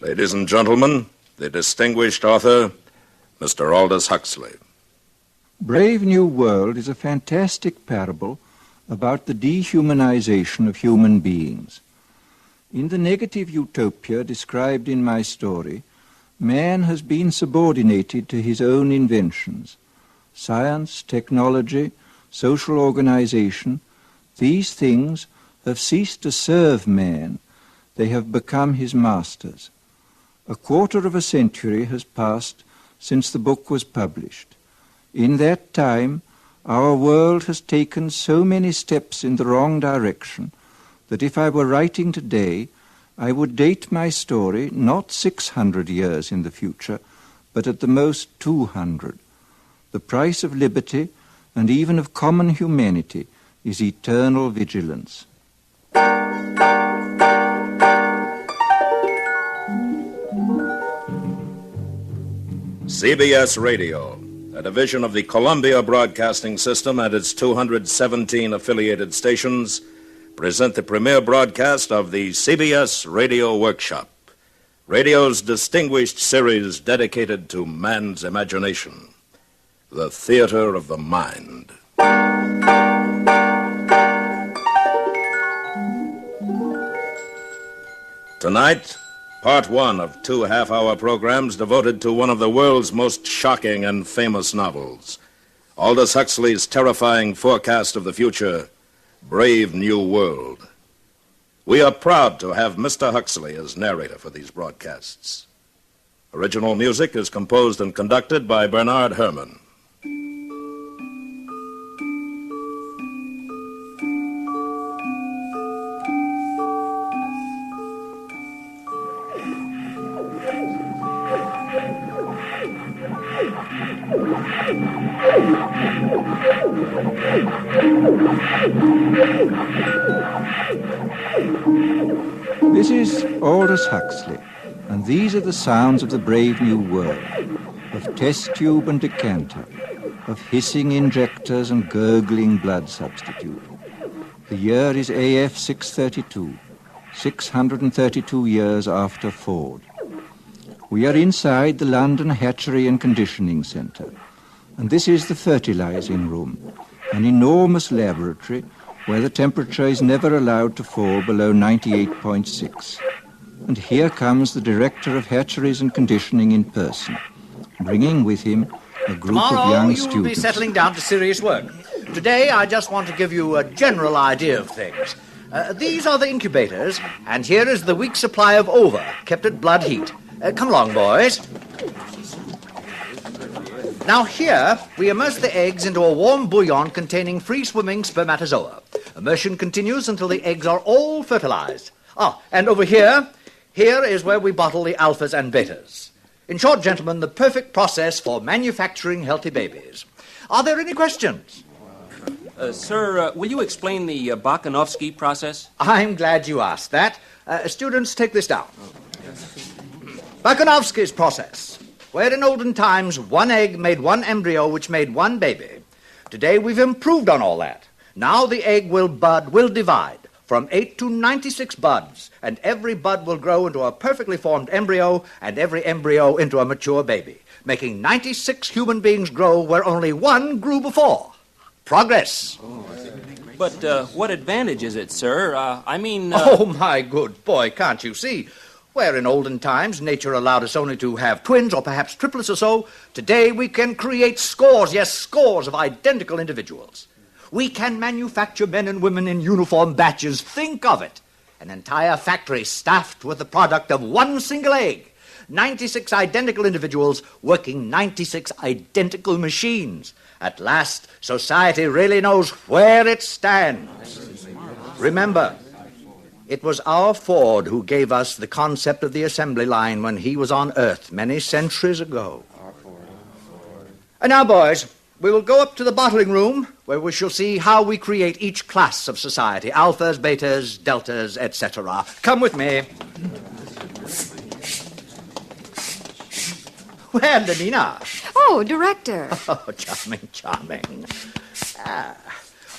Ladies and gentlemen, the distinguished author, Mr. Aldous Huxley. Brave New World is a fantastic parable about the dehumanization of human beings. In the negative utopia described in my story, man has been subordinated to his own inventions. Science, technology, social organization, these things have ceased to serve man. They have become his masters. A quarter of a century has passed since the book was published. In that time, our world has taken so many steps in the wrong direction that if I were writing today, I would date my story not 600 years in the future, but at the most 200. The price of liberty and even of common humanity is eternal vigilance. CBS Radio, a division of the Columbia Broadcasting System and its 217 affiliated stations, present the premiere broadcast of the CBS Radio Workshop, radio's distinguished series dedicated to man's imagination, the theater of the mind. Tonight, part one of 2 half-hour programs devoted to one of the world's most shocking and famous novels, Aldous Huxley's terrifying forecast of the future, Brave New World. We are proud to have Mr. Huxley as narrator for these broadcasts. Original music is composed and conducted by Bernard Herrmann. This is Aldous Huxley, and these are the sounds of the brave new world, of test tube and decanter, of hissing injectors and gurgling blood substitute. The year is AF 632, 632 years after Ford. We are inside the London Hatchery and Conditioning Centre, and this is the fertilizing room, an enormous laboratory where the temperature is never allowed to fall below 98.6. And here comes the director of hatcheries and conditioning in person, bringing with him a group of young students. Tomorrow you'll be settling down to serious work. Today I just want to give you a general idea of things. These are the incubators, and here is the week's supply of ova, kept at blood heat. Come along, boys. Now here, we immerse the eggs into a warm bouillon containing free-swimming spermatozoa. Immersion continues until the eggs are all fertilized. And over here is where we bottle the alphas and betas. In short, gentlemen, the perfect process for manufacturing healthy babies. Are there any questions? Sir, will you explain the Bakanovsky process? I'm glad you asked that. Students, take this down. Bakanovsky's process, where in olden times one egg made one embryo which made one baby. Today we've improved on all that. Now the egg will divide from 8 to 96 buds, and every bud will grow into a perfectly formed embryo, and every embryo into a mature baby, making 96 human beings grow where only one grew before. Progress. But what advantage is it, sir? Oh, my good boy, can't you see? Where in olden times nature allowed us only to have twins or perhaps triplets or so, today we can create scores of identical individuals. We can manufacture men and women in uniform batches. Think of it. An entire factory staffed with the product of one single egg. 96 identical individuals working 96 identical machines. At last, society really knows where it stands. Remember, it was our Ford who gave us the concept of the assembly line when he was on Earth many centuries ago. And now, boys, we will go up to the bottling room where we shall see how we create each class of society, alphas, betas, deltas, etc. Come with me. Well, Lenina. Oh, Director. Oh, charming.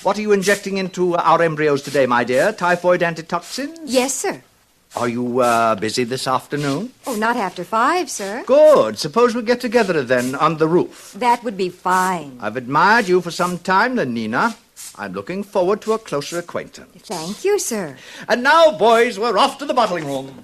What are you injecting into our embryos today, my dear? Typhoid antitoxins? Yes, sir. Are you busy this afternoon? Oh, not after 5, sir. Good. Suppose we get together then on the roof. That would be fine. I've admired you for some time, Leiningen. I'm looking forward to a closer acquaintance. Thank you, sir. And now, boys, we're off to the bottling room.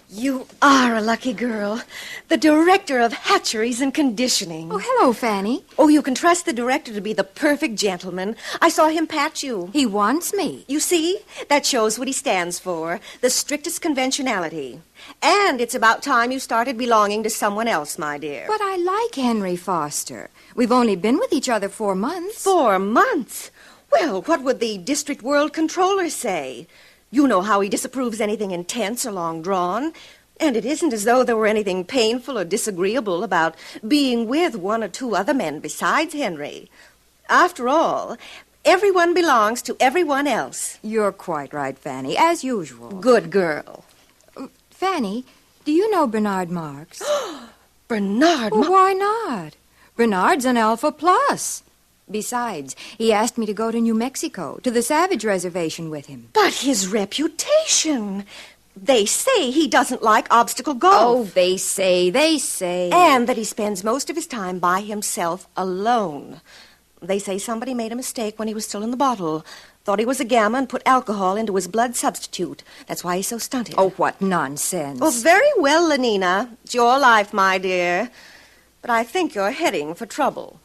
You are a lucky girl. The director of hatcheries and conditioning. Oh, hello, Fanny. Oh, you can trust the director to be the perfect gentleman. I saw him pat you. He wants me. You see? That shows what he stands for. The strictest conventionality. And it's about time you started belonging to someone else, my dear. But I like Henry Foster. We've only been with each other 4 months. 4 months? Well, what would the district world controller say? You know how he disapproves anything intense or long drawn. And it isn't as though there were anything painful or disagreeable about being with 1 or 2 other men besides Henry. After all, everyone belongs to everyone else. You're quite right, Fanny, as usual. Good girl. Fanny, do you know Bernard Marx? Bernard Well, why not? Bernard's an Alpha Plus. Besides, he asked me to go to New Mexico, to the Savage Reservation with him. But his reputation. They say he doesn't like obstacle golf. Oh, they say. And that he spends most of his time by himself alone. They say somebody made a mistake when he was still in the bottle. Thought he was a gamma and put alcohol into his blood substitute. That's why he's so stunted. Oh, what nonsense. Oh, very well, Lenina. It's your life, my dear. But I think you're heading for trouble.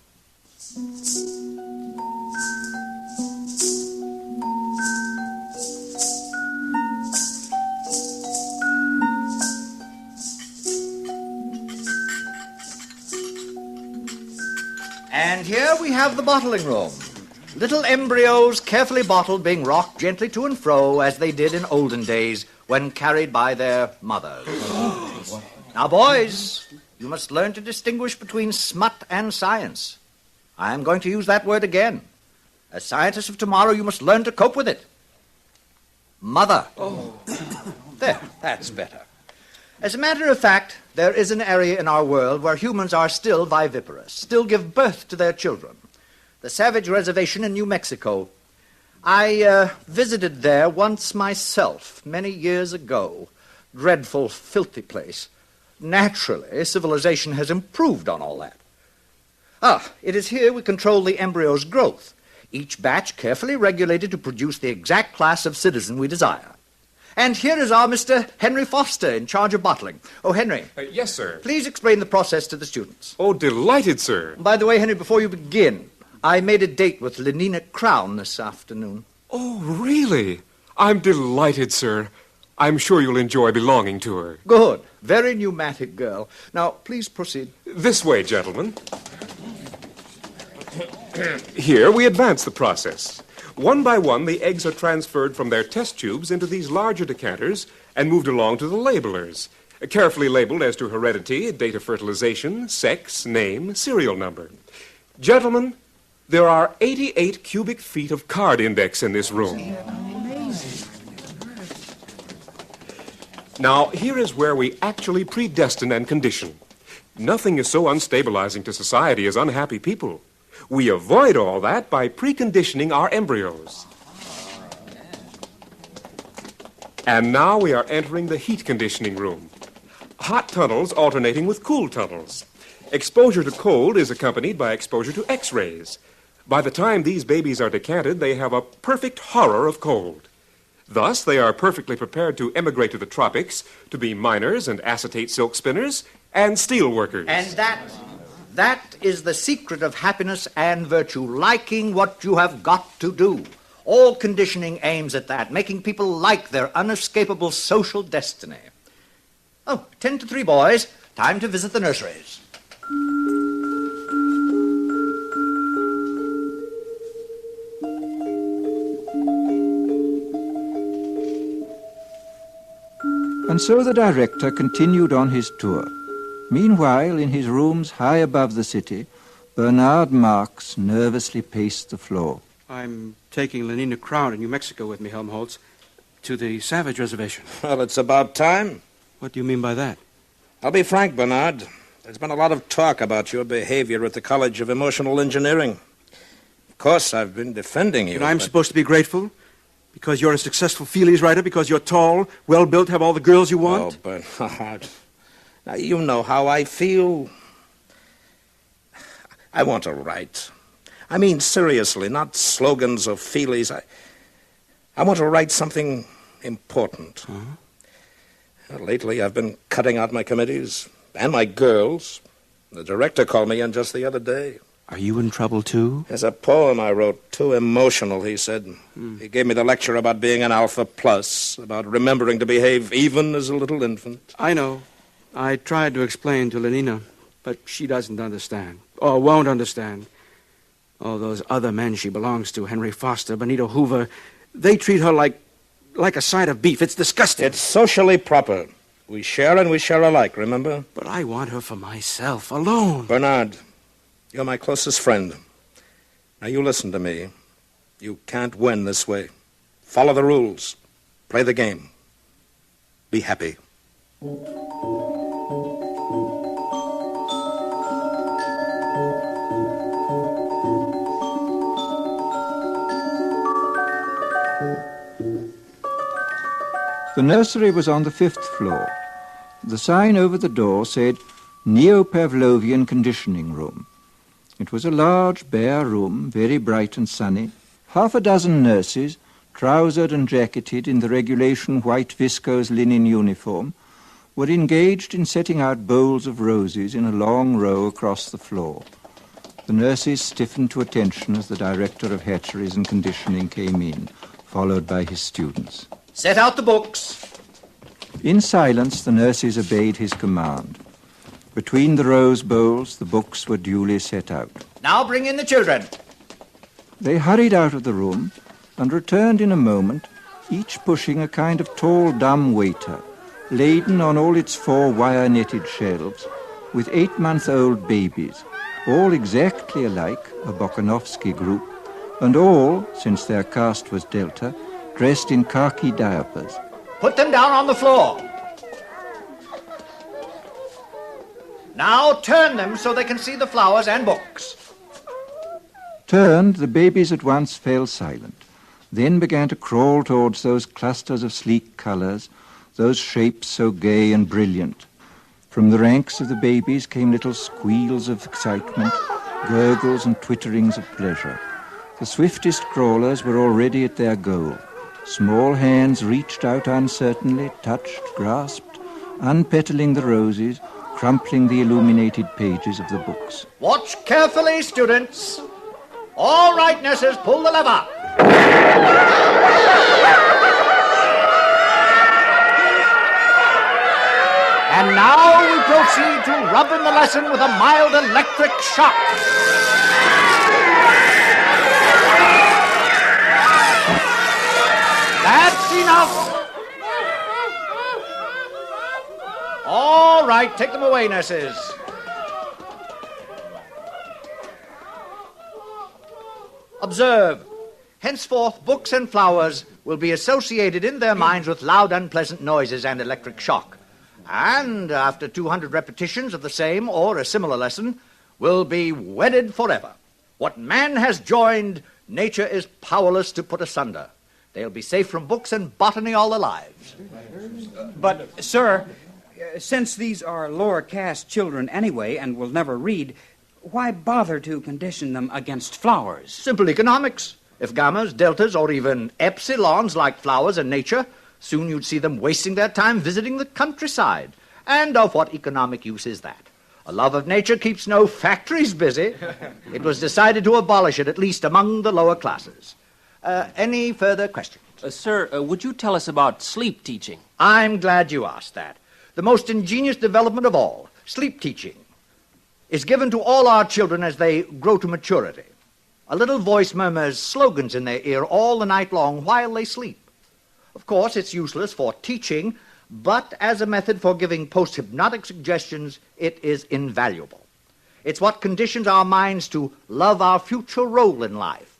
And here we have the bottling room. Little embryos carefully bottled being rocked gently to and fro as they did in olden days when carried by their mothers. Now, boys, you must learn to distinguish between smut and science. I am going to use that word again. As scientists of tomorrow, you must learn to cope with it. Mother. There, that's better. As a matter of fact, there is an area in our world where humans are still viviparous, still give birth to their children. The Savage Reservation in New Mexico. I visited there once myself, many years ago. Dreadful, filthy place. Naturally, civilization has improved on all that. It is here we control the embryo's growth, each batch carefully regulated to produce the exact class of citizen we desire. And here is our Mr. Henry Foster in charge of bottling. Oh, Henry. Yes, sir. Please explain the process to the students. Oh, delighted, sir. By the way, Henry, before you begin, I made a date with Leiningen Crown this afternoon. Oh, really? I'm delighted, sir. I'm sure you'll enjoy belonging to her. Good. Very pneumatic girl. Now, please proceed. This way, gentlemen. Here we advance the process. One by one, the eggs are transferred from their test tubes into these larger decanters and moved along to the labelers, carefully labeled as to heredity, date of fertilization, sex, name, serial number. Gentlemen, there are 88 cubic feet of card index in this room. Now, here is where we actually predestine and condition. Nothing is so unstabilizing to society as unhappy people. We avoid all that by preconditioning our embryos. And now we are entering the heat conditioning room. Hot tunnels alternating with cool tunnels. Exposure to cold is accompanied by exposure to X-rays. By the time these babies are decanted, they have a perfect horror of cold. Thus, they are perfectly prepared to emigrate to the tropics, to be miners and acetate silk spinners and steel workers. And that is the secret of happiness and virtue, liking what you have got to do. All conditioning aims at that, making people like their unescapable social destiny. 2:50, boys. Time to visit the nurseries. And so the director continued on his tour. Meanwhile, in his rooms high above the city, Bernard Marx nervously paced the floor. I'm taking Leiningen Crown in New Mexico with me, Helmholtz, to the Savage Reservation. Well, it's about time. What do you mean by that? I'll be frank, Bernard. There's been a lot of talk about your behavior at the College of Emotional Engineering. Of course, I've been defending you. And I'm but... supposed to be grateful? Because you're a successful feelies writer? Because you're tall, well-built, have all the girls you want? Oh, Bernard. Now, you know how I feel. I want to write. I mean, seriously, not slogans or feelies. I want to write something important. Lately, I've been cutting out my committees and my girls. The director called me in just the other day. Are you in trouble, too? There's a poem I wrote, too emotional, he said. He gave me the lecture about being an alpha plus, about remembering to behave even as a little infant. I know. I tried to explain to Lenina, but she doesn't understand, or won't understand. Oh, those other men she belongs to, Henry Foster, Benito Hoover, they treat her like a side of beef. It's disgusting. It's socially proper. We share and we share alike, remember? But I want her for myself, alone. Bernard, you're my closest friend. Now, you listen to me. You can't win this way. Follow the rules. Play the game. Be happy. The nursery was on the 5th floor. The sign over the door said, Neo-Pavlovian Conditioning Room. It was a large, bare room, very bright and sunny. Half a dozen nurses, trousered and jacketed in the regulation white viscose linen uniform, were engaged in setting out bowls of roses in a long row across the floor. The nurses stiffened to attention as the director of hatcheries and conditioning came in, followed by his students. Set out the books. In silence, the nurses obeyed his command. Between the rose bowls, the books were duly set out. Now bring in the children. They hurried out of the room and returned in a moment, each pushing a kind of tall, dumb waiter, laden on all its 4 wire-netted shelves, with 8-month-old babies, all exactly alike, a Bokanovsky group, and all, since their caste was Delta, dressed in khaki diapers. Put them down on the floor. Now turn them so they can see the flowers and books. Turned, the babies at once fell silent, then began to crawl towards those clusters of sleek colors, those shapes so gay and brilliant. From the ranks of the babies came little squeals of excitement, gurgles and twitterings of pleasure. The swiftest crawlers were already at their goal. Small hands reached out uncertainly, touched, grasped, unpetaling the roses, crumpling the illuminated pages of the books. Watch carefully, students. All right, nurses, pull the lever. And now we proceed to rub in the lesson with a mild electric shock. That's enough. All right, take them away, nurses. Observe. Henceforth, books and flowers will be associated in their minds with loud, unpleasant noises and electric shock. And after 200 repetitions of the same or a similar lesson, will be wedded forever. What man has joined, nature is powerless to put asunder. They'll be safe from books and botany all their lives. But, sir, since these are lower caste children anyway and will never read, why bother to condition them against flowers? Simple economics. If gammas, deltas, or even epsilons like flowers and nature, soon you'd see them wasting their time visiting the countryside. And of what economic use is that? A love of nature keeps no factories busy. It was decided to abolish it, at least among the lower classes. Any further questions? Sir, would you tell us about sleep teaching? I'm glad you asked that. The most ingenious development of all, sleep teaching, is given to all our children as they grow to maturity. A little voice murmurs slogans in their ear all the night long while they sleep. Of course, it's useless for teaching, but as a method for giving post-hypnotic suggestions, it is invaluable. It's what conditions our minds to love our future role in life.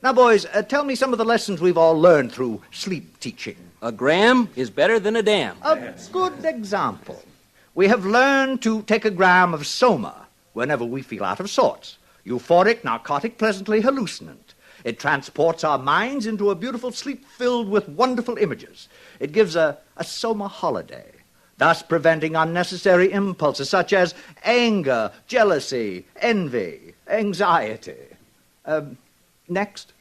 Now, boys, tell me some of the lessons we've all learned through sleep teaching. A gram is better than a dam. A good example. We have learned to take a gram of soma whenever we feel out of sorts. Euphoric, narcotic, pleasantly hallucinant. It transports our minds into a beautiful sleep filled with wonderful images. It gives a summer holiday, thus preventing unnecessary impulses such as anger, jealousy, envy, anxiety. Next.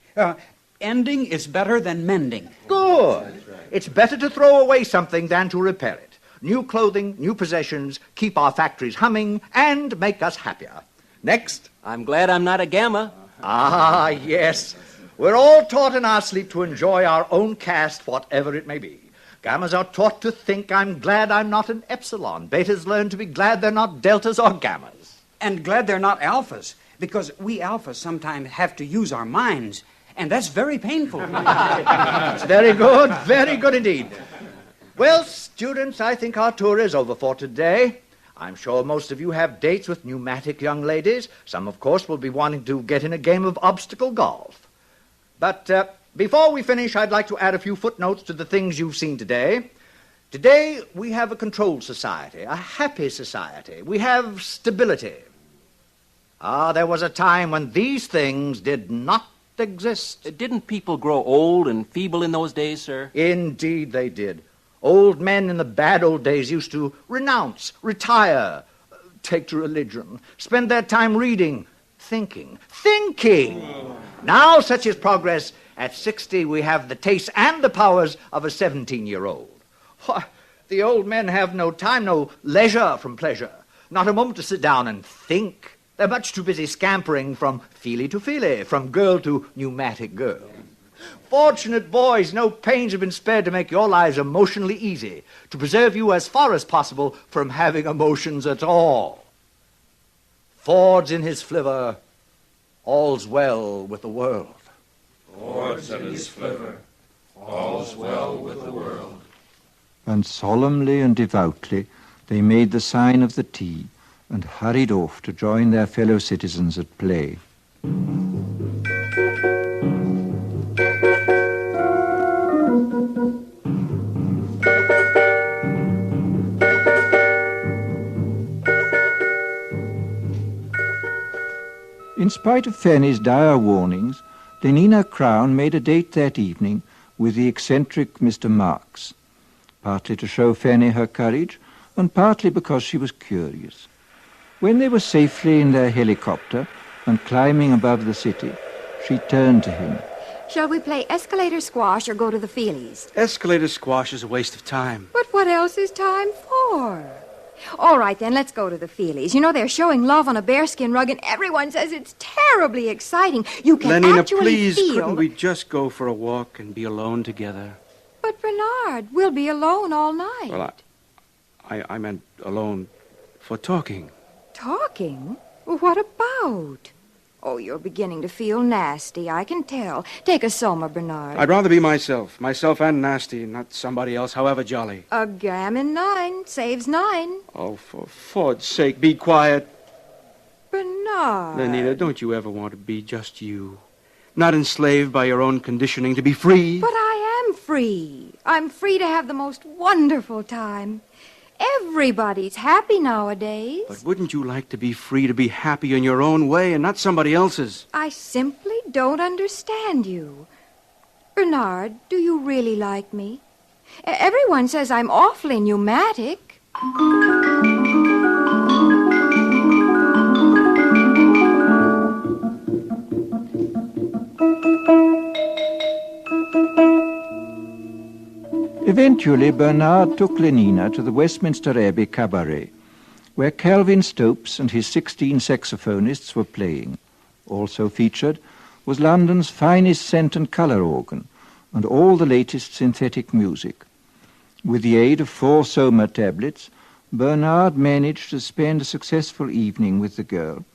Ending is better than mending. Good. It's better to throw away something than to repair it. New clothing, new possessions keep our factories humming and make us happier. Next. I'm glad I'm not a gamma. Ah, yes. We're all taught in our sleep to enjoy our own caste, whatever it may be. Gammas are taught to think, I'm glad I'm not an epsilon. Betas learn to be glad they're not deltas or gammas. And glad they're not alphas, because we alphas sometimes have to use our minds, and that's very painful. Very good indeed. Well, students, I think our tour is over for today. I'm sure most of you have dates with pneumatic young ladies. Some, of course, will be wanting to get in a game of obstacle golf. But before we finish, I'd like to add a few footnotes to the things you've seen today. Today, we have a controlled society, a happy society. We have stability. There was a time when these things did not exist. Didn't people grow old and feeble in those days, sir? Indeed they did. Old men in the bad old days used to renounce, retire, take to religion, spend their time reading, thinking. Now, such is progress. At 60, we have the tastes and the powers of a 17-year-old. The old men have no time, no leisure from pleasure, not a moment to sit down and think. They're much too busy scampering from feely to feely, from girl to pneumatic girl. Fortunate boys, no pains have been spared to make your lives emotionally easy, to preserve you as far as possible from having emotions at all. Ford's in his flivver, all's well with the world. Ford's in his flivver, all's well with the world. And solemnly and devoutly they made the sign of the T and hurried off to join their fellow citizens at play. In spite of Fanny's dire warnings, Leiningen Crown made a date that evening with the eccentric Mr. Marx, partly to show Fanny her courage, and partly because she was curious. When they were safely in their helicopter and climbing above the city, she turned to him. Shall we play escalator squash or go to the Feelies? Escalator squash is a waste of time. But what else is time for? All right, then, let's go to the Feelies. You know, they're showing love on a bearskin rug, and everyone says it's terribly exciting. You can Lenina, actually please, feel... couldn't we just go for a walk and be alone together? But, Bernard, we'll be alone all night. Well, I meant alone for talking. Talking? What about? Oh, you're beginning to feel nasty, I can tell. Take a soma, Bernard. I'd rather be myself and nasty, not somebody else, however jolly. A gammon 9 saves 9. Oh, for Ford's sake, be quiet. Bernard. Lenina, don't you ever want to be just you? Not enslaved by your own conditioning, to be free? But I am free. I'm free to have the most wonderful time. Everybody's happy nowadays. But wouldn't you like to be free to be happy in your own way and not somebody else's? I simply don't understand you. Bernard, do you really like me? Everyone says I'm awfully pneumatic. Eventually, Bernard took Leiningen to the Westminster Abbey Cabaret, where Calvin Stopes and his 16 saxophonists were playing. Also featured was London's finest scent and colour organ, and all the latest synthetic music. With the aid of 4 Soma tablets, Bernard managed to spend a successful evening with the girl,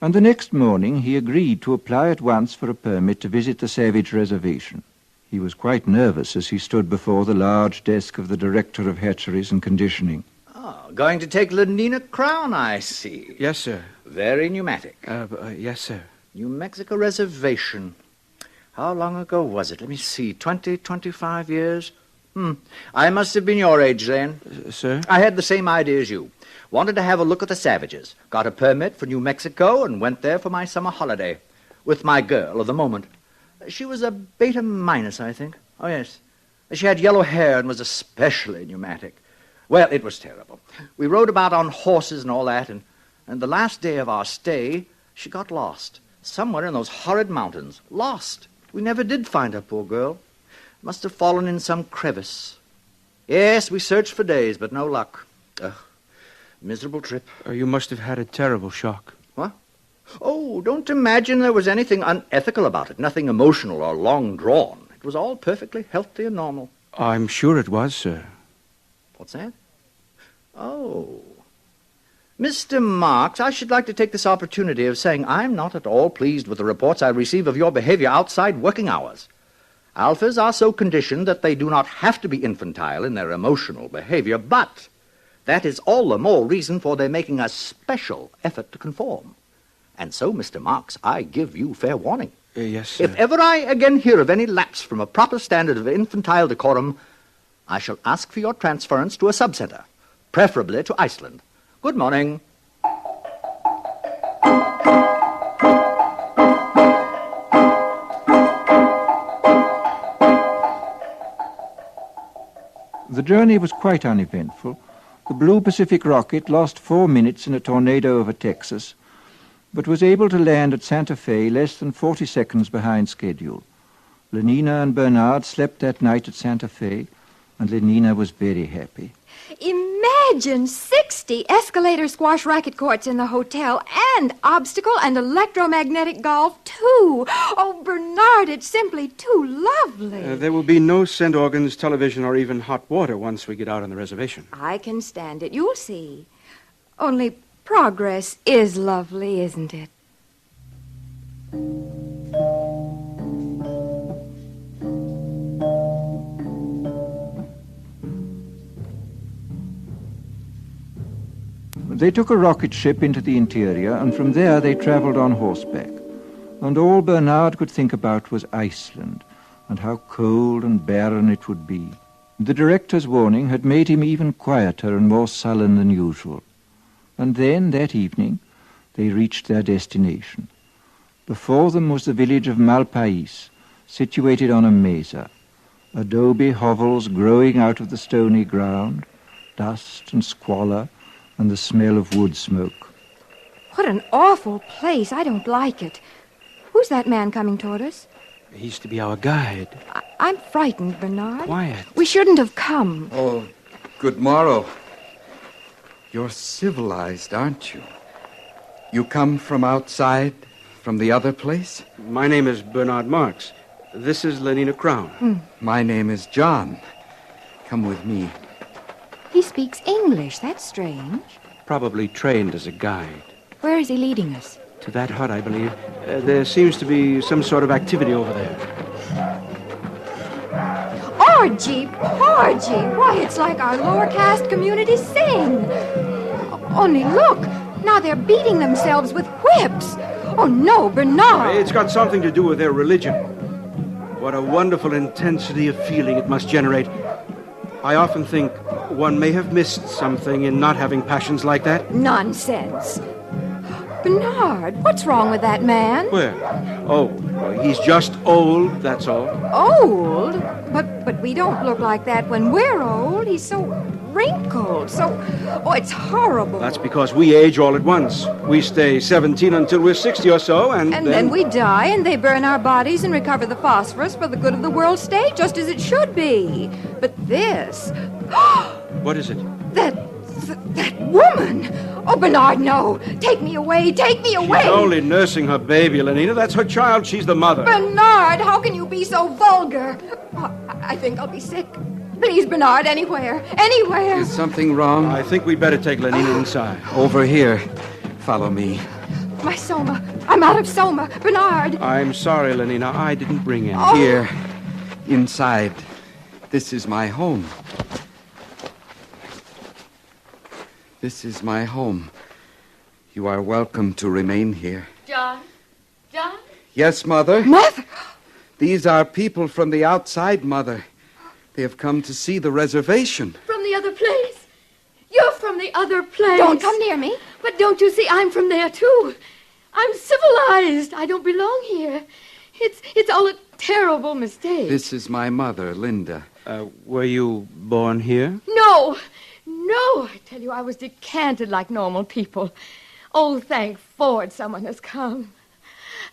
and the next morning he agreed to apply at once for a permit to visit the Savage Reservation. He was quite nervous as he stood before the large desk of the Director of Hatcheries and Conditioning. Oh, going to take Leiningen Crown, I see. Yes, sir. Very pneumatic. Yes, sir. New Mexico Reservation. How long ago was it? Let me see. 25 years? I must have been your age then. Sir? I had the same idea as you. Wanted to have a look at the Savages. Got a permit for New Mexico and went there for my summer holiday. With my girl of the moment. She was a beta minus, I think. Oh, yes. She had yellow hair and was especially pneumatic. Well, it was terrible. We rode about on horses and all that, and the last day of our stay, she got lost. Somewhere in those horrid mountains. Lost. We never did find her, poor girl. Must have fallen in some crevice. Yes, we searched for days, but no luck. Ugh. Miserable trip. You must have had a terrible shock. What? Oh, don't imagine there was anything unethical about it. Nothing emotional or long drawn. It was all perfectly healthy and normal. I'm sure it was, sir. What's that? Oh. Mr. Marks, I should like to take this opportunity of saying I'm not at all pleased with the reports I receive of your behavior outside working hours. Alphas are so conditioned that they do not have to be infantile in their emotional behavior, but that is all the more reason for their making a special effort to conform. And so, Mr. Marks, I give you fair warning. Yes, sir. If ever I again hear of any lapse from a proper standard of infantile decorum, I shall ask for your transference to a subcenter, preferably to Iceland. Good morning. The journey was quite uneventful. The Blue Pacific rocket lost 4 minutes in a tornado over Texas, but was able to land at Santa Fe less than 40 seconds behind schedule. Lenina and Bernard slept that night at Santa Fe, and Lenina was very happy. Imagine 60 escalator squash racket courts in the hotel, and obstacle and electromagnetic golf, too. Oh, Bernard, it's simply too lovely. There will be no scent organs, television, or even hot water once we get out on the reservation. I can stand it. You'll see. Only progress is lovely, isn't it? They took a rocket ship into the interior, and from there they traveled on horseback. And all Bernard could think about was Iceland, and how cold and barren it would be. The director's warning had made him even quieter and more sullen than usual. And then, that evening, they reached their destination. Before them was the village of Malpais, situated on a mesa. Adobe hovels growing out of the stony ground, dust and squalor, and the smell of wood smoke. What an awful place. I don't like it. Who's that man coming toward us? He's to be our guide. I'm frightened, Bernard. Quiet. We shouldn't have come. Oh, good morrow. You're civilized, aren't you? You come from outside, from the other place? My name is Bernard Marks. This is Lenina Crown. My name is John. Come with me. He speaks English. That's strange. Probably trained as a guide. Where is he leading us? To that hut, I believe. There seems to be some sort of activity over there. Orgy! Orgy! Why, it's like our lower caste community sing. Only look. Now they're beating themselves with whips. Oh, no, Bernard. It's got something to do with their religion. What a wonderful intensity of feeling it must generate. I often think one may have missed something in not having passions like that. Nonsense. Bernard, what's wrong with that man? Where? Oh, he's just old, that's all. Old? But we don't look like that when we're old. He's so wrinkled, oh, it's horrible. That's because we age all at once. We stay 17 until we're 60 or so, and then we die, and they burn our bodies and recover the phosphorus for the good of the world state, just as it should be. But this... What is it? That woman! Oh, Bernard, no! Take me away! Take me away! She's only nursing her baby, Lenina. That's her child. She's the mother. Bernard, how can you be so vulgar? Oh, I think I'll be sick. Please, Bernard, anywhere. Anywhere. Is something wrong? I think we'd better take Lenina inside. Over here. Follow me. My soma. I'm out of soma. Bernard. I'm sorry, Lenina. I didn't bring any. Oh. Here. Inside. This is my home. This is my home. You are welcome to remain here. John? John? Yes, Mother? Mother? These are people from the outside, Mother. They have come to see the reservation. From the other place? You're from the other place. Don't come near me. But don't you see, I'm from there, too. I'm civilized. I don't belong here. It's all a terrible mistake. This is my mother, Linda. Were you born here? No, I tell you, I was decanted like normal people. Oh, thank Ford, someone has come.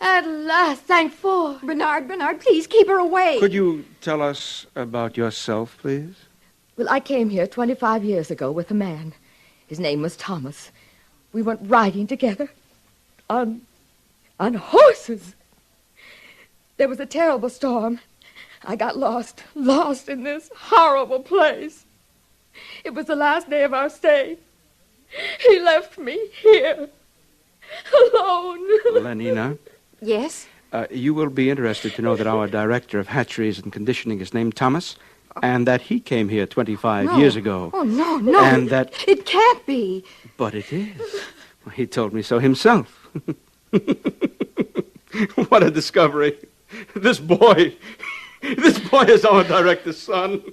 At last, thank Ford. Bernard, please keep her away. Could you tell us about yourself, please? Well, I came here 25 years ago with a man. His name was Thomas. We went riding together on horses. There was a terrible storm. I got lost in this horrible place. It was the last day of our stay. He left me here, alone. Lenina? Yes? You will be interested to know that our director of hatcheries and conditioning is named Thomas, and that he came here 25 years ago. Oh, no. And that... It can't be. But it is. He told me so himself. What a discovery. This boy is our director's son.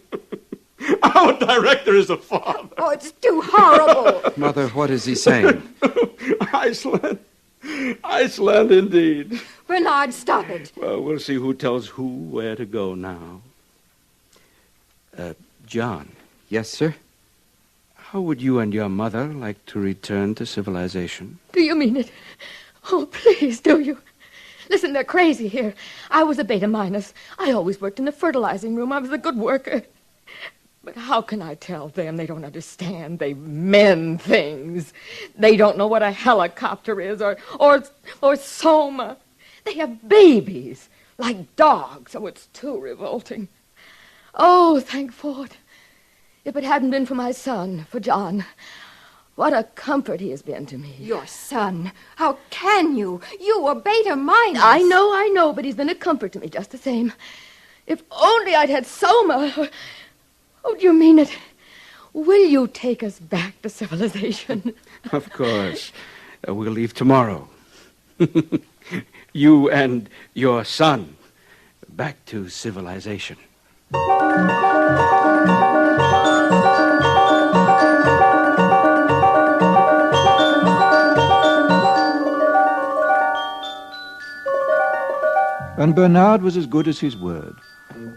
Our director is a father. Oh, it's too horrible. Mother, what is he saying? Iceland indeed. Bernard, stop it. Well, we'll see who tells who where to go now. John. Yes, sir? How would you and your mother like to return to civilization? Do you mean it? Oh, please, do you? Listen, they're crazy here. I was a beta minus. I always worked in the fertilizing room. I was a good worker. But how can I tell them? They don't understand. They mend things. They don't know what a helicopter is or soma. They have babies like dogs. Oh, it's too revolting. Oh, thank Ford. If it hadn't been for my son, for John, what a comfort he has been to me. Your son? How can you? You were beta minus. I know, but he's been a comfort to me just the same. If only I'd had soma. Oh, do you mean it? Will you take us back to civilization? Of course. We'll leave tomorrow. You and your son back to civilization. And Bernard was as good as his word.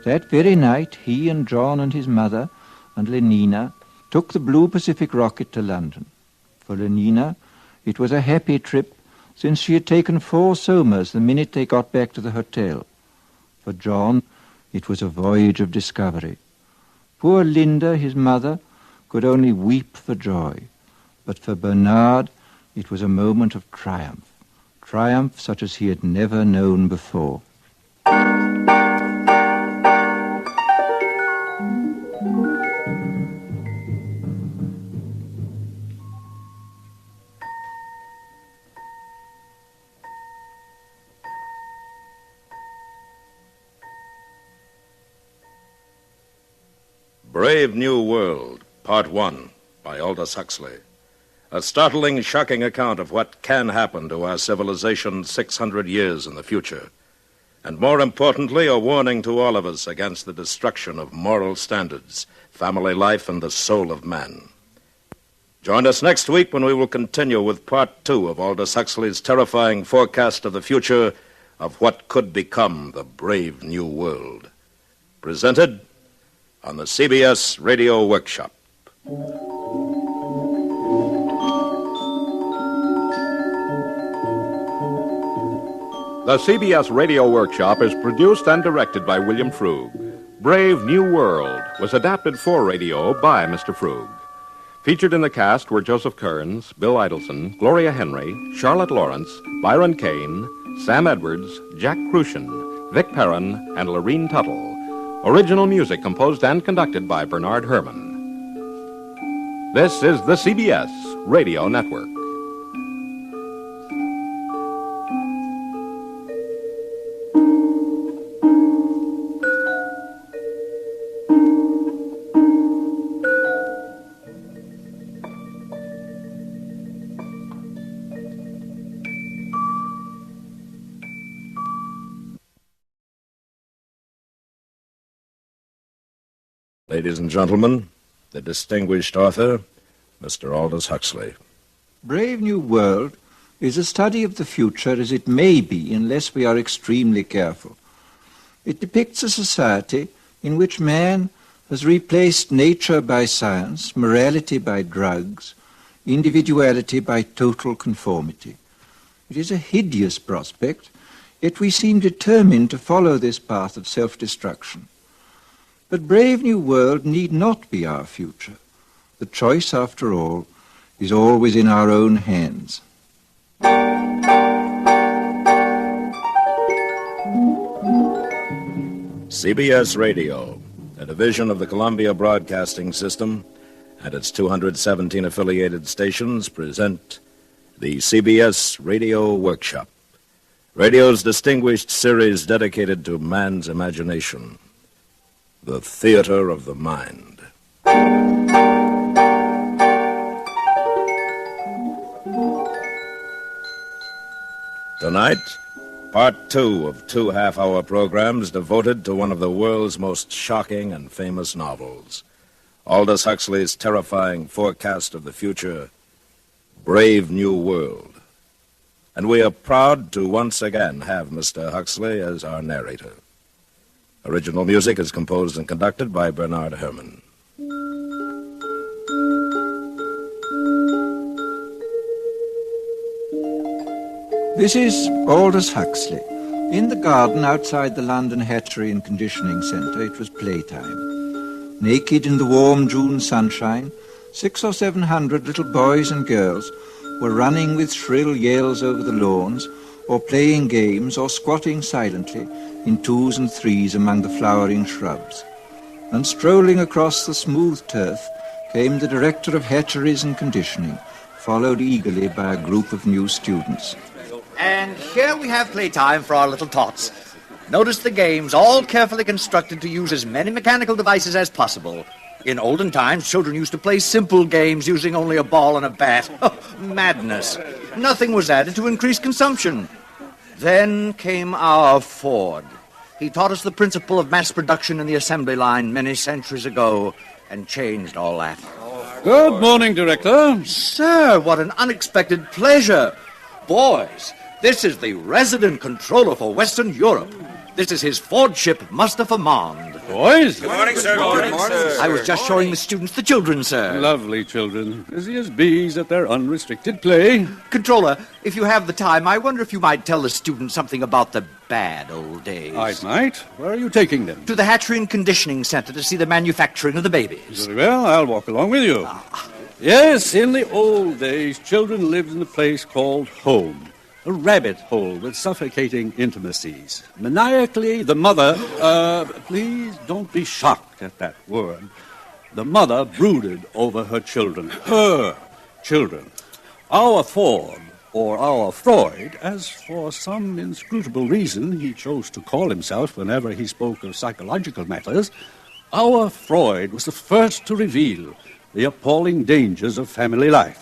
That very night, he and John and his mother and Lenina took the Blue Pacific rocket to London. For Lenina, it was a happy trip, since she had taken 4 somas the minute they got back to the hotel. For John, it was a voyage of discovery. Poor Linda, his mother, could only weep for joy. But for Bernard, it was a moment of triumph. Triumph such as he had never known before. Brave New World, Part 1, by Aldous Huxley. A startling, shocking account of what can happen to our civilization 600 years in the future. And more importantly, a warning to all of us against the destruction of moral standards, family life, and the soul of man. Join us next week when we will continue with Part 2 of Aldous Huxley's terrifying forecast of the future of what could become the brave new world. Presented on the CBS Radio Workshop. The CBS Radio Workshop is produced and directed by William Frug. Brave New World was adapted for radio by Mr. Frug. Featured in the cast were Joseph Kearns, Bill Idelson, Gloria Henry, Charlotte Lawrence, Byron Kane, Sam Edwards, Jack Crucian, Vic Perrin, and Lorene Tuttle. Original music composed and conducted by Bernard Herrmann. This is the CBS Radio Network. Ladies and gentlemen, the distinguished author, Mr. Aldous Huxley. Brave New World is a study of the future as it may be unless we are extremely careful. It depicts a society in which man has replaced nature by science, morality by drugs, individuality by total conformity. It is a hideous prospect, yet we seem determined to follow this path of self-destruction. But Brave New World need not be our future. The choice, after all, is always in our own hands. CBS Radio, a division of the Columbia Broadcasting System, and its 217 affiliated stations present the CBS Radio Workshop, radio's distinguished series dedicated to man's imagination, the theater of the mind. Tonight, part 2 of 2 half-hour programs devoted to one of the world's most shocking and famous novels, Aldous Huxley's terrifying forecast of the future, Brave New World. And we are proud to once again have Mr. Huxley as our narrator. Original music is composed and conducted by Bernard Herrmann. This is Aldous Huxley. In the garden outside the London Hatchery and Conditioning Centre, it was playtime. Naked in the warm June sunshine, 600 or 700 little boys and girls were running with shrill yells over the lawns, or playing games, or squatting silently in 2s and 3s among the flowering shrubs. And strolling across the smooth turf came the director of hatcheries and conditioning, followed eagerly by a group of new students. And here we have playtime for our little tots. Notice the games, all carefully constructed to use as many mechanical devices as possible. In olden times, children used to play simple games using only a ball and a bat. Oh, madness. Nothing was added to increase consumption. Then came our Ford. He taught us the principle of mass production in the assembly line many centuries ago and changed all that. Good morning, Director. Sir, what an unexpected pleasure. Boys, this is the resident controller for Western Europe. This is his Fordship, Mustafa Mond. Boys? Good morning, sir. Good morning, sir. I was just showing the students the children, sir. Lovely children. Busy as bees at their unrestricted play. Controller, if you have the time, I wonder if you might tell the students something about the bad old days. I might. Where are you taking them? To the Hatchery and Conditioning Center to see the manufacturing of the babies. Very well, I'll walk along with you. Yes, in the old days, children lived in a place called home. A rabbit hole with suffocating intimacies. Maniacally, the mother... please don't be shocked at that word. The mother brooded over her children. Her children. Our Ford, or our Freud, as for some inscrutable reason he chose to call himself whenever he spoke of psychological matters, our Freud was the first to reveal the appalling dangers of family life.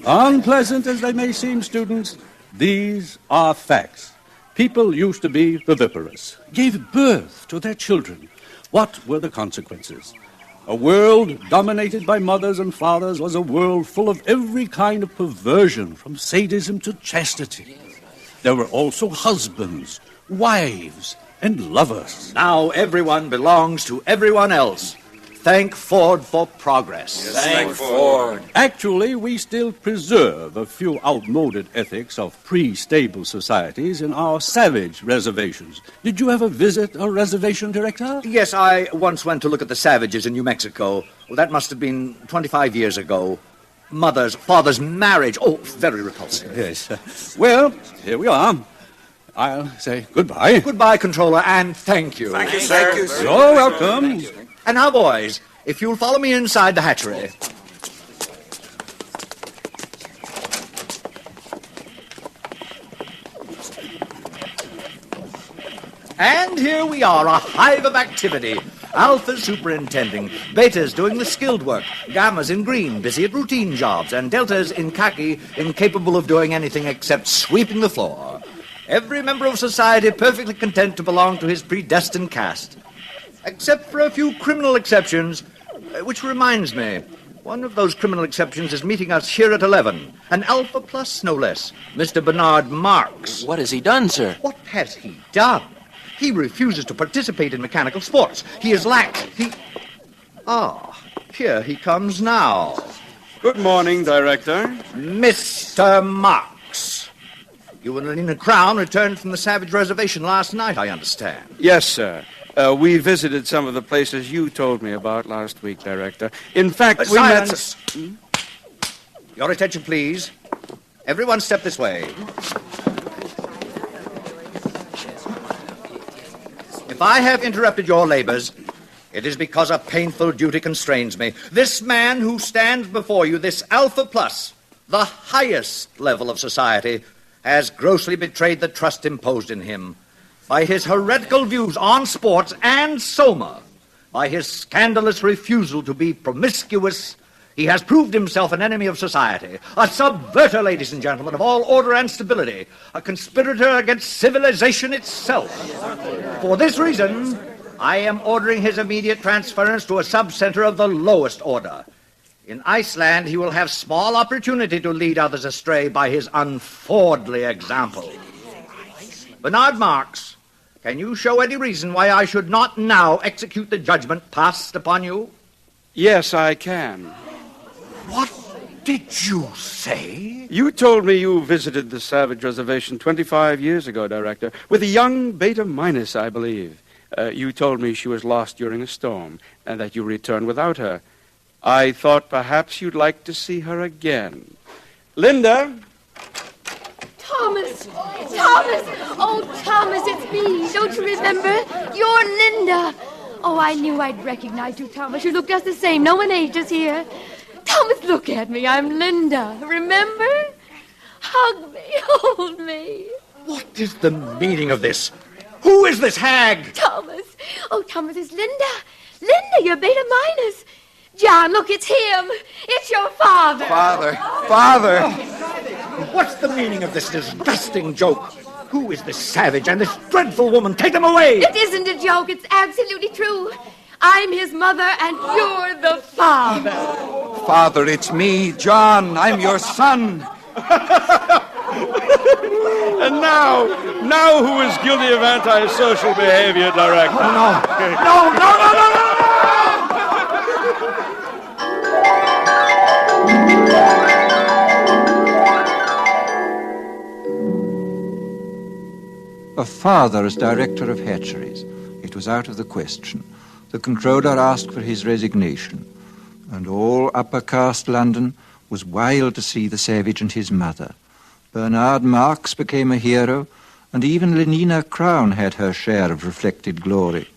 Unpleasant as they may seem, students, these are facts. People used to be viviparous, gave birth to their children. What were the consequences? A world dominated by mothers and fathers was a world full of every kind of perversion, from sadism to chastity. There were also husbands, wives, and lovers. Now everyone belongs to everyone else. Thank Ford for progress. Yes, thank Ford. Actually, we still preserve a few outmoded ethics of pre-stable societies in our savage reservations. Did you ever visit a reservation, Director? Yes, I once went to look at the savages in New Mexico. Well, that must have been 25 years ago. Mother's, father's marriage. Oh, very repulsive. Yes. Well, here we are. I'll say goodbye. Goodbye, Controller, and thank you. Thank you, sir. Thank you, sir. You're welcome. And now, boys, if you'll follow me inside the hatchery. And here we are, a hive of activity. Alpha's superintending, Beta's doing the skilled work, Gamma's in green, busy at routine jobs, and Delta's in khaki, incapable of doing anything except sweeping the floor. Every member of society perfectly content to belong to his predestined caste. Except for a few criminal exceptions, which reminds me, One of those criminal exceptions is meeting us here at 11. An Alpha Plus, no less. Mr. Bernard Marks. What has he done, sir? What has he done? He refuses to participate in mechanical sports. He is lax. Here he comes now. Good morning, Director. Mr. Marks. You and Leiningen Crown returned from the Savage Reservation last night, I understand. Yes, sir. We visited some of the places you told me about last week, Director. In fact, we Silence! Your attention, please. Everyone step this way. If I have interrupted your labors, it is because a painful duty constrains me. This man who stands before you, this Alpha Plus, the highest level of society, has grossly betrayed the trust imposed in him by his heretical views on sports and Soma, by his scandalous refusal to be promiscuous. He has proved himself an enemy of society, a subverter, ladies and gentlemen, of all order and stability, a conspirator against civilization itself. For this reason, I am ordering his immediate transference to a subcenter of the lowest order. In Iceland, he will have small opportunity to lead others astray by his unfordly example. Bernard Marks, can you show any reason why I should not now execute the judgment passed upon you? Yes, I can. What did you say? You told me you visited the Savage Reservation 25 years ago, Director, with a young Beta Minus, I believe. You told me she was lost during a storm, and that you returned without her. I thought perhaps you'd like to see her again. Linda! Thomas! Thomas! Oh, Thomas, it's me. Don't you remember? You're Linda. Oh, I knew I'd recognize you, Thomas. You look just the same. No one aged us here. Thomas, look at me. I'm Linda. Remember? Hug me. Hold me. What is the meaning of this? Who is this hag? Thomas. Oh, Thomas, it's Linda. Linda, you're Beta Minus. John, look, it's him. It's your father. Father! What's the meaning of this disgusting joke? Who is this savage and this dreadful woman? Take them away! It isn't a joke. It's absolutely true. I'm his mother, and you're the father. Father, it's me, John. I'm your son. And now who is guilty of antisocial behavior, Director? No. A father as director of hatcheries. It was out of the question. The controller asked for his resignation, and all upper caste London was wild to see the savage and his mother. Bernard Marks became a hero, and even Leiningen Crown had her share of reflected glory.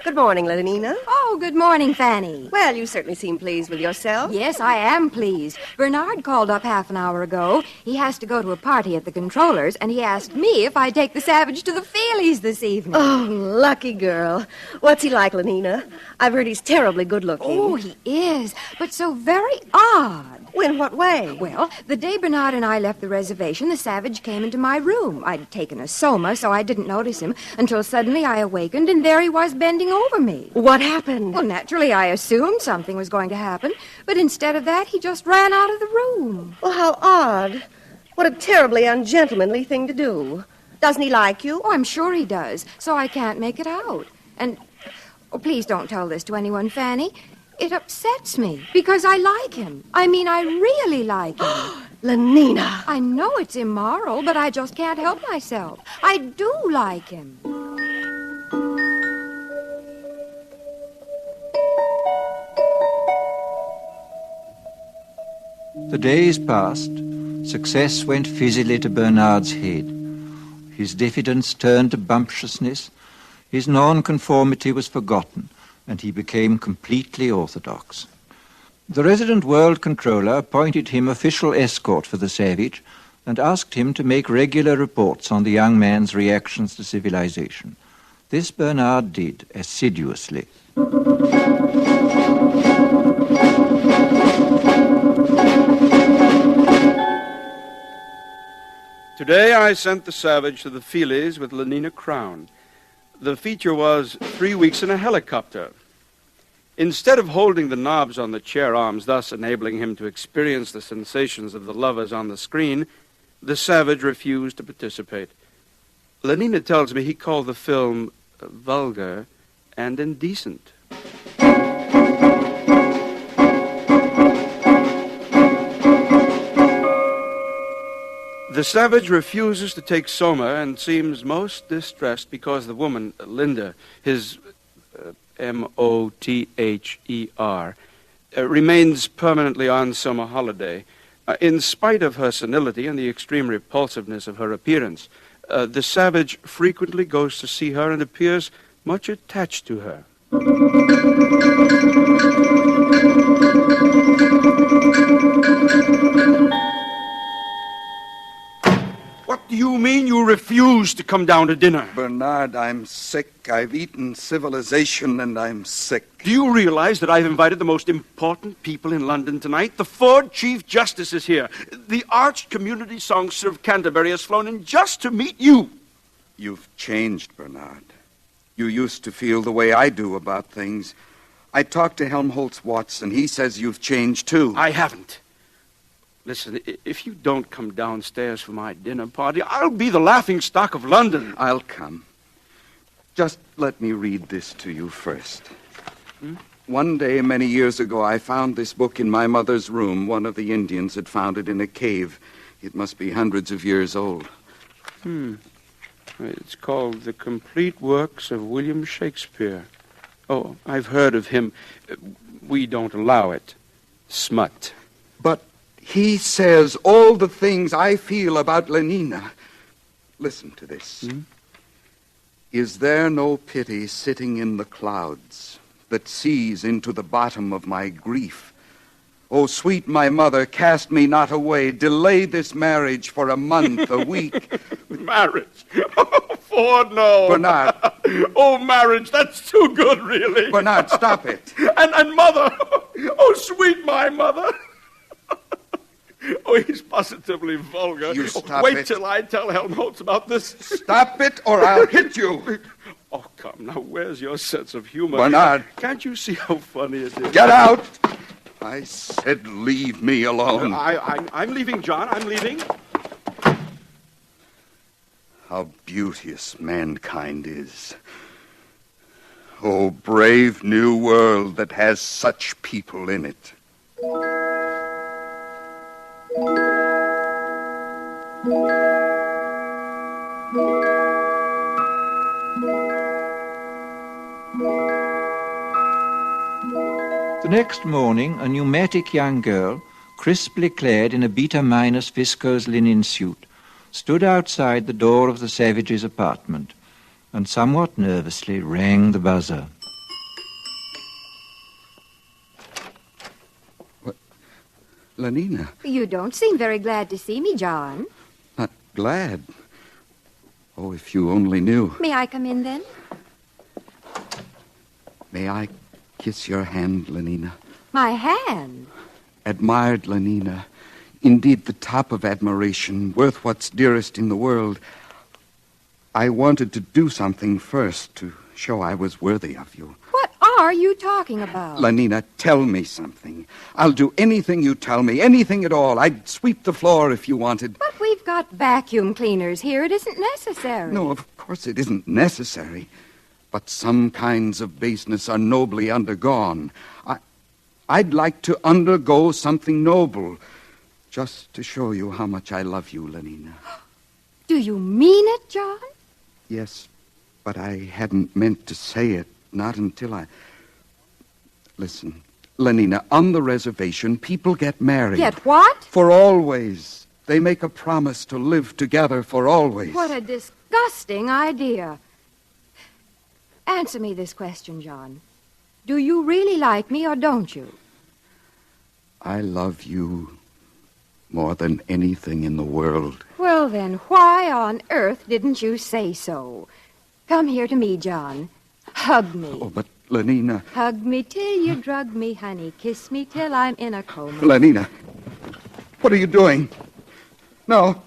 Good morning, Leiningen. Oh, good morning, Fanny. Well, you certainly seem pleased with yourself. Yes, I am pleased. Bernard called up half an hour ago. He has to go to a party at the controller's, and he asked me if I'd take the savage to the Feelies this evening. Oh, lucky girl. What's he like, Leiningen? I've heard he's terribly good-looking. Oh, he is, but so very odd. In what way? Well, the day Bernard and I left the reservation, the savage came into my room. I'd taken a soma, so I didn't notice him until suddenly I awakened, and there he was bending over me. What happened? Well, naturally, I assumed something was going to happen, but instead of that, he just ran out of the room. Well, how odd. What a terribly ungentlemanly thing to do. Doesn't he like you? Oh, I'm sure he does, so I can't make it out. And, please don't tell this to anyone, Fanny. It upsets me, because I like him. I mean, I really like him. Leiningen. I know it's immoral, but I just can't help myself. I do like him. The days passed. Success went fizzily to Bernard's head. His diffidence turned to bumptiousness. His nonconformity was forgotten, and he became completely orthodox. The resident world controller appointed him official escort for the savage and asked him to make regular reports on the young man's reactions to civilization. This Bernard did assiduously. Today I sent the savage to the Feelies with Leiningen Crown. The feature was 3 weeks in a helicopter. Instead of holding the knobs on the chair arms, thus enabling him to experience the sensations of the lovers on the screen, the savage refused to participate. Lenina tells me he called the film vulgar and indecent. The savage refuses to take Soma and seems most distressed because the woman, Linda, his Mother, remains permanently on summer holiday. In spite of her senility and the extreme repulsiveness of her appearance, the savage frequently goes to see her and appears much attached to her. What do you mean you refuse to come down to dinner? Bernard, I'm sick. I've eaten civilization and I'm sick. Do you realize that I've invited the most important people in London tonight? The Ford Chief Justice is here. The arch community songster of Canterbury has flown in just to meet you. You've changed, Bernard. You used to feel the way I do about things. I talked to Helmholtz Watson. He says you've changed, too. I haven't. Listen, if you don't come downstairs for my dinner party, I'll be the laughingstock of London. I'll come. Just let me read this to you first. One day, many years ago, I found this book in my mother's room. One of the Indians had found it in a cave. It must be hundreds of years old. It's called The Complete Works of William Shakespeare. Oh, I've heard of him. We don't allow it. Smut. But he says all the things I feel about Lenina. Listen to this. Is there no pity sitting in the clouds that sees into the bottom of my grief? Oh, sweet my mother, cast me not away. Delay this marriage for a month, a week. Marriage? Oh, Ford, no. Bernard. Oh, marriage, that's too good, really. Bernard, stop it. And mother. Oh, sweet my mother. Oh, he's positively vulgar. You stop Wait it. till I tell Helmholtz about this. Stop it, or I'll hit you. Oh, come, now, where's your sense of humor? Bernard. Can't you see how funny it is? Get out! I said leave me alone. I'm leaving, John. I'm leaving. How beauteous mankind is. Oh, brave new world that has such people in it. The next morning, a pneumatic young girl, crisply clad in a beta-minus viscose linen suit, stood outside the door of the savage's apartment and somewhat nervously rang the buzzer. What? Lenina? You don't seem very glad to see me, John. Not glad? Oh, if you only knew. May I come in, then? May I kiss your hand, Lenina? My hand? Admired Lenina. Indeed, the top of admiration, worth what's dearest in the world. I wanted to do something first to show I was worthy of you. What are you talking about? Lenina, tell me something. I'll do anything you tell me, anything at all. I'd sweep the floor if you wanted. But we've got vacuum cleaners here. It isn't necessary. No, of course it isn't necessary. But some kinds of baseness are nobly undergone. I'd like to undergo something noble, just to show you how much I love you, Lenina. Do you mean it, John? Yes, but I hadn't meant to say it, not until I... Listen, Lenina, on the reservation, people get married. Get what? For always. They make a promise to live together for always. What a disgusting idea. Answer me this question, John. Do you really like me or don't you? I love you more than anything in the world. Well, then, why on earth didn't you say so? Come here to me, John. Hug me. Oh, but Lenina... Hug me till you drug me, honey. Kiss me till I'm in a coma. Lenina, what are you doing? No,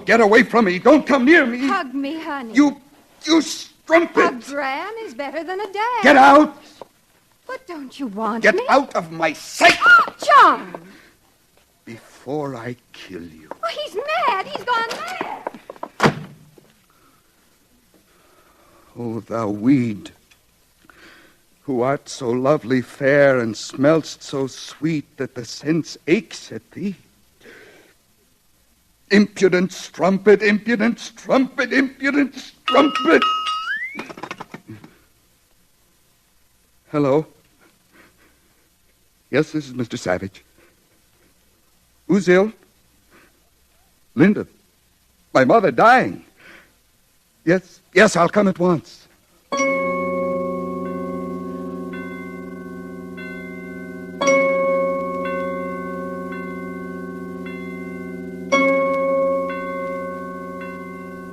get away from me. Don't come near me. Hug me, honey. You strumpet. A gram is better than a dab. Get out! But don't you want Get me? out of my sight John! before I kill you. Oh, he's mad. He's gone mad. O thou weed, who art so lovely fair and smell'st so sweet that the sense aches at thee. Impudent strumpet, impudent strumpet, impudent strumpet. Hello? Yes, this is Mr. Savage. Who's ill? Linda. My mother dying. Yes, I'll come at once.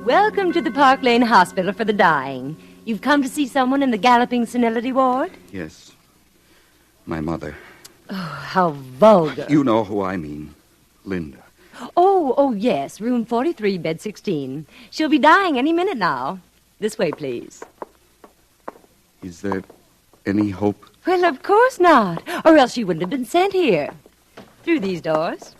Welcome to the Park Lane Hospital for the Dying. You've come to see someone in the galloping senility ward? Yes. My mother. Oh, how vulgar. You know who I mean. Linda. Oh, yes, room 43, bed 16. She'll be dying any minute now. This way, please. Is there any hope? Well, of course not, or else she wouldn't have been sent here. Through these doors.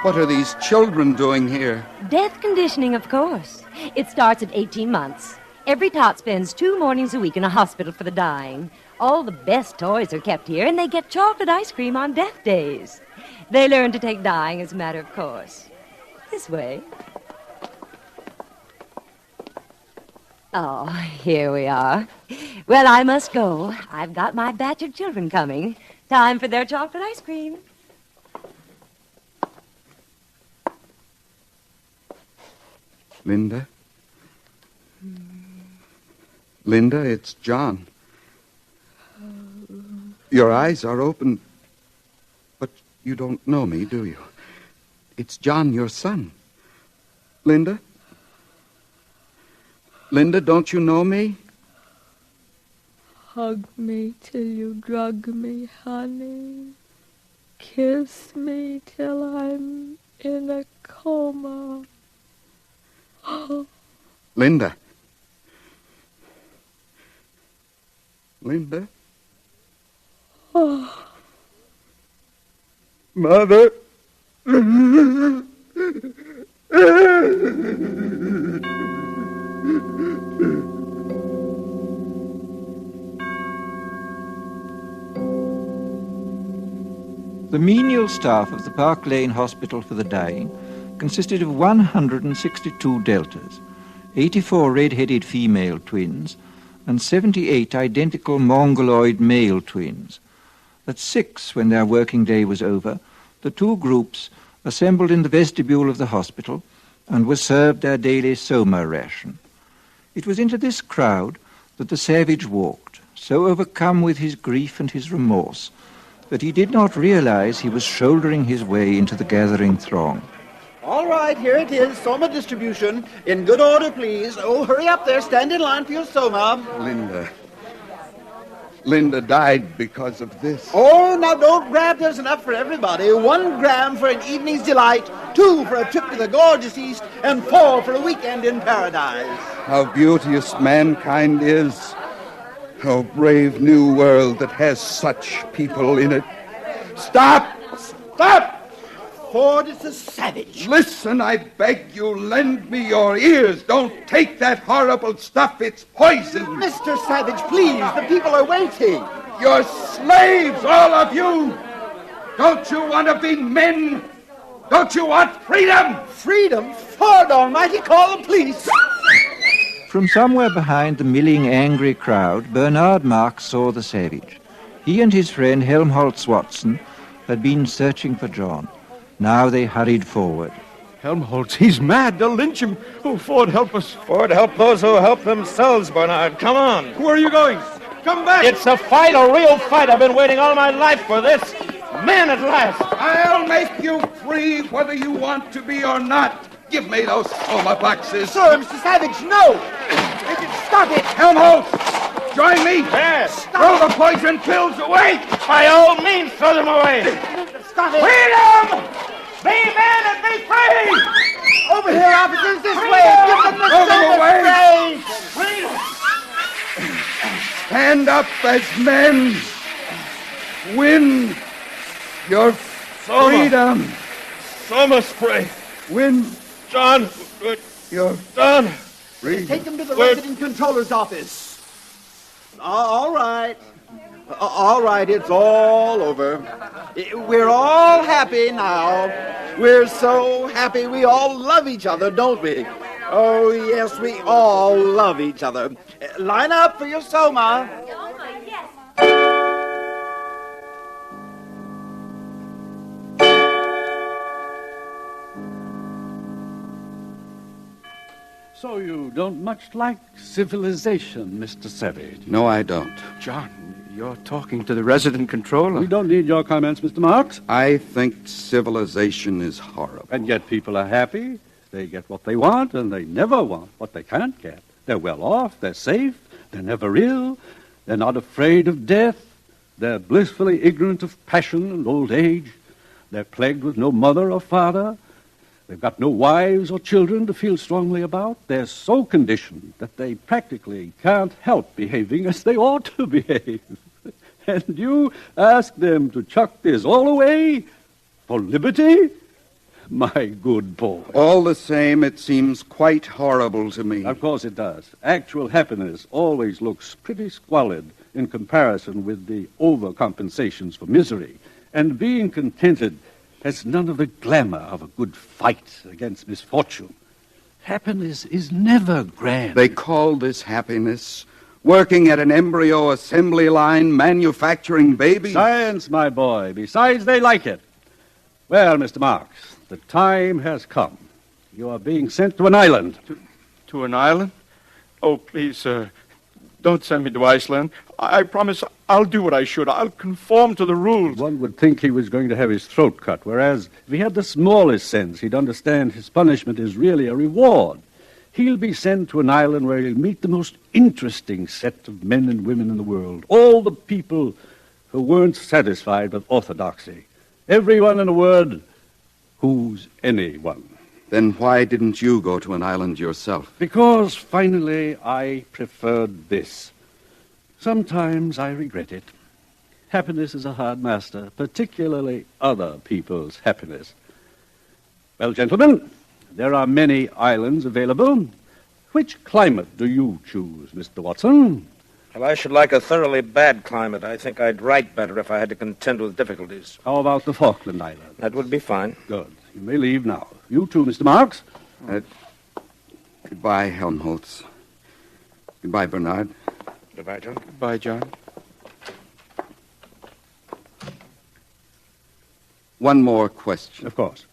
What are these children doing here? Death conditioning, of course. It starts at 18 months. Every tot spends 2 mornings a week in a hospital for the dying. All the best toys are kept here, and they get chocolate ice cream on death days. They learn to take dying as a matter of course. This way. Oh, here we are. Well, I must go. I've got my batch of children coming. Time for their chocolate ice cream. Linda? Linda, it's John. Your eyes are open, but you don't know me, do you? It's John, your son. Linda? Linda, don't you know me? Hug me till you drug me, honey. Kiss me till I'm in a coma. Linda. Linda? Oh. Mother. The menial staff of the Park Lane Hospital for the Dying consisted of 162 deltas, 84 red-headed female twins, and 78 identical mongoloid male twins. At 6, when their working day was over, the 2 groups assembled in the vestibule of the hospital and were served their daily soma ration. It was into this crowd that the savage walked, so overcome with his grief and his remorse that he did not realize he was shouldering his way into the gathering throng. All right, here it is, soma distribution. In good order, please. Oh, hurry up there. Stand in line for your soma. Linda. Linda died because of this. Oh, now don't grab. There's enough for everybody. 1 gram for an evening's delight, 2 for a trip to the gorgeous East, and 4 for a weekend in paradise. How beauteous mankind is. How brave new world that has such people in it. Stop! Stop! Ford is a savage. Listen, I beg you, lend me your ears. Don't take that horrible stuff. It's poison. Mr. Savage, please. The people are waiting. You're slaves, all of you. Don't you want to be men? Don't you want freedom? Freedom? Ford Almighty, call the police. From somewhere behind the milling, angry crowd, Bernard Marx saw the savage. He and his friend Helmholtz Watson had been searching for John. Now they hurried forward. Helmholtz, he's mad. They'll lynch him. Oh, Ford, help us. Ford, help those who help themselves, Bernard. Come on. Where are you going? Come back. It's a fight, a real fight. I've been waiting all my life for this. Man at last. I'll make you free whether you want to be or not. Give me those soma boxes. Sir, Mr. Savage, no. Stop it. Helmholtz, join me. Yes. Throw the poison pills away. By all means, throw them away. Stop it. Freedom! Be men and be free! Over here, officers, this way! Give them the silver spray! Stand up as men. Win your freedom. Summer spray. Win John. your John. freedom. Take them to the resident controller's office. All right. All right, it's all over. We're all happy now. We're so happy we all love each other, don't we? Oh, yes, we all love each other. Line up for your soma. So you don't much like civilization, Mr. Savage? No, I don't. John, you're talking to the resident controller. We don't need your comments, Mr. Marks. I think civilization is horrible. And yet people are happy. They get what they want, and they never want what they can't get. They're well off, they're safe, they're never ill, they're not afraid of death, they're blissfully ignorant of passion and old age, they're plagued with no mother or father, they've got no wives or children to feel strongly about. They're so conditioned that they practically can't help behaving as they ought to behave. And you ask them to chuck this all away for liberty? My good boy. All the same, it seems quite horrible to me. Of course it does. Actual happiness always looks pretty squalid in comparison with the overcompensations for misery. And being contented has none of the glamour of a good fight against misfortune. Happiness is never grand. They call this happiness. Working at an embryo assembly line, manufacturing babies. Science, my boy. Besides, they like it. Well, Mr. Marks, the time has come. You are being sent to an island. To an island? Oh, please, sir. Don't send me to Iceland. I promise I'll do what I should. I'll conform to the rules. One would think he was going to have his throat cut, whereas if he had the smallest sense, he'd understand his punishment is really a reward. He'll be sent to an island where he'll meet the most interesting set of men and women in the world. All the people who weren't satisfied with orthodoxy. Everyone, in a word, who's anyone. Then why didn't you go to an island yourself? Because, finally, I preferred this. Sometimes I regret it. Happiness is a hard master, particularly other people's happiness. Well, gentlemen, there are many islands available. Which climate do you choose, Mr. Watson? Well, I should like a thoroughly bad climate. I think I'd write better if I had to contend with difficulties. How about the Falkland Islands? That would be fine. Good. You may leave now. You too, Mr. Marks. Goodbye, Helmholtz. Goodbye, Bernard. Goodbye, John. Goodbye, John. One more question. Of course.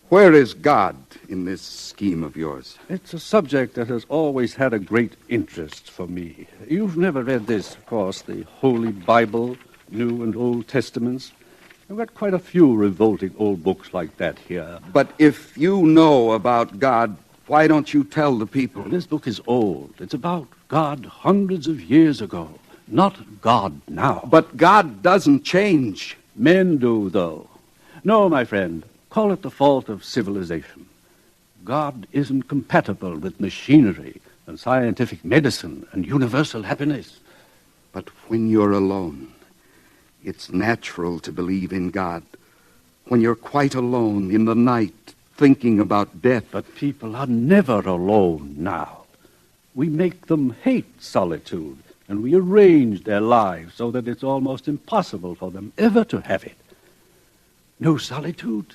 Where is God in this scheme of yours? It's a subject that has always had a great interest for me. You've never read this, of course, the Holy Bible, New and Old Testaments. I've got quite a few revolting old books like that here. But if you know about God, why don't you tell the people? This book is old. It's about God hundreds of years ago, not God now. But God doesn't change. Men do, though. No, my friend, call it the fault of civilization. God isn't compatible with machinery and scientific medicine and universal happiness. But when you're alone, it's natural to believe in God. When you're quite alone in the night, thinking about death. But people are never alone now. We make them hate solitude, and we arrange their lives so that it's almost impossible for them ever to have it. No solitude,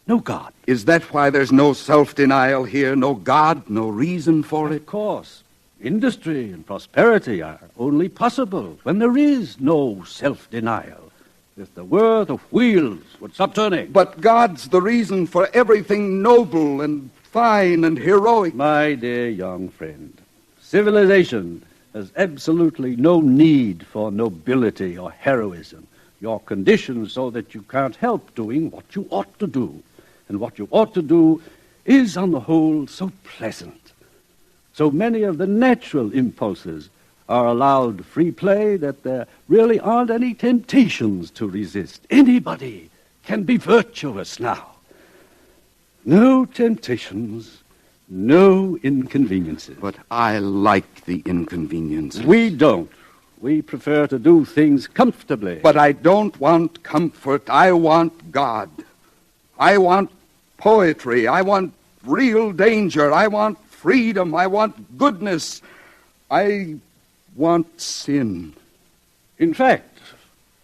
no God. Is that why there's no self-denial here? No God, no reason for it? Of course. Industry and prosperity are only possible when there is no self-denial. If there were, the wheels would stop turning. But God's the reason for everything noble and fine and heroic. My dear young friend, civilization has absolutely no need for nobility or heroism. You're conditioned so that you can't help doing what you ought to do. And what you ought to do is, on the whole, so pleasant. So many of the natural impulses are allowed free play that there really aren't any temptations to resist. Anybody can be virtuous now. No temptations, no inconveniences. But I like the inconveniences. We don't. We prefer to do things comfortably. But I don't want comfort. I want God. I want poetry. I want real danger. I want freedom. I want goodness. I want sin. In fact,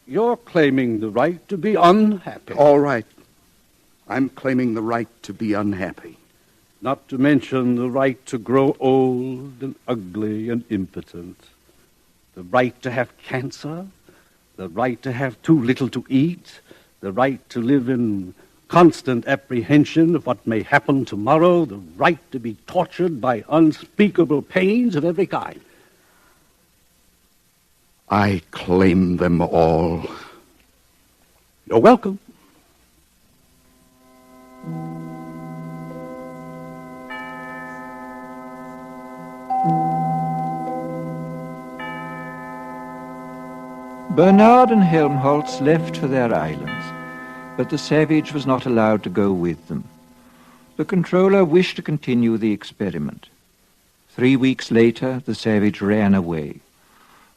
you're claiming the right to be unhappy. All right. I'm claiming the right to be unhappy. Not to mention the right to grow old and ugly and impotent. The right to have cancer. The right to have too little to eat. The right to live in constant apprehension of what may happen tomorrow. The right to be tortured by unspeakable pains of every kind. I claim them all. You're welcome. Bernard and Helmholtz left for their islands, but the Savage was not allowed to go with them. The controller wished to continue the experiment. 3 weeks later, the Savage ran away.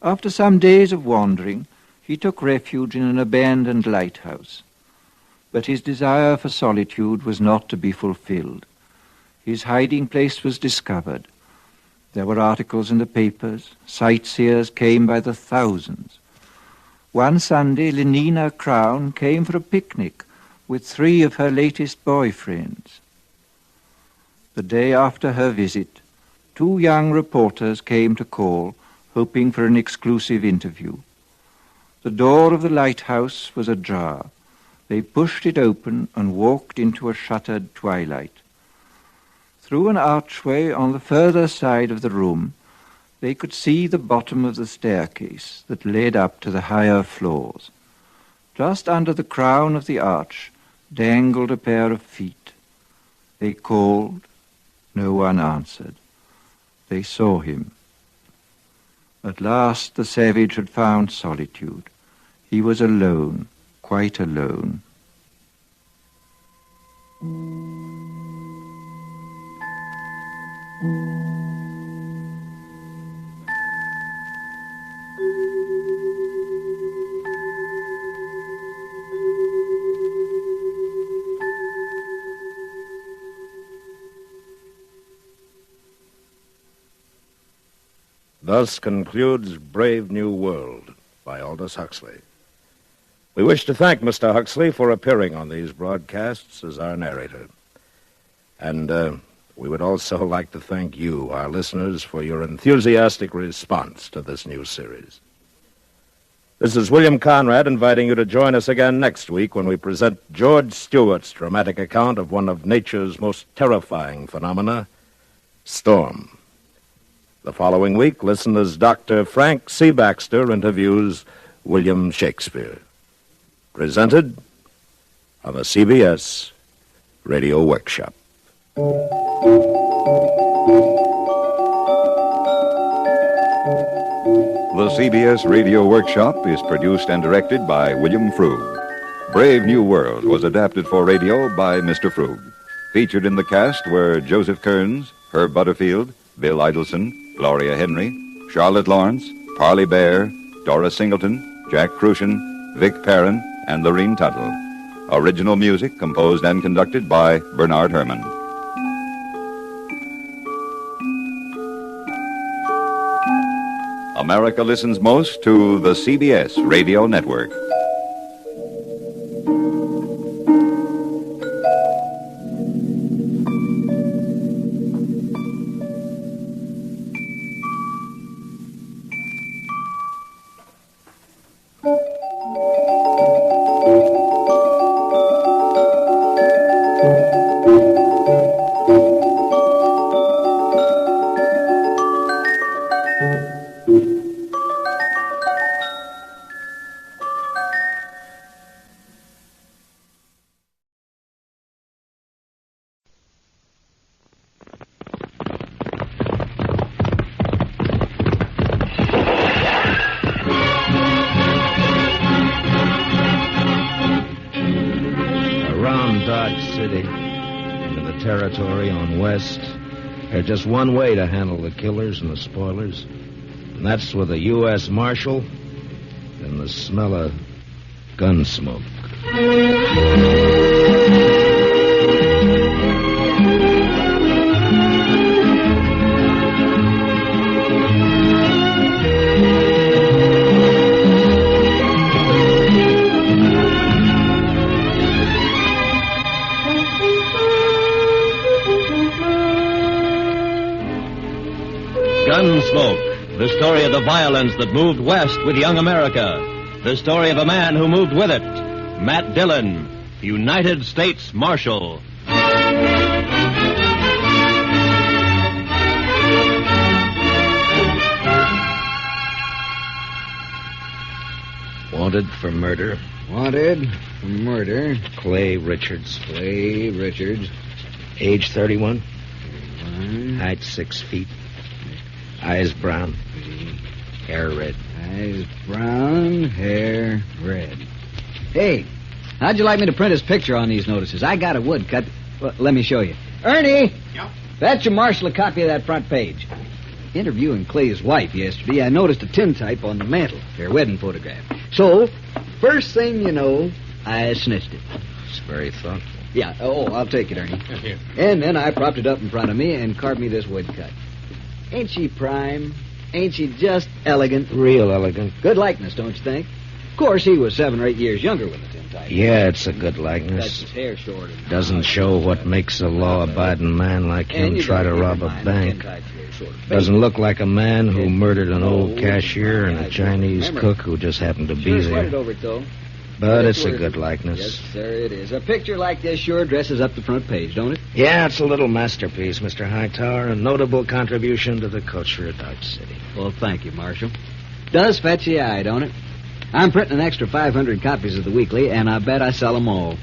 After some days of wandering, he took refuge in an abandoned lighthouse. But his desire for solitude was not to be fulfilled. His hiding place was discovered. There were articles in the papers. Sightseers came by the thousands. One Sunday, Leiningen Crown came for a picnic with 3 of her latest boyfriends. The day after her visit, 2 young reporters came to call, hoping for an exclusive interview. The door of the lighthouse was ajar. They pushed it open and walked into a shuttered twilight. Through an archway on the further side of the room, they could see the bottom of the staircase that led up to the higher floors. Just under the crown of the arch dangled a pair of feet. They called. No one answered. They saw him. At last the Savage had found solitude. He was alone, quite alone. Thus concludes Brave New World by Aldous Huxley. We wish to thank Mr. Huxley for appearing on these broadcasts as our narrator. And we would also like to thank you, our listeners, for your enthusiastic response to this new series. This is William Conrad inviting you to join us again next week when we present George Stewart's dramatic account of one of nature's most terrifying phenomena, storm. The following week, listen as Dr. Frank C. Baxter interviews William Shakespeare. Presented on the CBS Radio Workshop. The CBS Radio Workshop is produced and directed by William Frug. Brave New World was adapted for radio by Mr. Frug. Featured in the cast were Joseph Kearns, Herb Butterfield, Bill Idelson, Gloria Henry, Charlotte Lawrence, Parley Bear, Dora Singleton, Jack Crucian, Vic Perrin, and Lorene Tuttle. Original music composed and conducted by Bernard Herrmann. America listens most to the CBS Radio Network. territory on West, there's just one way to handle the killers and the spoilers, and that's with a U.S. Marshal and the smell of Gunsmoke. Gunsmoke, the story of the violence that moved west with young America. The story of a man who moved with it. Matt Dillon, United States Marshal. Wanted for murder. Wanted for murder. Clay Richards. Clay Richards. Age 31. Height 6 feet. Eyes brown. Hair red. Eyes brown, hair red. Hey, how'd you like me to print his picture on these notices? I got a woodcut. Well, let me show you. Ernie! Yep? Fetch your Marshal a copy of that front page. Interviewing Clay's wife yesterday, I noticed a tintype on the mantel, their wedding photograph. So, first thing you know, I snitched it. It's very thoughtful. Yeah, I'll take it, Ernie. Here. And then I propped it up in front of me and carved me this woodcut. Ain't she prime? Ain't she just elegant? Real elegant. Good likeness, don't you think? Of course, he was 7 or 8 years younger with the tintype. Yeah, it's a good That's likeness. his hair shorter. Doesn't show what makes a law-abiding man like him try to rob a bank. Doesn't look like a man who murdered an old cashier and a Chinese cook who just happened to be Sure sweated there. over it, though. But it's a good likeness. Yes, sir, it is. A picture like this sure dresses up the front page, don't it? Yeah, it's a little masterpiece, Mr. Hightower. A notable contribution to the culture of Dodge City. Well, thank you, Marshal. Does fetch the eye, don't it? I'm printing an extra 500 copies of the weekly, and I bet I sell them all.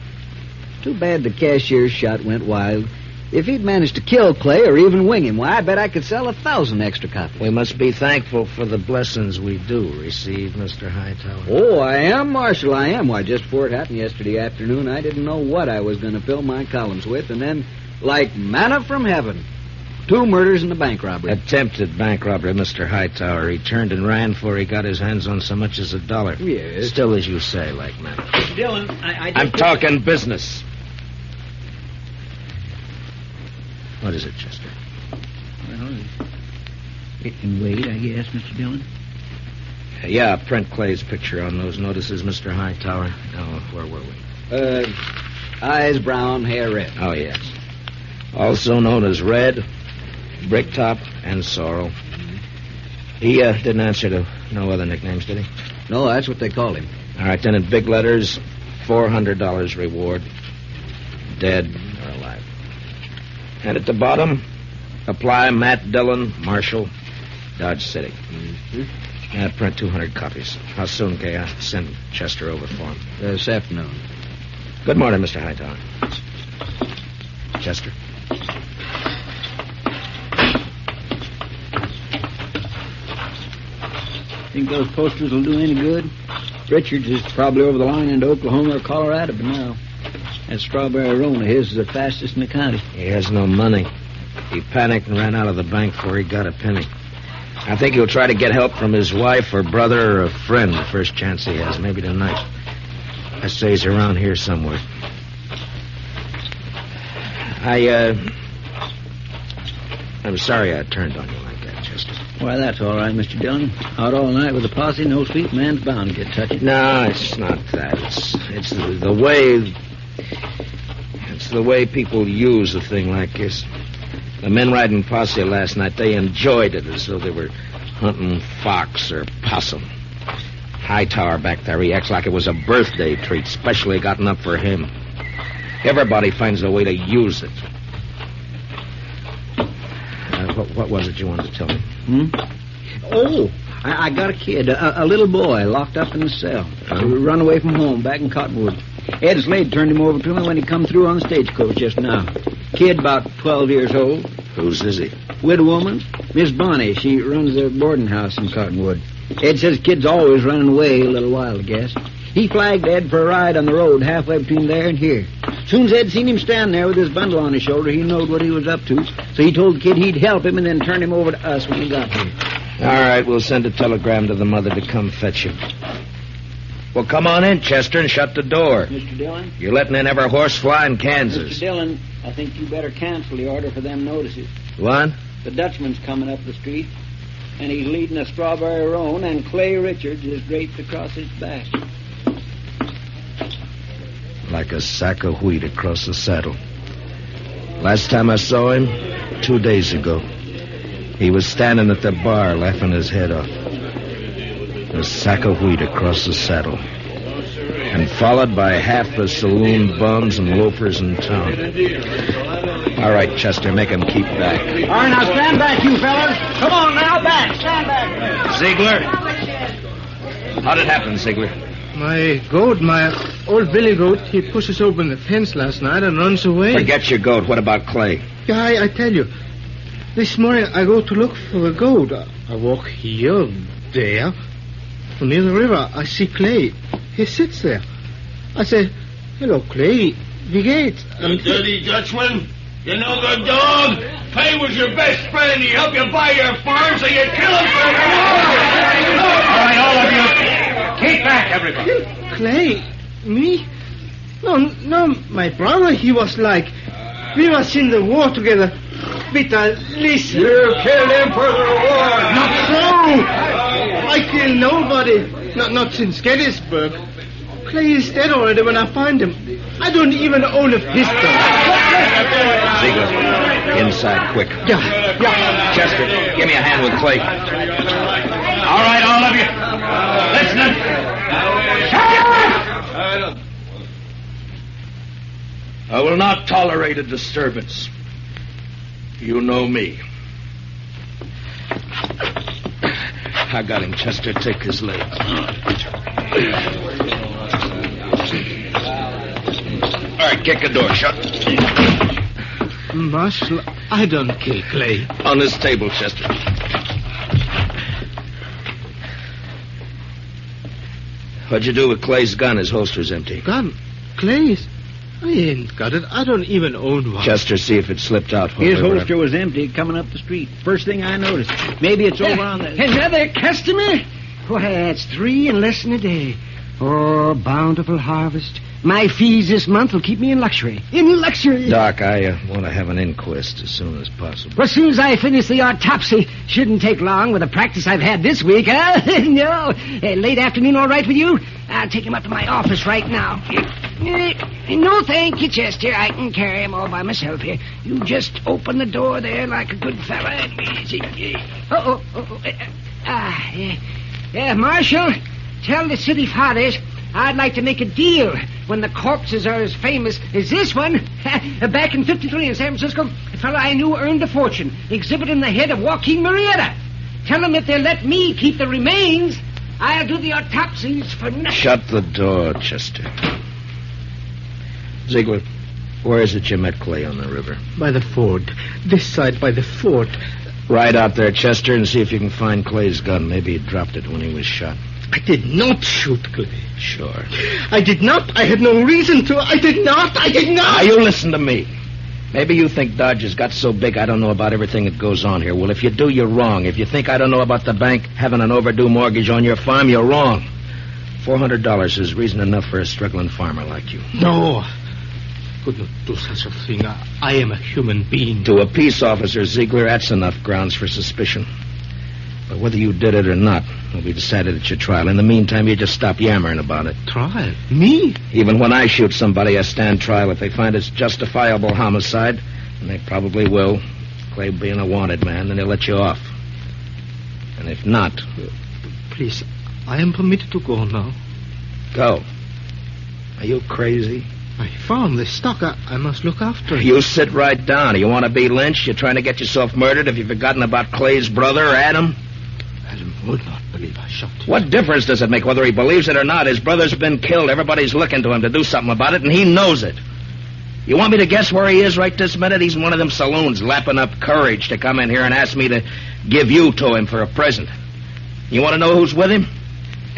Too bad the cashier's shot went wild. If he'd managed to kill Clay or even wing him, why, I bet I could sell 1,000 extra copies. We must be thankful for the blessings we do receive, Mr. Hightower. Oh, I am, Marshal, I am. Why, just before it happened yesterday afternoon, I didn't know what I was going to fill my columns with, and then, like manna from heaven, 2 murders and a bank robbery. Attempted bank robbery, Mr. Hightower. He turned and ran before he got his hands on so much as $1. Yes. Still, as you say, like manna. Dillon, I'm talking business. What is it, Chester? Well, it can wait, I guess, Mr. Dillon. Yeah, print Clay's picture on those notices, Mr. Hightower. Oh, where were we? Eyes brown, hair red. Oh, yes. Also known as Red, Bricktop, and Sorrel. He didn't answer to no other nicknames, did he? No, that's what they called him. All right, then in big letters, $400 reward. Dead or alive. And at the bottom, apply Matt Dillon, Marshal, Dodge City. Mm-hmm. Print 200 copies. How soon can I send Chester over for him? This afternoon. Good morning, Mr. Hightower. Chester? Think those posters will do any good? Richards is probably over the line into Oklahoma or Colorado by now. That strawberry roan of his is the fastest in the county. He has no money. He panicked and ran out of the bank before he got a penny. I think he'll try to get help from his wife or brother or a friend the first chance he has, maybe tonight. I say he's around here somewhere. I'm sorry I turned on you like that, Chester. Why, that's all right, Mr. Dillon. Out all night with a posse, no sleep, man's bound to get touchy. No, it's not that. It's the way... It's the way people use a thing like this. The men riding posse last night, they enjoyed it as though they were hunting fox or possum. Hightower back there, he acts like it was a birthday treat, specially gotten up for him. Everybody finds a way to use it. What was it you wanted to tell me? Oh, I got a kid, a little boy, locked up in the cell. Run away from home back in Cottonwood. Ed Slade turned him over to me when he come through on the stagecoach just now. Kid about 12 years old. Whose is he? Widow woman. Miss Bonnie. She runs a boarding house in Cottonwood. Ed says kid's always running away a little while, I guess. He flagged Ed for a ride on the road halfway between there and here. Soon as Ed seen him stand there with his bundle on his shoulder, he knowed what he was up to. So he told the kid he'd help him and then turn him over to us when he got here. All right, we'll send a telegram to the mother to come fetch him. Well, come on in, Chester, and shut the door. Mr. Dillon? You're letting in every horse fly in Kansas. Mr. Dillon, I think you better cancel the order for them notices. What? The Dutchman's coming up the street, and he's leading a strawberry roan, and Clay Richards is draped across his back. Like a sack of wheat across the saddle. Last time I saw him, 2 days ago, he was standing at the bar laughing his head off. A sack of wheat across the saddle. And followed by half the saloon bums and loafers in town. All right, Chester, make him keep back. All right, now stand back, you fellas. Come on now, back. Stand back. Ziegler? How'd it happen, Ziegler? My goat, my old billy goat, he pushes open the fence last night and runs away. Forget your goat. What about Clay? Yeah, I tell you. This morning I go to look for the goat. I walk here, there. Near the river, I see Clay. He sits there. I say, "Hello, Clay. Wie geht's?" You dirty Dutchman. You no good dog. Clay was your best friend. He helped you buy your farm, so you kill him for it. All right, all of you. Keep back, everybody. Clay? Me? No, my brother, he was like... We was in the war together. Peter, listen. You killed him for the war. Not so. I killed nobody. Not since Gettysburg. Clay is dead already when I find him. I don't even own a pistol. Ziegler, inside, quick. Yeah. Chester, give me a hand with Clay. All right, all of you. Listen. I will not tolerate a disturbance. You know me. I got him, Chester. Take his leg. All right, kick the door shut. Marshal, I don't kill Clay. On this table, Chester. What'd you do with Clay's gun? His holster's empty. Gun? Clay's? I ain't got it. I don't even own one. Chester, see if it slipped out. His holster was empty coming up the street. First thing I noticed. Maybe it's over on the... Another customer? Why, that's 3 in less than a day. Oh, bountiful harvest. My fees this month will keep me in luxury. In luxury. Doc, I want to have an inquest as soon as possible. Well, as soon as I finish the autopsy. Shouldn't take long with the practice I've had this week, huh? No. Late afternoon all right with you? I'll take him up to my office right now. No, thank you, Chester. I can carry him all by myself here. You just open the door there like a good fella. Marshal, tell the city fathers I'd like to make a deal when the corpses are as famous as this one. Back in 53 in San Francisco, a fellow I knew earned a fortune exhibiting the head of Joaquin Murrieta. Tell them if they'll let me keep the remains, I'll do the autopsies for nothing. Shut the door, Chester. Ziegler, where is it you met Clay on the river? By the ford. This side by the fort. Ride out there, Chester, and see if you can find Clay's gun. Maybe he dropped it when he was shot. I did not shoot Clay. Sure. I did not. I had no reason to. I did not. Now, you listen to me. Maybe you think Dodge has got so big I don't know about everything that goes on here. Well, if you do, you're wrong. If you think I don't know about the bank having an overdue mortgage on your farm, you're wrong. $400 is reason enough for a struggling farmer like you. No. Could not do such a thing. I am a human being. To a peace officer, Ziegler, that's enough grounds for suspicion. But whether you did it or not will be decided at your trial. In the meantime, you just stop yammering about it. Trial? Me? Even when I shoot somebody, I stand trial. If they find it's justifiable homicide, and they probably will, Clay being a wanted man, then they'll let you off. And if not... Please, I am permitted to go now. Go. Are you crazy? My farm, the stock, I must look after it. You sit right down. You want to be lynched? You're trying to get yourself murdered? Have you forgotten about Clay's brother, Adam? Adam would not believe I shot him. What difference does it make whether he believes it or not? His brother's been killed. Everybody's looking to him to do something about it, and he knows it. You want me to guess where he is right this minute? He's in one of them saloons lapping up courage to come in here and ask me to give you to him for a present. You want to know who's with him?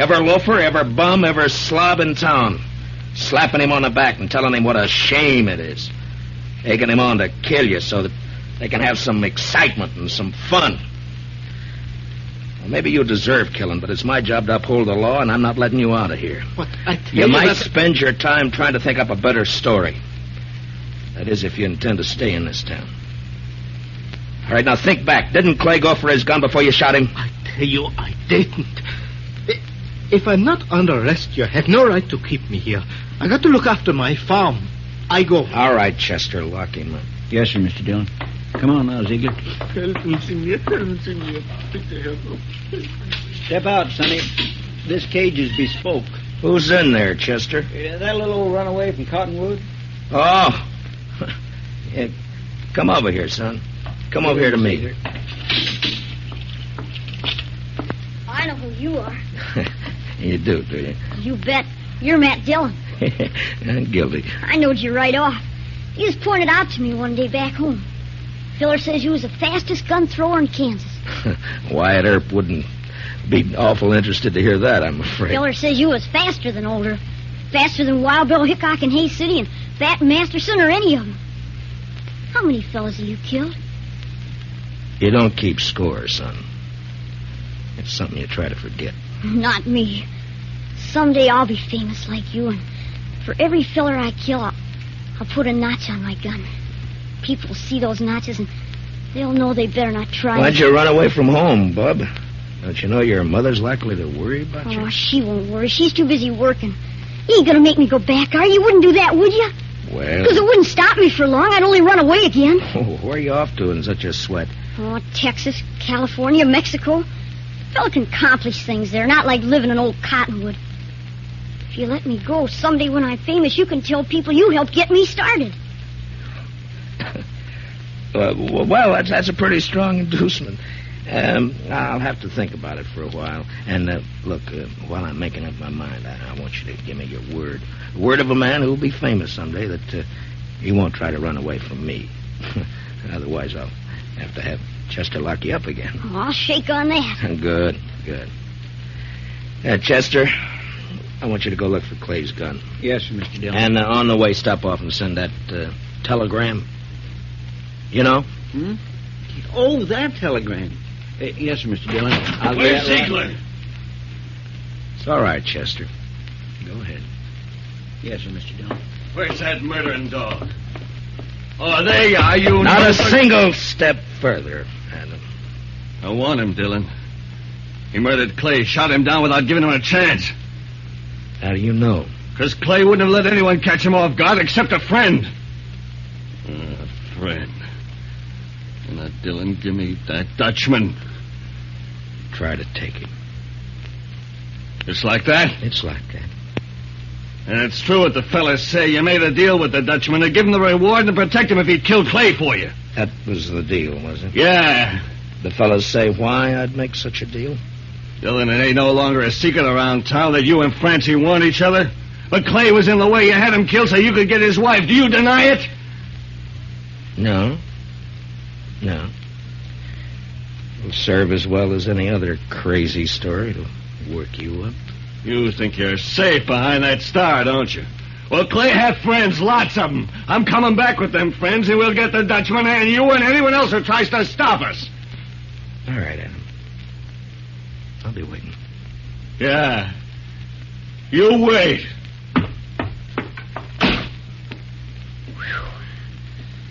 Every loafer, every bum, every slob in town. Slapping him on the back and telling him what a shame it is. Egging him on to kill you so that they can have some excitement and some fun. Well, maybe you deserve killing, but it's my job to uphold the law, and I'm not letting you out of here. But I tell You might that- spend your time trying to think up a better story. That is, if you intend to stay in this town. All right, now think back. Didn't Clay go for his gun before you shot him? I tell you, I didn't. If I'm not under arrest, you have no right to keep me here. I got to look after my farm. I go. All right, Chester, lock him up. Yes, sir, Mr. Dillon. Come on now, Ziegler. Help me, senor. Step out, Sonny. This cage is bespoke. Who's in there, Chester? That little old runaway from Cottonwood. Oh. Yeah, come over here, son. Come over here to me. I know who you are. You do you? You bet. You're Matt Dillon. I'm guilty. I knowed you right off. You was pointed out to me one day back home. Filler says you was the fastest gun thrower in Kansas. Wyatt Earp wouldn't be awful interested to hear that, I'm afraid. Filler says you was faster than Older. Faster than Wild Bill Hickok in Hayes City and Fat Masterson or any of them. How many fellas have you killed? You don't keep score, son. It's something you try to forget. Not me. Someday I'll be famous like you, and for every filler I kill, I'll put a notch on my gun. People will see those notches, and they'll know they better not try. Why'd you run away from home, bub? Don't you know your mother's likely to worry about you? Oh, she won't worry. She's too busy working. You ain't gonna make me go back, are you? You wouldn't do that, would you? Well... Because it wouldn't stop me for long. I'd only run away again. Oh, where are you off to in such a sweat? Oh, Texas, California, Mexico. A fella can accomplish things there, not like living in old Cottonwood. If you let me go, someday when I'm famous, you can tell people you helped get me started. Well, that's a pretty strong inducement. I'll have to think about it for a while. And, look, while I'm making up my mind, I want you to give me your word. Word of a man who'll be famous someday that he won't try to run away from me. Otherwise, I'll have to have Chester lock you up again. Oh, I'll shake on that. Good. Chester, I want you to go look for Clay's gun. Yes, sir, Mr. Dillon. And on the way, stop off and send that telegram. You know? Hmm? Oh, that telegram. Yes, sir, Mr. Dillon. Where's Ziegler? It's all right, Chester. Go ahead. Yes, sir, Mr. Dillon. Where's that murdering dog? Oh, there you are, you... Not a single step further, Adam. I want him, Dillon. He murdered Clay, shot him down without giving him a chance. How do you know? Because Clay wouldn't have let anyone catch him off guard except a friend. A friend. And now, Dillon, give me that Dutchman. Try to take him. It's like that? It's like that. And it's true what the fellas say. You made a deal with the Dutchman to give him the reward and protect him if he'd killed Clay for you. That was the deal, was it? Yeah. The fellas say why I'd make such a deal? Dillon, it ain't no longer a secret around town that you and Francie warned each other. But Clay was in the way. You had him killed so you could get his wife. Do you deny it? No. It'll serve as well as any other crazy story. It'll work you up. You think you're safe behind that star, don't you? Well, Clay had friends, lots of them. I'm coming back with them friends, and we'll get the Dutchman and you and anyone else who tries to stop us. All right, Adam. I'll be waiting. Yeah. You wait.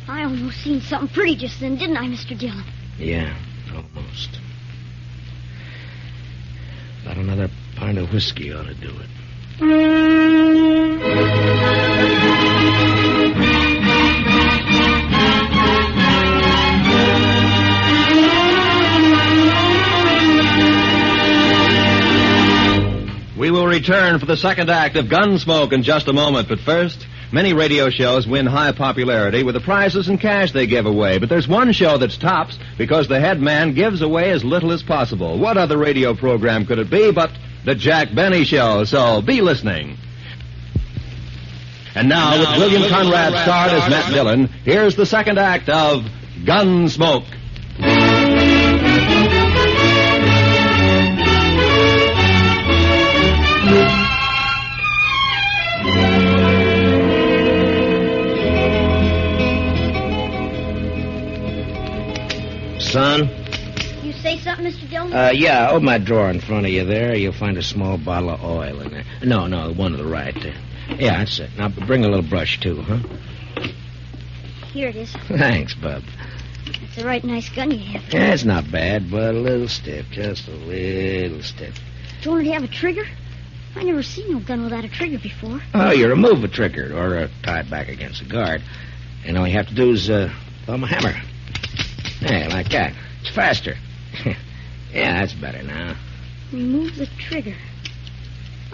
I almost seen something pretty just then, didn't I, Mr. Dillon? Yeah, almost. About another pint of whiskey ought to do it. We will return for the second act of Gunsmoke in just a moment, but first, many radio shows win high popularity with the prizes and cash they give away, but there's one show that's tops because the head man gives away as little as possible. What other radio program could it be but the Jack Benny Show? So be listening. And now, with William Conrad starred as Matt Dillon, here's the second act of Gunsmoke. Son? You say something, Mr. Dillon? Yeah, open my drawer in front of you there. You'll find a small bottle of oil in there. No, the one to the right there. Yeah, that's it. Now, bring a little brush, too, huh? Here it is. Thanks, bub. It's a right nice gun you have. Yeah, it's not bad, but a little stiff. Just a little stiff. Don't it have a trigger? I never seen no gun without a trigger before. Oh, you remove a trigger or tie it back against a guard. And all you have to do is thumb a hammer. Yeah, like that. It's faster. Yeah, that's better now. Remove the trigger.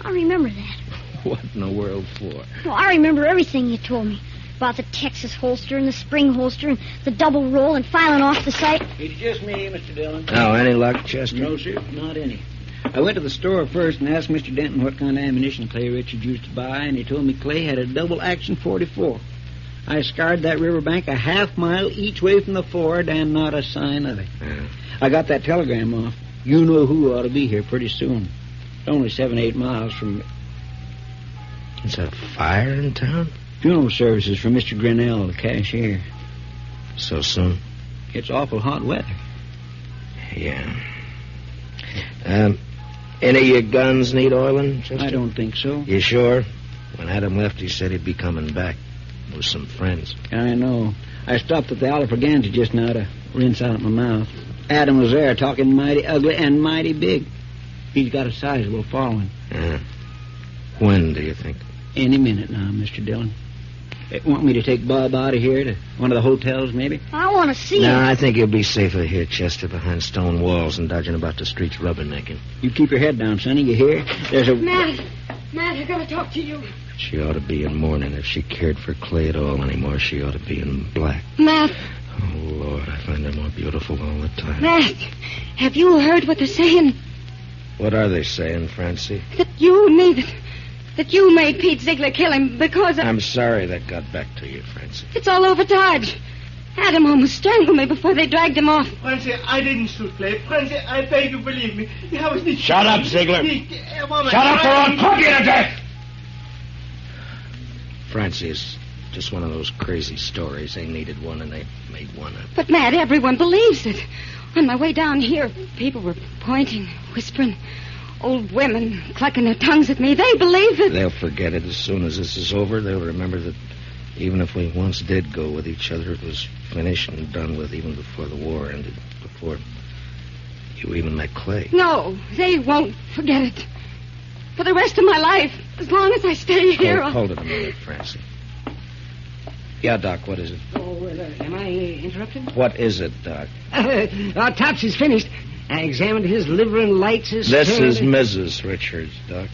I remember that. What in the world for? No, I remember everything you told me. About the Texas holster and the spring holster and the double roll and filing off the sight. It's just me, Mr. Dillon. Oh, any luck, Chester? No, sir, not any. I went to the store first and asked Mr. Denton what kind of ammunition Clay Richards used to buy, and he told me Clay had a double-action 44. I scoured that riverbank a half-mile each way from the ford, and not a sign of it. Yeah. I got that telegram off. You know who ought to be here pretty soon. It's only 7-8 miles from... Is that fire in town? Funeral services for Mr. Grinnell, the cashier. So soon? It's awful hot weather. Yeah. Any of your guns need oiling, Chester? I don't think so. You sure? When Adam left, he said he'd be coming back with some friends. I know. I stopped at the Olive Organza just now to rinse out my mouth. Adam was there talking mighty ugly and mighty big. He's got a sizable following. When do you think? Any minute now, Mr. Dillon. Want me to take Bob out of here to one of the hotels, maybe? I want to see No, it. I think you'll be safer here, Chester, behind stone walls and dodging about the streets rubbernecking. You keep your head down, Sonny. You hear? There's a... Matt, I gotta talk to you. She ought to be in mourning. If she cared for Clay at all anymore, she ought to be in black. Matt, Oh, Lord, I find her more beautiful all the time. Matt, have you heard what they're saying? What are they saying, Francie? That you need it. That you made Pete Ziegler kill him because I'm sorry that got back to you, Francie. it's all over Dodge. Adam almost strangled me before they dragged him off. Francie, I didn't shoot Clay. Francie, I beg you, believe me. I was nicht... Shut up, Ziegler. Shut up or I'll put you to death! Francie, it's just one of those crazy stories. They needed one and they made one up. But, Matt, everyone believes it. On my way down here, people were pointing, whispering. Old women clucking their tongues at me. They believe it. They'll forget it as soon as this is over. They'll remember that even if we once did go with each other, it was finished and done with even before the war ended. Before you even met Clay. No, they won't forget it. For the rest of my life, as long as I stay here... Hold it a minute, Francie. Yeah, Doc, what is it? Oh, am I interrupted? What is it, Doc? Our Topsy's finished. I examined his liver and lights his... This is Mrs. Richards, Doc.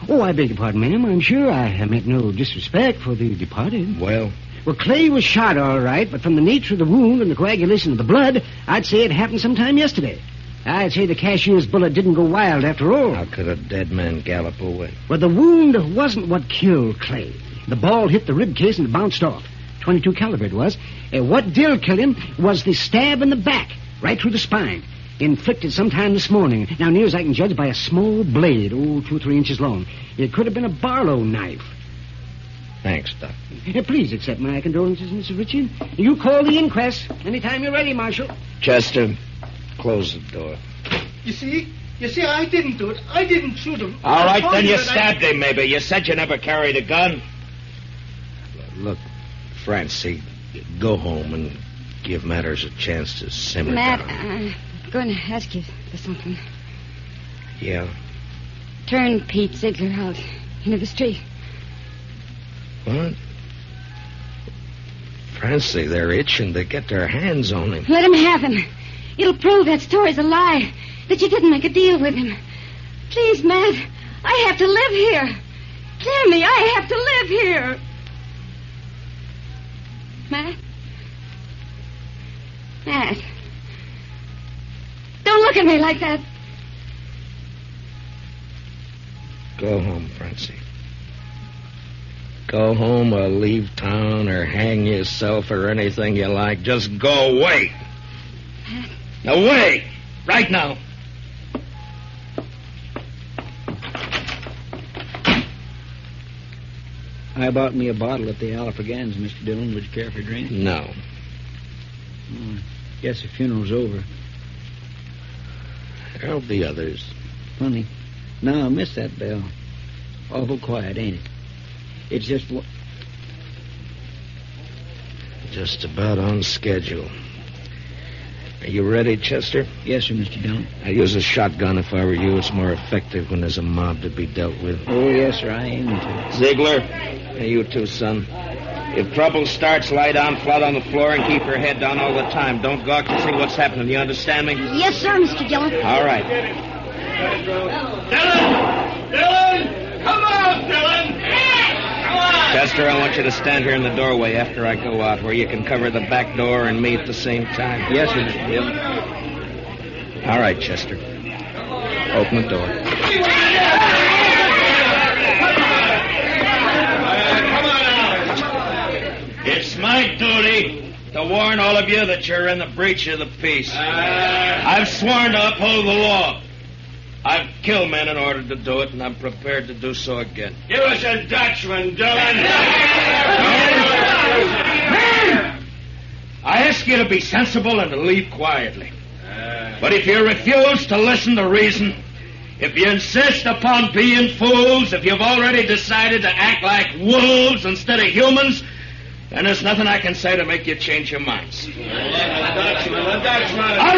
Oh, I beg your pardon, ma'am. I'm sure I meant no disrespect for the departed. Well, Clay was shot all right, but from the nature of the wound and the coagulation of the blood, I'd say it happened sometime yesterday. I'd say the cashier's bullet didn't go wild after all. how could a dead man gallop away? Well, the wound wasn't what killed Clay. The ball hit the rib case and it bounced off. 22 caliber it was. What did kill him was the stab in the back, right through the spine. Inflicted sometime this morning. Now, near as I can judge, by a small blade, 2 or 3 inches long. It could have been a Barlow knife. Thanks, Doc. Please accept my condolences, Mr. Richard. You call the inquest anytime you're ready, Marshal. Chester, close the door. You see, I didn't do it. I didn't shoot him. All right, I told then you that stabbed him, maybe. You said you never carried a gun. Look, Francie, go home and give matters a chance to simmer Matt, down. I'm going to ask you for something. Yeah? Turn Pete Ziegler out into the street. What? Francie, they're itching to get their hands on him. Let him have him. It'll prove that story's a lie, that you didn't make a deal with him. Please, Matt, I have to live here. Clear me, I have to live here. Matt? Matt. Don't look at me like that. Go home, Francie. Go home or leave town or hang yourself or anything you like. Just go away. Away! Right now. I bought me a bottle at the Olive Organza, Mr. Dillon. Would you care for a drink? No. Guess the funeral's over. How'll the others? Funny. No, I missed that bell. Awful quiet, ain't it? It's just... Just about on schedule. Are you ready, Chester? Yes, sir, Mr. Dillon. I use a shotgun if I were you. It's more effective when there's a mob to be dealt with. Oh, yes, sir, I aim to. Ziegler, hey, you too, son. If trouble starts, lie down flat on the floor and keep your head down all the time. Don't gawk to see what's happening. You understand me? Yes, sir, Mr. Dillon. All right. Dylan! Come on, Dylan! Come on! Chester, I want you to stand here in the doorway after I go out, where you can cover the back door and me at the same time. Yes, sir, Mr. Dillon. All right, Chester. Open the door. It's my duty to warn all of you that you're in the breach of the peace. I've sworn to uphold the law. I've killed men in order to do it, and I'm prepared to do so again. Give us a Dutchman, Dylan. I ask you to be sensible and to leave quietly. But if you refuse to listen to reason, if you insist upon being fools, if you've already decided to act like wolves instead of humans, then there's nothing I can say to make you change your minds. All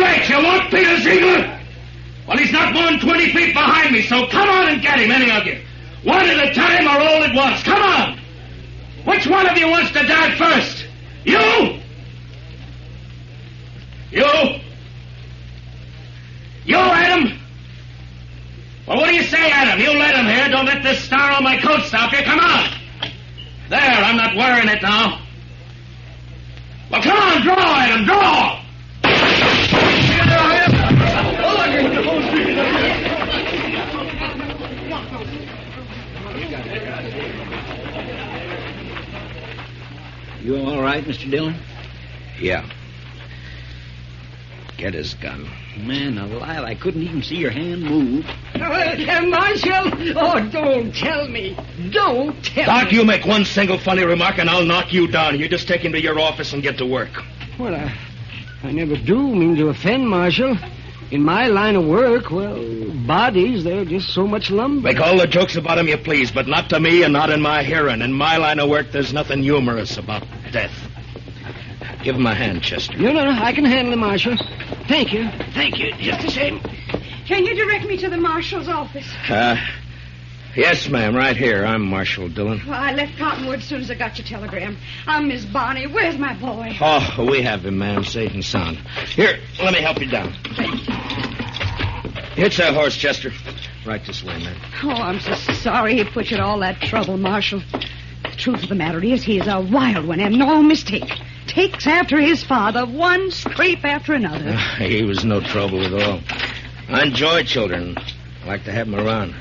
right, you want Peter Ziegler? Well, he's not more than 20 feet behind me, so come on and get him, any of you. One at a time or all at once. Come on. Which one of you wants to die first? You? You? You, Adam? Well, what do you say, Adam? You let him here. Don't let this star on my coat stop you. Come on. There, I'm not wearing it now. Well, come on, draw, Adam, draw! You all right, Mr. Dillon? Yeah. Get his gun. Man alive, I couldn't even see your hand move. Marshal! Oh, don't tell me. Don't tell me. Doc, you make one single funny remark and I'll knock you down. You just take him to your office and get to work. Well, I never do mean to offend, Marshal. In my line of work, well, bodies, they're just so much lumber. Make all the jokes about him you please, but not to me and not in my hearing. In my line of work, there's nothing humorous about death. Give him a hand, Chester. No, I can handle him, Marshal. Thank you. Just the same. Can you direct me to the marshal's office? Yes, ma'am, right here. I'm Marshal Dillon. Well, I left Cottonwood as soon as I got your telegram. I'm Miss Bonnie. Where's my boy? Oh, we have him, ma'am, safe and sound. Here, let me help you down. Hitch that horse, Chester. Right this way, ma'am. Oh, I'm so sorry he put you to all that trouble, Marshal. The truth of the matter is he is a wild one, and no mistake. Takes after his father, one scrape after another. He was no trouble at all. I enjoy children. I like to have them around.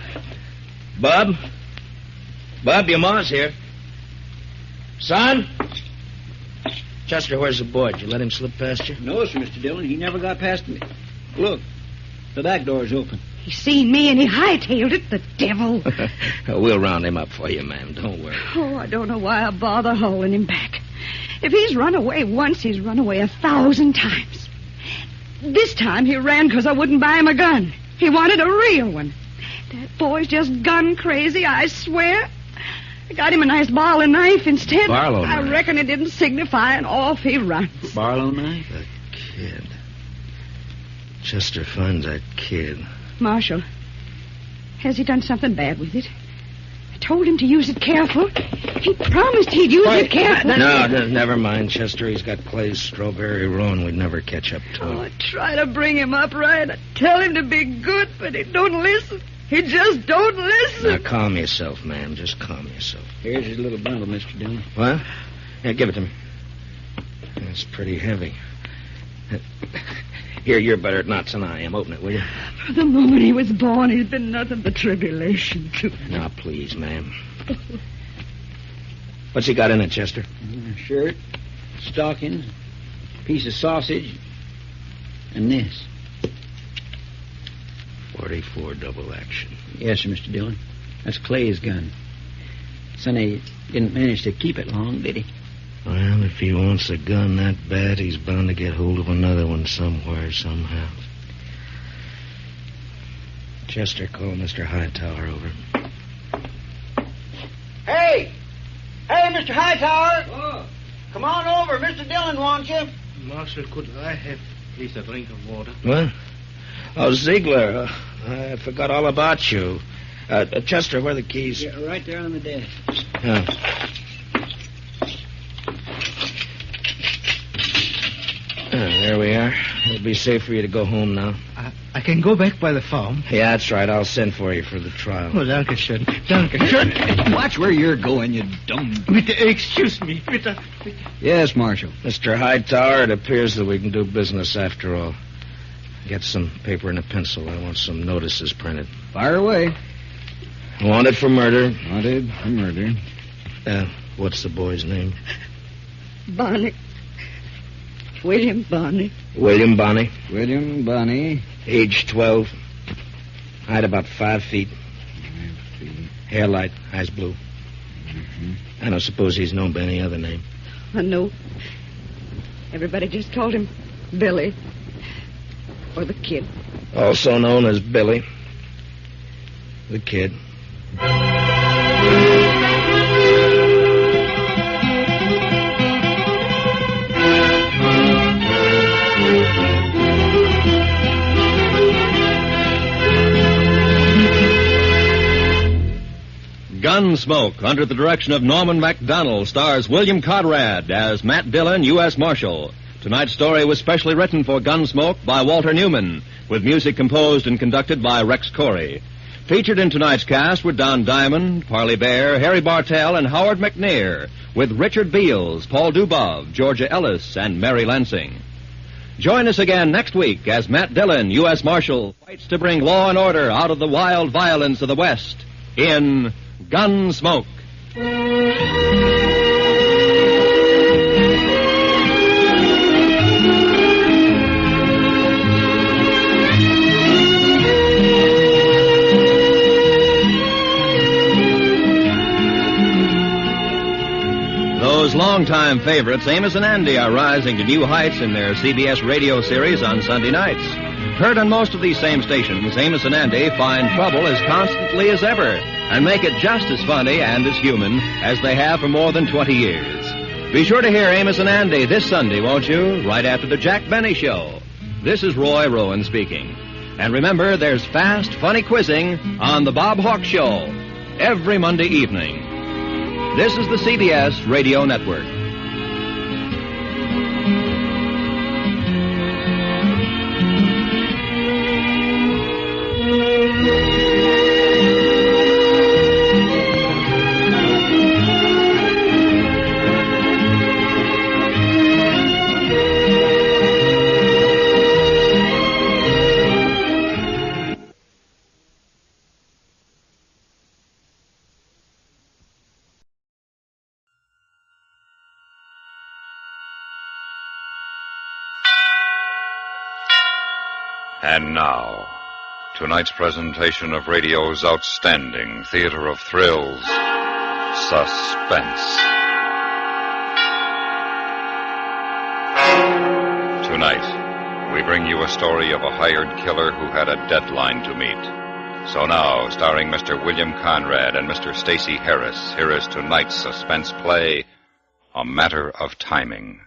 Bob, your ma's here. Son? Chester, where's the boy? Did you let him slip past you? No, sir, Mr. Dillon. He never got past me. Look, the back door's open. He seen me and he hightailed it, the devil. We'll round him up for you, ma'am. Don't worry. Oh, I don't know why I bother hauling him back. If he's run away once, he's run away 1,000 times. This time he ran because I wouldn't buy him a gun. He wanted a real one. That boy's just gun crazy, I swear. I got him a nice Barlow knife instead. Barlow knife? I reckon it didn't signify, and off he runs. Barlow knife? The kid. Chester finds that kid. Marshal, has he done something bad with it? I told him to use it careful. He promised he'd use it careful. No, never mind, Chester. He's got Clay's strawberry roan. We'd never catch up to him. Oh, I try to bring him up right. I tell him to be good, but he don't listen. He just don't listen. Now, calm yourself, ma'am. Just calm yourself. Here's his little bundle, Mr. Dillon. What? Yeah, give it to me. It's pretty heavy. Here, you're better at knots than I am. Open it, will you? From the moment he was born, he's been nothing but tribulation to me. Now, please, ma'am. What's he got in it, Chester? Shirt, stockings, piece of sausage, and this. 44 double action. Yes, sir, Mr. Dillon. That's Clay's gun. Sonny didn't manage to keep it long, did he? Well, if he wants a gun that bad, he's bound to get hold of another one somewhere, somehow. Chester, call Mr. Hightower over. Hey! Hey, Mr. Hightower! Oh. Come on over. Mr. Dillon wants you. Marshal, could I have please a drink of water? What? Oh, Ziegler, I forgot all about you. Chester, where are the keys? Yeah, right there on the desk. Yeah. There we are. It'll be safe for you to go home now. I can go back by the farm. Yeah, that's right. I'll send for you for the trial. Oh, danke schön. Danke schön. Watch where you're going, you dumb... Excuse me. Yes, Marshal. Mr. Hightower, it appears that we can do business after all. Get some paper and a pencil. I want some notices printed. Fire away. Wanted for murder. Wanted for murder. What's the boy's name? Bonnie. William Bonnie. William Bonnie. William Bonnie. Age 12. Height about 5 feet. Hair light. Eyes blue. Mm-hmm. I don't suppose he's known by any other name. I know. Everybody just called him Billy. Or the Kid. Also known as Billy. The Kid. Gunsmoke, under the direction of Norman MacDonald, stars William Conrad as Matt Dillon, U.S. Marshal. Tonight's story was specially written for Gunsmoke by Walter Newman, with music composed and conducted by Rex Corey. Featured in tonight's cast were Don Diamond, Parley Bear, Harry Bartell, and Howard McNear, with Richard Beals, Paul Dubov, Georgia Ellis, and Mary Lansing. Join us again next week as Matt Dillon, U.S. Marshal, fights to bring law and order out of the wild violence of the West in Gunsmoke. Those longtime favorites, Amos and Andy, are rising to new heights in their CBS radio series on Sunday nights. Heard on most of these same stations, Amos and Andy find trouble as constantly as ever and make it just as funny and as human as they have for more than 20 years. Be sure to hear Amos and Andy this Sunday, won't you? Right after the Jack Benny Show. This is Roy Rowan speaking. And remember, there's fast, funny quizzing on The Bob Hawk Show every Monday evening. This is the CBS Radio Network. And now, tonight's presentation of radio's outstanding theater of thrills, Suspense. Tonight, we bring you a story of a hired killer who had a deadline to meet. So now, starring Mr. William Conrad and Mr. Stacey Harris, here is tonight's suspense play, A Matter of Timing.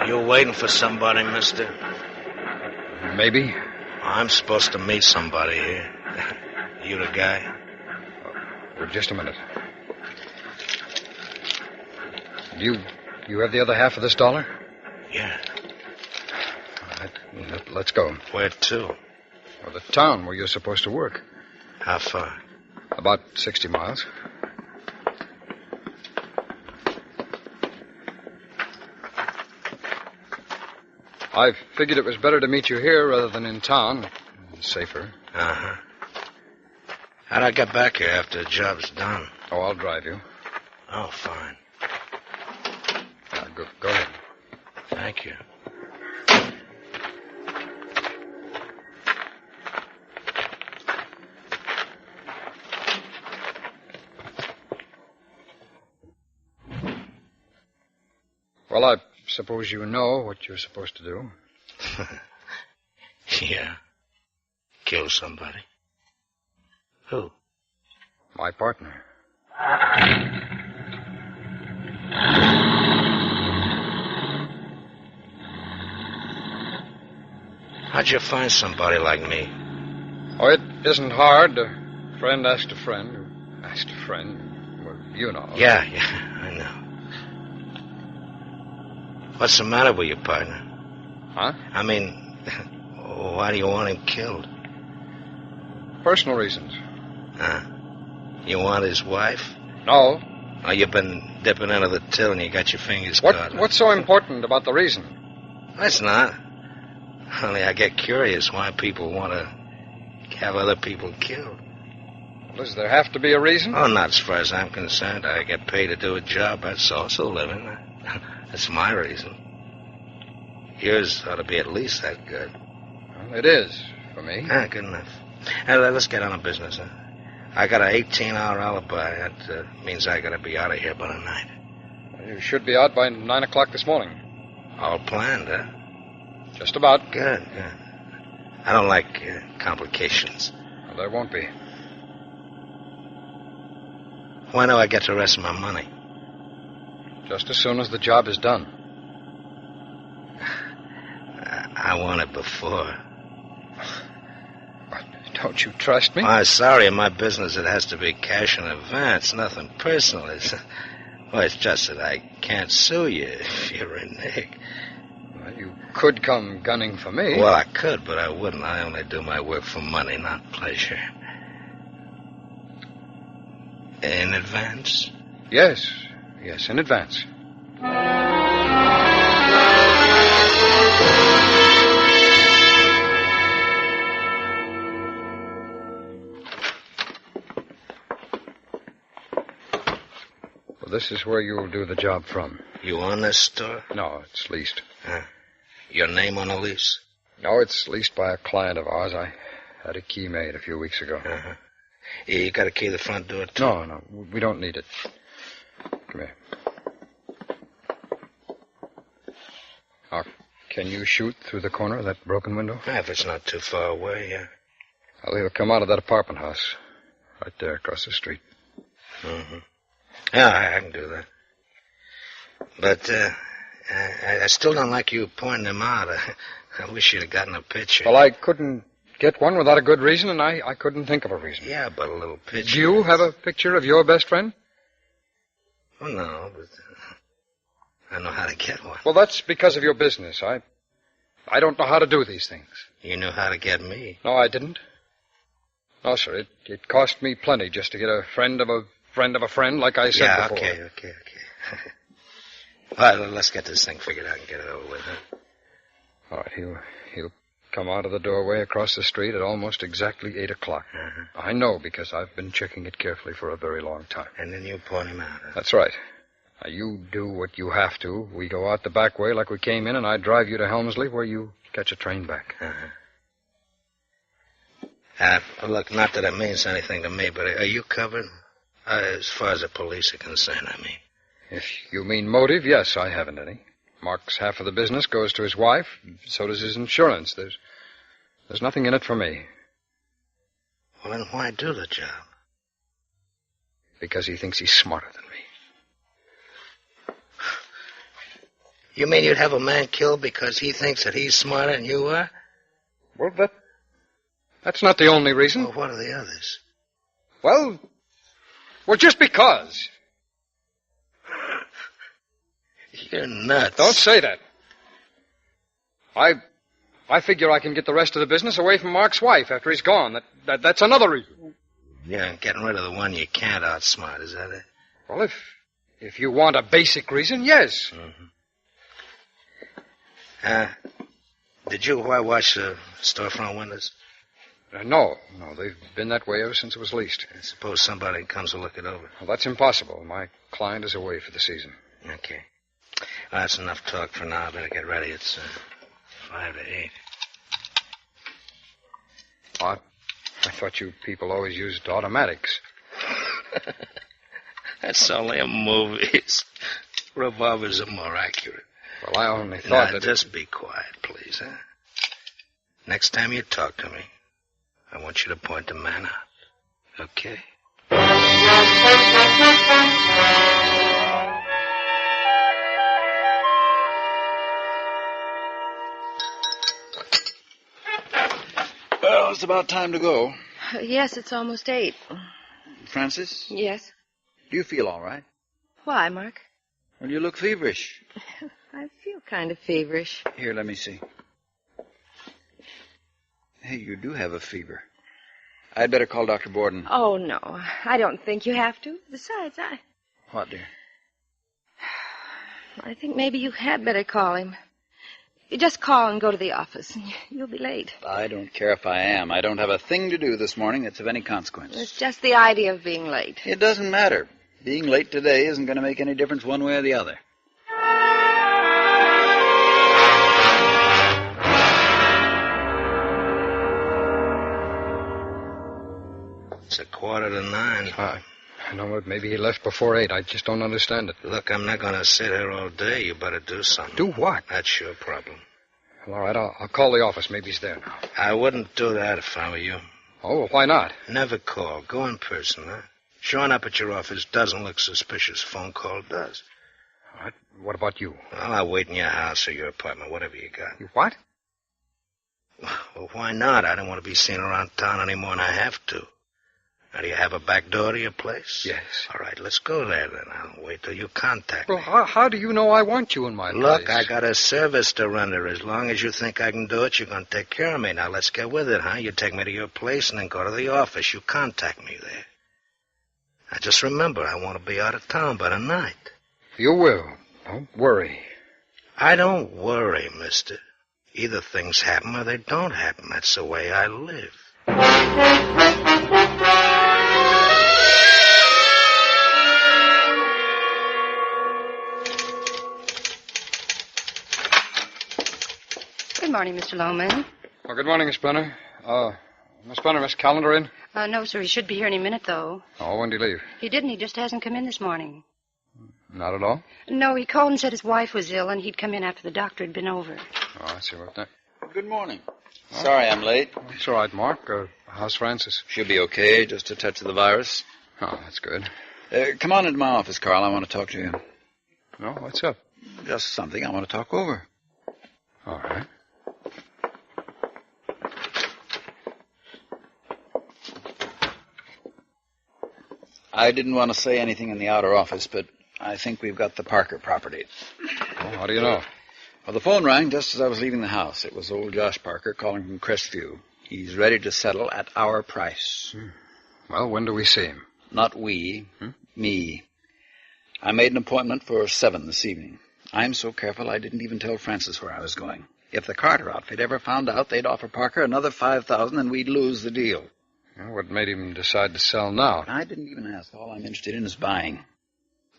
You waiting for somebody, mister? Maybe. I'm supposed to meet somebody here. You the guy? Well, just a minute. You have the other half of this dollar? Yeah. All right, let's go. Where to? Well, the town where you're supposed to work. How far? About 60 miles. I figured it was better to meet you here rather than in town. Safer. Uh-huh. How'd I get back here after the job's done? Oh, I'll drive you. Oh, fine. Go ahead. Thank you. Well, I suppose you know what you're supposed to do. Yeah. Kill somebody. Who? My partner. How'd you find somebody like me? Oh, it isn't hard. A friend asked a friend who asked a friend. Well, you know. Yeah, I know. What's the matter with your partner? Huh? I mean, why do you want him killed? Personal reasons. Huh? You want his wife? No. Oh, you've been dipping into the till and you got your fingers caught. What's so important about the reason? That's not. Only I get curious why people want to have other people killed. Does there have to be a reason? Oh, not as far as I'm concerned. I get paid to do a job. That's also living. That's my reason. Yours ought to be at least that good. Well, it is, for me. Ah, good enough. Now, let's get on to business, huh? I got an 18-hour alibi. That means I got to be out of here by tonight. You should be out by 9 o'clock this morning. All planned, huh? Just about. Good. I don't like complications. Well, there won't be. When do I get the rest of my money? Just as soon as the job is done. I want it before. Don't you trust me? I'm sorry. In my business, it has to be cash in advance. Nothing personal. It's just that I can't sue you if you renege. Well, you could come gunning for me. Well, I could, but I wouldn't. I only do my work for money, not pleasure. In advance? Yes, in advance. Well, this is where you'll do the job from. You own this store? No, it's leased. Your name on the lease? No, it's leased by a client of ours. I had a key made a few weeks ago. Uh-huh. You got a key to the front door, too? No, we don't need it. Come here. Now, can you shoot through the corner of that broken window? If it's not too far away, yeah. Well, he'll come out of that apartment house. Right there across the street. Mm-hmm. Yeah, I can do that. But, I still don't like you pointing him out. I wish you'd have gotten a picture. Well, I couldn't get one without a good reason, and I couldn't think of a reason. Yeah, but a little picture. Do you have a picture of your best friend? Well, no, but I know how to get one. Well, that's because of your business. I don't know how to do these things. You knew how to get me. No, I didn't. No, sir, it cost me plenty just to get a friend of a friend of a friend, like I said before. Yeah, okay. All right, let's get this thing figured out and get it over with, huh? All right, he'll come out of the doorway across the street at almost exactly 8 o'clock. Uh-huh. I know because I've been checking it carefully for a very long time. And then you point him out, huh? That's right. Now, you do what you have to. We go out the back way like we came in, and I drive you to Helmsley where you catch a train back. Look, not that it means anything to me, but are you covered? As far as the police are concerned, I mean. If you mean motive, yes, I haven't any. Mark's half of the business goes to his wife. So does his insurance. There's nothing in it for me. Well, then why do the job? Because he thinks he's smarter than me. You mean you'd have a man killed because he thinks that he's smarter than you are? Well, that's not the only reason. Well, what are the others? Well, just because. You're nuts. Don't say that. I figure I can get the rest of the business away from Mark's wife after he's gone. That's another reason. Yeah, getting rid of the one you can't outsmart, is that it? Well, if you want a basic reason, yes. Mm-hmm. Did you whitewash the storefront windows? No, they've been that way ever since it was leased. I suppose somebody comes to look it over. Well, that's impossible. My client is away for the season. Okay. Well, that's enough talk for now. I better get ready. It's 5 to 8. I thought you people always used automatics. That's only in movies. Revolvers are more accurate. Well, I only thought that... Just be quiet, please, huh? Next time you talk to me, I want you to point the man out. Okay? Well, it's about time to go. Yes, it's almost 8. Francis? Yes? Do you feel all right? Why, Mark? Well, you look feverish. I feel kind of feverish. Here, let me see. Hey, you do have a fever. I'd better call Dr. Borden. Oh, no. I don't think you have to. Besides, What, dear? I think maybe you had better call him. You just call and go to the office. You'll be late. I don't care if I am. I don't have a thing to do this morning that's of any consequence. It's just the idea of being late. It doesn't matter. Being late today isn't going to make any difference one way or the other. It's 8:45. I know it. Maybe he left before 8. I just don't understand it. Look, I'm not going to sit here all day. You better do something. Do what? That's your problem. Well, all right, I'll call the office. Maybe he's there now. I wouldn't do that if I were you. Oh, well, why not? Never call. Go in person, huh? Showing up at your office doesn't look suspicious. Phone call does. All right. What about you? Well, I'll wait in your house or your apartment, whatever you got. You what? Well, why not? I don't want to be seen around town any more than I have to. Now, do you have a back door to your place? Yes. All right, let's go there then. I'll wait till you contact Well, me. how do you know I want you in my Look, place? I got a service to render. As long as you think I can do it, you're going to take care of me. Now, let's get with it, huh? You take me to your place and then go to the office. You contact me there. Now, just remember, I want to be out of town by the night. You will. Don't worry. I don't worry, mister. Either things happen or they don't happen. That's the way I live. Good morning, Mr. Lohman. Oh, good morning, Miss Brenner. Miss Brenner, Miss Callender in? No, sir. He should be here any minute, though. Oh, when did he leave? He didn't. He just hasn't come in this morning. Not at all? No, he called and said his wife was ill, and he'd come in after the doctor had been over. Oh, I see what that... Good morning. Sorry I'm late. It's all right, Mark. How's Francis? She'll be okay, just a touch of the virus. Oh, that's good. Come on into my office, Carl. I want to talk to you. No, what's up? Just something I want to talk over. All right. I didn't want to say anything in the outer office, but I think we've got the Parker property. Oh, how do you know? Well, the phone rang just as I was leaving the house. It was old Josh Parker calling from Crestview. He's ready to settle at our price. Well, when do we see him? Not we. Me. I made an appointment for 7 this evening. I'm so careful I didn't even tell Francis where I was going. If the Carter outfit ever found out, they'd offer Parker another $5,000 and we'd lose the deal. Well, what made him decide to sell now? I didn't even ask. All I'm interested in is buying.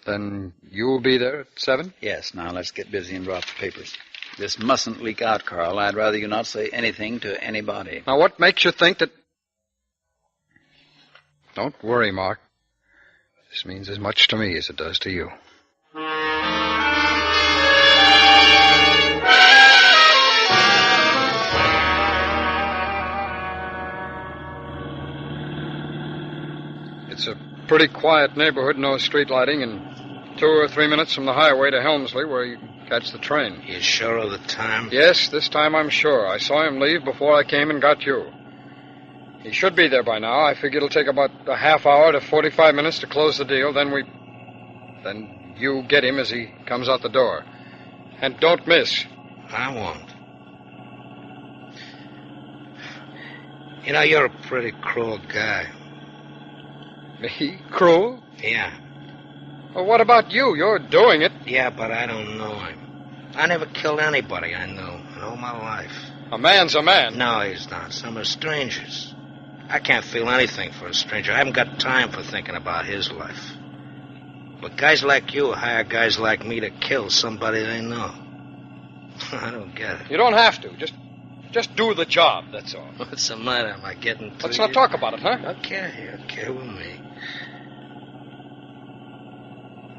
Then you'll be there at 7? Yes. Now let's get busy and drop the papers. This mustn't leak out, Carl. I'd rather you not say anything to anybody. Now, what makes you think that... Don't worry, Mark. This means as much to me as it does to you. It's a pretty quiet neighborhood, no street lighting, and 2 or 3 minutes from the highway to Helmsley where you can catch the train. You sure of the time? Yes, this time I'm sure. I saw him leave before I came and got you. He should be there by now. I figure it'll take about a half hour to 45 minutes to close the deal. Then you get him as he comes out the door. And don't miss. I won't. You know, you're a pretty cruel guy. Me? Cruel? Yeah. Well, what about you? You're doing it. Yeah, but I don't know him. I never killed anybody I know in all my life. A man's a man. No, he's not. Some are strangers. I can't feel anything for a stranger. I haven't got time for thinking about his life. But guys like you hire guys like me to kill somebody they know. I don't get it. You don't have to. Just do the job, that's all. What's the matter? Am I getting to Let's you? not talk about it, huh? Okay with me.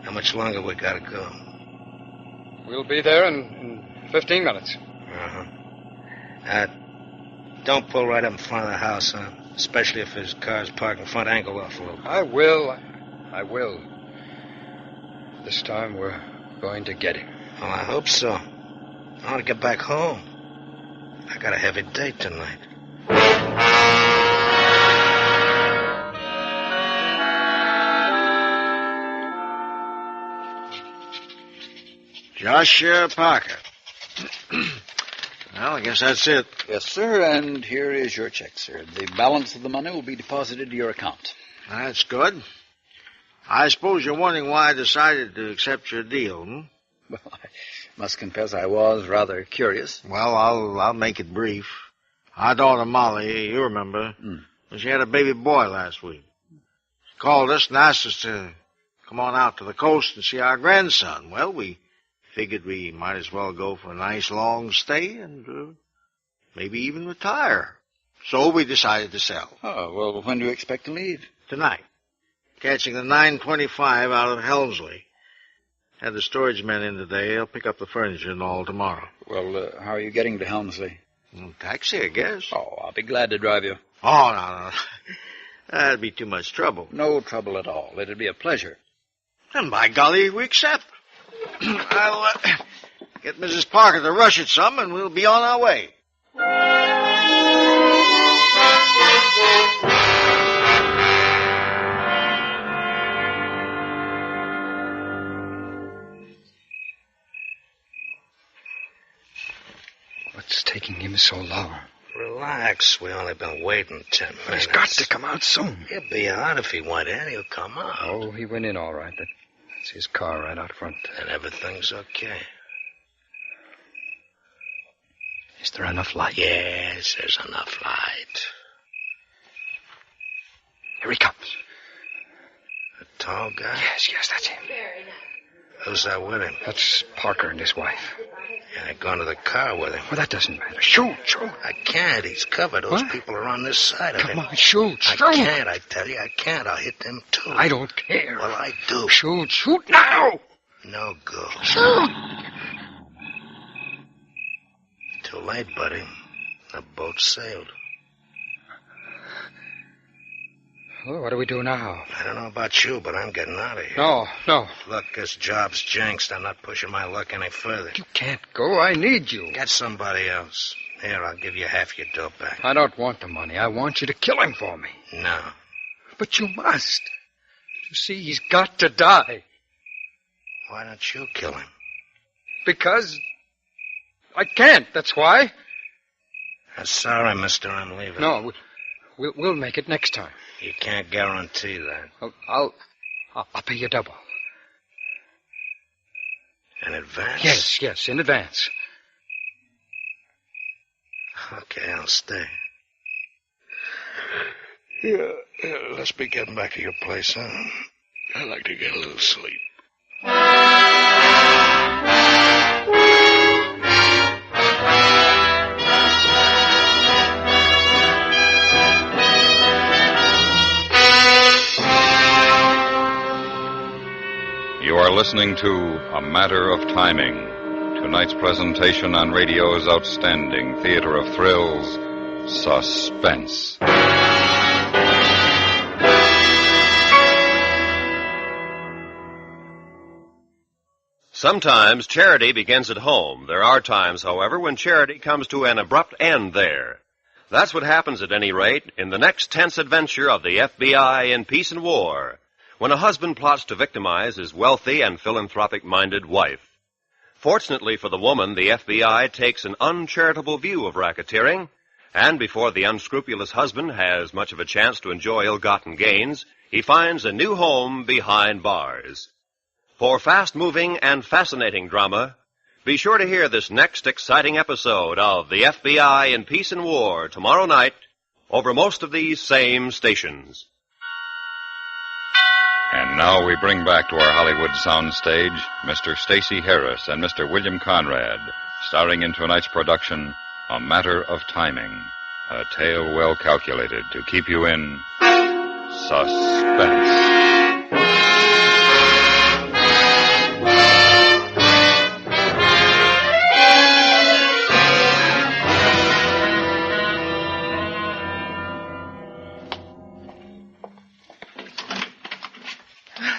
How much longer we gotta go? We'll be there in 15 minutes. Uh-huh. Don't pull right up in front of the house, huh? Especially if his car's parked in front, angle off a little bit. I will. This time we're going to get him. Well, I hope so. I want to get back home. I got a heavy date tonight. Joshua Parker. Well, I guess that's it. Yes, sir, and here is your check, sir. The balance of the money will be deposited to your account. That's good. I suppose you're wondering why I decided to accept your deal, hmm? Well, I must confess I was rather curious. Well, I'll make it brief. Our daughter Molly, you remember, she had a baby boy last week. She called us and asked us to come on out to the coast and see our grandson. Well, we figured we might as well go for a nice long stay and maybe even retire. So we decided to sell. Oh, well, when do you expect to leave? Tonight. Catching the 9:25 out of Helmsley. Had the storage men in today. They'll pick up the furniture and all tomorrow. Well, how are you getting to Helmsley? Taxi, I guess. Oh, I'll be glad to drive you. Oh, no. That'd be too much trouble. No trouble at all. It'd be a pleasure. And by golly, we accept. I'll get Mrs. Parker to rush it some, and we'll be on our way. What's taking him so long? Relax. We only been waiting 10 minutes. He's got to come out soon. He'll be out if he went in. He'll come out. Oh, he went in all right. That's his car right out front. And everything's okay. Is there enough light? Yes, there's enough light. Here he comes. The tall guy? Yes, that's him. Who's that with him? That's Parker and his wife. Yeah, they're going to the car with him. Well, that doesn't matter. Shoot. I can't. He's covered. Those people are on this side of him. Come on, shoot. I can't, I tell you. I can't. I'll hit them, too. I don't care. Well, I do. Shoot now. No go. Shoot. Too late, buddy. The boat sailed. Well, what do we do now? I don't know about you, but I'm getting out of here. No. Look, this job's jinxed. I'm not pushing my luck any further. You can't go. I need you. Get somebody else. Here, I'll give you half your dough back. I don't want the money. I want you to kill him for me. No. But you must. You see, he's got to die. Why don't you kill him? Because I can't, that's why. I'm sorry, mister. I'm leaving. No, we'll make it next time. You can't guarantee that. I'll pay you double. In advance? Yes, in advance. Okay, I'll stay. Yeah, let's be getting back to your place, huh? I'd like to get a little sleep. You are listening to A Matter of Timing, tonight's presentation on radio's outstanding theater of thrills, Suspense. Sometimes charity begins at home. There are times, however, when charity comes to an abrupt end there. That's what happens, at any rate, in the next tense adventure of the FBI in Peace and War, when a husband plots to victimize his wealthy and philanthropic-minded wife. Fortunately for the woman, the FBI takes an uncharitable view of racketeering, and before the unscrupulous husband has much of a chance to enjoy ill-gotten gains, he finds a new home behind bars. For fast-moving and fascinating drama, Be sure to hear this next exciting episode of the FBI in Peace and War tomorrow night over most of these same stations. And now we bring back to our Hollywood soundstage Mr. Stacey Harris and Mr. William Conrad, starring in tonight's production, A Matter of Timing, a tale well calculated to keep you in suspense.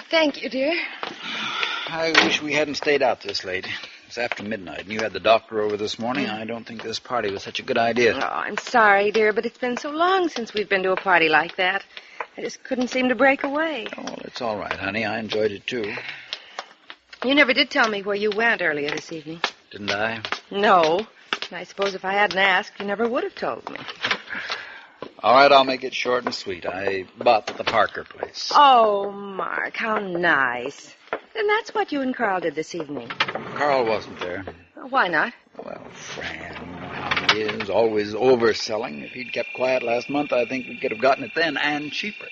Thank you, dear. I wish we hadn't stayed out this late. It's after midnight, and you had the doctor over this morning. I don't think this party was such a good idea. Oh, I'm sorry, dear, but it's been so long since we've been to a party like that. I just couldn't seem to break away. Oh, well, it's all right, honey. I enjoyed it, too. You never did tell me where you went earlier this evening. Didn't I? No. I suppose if I hadn't asked, you never would have told me. All right, I'll make it short and sweet. I bought the Parker place. Oh, Mark, how nice. And that's what you and Carl did this evening. Carl wasn't there. Why not? Well, Fran, you know how he is, always overselling. If he'd kept quiet last month, I think we could have gotten it then and cheaper.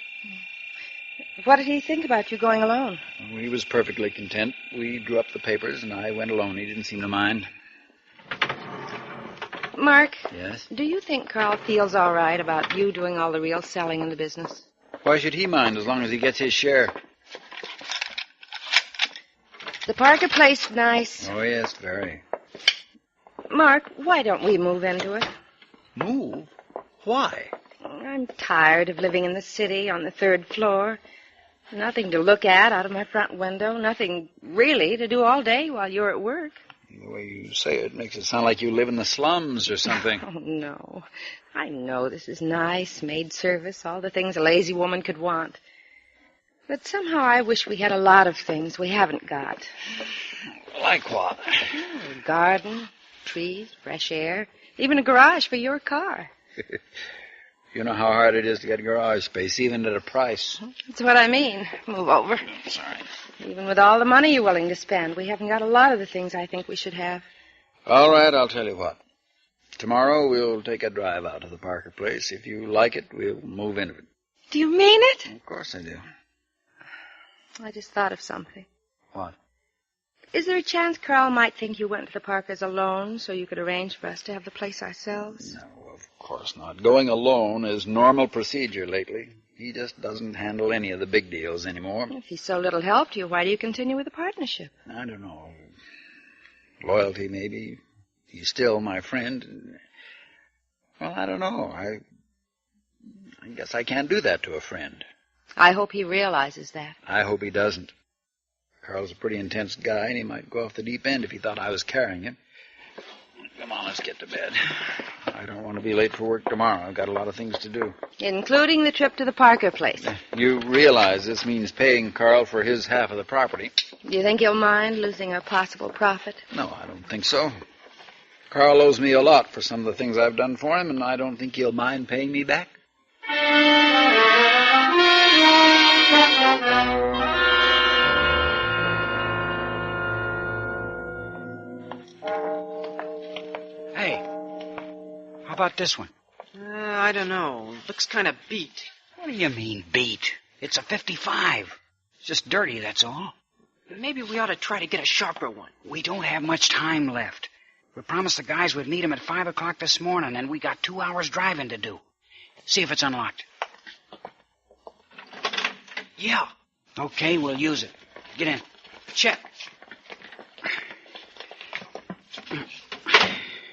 What did he think about you going alone? He was perfectly content. We drew up the papers, and I went alone. He didn't seem to mind. Mark? Yes? Do you think Carl feels all right about you doing all the real selling in the business? Why should he mind as long as he gets his share? The Parker place nice. Oh, yes, very. Mark, why don't we move into it? Move? Why? I'm tired of living in the city on the 3rd floor. Nothing to look at out of my front window. Nothing really to do all day while you're at work. The way you say it makes it sound like you live in the slums or something. Oh, no. I know this is nice, maid service, all the things a lazy woman could want. But somehow I wish we had a lot of things we haven't got. Like what? A garden, trees, fresh air, even a garage for your car. You know how hard it is to get garage space, even at a price. That's what I mean. Move over. Sorry. Even with all the money you're willing to spend, we haven't got a lot of the things I think we should have. All right, I'll tell you what. Tomorrow we'll take a drive out to the Parker place. If you like it, we'll move into it. Do you mean it? Of course I do. I just thought of something. What? Is there a chance Carl might think you went to the Parkers alone so you could arrange for us to have the place ourselves? No, of course not. Going alone is normal procedure lately. He just doesn't handle any of the big deals anymore. If he's so little help to you, why do you continue with the partnership? I don't know. Loyalty, maybe. He's still my friend. Well, I don't know. I guess I can't do that to a friend. I hope he realizes that. I hope he doesn't. Carl's a pretty intense guy, and he might go off the deep end if he thought I was carrying him. Come on, let's get to bed. I don't want to be late for work tomorrow. I've got a lot of things to do. Including the trip to the Parker place. You realize this means paying Carl for his half of the property. Do you think he'll mind losing a possible profit? No, I don't think so. Carl owes me a lot for some of the things I've done for him, and I don't think he'll mind paying me back. Hey, how about this one? I don't know. Looks kind of beat. What do you mean, beat? It's a 55. It's just dirty, that's all. Maybe we ought to try to get a sharper one. We don't have much time left. We promised the guys we'd meet them at 5 o'clock this morning, and we got 2 hours driving to do. See if it's unlocked. Yeah. Okay, we'll use it. Get in. Check.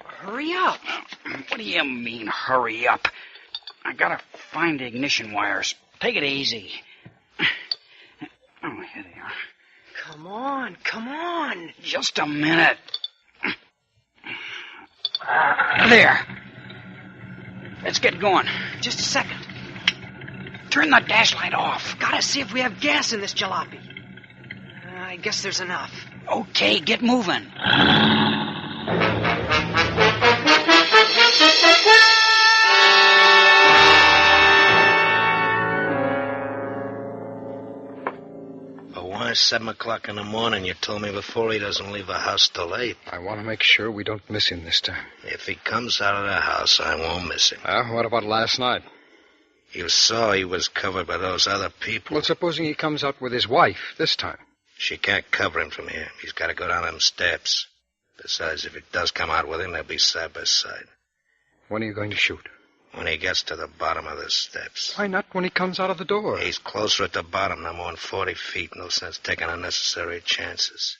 Hurry up. What do you mean, hurry up? I gotta find the ignition wires. Take it easy. Oh, here they are. Come on, come on. Just a minute. There. Let's get going. Just a second. Turn the dash light off. Gotta see if we have gas in this jalopy. I guess there's enough. Okay, get moving. A Why 7 o'clock in the morning? You told me before he doesn't leave the house till 8. I want to make sure we don't miss him this time. If he comes out of the house, I won't miss him. What about last night? You saw he was covered by those other people. Well, supposing he comes out with his wife this time. She can't cover him from here. He's got to go down them steps. Besides, if it does come out with him, they'll be side by side. When are you going to shoot? When he gets to the bottom of the steps. Why not when he comes out of the door? He's closer at the bottom, no more than 40 feet. No sense taking unnecessary chances.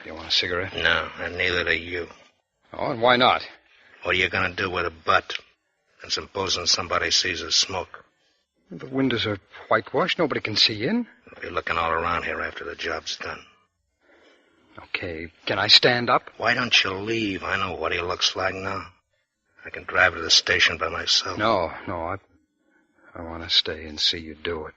You want a cigarette? No, and neither do you. Oh, and why not? What are you going to do with a butt? And supposing somebody sees us smoke? The windows are whitewashed. Nobody can see in. We'll be looking all around here after the job's done. Okay, can I stand up? Why don't you leave? I know what he looks like now. I can drive to the station by myself. No, I want to stay and see you do it.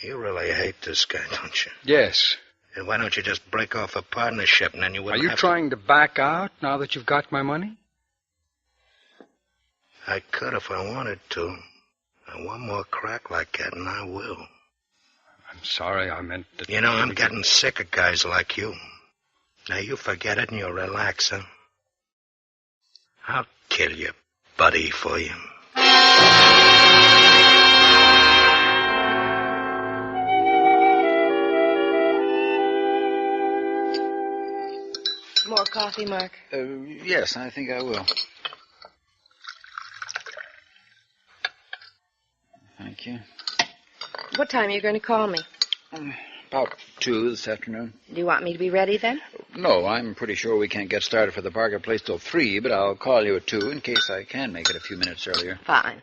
You really hate this guy, don't you? Yes. And why don't you just break off a partnership and then you wouldn't Are you have trying to back out now that you've got my money? I could if I wanted to. And one more crack like that and I will. I'm sorry, I meant that... You know, I'm getting sick of guys like you. Now you forget it and you'll relax, huh? I'll kill you, buddy, for you. More coffee, Mark? Yes, I think I will. Thank you. What time are you going to call me? About 2 this afternoon. Do you want me to be ready then? No, I'm pretty sure we can't get started for the Parker place till 3, but I'll call you at 2 in case I can make it a few minutes earlier. Fine.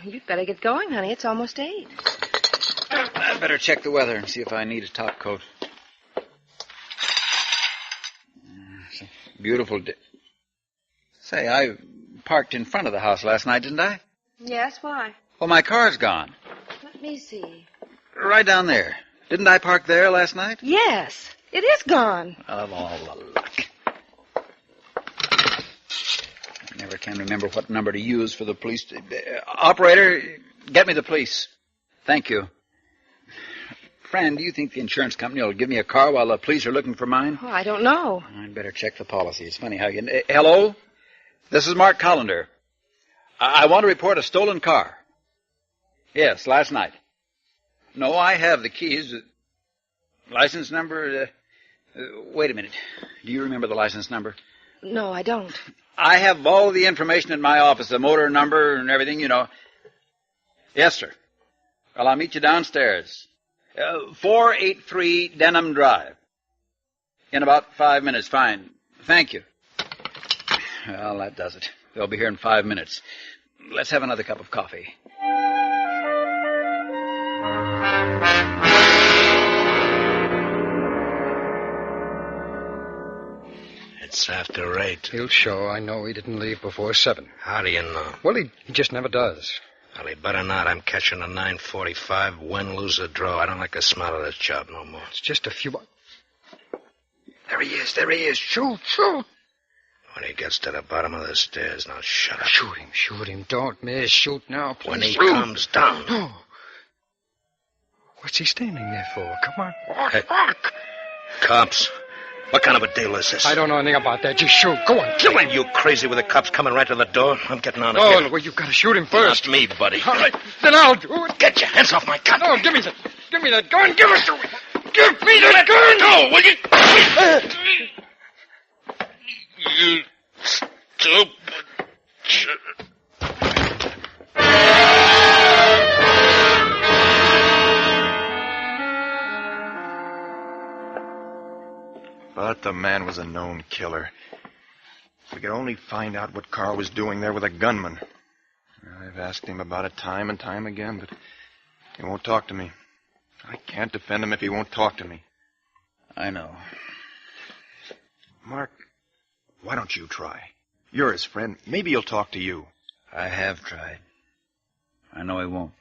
You'd better get going, honey. It's almost 8. I'd better check the weather and see if I need a top coat. It's a beautiful day. Say, I parked in front of the house last night, didn't I? Yes, why? Well, my car's gone. Let me see. Right down there. Didn't I park there last night? Yes, it is gone. Of all the luck. I never can remember what number to use for the police. Operator, get me the police. Thank you. Fran, do you think the insurance company will give me a car while the police are looking for mine? Oh, I don't know. I'd better check the policy. It's funny how you... hello? This is Mark Collender. I want to report a stolen car. Yes, last night. No, I have the keys. License number... wait a minute. Do you remember the license number? No, I don't. I have all the information in my office, the motor number and everything, you know. Yes, sir. Well, I'll meet you downstairs. 483 Denham Drive. In about 5 minutes. Fine. Thank you. Well, that does it. They'll be here in 5 minutes. Let's have another cup of coffee. It's after 8. He'll show. I know he didn't leave before 7. How do you know? Well, he just never does. Well, he better not. I'm catching a 9:45. Win, lose, or draw. I don't like the smell of this job no more. It's just a few... There he is. There he is. Shoot. When he gets to the bottom of the stairs, now shut up. Shoot him. Don't miss. Shoot now, please. When he comes down. No. What's he standing there for? Come on. Walk. Cops. What kind of a deal is this? I don't know anything about that. Just shoot. Go on, kill him. You crazy with the cops coming right to the door? I'm getting on it. Oh, well, you've got to shoot him first. Not me, buddy. All right, then I'll do it. Get your hands off my gun. No, give me that. Give me that gun. Give it to me. Give me that gun. No, will you? You stupid. But the man was a known killer. If we could only find out what Carl was doing there with a gunman. I've asked him about it time and time again, but he won't talk to me. I can't defend him if he won't talk to me. I know. Mark, why don't you try? You're his friend. Maybe he'll talk to you. I have tried. I know he won't.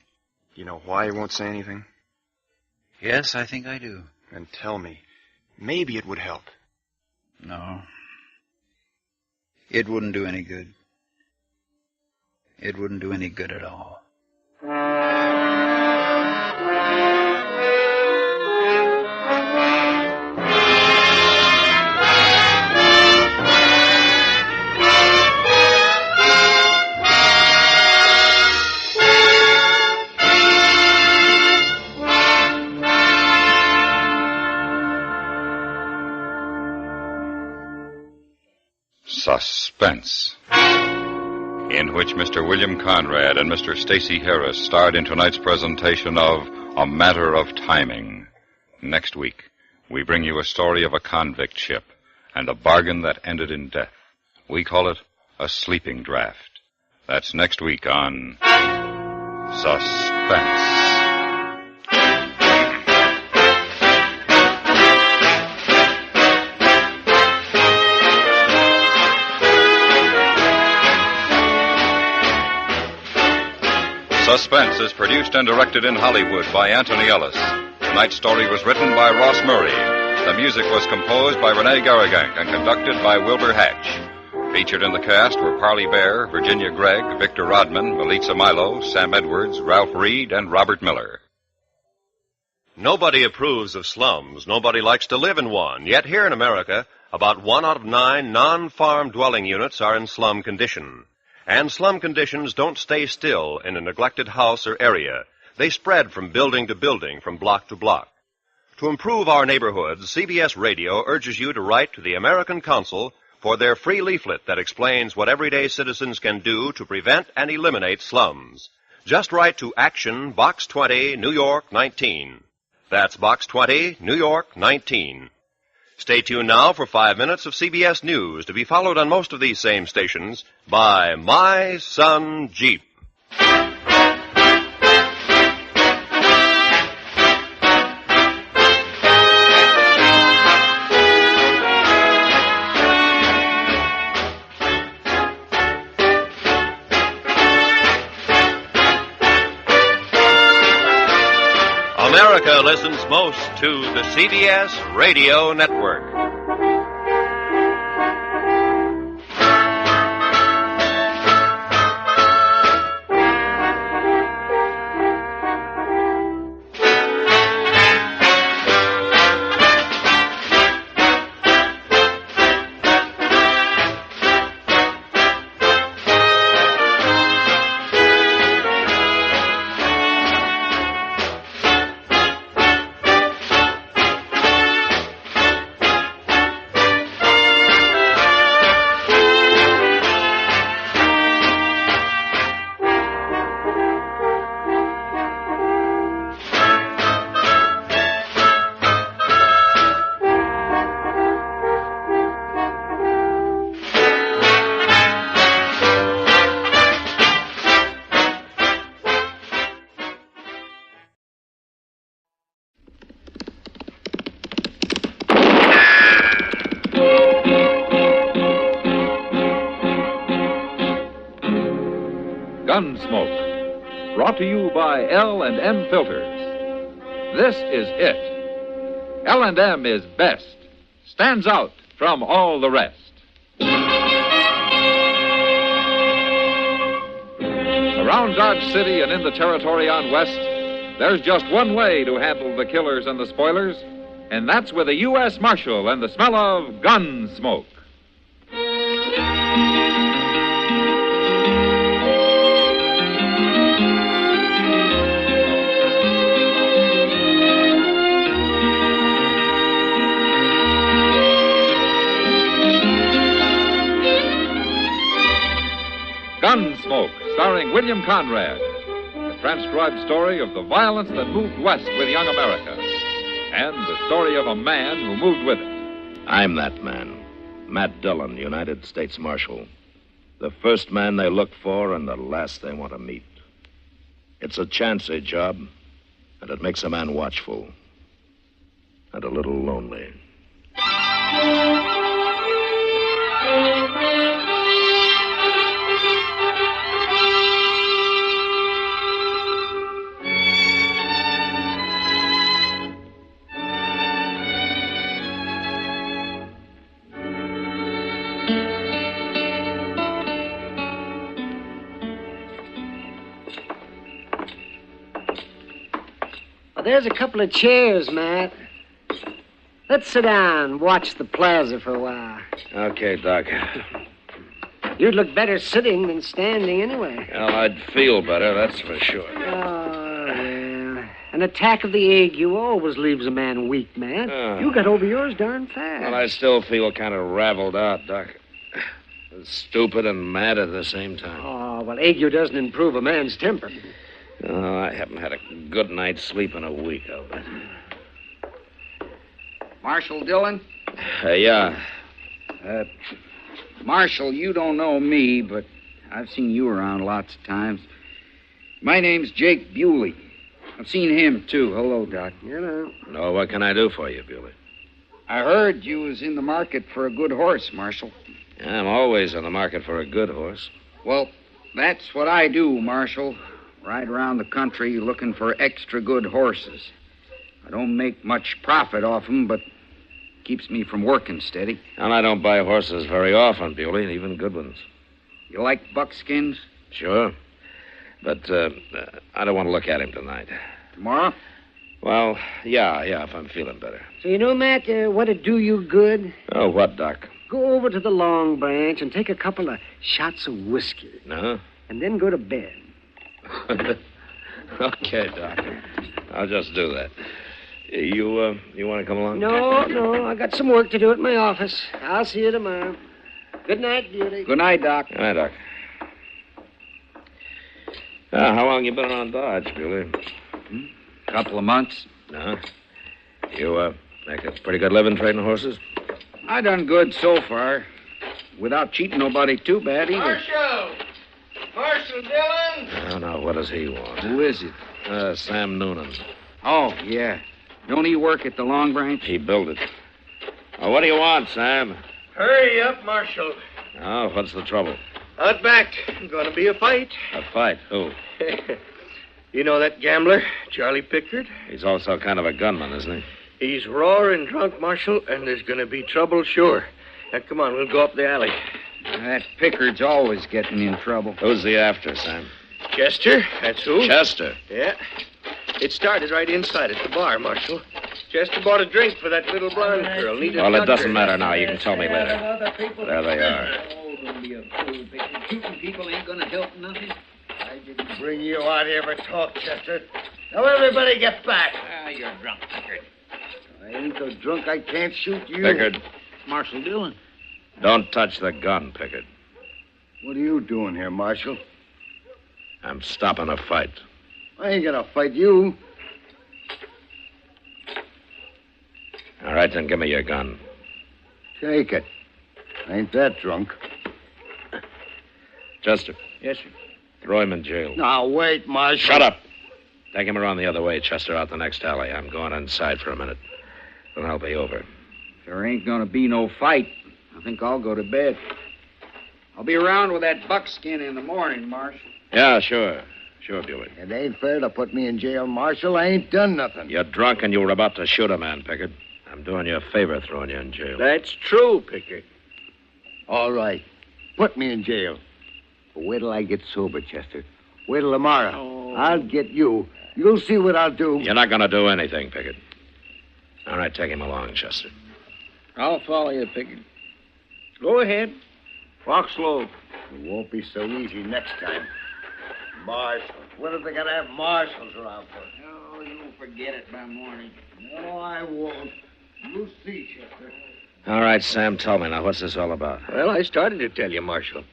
You know why he won't say anything? Yes, I think I do. Then tell me. Maybe it would help. No. It wouldn't do any good. It wouldn't do any good at all. Suspense, in which Mr. William Conrad and Mr. Stacey Harris starred in tonight's presentation of A Matter of Timing. Next week, we bring you a story of a convict ship and a bargain that ended in death. We call it a sleeping draft. That's next week on Suspense. Suspense is produced and directed in Hollywood by Anthony Ellis. Tonight's story was written by Ross Murray. The music was composed by Rene Garrigank and conducted by Wilbur Hatch. Featured in the cast were Parley Bear, Virginia Gregg, Victor Rodman, Melitza Milo, Sam Edwards, Ralph Reed, and Robert Miller. Nobody approves of slums. Nobody likes to live in one. Yet here in America, about 1 out of 9 non-farm dwelling units are in slum condition. And slum conditions don't stay still in a neglected house or area. They spread from building to building, from block to block. To improve our neighborhoods, CBS Radio urges you to write to the American Council for their free leaflet that explains what everyday citizens can do to prevent and eliminate slums. Just write to Action, Box 20, New York 19. That's Box 20, New York 19. Stay tuned now for 5 minutes of CBS News, to be followed on most of these same stations by My Son Jeep. America listens most to the CBS Radio Network. Gunsmoke, brought to you by L&M Filters. This is it. L&M is best, stands out from all the rest. Around Dodge City and in the territory on West, there's just one way to handle the killers and the spoilers, and that's with a U.S. Marshal and the smell of Gunsmoke. Gunsmoke, starring William Conrad. The transcribed story of the violence that moved west with young America. And the story of a man who moved with it. I'm that man. Matt Dillon, United States Marshal. The first man they look for and the last they want to meet. It's a chancy job, and it makes a man watchful. And a little lonely. There's a couple of chairs, Matt. Let's sit down and watch the plaza for a while. Okay, Doc. You'd look better sitting than standing anyway. Well, I'd feel better, that's for sure. Oh, yeah. An attack of the ague always leaves a man weak, Matt. Oh. You got over yours darn fast. Well, I still feel kind of raveled out, Doc. Stupid and mad at the same time. Oh, well, ague doesn't improve a man's temper. Oh, I haven't had a good night's sleep in a week, I'll bet. Marshal Dillon? Yeah. Marshal, you don't know me, but I've seen you around lots of times. My name's Jake Bewley. I've seen him, too. Hello, Doc. You know. No, what can I do for you, Bewley? I heard you was in the market for a good horse, Marshal. I'm always in the market for a good horse. Well, that's what I do, Marshal. Ride around the country looking for extra good horses. I don't make much profit off them, but keeps me from working steady. And I don't buy horses very often, Bewley, even good ones. You like buckskins? Sure. But I don't want to look at him tonight. Tomorrow? Well, yeah, if I'm feeling better. So, you know, Matt, what'd do you good? Oh, what, Doc? Go over to the Long Branch and take a couple of shots of whiskey. No? And then go to bed. Okay, Doc. I'll just do that. You want to come along? No. I got some work to do at my office. I'll see you tomorrow. Good night, Beauty. Good night, Doc. Good night, Doc. How long you been on Dodge, Bewley? Couple of months. No? You make a pretty good living trading horses? I done good so far. Without cheating nobody too bad either. Marshal Dillon? No, what does he want? Who is it? Sam Noonan. Oh, yeah. Don't he work at the Long Branch? He built it. Oh, what do you want, Sam? Hurry up, Marshal. Oh, what's the trouble? Out back. Gonna be a fight. A fight? Who? You know that gambler, Charlie Pickard? He's also kind of a gunman, isn't he? He's roaring drunk, Marshal, and there's gonna be trouble, sure. Now, come on, we'll go up the alley. That Pickard's always getting in trouble. Who's he after, Sam? Chester, that's who. Chester? Yeah. It started right inside at the bar, Marshal. Chester bought a drink for that little blonde girl. Well, it doesn't matter now. You can tell me later. There they are. Oh, don't be a fool, Pickard. Shooting people ain't gonna help nothing. I didn't bring you out here for talk, Chester. Now, everybody get back. You're drunk, Pickard. I ain't so drunk I can't shoot you. Pickard. Marshal Dillon. Don't touch the gun, Pickard. What are you doing here, Marshal? I'm stopping a fight. I ain't gonna fight you. All right, then give me your gun. Take it. I ain't that drunk. Chester. Yes, sir. Throw him in jail. Now, wait, Marshal. Shut up. Take him around the other way, Chester, out the next alley. I'm going inside for a minute. Then I'll be over. There ain't gonna be no fight. I think I'll go to bed. I'll be around with that buckskin in the morning, Marshal. Yeah, sure. Sure, Bewley. It ain't fair to put me in jail, Marshal. I ain't done nothing. You're drunk and you were about to shoot a man, Pickard. I'm doing you a favor throwing you in jail. That's true, Pickard. All right. Put me in jail. But wait till I get sober, Chester. Wait till tomorrow. Oh. I'll get you. You'll see what I'll do. You're not going to do anything, Pickard. All right, take him along, Chester. I'll follow you, Pickard. Go ahead. Walk slow. It won't be so easy next time. Marshals. What are they going to have marshals around for? Oh, you'll forget it by morning. No, I won't. You'll see, Chester. All right, Sam, tell me now, what's this all about? Well, I started to tell you, Marshal.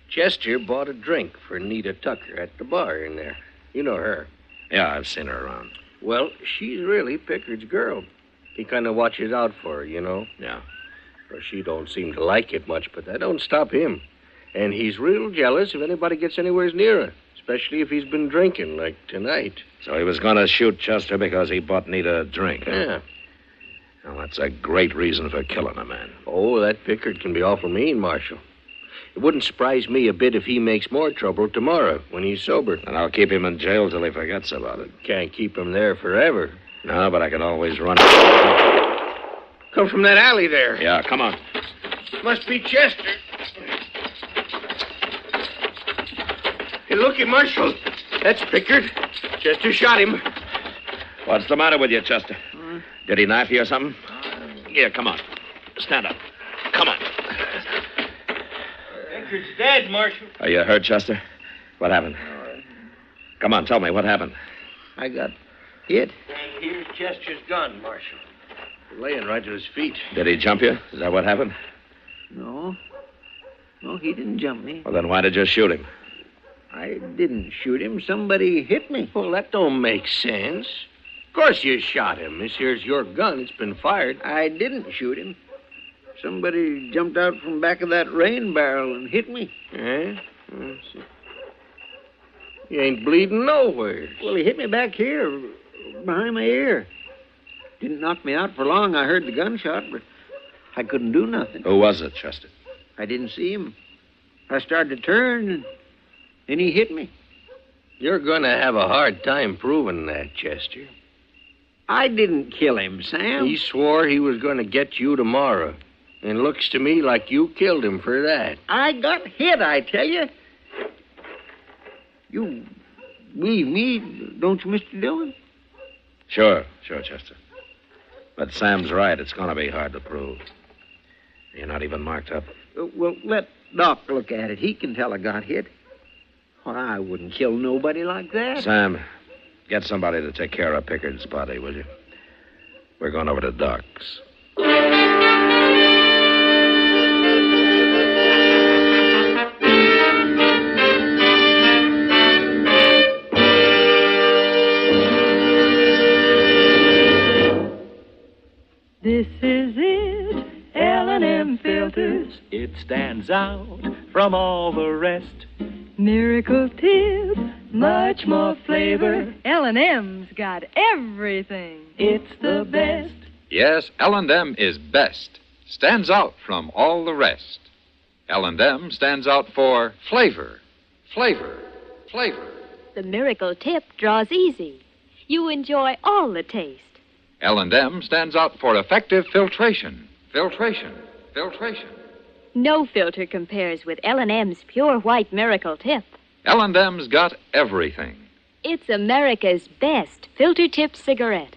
Chester bought a drink for Nita Tucker at the bar in there. You know her. Yeah, I've seen her around. Well, she's really Pickard's girl. He kind of watches out for her, you know. Yeah. Well, she don't seem to like it much, but that don't stop him. And he's real jealous if anybody gets anywhere near her, especially if he's been drinking, like tonight. So he was going to shoot Chester because he bought Nita a drink, huh? Yeah. Well, that's a great reason for killing a man. Oh, that Pickard can be awful mean, Marshal. It wouldn't surprise me a bit if he makes more trouble tomorrow when he's sober. And I'll keep him in jail till he forgets about it. Can't keep him there forever. No, but I can always run. Come from that alley there. Yeah, come on. Must be Chester. Hey, looky, Marshal. That's Pickard. Chester shot him. What's the matter with you, Chester? Did he knife you or something? Yeah, come on. Stand up. Come on. Pickard's dead, Marshal. Are you hurt, Chester? What happened? Come on, tell me, what happened? I got hit. And here's Chester's gun, Marshal. Laying right to his feet. Did he jump you? Is that what happened? No. No, he didn't jump me. Well, then why did you shoot him? I didn't shoot him. Somebody hit me. Well, that don't make sense. Of course you shot him. This here's your gun. It's been fired. I didn't shoot him. Somebody jumped out from back of that rain barrel and hit me. Eh? You ain't bleeding nowhere. Well, he hit me back here, behind my ear. Didn't knock me out for long. I heard the gunshot, but I couldn't do nothing. Who was it, Chester? I didn't see him. I started to turn, and then he hit me. You're going to have a hard time proving that, Chester. I didn't kill him, Sam. He swore he was going to get you tomorrow. And looks to me like you killed him for that. I got hit, I tell you. You believe me, don't you, Mr. Dillon? Sure, Chester. But Sam's right. It's going to be hard to prove. You're not even marked up. Well, let Doc look at it. He can tell I got hit. Well, I wouldn't kill nobody like that. Sam, get somebody to take care of Pickard's body, will you? We're going over to Doc's. This is it, L&M filters. It stands out from all the rest. Miracle tip, much more flavor. L&M's got everything. It's the best. Yes, L&M is best. Stands out from all the rest. L&M stands out for flavor, flavor, flavor. The miracle tip draws easy. You enjoy all the taste. L&M stands out for effective filtration, filtration, filtration. No filter compares with L&M's pure white miracle tip. L&M's got everything. It's America's best filter tip cigarette.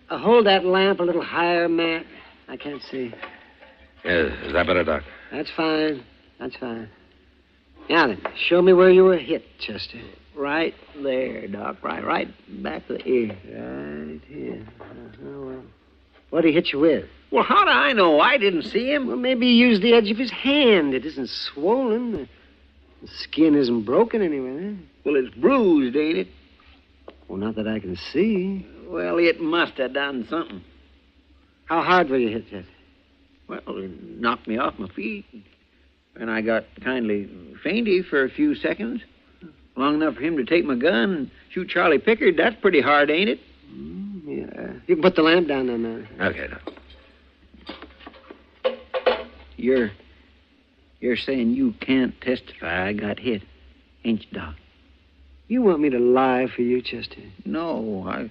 Hold that lamp a little higher, Matt. I can't see. Is that better, Doc? That's fine. That's fine. Now then, show me where you were hit, Chester. Right there, Doc. Right back of the ear. Right here. Well, what did he hit you with? Well, how do I know? I didn't see him. Well, maybe he used the edge of his hand. It isn't swollen. The skin isn't broken anyway. Well, it's bruised, ain't it? Well, not that I can see. Well, it must have done something. How hard were you hit, Chester? Well, it knocked me off my feet. And I got kindly fainty for a few seconds. Long enough for him to take my gun and shoot Charlie Pickard. That's pretty hard, ain't it? Yeah. You can put the lamp down there. Okay, Doc. You're saying you can't testify I got hit, ain't you, Doc? You want me to lie for you, Chester? No, I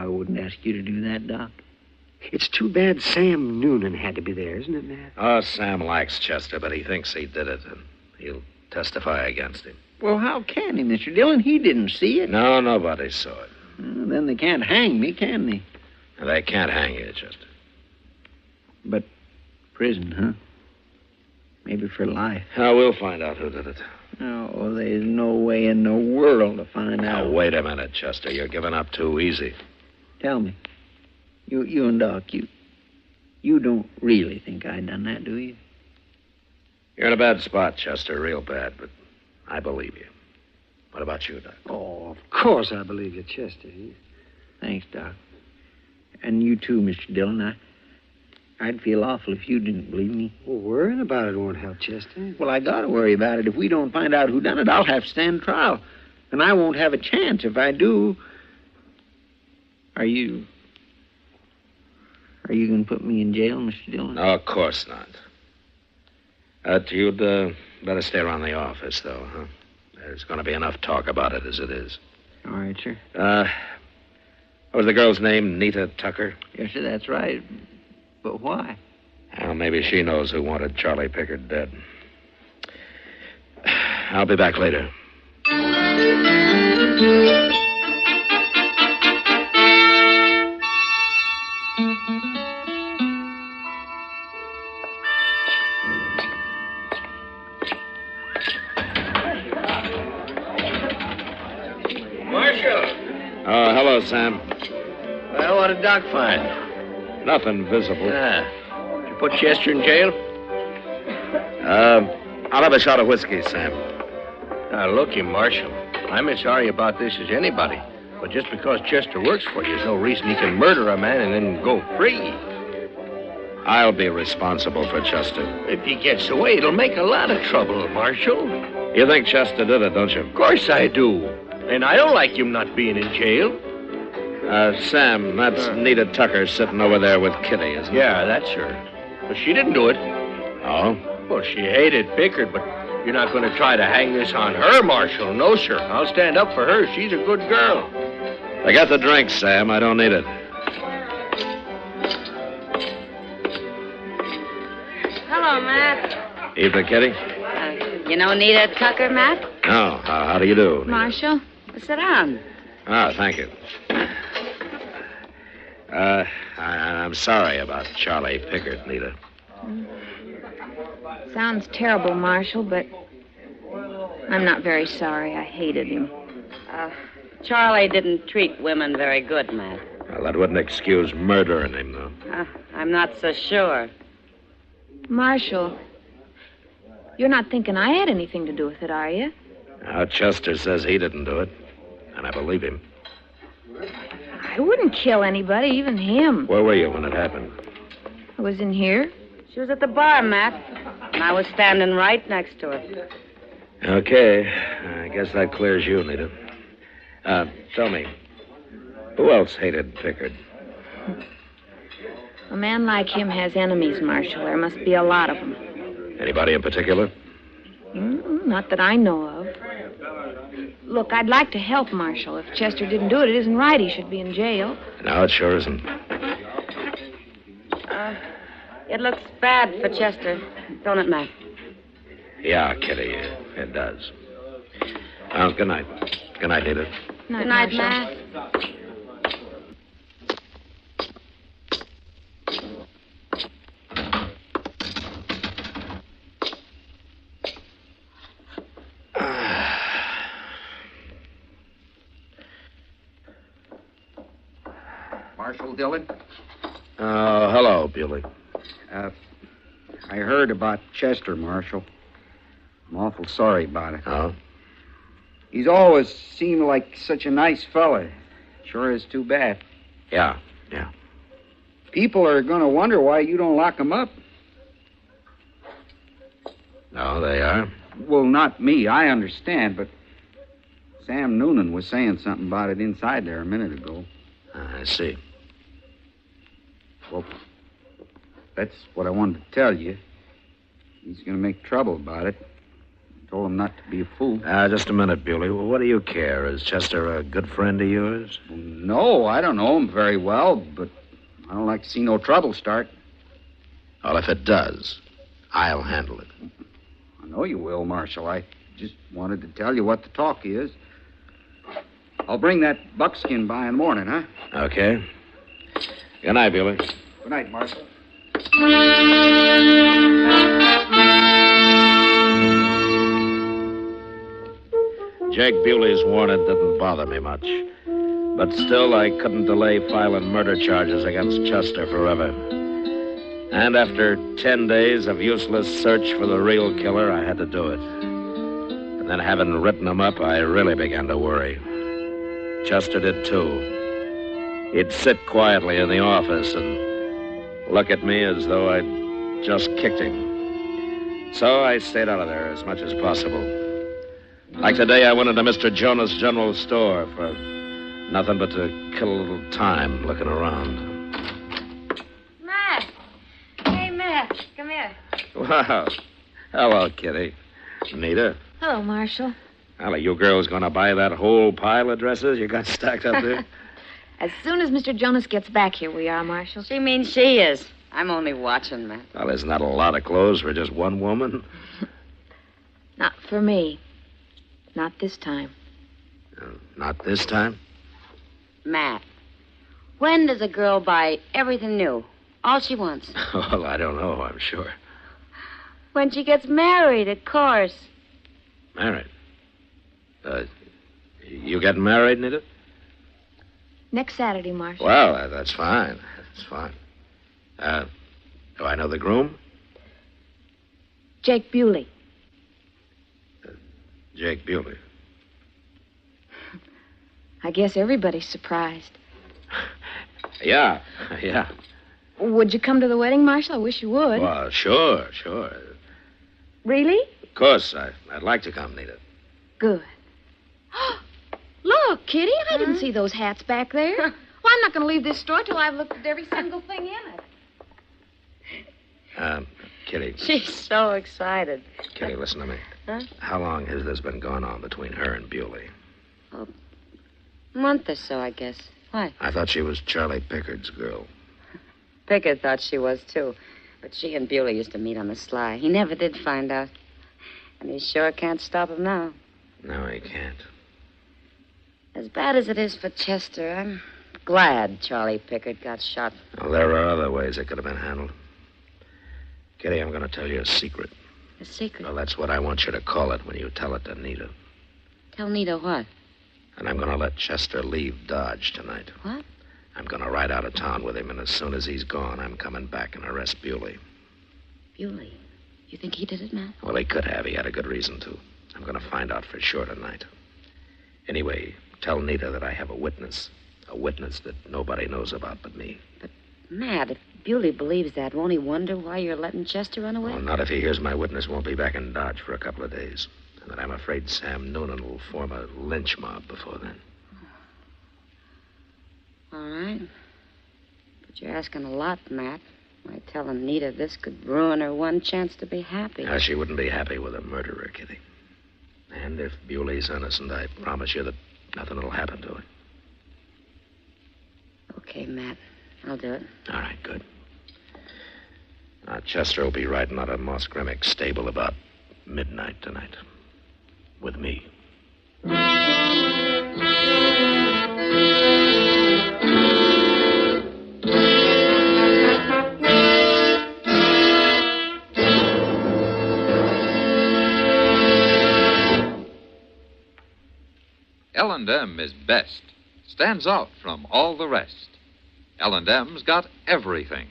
wouldn't ask you to do that, Doc. It's too bad Sam Noonan had to be there, isn't it, Matt? Oh, Sam likes Chester, but he thinks he did it, and he'll testify against him. Well, how can he, Mr. Dillon? He didn't see it. No, nobody saw it. Well, then they can't hang me, can they? They can't hang you, Chester. But prison, huh? Maybe for life. Oh, we'll find out who did it. No, there's no way in the world to find out. Now, wait a minute, Chester. You're giving up too easy. Tell me. You and Doc, you don't really think I done that, do you? You're in a bad spot, Chester, real bad, but I believe you. What about you, Doc? Oh, of course I believe you, Chester. Thanks, Doc. And you too, Mr. Dillon. I'd feel awful if you didn't believe me. Well, worrying about it won't help, Chester. Well, I gotta worry about it. If we don't find out who done it, I'll have to stand trial. And I won't have a chance if I do. Are you going to put me in jail, Mr. Dillon? No, of course not. You'd better stay around the office, though, huh? There's going to be enough talk about it as it is. All right, sir. What was the girl's name? Nita Tucker? Yes, sir, that's right. But why? Well, maybe she knows who wanted Charlie Pickard dead. I'll be back later. Sam? Well, what did Doc find? Nothing visible. Did you put Chester in jail? I'll have a shot of whiskey, Sam. Now, look, you Marshal. I'm as sorry about this as anybody. But just because Chester works for you is no reason he can murder a man and then go free. I'll be responsible for Chester. If he gets away, it'll make a lot of trouble, Marshal. You think Chester did it, don't you? Of course I do. And I don't like him not being in jail. Sam, that's Nita Tucker sitting over there with Kitty, isn't it? Yeah, that's her. But she didn't do it. Oh? Well, she hated Pickard, but you're not going to try to hang this on her, Marshal. No, sir. I'll stand up for her. She's a good girl. I got the drink, Sam. I don't need it. Hello, Matt. Evening, Kitty. You know Nita Tucker, Matt? No. How do you do? Marshal, sit down. Thank you. I'm sorry about Charlie Pickard, Nita. Sounds terrible, Marshal, but I'm not very sorry. I hated him. Charlie didn't treat women very good, Matt. Well, that wouldn't excuse murdering him, though. I'm not so sure. Marshal, you're not thinking I had anything to do with it, are you? Now, Chester says he didn't do it, and I believe him. I wouldn't kill anybody, even him. Where were you when it happened? I was in here. She was at the bar, Matt, and I was standing right next to her. Okay. I guess that clears you, Nita. Tell me, who else hated Pickard? A man like him has enemies, Marshal. There must be a lot of them. Anybody in particular? Not that I know of. Look, I'd like to help Marshal. If Chester didn't do it, it isn't right he should be in jail. No, it sure isn't. It looks bad for Chester, don't it, Matt? Yeah, Kitty, it does. Well, good night. Good night, Nita. Good night, Matt. Marshal Dillon? Hello, Bewley. I heard about Chester, Marshal. I'm awful sorry about it. Oh? He's always seemed like such a nice fella. Sure is too bad. Yeah. People are going to wonder why you don't lock him up. No, they are. Well, not me. I understand, but Sam Noonan was saying something about it inside there a minute ago. I see. Well, that's what I wanted to tell you. He's going to make trouble about it. I told him not to be a fool. Just a minute, Bewley. Well, what do you care? Is Chester a good friend of yours? Well, no, I don't know him very well, but I don't like to see no trouble start. Well, if it does, I'll handle it. I know you will, Marshal. I just wanted to tell you what the talk is. I'll bring that buckskin by in the morning, huh? Okay. Good night, Bewley. Good night, Marshal. Jake Bewley's warning didn't bother me much. But still, I couldn't delay filing murder charges against Chester forever. And after 10 days of useless search for the real killer, I had to do it. And then, having written him up, I really began to worry. Chester did, too. He'd sit quietly in the office and look at me as though I'd just kicked him. So I stayed out of there as much as possible. Like today, I went into Mr. Jonas' general store for nothing but to kill a little time looking around. Matt! Hey, Matt, come here. Wow. Hello, Kitty. Nita. Hello, Marshal. Well, are you girls going to buy that whole pile of dresses you got stacked up there? As soon as Mr. Jonas gets back here, we are, Marshal. She means she is. I'm only watching, Matt. Well, isn't that a lot of clothes for just one woman? Not for me. Not this time. Not this time? Matt, when does a girl buy everything new? All she wants? Well, I don't know, I'm sure. When she gets married, of course. Married? You getting married, Nita? Next Saturday, Marshal. Well, that's fine. That's fine. Do I know the groom? Jake Bewley. Jake Bewley. I guess everybody's surprised. Yeah. Would you come to the wedding, Marshal? I wish you would. Well, sure. Really? Of course, I'd like to come, Nita. Good. Look, Kitty, I didn't see those hats back there. Well, I'm not going to leave this store till I've looked at every single thing in it. Kitty. She's so excited. Kitty, listen to me. Huh? How long has this been going on between her and Bewley? A month or so, I guess. Why? I thought she was Charlie Pickard's girl. Pickard thought she was, too. But she and Bewley used to meet on the sly. He never did find out. And he sure can't stop him now. No, he can't. As bad as it is for Chester, I'm glad Charlie Pickard got shot. Well, there are other ways it could have been handled. Kitty, I'm going to tell you a secret. A secret? Well, that's what I want you to call it when you tell it to Nita. Tell Nita what? And I'm going to let Chester leave Dodge tonight. What? I'm going to ride out of town with him, and as soon as he's gone, I'm coming back and arrest Bewley. Bewley? You think he did it, Matt? Well, he could have. He had a good reason to. I'm going to find out for sure tonight. Anyway, tell Nita that I have a witness. A witness that nobody knows about but me. But, Matt, if Bewley believes that, won't he wonder why you're letting Chester run away? Well, not if he hears my witness won't be back in Dodge for a couple of days. And that I'm afraid Sam Noonan will form a lynch mob before then. All right. But you're asking a lot, Matt. By telling Nita this could ruin her one chance to be happy. Now, she wouldn't be happy with a murderer, Kitty. And if Bewley's innocent, I promise you that nothing will happen to her. Okay, Matt. I'll do it. All right, good. Now, Chester will be riding out of Moss Grimmick's stable about midnight tonight. With me. L&M is best. Stands out from all the rest. L&M's got everything.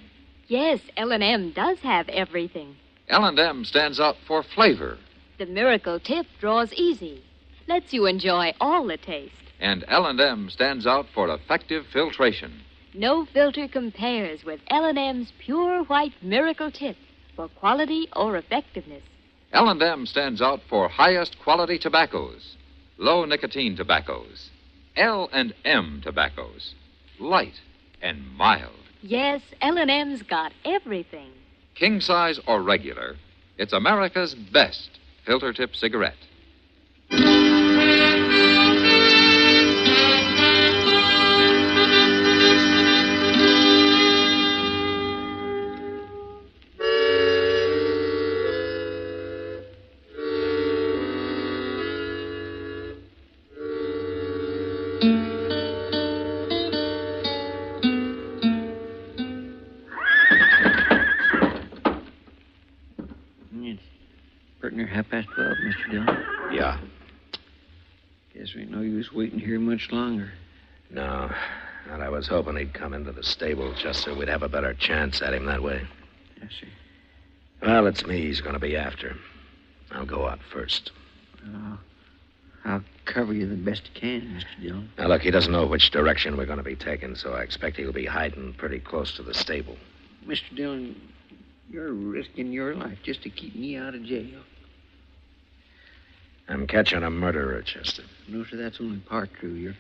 Yes, L&M does have everything. L&M stands out for flavor. The miracle tip draws easy. Lets you enjoy all the taste. And L&M stands out for effective filtration. No filter compares with L&M's pure white miracle tip for quality or effectiveness. L&M stands out for highest quality tobaccos. Low nicotine tobaccos. L&M tobaccos. Light and mild. Yes, L&M's got everything. King size or regular, it's America's best filter tip cigarette. Near 12:30, Mr. Dillon. Yeah. Guess we ain't no use waiting here much longer. No. And I was hoping he'd come into the stable just so we'd have a better chance at him that way. Yes, sir. Well, it's me he's going to be after. I'll go out first. I'll cover you the best I can, Mr. Dillon. Now, look, he doesn't know which direction we're going to be taking, so I expect he'll be hiding pretty close to the stable. Mr. Dillon, you're risking your life just to keep me out of jail. I'm catching a murderer, Chester. No, sir, that's only part true. You're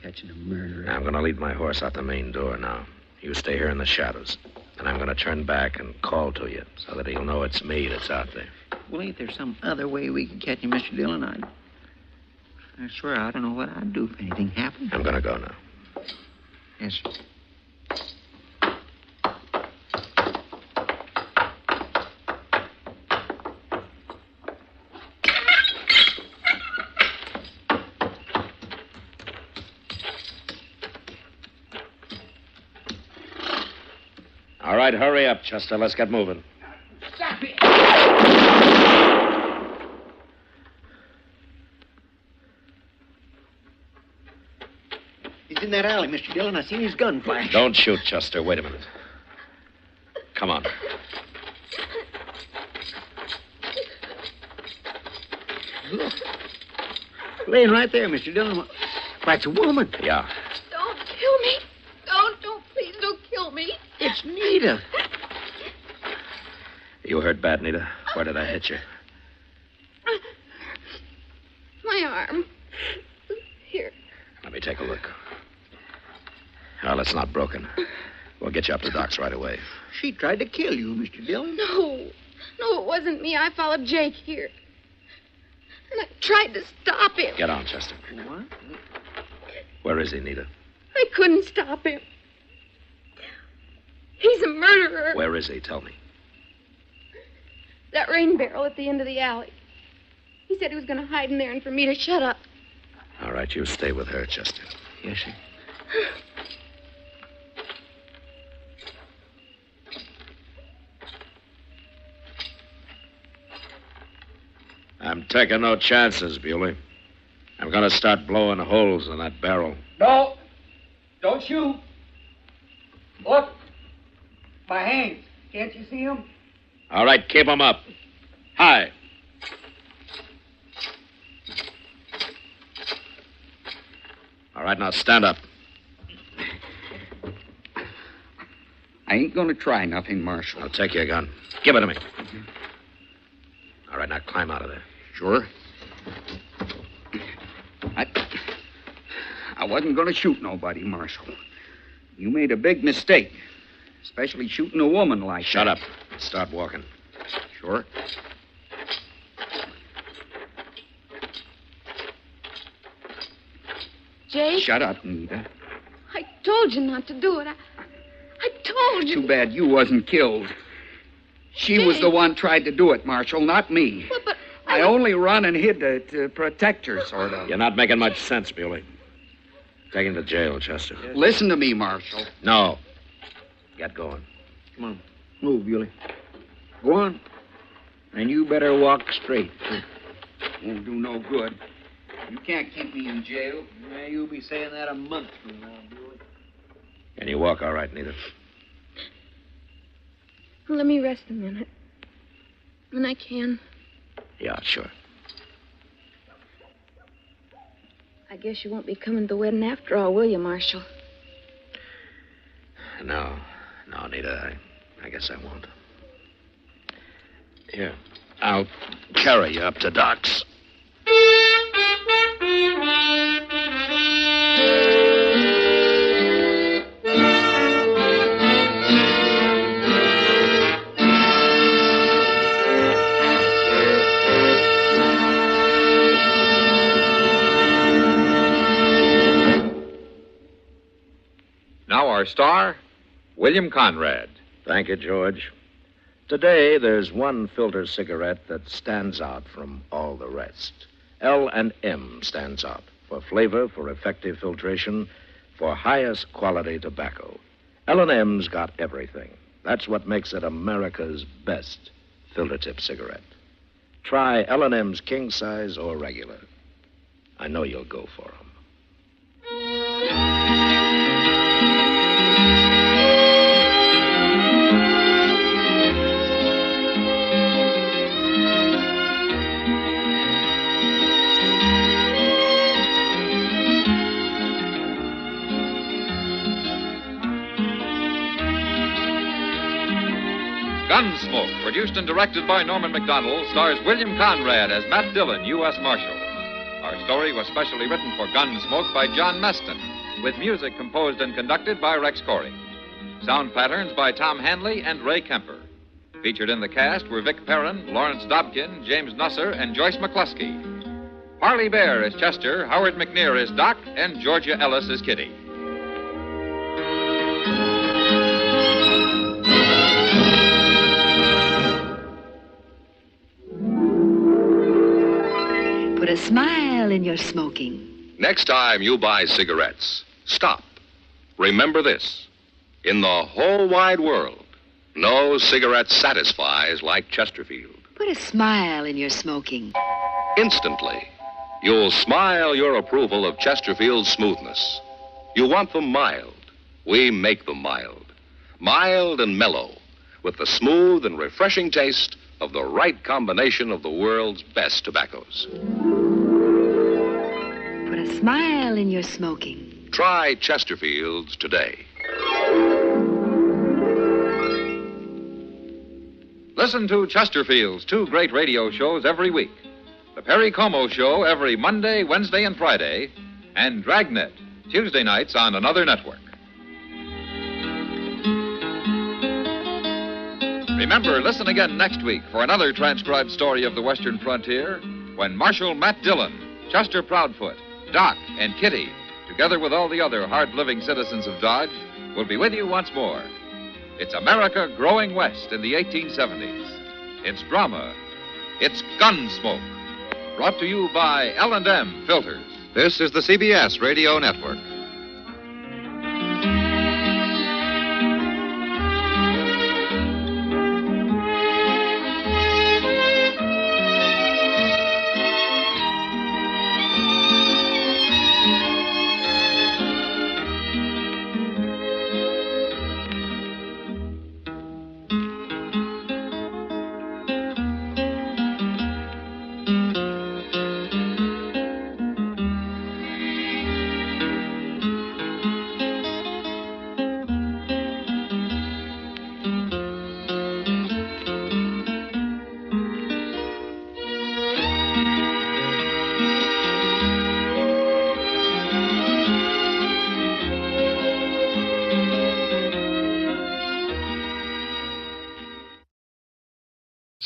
catching a murderer. I'm going to lead my horse out the main door now. You stay here in the shadows. And I'm going to turn back and call to you so that he'll know it's me that's out there. Well, ain't there some other way we can catch you, Mr. Dillon? I swear I don't know what I'd do if anything happened. I'm going to go now. Yes, sir. All right, hurry up, Chester. Let's get moving. Stop it! Is in that alley, Mr. Dillon. I seen his gun flash. Don't shoot, Chester. Wait a minute. Come on. Look. Laying right there, Mr. Dillon. Why, it's a woman. Yeah. Don't kill me. Don't, please don't kill me. It's Nita. You hurt bad, Nita. Where did I hit you? My arm. Here. Let me take a look. Well, it's not broken. We'll get you up to Doc's right away. She tried to kill you, Mr. Dillon. No, it wasn't me. I followed Jake here. And I tried to stop him. Get on, Chester. What? Where is he, Nita? I couldn't stop him. He's a murderer. Where is he? Tell me. That rain barrel at the end of the alley. He said he was going to hide in there and for me to shut up. All right, you stay with her, Chester. Yes, sir. I'm taking no chances, Bewley. I'm going to start blowing holes in that barrel. No. Don't shoot. Look. My hands. Can't you see them? All right, keep them up. High. All right, now stand up. I ain't going to try nothing, Marshal. I'll take your gun. Give it to me. All right, now climb out of there. Sure. I wasn't going to shoot nobody, Marshal. You made a big mistake, especially shooting a woman like that. Shut up. Start walking. Sure. Jake? Shut up, Nita. I told you not to do it. I told you. Too bad you wasn't killed. She was the one tried to do it, Marshal, not me. But I only run and hid to protect her, sort of. You're not making much sense, Bewley. Take him to jail, Chester. Listen to me, Marshal. No. Get going. Come on. Move, Bewley. Go on. And you better walk straight. Won't do no good. You can't keep me in jail. Yeah, you'll be saying that a month from now, Bewley. Can you walk all right, Nita? Let me rest a minute. When I can. Yeah, sure. I guess you won't be coming to the wedding after all, will you, Marshal? No, Nita, I guess I won't. Here, I'll carry you up to Doc's. Now our star, William Conrad. Thank you, George. Today, there's one filter cigarette that stands out from all the rest. L&M stands out for flavor, for effective filtration, for highest quality tobacco. L&M's got everything. That's what makes it America's best filter tip cigarette. Try L&M's king size or regular. I know you'll go for them. Gunsmoke, produced and directed by Norman McDonald, stars William Conrad as Matt Dillon, U.S. Marshal. Our story was specially written for Gunsmoke by John Meston, with music composed and conducted by Rex Corey. Sound patterns by Tom Hanley and Ray Kemper. Featured in the cast were Vic Perrin, Lawrence Dobkin, James Nusser, and Joyce McCluskey. Harley Bear is Chester, Howard McNear is Doc, and Georgia Ellis is Kitty. Put a smile in your smoking. Next time you buy cigarettes, stop. Remember this. In the whole wide world, no cigarette satisfies like Chesterfield. Put a smile in your smoking. Instantly, you'll smile your approval of Chesterfield's smoothness. You want them mild. We make them mild. Mild and mellow, with the smooth and refreshing taste of the right combination of the world's best tobaccos. Put a smile in your smoking. Try Chesterfield's today. Listen to Chesterfield's two great radio shows every week. The Perry Como Show every Monday, Wednesday, and Friday, and Dragnet, Tuesday nights on another network. Remember, listen again next week for another transcribed story of the Western frontier when Marshal Matt Dillon, Chester Proudfoot, Doc, and Kitty, together with all the other hard-living citizens of Dodge, will be with you once more. It's America growing west in the 1870s. It's drama. It's Gunsmoke. Brought to you by L&M Filters. This is the CBS Radio Network.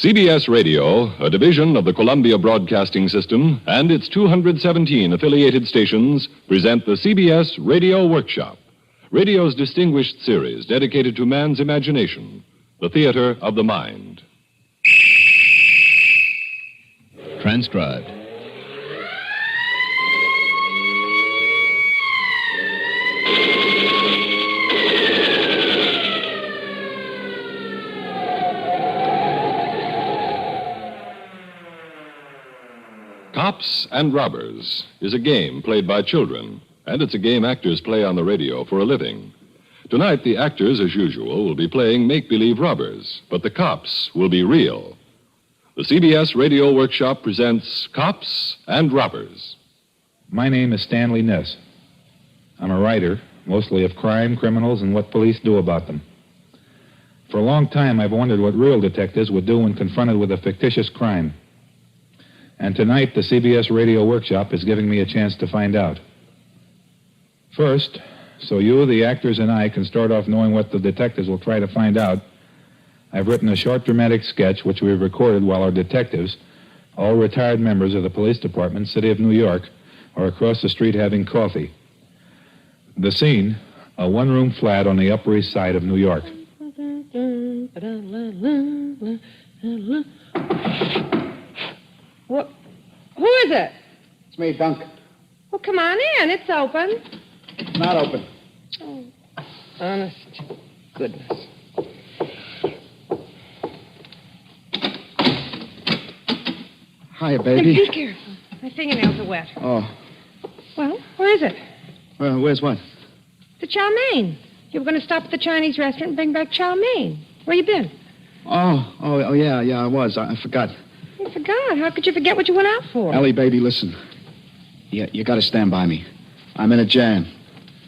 CBS Radio, a division of the Columbia Broadcasting System, and its 217 affiliated stations present the CBS Radio Workshop, radio's distinguished series dedicated to man's imagination, the theater of the mind. Transcribed. Cops and Robbers is a game played by children, and it's a game actors play on the radio for a living. Tonight, the actors, as usual, will be playing make-believe robbers, but the cops will be real. The CBS Radio Workshop presents Cops and Robbers. My name is Stanley Ness. I'm a writer, mostly of crime, criminals, and what police do about them. For a long time, I've wondered what real detectives would do when confronted with a fictitious crime. And tonight, the CBS Radio Workshop is giving me a chance to find out. First, so you, the actors, and I can start off knowing what the detectives will try to find out, I've written a short dramatic sketch which we've recorded while our detectives, all retired members of the police department, City of New York, are across the street having coffee. The scene, a one-room flat on the Upper East Side of New York. What? Who is it? It's me, Dunk. Well, come on in. It's open. It's not open. Oh, honest to goodness. Hiya, baby. Be careful. My fingernails are wet. Oh. Well, where is it? Well, where's what? The chow mein. You were going to stop at the Chinese restaurant and bring back chow mein. Where you been? Oh, yeah, I was. I forgot. You forgot. How could you forget what you went out for? Ellie, baby, listen. You got to stand by me. I'm in a jam.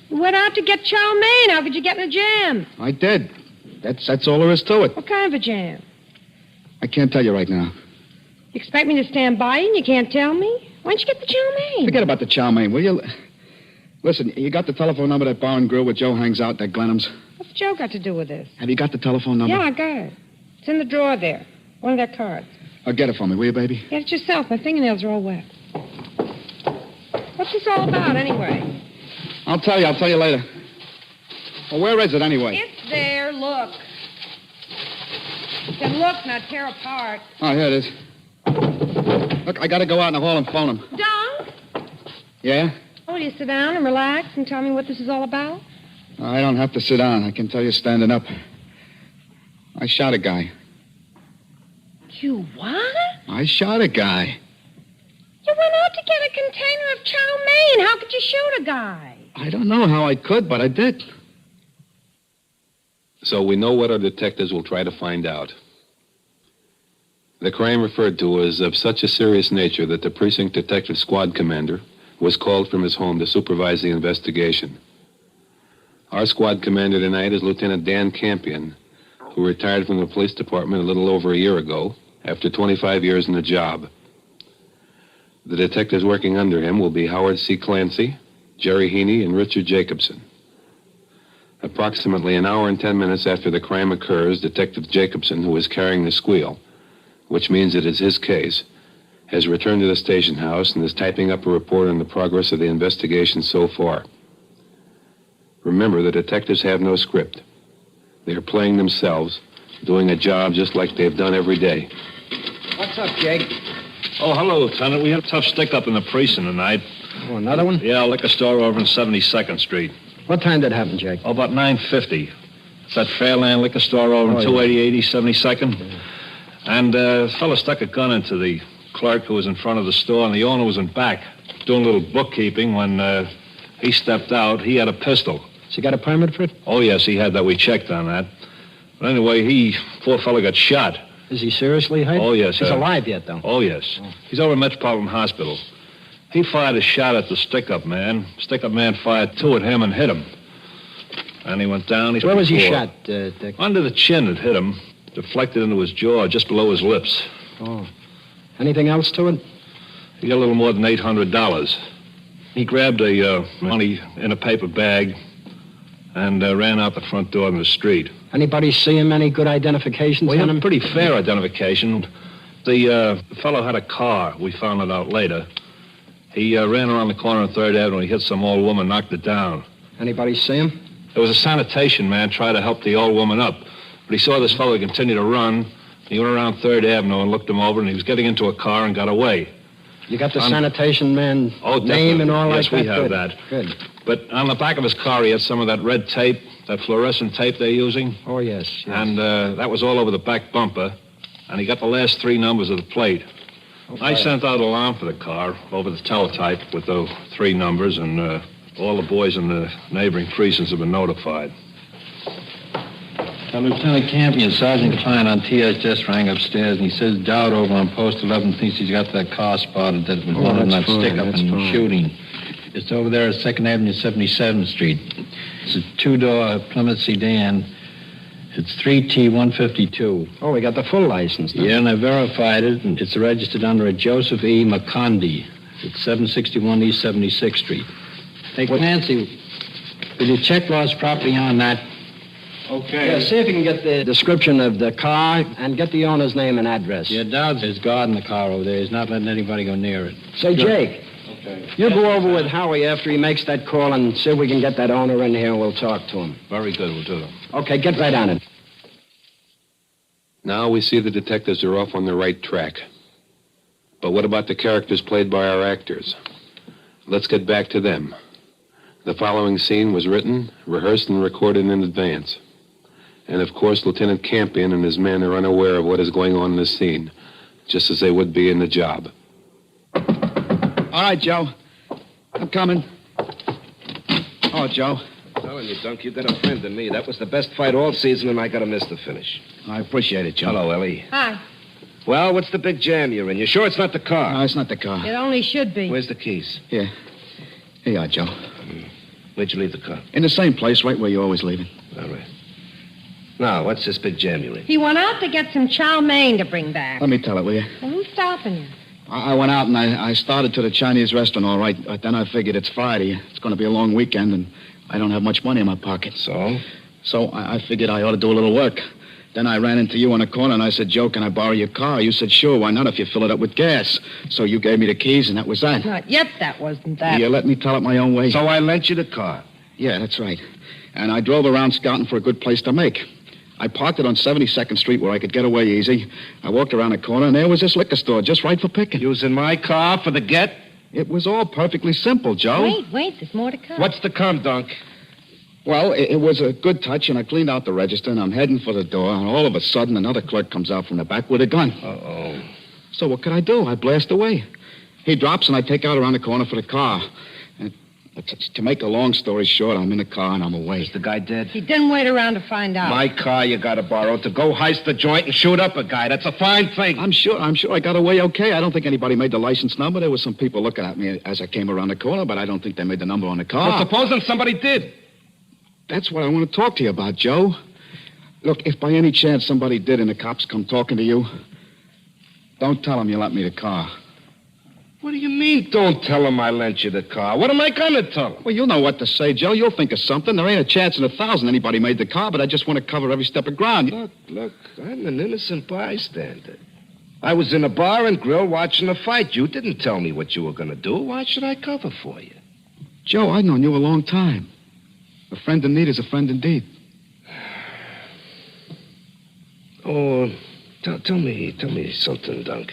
You went out to get chow mein. How could you get in a jam? I did. That's all there is to it. What kind of a jam? I can't tell you right now. You expect me to stand by you and you can't tell me? Why don't you get the chow mein? Forget about the chow mein, will you? Listen, you got the telephone number at that bar and grill where Joe hangs out, that Glenham's? What's Joe got to do with this? Have you got the telephone number? Yeah, I got it. It's in the drawer there. One of their cards. Get it for me, will you, baby? Get it yourself. My fingernails are all wet. What's this all about, anyway? I'll tell you later. Well, where is it, anyway? It's there. Look. I said look, not tear apart. Oh, here it is. Look, I got to go out in the hall and phone him. Don? Yeah? Oh, will you sit down and relax and tell me what this is all about? I don't have to sit down. I can tell you standing up. I shot a guy. You what? I shot a guy. You went out to get a container of chow mein. How could you shoot a guy? I don't know how I could, but I did. So we know what our detectives will try to find out. The crime referred to was of such a serious nature that the precinct detective squad commander was called from his home to supervise the investigation. Our squad commander tonight is Lieutenant Dan Campion, who retired from the police department a little over a year ago after 25 years in the job. The detectives working under him will be Howard C. Clancy, Jerry Heaney, and Richard Jacobson. Approximately an hour and 10 minutes after the crime occurs, Detective Jacobson, who is carrying the squeal, which means it is his case, has returned to the station house and is typing up a report on the progress of the investigation so far. Remember, the detectives have no script. They are playing themselves, doing a job just like they've done every day. What's up, Jake? Oh, hello, Lieutenant. We had a tough stick-up in the precinct tonight. Oh, another one? Yeah, a liquor store over on 72nd Street. What time did it happen, Jake? Oh, about 9:50. It's that Fairland liquor store over on 280 72nd. Yeah. And a fella stuck a gun into the clerk who was in front of the store, and the owner was in back doing a little bookkeeping. When he stepped out, he had a pistol. Has he got a permit for it? Oh, yes, he had that. We checked on that. But anyway, poor fella got shot. Is he seriously hurt? Oh, yes. He's alive yet, though. Oh, yes. Oh. He's over at Metropolitan Hospital. He fired a shot at the stick-up man. Stick-up man fired two at him and hit him. And he went down. Where was he shot, Dick? Under the chin it hit him. Deflected into his jaw, just below his lips. Oh. Anything else to it? He got a little more than $800. He grabbed money in a paper bag and ran out the front door in the street. Anybody see him? Any good identifications on him? Well, pretty fair identification. The fellow had a car. We found it out later. He ran around the corner on 3rd Avenue. He hit some old woman, knocked her down. Anybody see him? There was a sanitation man trying to help the old woman up. But he saw this fellow continue to run. He went around 3rd Avenue and looked him over, and he was getting into a car and got away. You got the sanitation man's name and all yes, like that? Yes, we have that. Good. But on the back of his car, he had some of that red tape, that fluorescent tape they're using. Oh, yes. And that was all over the back bumper. And he got the last 3 numbers of the plate. Okay. I sent out an alarm for the car over the teletype with those 3 numbers, and all the boys in the neighboring precincts have been notified. Lieutenant Campion, Sergeant Klein on TS just rang upstairs, and he says Dowd over on Post 11 thinks he's got that car spotted that was one of that stick-up and shooting. It's over there at 2nd Avenue, 77th Street. It's a 2-door Plymouth sedan. It's 3T152. Oh, we got the full license. Yeah, and I verified it, and it's registered under a Joseph E. McCondy. It's 761 East 76th Street. Hey, Clancy, will you check lost property on that? Okay. Yeah, see if you can get the description of the car and get the owner's name and address. Yeah, Dowd's is guarding the car over there. He's not letting anybody go near it. Say, Sure. Jake. Okay. You go over with Howie after he makes that call and see if we can get that owner in here and we'll talk to him. Very good, we'll do that. Okay, get right on it. Now we see the detectives are off on the right track. But what about the characters played by our actors? Let's get back to them. The following scene was written, rehearsed, and recorded in advance. And, of course, Lieutenant Campion and his men are unaware of what is going on in this scene, just as they would be in the job. All right, Joe. I'm coming. Oh, Joe. Telling you, Dunk, you did a friend in me. That was the best fight all season, and I got to miss the finish. I appreciate it, Joe. Hello, Ellie. Hi. Well, what's the big jam you're in? You sure it's not the car? No, it's not the car. It only should be. Where's the keys? Here. Here you are, Joe. Where'd you leave the car? In the same place, right where you always leave it. All right. Now, what's this big jam you're in? He went out to get some chow mein to bring back. Let me tell it, will you? Well, who's stopping you? I went out and I started to the Chinese restaurant, all right. But then I figured it's Friday. It's going to be a long weekend, and I don't have much money in my pocket. So? So I figured I ought to do a little work. Then I ran into you on the corner, and I said, Joe, can I borrow your car? You said, sure, why not, if you fill it up with gas? So you gave me the keys, and that was that. Not yet, that wasn't that. You let me tell it my own way. So I lent you the car? Yeah, that's right. And I drove around scouting for a good place to make. I parked it on 72nd Street where I could get away easy. I walked around the corner, and there was this liquor store just right for picking. Using my car for the get? It was all perfectly simple, Joe. Wait, there's more to come. What's to come, Dunk? Well, it was a good touch, and I cleaned out the register, and I'm heading for the door, and all of a sudden, another clerk comes out from the back with a gun. Uh-oh. So what could I do? I blast away. He drops, and I take out around the corner for the car. And To make a long story short, I'm in the car and I'm away. Is the guy dead? He didn't wait around to find out. My car you got to borrow to go heist the joint and shoot up a guy. That's a fine thing. I'm sure I got away okay. I don't think anybody made the license number. There was some people looking at me as I came around the corner, but I don't think they made the number on the car. Well, supposing somebody did. That's what I want to talk to you about, Joe. Look, if by any chance somebody did and the cops come talking to you, don't tell them you lent me the car. What do you mean, don't tell him I lent you the car? What am I going to tell him? Well, you'll know what to say, Joe. You'll think of something. There ain't a chance in 1,000 anybody made the car, but I just want to cover every step of ground. Look, I'm an innocent bystander. I was in a bar and grill watching a fight. You didn't tell me what you were going to do. Why should I cover for you? Joe, I've known you a long time. A friend in need is a friend indeed. Oh, tell me something, Dunk.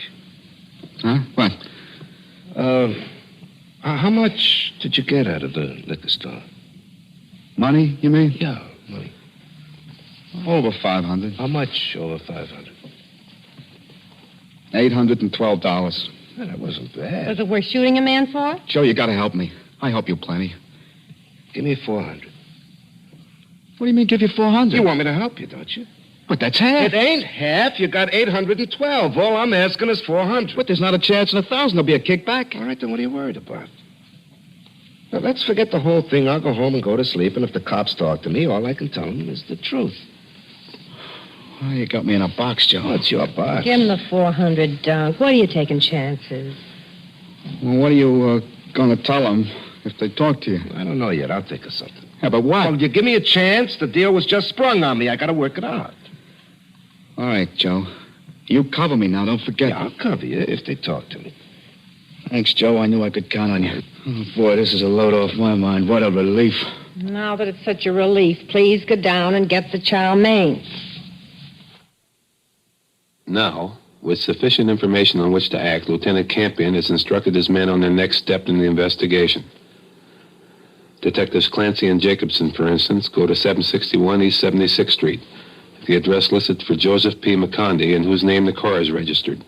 Huh? What? How much did you get out of the liquor store? Money, you mean? Yeah, money. Over 500. How much over 500? $812. Yeah, that wasn't bad. Was it worth shooting a man for? Joe, you gotta help me. I help you plenty. Give me 400. What do you mean, give you 400? You want me to help you, don't you? But that's half. It ain't half. You got 812. All I'm asking is 400. But there's not a chance in 1,000 there'll be a kickback. All right, then what are you worried about? Now, let's forget the whole thing. I'll go home and go to sleep, and if the cops talk to me, all I can tell them is the truth. Well, you got me in a box, Joe. Oh, it's your box. Give him the 400, Dunk. What are you taking chances? Well, what are you going to tell them if they talk to you? I don't know yet. I'll think of something. Yeah, but what? Well, you give me a chance. The deal was just sprung on me. I got to work it out. All right, Joe. You cover me now. Don't forget. Yeah, I'll cover you if they talk to me. Thanks, Joe. I knew I could count on you. Oh, boy, this is a load off my mind. What a relief. Now that it's such a relief, please go down and get the chow mein. Now, with sufficient information on which to act, Lieutenant Campion has instructed his men on their next step in the investigation. Detectives Clancy and Jacobson, for instance, go to 761 East 76th Street, the address listed for Joseph P. McCondy, in whose name the car is registered.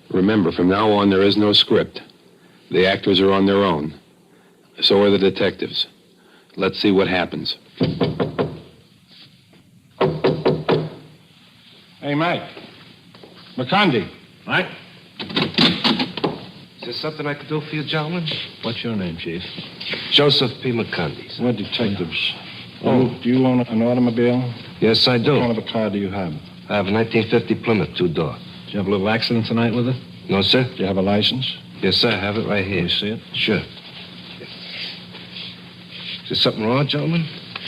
Remember, from now on, there is no script. The actors are on their own. So are the detectives. Let's see what happens. Hey, Mike. McCondy. Mike? Is there something I can do for you, gentlemen? What's your name, Chief? Joseph P. McCondy. We're detectives. Oh, do you own an automobile? Yes, I do. What kind of a car do you have? I have a 1950 Plymouth, two-door. Did you have a little accident tonight with it? No, sir. Do you have a license? Yes, sir. I have it right here. Can we see it? Sure. Is there something wrong, gentlemen?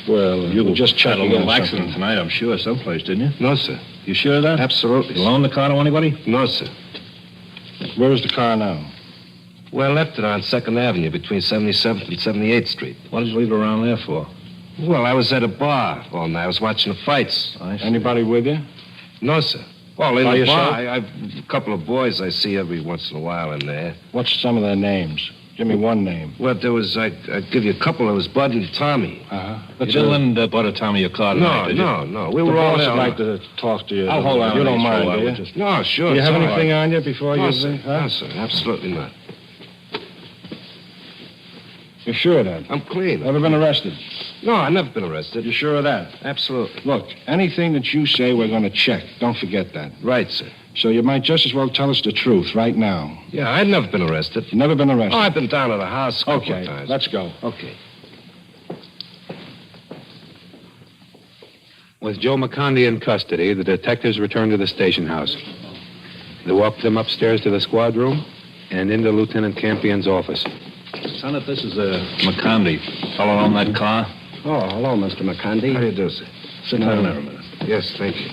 Well, you were just had checking a little on accident something tonight, I'm sure, someplace, didn't you? No, sir. You sure of that? Absolutely. You loaned the car to anybody? No, sir. Where is the car now? Well, I left it on 2nd Avenue between 77th and 78th Street. What did you leave it around there for? Well, I was at a bar all night. I was watching the fights. Anybody with you? No, sir. Well, in By the yourself? bar, I've a couple of boys I see every once in a while in there. What's some of their names? Give me one name. Well, there was, I'd give you a couple. There was Bud and Tommy. Uh-huh. But you lend Bud or Tommy your car tonight, did you? No. We were all I'd out. like to talk to you. I'll hold on. You don't mind, do you? No, sure. Do you have it's all anything right. on you before No, you... sir. Huh? No, sir. Absolutely not. You're sure of that? I'm clean. Ever been arrested? No, I've never been arrested. You sure of that? Absolutely. Look, anything that you say, we're going to check. Don't forget that. Right, sir. So you might just as well tell us the truth right now. Yeah, I've never been arrested. You've never been arrested? Oh, I've been down to the house a couple of Okay, times. let's go. Okay. With Joe McCondy in custody, the detectives return to the station house. They walk them upstairs to the squad room and into Lieutenant Campion's office. Son, if this is McCondy, fellow on that car. Oh, hello, Mr. McCondy. How do you do, sir? Sit down there a minute. Yes, thank you.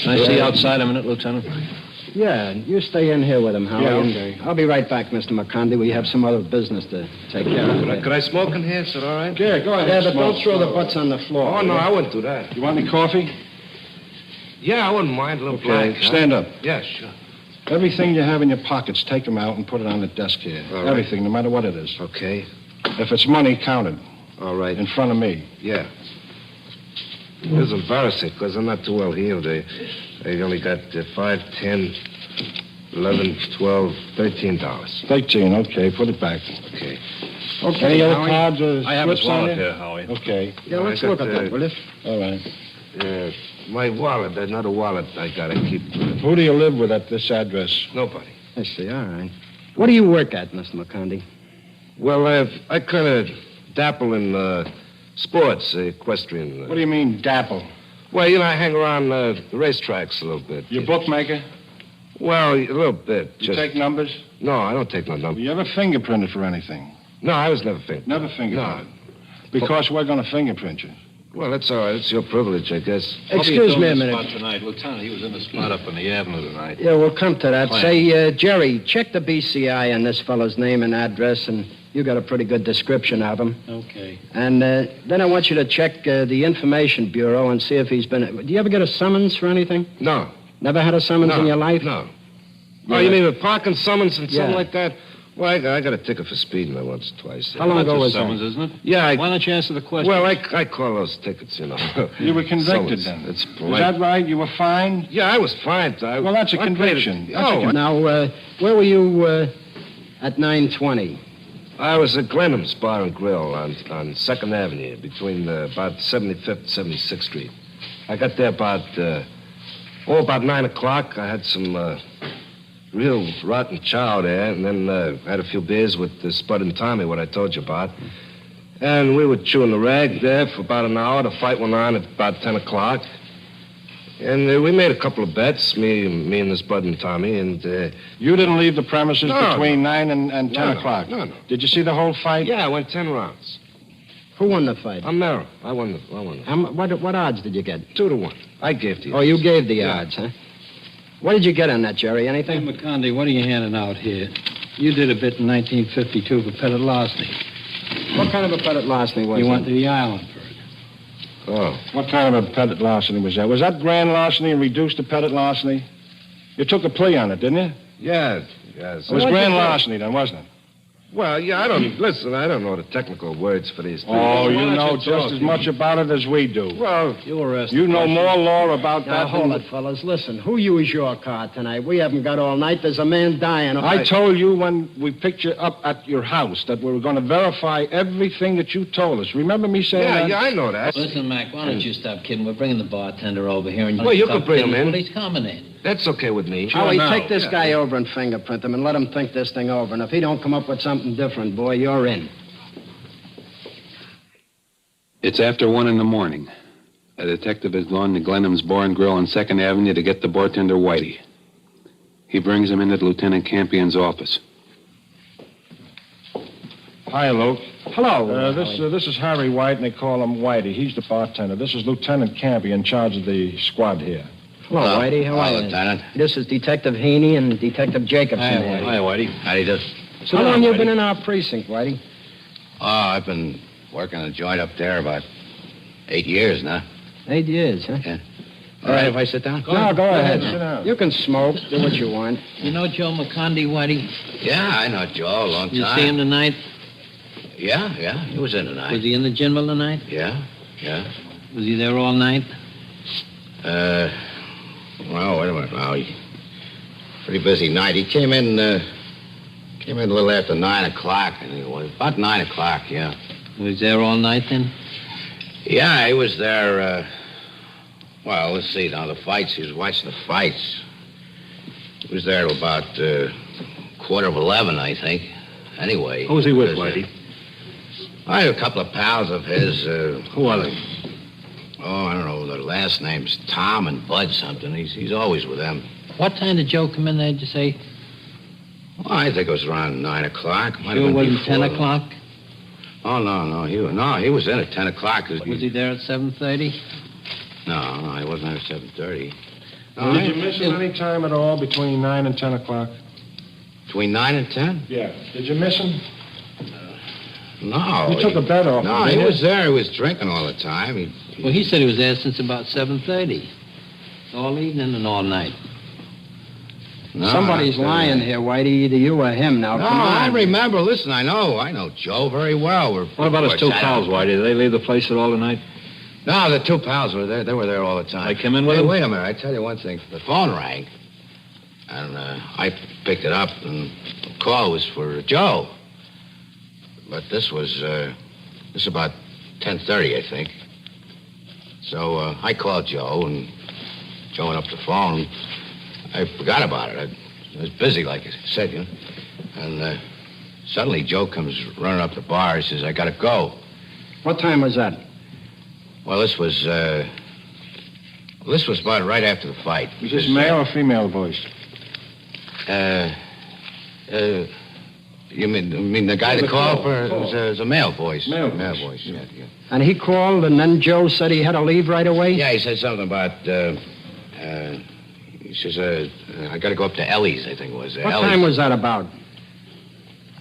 Can I see you outside a minute, Lieutenant? Yeah, you stay in here with him, Howie. Yeah, and okay. I'll be right back, Mr. McCondy. We have some other business to take care of. Could I smoke in here? Is that all right? Yeah, go ahead. Yeah, but Smoke. don't throw the butts on the floor. Oh, no, I wouldn't do that. You want any coffee? Yeah, I wouldn't mind a little Okay, black. huh? stand up. Yeah, sure. Everything you have in your pockets, take them out and put it on the desk here. All right. Everything, no matter what it is. Okay. If it's money, count it. All right. In front of me. Yeah. It was embarrassing because I'm not too well healed. They only got $5, $10, $11, $12, $13. 13, okay, put it back. Okay. Okay. Any other Howie? cards or I have his slips on wallet you? here, Howie. Okay. Yeah, let's look at that, will you? All right. My wallet, another wallet I got to keep. Who do you live with at this address? Nobody. I see, all right. What do you work at, Mr. McCondy? Well, I kind of dapple in sports, equestrian. What do you mean, dapple? Well, I hang around the racetracks a little bit. You bookmaker? Well, a little bit. You take numbers? No, I don't take no numbers. You ever fingerprinted for anything? No, I was never fingerprinted. Never fingerprinted? No. Because we're going to fingerprint you. Well, that's all right. It's your privilege, I guess. Excuse me a minute. Tonight, Lieutenant, he was in the spot up on the avenue tonight. Yeah, we'll come to that. Fine. Say, Jerry, check the BCI on this fellow's name and address, and you got a pretty good description of him. Okay. And then I want you to check the Information Bureau and see if he's been... Do you ever get a summons for anything? No. Never had a summons in your life? No. Yeah. Oh, you mean a parking summons and something Yeah. like that? Well, I got a ticket for speeding there once or twice. How long ago was that? Summons, isn't it? Yeah, Why don't you answer the question? Well, I call those tickets, You were convicted Summons. then? It's Is polite. that right? You were fined? Yeah, I was fined. Well, that's a conviction. Now, where were you at 9:20? I was at Glenham's Bar and Grill on 2nd Avenue between about 75th and 76th Street. I got there about 9 o'clock. I had some real rotten chow there, and then had a few beers with Spud and Tommy, what I told you about. And we were chewing the rag there for about an hour. The fight went on at about 10 o'clock. And we made a couple of bets, me and this Bud and Tommy, and... You didn't leave the premises No, between 9 and 10 o'clock? No. Did you see the whole fight? Yeah, I went 10 rounds. Who won the fight? Merrill. I won the... What odds did you get? 2-1. I gave the odds. Oh, you gave the odds, huh? What did you get on that, Jerry? Anything? Hey, McCondy, what are you handing out here? You did a bit in 1952 for pettit larceny. What kind of a pettit larceny was You it? went to the island for it. Oh. What kind of a pettit larceny was that? Was that grand larceny and reduced to pettit larceny? You took a plea on it, didn't you? Yeah. It was grand larceny then, wasn't it? Well, yeah, I don't know the technical words for these things. Oh, you know just as much about it as we do. Well, you know more law about Now, that hold than... it, fellas. Listen, who used your car tonight? We haven't got all night. There's a man dying. I told you when we picked you up at your house that we were going to verify everything that you told us. Remember me saying that? Yeah, I know that. Listen, Mac, why don't you stop kidding? We're bringing the bartender over here. And Well, you stop can bring him kidding. in. Well, he's coming in. That's okay with me. Howie, take this guy over and fingerprint him and let him think this thing over. And if he don't come up with something different, boy, you're in. It's after 1 in the morning. A detective has gone to Glenham's Bar and Grill on 2nd Avenue to get the bartender, Whitey. He brings him into Lieutenant Campion's office. Hi, Luke. Hello. This is Harry White, and they call him Whitey. He's the bartender. This is Lieutenant Campion in charge of the squad here. Hello, Whitey. How are you? Lieutenant. This is Detective Haney and Detective Jacobson. Hi, Whitey. How do you do? How long you been in our precinct, Whitey? Oh, I've been working a joint up there about 8 years now. 8 years, huh? Yeah. All right, if I sit down? Go ahead. Sit down. You can smoke. Do what you want. You know Joe McCondy, Whitey? Yeah, I know Joe a long time. You see him tonight? Yeah, he was in tonight. Was he in the General tonight? Yeah. Was he there all night? Well, wait a minute now. Pretty busy night. He came in a little after 9 o'clock. I think it was. About 9 o'clock, yeah. Was he there all night then? Yeah, he was there, well, let's see now, the fights. He was watching the fights. He was there till about 11:15, I think. Anyway. Who was he with, Whitey? I had a couple of pals of his. Who are they? Oh, I don't know. Their last name's Tom and Bud something. He's always with them. What time did Joe come in there, did you say? Well, I think it was around 9 o'clock. Might have Sure been wasn't before 10 that. o'clock? Oh, no. He was in at 10 o'clock. Was he there at 7:30? No, he wasn't there at 7:30. Did you miss him any time at all between 9 and 10 o'clock? Between 9 and 10? Yeah. Did you miss him? No. You took a bet off him, No, he didn't was there. He was drinking all the time. Well, he said he was there since about 7:30. All evening and all night. No, Somebody's lying here, Whitey. Either you or him. Now, No, come on. I remember. Listen, I know Joe very well. What about his two pals, Whitey? Did they leave the place at all tonight? No, the two pals were there. They were there all the time. They came in with Hey, him? wait a minute. I tell you one thing. The phone rang, and I picked it up, and the call was for Joe. But this was about 10:30, I think. So I called Joe, and Joe went up the phone. I forgot about it. I was busy, like I said, you know. And suddenly Joe comes running up the bar. He says, I gotta go. What time was that? Well, this was about right after the fight. Was this male or female voice? You mean the guy that called for it was a male voice. Male voice, yeah. And he called, and then Joe said he had to leave right away? Yeah, he said something about, he says, I got to go up to Ellie's, I think it was. What time was that about?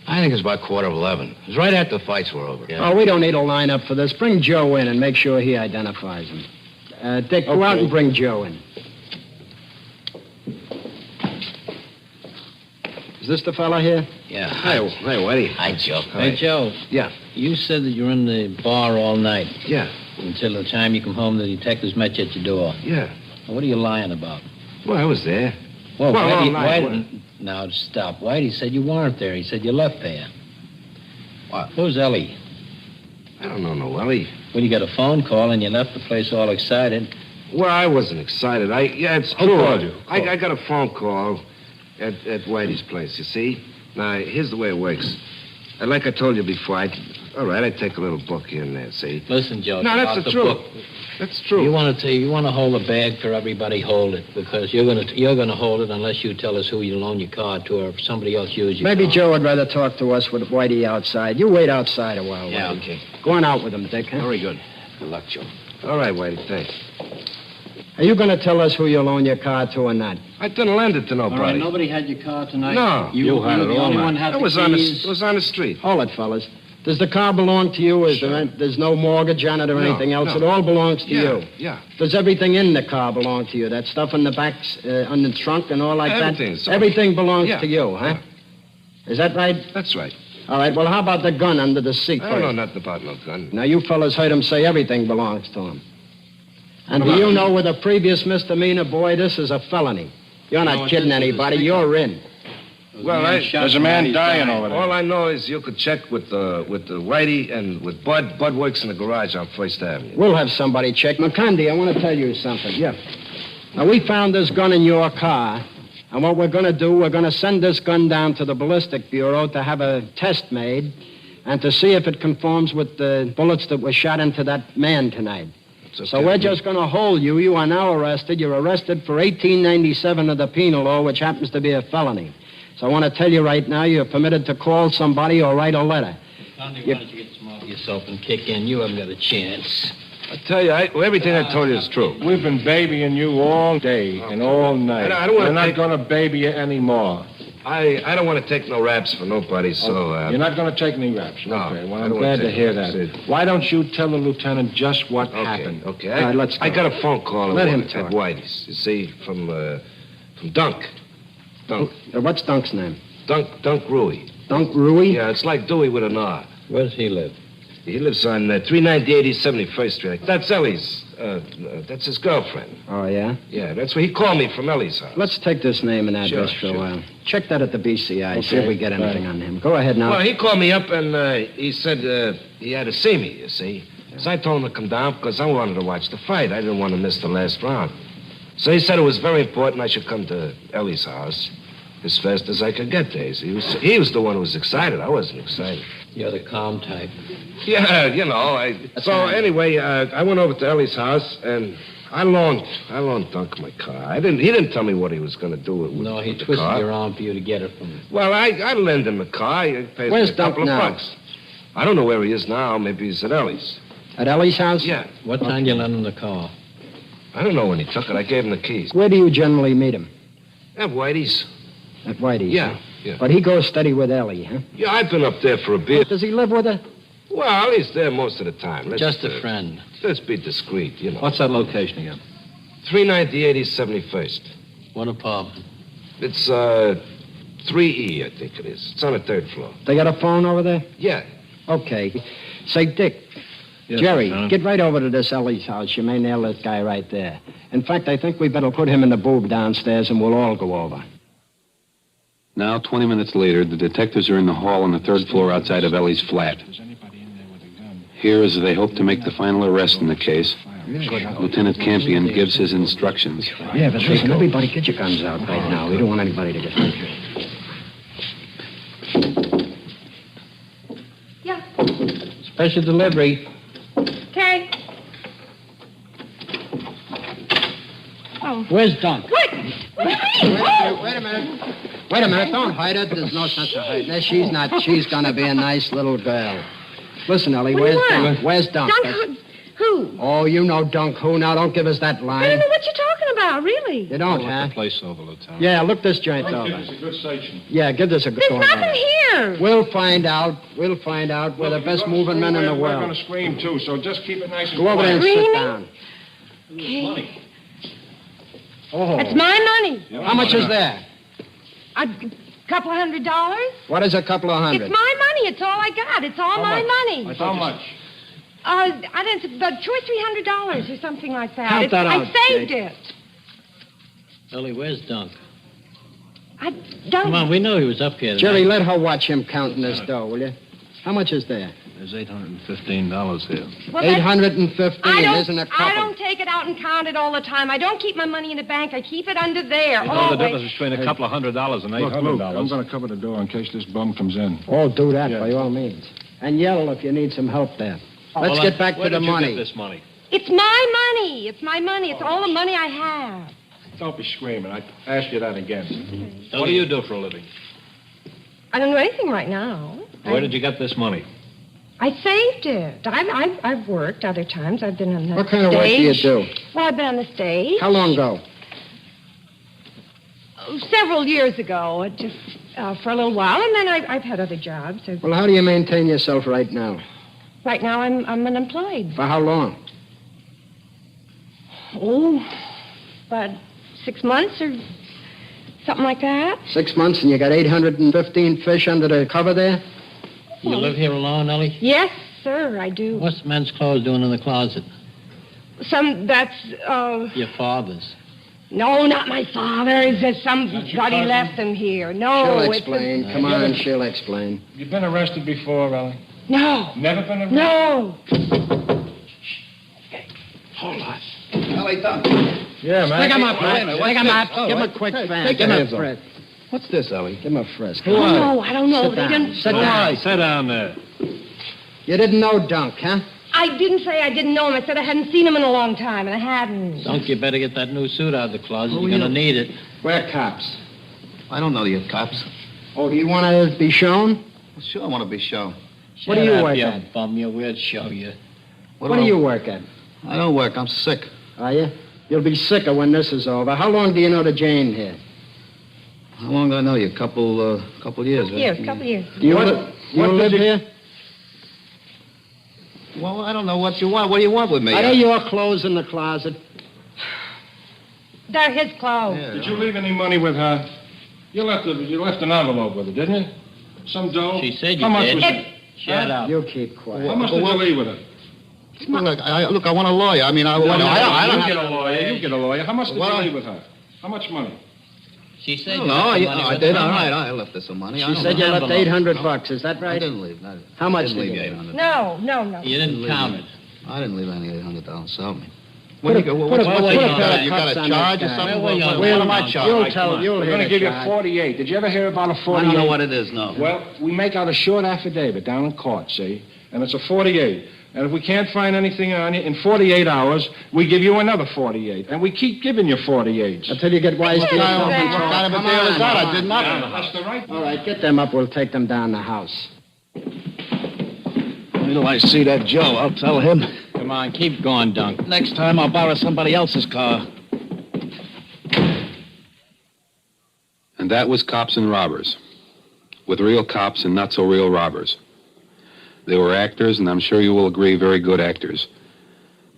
I think it was about 11:15. It was right after the fights were over. Yeah. Oh, we don't need a lineup for this. Bring Joe in and make sure he identifies him. Dick, go out and bring Joe in. Is this the fella here? Yeah. Hey, Whitey. Hi, Joe. Hey, Joe. Yeah. You said that you were in the bar all night. Yeah. Until the time you come home, the detectives met you at your door. Yeah. What are you lying about? Well, I was there. Well, all Whitey, night. Now, stop. Whitey said you weren't there. He said you left there. What? Who's Ellie? I don't know no Ellie. Well, you got a phone call and you left the place all excited. Well, I wasn't excited. It's Who true. called you? I got a phone call at Whitey's place, you see? Now, here's the way it works. Like I told you before, I take a little book here and there, see? Listen, Joe. No, that's the truth. Book. That's true. You want to hold a bag for everybody, hold it, because you're gonna hold it unless you tell us who you loan your car to, or if somebody else uses your Maybe car. Joe would rather talk to us with Whitey outside. You wait outside a while, Yeah, Whitey. okay. Go on out with him, Dick, huh? Very good. Good luck, Joe. All right, Whitey, thanks. Are you going to tell us who you loan your car to or not? I didn't lend it to nobody. All right, nobody had your car tonight? No. You had it the all only night. one had It the was keys? on the street. Hold it, fellas. Does the car belong to you? There's no mortgage on it or No, anything else? no. It all belongs to you? Yeah. Does everything in the car belong to you? That stuff in the back, on the trunk and all like Everything, that? so- Everything belongs Yeah. to you, huh? Is that right? That's right. All right, well, how about the gun under the seat? I don't know first? nothing about no gun. Now, you fellas heard him say everything belongs to him. And do you know with a previous misdemeanor, boy, this is a felony. You're not kidding anybody. You're in. Well, There's a man dying over there. all I know is you could check with the Whitey and with Bud. Bud works in the garage on First Avenue. We'll have somebody check. McCondy, I want to tell you something. Yeah. Now, we found this gun in your car, and what we're going to do, we're going to send this gun down to the Ballistic Bureau to have a test made and to see if it conforms with the bullets that were shot into that man tonight. So we're just going to hold you. You are now arrested. You're arrested for 1897 of the penal law, which happens to be a felony. So I want to tell you right now, you're permitted to call somebody or write a letter. Conrad, why don't you get some off yourself and kick in? You haven't got a chance. I tell you, everything I told you is true. We've been babying you all day and all night. I don't wanna We're not take- going to baby you anymore. I don't want to take no raps for nobody, so... You're not going to take any raps. No, Okay, well, I I'm don't glad wanna to take hear raps. that. Why don't you tell the lieutenant just what happened? Okay. All right, let's go. I got a phone call Let him at talk. Whitey's, you see, from Dunk. Dunk. What's Dunk's name? Dunk Rui. Dunk Rui? Yeah, it's like Dewey with an R. Where does he live? He lives on 390 71st Street. That's Ellie's. That's his girlfriend. Oh, yeah? Yeah, that's where he called me from Ellie's house. Let's take this name and address Sure, for sure. a while. Check that at the BCI. See Okay, if we get anything right. on him. Go ahead now. Well, he called me up and he said he had to see me, you see. So I told him to come down because I wanted to watch the fight. I didn't want to miss the last round. So he said it was very important I should come to Ellie's house as fast as I could get there. He was the one who was excited. I wasn't excited. You're the calm type. Yeah, you know. Anyway, I went over to Ellie's house and I loaned Dunk my car. He didn't tell me what he was going to do with No, he with the twisted car. your arm for you to get it from him. Well, I lend him the car. He pays Where's me a couple Dunk of now? bucks. I don't know where he is now. Maybe he's at Ellie's. At Ellie's house? Yeah. What time did you lend him the car? I don't know when he took it. I gave him the keys. Where do you generally meet him? At Whitey's. At Whitey's? Yeah, huh? yeah. But he goes steady with Ellie, huh? Yeah, I've been up there for a bit. Does he live with her? Well, he's there most of the time. Just a friend. Let's be discreet, you know. What's that location again? 390 71st. What apartment? It's 3E, I think it is. It's on the third floor. They got a phone over there? Yeah. Okay. Say, Dick. Yes, Jerry, Lieutenant. get right over to this Ellie's house. You may nail that guy right there. In fact, I think we better put him in the boob downstairs and we'll all go over. Now, 20 minutes later, the detectives are in the hall on the third floor outside of Ellie's flat. Here, as they hope to make the final arrest in the case, Lieutenant Campion gives his instructions. Yeah, but listen, everybody get your guns out right now. We don't want anybody to get hurt. Yeah. Special delivery. Okay. Oh. Where's Dunk? What? Wait a minute. Wait a minute. Don't hide it. There's no sense of hiding it. She's not. She's gonna be a nice little girl. Listen, Ellie, What do you where's want? Dunk? Where's Dunk? Dunk who? Oh, you know Dunk who. Now, don't give us that I line. don't know what you're talking about, really. You don't, Look huh? the place over, Lieutenant. Yeah, look this joint Give over. us a good station. Yeah, give this a good There's nothing here. We'll find out. We'll find out. We're the best moving men in the We're going world. to scream, too, so just keep it nice and Go over there and sit Screaming? down. Okay. Oh. That's my money. How much is there? A couple of $100. What is a couple of hundred? It's my money. It's all I got. It's all my money. How much? I don't know, about $200 or $300 or something like that. Count that out, I saved Jake. it. Ellie, where's Dunk? I don't. Come on, we know he was up here. Jerry, tonight. let her watch him counting this dough, will you? How much is there? There's $815 here. Well, that's- 815 isn't a couple. I don't take it out and count it all the time. I don't keep my money in the bank. I keep it under there. You know the always. difference between a couple of $100 and $800. Look, I'm going to cover the door in case this bum comes in. Oh, do that by all means. And yell if you need some help there. Let's Well, get back to where the did you money. get this money? It's my money. It's my money. It's all the money I have. Don't be screaming. I ask you that again. What do you do for a living? I don't do anything right now. Where did you get this money? I saved it. I've worked other times. I've been on the What kind of work do you do? Well, I've been on the stage. How long ago? Several years ago, just for a little while, and then I've had other jobs. Well, how do you maintain yourself right now? Right now, I'm unemployed. For how long? Oh, about 6 months or something like that. 6 months, and you got 815 fish under the cover there? You live here alone, Ellie? Yes, sir, I do. What's the men's clothes doing in the closet? That's Your father's. no, not my father. It's just somebody left them here. No, She'll it's explain. Come on, she'll explain. You've been arrested before, Ellie? No. Never been arrested? No. Hold on. Ellie, Dunk. Yeah, man. Pick him up, Wait a man. minute, Pick what's him this? up. Oh, Give him a what? quick Take fan. your Give him a hands off. frisk. What's this, Ellie? Give him a frisk. I don't know. I don't know. Sit They down. didn't- Sit All down. right, sit down there. You didn't know Dunk, huh? I didn't say I didn't know him. I said I hadn't seen him in a long time, and I hadn't. Dunk, you better get that new suit out of the closet. Oh, You're yeah. going to need it. We're cops. I don't know you cops. Oh, do you want to be shown? Well, sure, I want to be shown. What do Shut you up, work you at? bum. We'll show you. What do you work at? I don't work. I'm sick. Are you? You'll be sicker when this is over. How long do you know the Jane here? How long do I know you? Couple years, right? Years, couple years. Do you, What- you what live did you- here? Well, I don't know what you want. What do you want with me? Are they your clothes in the closet? They're his clothes. Yeah. Did you leave any money with her? You left an envelope with her, didn't you? Some dough? She said you How much did. was it? Shut up. You keep quiet. How much did you leave with her? Well, look, I want a lawyer. I mean, I don't You have... get a lawyer. You get a lawyer. How much did Well, you leave with her? How much money? She said No, you left the money I with did. her. All right, I left her some money. I She don't said know. you left Envelope. $800. Is that I right? didn't leave. How much didn't did leave you you leave? $800. No. You didn't count it. I didn't leave any $800. So me. Put a- put a- What's put a the- pair of you got cuffs a on charge that or guy. something? Where were you on What that am I amount? charged? You'll tell. You'll We're hear going to the give you charge. 48. Did you ever hear about a 48? I don't know what it is, no. Well, we make out a short affidavit down in court, see? And it's a 48. And if we can't find anything on you in 48 hours, we give you another 48. And we keep giving you 48s. Until you get wise to What yourself. kind of a deal is that? I did nothing. That's the right All right, get them up. We'll take them down the house. Wait till I see that Joe. I'll tell him. Come on, keep going, Dunk. Next time I'll borrow somebody else's car. And that was Cops and Robbers, with real cops and not so real robbers. They were actors, and I'm sure you will agree, very good actors,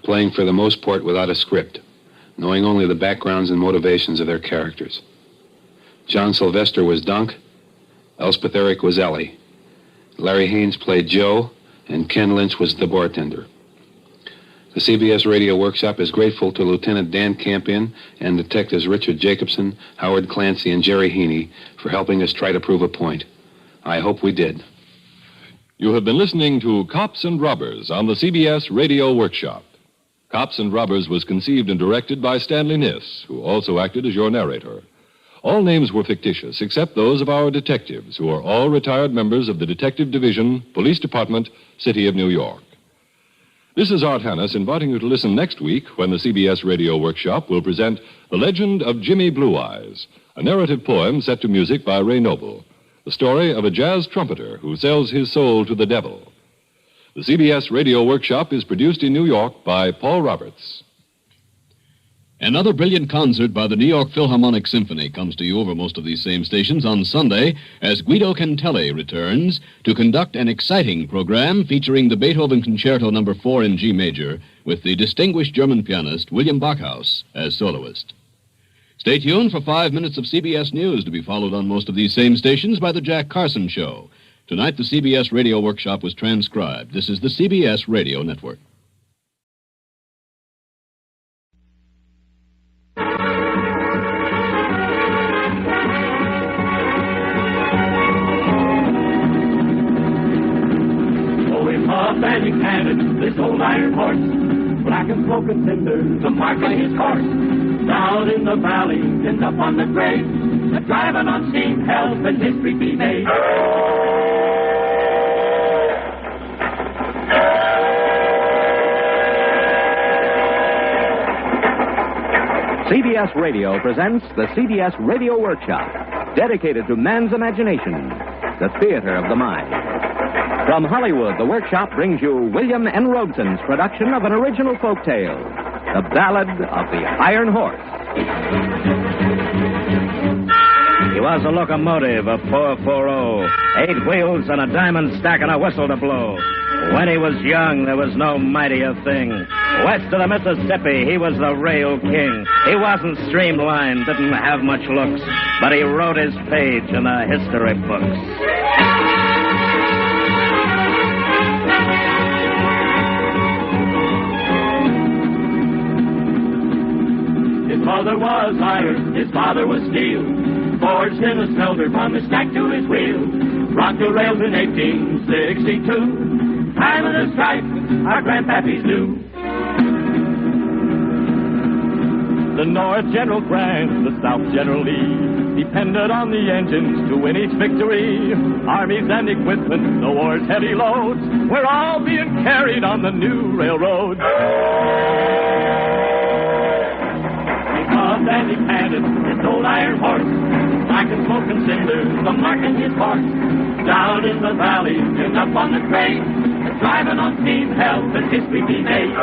playing for the most part without a script, knowing only the backgrounds and motivations of their characters. John Sylvester was Dunk, Elspeth Eric was Ellie, Larry Haynes played Joe, and Ken Lynch was the bartender. The CBS Radio Workshop is grateful to Lieutenant Dan Campion and Detectives Richard Jacobson, Howard Clancy, and Jerry Heaney for helping us try to prove a point. I hope we did. You have been listening to Cops and Robbers on the CBS Radio Workshop. Cops and Robbers was conceived and directed by Stanley Niss, who also acted as your narrator. All names were fictitious, except those of our detectives, who are all retired members of the Detective Division, Police Department, City of New York. This is Art Hannes inviting you to listen next week when the CBS Radio Workshop will present The Legend of Jimmy Blue Eyes, a narrative poem set to music by Ray Noble, the story of a jazz trumpeter who sells his soul to the devil. The CBS Radio Workshop is produced in New York by Paul Roberts. Another brilliant concert by the New York Philharmonic Symphony comes to you over most of these same stations on Sunday as Guido Cantelli returns to conduct an exciting program featuring the Beethoven Concerto No. 4 in G major with the distinguished German pianist William Backhaus as soloist. Stay tuned for 5 minutes of CBS News to be followed on most of these same stations by The Jack Carson Show. Tonight, the CBS Radio Workshop was transcribed. This is the CBS Radio Network. This old iron horse, black and smoking cinder, the mark of his course. Down in the valley, and up on the grade, driving on steam, helping history be made. CBS Radio presents the CBS Radio Workshop, dedicated to man's imagination, the theater of the mind. From Hollywood, the Workshop brings you William N. Robson's production of an original folk tale, The Ballad of the Iron Horse. He was a locomotive, a 440, 8 wheels and a diamond stack and a whistle to blow. When he was young, there was no mightier thing. West of the Mississippi, he was the rail king. He wasn't streamlined, didn't have much looks, but he wrote his page in the history books. His mother was iron, his father was steel, forged in a smelter from his stack to his wheel. Rocked the rails in 1862, time of the strife, our grandpappies knew. The North General Grant, the South General Lee, depended on the engines to win each victory. Armies and equipment, the war's heavy loads, were all being carried on the new railroad. And he panted his old iron horse, black and smoking cinders, the mark in his horse. Down in the valley and up on the grade, driving on steam, helping history be made.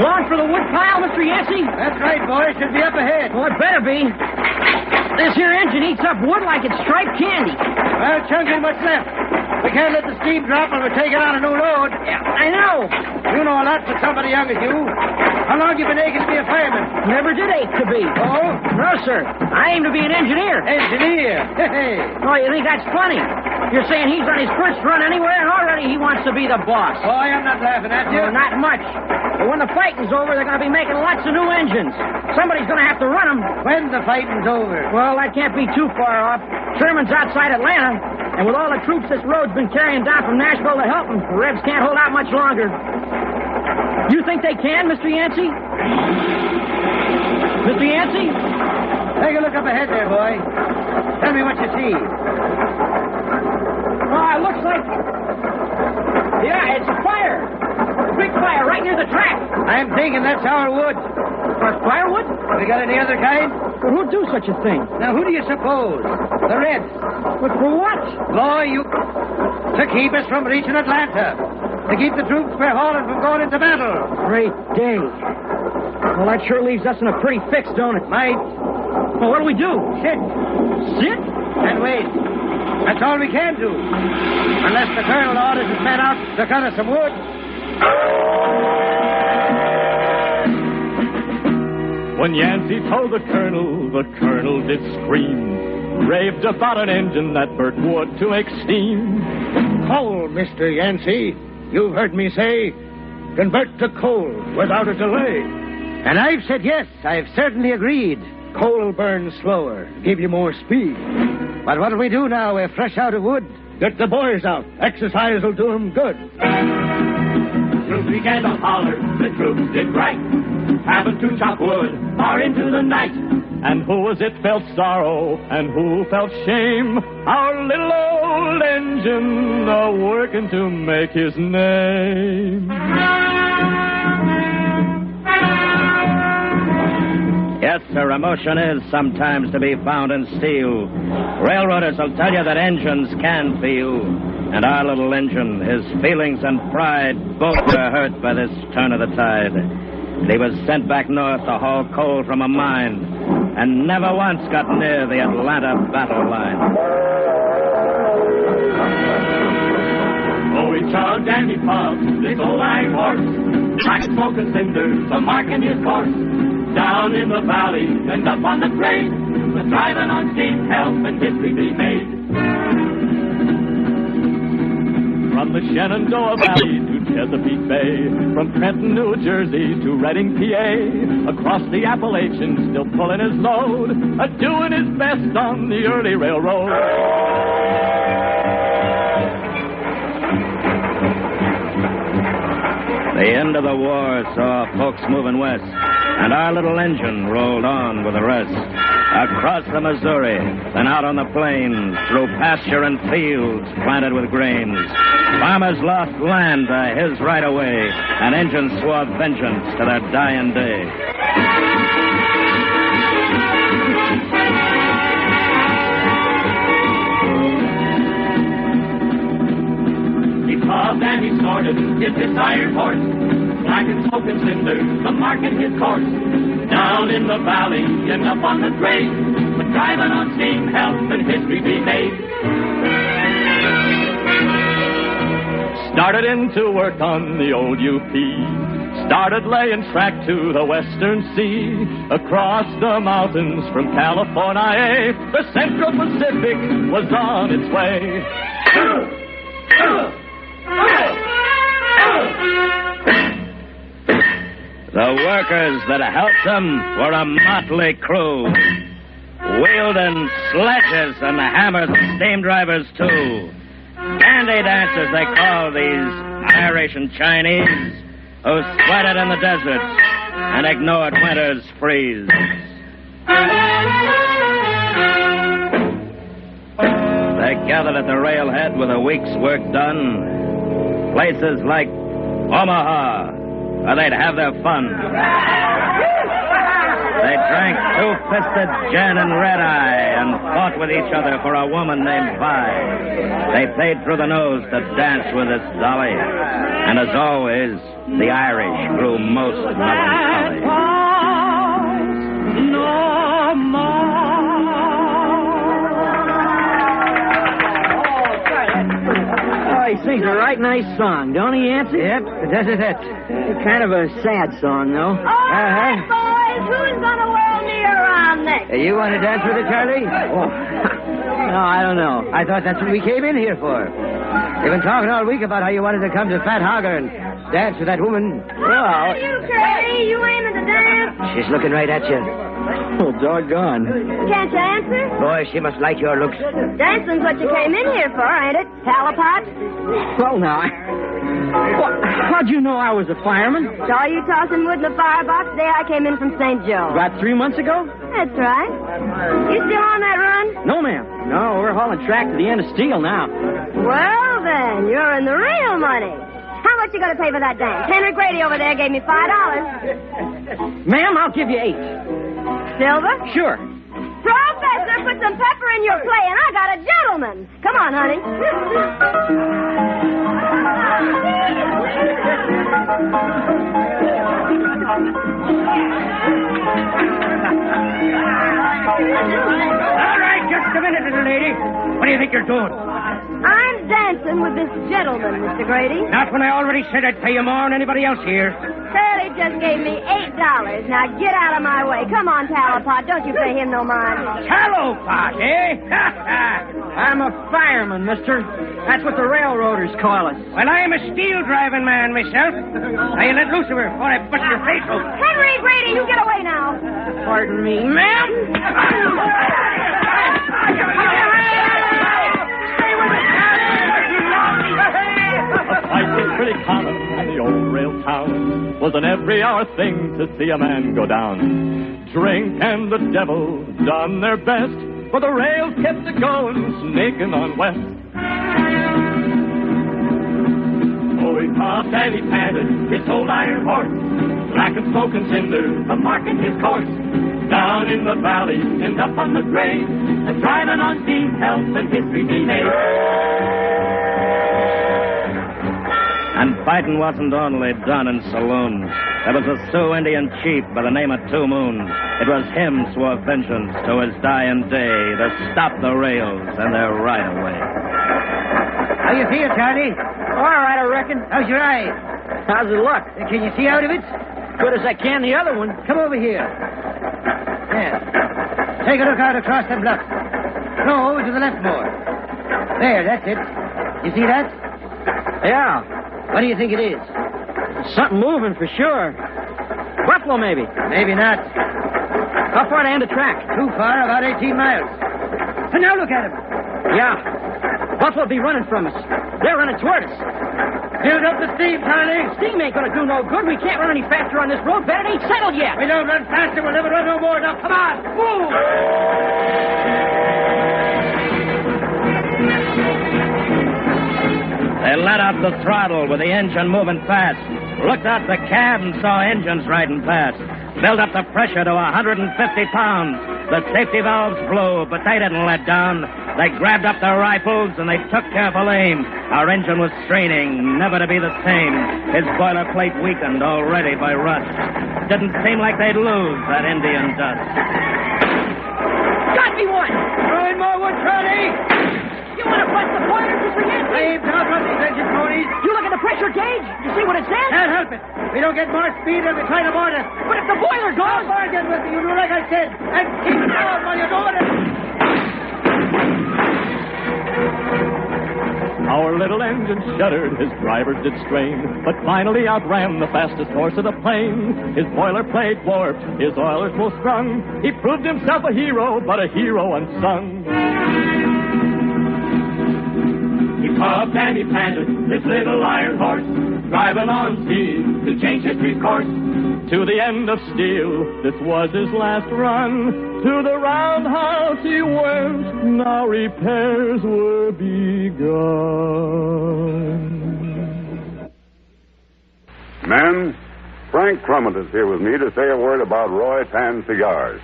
On for the wood pile, Mr. Yancey? That's right, boy. Should be up ahead. Well, it better be. This here engine eats up wood like it's striped candy. Well, Chunk, ain't much left. We can't let the steam drop when we're taking on a new load. Yeah, I know. You know a lot for somebody young as you. How long you been aching to be a fireman? Never did ache to be. Oh? No, sir. I aim to be an engineer. Engineer? Hey. Oh, you think that's funny? You're saying he's on his first run anywhere, and already he wants to be the boss. Boy, I'm not laughing at you. Oh, not much. But when the fighting's over, they're going to be making lots of new engines. Somebody's going to have to run them. When the fighting's over? Well, that can't be too far off. Sherman's outside Atlanta, and with all the troops this road's been carrying down from Nashville to help them, the Rebs can't hold out much longer. You think they can, Mr. Yancey? Mr. Yancey? Take a look up ahead there, boy. Tell me what you see. Oh, it looks like... Yeah, it's a fire. A big fire right near the track. I'm thinking that's our wood. For firewood? Have you got any other kind? Well, who'd do such a thing? Now, who do you suppose? The Reds. But for what? Boy, you... To keep us from reaching Atlanta. To keep the troops we're hauling from going into battle. Great day. Well, that sure leaves us in a pretty fix, don't it? Might. Well, what do we do? Sit. Sit? And wait. That's all we can do. Unless the colonel orders his men out to cut us some wood. When Yancey told the colonel did scream. raved about an engine that burnt wood to make steam. Coal, Mr. Yancey. You've heard me say, convert to coal without a delay. And I've said yes. I've certainly agreed. Coal burns slower, give you more speed. But what'll we do now? We're fresh out of wood. Get the boys out. Exercise will do them good. Troops began to holler, the troops did right, having to chop wood far into the night. And who was it felt sorrow, and who felt shame? Our little old engine working to make his name. Yes, sir, emotion is sometimes to be found in steel. Railroaders will tell you that engines can feel. And our little engine, his feelings and pride, both were hurt by this turn of the tide. He was sent back north to haul coal from a mine, and never once got near the Atlanta battle line. Oh, he chugged and he puffed this old iron horse, like smoke and cinders, a mark in his course. Down in the valley and up on the grade, with driving on steam helping history be made. From the Shenandoah Valley to Chesapeake Bay, from Trenton, New Jersey to Reading, PA, across the Appalachians, still pulling his load, doing his best on the early railroad. The end of the war saw folks moving west, and our little engine rolled on with the rest. Across the Missouri, then out on the plains, through pasture and fields planted with grains. Farmers lost land to his right of way, and engines swore vengeance to their dying day. He puffed and he snorted, hit this iron horse, black and smoke and cinders, the mark in his course. Down in the valley and up on the grade, but driving on steam helping history be made. Started into work on the old UP. Started laying track to the Western Sea. Across the mountains from California, the Central Pacific was on its way. The workers that helped them were a motley crew, wielding sledges and hammers and steam drivers, too. Candy dancers, they call these Irish and Chinese, who sweated in the deserts and ignored winter's freeze. They gathered at the railhead with a week's work done. Places like Omaha, where they'd have their fun. They drank two-fisted gin and red-eye and fought with each other for a woman named Vi. They paid through the nose to dance with this dolly. And as always, the Irish grew most melancholy. No more. Oh, he sings a right nice song, don't he, Yancey? Yep, that's kind of a sad song, though. All right, boys, who's gonna whirl me around next? You want to dance with her, Charlie? Oh. No, I don't know. I thought that's what we came in here for. You've been talking all week about how you wanted to come to Fat Hogger and dance with that woman. Well, you crazy? You aiming to dance? She's looking right at you. Oh, doggone. Can't you answer? Boy, she must like your looks. Dancing's what you came in here for, ain't it? Talipot? Well, now, how'd you know I was a fireman? Saw you tossing wood in the firebox the day I came in from St. Joe. About 3 months ago? That's right. You still on that run? No, ma'am. No, we're hauling track to the end of steel now. Well, then, you're in the real money. How much you gonna pay for that dance? Henry Grady over there gave me $5. Ma'am, I'll give you 8. Silver? Sure. Professor, put some pepper in your play, and I got a gentleman. Come on, honey. All right, just a minute, little lady. What do you think you're doing? I'm dancing with this gentleman, Mr. Grady. Not when I already said I'd pay you more than anybody else here. Fairly Charlie just gave me $8. Now get out of my way. Come on, Talipot. Don't you pay him no mind. Talipot, eh? I'm a fireman, mister. That's what the railroaders call us. Well, I'm a steel-driving man myself. Now, you let loose of her before I bust your face open. Henry Grady, you get away now. Pardon me, ma'am? A fight was pretty common in the old rail town. Was an every-hour thing to see a man go down. Drink and the devil done their best, but the rails kept it going, snaking on west. Oh, he puffed and he panted, his old iron horse, black and smoke and cinder, a marking his course. Down in the valley and up on the grade, and driving on steam, health and history he made. And fighting wasn't only done in saloons. There was a Sioux Indian chief by the name of Two Moons. It was him swore vengeance to his dying day to stop the rails and their right-of-way. How you feel, Charlie? All right, I reckon. How's your eye? How's the luck? Can you see out of it? Good as I can the other one. Come over here. There. Take a look out across the bluff. No, over to the left more. There, that's it. You see that? Yeah. What do you think it is? Something moving for sure. Buffalo, maybe. Maybe not. How far to end the track? Too far, about 18 miles. And now look at him. Yeah. Buffalo be running from us. They're running toward us. Build up the steam, Charlie. Steam ain't gonna do no good. We can't run any faster on this road. Bed ain't settled yet. We don't run faster, we'll never run no more. Now, come on. Move! They let out the throttle with the engine moving fast. Looked out the cab and saw engines riding past. Built up the pressure to 150 pounds. The safety valves blew, but they didn't let down. They grabbed up their rifles and they took careful aim. Our engine was straining, never to be the same. His boilerplate weakened already by rust. Didn't seem like they'd lose that Indian dust. Got me one! Throwing more wood, Charlie! You want to bust the boiler, Mr. Yancey? I aimed down from these engine ponies. You look at the pressure gauge? You see what it says? Can't help it. We don't get more speed than we try to board it. But if the boiler goes... I'll bargain with you. You do like I said. And keep it down while you're doing it. Our little engine shuddered, his drivers did strain, but finally outran the fastest horse of the plain. His boilerplate warped, his oilers full strung. He proved himself a hero, but a hero unsung. He puffed and he panted, his little iron horse, driving on steam to change history's course. To the end of steel, this was his last run. To the roundhouse he went, now repairs were begun. Men, Frank Crummett is here with me to say a word about Roy Tan cigars.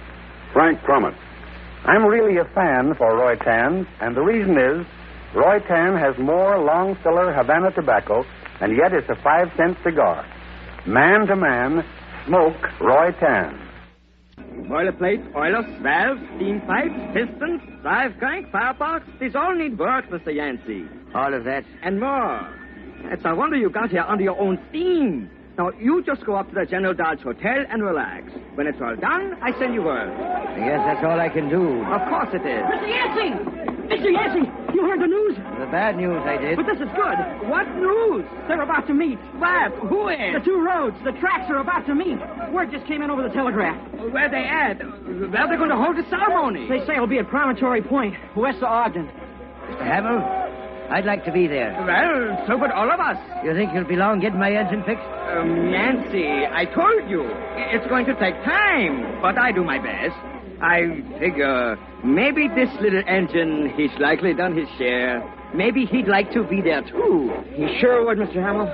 Frank Crummett. I'm really a fan for Roy Tan, and the reason is Roy Tan has more long-filler Havana tobacco, and yet it's a 5-cent cigar. Man to man, smoke Roy Tan. Boilerplate, oilers, valves, steam pipes, pistons, drive crank, firebox. These all need work, Mr. Yancey. All of that? And more. It's a wonder you got here under your own steam. Now, you just go up to the General Dodge Hotel and relax. When it's all done, I send you word. I guess that's all I can do. Of course it is. Mr. Yancey! Mr. Yancey, you heard the news? The bad news I did. But this is good. What news? They're about to meet. What? Who is? The two roads, the tracks are about to meet. Word just came in over the telegraph. Where they at? Where they going to hold the ceremony? They say it'll be at Promontory Point, west of Ogden. Mr. Hamill, I'd like to be there. Well, so would all of us. You think you'll be long getting my engine fixed? Nancy, I told you. It's going to take time, but I do my best. I figure maybe this little engine, he's likely done his share. Maybe he'd like to be there, too. He sure would, Mr. Hamill.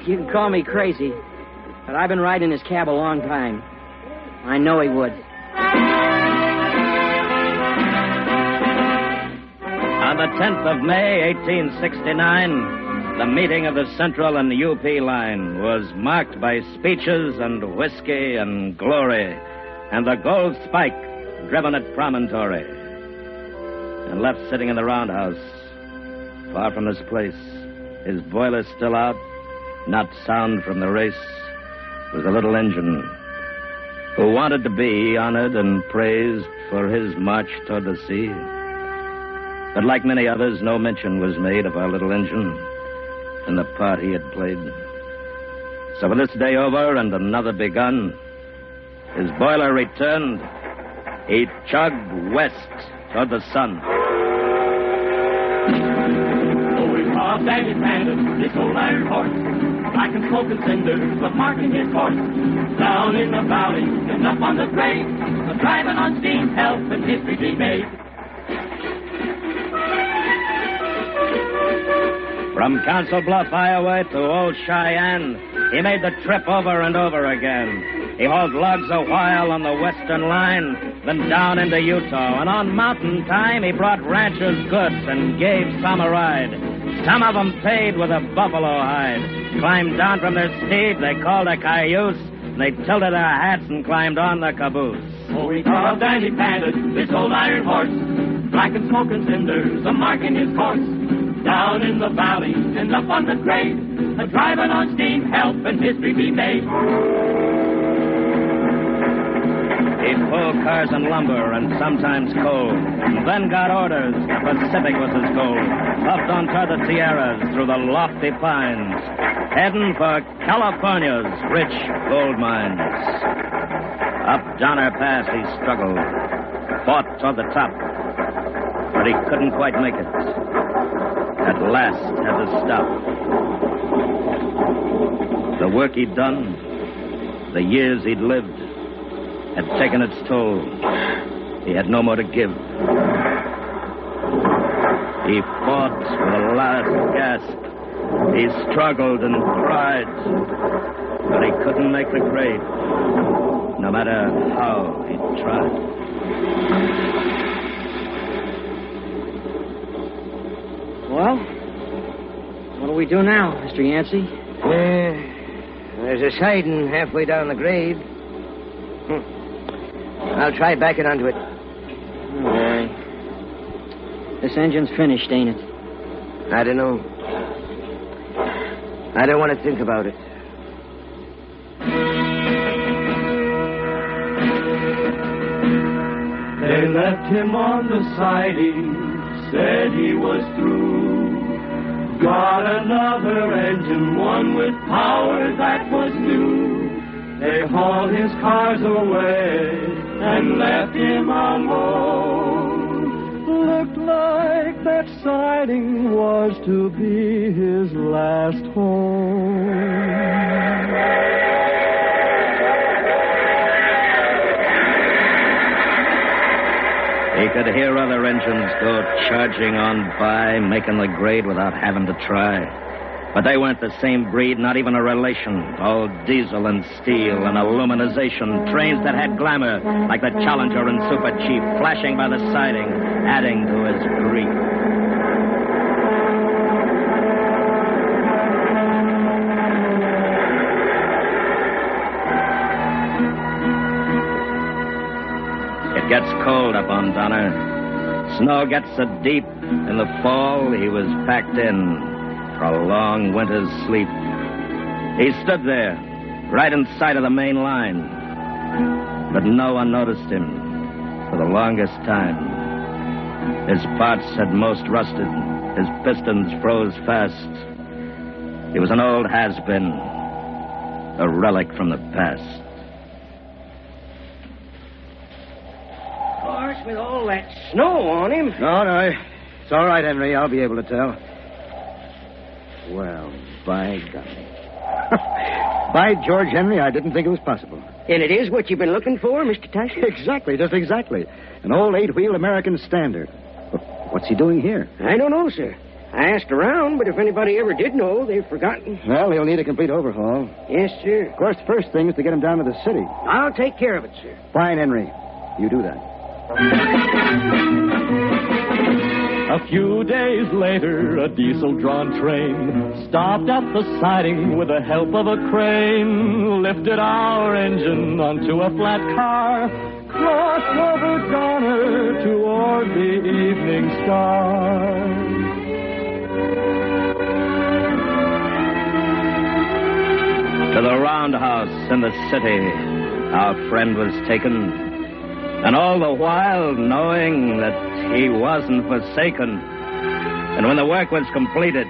You can call me crazy, but I've been riding his cab a long time. I know he would. On the 10th of May, 1869, the meeting of the Central and the UP line was marked by speeches and whiskey and glory, and the gold spike driven at Promontory, and left sitting in the roundhouse, far from this place, his boiler still out, not sound from the race, was a little engine who wanted to be honored and praised for his march toward the sea. But like many others, no mention was made of our little engine and the part he had played. So with this day over and another begun, his boiler returned. He chugged west toward the sun. Oh, we crossed and it landed this old iron horse, black and smoke and cinders, but marking his course. Down in the valley and up on the grade, a driving on steam, health and history be made. From Council Bluff, Iowa to Old Cheyenne, he made the trip over and over again. He hauled logs a while on the western line, then down into Utah. And on mountain time, he brought ranchers goods and gave some a ride. Some of them paid with a buffalo hide. Climbed down from their steed, they called a cayuse. They tilted their hats and climbed on the caboose. Oh, he carved and he panted this old iron horse, black and smoke and cinders, a marking his course. Down in the valley and up on the grade, a driving on steam, help and history be made. He pulled cars and lumber and sometimes coal, and then got orders. The Pacific was his goal. Up on toward the Sierras through the lofty pines, heading for California's rich gold mines. Up Donner Pass he struggled, fought toward the top, but he couldn't quite make it. At last had to stop. The work he'd done, the years he'd lived, had taken its toll. He had no more to give. He fought with a last gasp. He struggled and cried, but he couldn't make the grade, no matter how he tried. Well, what do we do now, Mr. Yancey? There's a siding halfway down the grade. I'll try backing onto it. All right. This engine's finished, ain't it? I don't know. I don't want to think about it. They left him on the siding, said he was through. Got another engine, one with power that was new. They hauled his cars away and left him alone. Looked like that siding was to be his last home. He could hear other engines go charging on by, making the grade without having to try. But they weren't the same breed, not even a relation. All diesel and steel and aluminization. Trains that had glamour, like the Challenger and Super Chief, flashing by the siding, adding to his grief. It gets cold up on Donner. Snow gets so deep. In the fall, he was packed in for a long winter's sleep. He stood there, right in sight of the main line. But no one noticed him for the longest time. His parts had most rusted. His pistons froze fast. He was an old has-been, a relic from the past. Of course, with all that snow on him. No, it's all right, Henry. I'll be able to tell. Well, by golly. By George, Henry, I didn't think it was possible. And it is what you've been looking for, Mr. Tyson? Exactly, just exactly. An old 8-wheel American Standard. What's he doing here? I don't know, sir. I asked around, but if anybody ever did know, they've forgotten. Well, he'll need a complete overhaul. Yes, sir. Of course, the first thing is to get him down to the city. I'll take care of it, sir. Fine, Henry. You do that. A few days later, a diesel-drawn train stopped at the siding with the help of a crane, lifted our engine onto a flat car, crossed over Donner toward the evening star. To the roundhouse in the city, our friend was taken. And all the while knowing that he wasn't forsaken. And when the work was completed,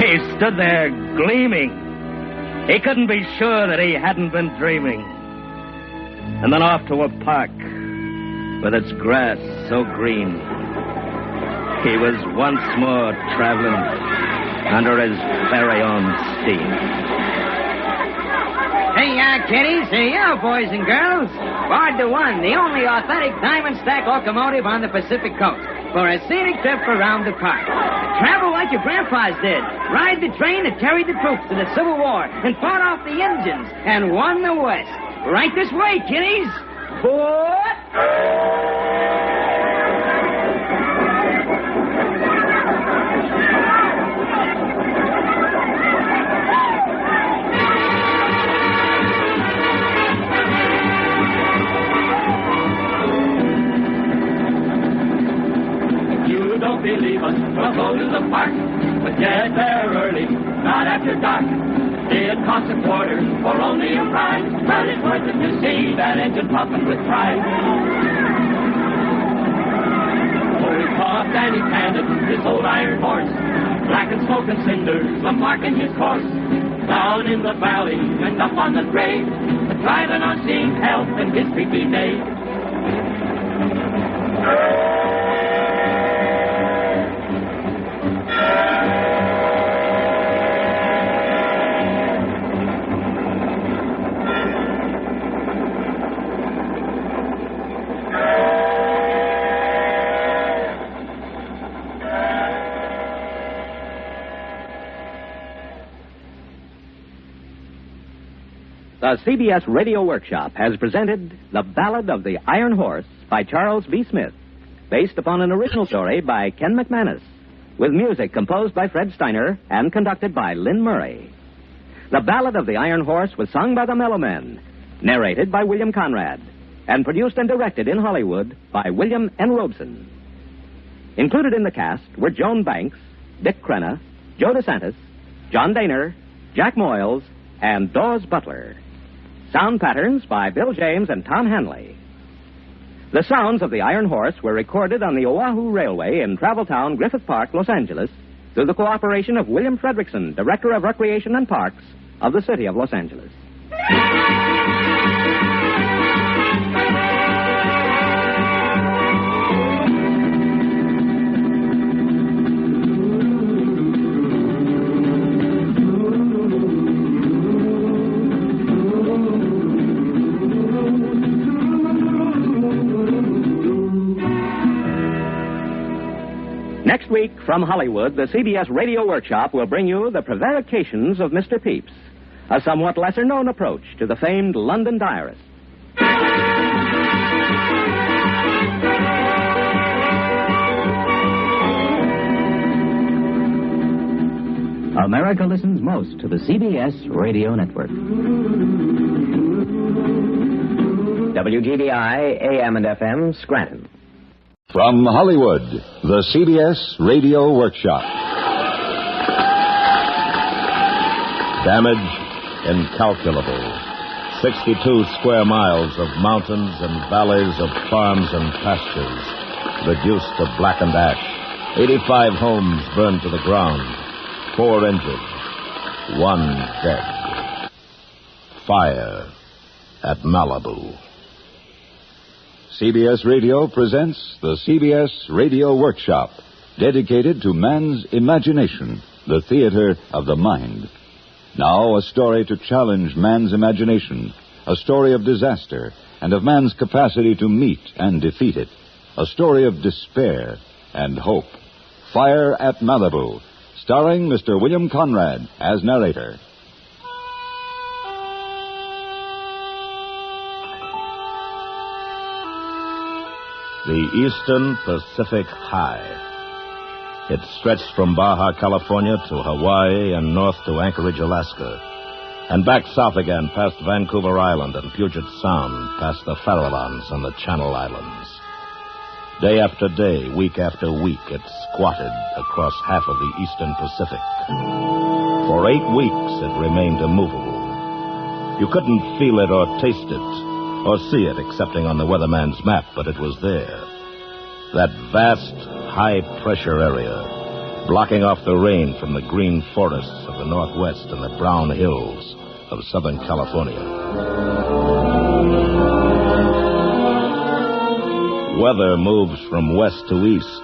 he stood there gleaming. He couldn't be sure that he hadn't been dreaming. And then off to a park with its grass so green. He was once more traveling under his very own steam. Hey, kiddies, boys and girls. Bard to One, the only authentic diamond stack locomotive on the Pacific coast. For a scenic trip around the park. Travel like your grandpas did. Ride the train that carried the troops to the Civil War and fought off the Indians and won the West. Right this way, kiddies. Believe us, we'll go to the park, but get there early, not after dark. It costs a quarter for only a ride, but it's worth it to see that engine puffing with pride. Oh, he puffed and he panted, his old iron horse, black and smoke and cinders, marking his course. Down in the valley and up on the grade, driving on seeing health and his creepy day. The CBS Radio Workshop has presented The Ballad of the Iron Horse by Charles B. Smith, based upon an original story by Ken McManus, with music composed by Fred Steiner and conducted by Lynn Murray. The Ballad of the Iron Horse was sung by the Mellow Men, narrated by William Conrad, and produced and directed in Hollywood by William N. Robeson. Included in the cast were Joan Banks, Dick Crenna, Joe DeSantis, John Daner, Jack Moyles, and Dawes Butler. Sound patterns by Bill James and Tom Hanley. The sounds of the Iron Horse were recorded on the Oahu Railway in Travel Town, Griffith Park, Los Angeles, through the cooperation of William Fredrickson, Director of Recreation and Parks of the City of Los Angeles. Next week, from Hollywood, the CBS Radio Workshop will bring you The Prevarications of Mr. Pepys, a somewhat lesser-known approach to the famed London diarist. America listens most to the CBS Radio Network. WGBI, AM and FM, Scranton. From Hollywood, the CBS Radio Workshop. Damage incalculable. 62 square miles of mountains and valleys of farms and pastures reduced to blackened ash. 85 homes burned to the ground. 4 injured. 1 dead. Fire at Malibu. CBS Radio presents the CBS Radio Workshop, dedicated to man's imagination, the theater of the mind. Now, a story to challenge man's imagination, a story of disaster and of man's capacity to meet and defeat it, a story of despair and hope. Fire at Malibu, starring Mr. William Conrad as narrator. The Eastern Pacific High. It stretched from Baja, California to Hawaii and north to Anchorage, Alaska, and back south again past Vancouver Island and Puget Sound, past the Farallones and the Channel Islands. Day after day, week after week, it squatted across half of the Eastern Pacific. For 8 weeks, it remained immovable, You couldn't feel it or taste it or see it excepting on the weatherman's map, but it was there. That vast, high-pressure area, blocking off the rain from the green forests of the Northwest and the brown hills of Southern California. Weather moves from west to east,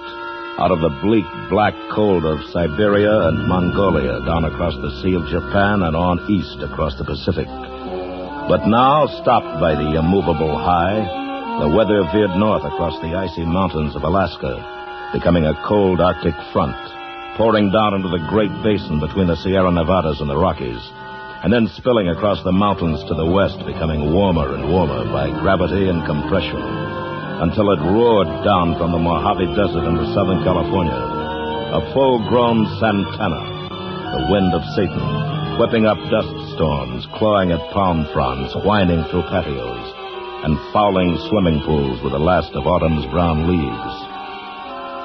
out of the bleak black cold of Siberia and Mongolia, down across the Sea of Japan and on east across the Pacific. But now, stopped by the immovable high, the weather veered north across the icy mountains of Alaska, becoming a cold Arctic front, pouring down into the Great Basin between the Sierra Nevadas and the Rockies, and then spilling across the mountains to the west, becoming warmer and warmer by gravity and compression, until it roared down from the Mojave Desert into Southern California, a full-grown Santana, the wind of Satan, whipping up dust storms, clawing at palm fronds, whining through patios, and fouling swimming pools with the last of autumn's brown leaves.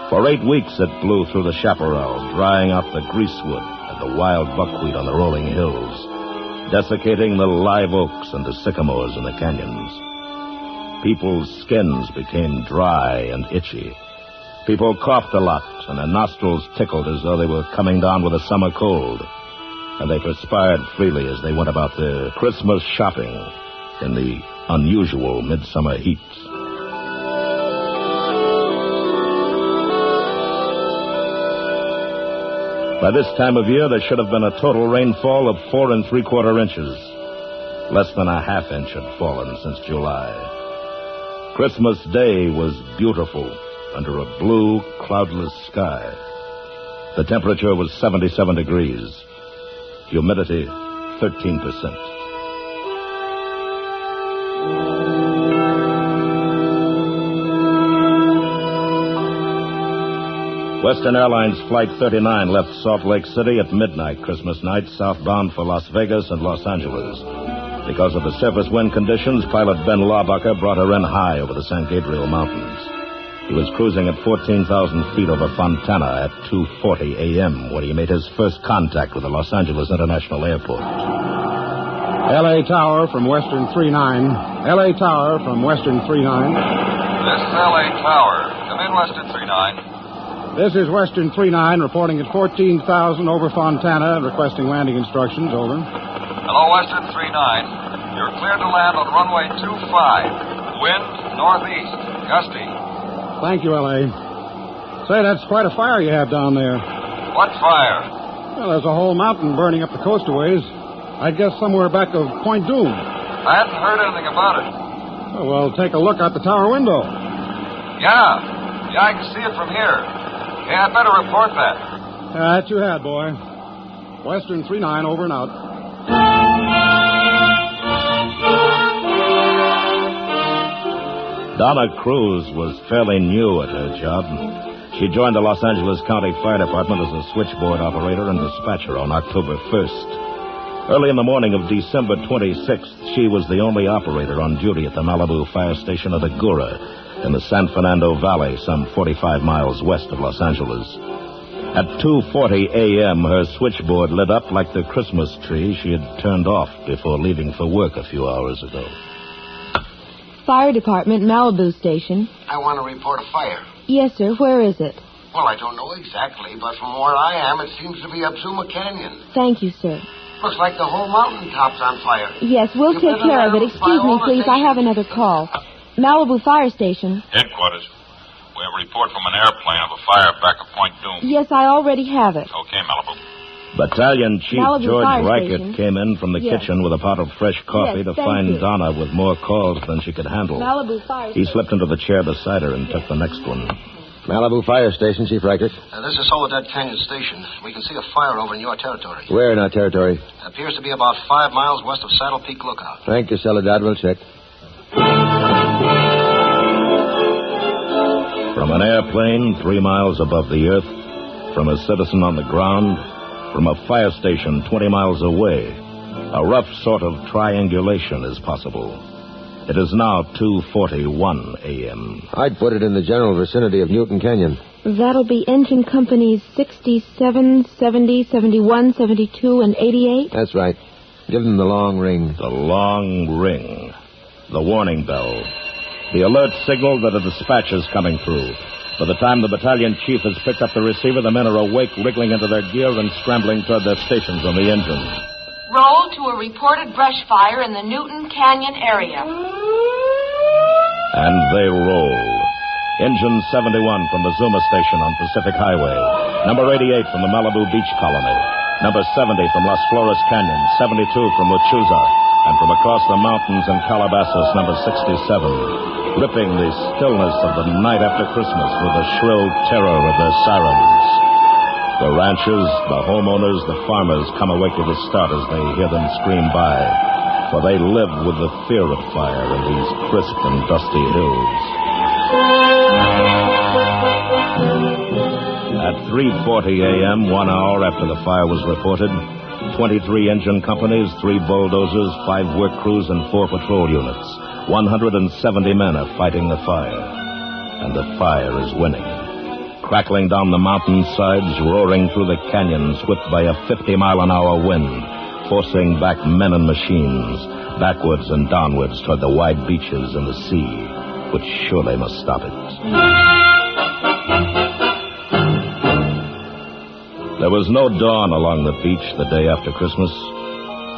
For 8 weeks it blew through the chaparral, drying out the greasewood and the wild buckwheat on the rolling hills, desiccating the live oaks and the sycamores in the canyons. People's skins became dry and itchy. People coughed a lot, and their nostrils tickled as though they were coming down with a summer cold. And they perspired freely as they went about their Christmas shopping in the unusual midsummer heat. By this time of year, there should have been a total rainfall of 4 3/4 inches. Less than a half inch had fallen since July. Christmas Day was beautiful under a blue, cloudless sky. The temperature was 77 degrees. Humidity, 13%. Western Airlines Flight 39 left Salt Lake City at midnight Christmas night, southbound for Las Vegas and Los Angeles. Because of the surface wind conditions, pilot Ben Laubacher brought her in high over the San Gabriel Mountains. He was cruising at 14,000 feet over Fontana at 2:40 a.m. when he made his first contact with the Los Angeles International Airport. L.A. Tower from Western 39. L.A. Tower from Western 39. This is L.A. Tower. Come in, Western 39. This is Western 39 reporting at 14,000 over Fontana, requesting landing instructions. Over. Hello, Western 39. You're cleared to land on runway 25. Wind northeast. Gusty. Thank you, L.A. Say, that's quite a fire you have down there. What fire? Well, there's a whole mountain burning up the coast a ways. I guess somewhere back of Point Doom. I hadn't heard anything about it. Oh, well, take a look out the tower window. Yeah, I can see it from here. Yeah, I'd better report that. That you had, boy. Western 39, over and out. Donna Cruz was fairly new at her job. She joined the Los Angeles County Fire Department as a switchboard operator and dispatcher on October 1st. Early in the morning of December 26th, she was the only operator on duty at the Malibu fire station of Agoura in the San Fernando Valley, some 45 miles west of Los Angeles. At 2:40 a.m., her switchboard lit up like the Christmas tree she had turned off before leaving for work a few hours ago. Fire Department, Malibu Station. I want to report a fire. Yes, sir. Where is it? Well, I don't know exactly, but from where I am, it seems to be up Zuma Canyon. Thank you, sir. Looks like the whole mountain top's on fire. Yes, we'll take care of it. Excuse me, please. I have another call. Malibu Fire Station. Headquarters. We have a report from an airplane of a fire back at Point Doom. Yes, I already have it. Okay, Malibu. Battalion Chief Malibu George Fire Reichert Station. came in from the kitchen with a pot of fresh coffee Yes, to thank find you. Donna with more calls than she could handle. Malibu Fire He Station. slipped into the chair beside her and took the next one. Malibu Fire Station, Chief Reichert. This is Soledad Canyon Station. We can see a fire over in your territory. Where in our territory? Appears to be about 5 miles west of Saddle Peak Lookout. Thank you, Soledad. We'll check. From an airplane 3 miles above the earth, from a citizen on the ground, from a fire station 20 miles away, a rough sort of triangulation is possible. It is now 2:41 a.m. I'd put it in the general vicinity of Newton Canyon. That'll be engine companies 67, 70, 71, 72, and 88? That's right. Give them the long ring. The long ring. The warning bell. The alert signal that a dispatch is coming through. By the time the battalion chief has picked up the receiver, the men are awake, wriggling into their gear and scrambling toward their stations on the engine. Roll to a reported brush fire in the Newton Canyon area. And they roll. Engine 71 from the Zuma station on Pacific Highway. Number 88 from the Malibu Beach Colony. Number 70 from Las Flores Canyon. 72 from Lechuza. And from across the mountains in Calabasas, number 67. Ripping the stillness of the night after Christmas with the shrill terror of their sirens. The ranchers, the homeowners, the farmers come awake to the start as they hear them scream by. For they live with the fear of fire in these crisp and dusty hills. At 3:40 a.m., 1 hour after the fire was reported, 23 engine companies, 3 bulldozers, 5 work crews, and 4 patrol units. 170 men are fighting the fire. And the fire is winning. Crackling down the mountainsides, roaring through the canyons, whipped by a 50-mile-an-hour wind, forcing back men and machines, backwards and downwards toward the wide beaches and the sea, which surely must stop it. There was no dawn along the beach the day after Christmas.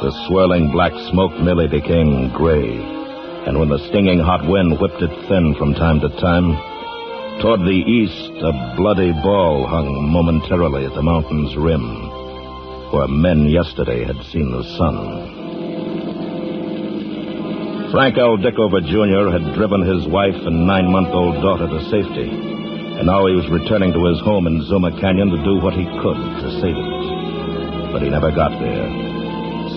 The swirling black smoke merely became gray, and when the stinging hot wind whipped it thin from time to time, toward the east, a bloody ball hung momentarily at the mountain's rim, where men yesterday had seen the sun. Frank L. Dickover, Jr. had driven his wife and 9-month-old daughter to safety, and now he was returning to his home in Zuma Canyon to do what he could to save it. But he never got there.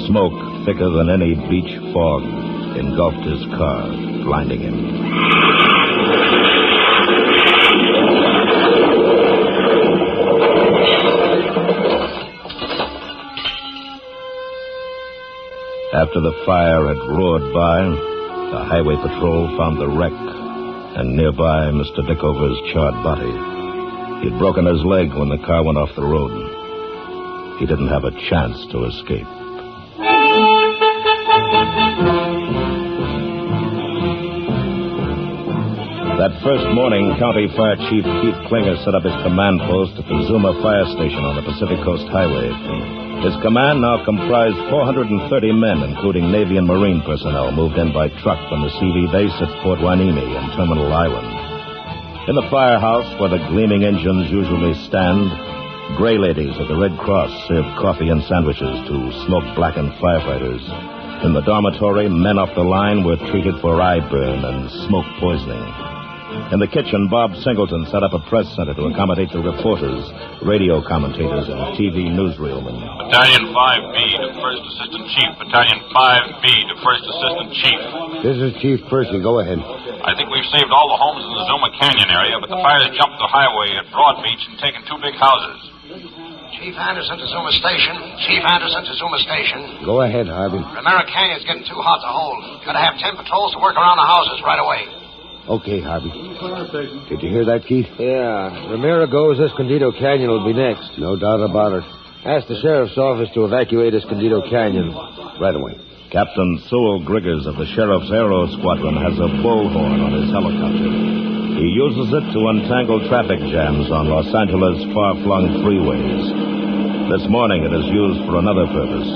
Smoke, thicker than any beach fog, engulfed his car, blinding him. After the fire had roared by, the highway patrol found the wreck, and nearby Mr. Dickover's charred body. He'd broken his leg when the car went off the road. He didn't have a chance to escape. That first morning, County Fire Chief Keith Klinger set up his command post at the Zuma Fire Station on the Pacific Coast Highway. His command now comprised 430 men, including Navy and Marine personnel, moved in by truck from the CV base at Fort Hueneme in Terminal Island. In the firehouse, where the gleaming engines usually stand, gray ladies of the Red Cross served coffee and sandwiches to smoke-blackened firefighters. In the dormitory, men off the line were treated for eye burn and smoke poisoning. In the kitchen, Bob Singleton set up a press center to accommodate the reporters, radio commentators, and TV newsreelmen. Battalion 5B to First Assistant Chief. Battalion 5B to First Assistant Chief. This is Chief Percy. Go ahead. I think we've saved all the homes in the Zuma Canyon area, but the fire's jumped the highway at Broad Beach and taken 2 big houses. Chief Anderson to Zuma Station. Chief Anderson to Zuma Station. Go ahead, Harvey. Ramiro Canyon's getting too hot to hold. Gotta have 10 patrols to work around the houses right away. Okay, Harvey. Did you hear that, Keith? Yeah. Ramiro goes, Escondido Canyon will be next. No doubt about it. Ask the sheriff's office to evacuate Escondido Canyon. Right away. Captain Sewell Griggers of the Sheriff's Aero Squadron has a bullhorn on his helicopter. He uses it to untangle traffic jams on Los Angeles' far-flung freeways. This morning it is used for another purpose,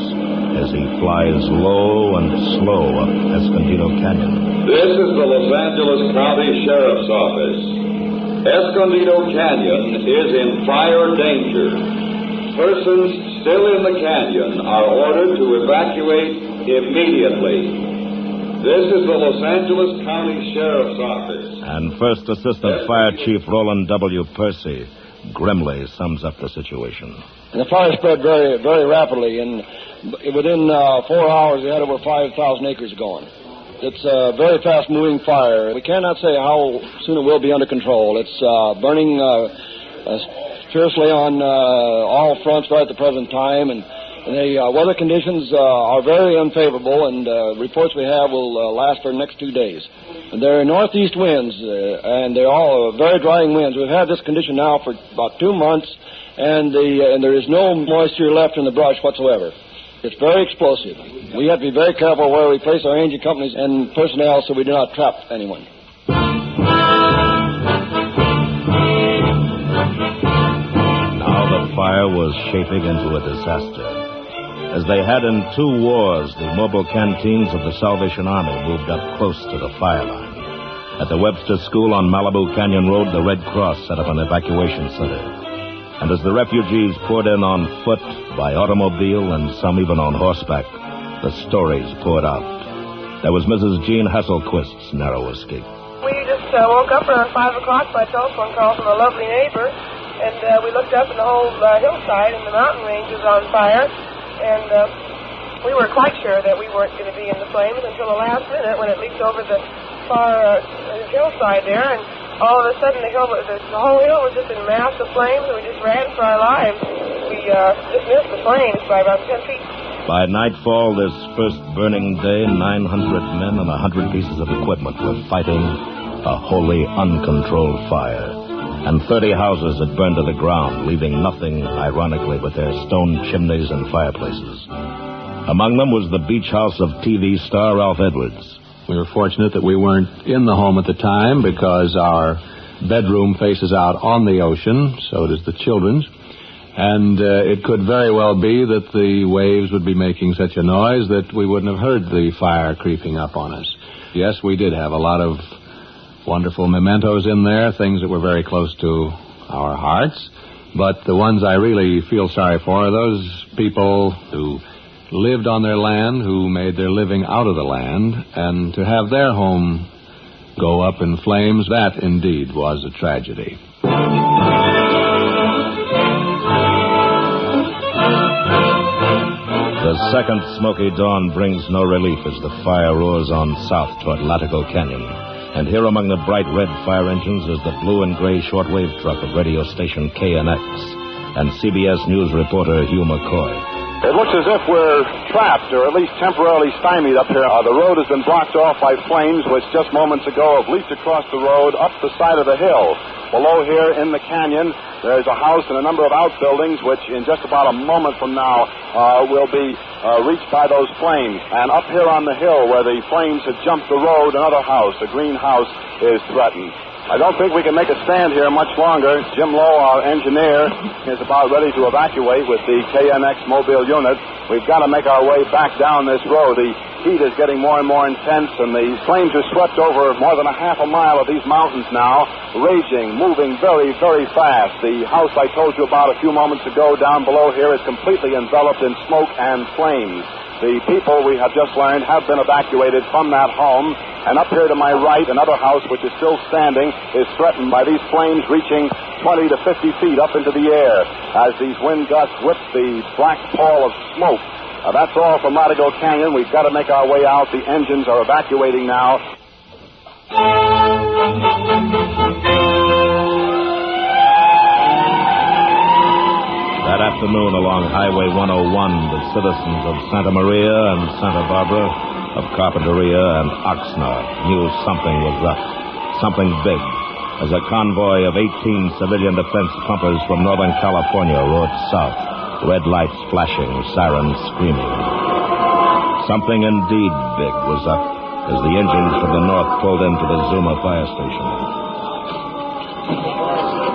as he flies low and slow up Escondido Canyon. This is the Los Angeles County Sheriff's Office. Escondido Canyon is in fire danger. Persons still in the canyon are ordered to evacuate immediately. This is the Los Angeles County Sheriff's Office. And First Assistant Fire Chief Roland W. Percy grimly sums up the situation. And the fire spread very, very rapidly, and within 4 hours they had over 5,000 acres going. It's a very fast-moving fire. We cannot say how soon it will be under control. It's burning fiercely on all fronts right at the present time, and the weather conditions are very unfavorable, and reports we have will last for the next 2 days. And they're northeast winds, and they're all very drying winds. We've had this condition now for about 2 months, and there is no moisture left in the brush whatsoever. It's very explosive. We have to be very careful where we place our engine companies and personnel so we do not trap anyone. Now the fire was shaping into a disaster. As they had in 2 wars, the mobile canteens of the Salvation Army moved up close to the fire line. At the Webster School on Malibu Canyon Road, the Red Cross set up an evacuation center. And as the refugees poured in on foot, by automobile, and some even on horseback, the stories poured out. There was Mrs. Jean Hasselquist's narrow escape. We just woke up around 5 o'clock by telephone call from a lovely neighbor, and we looked up and the whole hillside and the mountain range was on fire, and we were quite sure that we weren't going to be in the flames until the last minute when it leaped over the far hillside there, and all of a sudden the whole hill was just in a mass of flames, and we just ran for our lives. We just missed the flames by about 10 feet. By nightfall this first burning day, 900 men and 100 pieces of equipment were fighting a wholly uncontrolled fire. And 30 houses had burned to the ground, leaving nothing, ironically, but their stone chimneys and fireplaces. Among them was the beach house of TV star Ralph Edwards. We were fortunate that we weren't in the home at the time because our bedroom faces out on the ocean, so does the children's. And it could very well be that the waves would be making such a noise that we wouldn't have heard the fire creeping up on us. Yes, we did have a lot of wonderful mementos in there, things that were very close to our hearts. But the ones I really feel sorry for are those people who lived on their land, who made their living out of the land, and to have their home go up in flames, that indeed was a tragedy. The second smoky dawn brings no relief as the fire roars on south toward Latigo Canyon. And here among the bright red fire engines is the blue and gray shortwave truck of radio station KNX and CBS News reporter Hugh McCoy. It looks as if we're trapped, or at least temporarily stymied up here. The road has been blocked off by flames, which just moments ago have leaped across the road up the side of the hill. Below here in the canyon, there's a house and a number of outbuildings, which in just about a moment from now will be reached by those flames. And up here on the hill where the flames had jumped the road, another house, a green house, is threatened. I don't think we can make a stand here much longer. Jim Lowe, our engineer, is about ready to evacuate with the KNX mobile unit. We've got to make our way back down this road. The heat is getting more and more intense, and the flames have swept over more than a half a mile of these mountains now, raging, moving very, very fast. The house I told you about a few moments ago down below here is completely enveloped in smoke and flames. The people, we have just learned, have been evacuated from that home. And up here to my right, another house, which is still standing, is threatened by these flames reaching 20 to 50 feet up into the air as these wind gusts whip the black pall of smoke. That's all from Latigo Canyon. We've got to make our way out. The engines are evacuating now. That afternoon along Highway 101, the citizens of Santa Maria and Santa Barbara, of Carpinteria and Oxnard knew something was up, something big, as a convoy of 18 civilian defense pumpers from Northern California rode south, red lights flashing, sirens screaming. Something indeed big was up as the engines from the north pulled into the Zuma fire station.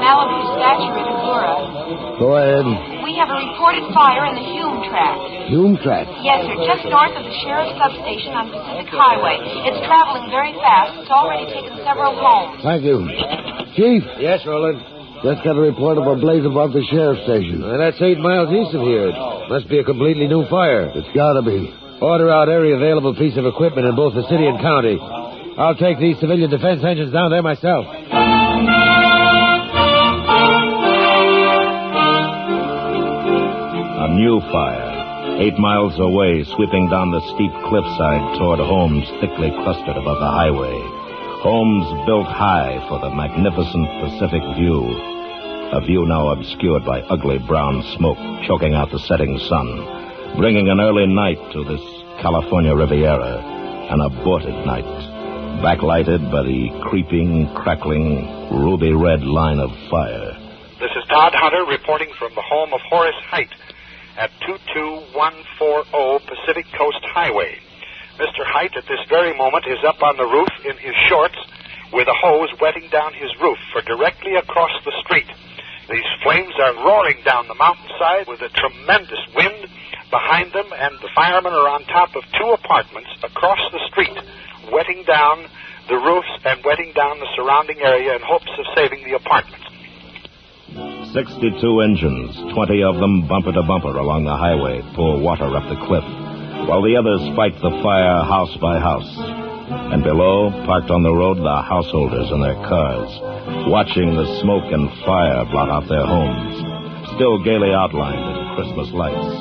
Malibu statue in Agoura. Go ahead. We have a reported fire in the Hume tract. Hume tract? Yes, sir, just north of the sheriff's substation on Pacific Highway. It's traveling very fast. It's already taken several homes. Thank you. Chief? Yes, Roland? Just got a report of a blaze above the sheriff's station. That's 8 miles east of here. Must be a completely new fire. It's gotta be. Order out every available piece of equipment in both the city and county. I'll take these civilian defense engines down there myself. A new fire, 8 miles away, sweeping down the steep cliffside toward homes thickly clustered above the highway. Homes built high for the magnificent Pacific view. A view now obscured by ugly brown smoke choking out the setting sun, bringing an early night to this California Riviera, an aborted night, backlighted by the creeping, crackling, ruby-red line of fire. This is Todd Hunter reporting from the home of Horace Height. at 22140 Pacific Coast Highway. Mr. Height at this very moment is up on the roof in his shorts with a hose wetting down his roof for directly across the street. These flames are roaring down the mountainside with a tremendous wind behind them, and the firemen are on top of two apartments across the street, wetting down the roofs and wetting down the surrounding area in hopes of saving the apartments. 62 engines, 20 of them bumper to bumper along the highway, pour water up the cliff, while the others fight the fire house by house. And below, parked on the road, the householders in their cars, watching the smoke and fire blot out their homes, still gaily outlined in Christmas lights,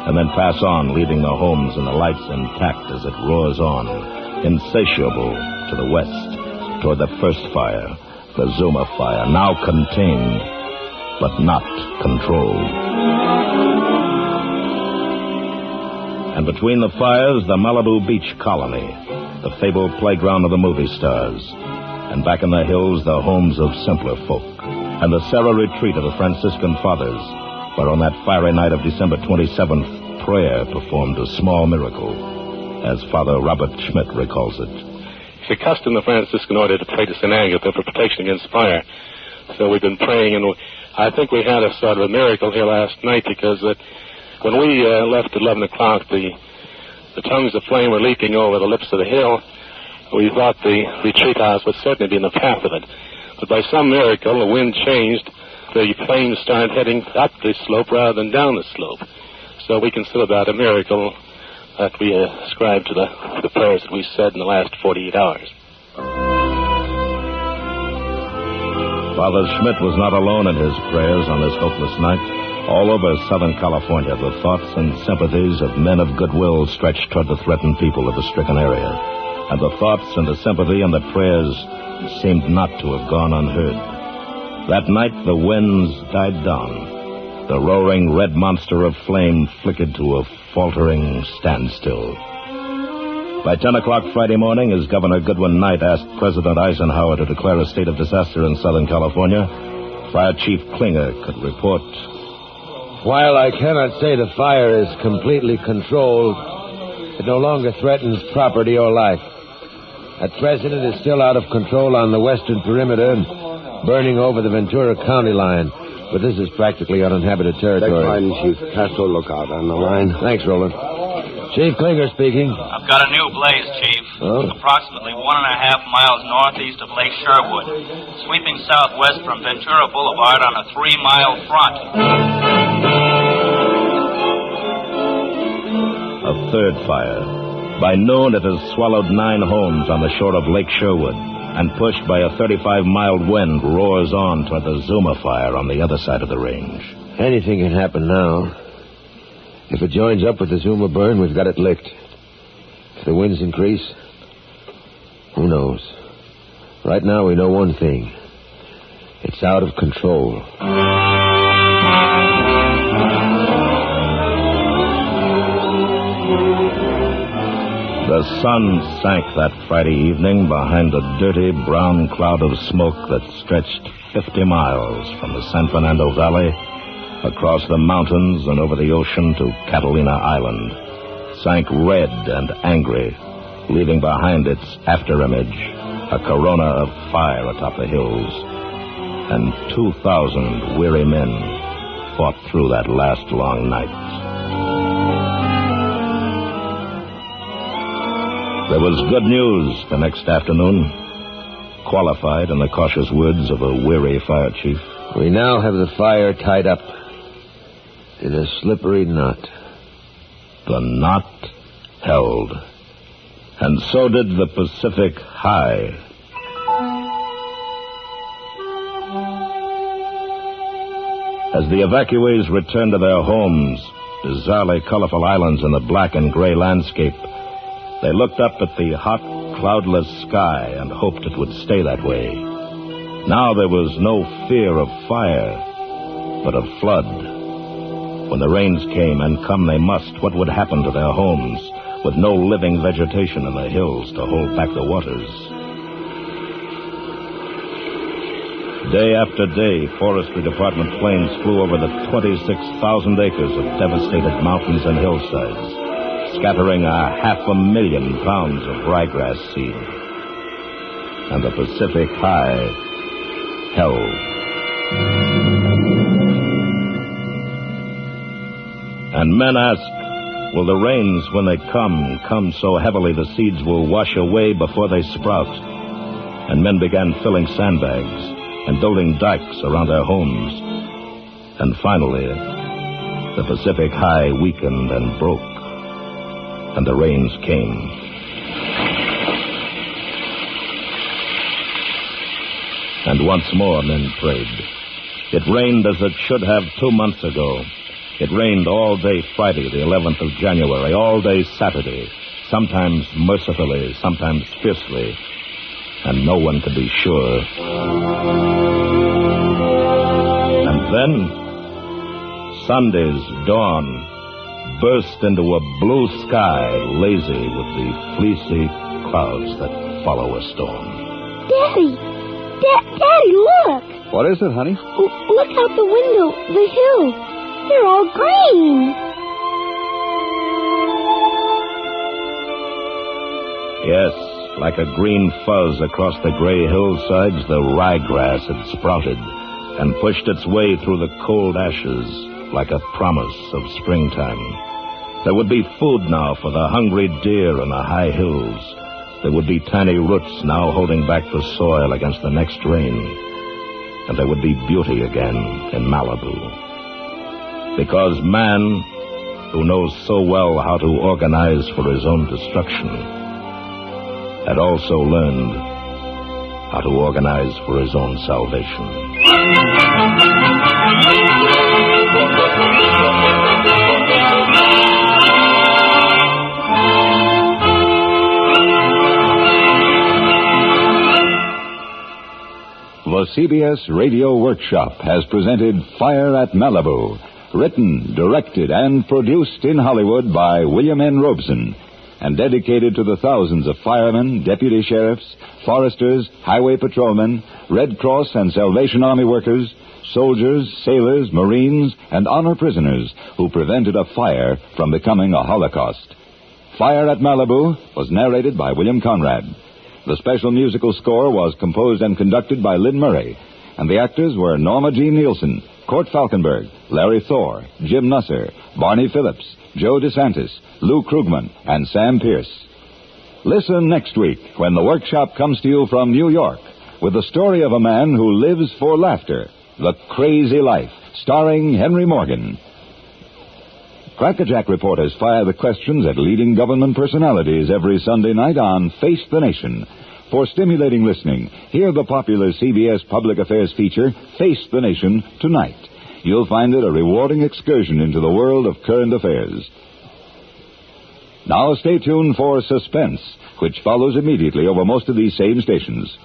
and then pass on, leaving the homes and the lights intact as it roars on, insatiable to the west, toward the first fire, the Zuma fire, now contained, but not controlled. And between the fires, the Malibu Beach colony, the fabled playground of the movie stars, and back in the hills, the homes of simpler folk, and the Sarah retreat of the Franciscan fathers, where on that fiery night of December 27th, prayer performed a small miracle, as Father Robert Schmidt recalls it. It's a custom in the Franciscan order to pray to St. Agatha for protection against fire. So we've been praying, and I think we had a sort of a miracle here last night, because when we left at 11 o'clock, the tongues of flame were leaping over the lips of the hill. We thought the retreat house would certainly be in the path of it. But by some miracle, the wind changed. The flames started heading up the slope rather than down the slope. So we consider that a miracle that we ascribe to the prayers that we said in the last 48 hours. Father Schmidt was not alone in his prayers on this hopeless night. All over Southern California, the thoughts and sympathies of men of goodwill stretched toward the threatened people of the stricken area. And the thoughts and the sympathy and the prayers seemed not to have gone unheard. That night, the winds died down. The roaring red monster of flame flickered to a faltering standstill. By 10 o'clock Friday morning, as Governor Goodwin Knight asked President Eisenhower to declare a state of disaster in Southern California, Fire Chief Klinger could report, "While I cannot say the fire is completely controlled, it no longer threatens property or life. At present, it is still out of control on the western perimeter, burning over the Ventura County line. But this is practically uninhabited territory." Line, Chief. Castro Lookout on the line. Thanks, Roland. Chief Klinger speaking. I've got a new blaze, Chief. Oh? Approximately 1.5 miles northeast of Lake Sherwood, sweeping southwest from Ventura Boulevard on a 3-mile front. A third fire. By noon, it has swallowed 9 homes on the shore of Lake Sherwood, and pushed by a 35-mile wind, roars on toward the Zuma fire on the other side of the range. Anything can happen now. If it joins up with the Zuma burn, we've got it licked. If the winds increase, who knows? Right now, we know one thing. It's out of control. The sun sank that Friday evening behind a dirty brown cloud of smoke that stretched 50 miles from the San Fernando Valley, across the mountains and over the ocean to Catalina Island. Sank red and angry, leaving behind its afterimage a corona of fire atop the hills. And 2,000 weary men fought through that last long night. There was good news the next afternoon, qualified in the cautious words of a weary fire chief. We now have the fire tied up in a slippery knot. The knot held. And so did the Pacific High. As the evacuees returned to their homes, bizarrely colorful islands in the black and gray landscape, they looked up at the hot, cloudless sky and hoped it would stay that way. Now there was no fear of fire, but of flood. When the rains came, and come they must, what would happen to their homes, with no living vegetation in the hills to hold back the waters? Day after day, Forestry Department planes flew over the 26,000 acres of devastated mountains and hillsides, scattering 500,000 pounds of ryegrass seed. And the Pacific High held. And men ask, will the rains, when they come so heavily the seeds will wash away before they sprout? And men began filling sandbags and building dikes around their homes. And finally, the Pacific High weakened and broke, and the rains came. And once more men prayed. It rained as it should have 2 months ago. It rained all day Friday, the 11th of January, all day Saturday, sometimes mercifully, sometimes fiercely, and no one could be sure. And then, Sunday's dawn burst into a blue sky, lazy with the fleecy clouds that follow a storm. Daddy! Daddy, look! What is it, honey? Look out the window. The hills. They're all green. Yes, like a green fuzz across the gray hillsides, the ryegrass had sprouted and pushed its way through the cold ashes like a promise of springtime. There would be food now for the hungry deer in the high hills. There would be tiny roots now holding back the soil against the next rain. And there would be beauty again in Malibu. Because man, who knows so well how to organize for his own destruction, had also learned how to organize for his own salvation. The CBS Radio Workshop has presented Fire at Malibu, written, directed, and produced in Hollywood by William N. Robeson, and dedicated to the thousands of firemen, deputy sheriffs, foresters, highway patrolmen, Red Cross and Salvation Army workers, soldiers, sailors, Marines, and honor prisoners who prevented a fire from becoming a Holocaust. Fire at Malibu was narrated by William Conrad. The special musical score was composed and conducted by Lynn Murray, and the actors were Norma Jean Nielsen, Court Falkenberg, Larry Thor, Jim Nusser, Barney Phillips, Joe DeSantis, Lou Krugman, and Sam Pierce. Listen next week when the workshop comes to you from New York with the story of a man who lives for laughter, The Crazy Life, starring Henry Morgan. Crackerjack reporters fire the questions at leading government personalities every Sunday night on Face the Nation. For stimulating listening, hear the popular CBS Public Affairs feature, Face the Nation, tonight. You'll find it a rewarding excursion into the world of current affairs. Now stay tuned for Suspense, which follows immediately over most of these same stations.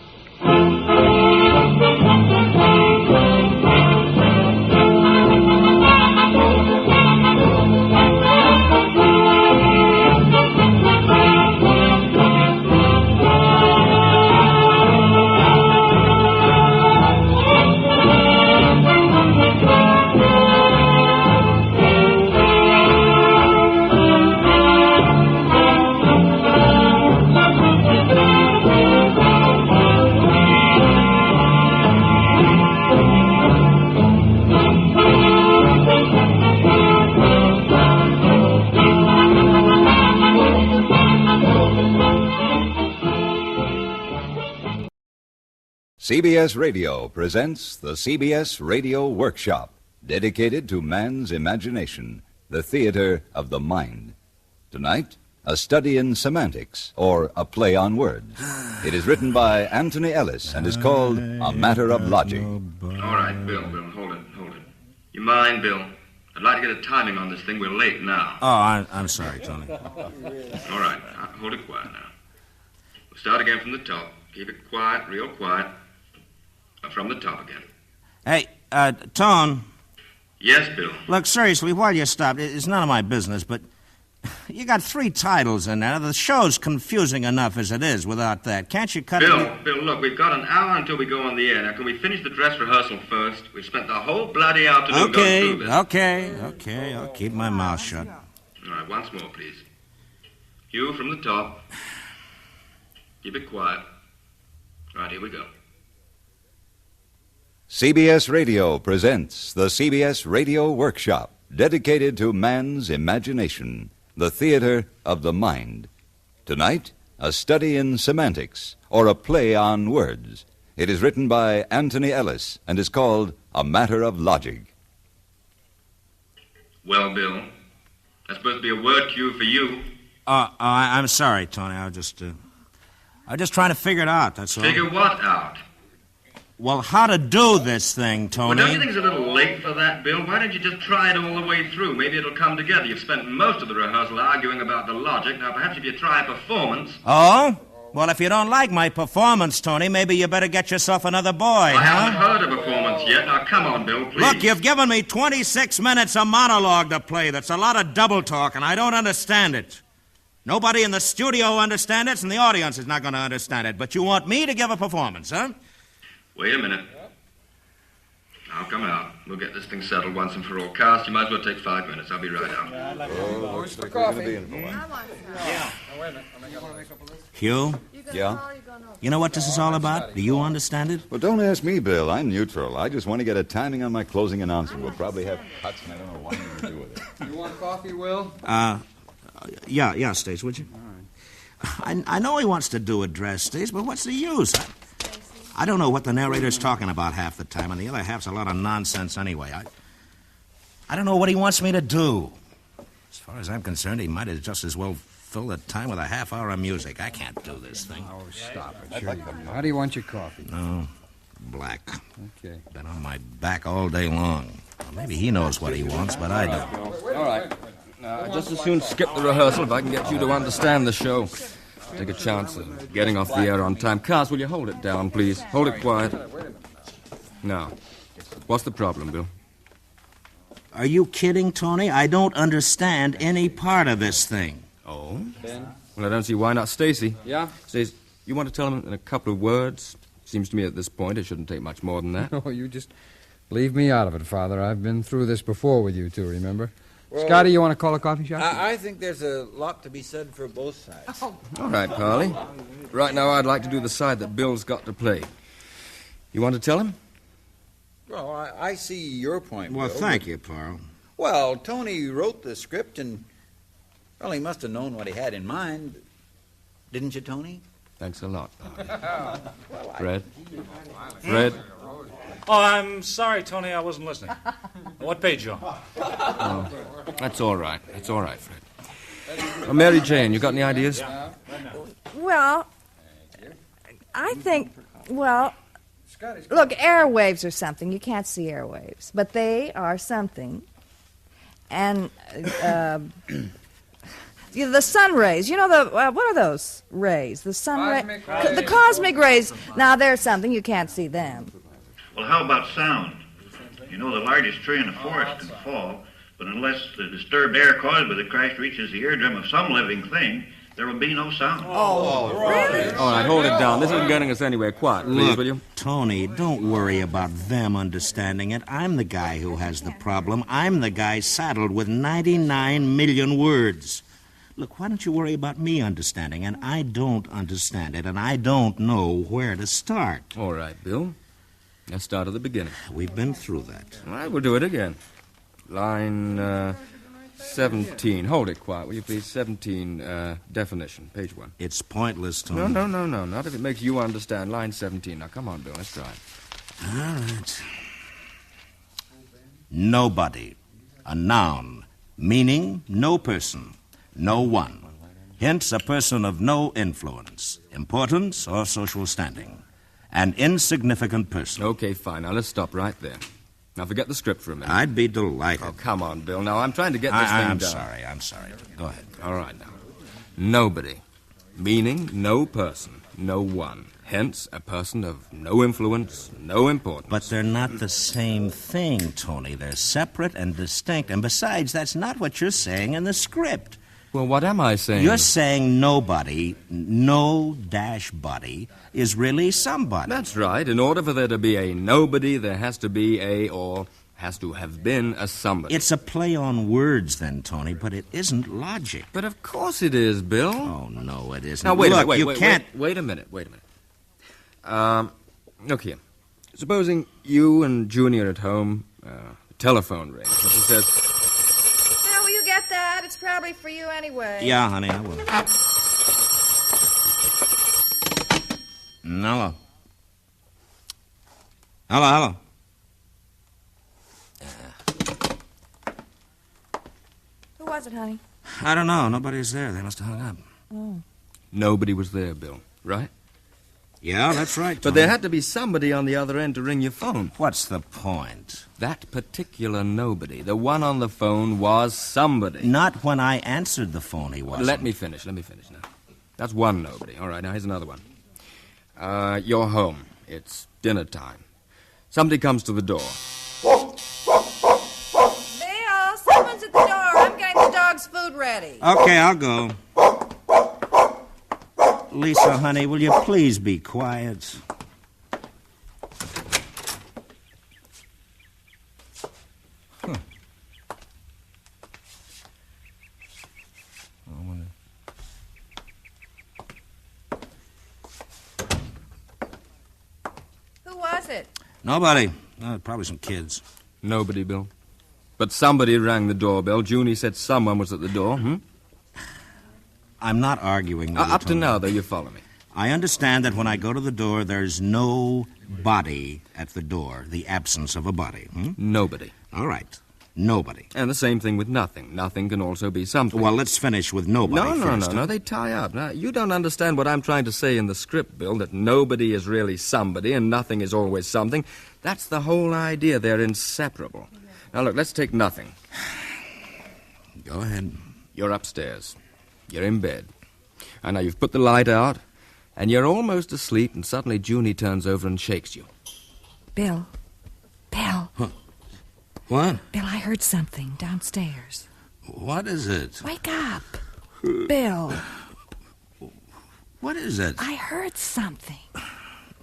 CBS Radio presents the CBS Radio Workshop, dedicated to man's imagination, the theater of the mind. Tonight, a study in semantics, or a play on words. It is written by Anthony Ellis and is called A Matter of Logic. All right, Bill, hold it. You mind, Bill? I'd like to get a timing on this thing. We're late now. Oh, I'm sorry, Tony. All right, hold it quiet now. We'll start again from the top. Keep it quiet, real quiet. From the top again. Hey, Tone. Yes, Bill. Look, seriously, while you stopped, it's none of my business, but You got 3 titles in there. The show's confusing enough as it is without that. Can't you cut it? Bill, look, we've got an hour until we go on the air. Now, can we finish the dress rehearsal first? We've spent the whole bloody afternoon going through this. Okay. I'll keep my mouth shut. All right, once more, please. You from the top. Keep it quiet. All right, here we go. CBS Radio presents the CBS Radio Workshop, dedicated to man's imagination, the theater of the mind. Tonight, a study in semantics, or a play on words. It is written by Anthony Ellis and is called A Matter of Logic. Well, Bill, that's supposed to be a word cue for you. I'm sorry, Tony. I was just trying to figure it out, that's all. Figure what out? Well, how to do this thing, Tony. Well, don't you think it's a little late for that, Bill? Why don't you just try it all the way through? Maybe it'll come together. You've spent most of the rehearsal arguing about the logic. Now, perhaps if you try a performance... Oh? Well, if you don't like my performance, Tony, maybe you better get yourself another boy, I haven't heard a performance yet. Now, come on, Bill, please. Look, you've given me 26 minutes of monologue to play. That's a lot of double talk, and I don't understand it. Nobody in the studio understands it, and the audience is not going to understand it. But you want me to give a performance, huh? Wait a minute. I'll come out. We'll get this thing settled once and for all. Cast, you might as well take 5 minutes. I'll be right out. Where's the coffee? Hugh? Yeah? You know what this is all about? Do you understand it? Well, don't ask me, Bill. I'm neutral. I just want to get a timing on my closing announcement. We'll probably have cuts, and I don't know what I'm going to do with it. You want coffee, Will? Yeah, Stace, would you? All right. I know he wants to do a dress, Stace, but what's the use? I don't know what the narrator's talking about half the time, and the other half's a lot of nonsense anyway. I don't know what he wants me to do. As far as I'm concerned, he might have just as well filled the time with a half hour of music. I can't do this thing. Oh, stop it. Sure. How do you want your coffee? Oh, black. Okay. Been on my back all day long. Well, maybe he knows what he wants, but I don't. All right. I'd just as soon skip the rehearsal if I can get you to understand the show. Take a chance of getting off the air on time. Cars, will you hold it down, please? Hold it quiet. Now, what's the problem, Bill? Are you kidding, Tony? I don't understand any part of this thing. Oh? Well, I don't see why not. Stacy. Yeah? Stacy, you want to tell him in a couple of words? Seems to me at this point it shouldn't take much more than that. Oh, you just leave me out of it, Father. I've been through this before with you two, remember? Well, Scotty, you want to call a coffee shop? I think there's a lot to be said for both sides. All right, Carly. Right now, I'd like to do the side that Bill's got to play. You want to tell him? Well, I see your point, Well, Bill, thank you, Parle. Well, Tony wrote the script, and, well, he must have known what he had in mind. Didn't you, Tony? Thanks a lot, Fred? Fred? Oh, I'm sorry, Tony, I wasn't listening. What page you on? Oh, that's all right. That's all right, Fred. Mary Jane, you got any ideas? Well, I think, look, airwaves are something. You can't see airwaves, but they are something. And the sun rays, you know, what are those rays? The sun rays. The cosmic rays. Now, there's something. You can't see them. Well, how about sound? You know, the largest tree in the forest can fall, but unless the disturbed air caused by the crash reaches the eardrum of some living thing, there will be no sound. Oh, really? All right, hold it down. This isn't getting us anywhere. Quiet, please, Look, will you? Tony, don't worry about them understanding it. I'm the guy who has the problem. I'm the guy saddled with 99 million words. Look, why don't you worry about me understanding? And I don't understand it, and I don't know where to start. All right, Bill. Let's start at the beginning. We've been through that. All right, we'll do it again. Line 17. Hold it quiet, will you please? 17, definition, page 1. It's pointless, Tony. No. Not if it makes you understand. Line 17. Now, come on, Bill. Let's try it. All right. Nobody. A noun. Meaning, no person. No one. Hence, a person of no influence, importance, or social standing. An insignificant person. Okay, fine. Now, let's stop right there. Now, forget the script for a minute. I'd be delighted. Oh, come on, Bill. Now, I'm trying to get this thing done. I'm sorry. Go ahead. All right, now. Nobody. Meaning, no person. No one. Hence, a person of no influence, no importance. But they're not the same thing, Tony. They're separate and distinct. And besides, that's not what you're saying in the script. Well, what am I saying? You're saying nobody, no-body, is really somebody. That's right. In order for there to be a nobody, there has to be has to have been a somebody. It's a play on words, then, Tony, but it isn't logic. But of course it is, Bill. Oh, no, it isn't. Now, wait Look, a minute. you can't... Wait a minute. Look here. Supposing you and Junior at home, telephone rings, and she says... Now, will you get that? It's probably for you anyway. Yeah, honey, I will. Hello. Hello. Who was it, honey? I don't know. Nobody's there. They must have hung up. Oh. Nobody was there, Bill, right? Yeah, that's right, Tony. But there had to be somebody on the other end to ring your phone. What's the point? That particular nobody, the one on the phone, was somebody. Not when I answered the phone, he wasn't. Let me finish now. That's one nobody. All right, now here's another one. You're home. It's dinner time. Somebody comes to the door. Bill, someone's at the door. I'm getting the dog's food ready. Okay, I'll go. Lisa, honey, will you please be quiet? Huh. Who was it? Nobody. Probably some kids. Nobody, Bill. But somebody rang the doorbell. Junie said someone was at the door. I'm not arguing with you, up to now, though, you follow me. I understand that when I go to the door, there's no body at the door. The absence of a body. Nobody. All right. Nobody. And the same thing with nothing. Nothing can also be something. Well, let's finish with nobody first. No. They tie up. Now, you don't understand what I'm trying to say in the script, Bill, that nobody is really somebody and nothing is always something. That's the whole idea. They're inseparable. Now, look, let's take nothing. Go ahead. You're upstairs. You're in bed. And now you've put the light out, and you're almost asleep, and suddenly Junie turns over and shakes you. Bill. Huh. What? Bill, I heard something downstairs. What is it? Wake up. Bill. What is it? I heard something.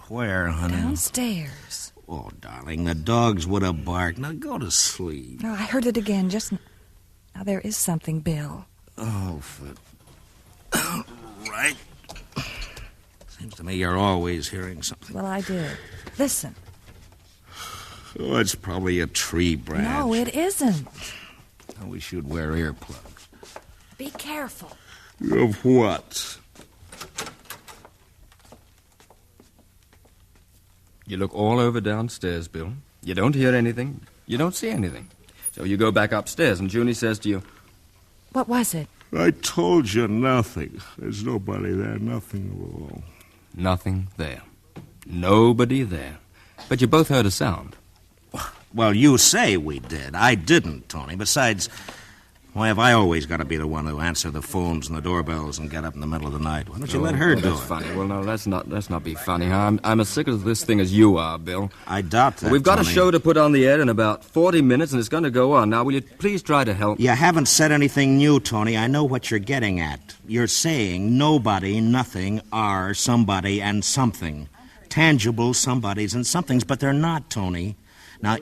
Where, honey? Downstairs. Oh, darling, the dogs would have barked. Now go to sleep. No, I heard it again just now. There is something, Bill. Oh, right. Seems to me you're always hearing something. Well, I did. Listen. Oh, it's probably a tree branch. No, it isn't. I wish you'd wear earplugs. Be careful. Of what? You look all over downstairs, Bill. You don't hear anything. You don't see anything. So you go back upstairs, and Junie says to you... What was it? I told you nothing. There's nobody there, nothing at all. Nothing there. Nobody there. But you both heard a sound. Well, you say we did. I didn't, Tony. Besides, why have I always got to be the one to answer the phones and the doorbells and get up in the middle of the night? Why don't you let her do it? That's funny. Well, no, let's not be funny, huh? I'm as sick of this thing as you are, Bill. I doubt that, We've got Tony. a show to put on the air in about 40 minutes, and it's going to go on. Now, will you please try to help? You haven't said anything new, Tony. I know what you're getting at. You're saying nobody, nothing, are somebody and something. Tangible somebodies and somethings, but they're not, Tony. Now,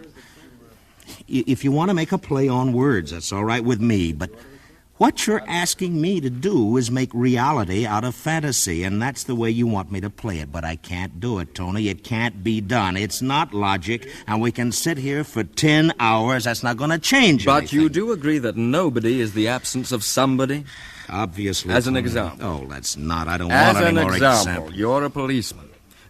if you want to make a play on words, that's all right with me, but what you're asking me to do is make reality out of fantasy, and that's the way you want me to play it, but I can't do it, Tony. It can't be done. It's not logic, and we can sit here for 10 hours. That's not going to change anything. But you do agree that nobody is the absence of somebody? Obviously. As an Tony. example. Oh, that's not. I don't want any more As an example, you're a policeman.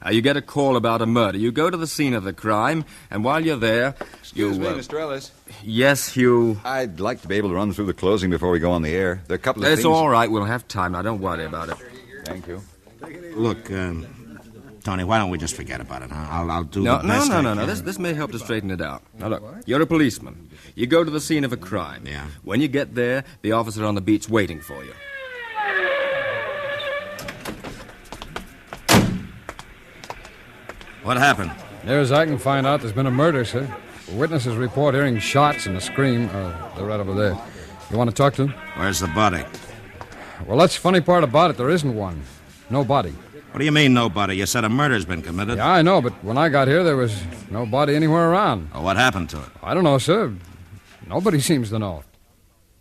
You get a call about a murder. You go to the scene of the crime, and while you're there, Excuse me, Mr. Ellis. Yes, Hugh. I'd like to be able to run through the closing before we go on the air. There are a couple of It's things... all right. We'll have time. Now, don't worry about it. Thank you. Look, Tony, why don't we just forget about it, huh? I'll do No. the best I can. This may help to straighten it out. Now, look, you're a policeman. You go to the scene of a crime. Yeah. When you get there, the officer on the beat's waiting for you. What happened? Near as I can find out, there's been a murder, sir. Witnesses report hearing shots and a scream. They're right over there. You want to talk to them? Where's the body? Well, that's the funny part about it. There isn't one. Nobody. What do you mean, nobody? You said a murder's been committed. Yeah, I know, but when I got here, there was nobody anywhere around. Oh, what happened to it? I don't know, sir. Nobody seems to know.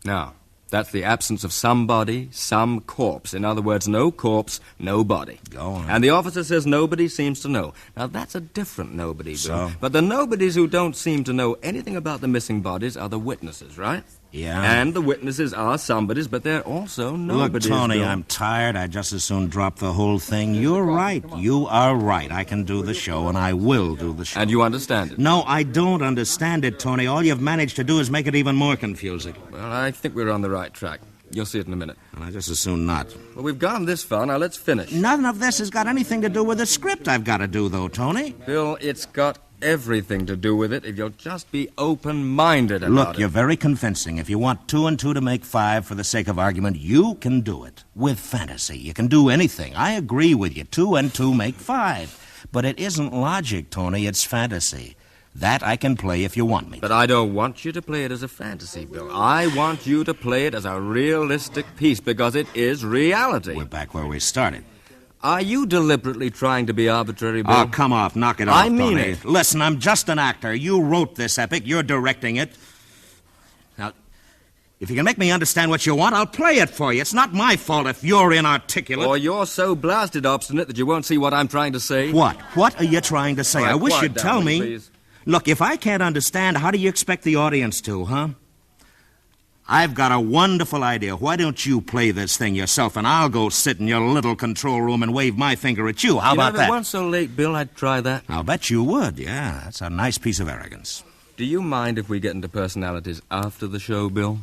Now, that's the absence of somebody, some corpse. In other words, no corpse, no body. Go on. And the officer says nobody seems to know. Now, that's a different nobody, Bill. So? But the nobodies who don't seem to know anything about the missing bodies are the witnesses, right? Yeah. And the witnesses are somebodies, but they're also nobodies. Look, Tony, Bill. I'm tired. I'd just as soon drop the whole thing. You're right. You are right. I can do the show, and I will do the show. And you understand it? No, I don't understand it, Tony. All you've managed to do is make it even more confusing. Well, I think we're on the right track. You'll see it in a minute. And I just as soon not. Well, we've gone this far. Now, let's finish. None of this has got anything to do with the script I've got to do, though, Tony. Bill, it's got everything to do with it if you'll just be open-minded about it. Look, you're very convincing. If you want 2 and 2 to make 5 for the sake of argument, you can do it. With fantasy, you can do anything. I agree with you. 2 and 2 make 5. But it isn't logic, Tony. It's fantasy. That I can play if you want me. But I don't want you to play it as a fantasy, Bill. I want you to play it as a realistic piece because it is reality. We're back where we started. Are you deliberately trying to be arbitrary, Bill? Oh, come off. Knock it off, I mean Tony. it. Listen, I'm just an actor. You wrote this epic. You're directing it. Now, if you can make me understand what you want, I'll play it for you. It's not my fault if you're inarticulate. Or you're so blasted obstinate that you won't see what I'm trying to say. What? What are you trying to say? All right, I wish quiet you'd down, tell me. please. Look, if I can't understand, how do you expect the audience to, huh? I've got a wonderful idea. Why don't you play this thing yourself, and I'll go sit in your little control room and wave my finger at you. How about If that? it weren't so late, Bill, I'd try that. I'll bet you would, yeah. That's a nice piece of arrogance. Do you mind if we get into personalities after the show, Bill?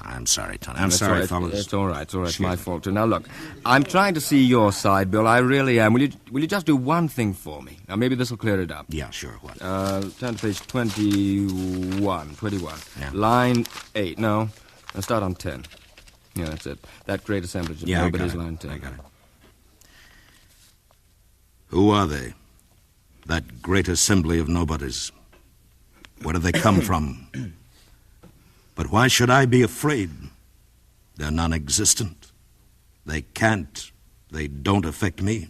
I'm sorry, Tony. I'm That's sorry, all right. fellas. It's all right. It's all right. It's Excuse my me. fault, too. Now, look, I'm trying to see your side, Bill. I really am. Will you just do one thing for me? Now, maybe this will clear it up. Yeah, sure. What? Turn to page 21. 21. Yeah. Line 8. No. I'll start on 10. Yeah, that's it. That great assemblage of Yeah, I nobody's got it. line 10. I got it. Who are they? That great assembly of nobodies. Where do they come from? But why should I be afraid? They're non-existent. They can't. They don't affect me.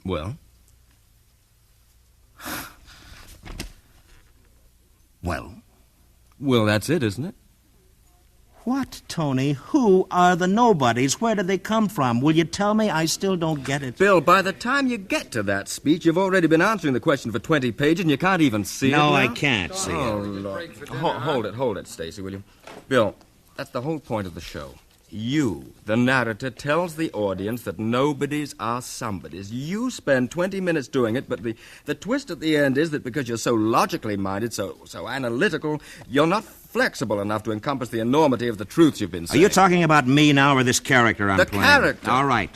Well? Well? Well, that's it, isn't it? What, Tony? Who are the nobodies? Where do they come from? Will you tell me? I still don't get it. Bill, by the time you get to that speech, you've already been answering the question for 20 pages, and you can't even see it No, now. I can't see Oh, it. Lord. Hold it, Stacy, will you? Bill, that's the whole point of the show. You, the narrator, tells the audience that nobodies are somebodies. You spend 20 minutes doing it, but the twist at the end is that because you're so logically minded, so analytical, you're not flexible enough to encompass the enormity of the truths you've been Are saying. you talking about me now or this character I'm The playing? character. All right.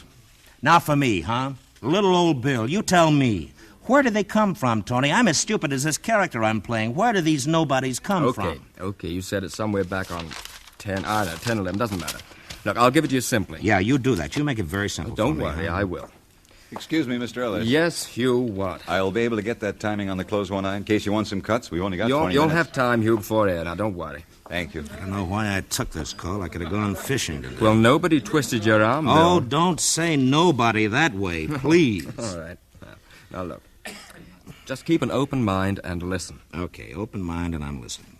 Now for me, huh? Little old Bill, you tell me. Where do they come from, Tony? I'm as stupid as this character I'm playing. Where do these nobodies come from? Okay, you said it somewhere back on 10, 11, doesn't matter. Look, I'll give it to you simply. Yeah, you do that. You make it very simple Don't for me, worry, huh? I will. Excuse me, Mr. Ellis. Yes, Hugh, what? I'll be able to get that timing on the close one eye in case you want some cuts. We've only got 20 You'll minutes. have time, Hugh, before air. Now, don't worry. Thank you. I don't know why I took this call. I could have gone fishing today. Well, nobody twisted your arm, Bill. Oh, don't say nobody that way, please. All right. Now, look. Just keep an open mind and listen. Okay, open mind and I'm listening.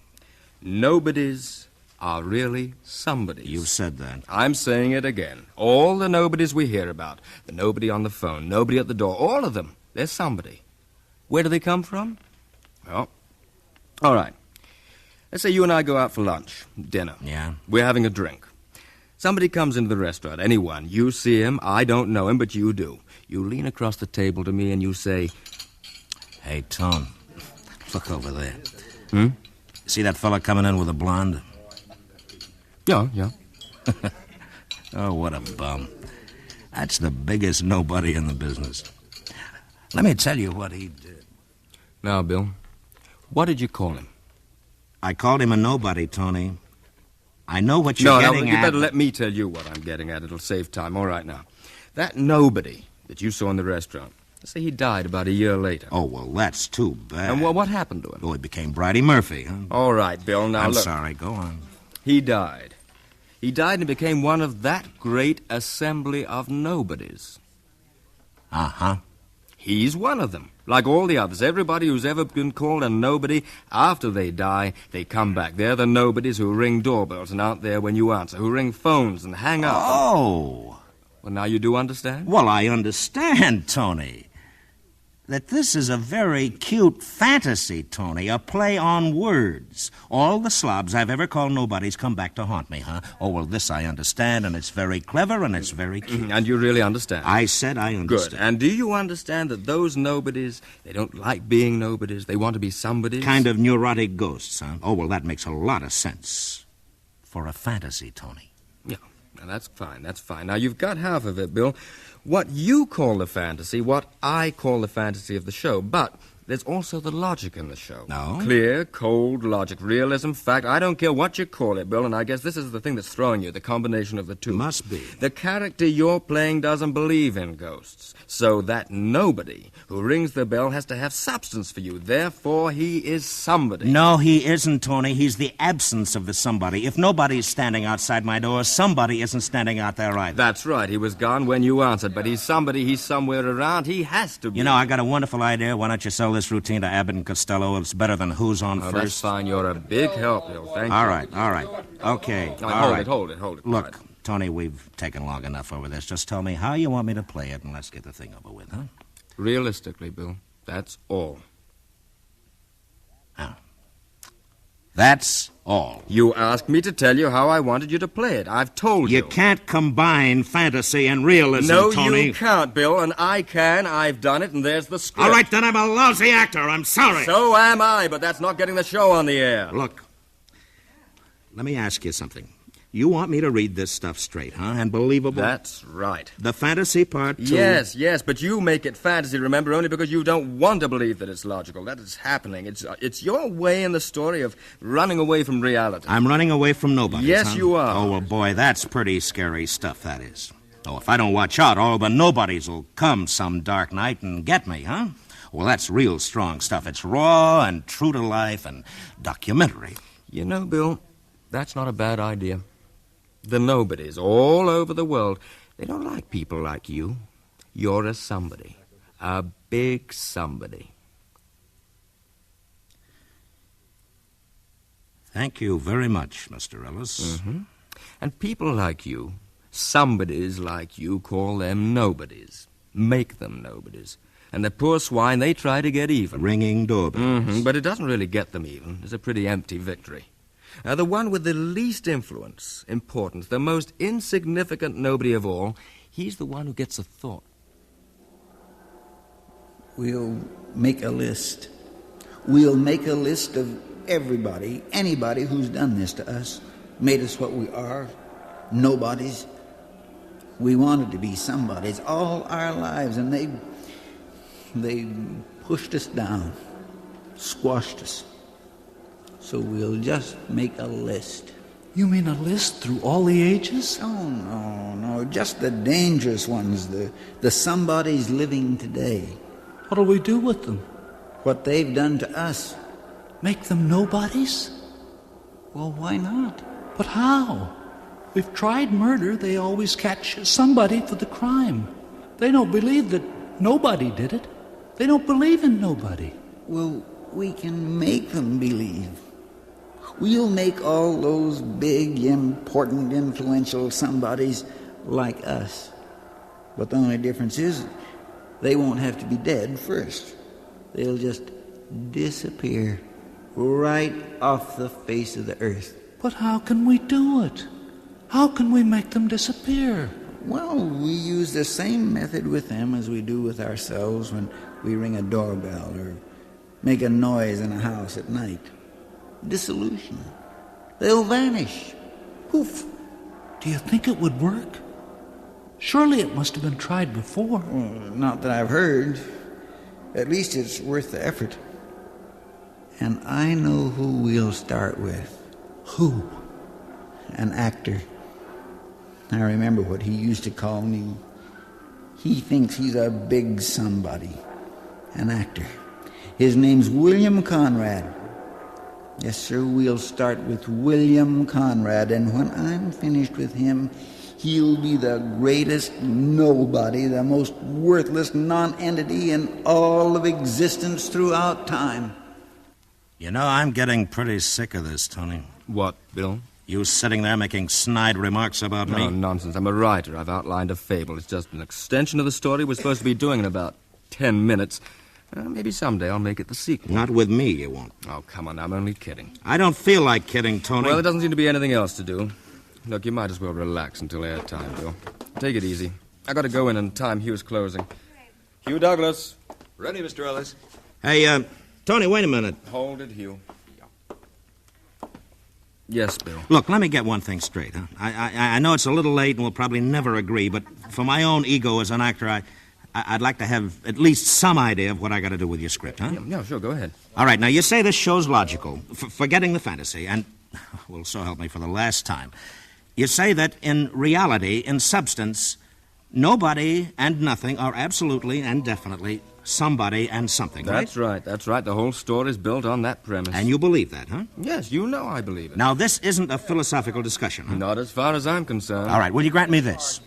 Nobodies are really somebodies. You've said that. I'm saying it again. All the nobodies we hear about, the nobody on the phone, nobody at the door, all of them, they're somebody. Where do they come from? Well, all right. Let's say you and I go out for lunch, dinner. Yeah? We're having a drink. Somebody comes into the restaurant, anyone. You see him, I don't know him, but you do. You lean across the table to me and you say, Hey, Tone, look over there. Hmm? See that fella coming in with a blonde? Yeah. Oh, what a bum. That's the biggest nobody in the business. Let me tell you what he did. Now, Bill, what did you call him? I called him a nobody, Tony. I know what you're getting No, you at. better let me tell you what I'm getting at. It'll save time. All right, now. That nobody that you saw in the restaurant, let's say he died about a year later. Oh, well, that's too bad. And what happened to him? Oh, he became Bridie Murphy, huh? All right, Bill, now I'm look. sorry. Go on. He died. He died and became one of that great assembly of nobodies. Uh-huh. He's one of them. Like all the others, everybody who's ever been called a nobody, after they die, they come back. They're the nobodies who ring doorbells and aren't there when you answer, who ring phones and hang up. Oh. Well, now you do understand? Well, I understand, Tony. That this is a very cute fantasy, Tony, a play on words. All the slobs I've ever called nobodies come back to haunt me, huh? Oh, well, this I understand, and it's very clever, and it's very cute. And you really understand? I said I understand. Good. And do you understand that those nobodies, they don't like being nobodies, they want to be somebodies? Kind of neurotic ghosts, huh? Oh, well, that makes a lot of sense. For a fantasy, Tony. Yeah, now that's fine, that's fine. Now, you've got half of it, Bill. What you call the fantasy, what I call the fantasy of the show. But there's also the logic in the show. No? Clear, cold logic, realism, fact. I don't care what you call it, Bill, and I guess this is the thing that's throwing you, the combination of the two. Must be. The character you're playing doesn't believe in ghosts. So that nobody who rings the bell has to have substance for you. Therefore, he is somebody. No, he isn't, Tony. He's the absence of the somebody. If nobody's standing outside my door, somebody isn't standing out there either. That's right. He was gone when you answered, but he's somebody. He's somewhere around. He has to be. You know, I got a wonderful idea. Why don't you sell this routine to Abbott and Costello? It's better than Who's on First. That's fine. You're a big help, Bill. Thank you. All right. Okay. Hold it. Look, Quiet. Tony, we've taken long enough over this. Just tell me how you want me to play it, and let's get the thing over with, huh? Realistically, Bill, that's all. Ah. That's all. You asked me to tell you how I wanted you to play it. I've told you. You can't combine fantasy and realism, No, Tony. you can't, Bill, and I can. I've done it, and there's the script. All right, then I'm a lousy actor. I'm sorry. So am I, but that's not getting the show on the air. Look, let me ask you something. You want me to read this stuff straight, huh? And believable? That's right. The fantasy part, too? Yes, but you make it fantasy, remember, only because you don't want to believe that it's logical, that it's happening. It's your way in the story of running away from reality. I'm running away from nobody. Yes, you are. Oh, well, boy, that's pretty scary stuff, that is. Oh, if I don't watch out, all the nobodies will come some dark night and get me, huh? Well, that's real strong stuff. It's raw and true to life and documentary. You know, Bill, that's not a bad idea. The nobodies all over the world, they don't like people like you. You're a somebody. A big somebody. Thank you very much, Mr. Ellis. Mm-hmm. And people like you, somebodies like you, call them nobodies. Make them nobodies. And the poor swine, they try to get even. Ringing doorbells. Mm-hmm. But it doesn't really get them even. It's a pretty empty victory. The one with the least influence, importance, the most insignificant nobody of all, he's the one who gets a thought. We'll make a list. We'll make a list of everybody, anybody who's done this to us, made us what we are, nobodies. We wanted to be somebodies all our lives, and they pushed us down, squashed us. So we'll just make a list. You mean a list through all the ages? Oh, no, just the dangerous ones, the somebodies living today. What'll we do with them? What they've done to us. Make them nobodies? Well, why not? But how? We've tried murder, they always catch somebody for the crime. They don't believe that nobody did it. They don't believe in nobody. Well, we can make them believe. We'll make all those big, important, influential somebodies like us. But the only difference is they won't have to be dead first. They'll just disappear right off the face of the earth. But how can we do it? How can we make them disappear? Well, we use the same method with them as we do with ourselves when we ring a doorbell or make a noise in a house at night. Dissolution. They'll vanish. Poof. Do you think it would work? Surely it must have been tried before. Well, not that I've heard. At least it's worth the effort. And I know who we'll start with. Who? An actor. I remember what he used to call me. He thinks he's a big somebody. An actor. His name's William Conrad. Yes, sir, we'll start with William Conrad, and when I'm finished with him, he'll be the greatest nobody, the most worthless non-entity in all of existence throughout time. You know, I'm getting pretty sick of this, Tony. What, Bill? You sitting there making snide remarks about me? No, nonsense. I'm a writer. I've outlined a fable. It's just an extension of the story we're supposed to be doing in about 10 minutes. Maybe someday I'll make it the sequel. Not with me, you won't. Oh, come on, I'm only kidding. I don't feel like kidding, Tony. Well, there doesn't seem to be anything else to do. Look, you might as well relax until airtime, Bill. Take it easy. I got to go in and time Hugh's closing. Hugh Douglas. Ready, Mr. Ellis. Hey, Tony, wait a minute. Hold it, Hugh. Yes, Bill. Look, let me get one thing straight, huh? I know it's a little late and we'll probably never agree, but for my own ego as an actor, I'd like to have at least some idea of what I got to do with your script, huh? Yeah, sure, go ahead. All right, now you say this show's logical, forgetting the fantasy, and, well, so help me for the last time. You say that in reality, in substance, nobody and nothing are absolutely and definitely somebody and something, right? That's right. The whole story is built on that premise. And you believe that, huh? Yes, you know I believe it. Now, this isn't a philosophical discussion, huh? Not as far as I'm concerned. All right, will you grant me this?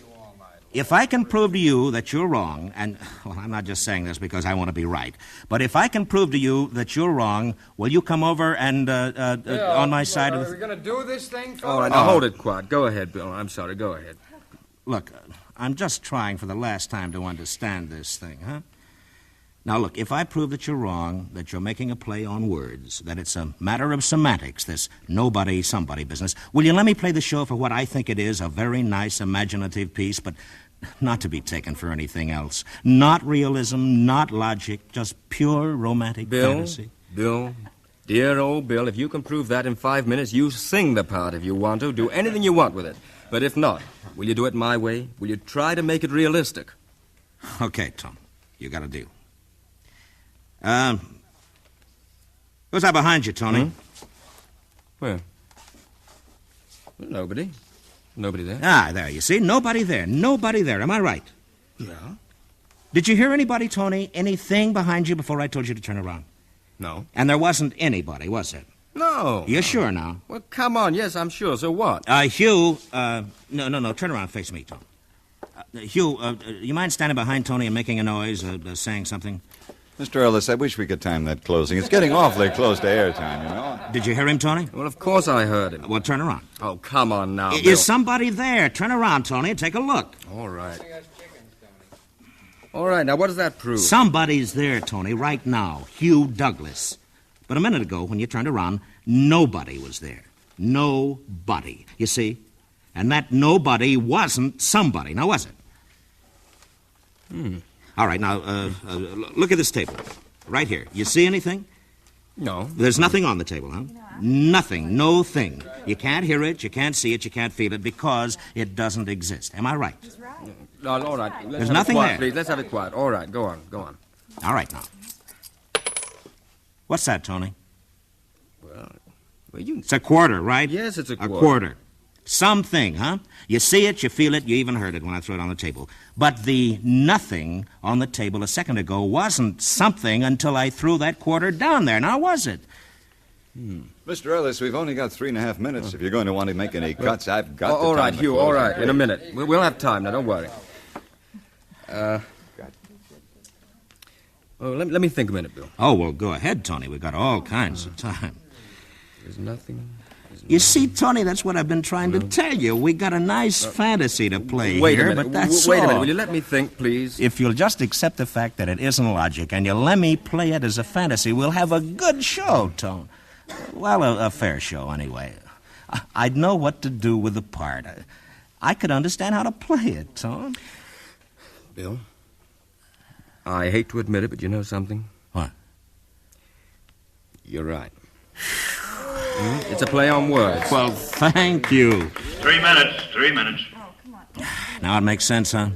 If I can prove to you that you're wrong, and, well, I'm not just saying this because I want to be right, but if I can prove to you that you're wrong, will you come over and, on my side of the... Are we going to do this thing, fellas? All right, now hold it quiet. Go ahead, Bill. I'm sorry, go ahead. Look, I'm just trying for the last time to understand this thing, huh? Now, look, if I prove that you're wrong, that you're making a play on words, that it's a matter of semantics, this nobody-somebody business, will you let me play the show for what I think it is, a very nice, imaginative piece, but not to be taken for anything else? Not realism, not logic, just pure romantic fantasy. Bill, dear old Bill, if you can prove that in 5 minutes, you sing the part if you want to. Do anything you want with it. But if not, will you do it my way? Will you try to make it realistic? Okay, Tom, you got a deal. Who's that behind you, Tony? Where? Nobody. Nobody there. Ah, there, you see? Nobody there. Nobody there. Am I right? Yeah. Did you hear anybody, Tony? Anything behind you before I told you to turn around? No. And there wasn't anybody, was there? No. You're sure now? Well, come on. Yes, I'm sure. So what? Hugh, no. Turn around and face me, Tom. Hugh, you mind standing behind Tony and making a noise, saying something? Mr. Ellis, I wish we could time that closing. It's getting awfully close to airtime, you know. Did you hear him, Tony? Well, of course I heard him. Well, turn around. Oh, come on now, Bill. Is somebody there? Turn around, Tony, and take a look. All right. All right, now what does that prove? Somebody's there, Tony, right now. Hugh Douglas. But a minute ago, when you turned around, nobody was there. Nobody. You see? And that nobody wasn't somebody. Now, was it? All right, now, look at this table. Right here. You see anything? No. There's nothing on the table, huh? Nothing. No thing. You can't hear it, you can't see it, you can't feel it because it doesn't exist. Am I right? He's right. No, all right. There's nothing there. Please, let's have it quiet. All right, go on. All right, now. What's that, Tony? Well, It's a quarter, right? Yes, it's a quarter. A quarter. Something, huh? You see it, you feel it, you even heard it when I threw it on the table. But the nothing on the table a second ago wasn't something until I threw that quarter down there. Now, was it? Mr. Ellis, we've only got 3.5 minutes. If you're going to want to make any cuts, I've got to all right, time Hugh, all right. In a minute. We'll have time now, don't worry. Let me think a minute, Bill. Oh, well, go ahead, Tony. We've got all kinds of time. There's nothing... You see, Tony, that's what I've been trying to tell you. We got a nice fantasy to play wait here, a minute. but that's Wait a minute. all. Will you let me think, please? If you'll just accept the fact that it isn't logic and you let me play it as a fantasy, we'll have a good show, Tone. Well, a fair show, anyway. I'd know what to do with the part. I could understand how to play it, Tone. Bill, I hate to admit it, but you know something? What? You're right. It's a play on words. Well, thank you. 3 minutes. 3 minutes. Now it makes sense, huh?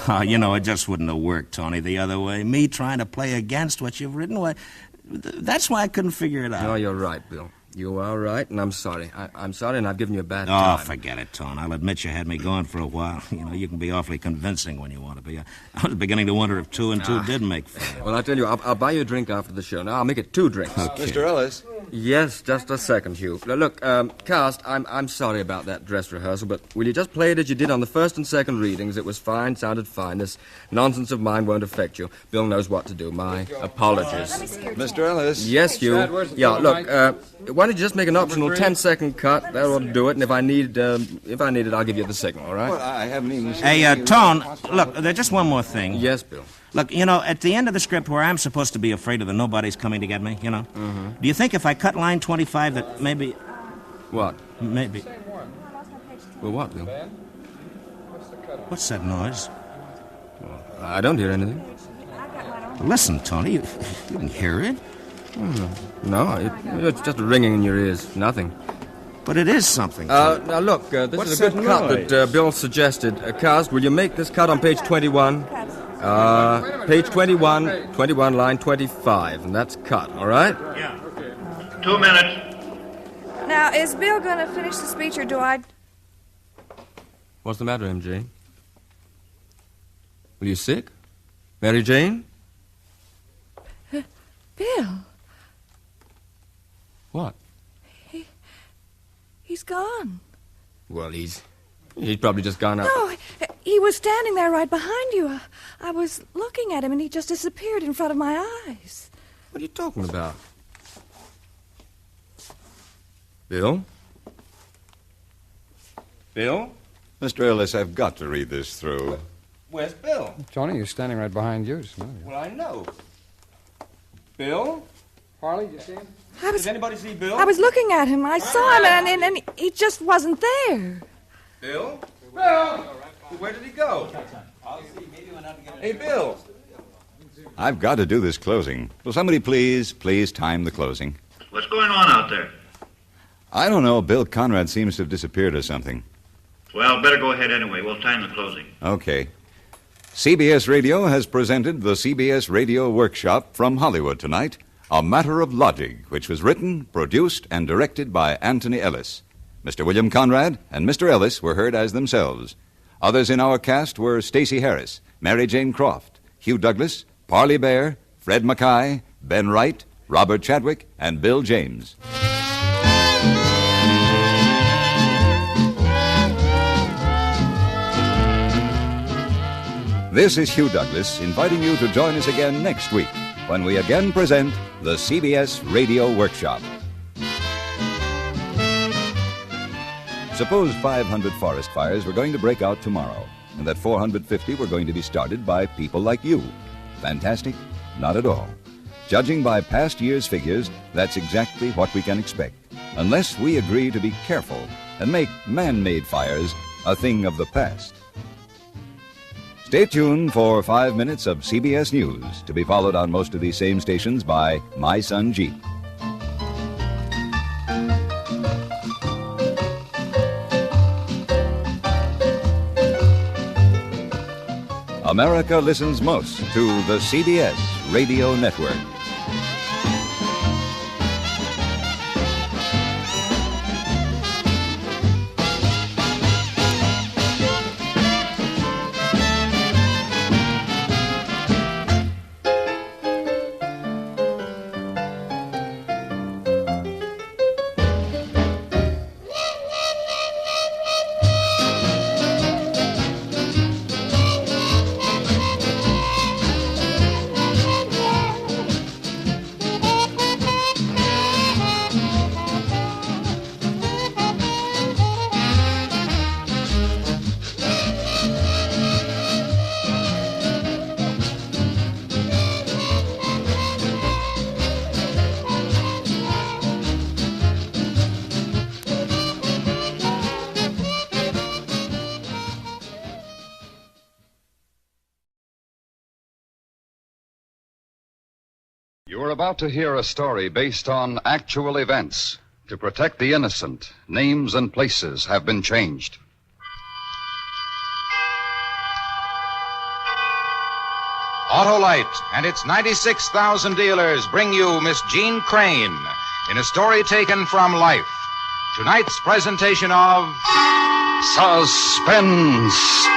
Oh, you know, it just wouldn't have worked, Tony, the other way. Me trying to play against what you've written, that's why I couldn't figure it out. No, you're right, Bill. You are right, and I'm sorry. I'm sorry, and I've given you a bad time. Oh, forget it, Tone. I'll admit you had me going for a while. You know, you can be awfully convincing when you want to be. I was beginning to wonder if 2 and 2 did make 4. Well, I'll tell you, I'll buy you a drink after the show. Now, I'll make it 2 drinks. Okay. Mr. Ellis? Yes, just a second, Hugh. Look, Cast, I'm sorry about that dress rehearsal, but will you just play it as you did on the first and second readings? It was fine, sounded fine. This nonsense of mine won't affect you. Bill knows what to do. My apologies. Mr. Ellis. Yes, Hugh. Yeah, look, why don't you just make an optional 10-second cut? That ought to do it, and if I need it, I'll give you the signal, all right? Well, I haven't even... Hey, Tone, look, there's just one more thing. Yes, Bill. Look, at the end of the script where I'm supposed to be afraid of the nobody's coming to get me, Mm-hmm. Do you think if I cut line 25 that maybe... What? Maybe... Well, what, Bill? What's that noise? Well, I don't hear anything. Listen, Tony, you didn't hear it? No, it's just a ringing in your ears. Nothing. But it is something. Now, look, this What's is a good that cut noise? that Bill suggested. Cast, will you make this cut on page 21? Page 21, line 25, and that's cut, all right? Yeah. 2 minutes. Now, is Bill going to finish the speech, or do I... What's the matter, MJ? Are you sick? Mary Jane? Bill, What? he's gone. Well, he's probably just gone out. No, he was standing there right behind you. I was looking at him, and he just disappeared in front of my eyes. What are you talking about? Bill? Bill? Mr. Ellis, I've got to read this through. Where's Bill? Tony, he's standing right behind you. Well, I know. Bill? Harley, you see him? Does anybody see Bill? I was looking at him. I saw him, and he just wasn't there. Bill? Bill? Where did he go? Hey, Bill. I've got to do this closing. Will somebody please time the closing? What's going on out there? I don't know. Bill Conrad seems to have disappeared or something. Well, better go ahead anyway. We'll time the closing. Okay. CBS Radio has presented the CBS Radio Workshop from Hollywood tonight, A Matter of Logic, which was written, produced, and directed by Anthony Ellis. Mr. William Conrad and Mr. Ellis were heard as themselves. Others in our cast were Stacey Harris, Mary Jane Croft, Hugh Douglas, Parley Bear, Fred Mackay, Ben Wright, Robert Chadwick, and Bill James. This is Hugh Douglas inviting you to join us again next week when we again present the CBS Radio Workshop. Suppose 500 forest fires were going to break out tomorrow, and that 450 were going to be started by people like you. Fantastic? Not at all. Judging by past year's figures, that's exactly what we can expect, unless we agree to be careful and make man-made fires a thing of the past. Stay tuned for 5 minutes of CBS News, to be followed on most of these same stations by My Son Jeep. America listens most to the CBS Radio Network. You are about to hear a story based on actual events. To protect the innocent, names and places have been changed. Autolite and its 96,000 dealers bring you Miss Jean Crane in a story taken from life. Tonight's presentation of Suspense.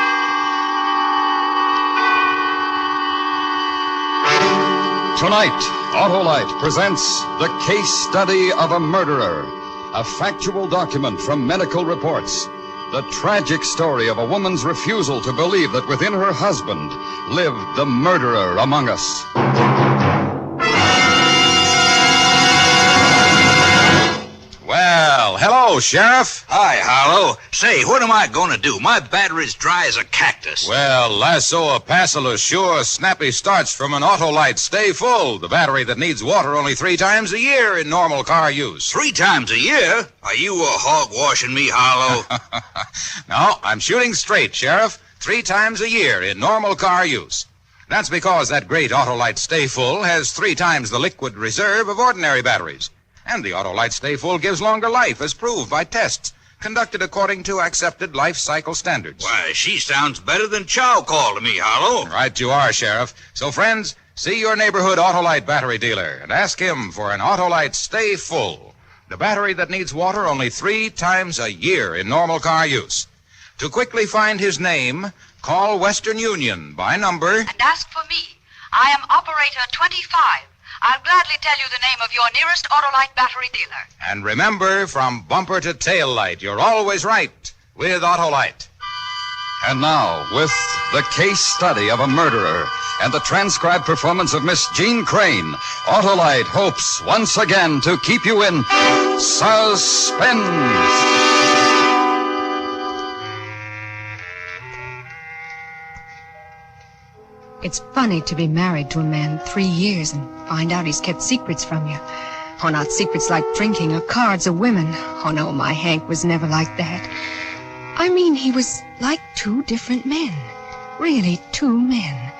Tonight, Autolite presents The Case Study of a Murderer, a factual document from medical reports. The tragic story of a woman's refusal to believe that within her husband lived the murderer among us. Well, hello, Sheriff. Hi, Harlow. Say, what am I going to do? My battery's dry as a cactus. Well, lasso a Passel sure snappy starts from an Autolite Stay Full, the battery that needs water only 3 times a year in normal car use. 3 times a year? Are you hog-washing me, Harlow? No, I'm shooting straight, Sheriff. 3 times a year in normal car use. That's because that great Autolite Stay Full has 3 times the liquid reserve of ordinary batteries. And the Autolite Stay Full gives longer life, as proved by tests conducted according to accepted life cycle standards. Why, she sounds better than Chow Call to me, Harlow. Right you are, Sheriff. So, friends, see your neighborhood Autolite battery dealer and ask him for an Autolite Stay Full, the battery that needs water only 3 times a year in normal car use. To quickly find his name, call Western Union by number... And ask for me. I am operator 25. I'll gladly tell you the name of your nearest Autolite battery dealer. And remember, from bumper to tail light, you're always right with Autolite. And now, with The Case Study of a Murderer and the transcribed performance of Miss Jean Crane, Autolite hopes once again to keep you in suspense. It's funny to be married to a man 3 years and find out he's kept secrets from you. Oh, not secrets like drinking or cards or women. Oh, no, my Hank was never like that. I mean, he was like 2 different men. Really, 2 men.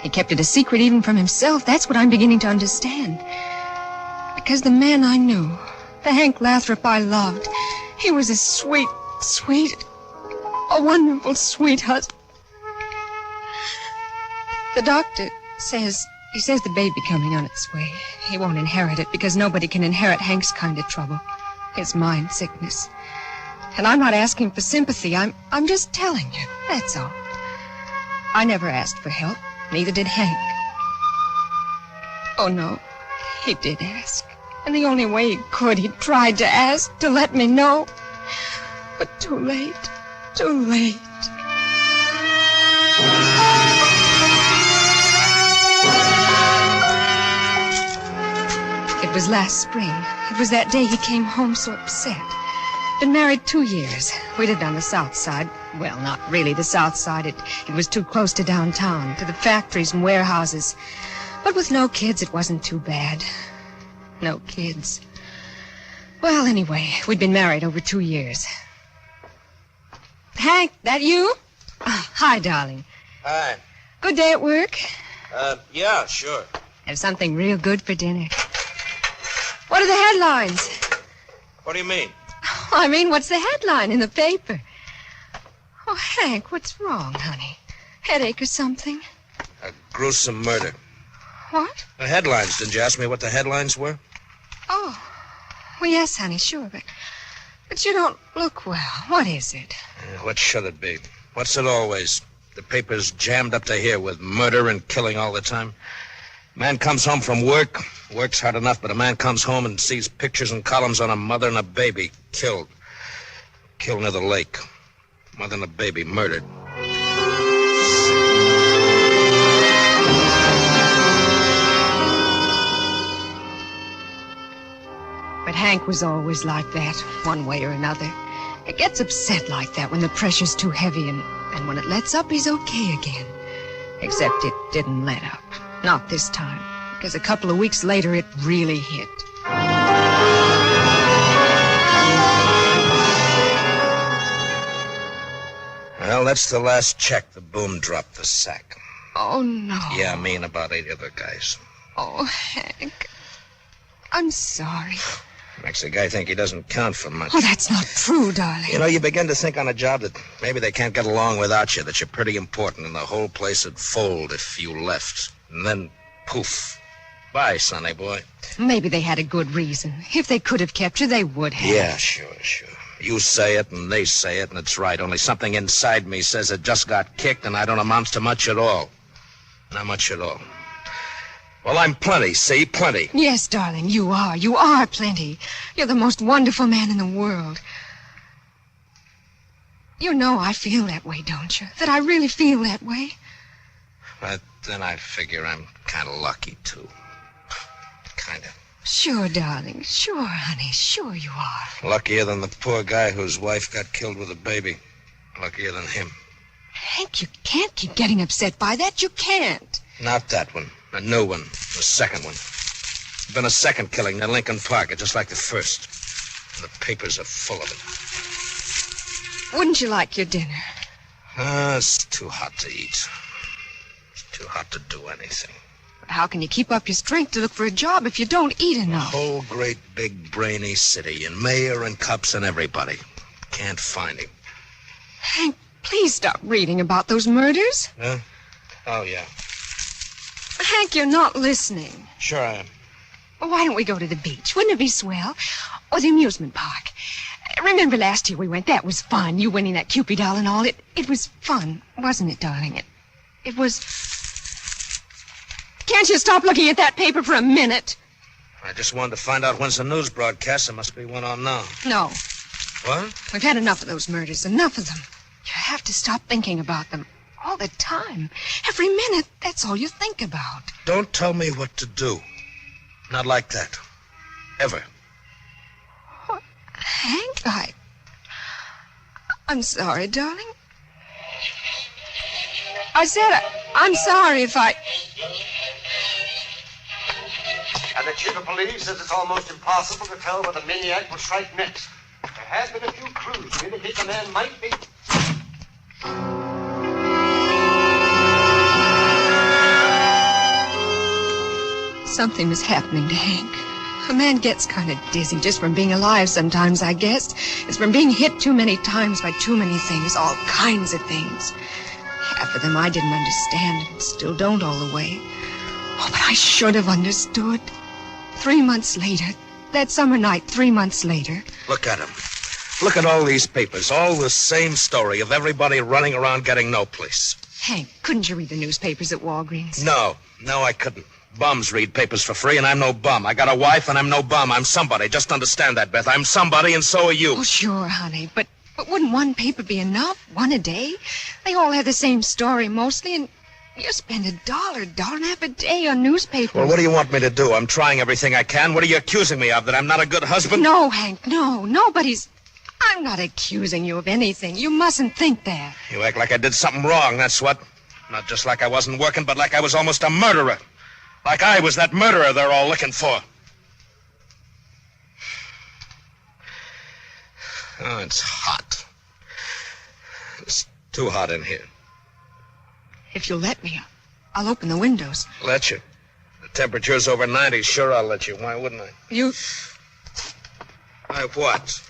He kept it a secret even from himself. That's what I'm beginning to understand. Because the man I knew, the Hank Lathrop I loved, he was a sweet, a wonderful, sweet husband. The doctor says the baby coming on its way. He won't inherit it because nobody can inherit Hank's kind of trouble. His mind sickness. And I'm not asking for sympathy. I'm just telling you. That's all. I never asked for help. Neither did Hank. Oh, no. He did ask. And the only way he could, he tried to ask, to let me know. But too late. Too late. It was last spring. It was that day he came home so upset. Been married 2 years. We lived on the south side. Well, not really the south side. It was too close to downtown, to the factories and warehouses. But with no kids, it wasn't too bad. No kids. Well, anyway, we'd been married over 2 years. Hank, that you? Oh, hi, darling. Hi. Good day at work? Yeah, sure. Have something real good for dinner. What are the headlines? What do you mean? I mean, what's the headline in the paper? Oh, Hank, what's wrong, honey? Headache or something? A gruesome murder. What? The headlines. Didn't you ask me what the headlines were? Oh, well, yes, honey, sure, but you don't look well. What is it? What should it be? What's it always? The paper's jammed up to here with murder and killing all the time. Man comes home from work, works hard enough, but a man comes home and sees pictures and columns on a mother and a baby killed. Killed near the lake. Mother and a baby murdered. But Hank was always like that, one way or another. It gets upset like that when the pressure's too heavy, and when it lets up, he's okay again. Except it didn't let up. Not this time, because a couple of weeks later, it really hit. Well, that's the last check. The boom dropped the sack. Oh, no. Yeah, me and about 8 other guys. Oh, Hank. I'm sorry. Makes a guy think he doesn't count for much. Oh, that's not true, darling. You know, you begin to think on a job that maybe they can't get along without you, that you're pretty important, and the whole place would fold if you left. And then, poof. Bye, sonny boy. Maybe they had a good reason. If they could have kept you, they would have. Yeah, sure. You say it, and they say it, and it's right. Only something inside me says it just got kicked, and I don't amount to much at all. Not much at all. Well, I'm plenty, see? Plenty. Yes, darling, you are. You are plenty. You're the most wonderful man in the world. You know I feel that way, don't you? That I really feel that way. But then I figure I'm kind of lucky, too. Kind of. Sure, darling. Sure, honey. Sure you are. Luckier than the poor guy whose wife got killed with a baby. Luckier than him. Hank, you can't keep getting upset by that. You can't. Not that one. A new one. The second one. Been a second killing near Lincoln Park, just like the first. And the papers are full of it. Wouldn't you like your dinner? It's too hot to eat. Too hot to do anything. How can you keep up your strength to look for a job if you don't eat enough? The whole great big brainy city, and mayor and cops and everybody. Can't find him. Hank, please stop reading about those murders. Huh? Oh, yeah. Hank, you're not listening. Sure I am. Well, why don't we go to the beach? Wouldn't it be swell? Or the amusement park? Remember last year we went? That was fun. You winning that Cupid doll and all. It was fun, wasn't it, darling? It was... Can't you stop looking at that paper for a minute? I just wanted to find out when's the news broadcast. There must be one on now. No. What? We've had enough of those murders, enough of them. You have to stop thinking about them all the time. Every minute, that's all you think about. Don't tell me what to do. Not like that. Ever. What? Hank, I'm sorry, darling. I said I'm sorry if I... And the chief of police says it's almost impossible to tell where the maniac will strike next. There have been a few clues to indicate the man might be... Something was happening to Hank. A man gets kind of dizzy just from being alive sometimes, I guess. It's from being hit too many times by too many things, all kinds of things. Half of them I didn't understand and still don't all the way. Oh, but I should have understood. 3 months later, that summer night, 3 months later. Look at him. Look at all these papers. All the same story of everybody running around getting no place. Hank, couldn't you read the newspapers at Walgreens? No, I couldn't. Bums read papers for free, and I'm no bum. I got a wife, and I'm no bum. I'm somebody. Just understand that, Beth. I'm somebody, and so are you. Oh, sure, honey. But wouldn't one paper be enough? One a day? They all have the same story, mostly, and you spend $1.50 a day on newspapers. Well, what do you want me to do? I'm trying everything I can. What are you accusing me of? That I'm not a good husband? No, Hank, no. Nobody's... I'm not accusing you of anything. You mustn't think that. You act like I did something wrong, that's what. Not just like I wasn't working, but like I was almost a murderer. Like I was that murderer they're all looking for. Oh, it's hot. It's too hot in here. If you'll let me, I'll open the windows. Let you? The temperature's over 90. Sure, I'll let you. Why wouldn't I? You... I what?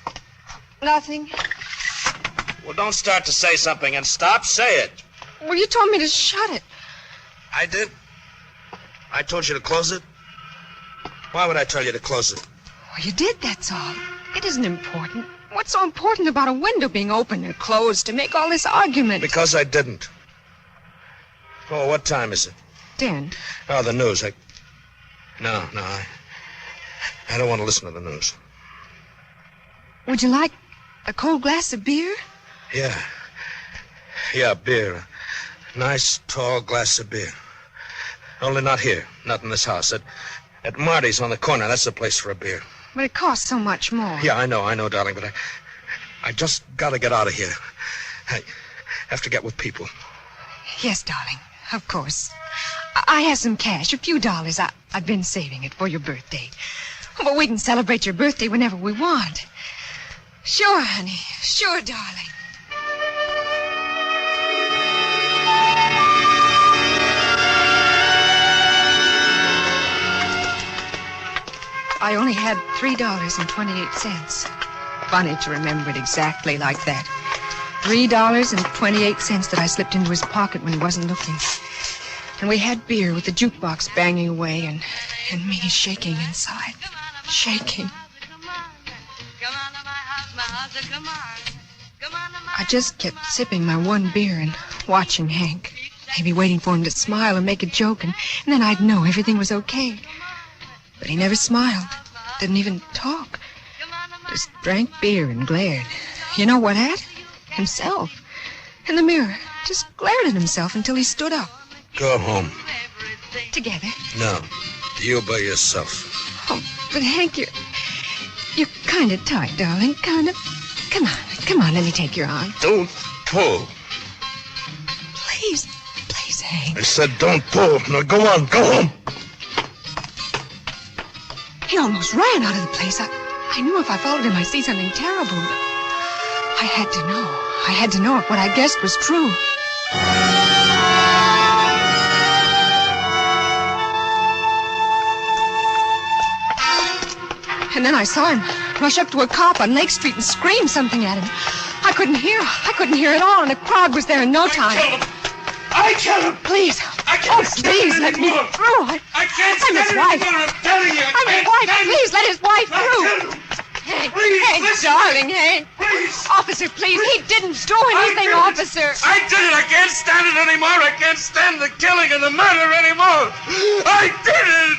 Nothing. Well, don't start to say something and stop. Say it. Well, you told me to shut it. I did? I told you to close it? Why would I tell you to close it? Well, you did, that's all. It isn't important. What's so important about a window being open or closed to make all this argument? Because I didn't. Oh, what time is it? 10. Oh, the news. No, I don't want to listen to the news. Would you like a cold glass of beer? Yeah, beer. A nice, tall glass of beer. Only not here. Not in this house. At Marty's on the corner. That's the place for a beer. But it costs so much more. Yeah, I know, darling, but I just got to get out of here. I have to get with people. Yes, darling, of course. I have some cash, a few dollars. I've been saving it for your birthday. But we can celebrate your birthday whenever we want. Sure, honey. Sure, darling. I only had $3.28. Funny to remember it exactly like that. $3.28 that I slipped into his pocket when he wasn't looking. And we had beer with the jukebox banging away and me shaking inside. Shaking. I just kept sipping my one beer and watching Hank. I'd be waiting for him to smile or make a joke, and then I'd know everything was okay. But he never smiled, didn't even talk. Just drank beer and glared. You know what at? Himself. In the mirror. Just glared at himself until he stood up. Go home. Together. No, you by yourself. Oh, but Hank, you're kind of tight, darling. Kind of. Come on, let me take your arm. Don't pull. Please, Hank. I said don't pull. Now go on, go home. He almost ran out of the place. I knew if I followed him I'd see something terrible, but I had to know. I had to know if what I guessed was true. And then I saw him rush up to a cop on Lake Street and scream something at him. I couldn't hear at all, and the crowd was there in no time. I killed him! Please. Please let me through. I can't I'm his wife. I'm telling you. I'm his wife. Please let his wife through. Hank, darling, Hank. Please. Officer, please. He didn't do anything, officer. I did it. I can't stand it anymore. I can't stand the killing and the murder anymore. I did it!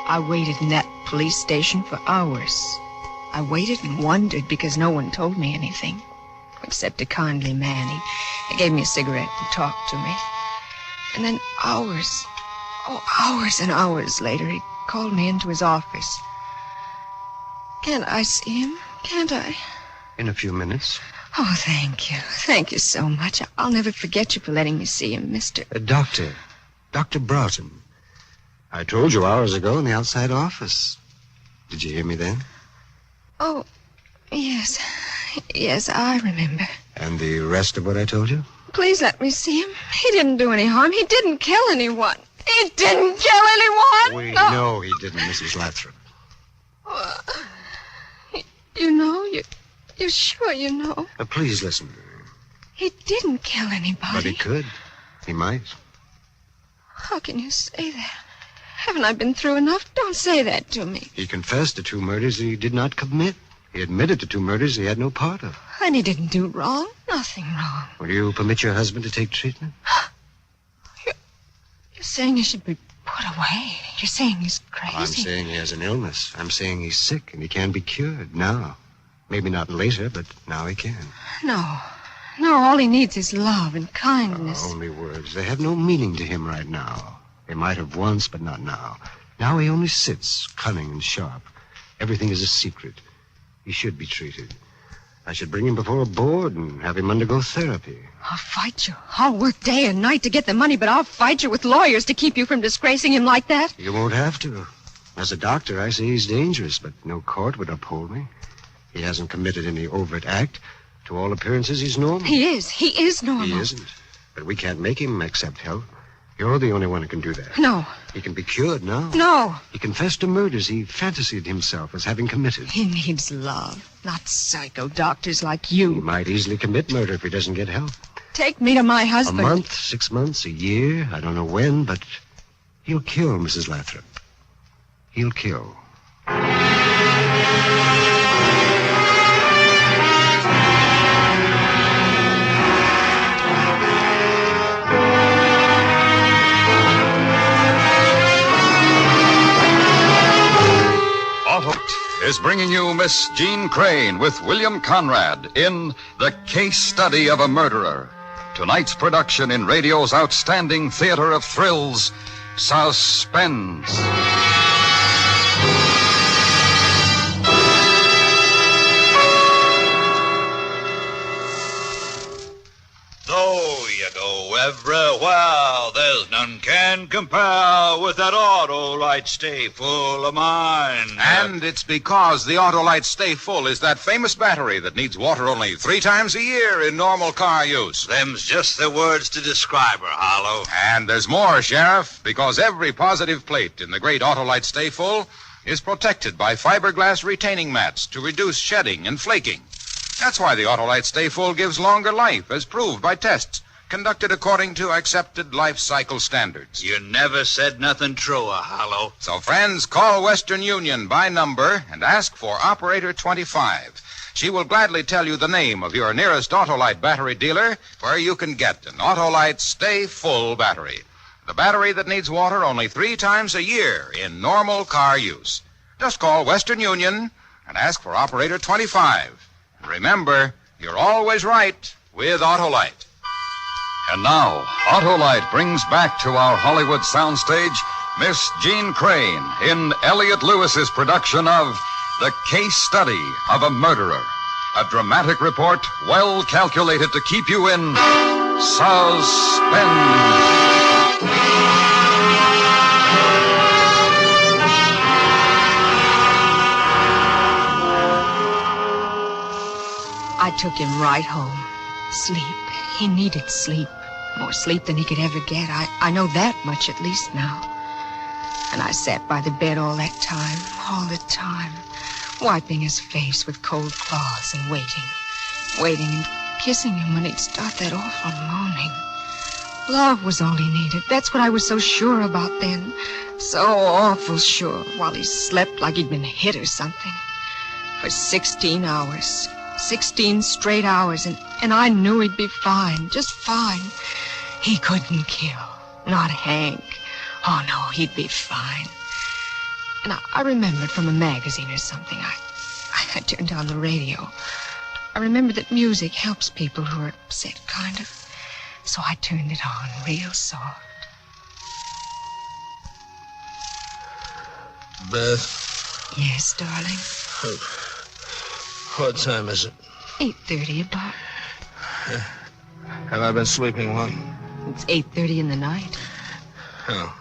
I waited in that police station for hours. I waited and wondered because no one told me anything. Except a kindly man. He gave me a cigarette and talked to me. And then hours and hours later, he called me into his office. Can't I see him? Can't I? In a few minutes. Oh, thank you. Thank you so much. I'll never forget you for letting me see him, Mr. Dr. Broughton. I told you hours ago in the outside office. Did you hear me then? Oh, yes. Yes, I remember. And the rest of what I told you? Please let me see him. He didn't do any harm. He didn't kill anyone. He didn't kill anyone. We know he didn't, Mrs. Lathrop. You know? You're sure you know? Please listen. He didn't kill anybody. But he could. He might. How can you say that? Haven't I been through enough? Don't say that to me. He confessed to 2 murders he did not commit. He admitted to 2 murders he had no part of. And he didn't do wrong. Nothing wrong. Will you permit your husband to take treatment? You're saying he should be put away. You're saying he's crazy. I'm saying he has an illness. I'm saying he's sick and he can be cured now. Maybe not later, but now he can. No, all he needs is love and kindness. Only words. They have no meaning to him right now. They might have once, but not now. Now he only sits, cunning and sharp. Everything is a secret. He should be treated. I should bring him before a board and have him undergo therapy. I'll fight you. I'll work day and night to get the money, but I'll fight you with lawyers to keep you from disgracing him like that. You won't have to. As a doctor, I say he's dangerous, but no court would uphold me. He hasn't committed any overt act. To all appearances, he's normal. He is normal. He isn't. But we can't make him accept help. You're the only one who can do that. No. He can be cured now. No. He confessed to murders he fantasied himself as having committed. He needs love, not psycho doctors like you. He might easily commit murder if he doesn't get help. Take me to my husband. A month, 6 months, a year, I don't know when, but he'll kill Mrs. Lathrop. He'll kill. Is bringing you Miss Jean Crane with William Conrad in The Case Study of a Murderer. Tonight's production in radio's outstanding theater of thrills, Suspense. Though you go everywhere, there's none can compare with that Autolite Stay Full of mine. And it's because the Autolite Stay Full is that famous battery that needs water only 3 times a year in normal car use. Them's just the words to describe her, Harlow. And there's more, Sheriff, because every positive plate in the great Autolite Stay Full is protected by fiberglass retaining mats to reduce shedding and flaking. That's why the Autolite Stay Full gives longer life, as proved by tests, conducted according to accepted life cycle standards. You never said nothing truer, Hollow. So, friends, call Western Union by number and ask for Operator 25. She will gladly tell you the name of your nearest Autolite battery dealer where you can get an Autolite Stay Full battery. The battery that needs water only 3 times a year in normal car use. Just call Western Union and ask for Operator 25. And remember, you're always right with Autolite. And now, Autolite brings back to our Hollywood soundstage Miss Jean Crane in Elliot Lewis's production of The Case Study of a Murderer. A dramatic report well calculated to keep you in suspense. I took him right home. Sleep. He needed sleep. More sleep than he could ever get. I know that much at least now. And I sat by the bed all that time, all the time, wiping his face with cold cloths and waiting and kissing him when he'd start that awful moaning. Love was all he needed. That's what I was so sure about then. So awful sure, while he slept like he'd been hit or something. For 16 hours. 16 straight hours, and I knew he'd be fine, just fine. He couldn't kill, not Hank. Oh, no, he'd be fine. And I remembered from a magazine or something. I turned on the radio. I remembered that music helps people who are upset, kind of. So I turned it on real soft. Beth? Yes, darling? What time is it? 8:30 about. Have I been sleeping long? It's 8:30 in the night. Oh.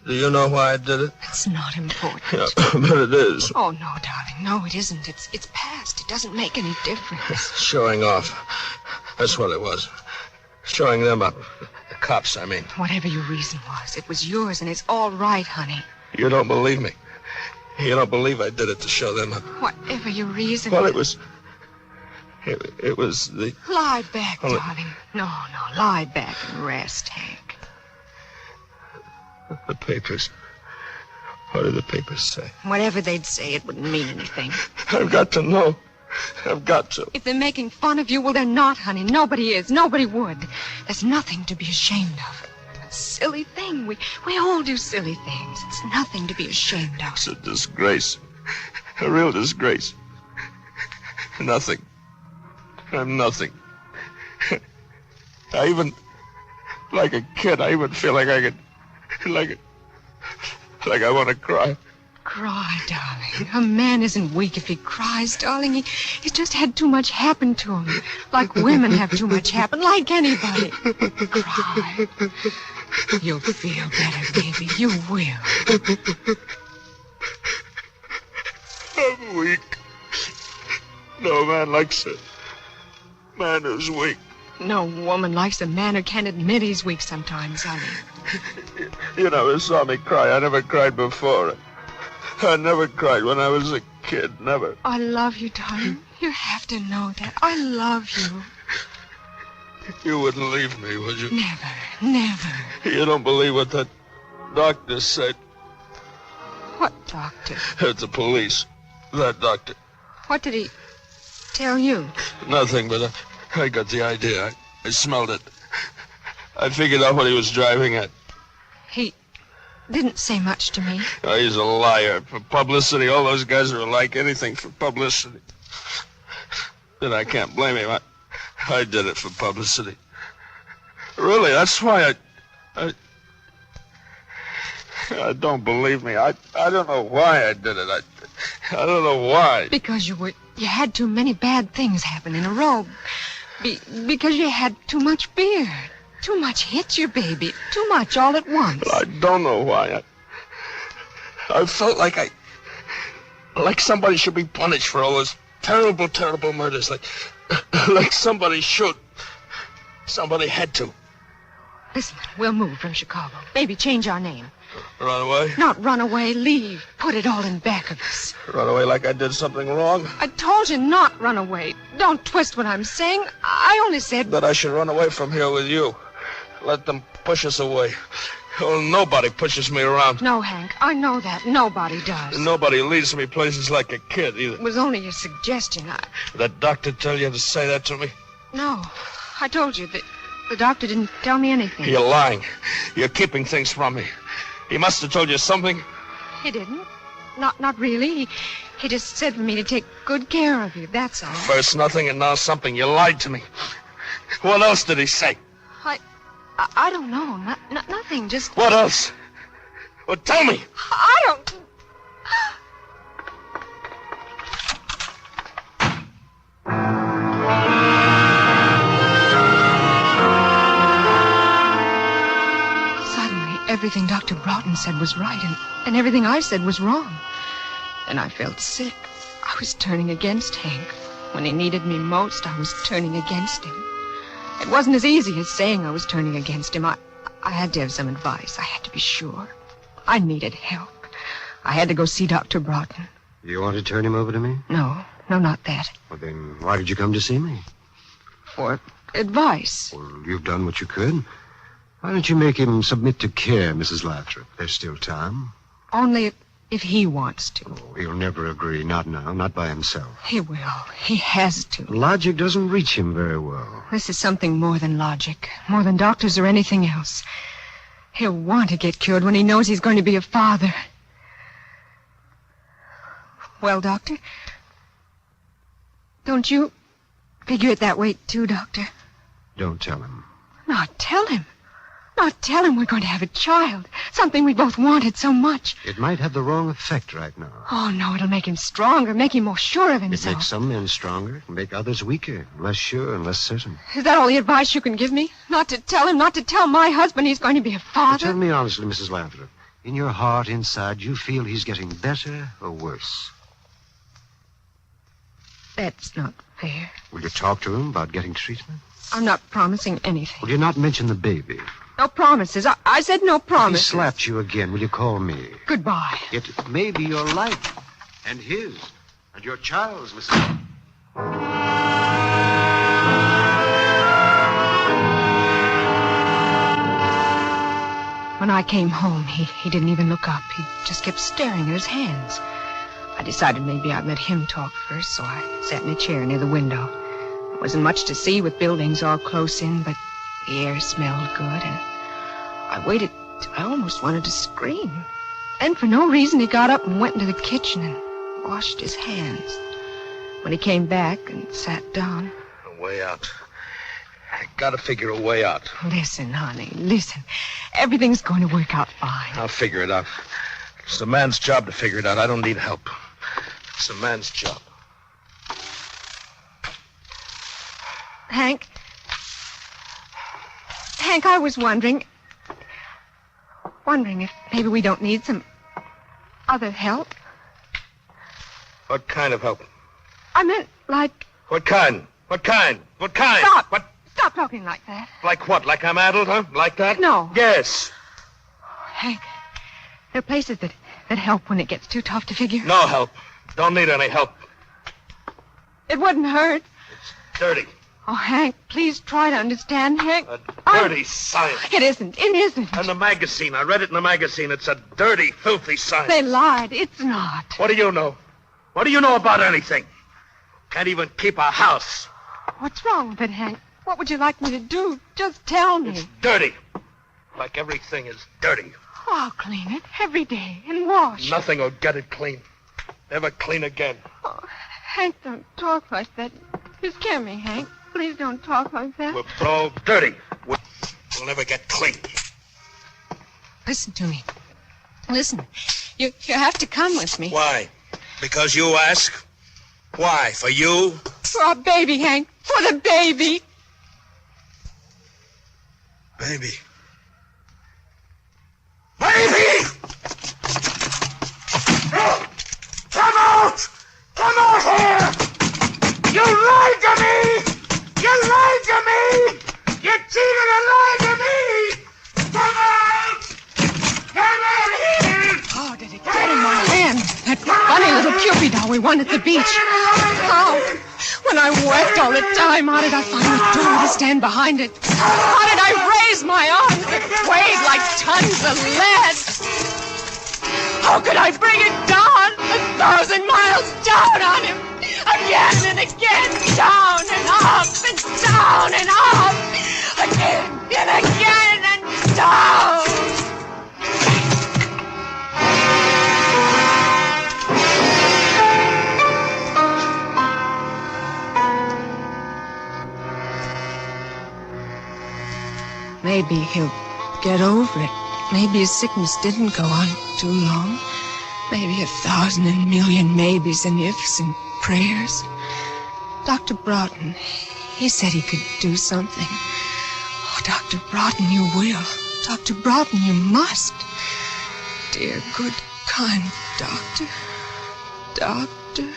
Do you know why I did it? It's not important. Yeah, but it is. Oh, no, darling. No, it isn't. It's past. It doesn't make any difference. Showing off. That's what it was. Showing them up. The cops, I mean. Whatever your reason was, it was yours, and it's all right, honey. You don't believe me. You don't believe I did it to show them up. Whatever your reason. Well, it was the... Lie back, darling. No, lie back and rest, Hank. The papers. What do the papers say? Whatever they'd say, it wouldn't mean anything. I've got to know. I've got to. If they're making fun of you, well, they're not, honey. Nobody is. Nobody would. There's nothing to be ashamed of. Silly thing. We all do silly things. It's nothing to be ashamed of. It's a disgrace. A real disgrace. Nothing. I'm nothing. I even, like a kid, I even feel like I could, like I want to cry. Cry, darling. A man isn't weak if he cries, darling. He's just had too much happen to him. Like women have too much happen, like anybody. Cry. You'll feel better, baby. You will. I'm weak. No man likes a man who's weak. No woman likes a man who can't admit he's weak sometimes, honey. You never saw me cry. I never cried before. I never cried when I was a kid. Never. I love you, darling. You have to know that. I love you. You wouldn't leave me, would you? Never. You don't believe what that doctor said? What doctor? The police. That doctor. What did he tell you? Nothing, but I got the idea. I smelled it. I figured out what he was driving at. He didn't say much to me. Oh, he's a liar. For publicity, all those guys are alike. Anything for publicity. Then I can't blame him. I did it for publicity. Really, that's why I don't believe me. I don't know why I did it. I don't know why. Because you had too many bad things happen in a row. Because you had too much beer. Too much hit you, baby. Too much all at once. I don't know why. I felt like somebody should be punished for all those terrible, terrible murders. Like somebody should. Somebody had to. Listen, we'll move from Chicago. Baby, change our name. Run away? Not run away, leave. Put it all in back of us. Run away like I did something wrong? I told you not run away. Don't twist what I'm saying. I only said... That I should run away from here with you. Let them push us away. Oh, nobody pushes me around. No, Hank, I know that. Nobody does. Nobody leads me places like a kid, either. It was only a suggestion. Did that doctor tell you to say that to me? No. I told you that the doctor didn't tell me anything. You're lying. You're keeping things from me. He must have told you something. He didn't. Not really. He just said for me to take good care of you, that's all. First nothing and now something. You lied to me. What else did he say? I don't know. Nothing, just... What else? Well, tell me. I don't... Suddenly, everything Dr. Broughton said was right, and everything I said was wrong. And I felt sick. I was turning against Hank. When he needed me most, I was turning against him. It wasn't as easy as saying I was turning against him. I had to have some advice. I had to be sure. I needed help. I had to go see Dr. Broughton. You want to turn him over to me? No, not that. Well, then why did you come to see me? For advice. Well, you've done what you could. Why don't you make him submit to care, Mrs. Lathrop? There's still time. Only if he wants to. Oh, he'll never agree. Not now. Not by himself. He will. He has to. Logic doesn't reach him very well. This is something more than logic. More than doctors or anything else. He'll want to get cured when he knows he's going to be a father. Well, Doctor? Don't you figure it that way, too, Doctor? Don't tell him. Not tell him. Not tell him we're going to have a child. Something we both wanted so much. It might have the wrong effect right now. Oh, no, it'll make him stronger, make him more sure of It himself. makes some men stronger, make others weaker, less sure and less certain. Is that all the advice you can give me? Not to tell him, not to tell my husband he's going to be a father? Tell me honestly, Mrs. Lathrop. In your heart, inside, you feel he's getting better or worse? That's not fair. Will you talk to him about getting treatment? I'm not promising anything. Will you not mention the baby? No promises. I said no promises. If he slapped you again, will you call me? Goodbye. It may be your life and his and your child's, Mrs. When I came home, he didn't even look up. He just kept staring at his hands. I decided maybe I'd let him talk first, so I sat in a chair near the window. There wasn't much to see with buildings all close in, but the air smelled good, and I waited till I almost wanted to scream. And for no reason, he got up and went into the kitchen and washed his hands. When he came back and sat down... A way out. I gotta figure a way out. Listen, honey, listen. Everything's going to work out fine. I'll figure it out. It's a man's job to figure it out. I don't need help. It's a man's job. Hank, I was wondering if maybe we don't need some other help. What kind of help? I meant like... What kind? What kind? What kind? Stop! What? Stop talking like that. Like what? Like I'm addled, huh? Like that? No. Yes. Hank, there are places that help when it gets too tough to figure. No help. Don't need any help. It wouldn't hurt. It's dirty. Oh, Hank, please try to understand, Hank. A dirty science. It isn't. It isn't. In the magazine. I read it in the magazine. It's a dirty, filthy science. They lied. It's not. What do you know? What do you know about anything? Can't even keep a house. What's wrong with it, Hank? What would you like me to do? Just tell me. It's dirty. Like everything is dirty. Oh, I'll clean it every day and wash. Nothing will get it clean. Never clean again. Oh, Hank, don't talk like that. You scare me, Hank. Please don't talk like that. We're all dirty. We'll never get clean. Listen to me. Listen. You have to come with me. Why? Because you ask? Why? For you? For our baby, Hank. For the baby. Baby. Baby! Come out! Come out here! You lied to me! You lied to me! You cheated and lied to me! Come out! Come out! Cupid how we won at the beach. How? When I wept all the time, how did I find the door to stand behind it? How did I raise my arms that weighed like tons of lead? How could I bring it down 1,000 miles down on him? Again and again, down and up and down and up. Again and again and down. Maybe he'll get over it. Maybe his sickness didn't go on too long. Maybe 1,000 and million maybes and ifs and prayers. Dr. Broughton, he said he could do something. Oh, Dr. Broughton, you will. Dr. Broughton, you must. Dear, good, kind doctor. Doctor.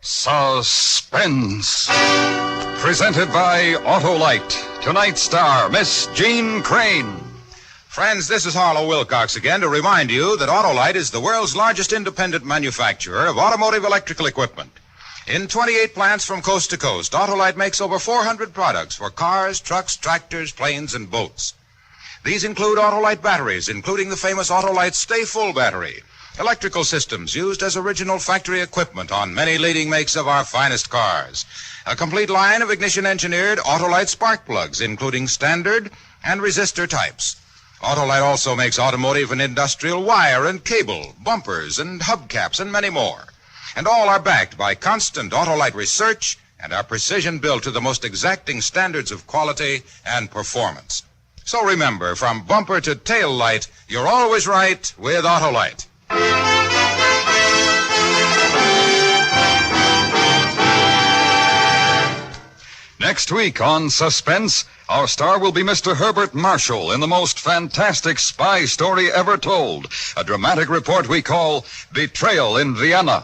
Suspense. Presented by Autolite. Tonight's star, Miss Jean Crane. Friends, this is Harlow Wilcox again to remind you that Autolite is the world's largest independent manufacturer of automotive electrical equipment. In 28 plants from coast to coast, Autolite makes over 400 products for cars, trucks, tractors, planes, and boats. These include Autolite batteries, including the famous Autolite Stay Full battery, electrical systems used as original factory equipment on many leading makes of our finest cars, a complete line of ignition-engineered Autolite spark plugs, including standard and resistor types. Autolite also makes automotive and industrial wire and cable, bumpers and hubcaps, and many more. And all are backed by constant Autolite research and are precision-built to the most exacting standards of quality and performance. So remember, from bumper to tail light, you're always right with Autolite. Next week on Suspense, our star will be Mr. Herbert Marshall in the most fantastic spy story ever told, a dramatic report we call Betrayal in Vienna.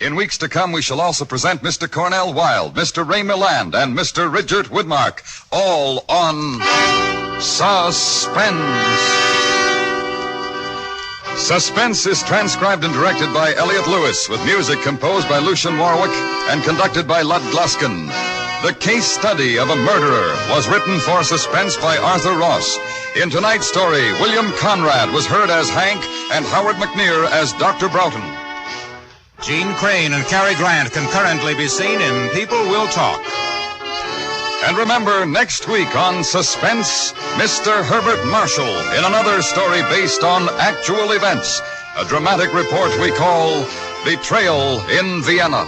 In weeks to come, we shall also present Mr. Cornell Wilde, Mr. Ray Milland, and Mr. Richard Widmark, all on Suspense. Suspense is transcribed and directed by Elliot Lewis, with music composed by Lucian Warwick and conducted by Lud Gluskin. The Case Study of a Murderer was written for Suspense by Arthur Ross. In tonight's story, William Conrad was heard as Hank and Howard McNear as Dr. Broughton. Jean Crane and Cary Grant can currently be seen in People Will Talk. And remember, next week on Suspense, Mr. Herbert Marshall in another story based on actual events, a dramatic report we call Betrayal in Vienna.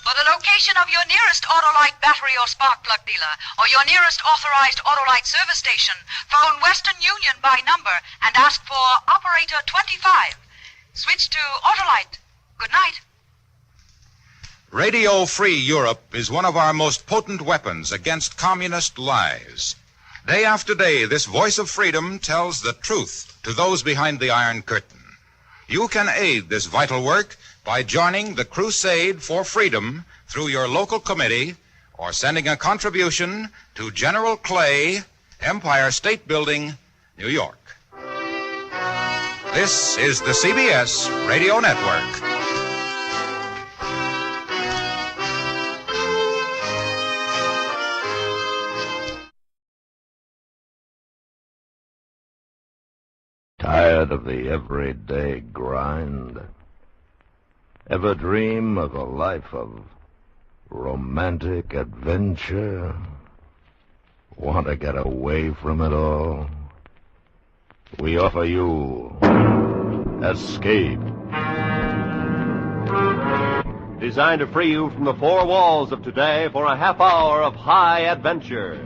For the location of your nearest Autolite battery or spark plug dealer, or your nearest authorized Autolite service station, phone Western Union by number and ask for Operator 25. Switch to Autolite. Good night. Radio Free Europe is one of our most potent weapons against communist lies. Day after day, this voice of freedom tells the truth to those behind the Iron Curtain. You can aid this vital work by joining the crusade for freedom through your local committee or sending a contribution to General Clay, Empire State Building, New York. This is the CBS Radio Network. Tired of the everyday grind? Ever dream of a life of romantic adventure? Want to get away from it all? We offer you Escape. Designed to free you from the four walls of today for a half hour of high adventure.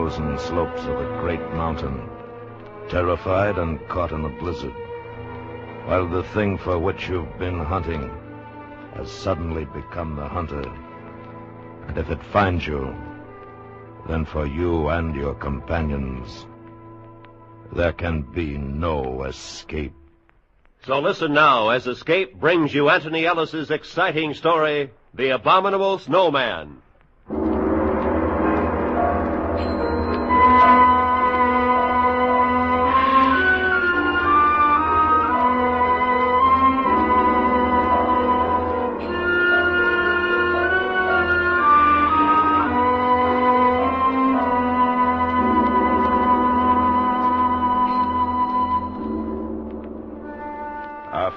frozen slopes of a great mountain, terrified and caught in a blizzard, while the thing for which you've been hunting has suddenly become the hunter. And if it finds you, then for you and your companions, there can be no escape. So listen now as Escape brings you Anthony Ellis's exciting story, The Abominable Snowman.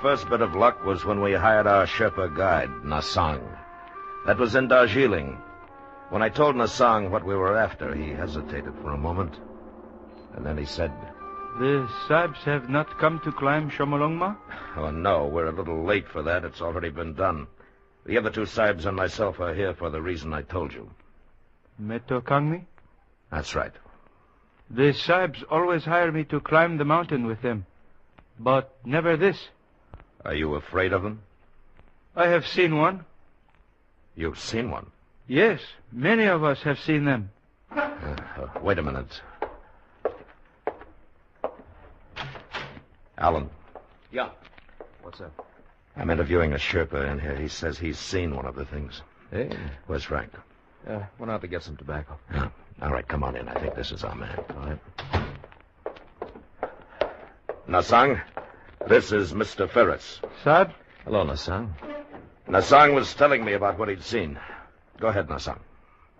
First bit of luck was when we hired our Sherpa guide, Nasang. That was in Darjeeling. When I told Nasang what we were after, he hesitated for a moment. And then he said, "The Sahibs have not come to climb Shomolungma?" "Oh, no, we're a little late for that. It's already been done. The other two Sahibs and myself are here for the reason I told you." Metokangmi? That's right. The Sahibs always hire me to climb the mountain with them, but never this. Are you afraid of them? I have seen one. You've seen one? Yes, many of us have seen them. Wait a minute. Alan. Yeah. What's up? I'm interviewing a Sherpa in here. He says he's seen one of the things. Hey. Where's Frank? Went out to get some tobacco. Yeah. All right, come on in. I think this is our man. All right. Nasang, this is Mr. Ferris. Sahib? Hello, Nasang. Nasang was telling me about what he'd seen. Go ahead, Nasang.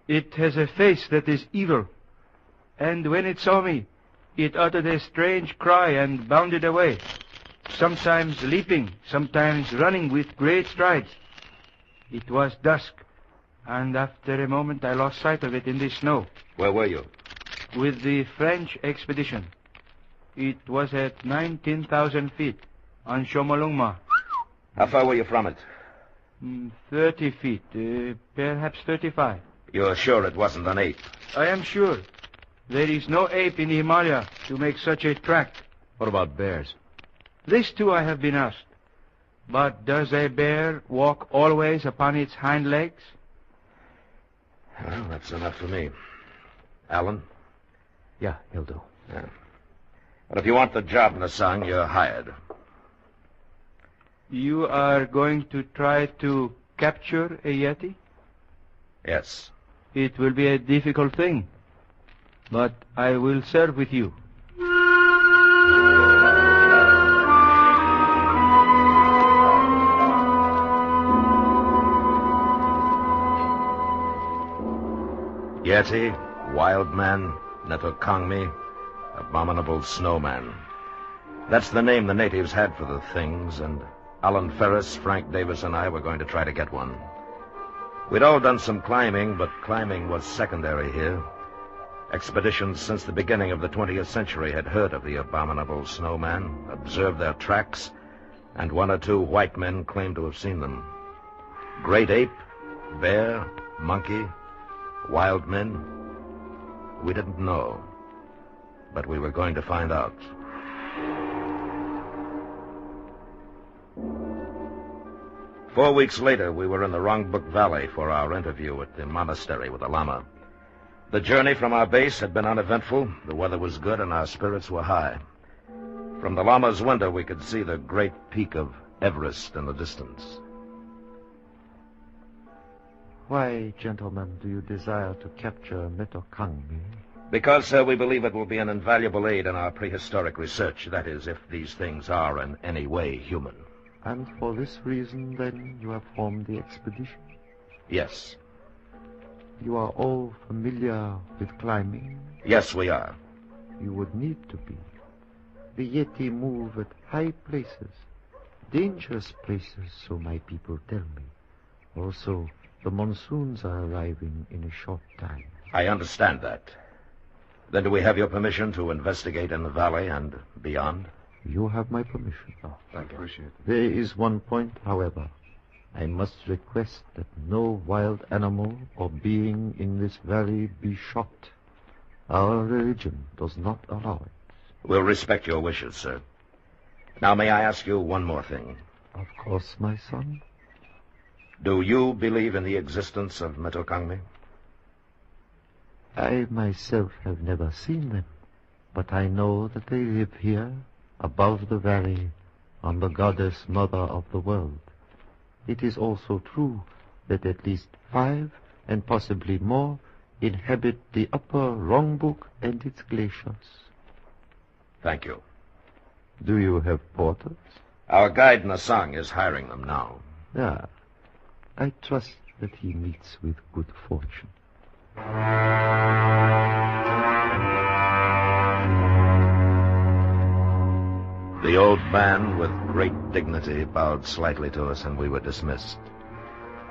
It has a face that is evil. And when it saw me, it uttered a strange cry and bounded away. Sometimes leaping, sometimes running with great strides. It was dusk, and after a moment I lost sight of it in the snow. Where were you? With the French expedition. It was at 19,000 feet on Shomolungma. How far were you from it? 30 feet, perhaps 35. You're sure it wasn't an ape? I am sure. There is no ape in the Himalaya to make such a track. What about bears? This too I have been asked. But does a bear walk always upon its hind legs? Well, that's enough for me. Alan? Yeah, he'll do. Yeah. But if you want the job, Nasang, you're hired. You are going to try to capture a Yeti? Yes. It will be a difficult thing, but I will serve with you. Yeti, wild man, Netokangmi, abominable snowman. That's the name the natives had for the things, and Alan Ferris, Frank Davis, and I were going to try to get one. We'd all done some climbing, but climbing was secondary here. Expeditions since the beginning of the 20th century had heard of the abominable snowman, observed their tracks, and one or two white men claimed to have seen them. Great ape, bear, monkey, wild men, we didn't know, but we were going to find out. Four weeks later, we were in the Rongbuk Valley for our interview at the monastery with the Lama. The journey from our base had been uneventful, the weather was good, and our spirits were high. From the Lama's window, we could see the great peak of Everest in the distance. Why, gentlemen, do you desire to capture Metokangmi? Because, sir, we believe it will be an invaluable aid in our prehistoric research. That is, if these things are in any way human. And for this reason, then, you have formed the expedition? Yes. You are all familiar with climbing? Yes, we are. You would need to be. The Yeti move at high places, dangerous places, so my people tell me. Also, the monsoons are arriving in a short time. I understand that. Then do we have your permission to investigate in the valley and beyond? You have my permission. Oh, thank you. Appreciate it. There is one point, however. I must request that no wild animal or being in this valley be shot. Our religion does not allow it. We'll respect your wishes, sir. Now, may I ask you one more thing? Of course, my son. Do you believe in the existence of Metokangme? I myself have never seen them, but I know that they live here, above the valley, on the goddess mother of the world. It is also true that at least 5, and possibly more, inhabit the upper Rongbuk and its glaciers. Thank you. Do you have porters? Our guide Nasang is hiring them now. Yeah. I trust that he meets with good fortune. The old man, with great dignity, bowed slightly to us, and we were dismissed.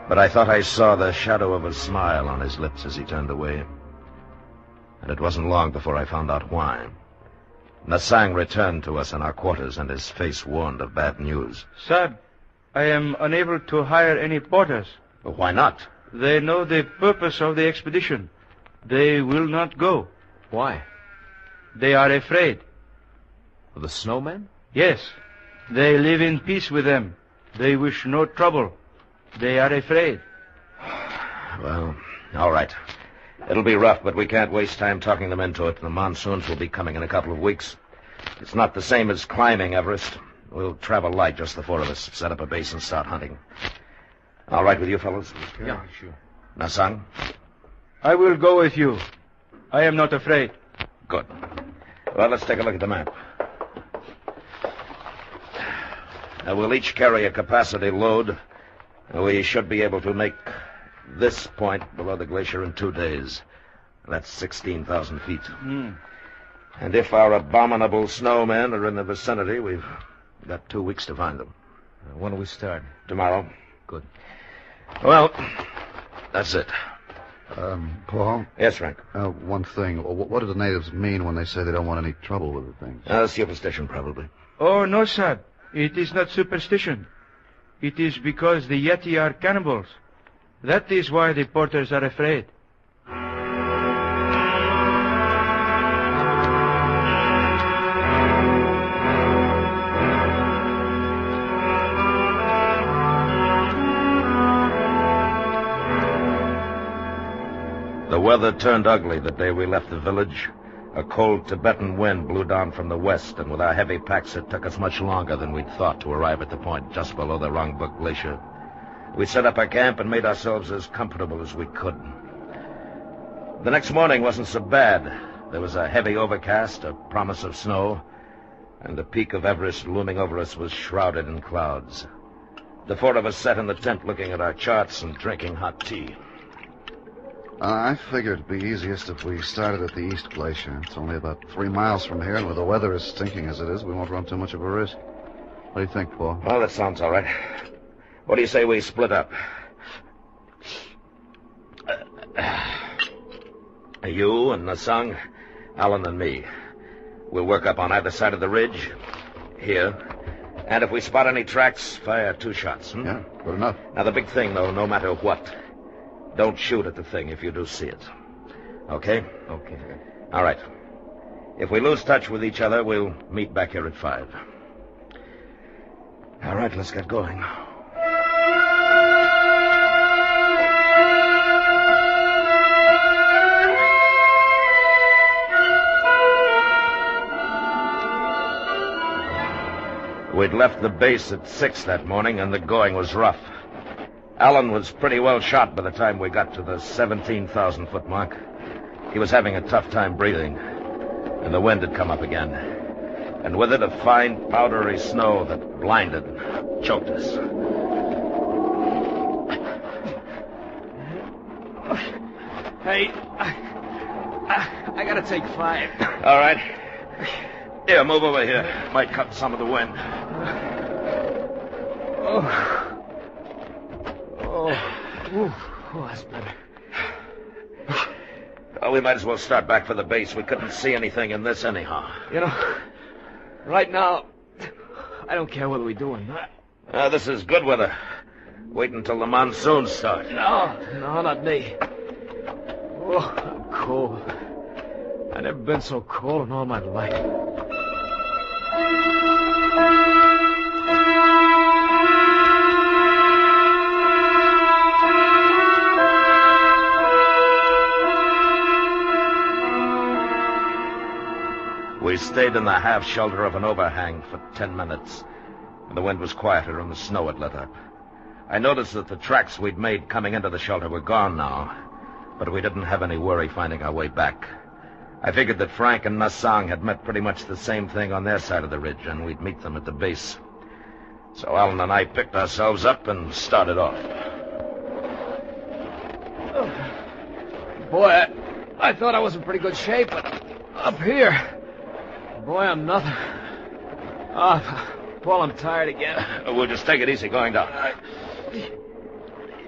But I thought I saw the shadow of a smile on his lips as he turned away. And it wasn't long before I found out why. Nasang returned to us in our quarters, and his face warned of bad news. Sir, I am unable to hire any porters. But why not? They know the purpose of the expedition. They will not go. Why? They are afraid. Of the snowmen? Yes. They live in peace with them. They wish no trouble. They are afraid. Well, all right. It'll be rough, but we can't waste time talking them into it. The monsoons will be coming in a couple of weeks. It's not the same as climbing Everest. We'll travel light, just the 4 of us, set up a base and start hunting. All right with you, fellows? Yeah, sure. Nasang? I will go with you. I am not afraid. Good. Well, let's take a look at the map. Now, we'll each carry a capacity load. We should be able to make this point below the glacier in 2 days. That's 16,000 feet. And if our abominable snowmen are in the vicinity, we've got 2 weeks to find them. When do we start? Tomorrow. Good. Well, that's it. Paul? Yes, Frank? One thing. What do the natives mean when they say they don't want any trouble with the things? Superstition, probably. Oh, no, sir. It is not superstition. It is because the Yeti are cannibals. That is why the porters are afraid. The weather turned ugly the day we left the village. A cold Tibetan wind blew down from the west, and with our heavy packs, it took us much longer than we'd thought to arrive at the point just below the Rongbuk Glacier. We set up our camp and made ourselves as comfortable as we could. The next morning wasn't so bad. There was a heavy overcast, a promise of snow, and the peak of Everest looming over us was shrouded in clouds. The 4 of us sat in the tent looking at our charts and drinking hot tea. I figured it'd be easiest if we started at the East Glacier. It's only about 3 miles from here, and with the weather as stinking as it is, we won't run too much of a risk. What do you think, Paul? Well, that sounds all right. What do you say we split up? You and Nasang, Alan and me. We'll work up on either side of the ridge. Here. And if we spot any tracks, fire 2 shots. Yeah, good enough. Now, the big thing, though, no matter what, don't shoot at the thing if you do see it. Okay? Okay. All right. If we lose touch with each other, we'll meet back here at 5. All right, let's get going. We'd left the base at 6 that morning, and the going was rough. Alan was pretty well shot by the time we got to the 17,000-foot mark. He was having a tough time breathing, and the wind had come up again. And with it, a fine, powdery snow that blinded and choked us. Hey, I gotta take 5. All right. Here, move over here. Might cut some of the wind. Oh, that's better. Well, we might as well start back for the base. We couldn't see anything in this anyhow. You know, right now, I don't care what we're doing. This is good weather. Wait until the monsoons start. No, not me. Oh, I'm cold. I've never been so cold in all my life. We stayed in the half shelter of an overhang for 10 minutes. The wind was quieter and the snow had let up. I noticed that the tracks we'd made coming into the shelter were gone now, but we didn't have any worry finding our way back. I figured that Frank and Nassang had met pretty much the same thing on their side of the ridge, and we'd meet them at the base. So Alan and I picked ourselves up and started off. Boy, I thought I was in pretty good shape, but up here, boy, I'm nothing. Paul, I'm tired again. We'll just take it easy going down.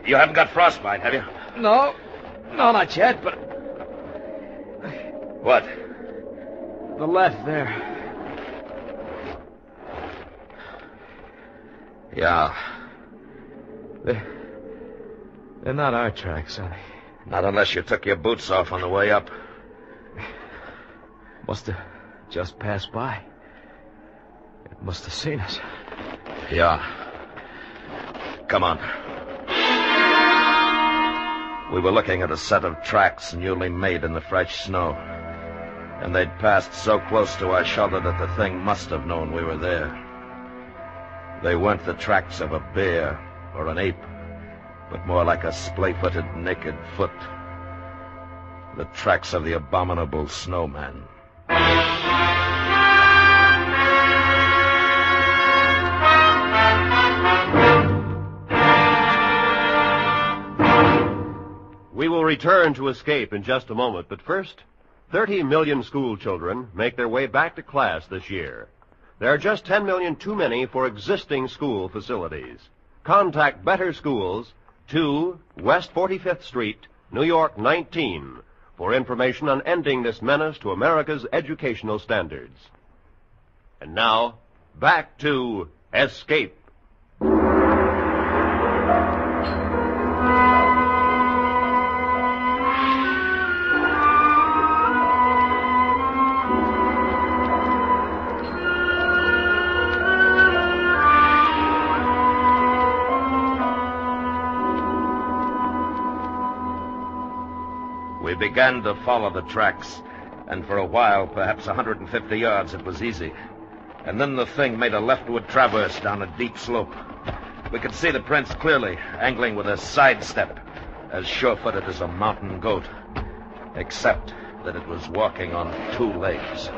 You haven't got frostbite, have you? No, not yet, but... What? The left there. Yeah. They're not our tracks, are they? Not unless you took your boots off on the way up. Must have just passed by. It must have seen us. Yeah. Come on. We were looking at a set of tracks newly made in the fresh snow. And they'd passed so close to our shelter that the thing must have known we were there. They weren't the tracks of a bear or an ape, but more like a splay-footed naked foot. The tracks of the abominable snowman. We will return to Escape in just a moment, but first, 30 million school children make their way back to class this year. There are just 10 million too many for existing school facilities. Contact Better Schools, 2 West 45th Street, New York 19, for information on ending this menace to America's educational standards. And now, back to Escape. We began to follow the tracks, and for a while, perhaps 150 yards, it was easy. And then the thing made a leftward traverse down a deep slope. We could see the prints clearly, angling with a sidestep, as sure-footed as a mountain goat, except that it was walking on 2 legs.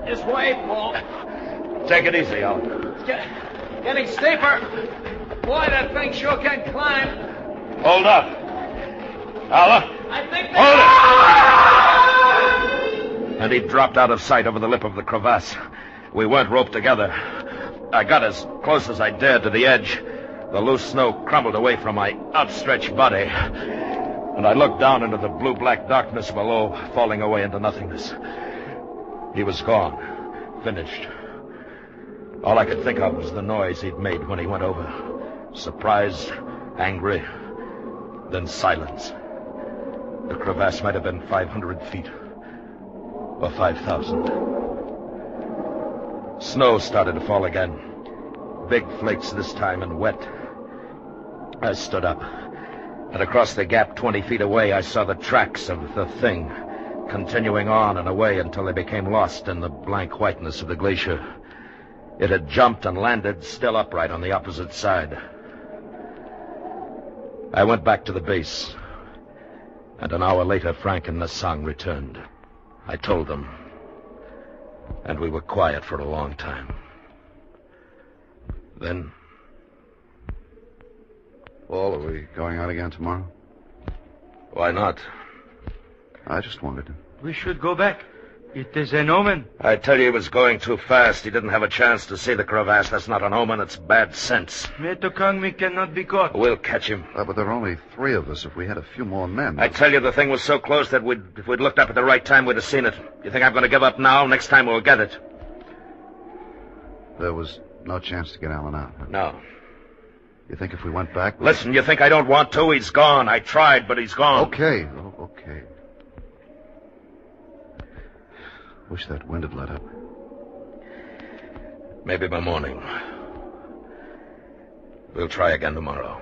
This way, Paul. Take it easy, Alan. Getting steeper. Boy, that thing sure can climb. Hold up. Alan. I think Hold it! And he dropped out of sight over the lip of the crevasse. We weren't roped together. I got as close as I dared to the edge. The loose snow crumbled away from my outstretched body. And I looked down into the blue-black darkness below, falling away into nothingness. He was gone. Finished. All I could think of was the noise he'd made when he went over. Surprise, angry, then silence. The crevasse might have been 500 feet. Or 5,000. Snow started to fall again. Big flakes this time and wet. I stood up. And across the gap 20 feet away, I saw the tracks of the thing, continuing on and away until they became lost in the blank whiteness of the glacier. It had jumped and landed still upright on the opposite side. I went back to the base. And an hour later, Frank and Nassang returned. I told them. And we were quiet for a long time. Then... Paul, are we going out again tomorrow? Why not? I just wanted to. We should go back. It is an omen. I tell you, he was going too fast. He didn't have a chance to see the crevasse. That's not an omen. It's bad sense. Metokangmi cannot be caught. We'll catch him. But there are only 3 of us. If we had a few more men... I tell you, the thing was so close that if we'd looked up at the right time, we'd have seen it. You think I'm going to give up now? Next time we'll get it. There was no chance to get Alan out. Huh? No. You think if we went back... Listen, you think I don't want to? He's gone. I tried, but he's gone. Okay. Wish that wind had let up. Maybe by morning. We'll try again tomorrow.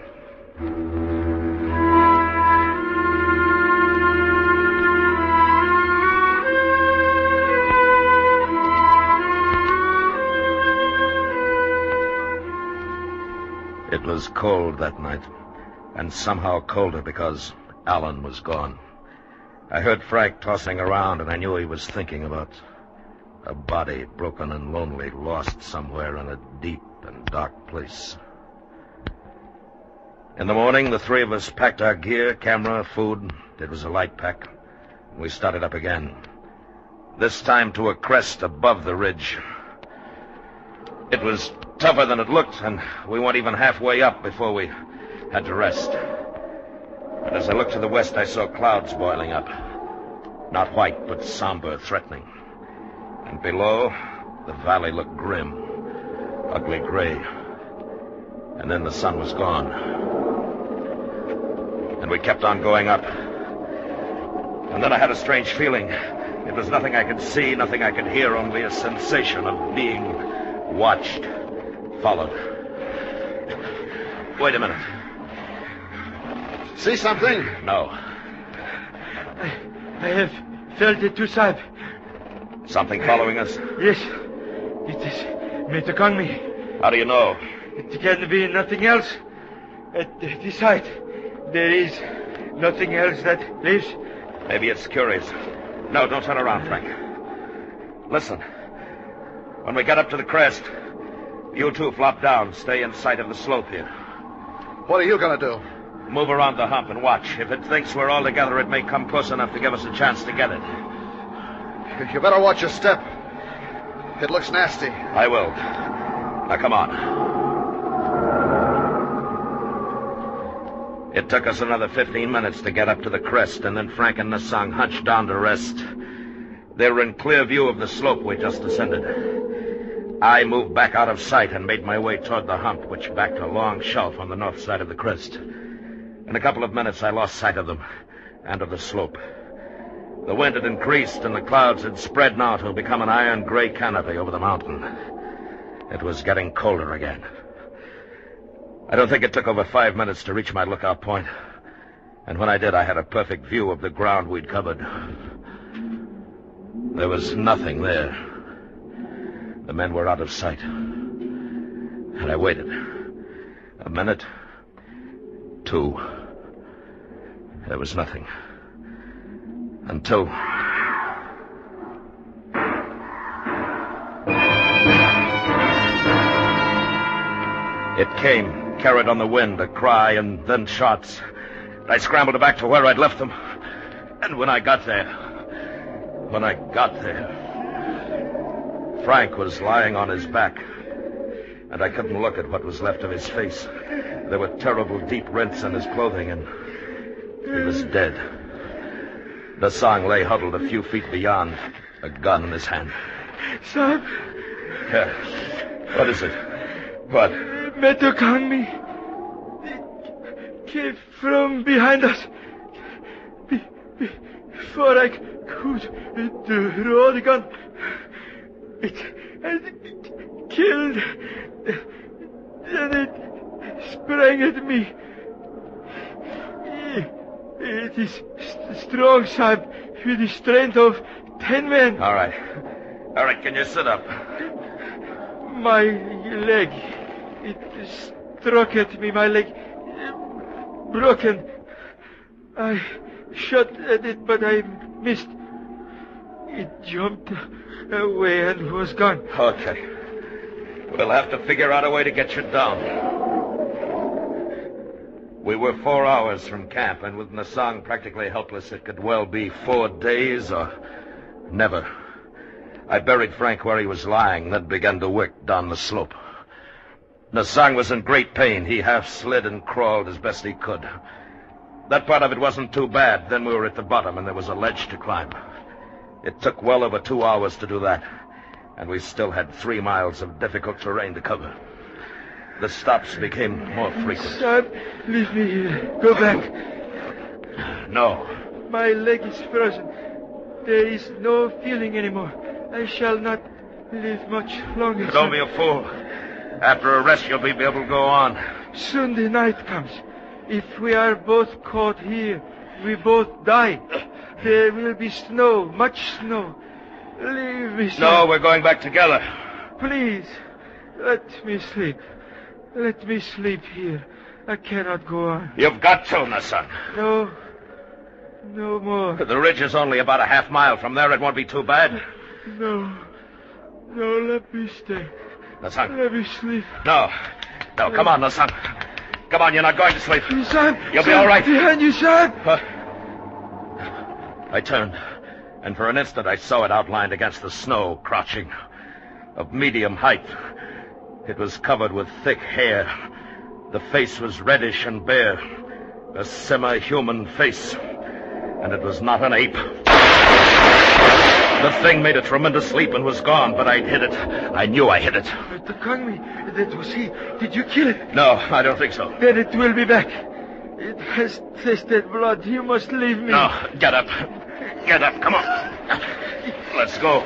It was cold that night, and somehow colder because Alan was gone. I heard Frank tossing around, and I knew he was thinking about a body broken and lonely, lost somewhere in a deep and dark place. In the morning, the three of us packed our gear, camera, food. It was a light pack. We started up again, this time to a crest above the ridge. It was tougher than it looked, and we weren't even halfway up before we had to rest. But as I looked to the west, I saw clouds boiling up. Not white, but somber, threatening. And below, the valley looked grim, ugly gray. And then the sun was gone. And we kept on going up. And then I had a strange feeling. It was nothing I could see, nothing I could hear, only a sensation of being watched, followed. Wait a minute. See something? No. I have felt it too, Sahib. Something following us? Yes. It is Metacogni. How do you know? It can be nothing else. At this height, there is nothing else that lives. Maybe it's curious. No, don't turn around, Frank. Listen. When we get up to the crest, you two flop down. Stay in sight of the slope here. What are you going to do? Move around the hump and watch. If it thinks we're all together, it may come close enough to give us a chance to get it. You better watch your step. It looks nasty. I will. Now, come on. It took us another 15 minutes to get up to the crest, and then Frank and Nasang hunched down to rest. They were in clear view of the slope we just ascended. I moved back out of sight and made my way toward the hump, which backed a long shelf on the north side of the crest. In a couple of minutes, I lost sight of them and of the slope. The wind had increased, and the clouds had spread now to become an iron gray canopy over the mountain. It was getting colder again. I don't think it took over 5 minutes to reach my lookout point. And when I did, I had a perfect view of the ground we'd covered. There was nothing there. The men were out of sight. And I waited. A minute. 2. There was nothing. Until... It came, carried on the wind, a cry and then shots. I scrambled back to where I'd left them. And when I got there... Frank was lying on his back. And I couldn't look at what was left of his face. There were terrible deep rents in his clothing, and he was dead. Nasang lay huddled a few feet beyond, a gun in his hand. Sahib. Yeah. What is it? What? Metacogni. It came from behind us. Before I could draw the gun, it killed. Then it sprang at me. It is strong, Sahib, with the strength of 10 men. All right. All right, can you sit up? My leg, it struck at me, my leg broken. I shot at it, but I missed. It jumped away and was gone. Okay. We'll have to figure out a way to get you down. We were 4 hours from camp, and with Nasang practically helpless, it could well be 4 days or never. I buried Frank where he was lying, then began to work down the slope. Nasang was in great pain. He half slid and crawled as best he could. That part of it wasn't too bad. Then we were at the bottom, and there was a ledge to climb. It took well over 2 hours to do that, and we still had 3 miles of difficult terrain to cover. The stops became more frequent. Sahib, leave me here. Go back. No. My leg is frozen. There is no feeling anymore. I shall not live much longer. Don't be a fool. After a rest, you'll be able to go on. Soon the night comes. If we are both caught here, we both die. There will be snow, much snow. Leave me, sir. No, we're going back together. Please, let me sleep. Let me sleep here. I cannot go on. You've got to, Nassan. No. No more. The ridge is only about a half mile from there. It won't be too bad. No. No, let me stay. Nassan. Let me sleep. No. No, come on, Nassan. Come on, you're not going to sleep. Son, You'll be all right. Behind you, son. I turned, and for an instant I saw it outlined against the snow, crouching, of medium height. It was covered with thick hair. The face was reddish and bare, a semi-human face, and it was not an ape. The thing made a tremendous leap and was gone, but I'd hit it. I knew I hit it. The Conway, that was he. Did you kill it? No, I don't think so. Then it will be back. It has tasted blood. You must leave me. No, get up. Get up, come on. Let's go.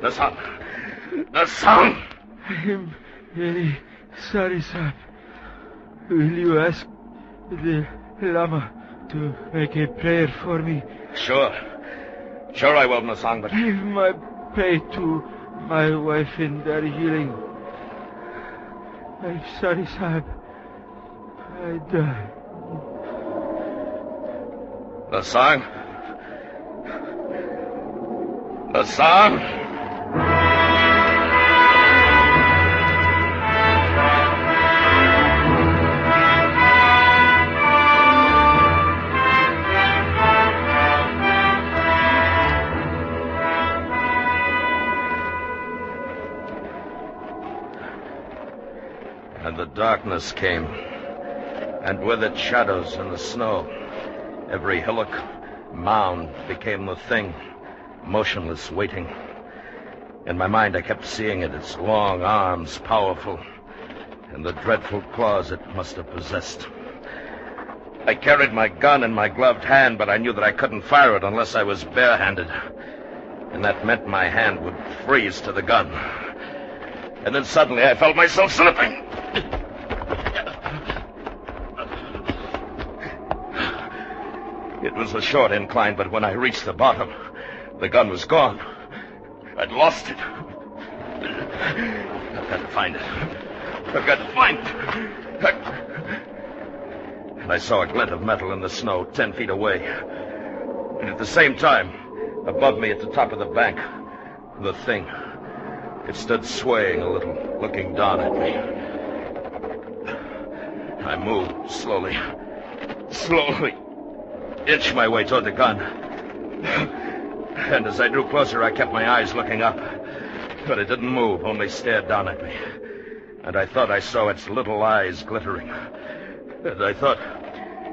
Nassan. Nassan. I'm very sorry, sir. Will you ask the Lama to make a prayer for me? Sure. Sure I will, Nassan, but... Give my pay to my wife in their healing. I'm sorry, Sahib. I die. Nassan? Nassan? And the darkness came, and with it shadows and the snow. Every hillock, mound became the thing, motionless, waiting. In my mind, I kept seeing it, its long arms, powerful, and the dreadful claws it must have possessed. I carried my gun in my gloved hand, but I knew that I couldn't fire it unless I was barehanded. And that meant my hand would freeze to the gun. And then suddenly I felt myself slipping. It was a short incline, but when I reached the bottom, the gun was gone. I'd lost it. I've got to find it. I've got to find it. And I saw a glint of metal in the snow 10 feet away. And at the same time, above me at the top of the bank, the thing. It stood swaying a little, looking down at me. I moved slowly, inched my way toward the gun. And as I drew closer, I kept my eyes looking up. But it didn't move, only stared down at me. And I thought I saw its little eyes glittering. And I thought,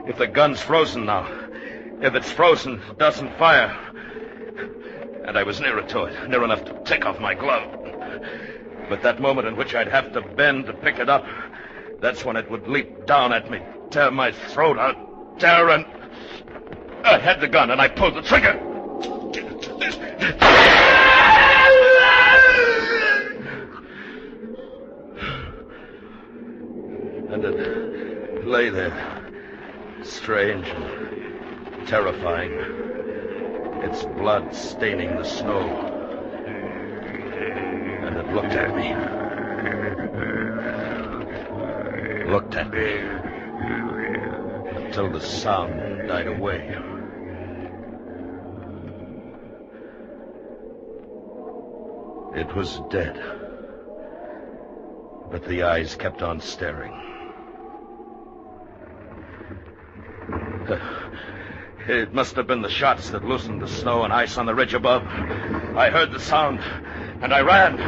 if the gun's frozen now, if it's frozen, it doesn't fire. And I was nearer to it, near enough to take off my glove. But that moment in which I'd have to bend to pick it up, that's when it would leap down at me, tear my throat out, tear, and... I had the gun, and I pulled the trigger. And it lay there, strange and terrifying, its blood staining the snow. And it looked at me. Looked at me. Until the sound died away. It was dead. But the eyes kept on staring. It must have been the shots that loosened the snow and ice on the ridge above. I heard the sound, and I ran.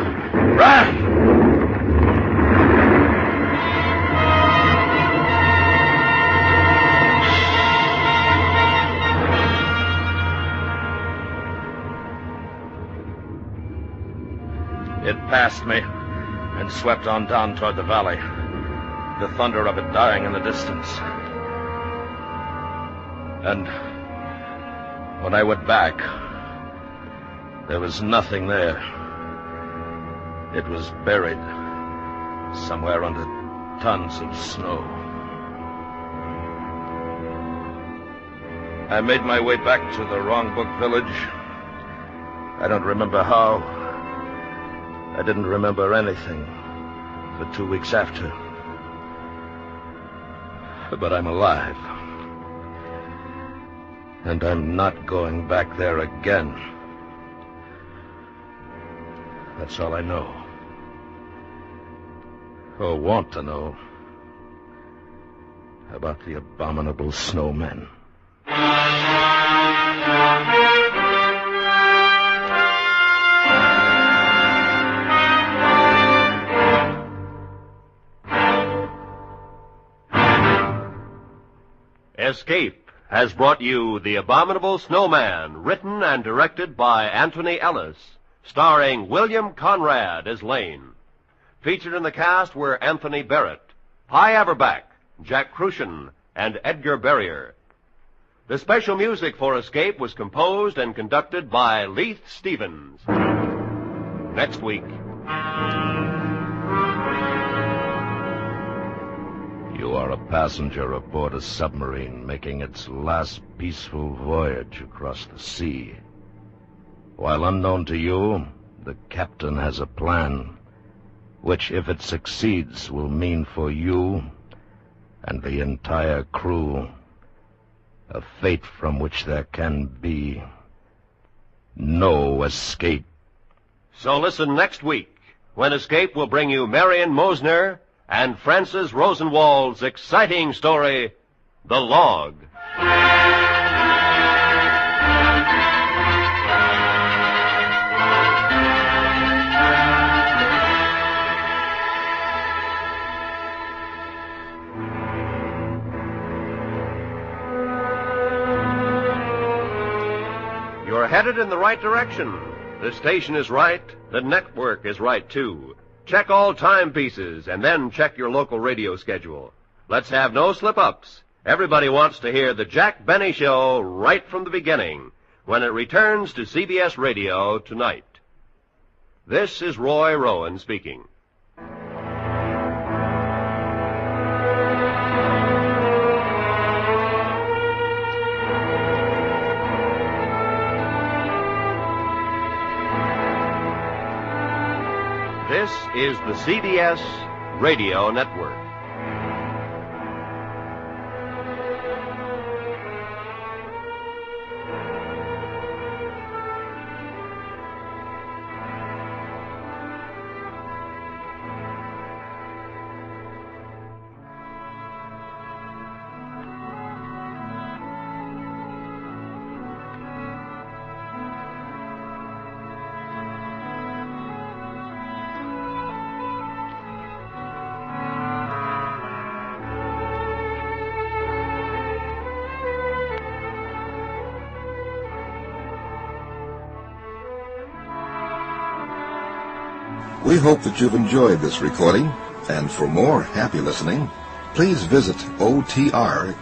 It passed me and swept on down toward the valley, the thunder of it dying in the distance. And when I went back, there was nothing there. It was buried somewhere under tons of snow. I made my way back to the Wrong Book Village. I don't remember how. I didn't remember anything for 2 weeks after. But I'm alive. And I'm not going back there again. That's all I know. Or want to know. About the abominable snowmen. Escape has brought you The Abominable Snowman, written and directed by Anthony Ellis, starring William Conrad as Lane. Featured in the cast were Anthony Barrett, Pye Averback, Jack Crucian, and Edgar Barrier. The special music for Escape was composed and conducted by Leith Stevens. Next week. You are a passenger aboard a submarine making its last peaceful voyage across the sea. While unknown to you, the captain has a plan, which, if it succeeds, will mean for you and the entire crew a fate from which there can be no escape. So listen next week, when Escape will bring you Marion Mosner and Francis Rosenwald's exciting story, The Log. You're headed in the right direction. The station is right. The network is right, too. Check all timepieces, and then check your local radio schedule. Let's have no slip-ups. Everybody wants to hear the Jack Benny Show right from the beginning, when it returns to CBS Radio tonight. This is Roy Rowan speaking. This is the CBS Radio Network. We hope that you've enjoyed this recording, and for more happy listening, please visit otrcat.com.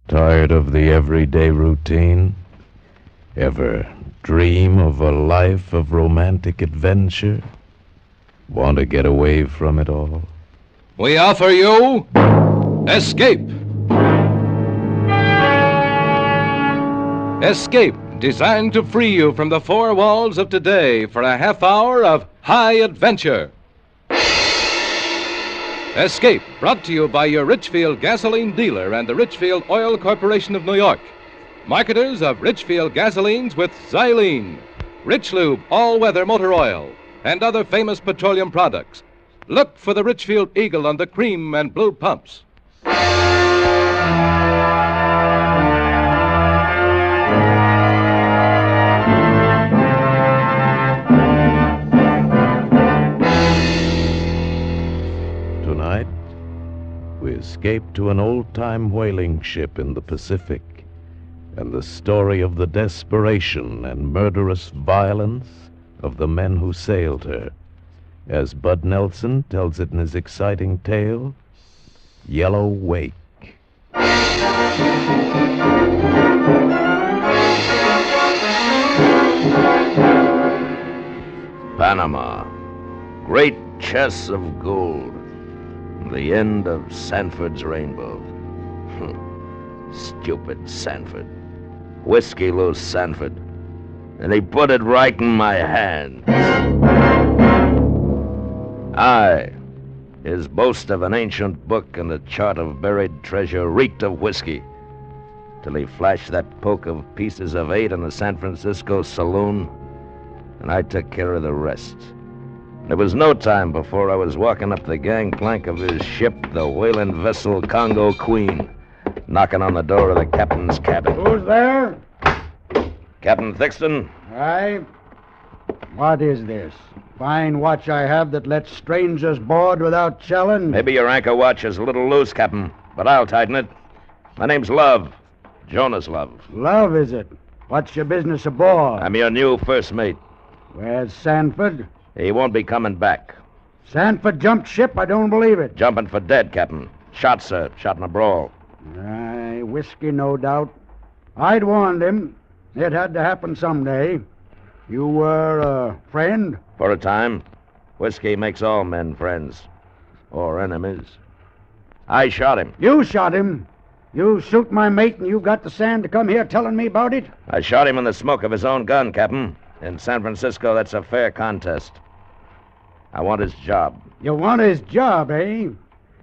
Tired of the everyday routine? Ever dream of a life of romantic adventure? Want to get away from it all? We offer you Escape. Escape, designed to free you from the four walls of today for a half hour of high adventure. Escape, brought to you by your Richfield gasoline dealer and the Richfield Oil Corporation of New York, marketers of Richfield gasolines with Xylene, Rich Lube all-weather motor oil, and other famous petroleum products. Look for the Richfield Eagle on the cream and blue pumps. Tonight, we escape to an old-time whaling ship in the Pacific, and the story of the desperation and murderous violence of the men who sailed her, as Bud Nelson tells it in his exciting tale, Yellow Wake. Panama. Great chests of gold. The end of Sanford's rainbow. Stupid Sanford. Whiskey loose Sanford. And he put it right in my hand. Aye. His boast of an ancient book and a chart of buried treasure reeked of whiskey. Till he flashed that poke of pieces of 8 in the San Francisco saloon, and I took care of the rest. There was no time before I was walking up the gangplank of his ship, the whaling vessel Congo Queen, knocking on the door of the captain's cabin. Who's there? Captain Thixton? Aye. What is this? Fine watch I have that lets strangers board without challenge. Maybe your anchor watch is a little loose, Captain, but I'll tighten it. My name's Love. Jonas Love. Love, is it? What's your business aboard? I'm your new first mate. Where's Sanford? He won't be coming back. Sanford jumped ship? I don't believe it. Jumping for dead, Captain. Shot, sir. Shot in a brawl. Aye, whiskey, no doubt. I'd warned him. It had to happen someday. You were a friend? For a time. Whiskey makes all men friends. Or enemies. I shot him. You shot him? You shoot my mate and you got the sand to come here telling me about it? I shot him in the smoke of his own gun, Captain. In San Francisco, that's a fair contest. I want his job. You want his job, eh?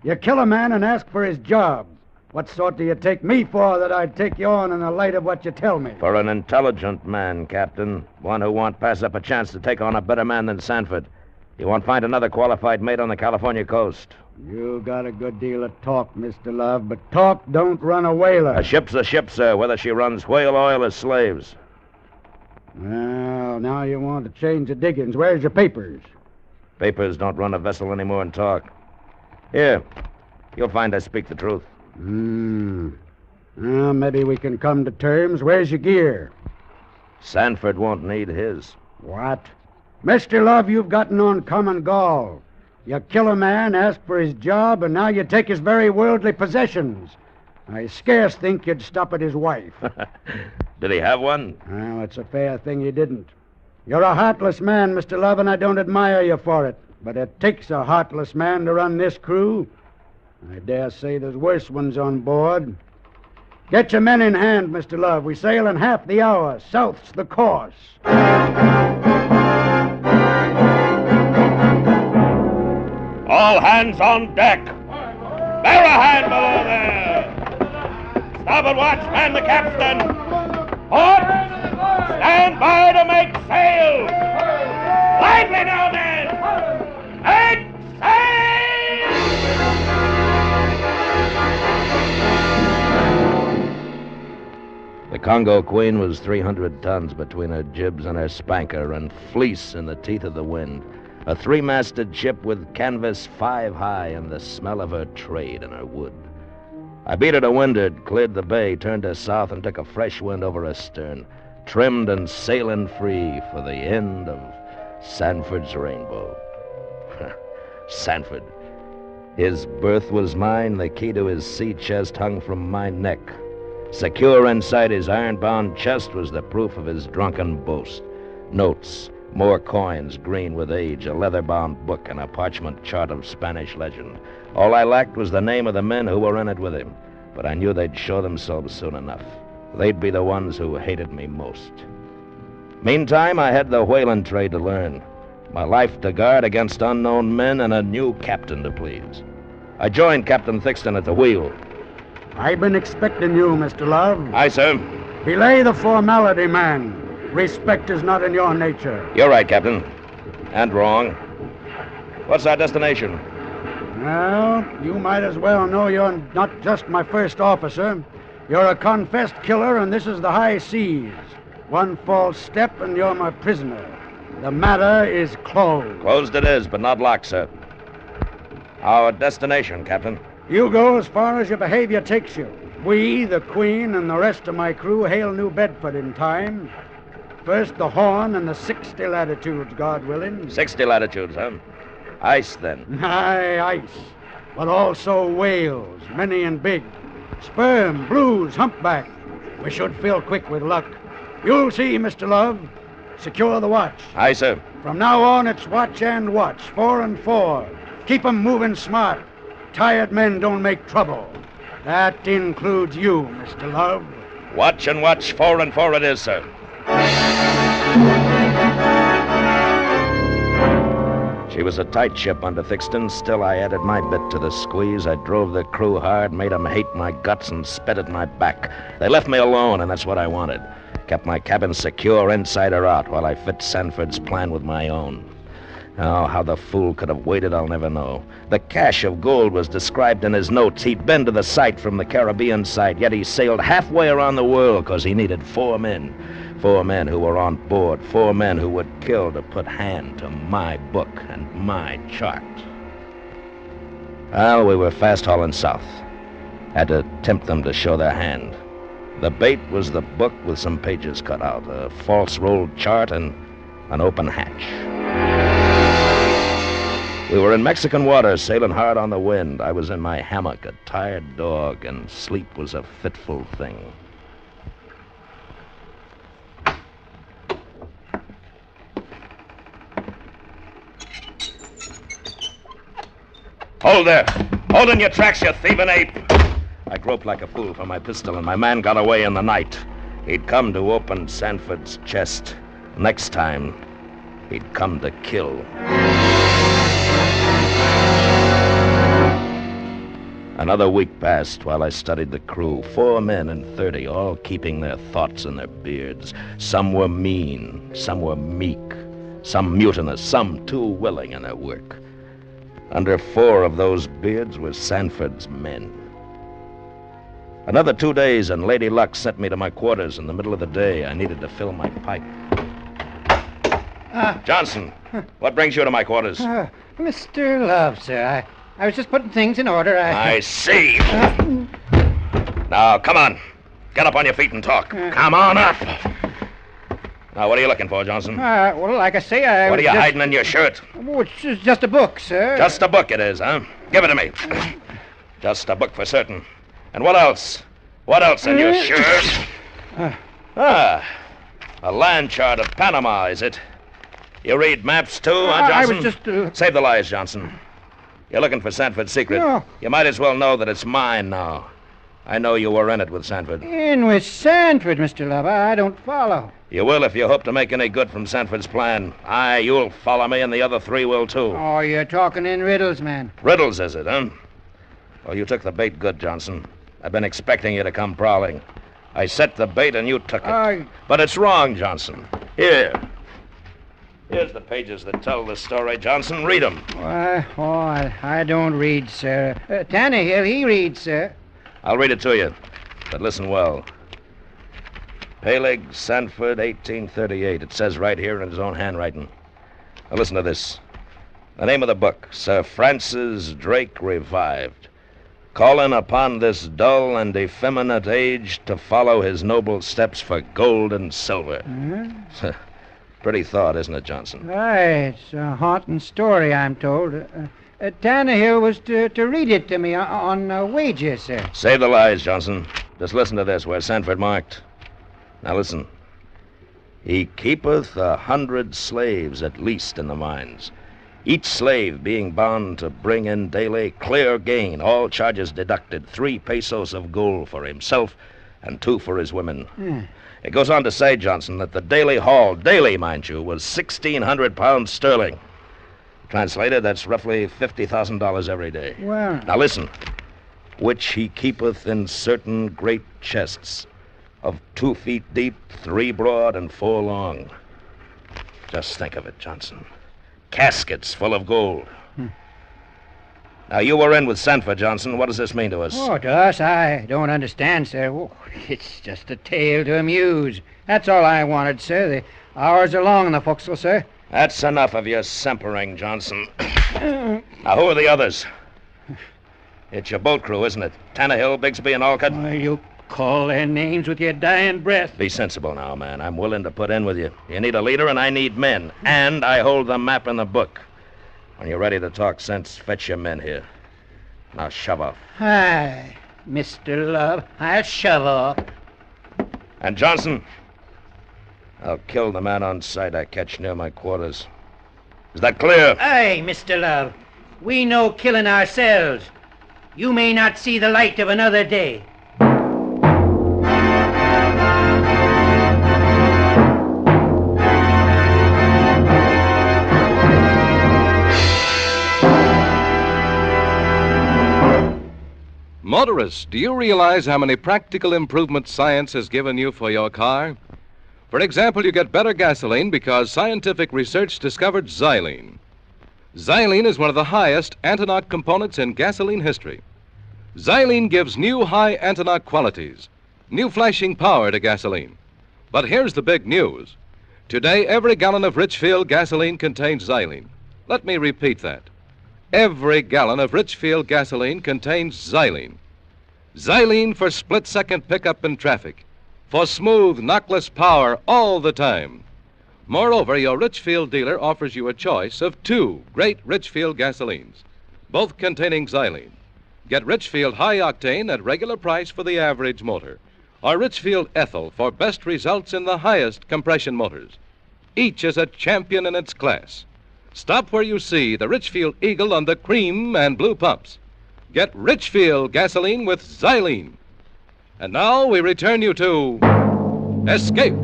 You kill a man and ask for his job. What sort do you take me for that I'd take you on in the light of what you tell me? For an intelligent man, Captain. One who won't pass up a chance to take on a better man than Sanford. He won't find another qualified mate on the California coast. You got a good deal of talk, Mr. Love, but talk don't run a whaler. A ship's a ship, sir, whether she runs whale oil or slaves. Well, now you want to change the diggings. Where's your papers? Papers don't run a vessel anymore in talk. Here, you'll find I speak the truth. Well, maybe we can come to terms. Where's your gear? Sanford won't need his. What? Mr. Love, you've gotten on common gall. You kill a man, ask for his job, and now you take his very worldly possessions. I scarce think you'd stop at his wife. Did he have one? Well, it's a fair thing he didn't. You're a heartless man, Mr. Love, and I don't admire you for it. But it takes a heartless man to run this crew. I dare say there's worse ones on board. Get your men in hand, Mr. Love. We sail in half the hour. South's the course. All hands on deck. Bear a hand below there. Starboard watch, man the capstan. Port, stand by to make sail. Lively now, men. Make sail! The Congo Queen was 300 tons between her jibs and her spanker and fleece in the teeth of the wind. A 3-masted ship with canvas 5 high and the smell of her trade and her wood. I beat her to windward, cleared the bay, turned her south, and took a fresh wind over her stern, trimmed and sailing free for the end of Sanford's rainbow. Sanford. His berth was mine, the key to his sea chest hung from my neck. Secure inside his iron-bound chest was the proof of his drunken boast. Notes, more coins green with age, a leather-bound book, and a parchment chart of Spanish legend. All I lacked was the name of the men who were in it with him, but I knew they'd show themselves soon enough. They'd be the ones who hated me most. Meantime, I had the whaling trade to learn, my life to guard against unknown men, and a new captain to please. I joined Captain Thixton at the wheel. I've been expecting you, Mr. Love. Aye, sir. Belay the formality, man. Respect is not in your nature. You're right, Captain. And wrong. What's our destination? Well, you might as well know you're not just my first officer. You're a confessed killer, and this is the high seas. One false step, and you're my prisoner. The matter is closed. Closed it is, but not locked, sir. Our destination, Captain. You go as far as your behavior takes you. We, the Queen, and the rest of my crew hail New Bedford in time. First the Horn and the 60 latitudes, God willing. 60 latitudes, huh? Ice, then. Aye, ice. but also whales, many and big. Sperm, blues, humpback. We should fill quick with luck. You'll see, Mr. Love. Secure the watch. Aye, sir. From now on, it's watch and watch, 4 and 4. Keep 'em moving smart. Tired men don't make trouble. That includes you, Mr. Love. Watch and watch, 4 and 4 it is, sir. She was a tight ship under Thixton. Still, I added my bit to the squeeze. I drove the crew hard, made 'em hate my guts, and spit at my back. They left me alone, and that's what I wanted. Kept my cabin secure inside or out while I fit Sanford's plan with my own. Oh, how the fool could have waited, I'll never know. The cache of gold was described in his notes. He'd been to the site from the Caribbean side, yet he sailed halfway around the world because he needed 4 men. 4 men who were on board, 4 men who would kill to put hand to my book and my chart. Well, we were fast hauling south. Had to tempt them to show their hand. The bait was the book with some pages cut out, a false rolled chart, and an open hatch. We were in Mexican waters, sailing hard on the wind. I was in my hammock, a tired dog, and sleep was a fitful thing. Hold there! Hold in your tracks, you thieving ape! I groped like a fool for my pistol, and my man got away in the night. He'd come to open Sanford's chest. Next time, he'd come to kill. Another week passed while I studied the crew. 4 men and 30, all keeping their thoughts in their beards. Some were mean, some were meek, some mutinous, some too willing in their work. Under 4 of those beards were Sanford's men. Another 2 days, and Lady Luck sent me to my quarters in the middle of the day. I needed to fill my pipe. Johnson, what brings you to my quarters? Mr. Love, sir, I was just putting things in order. I see. Now, come on. Get up on your feet and talk. Come on up. Now, what are you looking for, Johnson? Well, like I say, What are you hiding in your shirt? Oh, it's just a book, sir. Just a book it is, huh? Give it to me. Just a book for certain. And what else? What else in your shirt? A land chart of Panama, is it? You read maps, too, huh, Johnson? I was just... Save the lies, Johnson. You're looking for Sanford's secret. No. You might as well know that it's mine now. I know you were in it with Sanford. In with Sanford, Mr. Love. I don't follow. You will if you hope to make any good from Sanford's plan. Aye, you'll follow me, and the other 3 will, too. Oh, you're talking in riddles, man. Riddles, is it, huh? Well, you took the bait good, Johnson. I've been expecting you to come prowling. I set the bait, and you took it. But it's wrong, Johnson. Here. Here's the pages that tell the story, Johnson. Read them. I don't read, sir. Tannehill, he reads, sir. I'll read it to you, but listen well. Peleg, Sanford, 1838. It says right here in his own handwriting. Now listen to this. The name of the book, Sir Francis Drake Revived. Calling upon this dull and effeminate age to follow his noble steps for gold and silver. Pretty thought, isn't it, Johnson? Aye, it's a haunting story, I'm told. Tannehill was to read it to me on wages, sir. Save the lies, Johnson. Just listen to this, where Sanford marked. Now listen. He keepeth 100 slaves at least in the mines, each slave being bound to bring in daily clear gain, all charges deducted, 3 pesos of gold for himself and 2 for his women. It goes on to say, Johnson, that the daily haul, daily, mind you, was 1,600 pounds sterling. Translated, that's roughly $50,000 every day. Well... Now listen. Which he keepeth in certain great chests of 2 feet deep, 3 broad, and 4 long. Just think of it, Johnson. Caskets full of gold. Now, you were in with Sanford, Johnson. What does this mean to us? Oh, to us, I don't understand, sir. Oh, it's just a tale to amuse. That's all I wanted, sir. The hours are long in the forecastle, sir. That's enough of your simpering, Johnson. Now, who are the others? It's your boat crew, isn't it? Tannehill, Bigsby, and Alcott? Why, you call their names with your dying breath. Be sensible now, man. I'm willing to put in with you. You need a leader, and I need men. And I hold the map in the book. When you're ready to talk sense, fetch your men here. Now shove off. Hi, Mr. Love. I'll shove off. And Johnson, I'll kill the man on sight I catch near my quarters. Is that clear? Aye, Mr. Love. We know killing ourselves. You may not see the light of another day. Motorists, do you realize how many practical improvements science has given you for your car? For example, you get better gasoline because scientific research discovered xylene. Xylene is one of the highest anti-knock components in gasoline history. Xylene gives new high anti-knock qualities, new flashing power to gasoline. But here's the big news. Today, every gallon of Richfield gasoline contains xylene. Let me repeat that. Every gallon of Richfield gasoline contains xylene. Xylene for split-second pickup in traffic, for smooth, knockless power all the time. Moreover, your Richfield dealer offers you a choice of 2 great Richfield gasolines, both containing xylene. Get Richfield High Octane at regular price for the average motor, or Richfield Ethyl for best results in the highest compression motors. Each is a champion in its class. Stop where you see the Richfield Eagle on the cream and blue pumps. Get Richfield gasoline with xylene. And now we return you to Escape.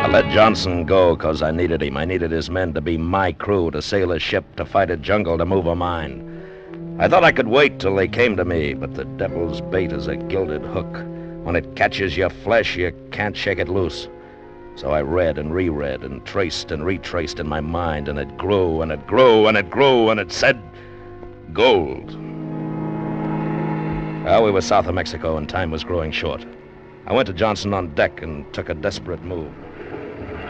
I let Johnson go because I needed him. I needed his men to be my crew, to sail a ship, to fight a jungle, to move a mine. I thought I could wait till they came to me, but the devil's bait is a gilded hook. When it catches your flesh, you can't shake it loose. So I read and reread and traced and retraced in my mind, and it grew and it grew and it grew, and it said gold. Well, we were south of Mexico, and time was growing short. I went to Johnson on deck and took a desperate move.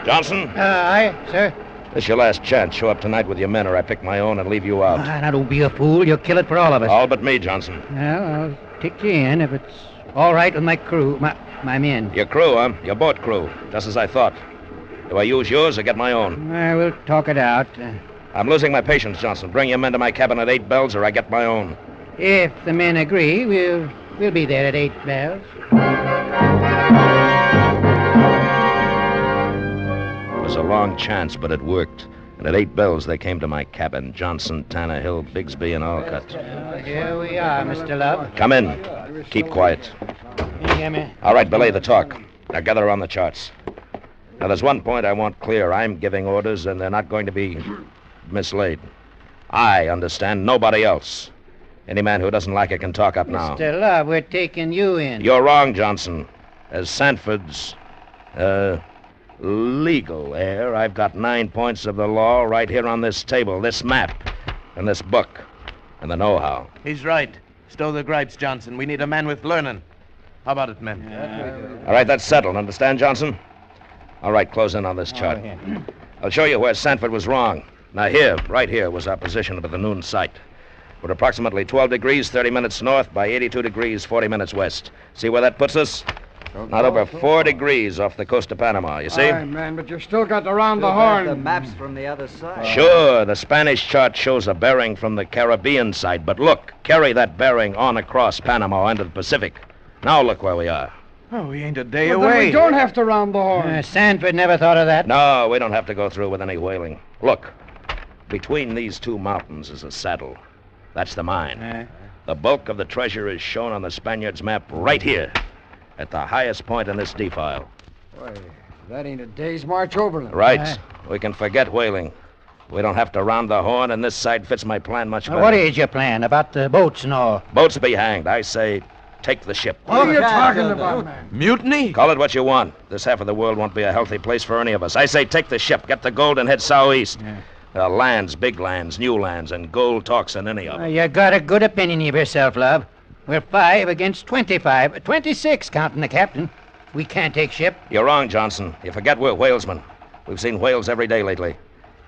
Johnson? Aye, sir. This is your last chance. Show up tonight with your men, or I pick my own and leave you out. Now, don't be a fool. You'll kill it for all of us. All but me, Johnson. Well, I'll take you in if it's all right with my crew, my men. Your crew, huh? Your boat crew. Just as I thought. Do I use yours or get my own? We'll talk it out. I'm losing my patience, Johnson. Bring your men to my cabin at 8 bells, or I get my own. If the men agree, we'll be there at 8 bells. It was a long chance, but it worked. And at 8 bells, they came to my cabin. Johnson, Tannehill, Bigsby, and Alcott. Here we are, Mr. Love. Come in. Keep quiet. All right, belay the talk. Now gather around the charts. Now, there's one point I want clear. I'm giving orders, and they're not going to be mislaid. I understand, nobody else. Any man who doesn't like it can talk up now. Mr. Love, we're taking you in. You're wrong, Johnson. As Sanford's, legal heir, I've got 9 points of the law right here on this table, this map, and this book, and the know-how. He's right. Stow the gripes, Johnson. We need a man with learning. How about it, men? All right, that's settled. Understand, Johnson? All right, close in on this chart. I'll show you where Sanford was wrong. Now here, right here, was our position at the noon sight. We're approximately 12 degrees, 30 minutes north by 82 degrees, 40 minutes west. See where that puts us? Not over 4 degrees off the coast of Panama, you see? Aye, man, but you still got to round the horn. The map's from the other side. Sure, the Spanish chart shows a bearing from the Caribbean side, but look, carry that bearing on across Panama into the Pacific. Now look where we are. Oh, we ain't a day Well, away. then we don't have to round the horn. Sanford never thought of that. No, we don't have to go through with any whaling. Look, between these 2 mountains is a saddle. That's the mine. The bulk of the treasure is shown on the Spaniards' map right here, at the highest point in this defile. Boy, that ain't a day's march overland. Right. We can forget whaling. We don't have to round the horn, and this side fits my plan much better. What is your plan about the boats and all? Boats be hanged. I say, take the ship. What are you talking about, man? Mutiny? Call it what you want. This half of the world won't be a healthy place for any of us. I say, take the ship, get the gold, and head southeast. Lands, big lands, new lands, and gold talks in any of them. You got a good opinion of yourself, Love. We're 5 against 25. 26, counting the captain. We can't take ship. You're wrong, Johnson. You forget we're whalesmen. We've seen whales every day lately.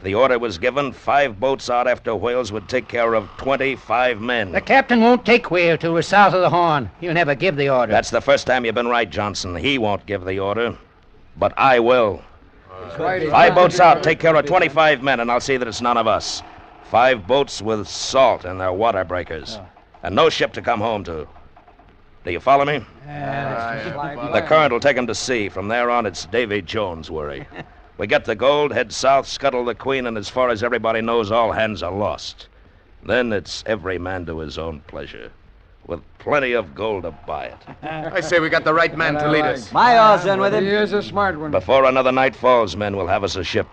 The order was given, 5 boats out after whales would take care of 25 men. The captain won't take whale till we're south of the Horn. He'll never give the order. That's the first time you've been right, Johnson. He won't give the order, but I will. 5 boats out, take care of 25 men, and I'll see that it's none of us. 5 boats with salt in their water breakers. And no ship to come home to. Do you follow me? The current will take them to sea. From there on, it's Davy Jones' worry. We get the gold, head south, scuttle the Queen, and as far as everybody knows, all hands are lost. Then it's every man to his own pleasure, with plenty of gold to buy it. I say we got the right man to lead us. My odds then with him. He is a smart one. Before another night falls, men will have us a ship.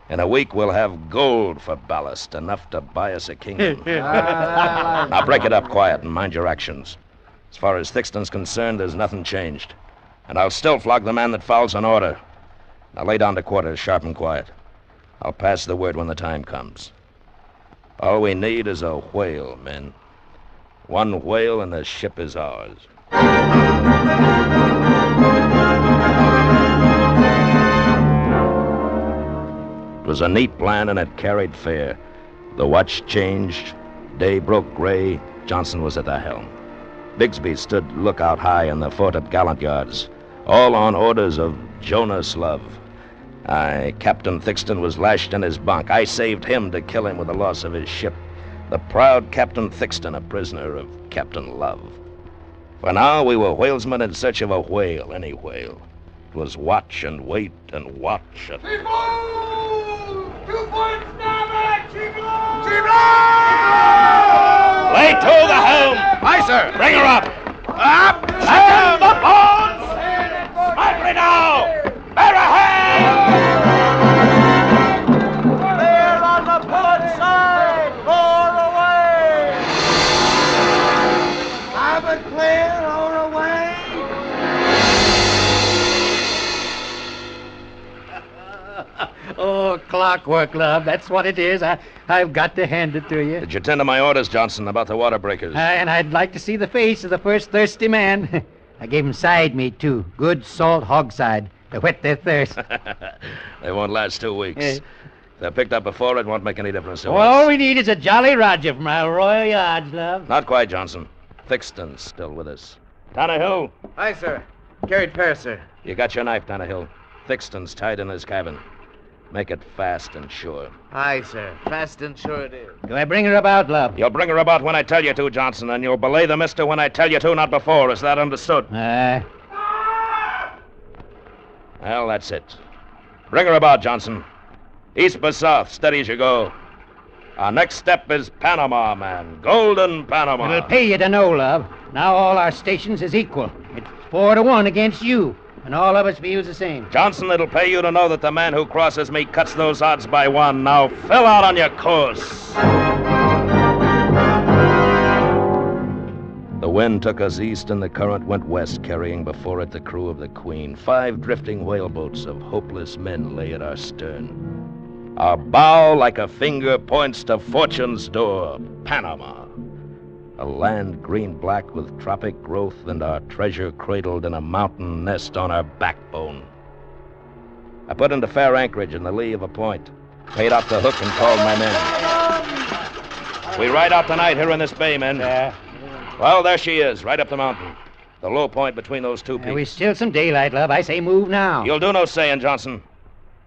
In a week, we'll have gold for ballast, enough to buy us a kingdom. Now break it up quiet and mind your actions. As far as Thixton's concerned, there's nothing changed. And I'll still flog the man that fouls an order. Now lay down to quarters, sharp and quiet. I'll pass the word when the time comes. All we need is a whale, men. 1 whale and the ship is ours. It was a neat plan and it carried fair. The watch changed. Day broke gray. Johnson was at the helm. Bigsby stood lookout high in the fort at gallant yards, all on orders of Jonas Love. Captain Thixton was lashed in his bunk. I saved him to kill him with the loss of his ship. The proud Captain Thixton, a prisoner of Captain Love. For now, we were whalesmen in search of a whale, any whale. It was watch and wait and watch and... 2 points starboard! Lay to the helm! Aye, sir. Bring her up! Up! And the bones! Smartly now! Bear ahead! Clear on the port side! Bore away! Have it clear or away! Oh, clockwork, love. That's what it is. I've got to hand it to you. Did you tend to my orders, Johnson, about the water breakers? And I'd like to see the face of the first thirsty man. I gave 'em side meat, too. Good salt hog side to whet their thirst. They won't last 2 weeks. If they're picked up before, it won't make any difference to us. All we need is a Jolly Roger from our Royal Yards, love. Not quite, Johnson. Thixton's still with us. Tannehill. Aye, sir. Carried fair, sir. You got your knife, Tannehill. Thixton's tied in his cabin. Make it fast and sure. Aye, sir. Fast and sure it is. Do I bring her about, love? You'll bring her about when I tell you to, Johnson, and you'll belay the mister when I tell you to, not before. Is that understood? Aye. Well, that's it. Bring her about, Johnson. East by south, steady as you go. Our next step is Panama, man. Golden Panama. It'll pay you to know, love. Now all our stations is equal. It's 4-1 against you. And all of us views the same. Johnson, it'll pay you to know that the man who crosses me cuts those odds by 1. Now fill out on your course. The wind took us east and the current went west, carrying before it the crew of the Queen. 5 drifting whaleboats of hopeless men lay at our stern. Our bow, like a finger, points to fortune's door, Panama. A land green-black with tropic growth and our treasure cradled in a mountain nest on our backbone. I put into fair anchorage in the lee of a point, paid out the hook and called my men. We ride out tonight here in this bay, men. Well, there she is, right up the mountain. The low point between those 2 peaks. We still some daylight, love. I say move now. You'll do no saying, Johnson.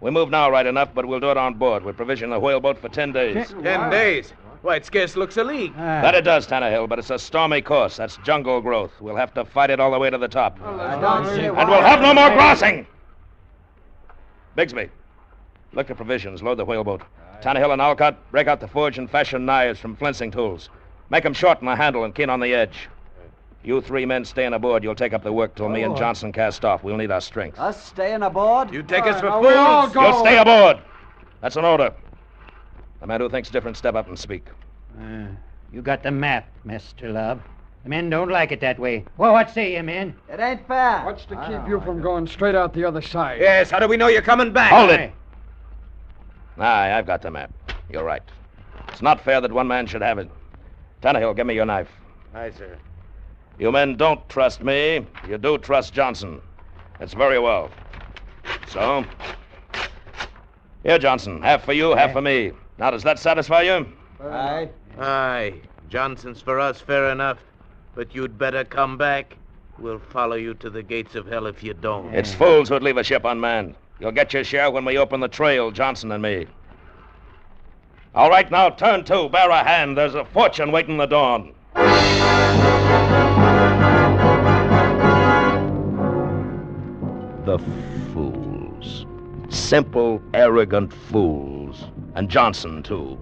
We move now right enough, but we'll do it on board. We provision the whaleboat for 10 days. 10 days? Why, it scarce looks a league. That it does, Tannehill, but it's a stormy course. That's jungle growth. We'll have to fight it all the way to the top. And we'll have no more crossing! Bigsby, look at provisions. Load the whaleboat. Tannehill and Alcott, break out the forge and fashion knives from flensing tools. Make 'em short in the handle and keen on the edge. You 3 men staying aboard. You'll take up the work till me and Johnson cast off. We'll need our strength. Us staying aboard? You take us for Now we all fools? go. You'll stay aboard. That's an order. The man who thinks different, step up and speak. You got the map, Mr. Love. The men don't like it that way. Well, what say you, men? It ain't fair. What's to keep you from going straight out the other side? Yes, how do we know you're coming back? Hold it. Aye, I've got the map. You're right. It's not fair that one man should have it. Tannehill, give me your knife. Aye, sir. You men don't trust me. You do trust Johnson. That's very well. So, here, Johnson. Half for you, half for me. Now, does that satisfy you? Aye. Aye. Johnson's for us, fair enough. But you'd better come back. We'll follow you to the gates of hell if you don't. It's fools who'd leave a ship unmanned. You'll get your share when we open the trail, Johnson and me. All right, now turn to. Bear a hand. There's a fortune waiting the dawn. The fools. Simple, arrogant fools. And Johnson, too.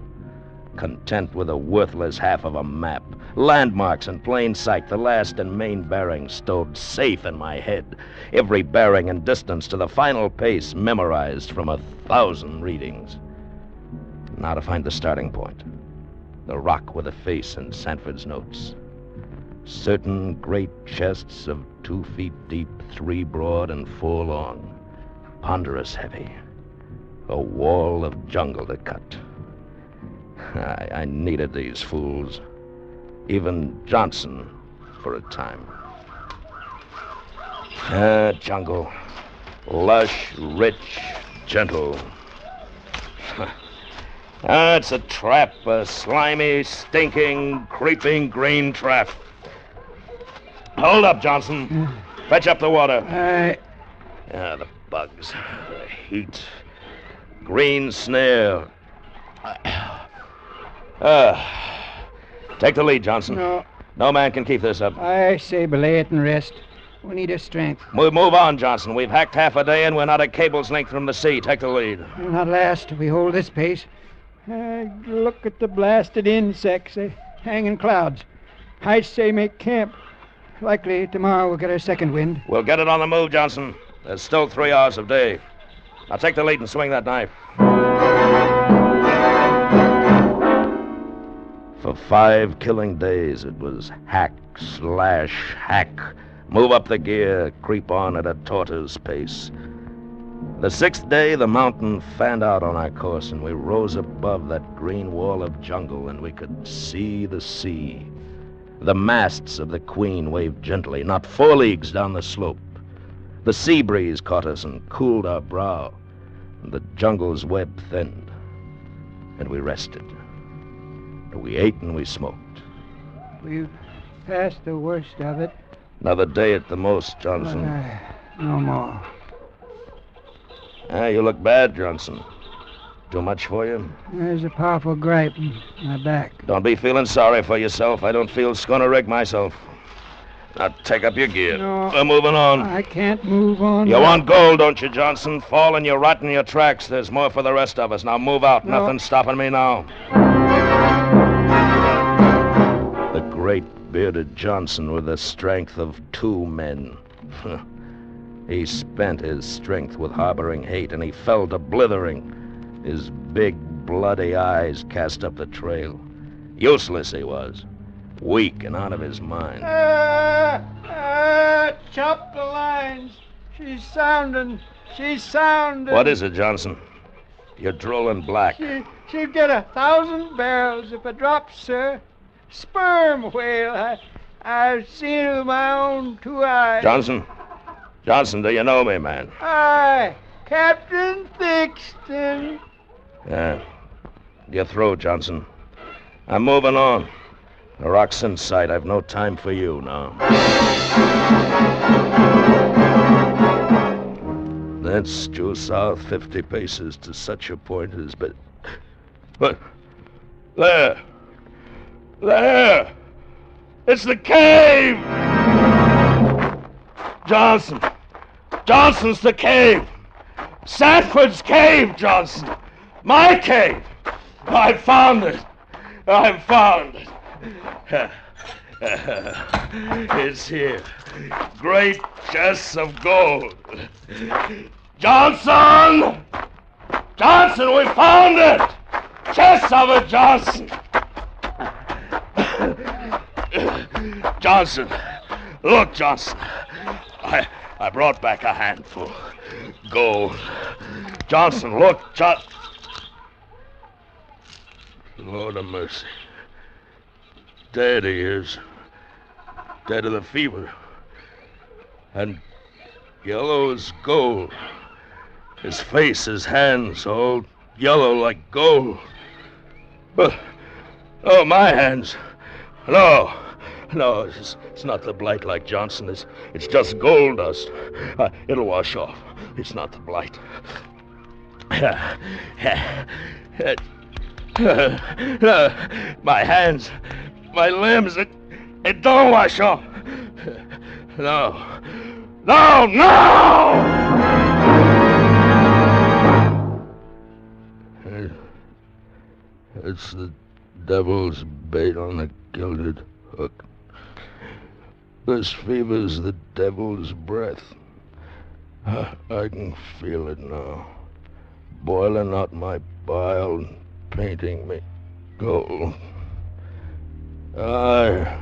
Content with a worthless half of a map. Landmarks in plain sight, the last and main bearing stowed safe in my head. Every bearing and distance to the final pace memorized from 1,000 readings. Now to find the starting point. The rock with a face in Sanford's notes. Certain great chests of 2 feet deep, 3 broad, and 4 long. Ponderous heavy. A wall of jungle to cut. I needed these fools. Even Johnson, for a time. Jungle. Lush, rich, gentle. It's a trap, a slimy, stinking, creeping green trap. Hold up, Johnson. Fetch up the water. The bugs, the heat. Green snare. Take the lead, Johnson. No. No man can keep this up. I say belay it and rest. We need a strength. Move on, Johnson. We've hacked half a day and we're not a cable's length from the sea. Take the lead. We'll not last if we hold this pace. Look at the blasted insects. They hang in clouds. I say make camp. Likely tomorrow we'll get our second wind. We'll get it on the move, Johnson. There's still 3 hours of day. Now take the lead and swing that knife. For 5 killing days, it was hack, slash, hack. Move up the gear, creep on at a tortoise pace. The 6th day, the mountain fanned out on our course, and we rose above that green wall of jungle, and we could see the sea. The masts of the Queen waved gently, not 4 leagues down the slope. The sea breeze caught us and cooled our brow, and the jungle's web thinned, and we rested. We ate and we smoked. We've passed the worst of it. Another day at the most, Johnson. No more. You look bad, Johnson. Too much for you? There's a powerful gripe in my back. Don't be feeling sorry for yourself. I don't feel schooner-rig myself. Now take up your gear. No. We're moving on. I can't move on. You want gold, don't you, Johnson? Fall and you rot in your tracks. There's more for the rest of us. Now move out. No. Nothing's stopping me now. The great bearded Johnson with the strength of 2 men. He spent his strength with harboring hate, and he fell to blithering. His big, bloody eyes cast up the trail. Useless he was. Weak and out of his mind. Chop the lines. She's sounding. What is it, Johnson? You're drooling black. She'd get 1,000 barrels if it drops, sir. Sperm whale. I've seen it with my own 2 eyes. Johnson, do you know me, man? Aye, Captain Thixton. You're through, Johnson. I'm moving on. The rock's in sight. I've no time for you now. That's due south 50 paces to such a point as... But... There! It's the cave! Johnson's the cave! Sanford's cave, Johnson! My cave! I found it! It's here. Great chests of gold. Johnson! We found it! Chests of it, Johnson! Look, Johnson. I brought back a handful. Gold. Johnson, look, Lord of mercy. Dead he is. Dead of the fever. And yellow as gold. His face, his hands, all yellow like gold. Oh, my hands. No, it's not the blight like Johnson. It's just gold dust. It'll wash off. It's not the blight. My hands, my limbs, it don't wash off. No. No, no! It's the devil's bait on a gilded hook. This fever's the devil's breath. I can feel it now, boiling out my bile and painting me gold. Aye,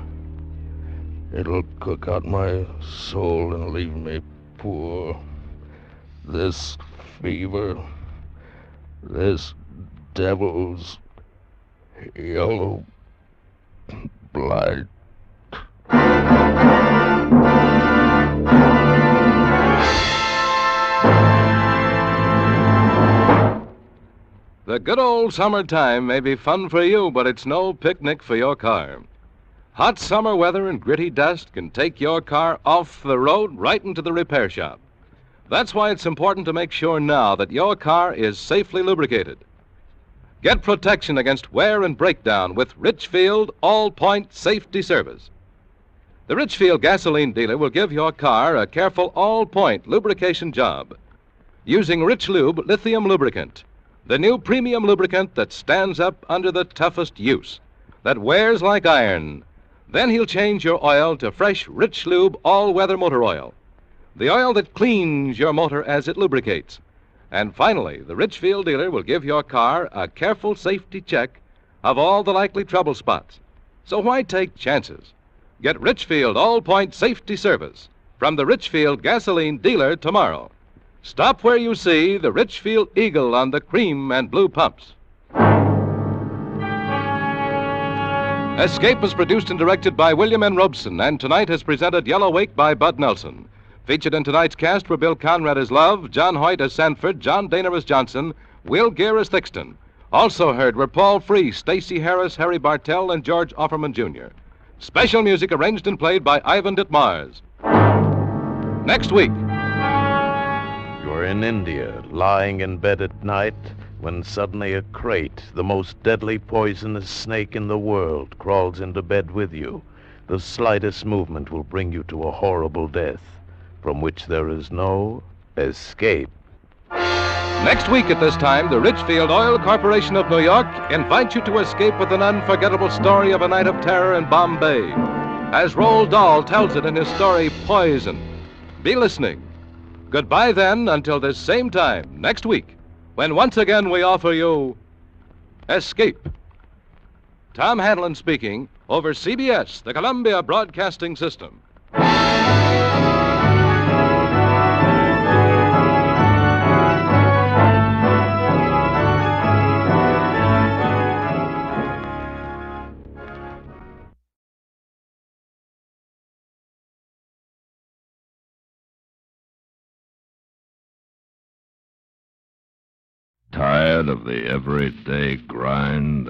it'll cook out my soul and leave me poor. This fever, this devil's yellow blight. The good old summertime may be fun for you, but it's no picnic for your car. Hot summer weather and gritty dust can take your car off the road right into the repair shop. That's why it's important to make sure now that your car is safely lubricated. Get protection against wear and breakdown with Richfield All-Point Safety Service. The Richfield gasoline dealer will give your car a careful all-point lubrication job using Rich Lube lithium lubricant, the new premium lubricant that stands up under the toughest use, that wears like iron. Then he'll change your oil to fresh Rich Lube all-weather motor oil, the oil that cleans your motor as it lubricates. And finally, the Richfield dealer will give your car a careful safety check of all the likely trouble spots. So why take chances? Get Richfield All-Point Safety Service from the Richfield gasoline dealer tomorrow. Stop where you see the Richfield Eagle on the cream and blue pumps. Escape was produced and directed by William N. Robeson, and tonight has presented Yellow Wake by Bud Nelson. Featured in tonight's cast were Bill Conrad as Love, John Hoyt as Sanford, John Daner as Johnson, Will Gear as Thixton. Also heard were Paul Free, Stacey Harris, Harry Bartell, and George Offerman, Jr. Special music arranged and played by Ivan Ditmars. Next week. You're in India, lying in bed at night, when suddenly a crate, the most deadly poisonous snake in the world, crawls into bed with you. The slightest movement will bring you to a horrible death, from which there is no escape. Next week at this time, the Richfield Oil Corporation of New York invites you to escape with an unforgettable story of a night of terror in Bombay, as Roald Dahl tells it in his story, Poison. Be listening. Goodbye then until this same time next week, when once again we offer you Escape. Tom Hanlon speaking over CBS, the Columbia Broadcasting System. Tired of the everyday grind?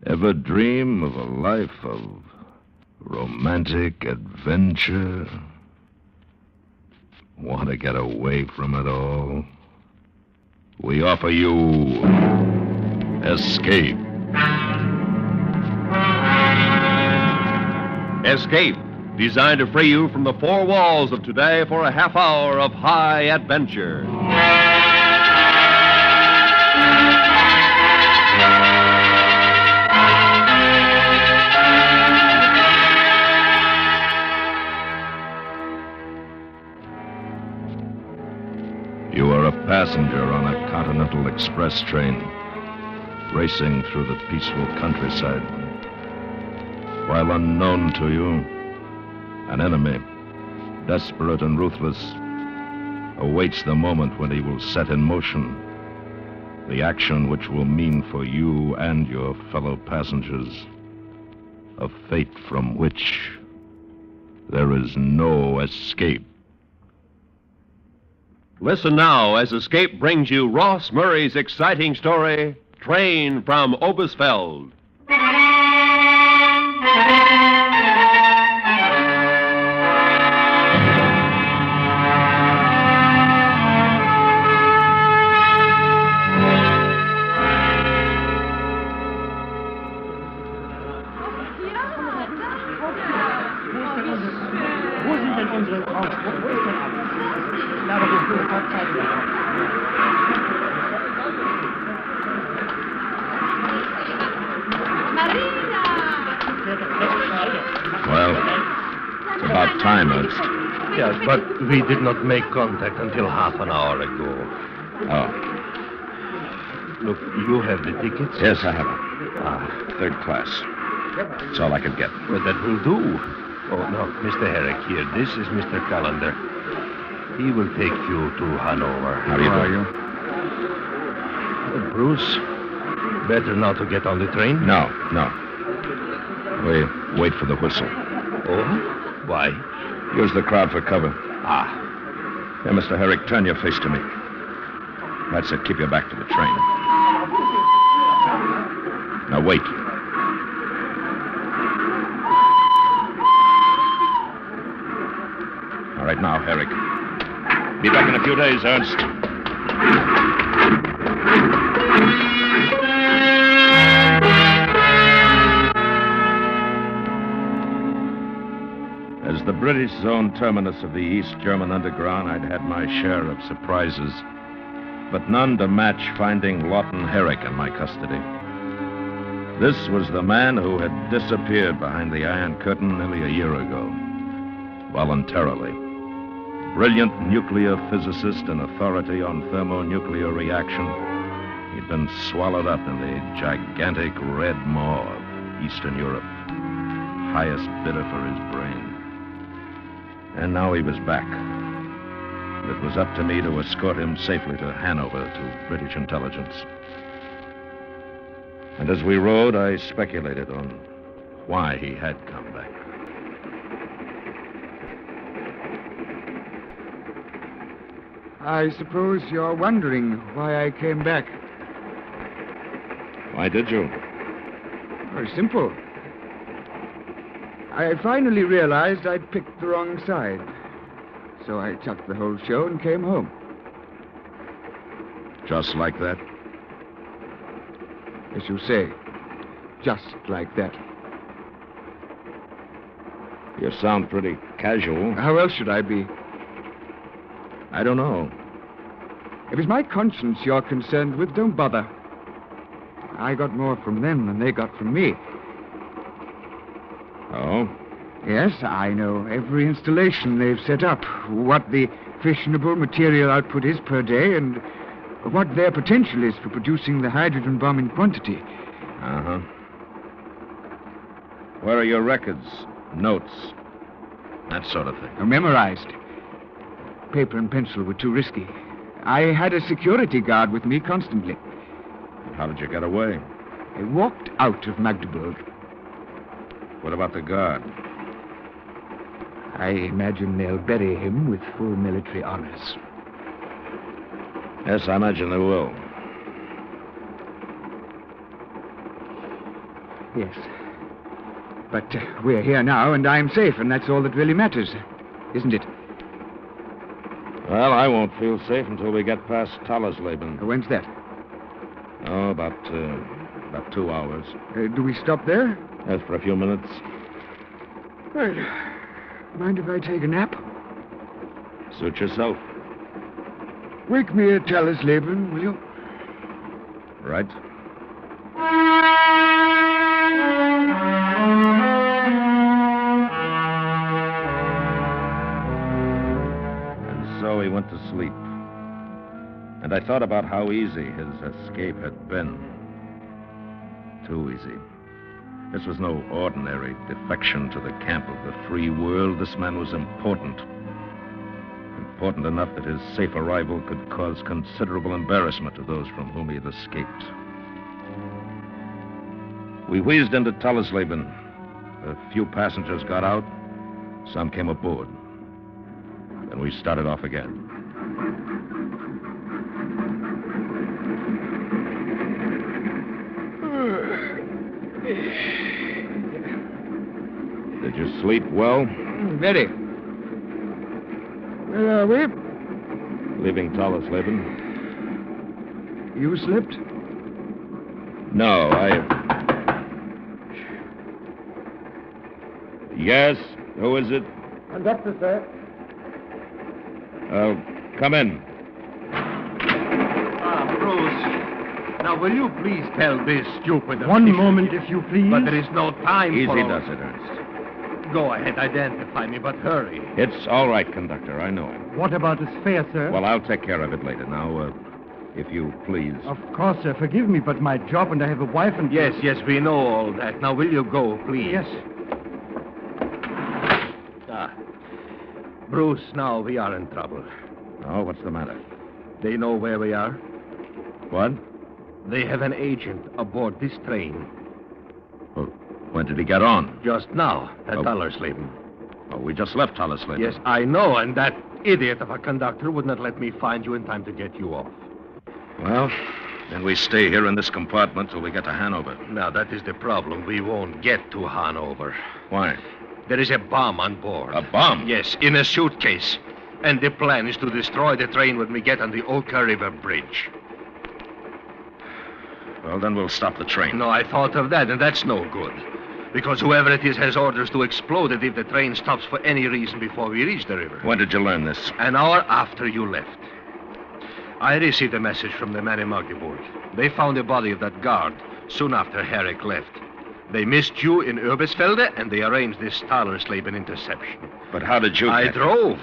Ever dream of a life of romantic adventure? Want to get away from it all? We offer you Escape. Escape, designed to free you from the four walls of today for a half hour of high adventure. You are a passenger on a Continental Express train, racing through the peaceful countryside. While unknown to you, an enemy, desperate and ruthless, awaits the moment when he will set in motion the action which will mean for you and your fellow passengers a fate from which there is no escape. Listen now as Escape brings you Ross Murray's exciting story, Train from Oberstfeld. Wo sind denn unsere Frau? Wo ist denn alles? Na, aber du Zeit Well, it's about time, Ernst. Yes, but we did not make contact until half an hour ago. Oh. Look, you have the tickets? Yes, I have them. Third class. That's all I could get. Well, that will do. Oh, no, Mr. Herrick here. This is Mr. Callender. He will take you to Hanover. How do you do? Bruce, better not to get on the train? No. We wait for the whistle. Oh? Why? Use the crowd for cover. Ah. Here, Mr. Herrick, turn your face to me. That's it. Keep your back to the train. Now, wait. All right, now, Herrick. Be back in a few days, Ernst. As the British zone terminus of the East German underground, I'd had my share of surprises, but none to match finding Lawton Herrick in my custody. This was the man who had disappeared behind the Iron Curtain nearly a year ago, voluntarily. Brilliant nuclear physicist and authority on thermonuclear reaction, he'd been swallowed up in the gigantic red maw of Eastern Europe, highest bidder for his brain. And now he was back. It was up to me to escort him safely to Hanover to British intelligence. And as we rode, I speculated on why he had come back. I suppose you're wondering why I came back. Why did you? Very simple. I finally realized I'd picked the wrong side. So I chucked the whole show and came home. Just like that? As you say, just like that. You sound pretty casual. How else should I be? I don't know. If it's my conscience you're concerned with, don't bother. I got more from them than they got from me. Oh? Yes, I know every installation they've set up, what the fissionable material output is per day, and what their potential is for producing the hydrogen bomb in quantity. Uh-huh. Where are your records, notes, that sort of thing? Memorized. Paper and pencil were too risky. I had a security guard with me constantly. How did you get away? I walked out of Magdeburg. What about the guard? I imagine they'll bury him with full military honors. Yes, I imagine they will. Yes. But we're here now, and I'm safe, and that's all that really matters, isn't it? Well, I won't feel safe until we get past Tallersleben. When's that? Oh, about 2 hours. Do we stop there? Yes, for a few minutes. Right. Mind if I take a nap? Suit yourself. Wake me at Tallersleben, will you? Right. And so he went to sleep. And I thought about how easy his escape had been. Too easy. This was no ordinary defection to the camp of the free world. This man was important. Important enough that his safe arrival could cause considerable embarrassment to those from whom he had escaped. We wheezed into Tallersleben. A few passengers got out. Some came aboard. Then we started off again. Did you sleep well? Very. Where are we? Leaving Tallersleben. You slept? No, Yes? Who is it? Conductor, sir. Come in. Bruce. Now, will you please tell this stupid... One moment, if you please. But there is no time for... Easy does it, Ernst. Go ahead, identify me, but hurry. It's all right, conductor. I know him. What about his fare, sir? Well, I'll take care of it later. Now, if you please. Of course, sir. Forgive me, but my job, and I have a wife and... Yes, we know all that. Now, will you go, please? Yes. Bruce, now we are in trouble. Oh, what's the matter? They know where we are. What? They have an agent aboard this train. Well, when did he get on? Just now, at Tallersleben. Oh, we just left Tallersleben. Yes, I know, and that idiot of a conductor would not let me find you in time to get you off. Well, then we stay here in this compartment till we get to Hanover. Now, that is the problem. We won't get to Hanover. Why? There is a bomb on board. A bomb? Yes, in a suitcase. And the plan is to destroy the train when we get on the Oka River Bridge. Well, then we'll stop the train. No, I thought of that, and that's no good. Because whoever it is has orders to explode it if the train stops for any reason before we reach the river. When did you learn this? An hour after you left. I received a message from the man in Magdeburg. They found the body of that guard soon after Herrick left. They missed you in Urbesfelde, and they arranged this Tallersleben interception. But how did you... I drove.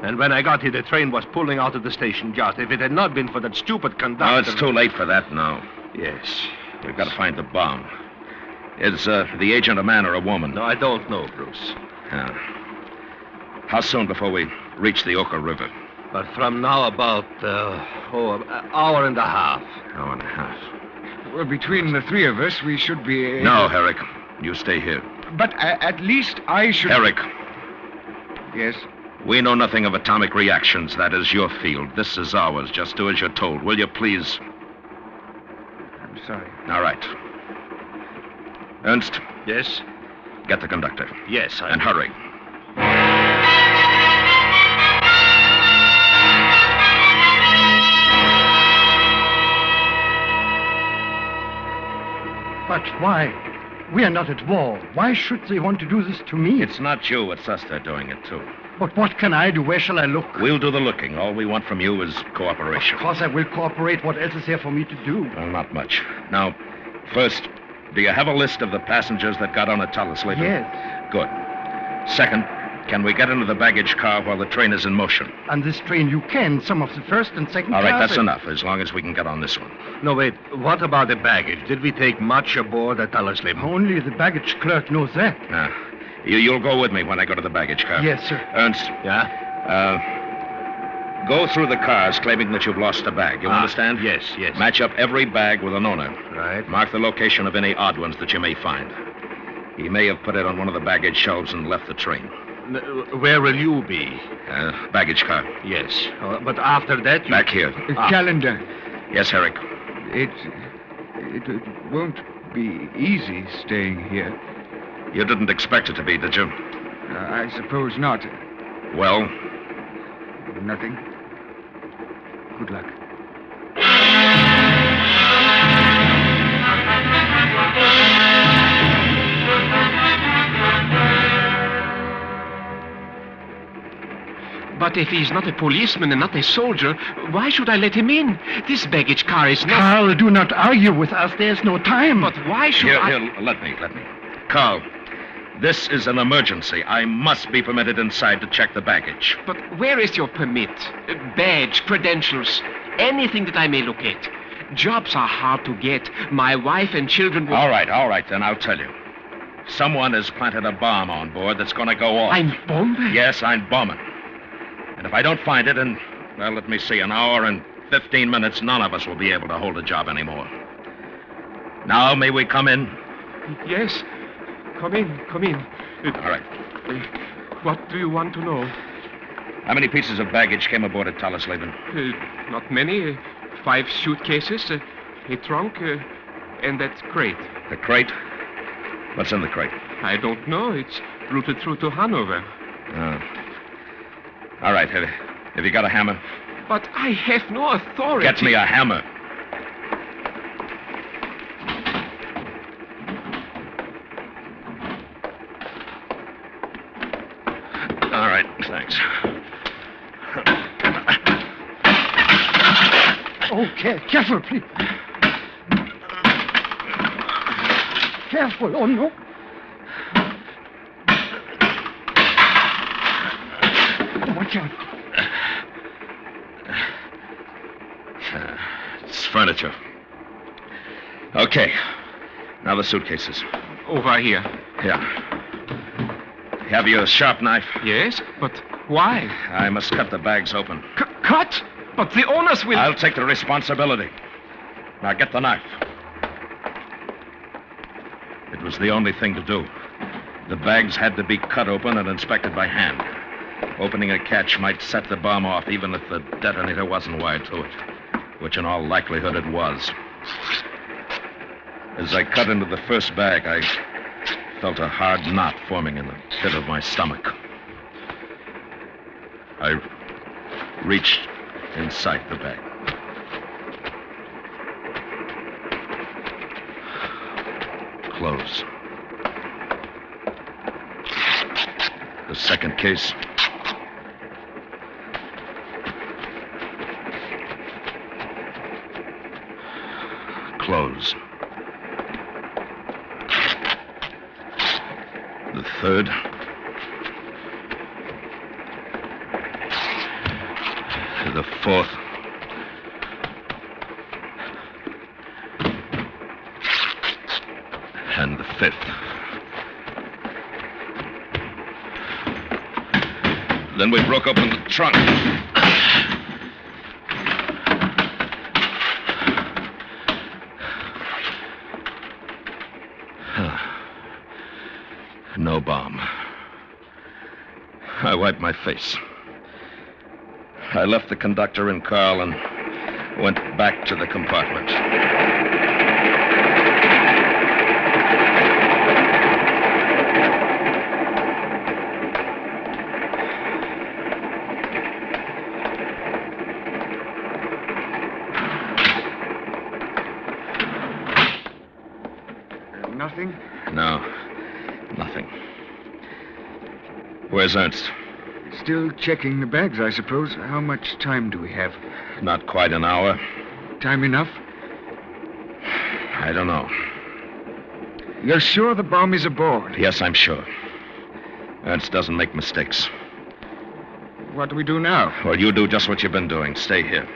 And when I got here, the train was pulling out of the station just. If it had not been for that stupid conductor... Oh, it's too late for that now. Yes. We've got to find the bomb. Is the agent a man or a woman? No, I don't know, Bruce. Yeah. How soon before we reach the Oka River? But from now about, an hour and a half. Hour and a half. Well, between the three of us, we should be... No, Herrick. You stay here. But at least I should... Herrick. Yes? We know nothing of atomic reactions. That is your field. This is ours. Just do as you're told. Will you, please? I'm sorry. All right. Ernst? Yes? Get the conductor. Yes, And hurry. But why? We are not at war. Why should they want to do this to me? It's not you. It's us they're doing it to. But what can I do? Where shall I look? We'll do the looking. All we want from you is cooperation. Of course I will cooperate. What else is there for me to do? Well, not much. Now, first, do you have a list of the passengers that got on at Tallersleben? Yes. Good. Second, can we get into the baggage car while the train is in motion? On this train you can. Some of the first and second All right, class. that's enough, as long as we can get on this one. No, wait. What about the baggage? Did we take much aboard at Tallersleben? Only the baggage clerk knows that. You'll go with me when I go to the baggage car. Yes, sir. Ernst. Yeah? Go through the cars claiming that you've lost a bag. You understand? Yes. Match up every bag with an owner. Right. Mark the location of any odd ones that you may find. He may have put it on one of the baggage shelves and left the train. Where will you be? Baggage car. Yes. But after that, you... Back here. Calendar. Yes, Herrick. It won't be easy staying here. You didn't expect it to be, did you? I suppose not. Well? Nothing. Good luck. But if he's not a policeman and not a soldier, why should I let him in? This baggage car is not... Carl, do not argue with us. There's no time. But why should Here, let me. Carl, this is an emergency. I must be permitted inside to check the baggage. But where is your permit? Badge, credentials, anything that I may look at. Jobs are hard to get. My wife and children will... All right, then I'll tell you. Someone has planted a bomb on board that's going to go off. Ein Bombe? Yes, ein Bomben. And if I don't find it in, well, let me see, an hour and 15 minutes, none of us will be able to hold a job anymore. Now, may we come in? Yes. Come in. All right. What do you want to know? How many pieces of baggage came aboard at Tallersleben? Not many. 5 suitcases, a trunk, and that crate. The crate? What's in the crate? I don't know. It's routed through to Hanover. All right, have you got a hammer? But I have no authority. Get me a hammer. Thanks. Oh, careful, please. Careful, oh no. Watch out. It's furniture. Okay. Now the suitcases. Over here. Yeah. Have you a sharp knife? Yes, but why? I must cut the bags open. Cut? But the owners will... I'll take the responsibility. Now get the knife. It was the only thing to do. The bags had to be cut open and inspected by hand. Opening a catch might set the bomb off even if the detonator wasn't wired to it, which in all likelihood it was. As I cut into the first bag, I felt a hard knot forming in the pit of my stomach. I reached inside the bag. Close. The second case. Close. The third. The fourth. And the fifth. Then we broke open the trunk. No bomb. I wiped my face. I left the conductor in Carl and went back to the compartment. Nothing? No, nothing. Where's Ernst? Still checking the bags, I suppose. How much time do we have? Not quite an hour. Time enough? I don't know. You're sure the bomb is aboard? Yes, I'm sure. Ernst doesn't make mistakes. What do we do now? Well, you do just what you've been doing. Stay here.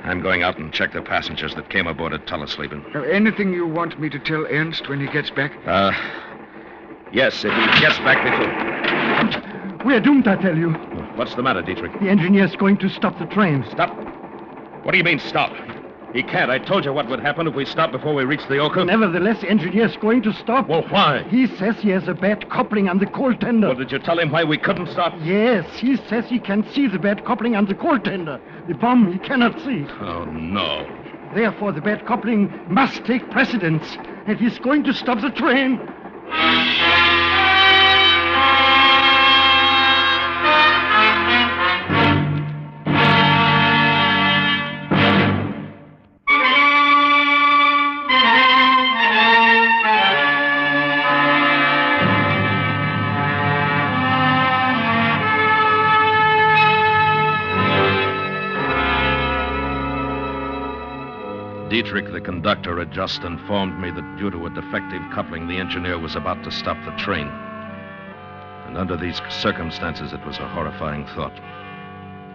I'm going out and check the passengers that came aboard at Tellesleben. Anything you want me to tell Ernst when he gets back? Yes, if he gets back before... We're doomed, I tell you. What's the matter, Dietrich? The engineer's going to stop the train. Stop? What do you mean, stop? He can't. I told you what would happen if we stopped before we reached the Oka. Nevertheless, the engineer's going to stop. Well, why? He says he has a bad coupling on the coal tender. Well, did you tell him why we couldn't stop? Yes, he says he can see the bad coupling on the coal tender. The bomb he cannot see. Oh, no. Therefore, the bad coupling must take precedence. And he's going to stop the train. Dietrich, the conductor, had just informed me that due to a defective coupling, the engineer was about to stop the train. And under these circumstances, it was a horrifying thought.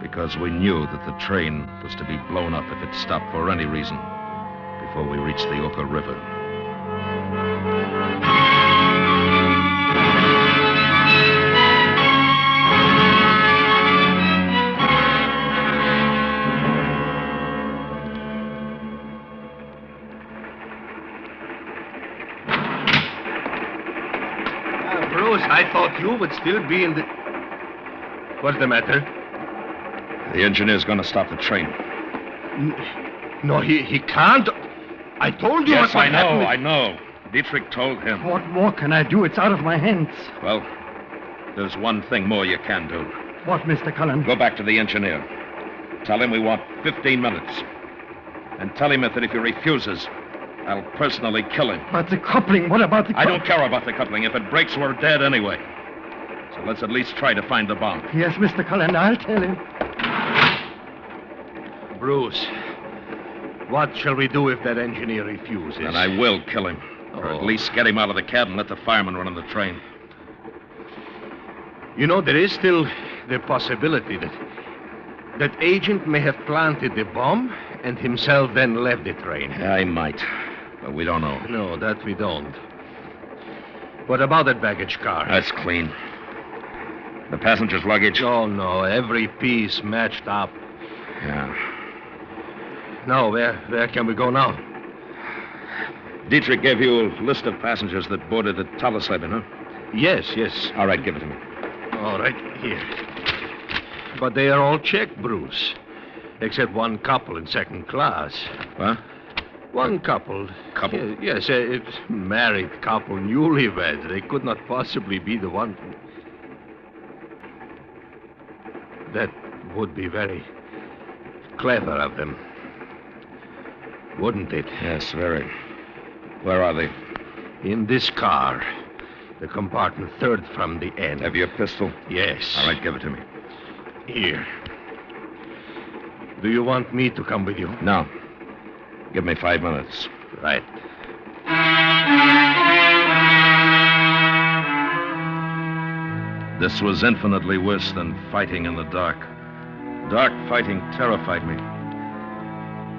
Because we knew that the train was to be blown up if it stopped for any reason before we reached the Oka River. I thought you would still be in the... What's the matter? The engineer's going to stop the train. No, he can't. I told you yes, what I know, happened. I know. Dietrich told him. What more can I do? It's out of my hands. Well, there's one thing more you can do. What, Mr. Cullen? Go back to the engineer. Tell him we want 15 minutes. And tell him that if he refuses, I'll personally kill him. But the coupling, what about the I don't care about the coupling. If it breaks, we're dead anyway. So let's at least try to find the bomb. Yes, Mr. Callender, I'll tell him. Bruce, what shall we do if that engineer refuses? And I will kill him. Or at least get him out of the cab and let the fireman run on the train. You know, there is still the possibility that agent may have planted the bomb and himself then left the train. I might, but we don't know. No, that we don't. What about that baggage car? That's clean. The passenger's luggage? Oh, no, every piece matched up. Yeah. Now, where can we go now? Dietrich gave you a list of passengers that boarded at Tallesleben, huh? Yes. All right, give it to me. All right, here. But they are all checked, Bruce. Except one couple in second class. What? One couple. Couple? Yes, a married couple, newlyweds. They could not possibly be the one. That would be very clever of them. Wouldn't it? Yes, very. Where are they? In this car. The compartment third from the end. Have you a pistol? Yes. All right, give it to me. Here. Do you want me to come with you? No. Give me 5 minutes. Right. This was infinitely worse than fighting in the dark. Dark fighting terrified me.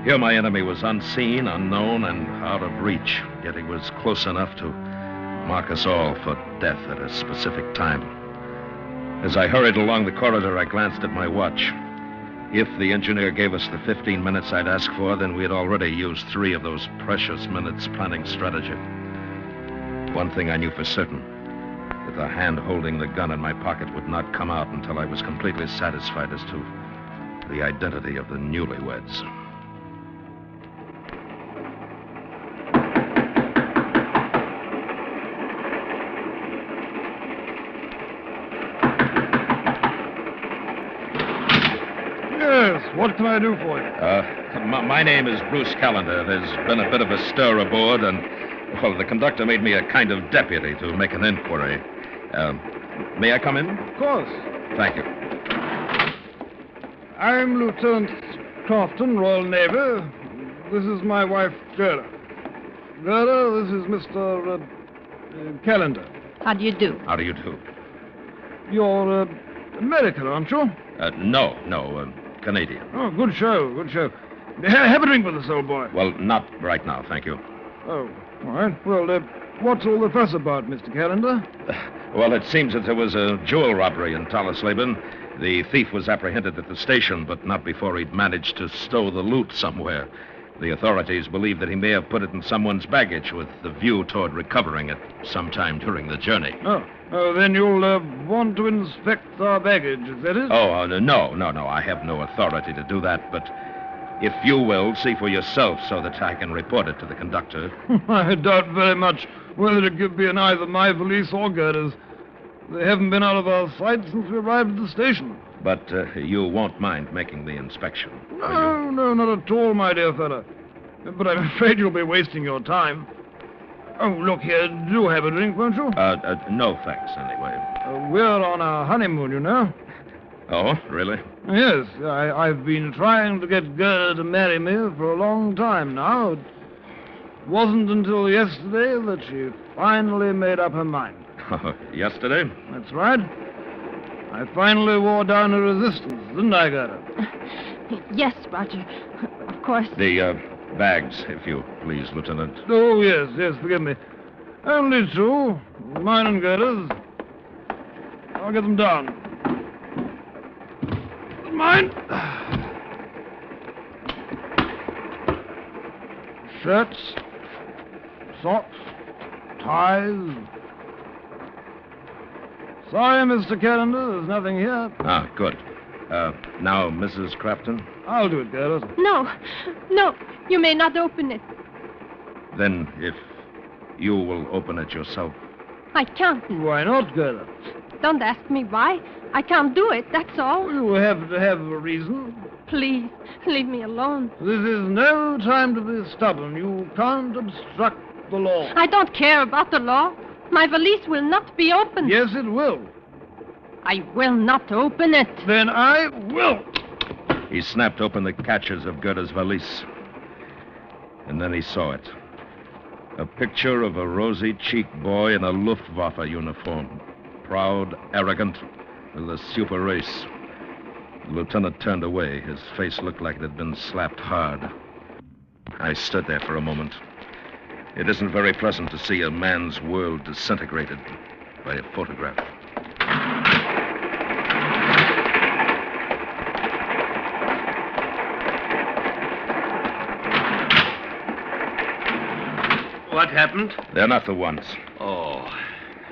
Here my enemy was unseen, unknown, and out of reach, yet he was close enough to mark us all for death at a specific time. As I hurried along the corridor, I glanced at my watch. If the engineer gave us the 15 minutes I'd asked for, then we had already used 3 of those precious minutes planning strategy. One thing I knew for certain, that the hand holding the gun in my pocket would not come out until I was completely satisfied as to the identity of the newlyweds. What can I do for you? My name is Bruce Callender. There's been a bit of a stir aboard, and, well, the conductor made me a kind of deputy to make an inquiry. May I come in? Of course. Thank you. I'm Lieutenant Crofton, Royal Navy. This is my wife, Gerda. Gerda, this is Mr. Callender. How do you do? How do you do? You're American, aren't you? No, Canadian. Oh, good show. Have a drink with us, old boy. Well, not right now, thank you. Oh, all right. Well, what's all the fuss about, Mr. Callender? Well, it seems that there was a jewel robbery in Tallesleben. The thief was apprehended at the station, but not before he'd managed to stow the loot somewhere. The authorities believe that he may have put it in someone's baggage with the view toward recovering it sometime during the journey. Oh, then you'll want to inspect our baggage, is that it? Oh, no. I have no authority to do that, but if you will, see for yourself so that I can report it to the conductor. I doubt very much whether it could be in either my valise or Gerda's. They haven't been out of our sight since we arrived at the station. But you won't mind making the inspection? No, not at all, my dear fellow. But I'm afraid you'll be wasting your time. Oh, look here, do have a drink, won't you? No thanks, anyway. We're on our honeymoon, you know. Oh, really? Yes, I've been trying to get Gerda to marry me for a long time now. It wasn't until yesterday that she finally made up her mind. Yesterday? That's right. I finally wore down her resistance, didn't I, Gerda? Yes, Roger. Of course. The bags, if you please, Lieutenant. Oh, yes, forgive me. Only 2, mine and Gerda's. I'll get them down. Mine. Shirts, socks, ties. Sorry, Mr. Callender, there's nothing here. Ah, good. Now, Mrs. Crafton? I'll do it, Gerda. No, you may not open it. Then, if you will open it yourself. I can't. Why not, Gerda? Don't ask me why. I can't do it, that's all. You have to have a reason. Please, leave me alone. This is no time to be stubborn. You can't obstruct the law. I don't care about the law. My valise will not be opened. Yes, it will. I will not open it. Then I will. He snapped open the catches of Gerda's valise. And then he saw it. A picture of a rosy-cheeked boy in a Luftwaffe uniform. Proud, arrogant, with a super race. The lieutenant turned away. His face looked like it had been slapped hard. I stood there for a moment. It isn't very pleasant to see a man's world disintegrated by a photograph. What happened? They're not the ones. Oh.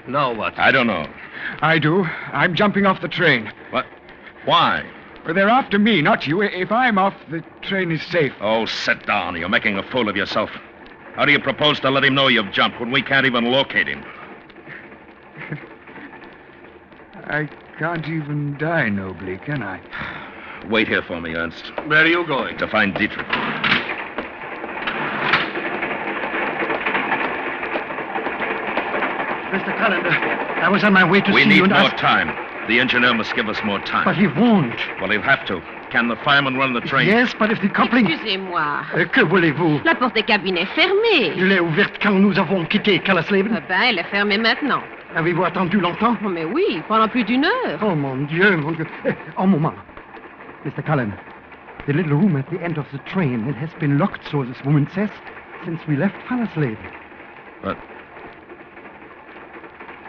Now what? I don't know. I do. I'm jumping off the train. What? Why? They're after me, not you. If I'm off, the train is safe. Oh, sit down. You're making a fool of yourself. How do you propose to let him know you've jumped when we can't even locate him? I can't even die nobly, can I? Wait here for me, Ernst. Where are you going? To find Dietrich. Mr. Callender, I was on my way to We see need you and more ask... time. The engineer must give us more time. But he won't. Well, he'll have to. Can the fireman run the train? Yes, but if the coupling... Excusez-moi. Que voulez-vous? La porte des cabines est fermée. Je l'ai ouverte quand nous avons quitté Callesleben. Eh ben, elle est fermée maintenant. Avez-vous attendu longtemps? Oh, mais oui, pendant plus d'une heure. Oh, mon Dieu, mon Dieu. Un moment. Mr. Cullen, the little room at the end of the train, it has been locked, so this woman says, since we left Callesleben. But...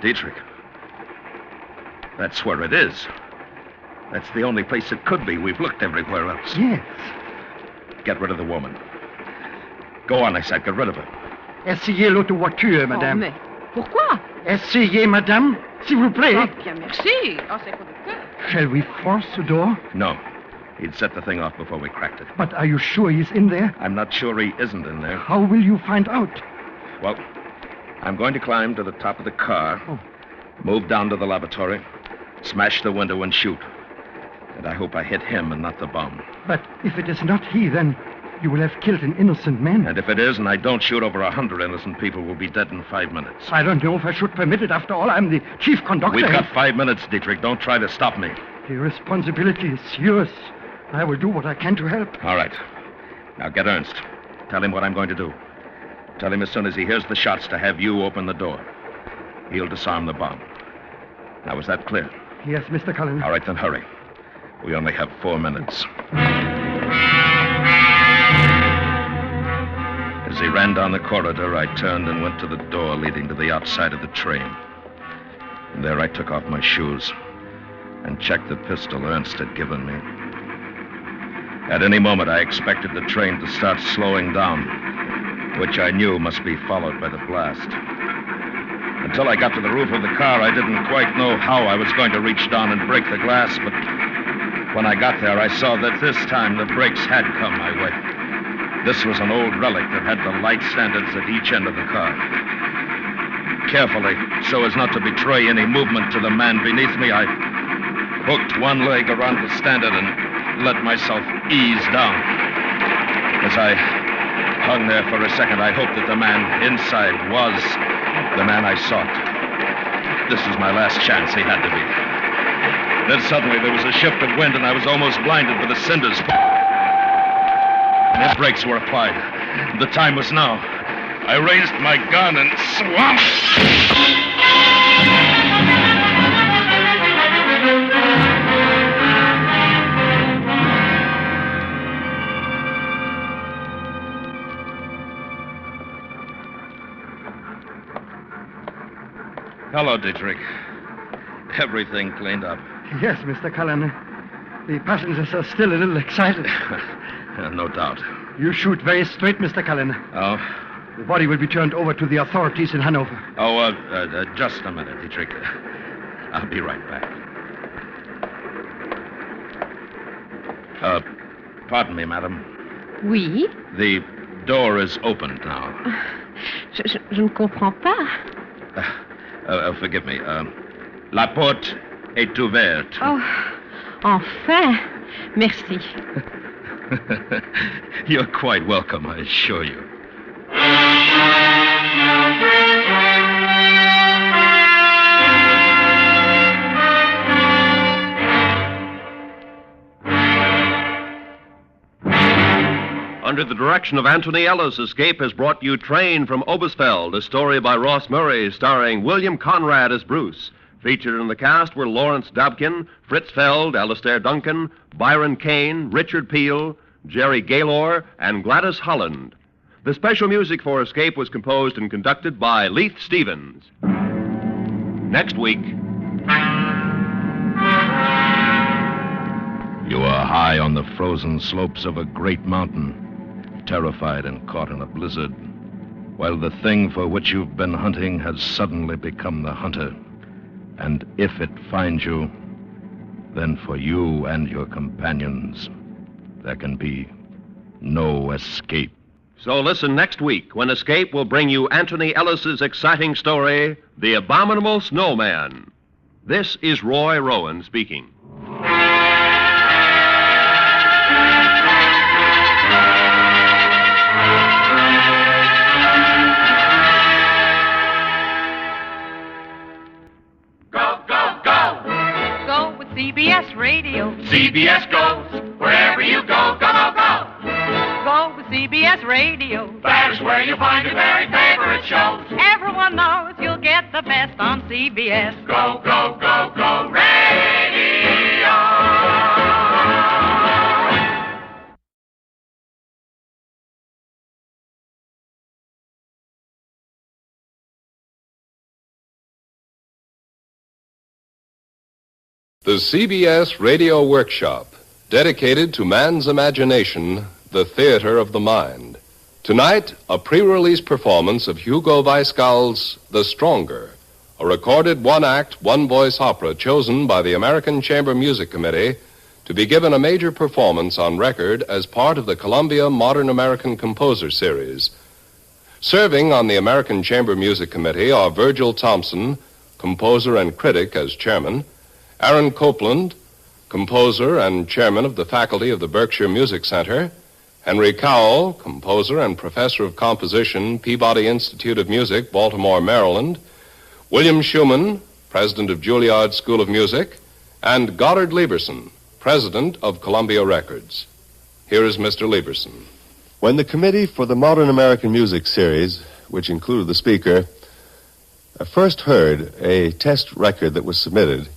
Dietrich. That's where it is. That's the only place it could be. We've looked everywhere else. Yes. Get rid of the woman. Go on, I said. Get rid of her. Essayez l'auto-voiture, madame. Oh, mais pourquoi? Essayez, madame, s'il vous plaît. Oh, bien, merci. Oh, c'est pour le cœur. Shall we force the door? No. He'd set the thing off before we cracked it. But are you sure he's in there? I'm not sure he isn't in there. How will you find out? Well, I'm going to climb to the top of the car, move down to the laboratory, smash the window and shoot. And I hope I hit him and not the bomb. But if it is not he, then you will have killed an innocent man. And if it is, and I don't shoot over 100 innocent people, we'll be dead in 5 minutes. I don't know if I should permit it. After all, I'm the chief conductor. We've got 5 minutes, Dietrich. Don't try to stop me. The responsibility is yours. I will do what I can to help. All right. Now get Ernst. Tell him what I'm going to do. Tell him as soon as he hears the shots to have you open the door. He'll disarm the bomb. Now, is that clear? Yes, Mr. Cullen. All right, then hurry. We only have 4 minutes. As he ran down the corridor, I turned and went to the door leading to the outside of the train. And there I took off my shoes and checked the pistol Ernst had given me. At any moment, I expected the train to start slowing down, which I knew must be followed by the blast. Until I got to the roof of the car, I didn't quite know how I was going to reach down and break the glass, but when I got there, I saw that this time the brakes had come my way. This was an old relic that had the light standards at each end of the car. Carefully, so as not to betray any movement to the man beneath me, I hooked one leg around the standard and let myself ease down. As I hung there for a second, I hoped that the man inside was the man I sought. This was my last chance. He had to be. Then suddenly there was a shift of wind and I was almost blinded by the cinders. And the brakes were applied. The time was now. I raised my gun and swung. Hello, Dietrich. Everything cleaned up. Yes, Mr. Cullen. The passengers are still a little excited. No doubt. You shoot very straight, Mr. Cullen. Oh? The body will be turned over to the authorities in Hanover. Oh, just a minute, Dietrich. I'll be right back. Pardon me, madam. Oui? The door is opened now. Je ne comprends pas. Forgive me. La porte est ouverte. Oh, enfin. Merci. You're quite welcome, I assure you. Under the direction of Anthony Ellis, Escape has brought you Train from Oberstfeld, a story by Ross Murray, starring William Conrad as Bruce. Featured in the cast were Lawrence Dobkin, Fritz Feld, Alistair Duncan, Byron Kane, Richard Peel, Jerry Gaylor, and Gladys Holland. The special music for Escape was composed and conducted by Leith Stevens. Next week... You are high on the frozen slopes of a great mountain, terrified and caught in a blizzard, while the thing for which you've been hunting has suddenly become the hunter. And if it finds you, then for you and your companions, there can be no escape. So listen next week when Escape will bring you Anthony Ellis's exciting story, The Abominable Snowman. This is Roy Rowan speaking. CBS Radio. CBS goes wherever you go, go, go, go. Go with CBS Radio. That is where you'll find your very favorite shows. Everyone knows you'll get the best on CBS. Go, go, go, go, radio. The CBS Radio Workshop, dedicated to man's imagination, the theater of the mind. Tonight, a pre-release performance of Hugo Weisgall's The Stronger, a recorded one-act, one-voice opera chosen by the American Chamber Music Committee to be given a major performance on record as part of the Columbia Modern American Composer Series. Serving on the American Chamber Music Committee are Virgil Thompson, composer and critic as chairman, Aaron Copeland, composer and chairman of the faculty of the Berkshire Music Center, Henry Cowell, composer and professor of composition, Peabody Institute of Music, Baltimore, Maryland, William Schumann, president of Juilliard School of Music, and Goddard Lieberson, president of Columbia Records. Here is Mr. Lieberson. When the Committee for the Modern American Music Series, which included the speaker, first heard a test record that was submitted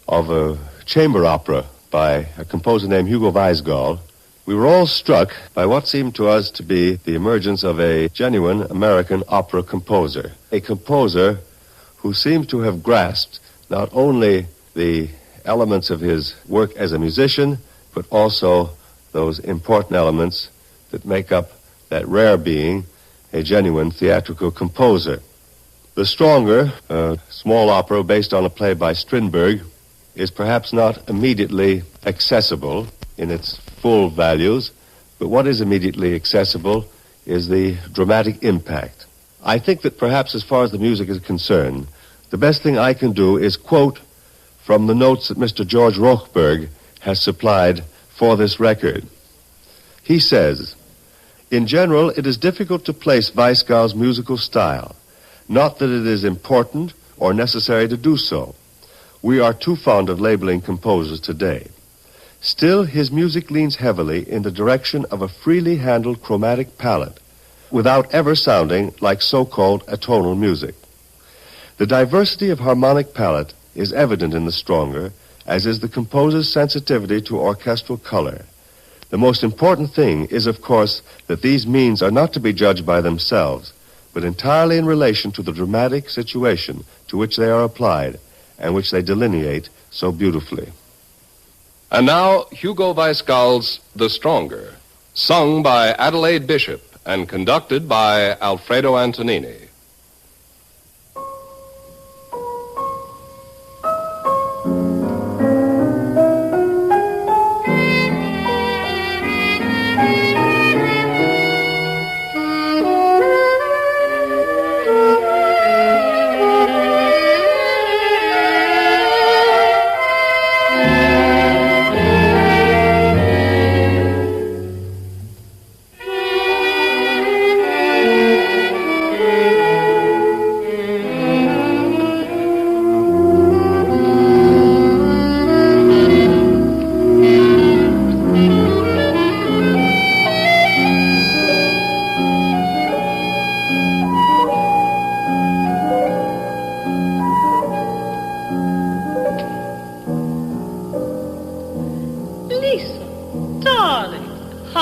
of a chamber opera by a composer named Hugo Weisgall, we were all struck by what seemed to us to be the emergence of a genuine American opera composer. A composer who seems to have grasped not only the elements of his work as a musician, but also those important elements that make up that rare being, a genuine theatrical composer. The Stronger, a small opera based on a play by Strindberg, is perhaps not immediately accessible in its full values, but what is immediately accessible is the dramatic impact. I think that perhaps as far as the music is concerned, the best thing I can do is quote from the notes that Mr. George Rochberg has supplied for this record. He says, "In general, it is difficult to place Weisgall's musical style, not that it is important or necessary to do so. We are too fond of labeling composers today. Still, his music leans heavily in the direction of a freely handled chromatic palette, without ever sounding like so-called atonal music. The diversity of harmonic palette is evident in The Stronger, as is the composer's sensitivity to orchestral color. The most important thing is, of course, that these means are not to be judged by themselves, but entirely in relation to the dramatic situation to which they are applied, and which they delineate so beautifully." And now, Hugo Weisgall's The Stronger, sung by Adelaide Bishop and conducted by Alfredo Antonini.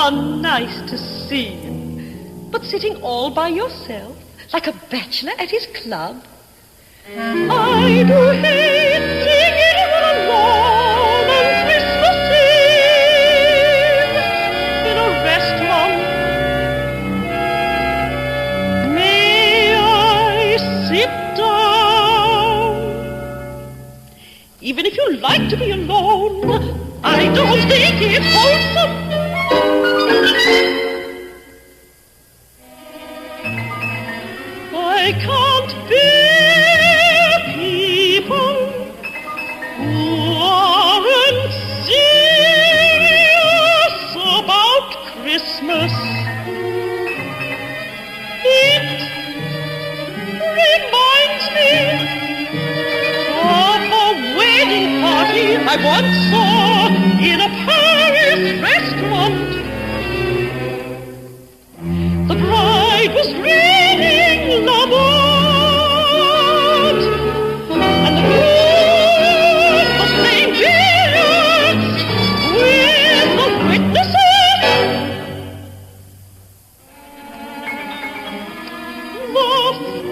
How nice to see you. But sitting all by yourself, like a bachelor at his club? I do hate seeing anyone alone on Christmas Eve in a restaurant. May I sit down? Even if you like to be alone, I don't think it's wholesome. I can't bear people who aren't serious about Christmas. It reminds me of a wedding party I once saw in a Paris restaurant. The bride was reading La Mode, and the groom was playing billiards with the witnesses. The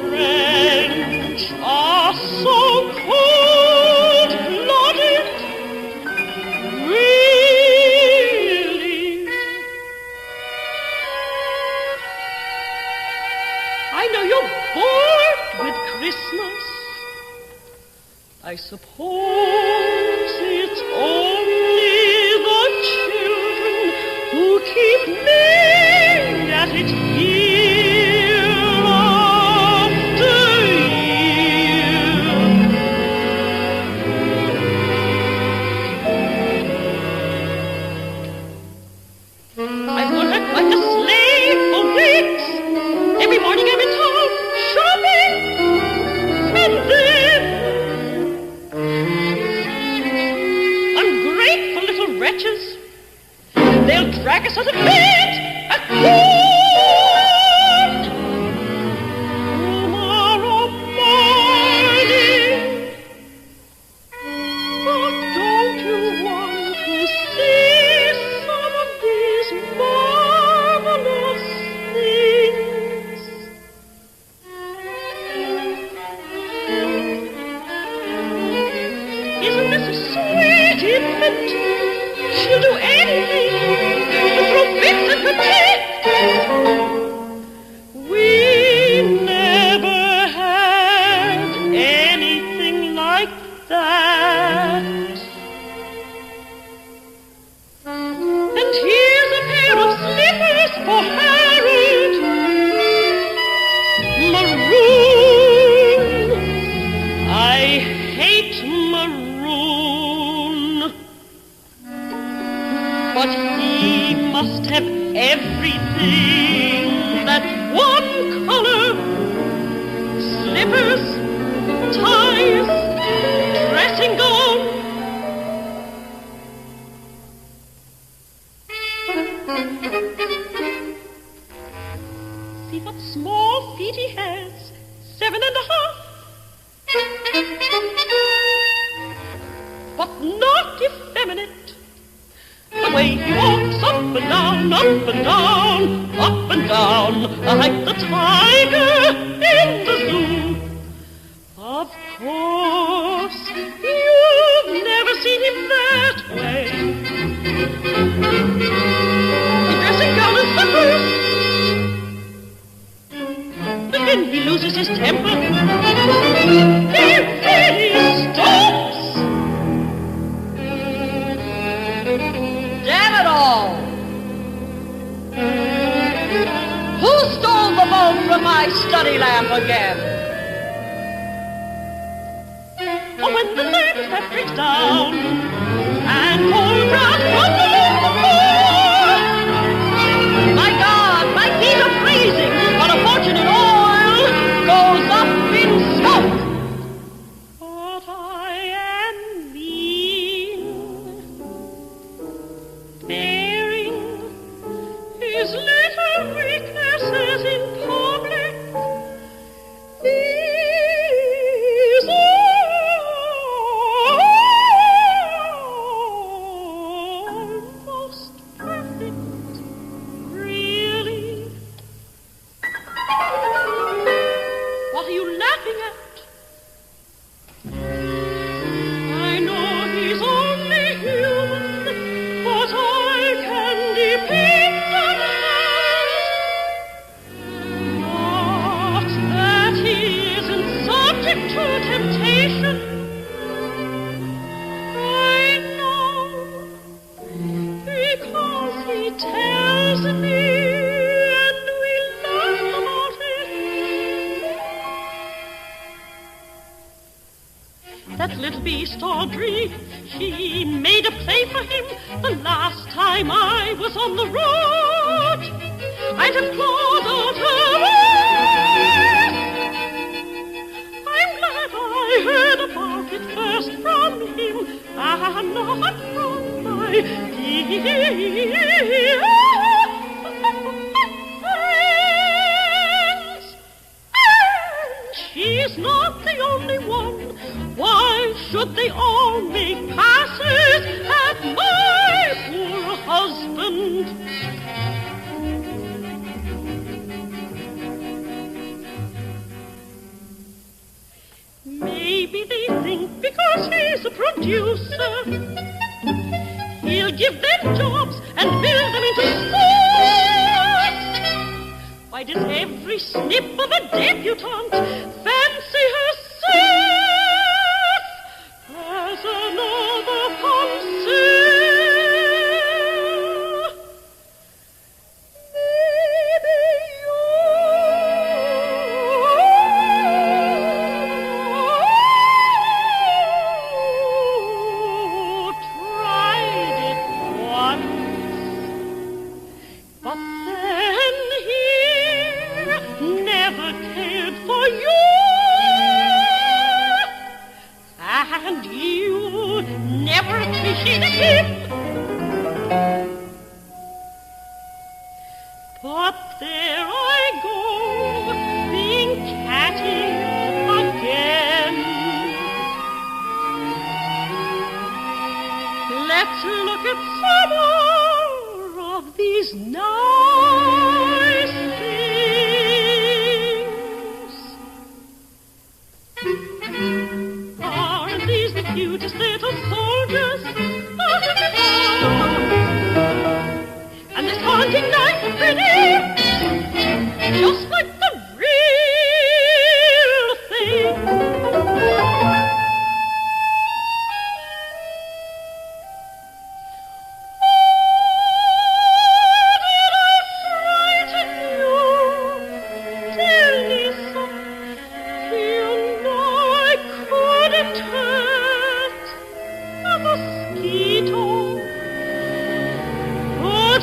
French are so cold-blooded. I know you're bored with Christmas. I suppose it's only the children who keep me at it year after year. I've worked like a slave for weeks. Every morning I'm in town shopping, and then ungrateful little wretches, they'll drag us out of bed at noon. Tomorrow morning, oh, don't you want to see some of these marvelous things? Isn't this a sweet infant? She'll do anything to throw fits and protect. We never had anything like that. And here's a pair of slippers for Harold. Maroon. I hate maroon. But he must have everything, that one color. Slippers, ties, dressing gown. See what small feet he has. 7.5. But not effeminate. The way he walks up and down, up and down, up and down, like the tiger in the zoo. Of course, you've never seen him that way. In dressing gown and slippers. But then he loses his temper. He really stops. Damn it all! Who stole the bulb from my study lamp again? Oh, when the thermostat breaks down and cold brown crumbles on the floor, my God, my feet are freezing, but a fortune in oil goes up in smoke. But I am mean, bearing his little weaknesses in public. He's all that little beast Audrey. He made a play for him the last time I was on the road. I'd have clawed out her waist. I'm glad I heard about it first from him, and not from my friends. And she's not the only one. Why should they all make passes at my poor husband? Maybe they think because he's a producer, he'll give them jobs and build them into schools. Why does every snip of a debutante fancy herself as another Ponce? But there I go, being catty again. Let's look at some more of these nice things. Aren't these the cutest little soldiers? And this haunting knife pretty, just like the real thing. Oh, did I frighten you, dear Lisa? You know I couldn't hurt a mosquito. But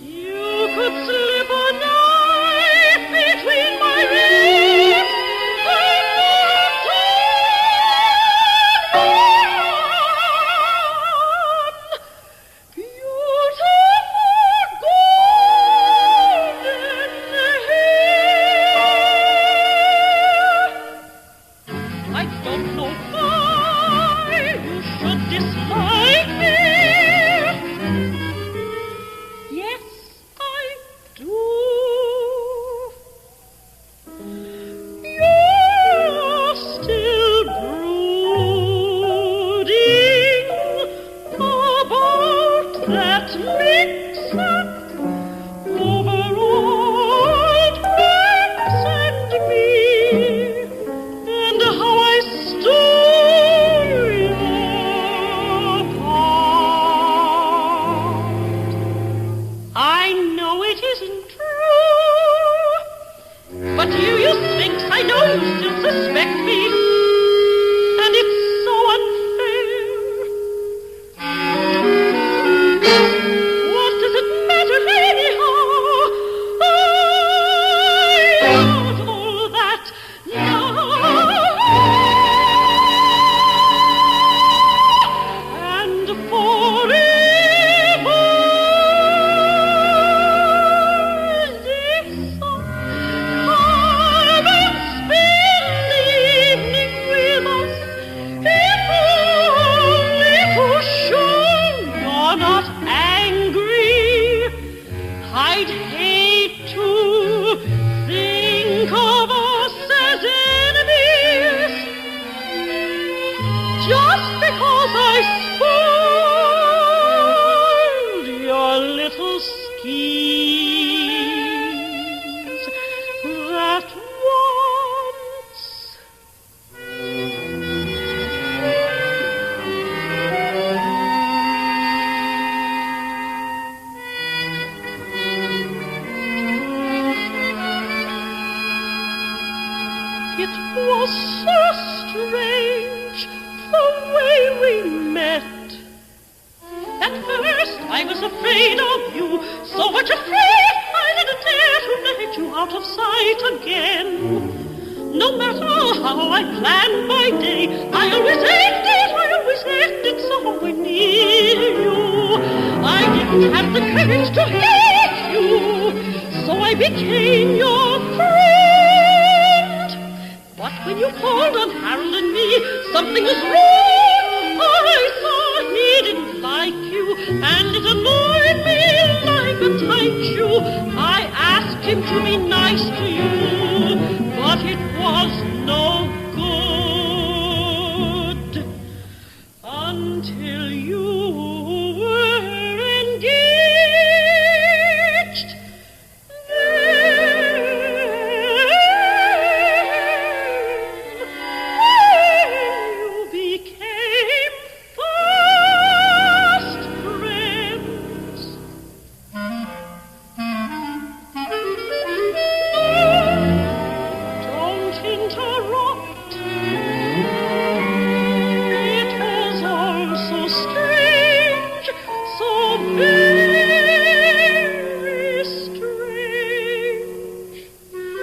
you could slip a knife between my ribs and beautiful golden hair. I don't know why you should dislike me. Yes, I do. You're still brooding about that mix-up over old Max and me, and how I stole your part. I know it isn't true, but you sphinx, I know you still suspect me, and it's so unfair. What does it matter anyhow? I know all that now. And forever, Lisa, come and spend the evening with us, if only to show you're not angry. I'd hate to think of us as enemies, just because I spoiled your little schemes that once. It was so strange, the way we met. At first I was afraid of you, so much afraid I didn't dare to let you out of sight again. No matter how I planned my day, I always ended somewhere near you. I didn't have the courage to hate you, so I became your friend. But when you called on Harold and me, something was wrong. I saw he didn't like you, and it annoyed me like a tight shoe. I asked him to be nice to you, but it was no good until you were engaged. You became fast friends. Don't interrupt. It was all so strange, so very strange.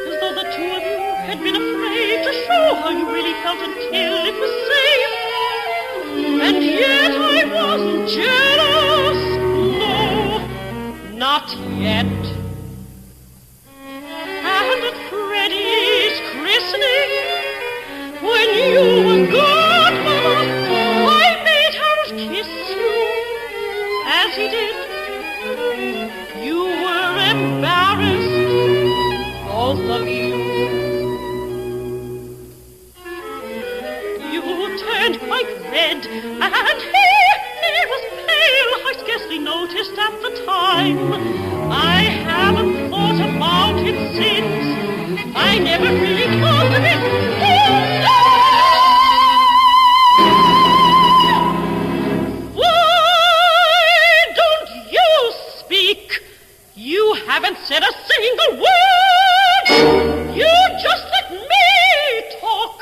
As though the two of you had been afraid to show how you really felt until it was safe. And yet I wasn't jealous. No, not yet. And at Freddie's christening, when you were godmother, I made Harold kiss you, as he did. You were embarrassed, both of you. You turned quite red, and he was pale. I scarcely noticed at the time. I haven't thought about it since. I never really thought of it. Why don't you speak? You haven't said a single word. You just let me talk.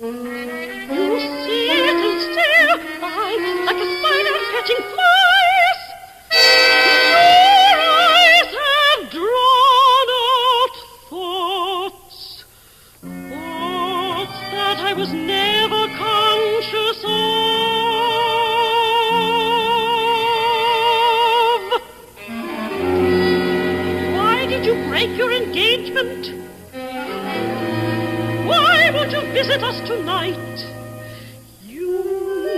You sit and stare like a spider catching flies. Your eyes have drawn out thoughts that I was never conscious of. Why did you break your engagement? Why won't you visit us tonight? You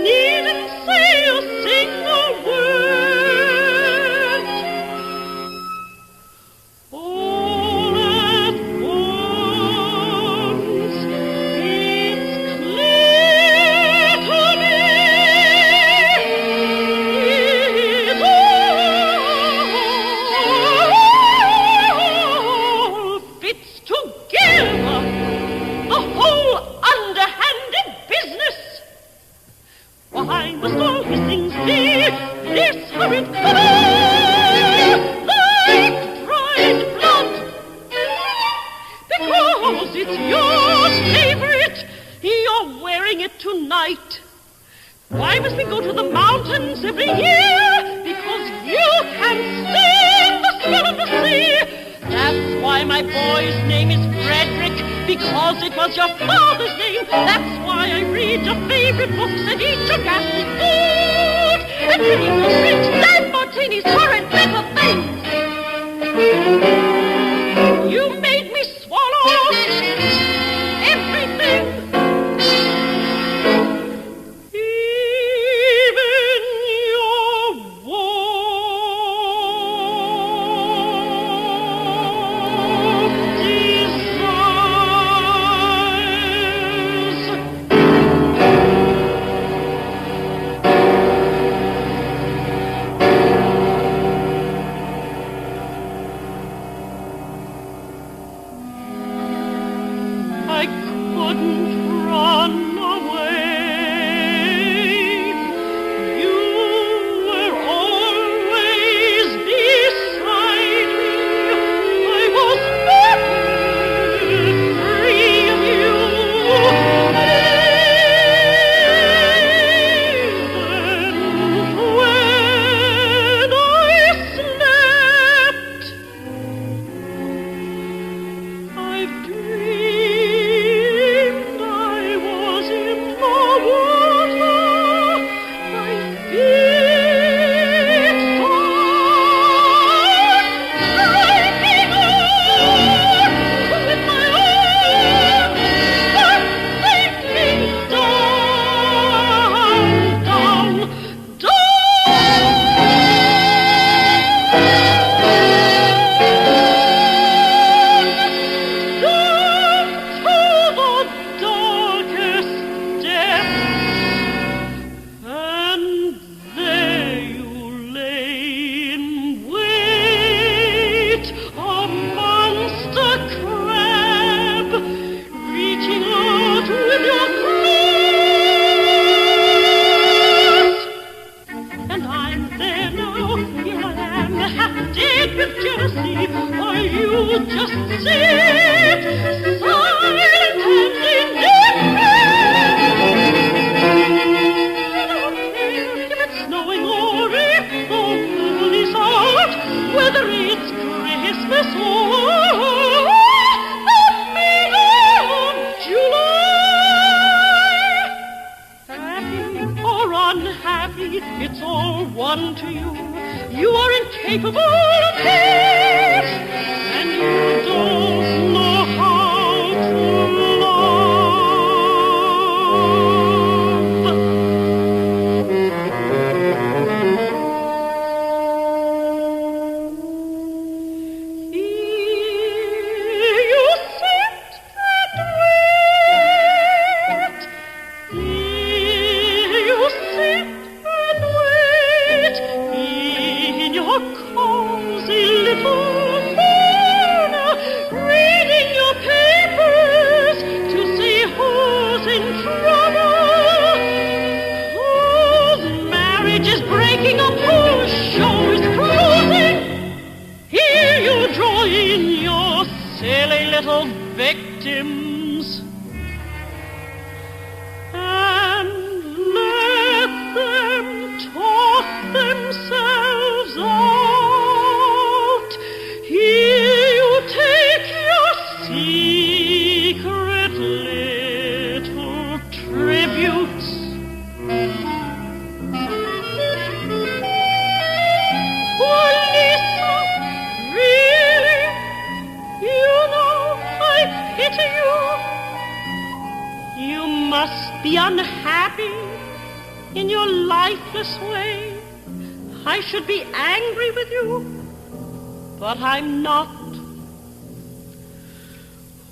needn't say a single word. All at once, it's clear to me. It all fits together. The whole underhanded business. Why must all these things be this hurried like dried blood? Because it's your favorite, you're wearing it tonight. Why must we go to the mountains every year? Because you can stand the smell of the sea. That's why my boy's name is Frederick, because it was your father's name. That's why I read your favorite books and eat your ghastly food and drink your drinks and martinis, horrid bitter things. You made me swallow everything. Even your warm desires. I couldn't run away. You were always beside me. I was never free of you. done to you. You are incapable of peace, and you don't know how to love. Victims, and let them talk themselves out. Here you take your secret little tributes. You must be unhappy in your lifeless way. I should be angry with you, but I'm not.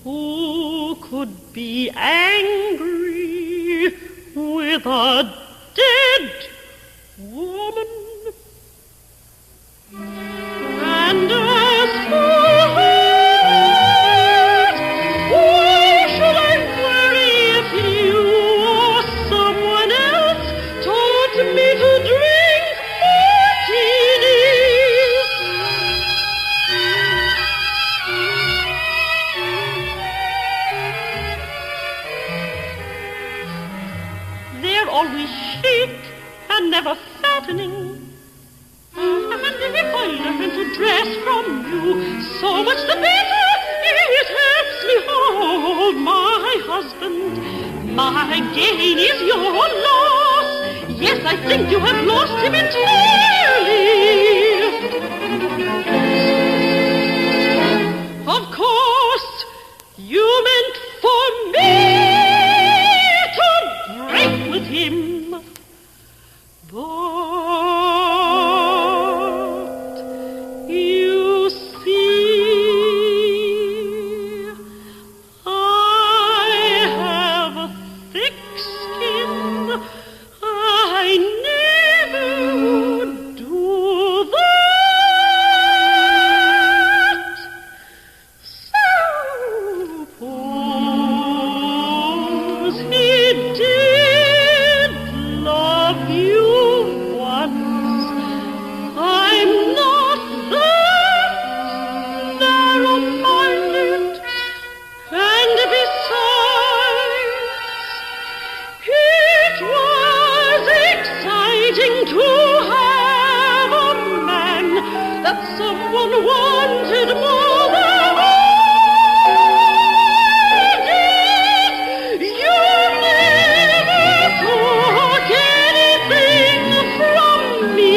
Who could be angry with a dead woman? And as for her, never fattening. And if I learn to dress from you, so much the better. It helps me hold my husband. My gain is your loss. Yes, I think you have lost him entirely. Of course, you meant for me to break with him. But you see, I have a thick skin. I never would do that. Suppose he did love you. I'm not that narrow-minded, and besides, it was exciting to have a man that someone wanted more than I did. You never took anything from me.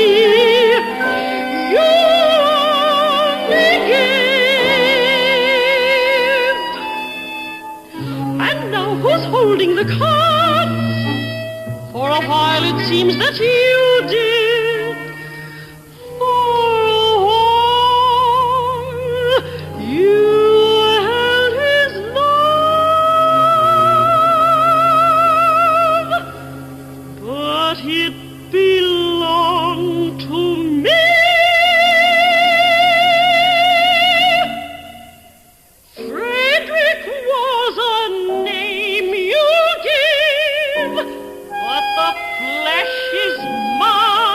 Holding the cards. For a while it seems that you did. For a while you held his love, but it belonged to me. Frederick was a name you give, but the flesh is mine.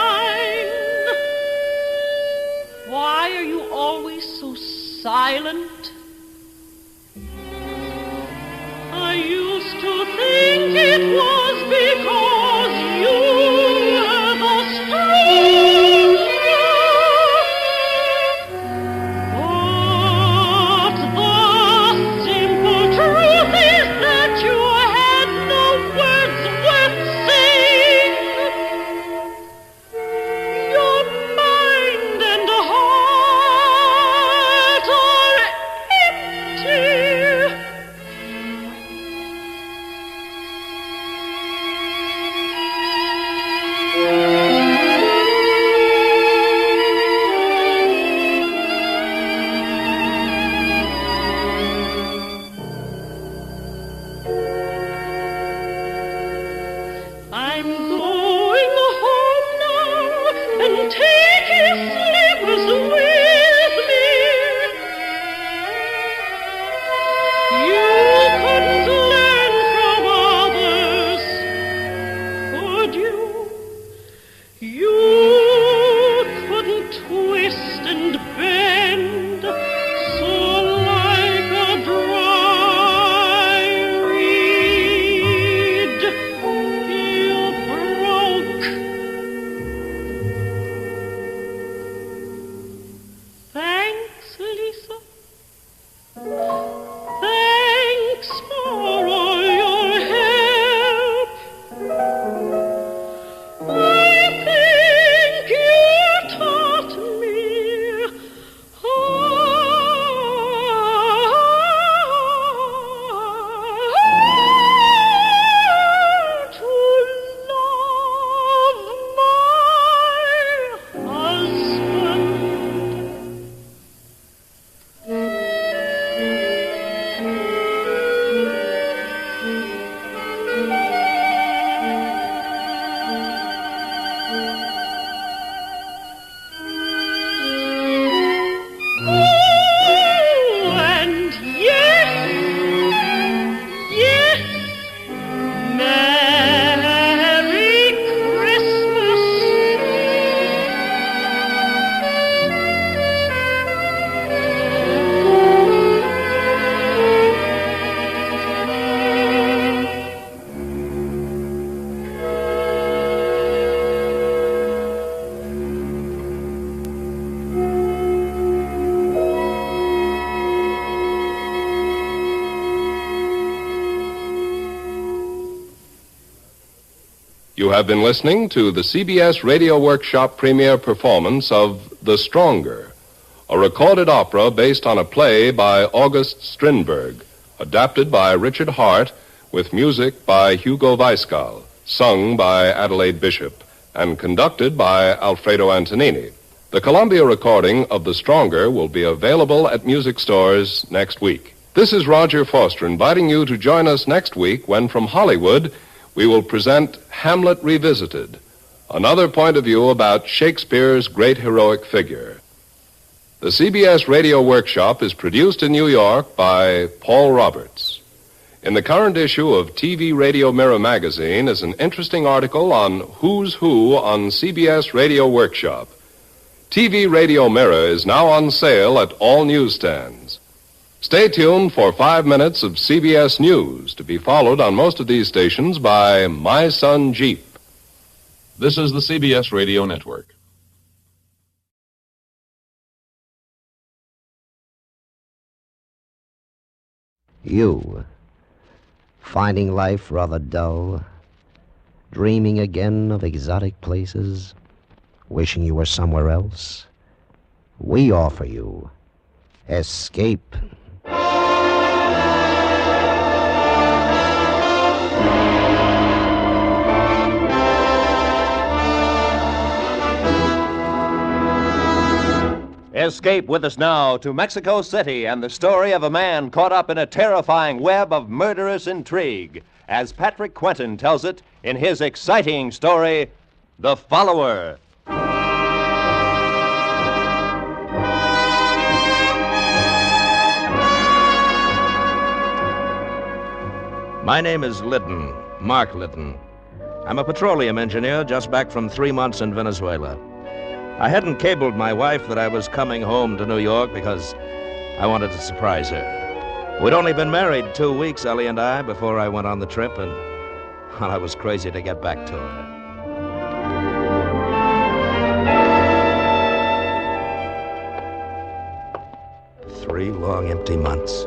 You have been listening to the CBS Radio Workshop premiere performance of The Stronger, a recorded opera based on a play by August Strindberg, adapted by Richard Hart, with music by Hugo Weisgall, sung by Adelaide Bishop, and conducted by Alfredo Antonini. The Columbia recording of The Stronger will be available at music stores next week. This is Roger Foster inviting you to join us next week when, from Hollywood, we will present Hamlet Revisited, another point of view about Shakespeare's great heroic figure. The CBS Radio Workshop is produced in New York by Paul Roberts. In the current issue of TV Radio Mirror magazine is an interesting article on Who's Who on CBS Radio Workshop. TV Radio Mirror is now on sale at all newsstands. Stay tuned for 5 minutes of CBS News, to be followed on most of these stations by My Son Jeep. This is the CBS Radio Network. You, finding life rather dull, dreaming again of exotic places, wishing you were somewhere else? We offer you Escape. Escape with us now to Mexico City and the story of a man caught up in a terrifying web of murderous intrigue, as Patrick Quentin tells it in his exciting story, The Follower. My name is Litton, Mark Litton. I'm a petroleum engineer just back from 3 months in Venezuela. I hadn't cabled my wife that I was coming home to New York because I wanted to surprise her. We'd only been married 2 weeks, Ellie and I, before I went on the trip, and well, I was crazy to get back to her. 3 long, empty months.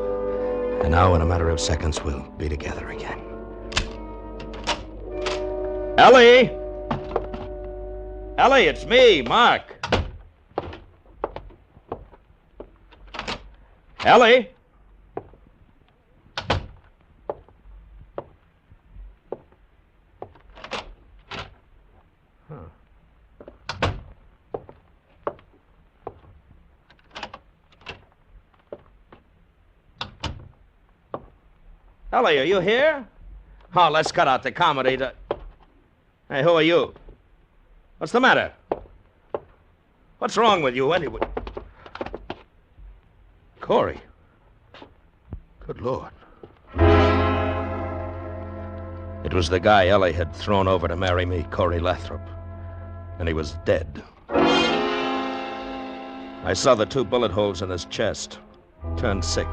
And now, in a matter of seconds, we'll be together again. Ellie! Ellie, it's me, Mark. Ellie? Ellie, are you here? Oh, let's cut out the comedy. Hey, who are you? What's the matter? What's wrong with you, anyway? Corey. Good Lord. It was the guy Ellie had thrown over to marry me, Corey Lathrop. And he was dead. I saw the 2 bullet holes in his chest. Turned sick.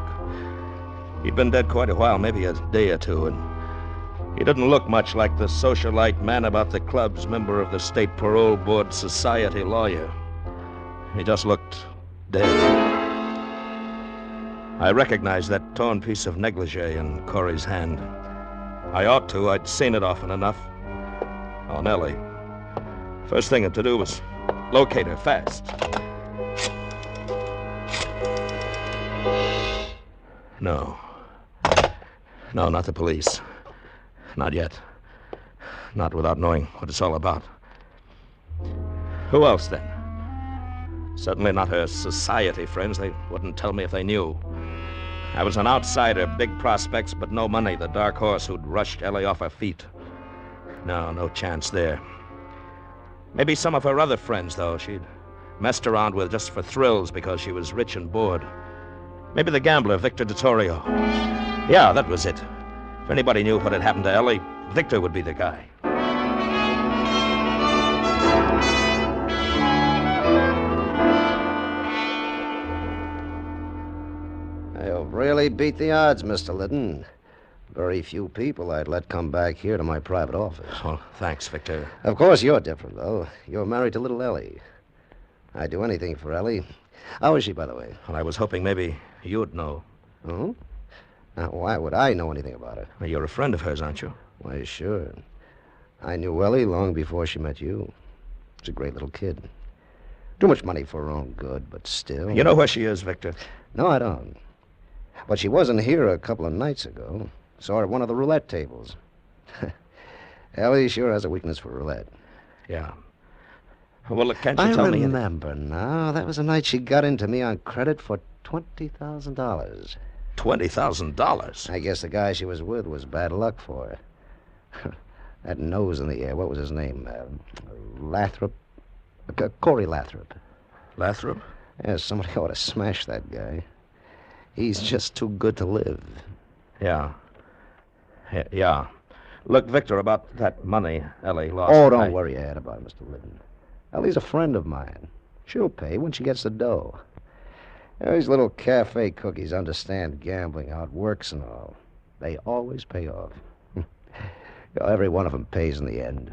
He'd been dead quite a while, maybe a day or 2, and he didn't look much like the socialite man about the clubs, member of the State Parole Board Society lawyer. He just looked dead. I recognized that torn piece of negligee in Corey's hand. I ought to. I'd seen it often enough. Oh, Nellie. First thing to do was locate her fast. No. No, not the police. Not yet. Not without knowing what it's all about. Who else, then? Certainly not her society friends. They wouldn't tell me if they knew. I was an outsider, big prospects, but no money, the dark horse who'd rushed Ellie off her feet. No chance there. Maybe some of her other friends, though, she'd messed around with just for thrills because she was rich and bored. Maybe the gambler, Victor Vittorio. Yeah, that was it. If anybody knew what had happened to Ellie, Victor would be the guy. You've really beat the odds, Mr. Litton. Very few people I'd let come back here to my private office. Well, thanks, Victor. Of course, you're different, though. You're married to little Ellie. I'd do anything for Ellie. How is she, by the way? Well, I was hoping maybe you'd know. Oh? Now, why would I know anything about her? Well, you're a friend of hers, aren't you? Why, sure. I knew Ellie long before she met you. She's a great little kid. Too much money for her own good, but still... You know where she is, Victor? No, I don't. But she wasn't here a couple of nights ago. Saw her at one of the roulette tables. Ellie sure has a weakness for roulette. Yeah. Well, look, can't you tell me... I remember now. That was the night she got into me on credit for $20,000. $20,000? I guess the guy she was with was bad luck for her. That nose in the air, what was his name? Lathrop? Corey Lathrop. Lathrop? Yeah, somebody ought to smash that guy. He's just too good to live. Yeah. Yeah. Look, Victor, about that money Ellie lost... Oh, don't worry your head about it, Mr. Liddon. Ellie's a friend of mine. She'll pay when she gets the dough. These little cafe cookies understand gambling, how it works and all. They always pay off. Every one of them pays in the end.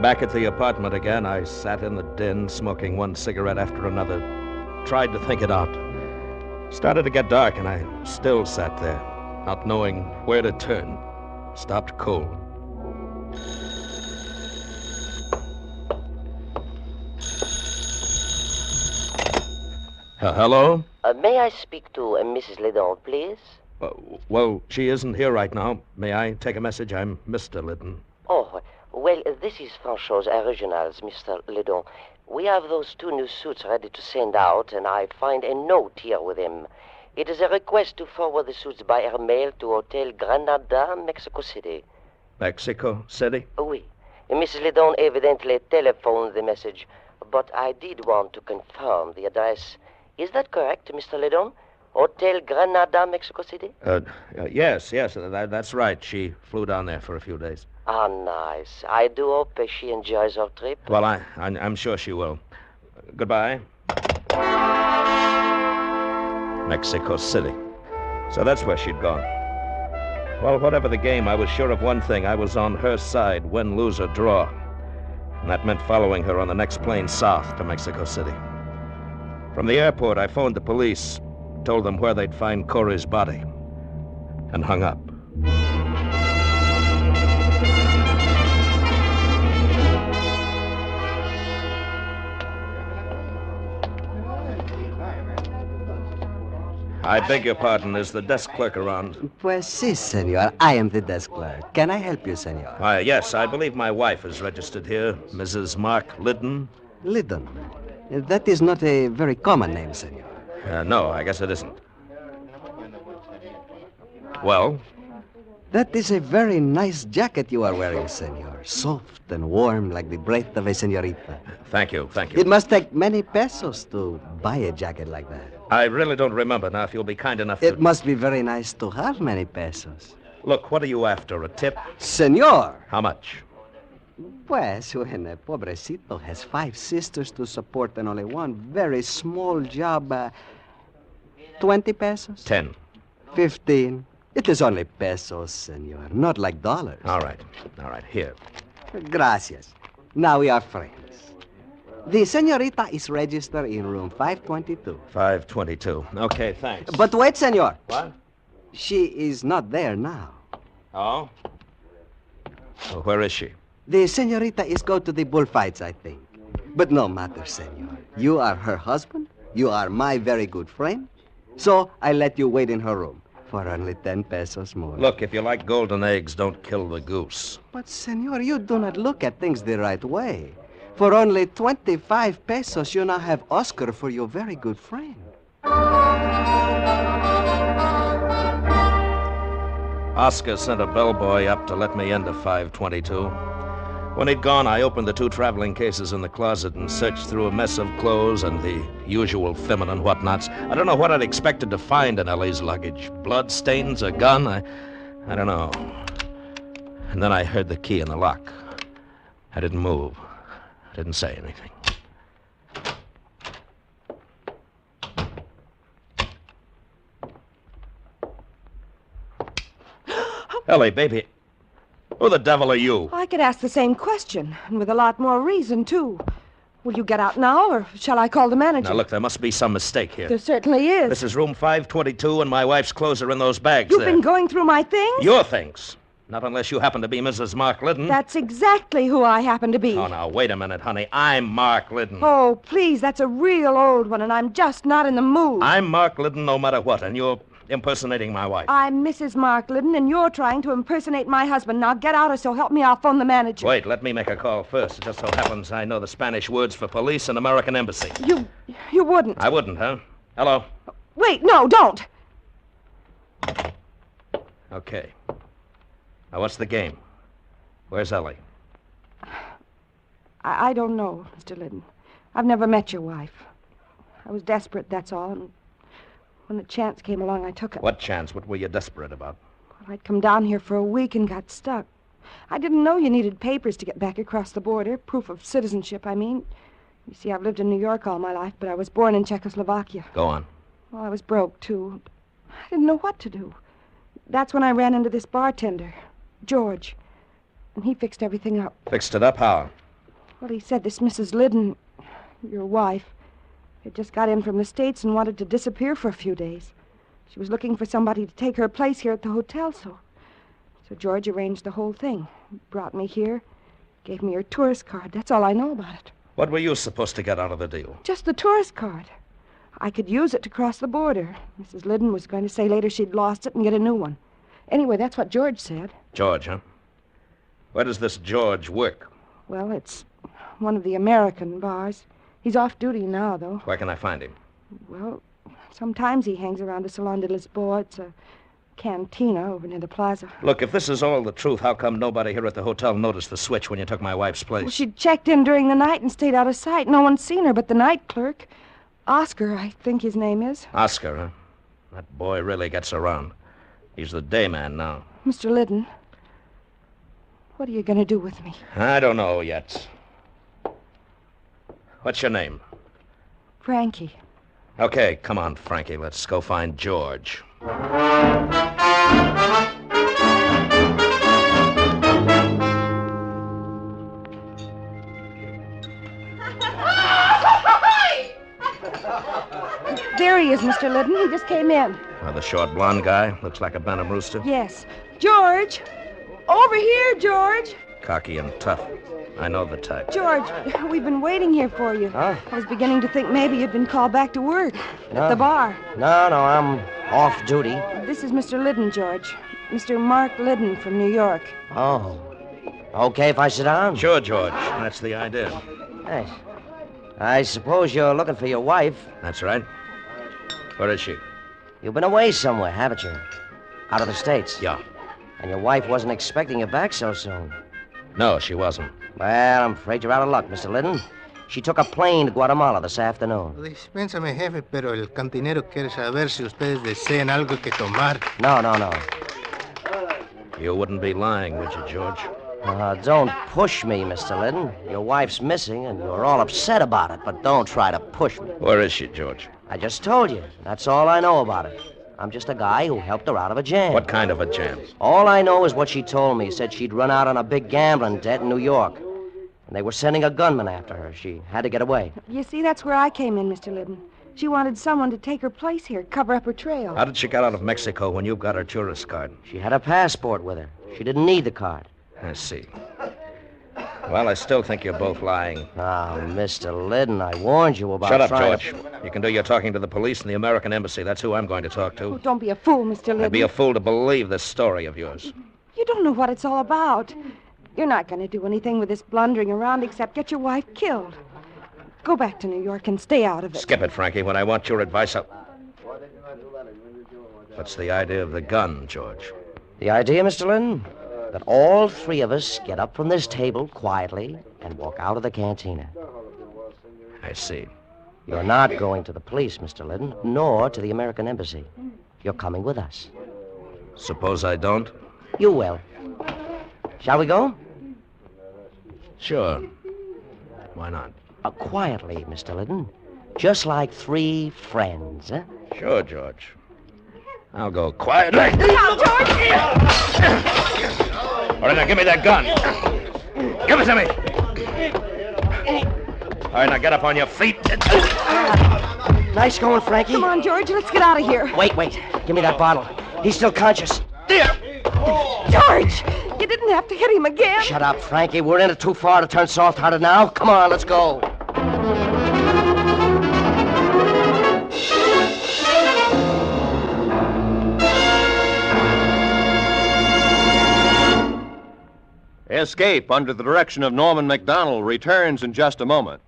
Back at the apartment again, I sat in the den, smoking one cigarette after another. Tried to think it out. Started to get dark, and I still sat there, not knowing where to turn. Stopped cold. Hello? May I speak to Mrs. Liddon, please? Well, she isn't here right now. May I take a message? I'm Mr. Liddon. Oh, well, this is Franchot's Originals, Mr. Liddon. We have those 2 new suits ready to send out, and I find a note here with them. It is a request to forward the suits by air mail to Hotel Granada, Mexico City. Mexico City? Oui. Mrs. Liddon evidently telephoned the message, but I did want to confirm the address. Is that correct, Mr. Liddon? Hotel Granada, Mexico City? Yes, that's right. She flew down there for a few days. Ah, nice. I do hope she enjoys her trip. Well, I'm sure she will. Goodbye. Mexico City. So that's where she'd gone. Well, whatever the game, I was sure of one thing. I was on her side, win, lose, or draw. And that meant following her on the next plane south to Mexico City. From the airport, I phoned the police, told them where they'd find Corey's body, and hung up. I beg your pardon. Is the desk clerk around? Pues sí, senor. I am the desk clerk. Can I help you, senor? Yes, I believe my wife is registered here, Mrs. Mark Liddon. Liddon? That is not a very common name, senor. No, I guess it isn't. Well? That is a very nice jacket you are wearing, senor. Soft and warm like the breath of a senorita. Thank you. It must take many pesos to buy a jacket like that. I really don't remember now, if you'll be kind enough to... It must be very nice to have many pesos. Look, what are you after, a tip? Senor! How much? Pues, when a pobrecito has 5 sisters to support and only one very small job, 20 pesos? 10. 15. It is only pesos, senor, not like dollars. All right, here. Gracias. Now we are friends. The senorita is registered in room 522. 522. Okay, thanks. But wait, senor. What? She is not there now. Oh? Well, where is she? The senorita is go to the bullfights, I think. But no matter, senor. You are her husband. You are my very good friend. So I let you wait in her room for only 10 pesos more. Look, if you like golden eggs, don't kill the goose. But, senor, you do not look at things the right way. For only 25 pesos, you now have Oscar for your very good friend. Oscar sent a bellboy up to let me into 522. When he'd gone, I opened the 2 traveling cases in the closet and searched through a mess of clothes and the usual feminine whatnots. I don't know what I'd expected to find in Ellie's luggage. Blood stains, a gun, I don't know. And then I heard the key in the lock. I didn't move. I didn't say anything. Ellie, baby, who the devil are you? I could ask the same question, and with a lot more reason, too. Will you get out now, or shall I call the manager? Now, look, there must be some mistake here. There certainly is. This is room 522, and my wife's clothes are in those bags You've there. been going through my things? Your things. Not unless you happen to be Mrs. Mark Liddon. That's exactly who I happen to be. Oh, now, wait a minute, honey. I'm Mark Liddon. Oh, please, that's a real old one, and I'm just not in the mood. I'm Mark Liddon no matter what, and you're impersonating my wife. I'm Mrs. Mark Liddon, and you're trying to impersonate my husband. Now get out, or so help me, I'll phone the manager. Wait, let me make a call first. It just so happens I know the Spanish words for police and American embassy. You wouldn't. I wouldn't, huh? Hello? Wait, no, don't. Okay. Now, what's the game? Where's Ellie? I don't know, Mr. Liddon. I've never met your wife. I was desperate, that's all, and when the chance came along, I took it. What chance? What were you desperate about? Well, I'd come down here for a week and got stuck. I didn't know you needed papers to get back across the border. Proof of citizenship, I mean. You see, I've lived in New York all my life, but I was born in Czechoslovakia. Go on. Well, I was broke, too. I didn't know what to do. That's when I ran into this bartender, George. And he fixed everything up. Fixed it up how? Well, he said this Mrs. Liddon, your wife, had just got in from the States and wanted to disappear for a few days. She was looking for somebody to take her place here at the hotel, so George arranged the whole thing. Brought me here, gave me her tourist card. That's all I know about it. What were you supposed to get out of the deal? Just the tourist card. I could use it to cross the border. Mrs. Liddon was going to say later she'd lost it and get a new one. Anyway, that's what George said. George, huh? Where does this George work? Well, it's one of the American bars. He's off duty now, though. Where can I find him? Well, sometimes he hangs around the Salon de Lisboa. It's a cantina over near the plaza. Look, if this is all the truth, how come nobody here at the hotel noticed the switch when you took my wife's place? Well, she checked in during the night and stayed out of sight. No one's seen her but the night clerk. Oscar, I think his name is. Oscar, huh? That boy really gets around. He's the day man now. Mr. Liddon, what are you going to do with me? I don't know yet. What's your name? Frankie. Okay, come on, Frankie. Let's go find George. There he is, Mr. Liddon. He just came in. The short blonde guy. Looks like a Benham rooster. Yes. George! Over here, George! Cocky and tough. I know the type. George, we've been waiting here for you. Huh? I was beginning to think maybe you'd been called back to work at the bar. No, I'm off duty. This is Mr. Liddon, George. Mr. Mark Liddon from New York. Oh. Okay if I sit down? Sure, George. That's the idea. Thanks. I suppose you're looking for your wife. That's right. Where is she? You've been away somewhere, haven't you? Out of the States? Yeah. And your wife wasn't expecting you back so soon. No, she wasn't. Well, I'm afraid you're out of luck, Mr. Liddon. She took a plane to Guatemala this afternoon. Dispénsame, jefe, pero el cantinero quiere saber si ustedes desean algo que tomar. No. You wouldn't be lying, would you, George? Don't push me, Mr. Liddon. Your wife's missing, and you're all upset about it, but don't try to push me. Where is she, George? I just told you. That's all I know about it. I'm just a guy who helped her out of a jam. What kind of a jam? All I know is what she told me. Said she'd run out on a big gambling debt in New York. And they were sending a gunman after her. She had to get away. You see, that's where I came in, Mr. Liddon. She wanted someone to take her place here, cover up her trail. How did she get out of Mexico when you got her tourist card? She had a passport with her. She didn't need the card. I see. Well, I still think you're both lying. Oh, Mr. Liddon, I warned you about Shut up, trying George. You can do your talking to the police and the American embassy. That's who I'm going to talk to. Oh, don't be a fool, Mr. Liddon. I'd be a fool to believe this story of yours. You don't know what it's all about. You're not going to do anything with this blundering around except get your wife killed. Go back to New York and stay out of it. Skip it, Frankie. When I want your advice, I'll... What's the idea of the gun, George? The idea, Mr. Liddon? That all three of us get up from this table quietly and walk out of the cantina. I see. You're not going to the police, Mr. Liddon, nor to the American embassy. You're coming with us. Suppose I don't? You will. Shall we go? Sure. Why not? Quietly, Mr. Liddon. Just like three friends, huh? Sure, George. I'll go quietly. Now, George! All right, now give me that gun. Give it to me. All right, now get up on your feet. Nice going, Frankie. Come on, George, let's get out of here. Wait. Give me that bottle. He's still conscious. There. George, you didn't have to hit him again. Shut up, Frankie. We're in it too far to turn soft-hearted now. Come on, let's go. Escape, under the direction of Norman MacDonald, returns in just a moment.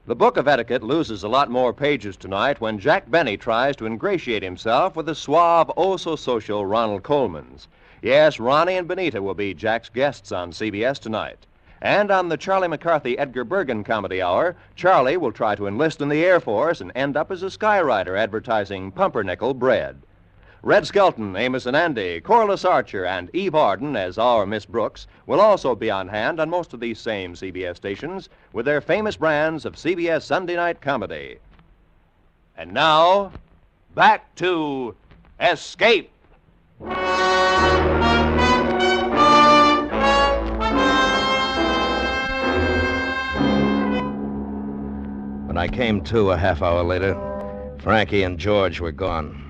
The Book of Etiquette loses a lot more pages tonight when Jack Benny tries to ingratiate himself with the suave, oh-so-social Ronald Coleman's. Yes, Ronnie and Benita will be Jack's guests on CBS tonight. And on the Charlie McCarthy-Edgar Bergen Comedy Hour, Charlie will try to enlist in the Air Force and end up as a skyrider advertising pumpernickel bread. Red Skelton, Amos and Andy, Corliss Archer, and Eve Arden as our Miss Brooks will also be on hand on most of these same CBS stations with their famous brands of CBS Sunday night comedy. And now, back to Escape. When I came to a half hour later, Frankie and George were gone.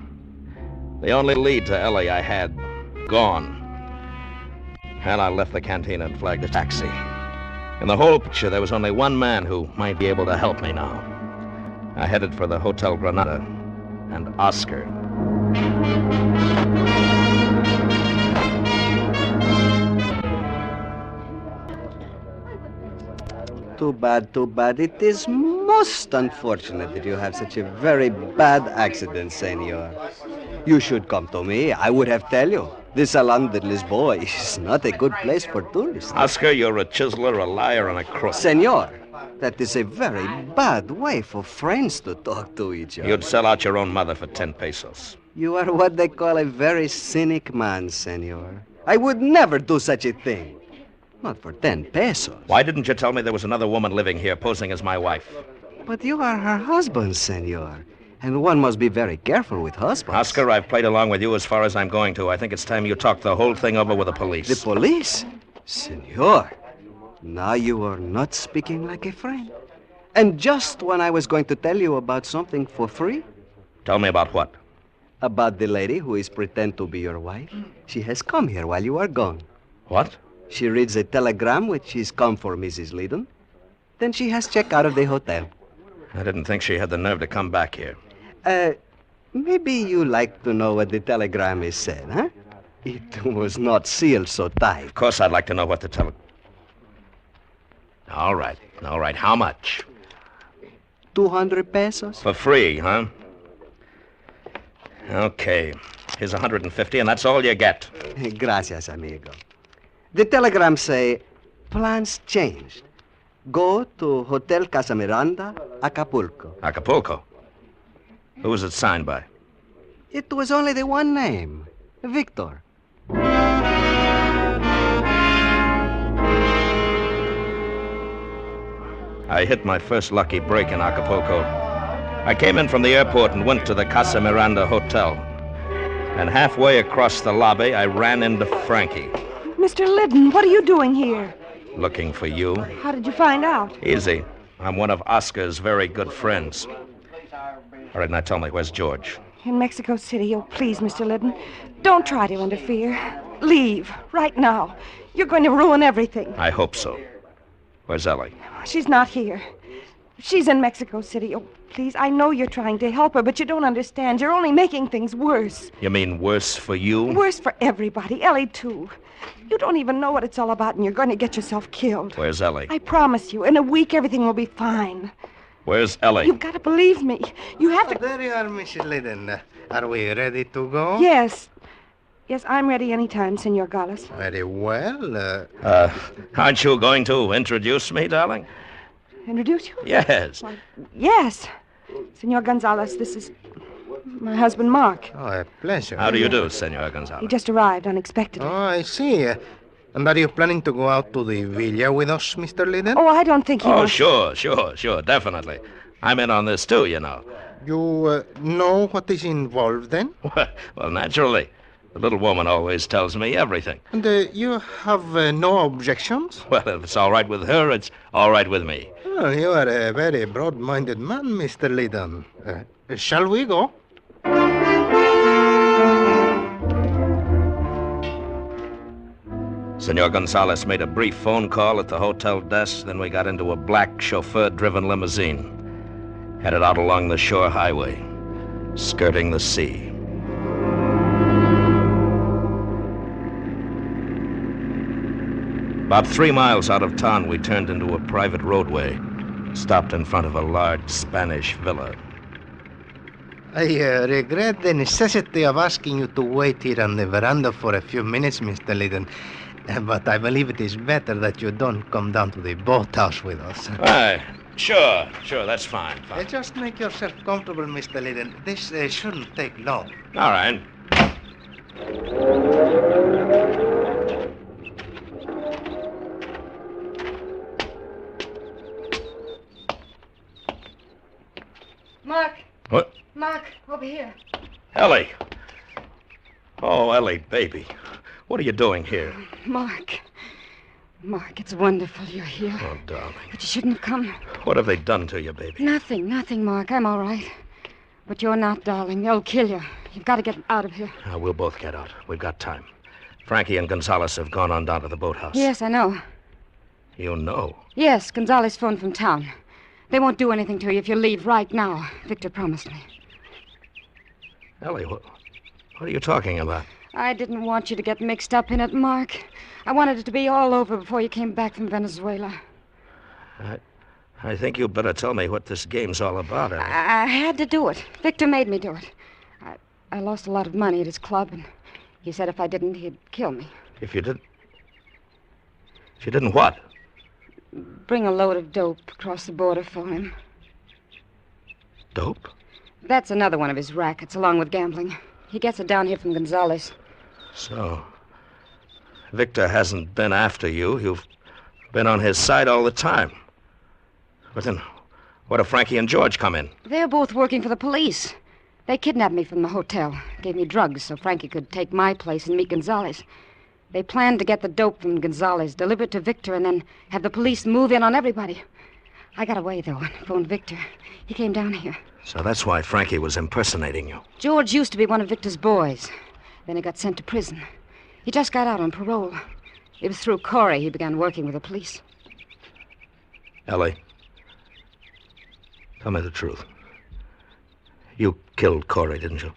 The only lead to Ellie I had, gone. And I left the canteen and flagged a taxi. In the whole picture, there was only one man who might be able to help me now. I headed for the Hotel Granada and Oscar. Too bad. It is most unfortunate that you have such a very bad accident, senor. You should come to me. I would have tell you. This Salon de Lisboa is not a good place for tourists. Oscar, you're a chiseler, a liar, and a crook. Senor, that is a very bad way for friends to talk to each other. You'd sell out your own mother for 10 pesos. You are what they call a very cynic man, senor. I would never do such a thing. Not for 10 pesos. Why didn't you tell me there was another woman living here posing as my wife? But you are her husband, senor. And one must be very careful with husbands. Oscar, I've played along with you as far as I'm going to. I think it's time you talked the whole thing over with the police. The police? Senor, now you are not speaking like a friend. And just when I was going to tell you about something for free. Tell me about what? About the lady who is pretend to be your wife. She has come here while you are gone. What? She reads a telegram which is come for Mrs. Liddon. Then she has checked out of the hotel. I didn't think she had the nerve to come back here. Maybe you like to know what the telegram is said, huh? It was not sealed so tight. Of course I'd like to know what the All right. How much? 200 pesos. For free, huh? Okay. Here's 150, and that's all you get. Gracias, amigo. The telegram say, plans changed. Go to Hotel Casa Miranda, Acapulco. Acapulco? Who was it signed by? It was only the one name, Victor. I hit my first lucky break in Acapulco. I came in from the airport and went to the Casa Miranda Hotel. And halfway across the lobby, I ran into Frankie. Mr. Liddon, what are you doing here? Looking for you. How did you find out? Easy. I'm one of Oscar's very good friends. All right, now tell me, where's George? In Mexico City. Oh, please, Mr. Liddon, don't try to interfere. Leave, right now. You're going to ruin everything. I hope so. Where's Ellie? She's not here. She's in Mexico City. Oh, please, I know you're trying to help her, but you don't understand. You're only making things worse. You mean worse for you? Worse for everybody. Ellie, too. You don't even know what it's all about, and you're going to get yourself killed. Where's Ellie? I promise you, in a week, everything will be fine. Where's Ellie? You've got to believe me. You have to... There you are, Mrs. Liddon. Are we ready to go? Yes. Yes, I'm ready anytime, Senor Gallus. Very well. Aren't you going to introduce me, darling? Introduce you? Yes. Why, yes. Senor Gonzalez, this is my husband, Mark. Oh, a pleasure. How do you do, Senor Gonzalez? He just arrived unexpectedly. Oh, I see. And are you planning to go out to the villa with us, Mr. Liddon? Oh, I don't think he will. Sure, definitely. I'm in on this, too, you know. You know what is involved, then? Well, naturally. The little woman always tells me everything. And you have no objections? Well, if it's all right with her, it's all right with me. Well, you are a very broad-minded man, Mr. Liddon. Shall we go? Senor Gonzalez made a brief phone call at the hotel desk, then we got into a black chauffeur-driven limousine, headed out along the shore highway, skirting the sea. About 3 miles out of town, we turned into a private roadway, stopped in front of a large Spanish villa. I regret the necessity of asking you to wait here on the veranda for a few minutes, Mr. Liddon. But I believe it is better that you don't come down to the boathouse with us. Right. Sure, that's fine. Just make yourself comfortable, Mr. Liddon. This shouldn't take long. All right. Mark. What? Mark, over here. Ellie. Oh, Ellie, baby. What are you doing here? Mark, it's wonderful you're here. Oh, darling. But you shouldn't have come. What have they done to you, baby? Nothing, Mark. I'm all right. But you're not, darling. They'll kill you. You've got to get out of here. We'll both get out. We've got time. Frankie and Gonzalez have gone on down to the boathouse. Yes, I know. You know? Yes, Gonzalez phoned from town. They won't do anything to you if you leave right now. Victor promised me. Ellie, what are you talking about? I didn't want you to get mixed up in it, Mark. I wanted it to be all over before you came back from Venezuela. I think you'd better tell me what this game's all about, Ellie. I had to do it. Victor made me do it. I lost a lot of money at his club, and he said if I didn't, he'd kill me. If you didn't... If you didn't what? Bring a load of dope across the border for him. Dope? That's another one of his rackets, along with gambling. He gets it down here from Gonzalez. So, Victor hasn't been after you. You've been on his side all the time. But then, what if Frankie and George come in? They're both working for the police. They kidnapped me from the hotel, gave me drugs so Frankie could take my place and meet Gonzalez. They planned to get the dope from Gonzalez, deliver it to Victor, and then have the police move in on everybody. I got away, though, and phoned Victor. He came down here. So that's why Frankie was impersonating you. George used to be one of Victor's boys. Then he got sent to prison. He just got out on parole. It was through Corey he began working with the police. Ellie, tell me the truth. You killed Corey, didn't you?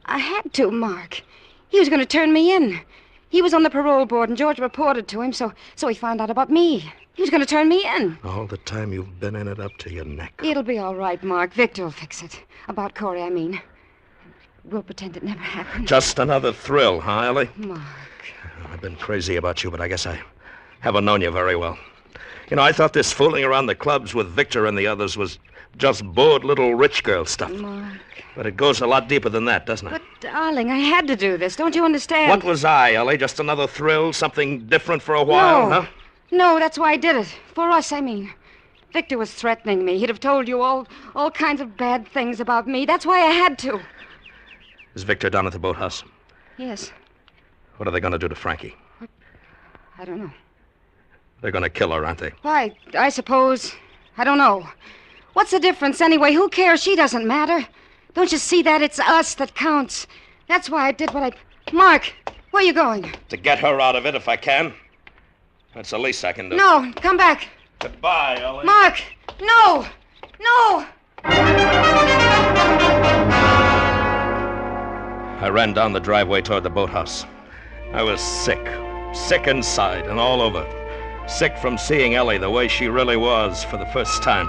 I had to, Mark. He was going to turn me in. He was on the parole board, and George reported to him, so he found out about me. He was going to turn me in. All the time you've been in it up to your neck. It'll be all right, Mark. Victor will fix it. About Corey, I mean. We'll pretend it never happened. Just another thrill, huh, Ellie? Mark. I've been crazy about you, but I guess I haven't known you very well. You know, I thought this fooling around the clubs with Victor and the others was just bored little rich girl stuff. Mark. But it goes a lot deeper than that, doesn't it? But, darling, I had to do this. Don't you understand? What was I, Ellie? Just another thrill? Something different for a while, huh? No, that's why I did it. For us, I mean. Victor was threatening me. He'd have told you all kinds of bad things about me. That's why I had to. Is Victor down at the boathouse? Yes. What are they going to do to Frankie? I don't know. They're going to kill her, aren't they? Why, I suppose. I don't know. What's the difference anyway? Who cares? She doesn't matter. Don't you see that? It's us that counts. That's why I did what I... Mark, where are you going? To get her out of it if I can. That's the least I can do. No, come back. Goodbye, Ellie. Mark, no! No! I ran down the driveway toward the boathouse. I was sick. Sick inside and all over. Sick from seeing Ellie the way she really was for the first time.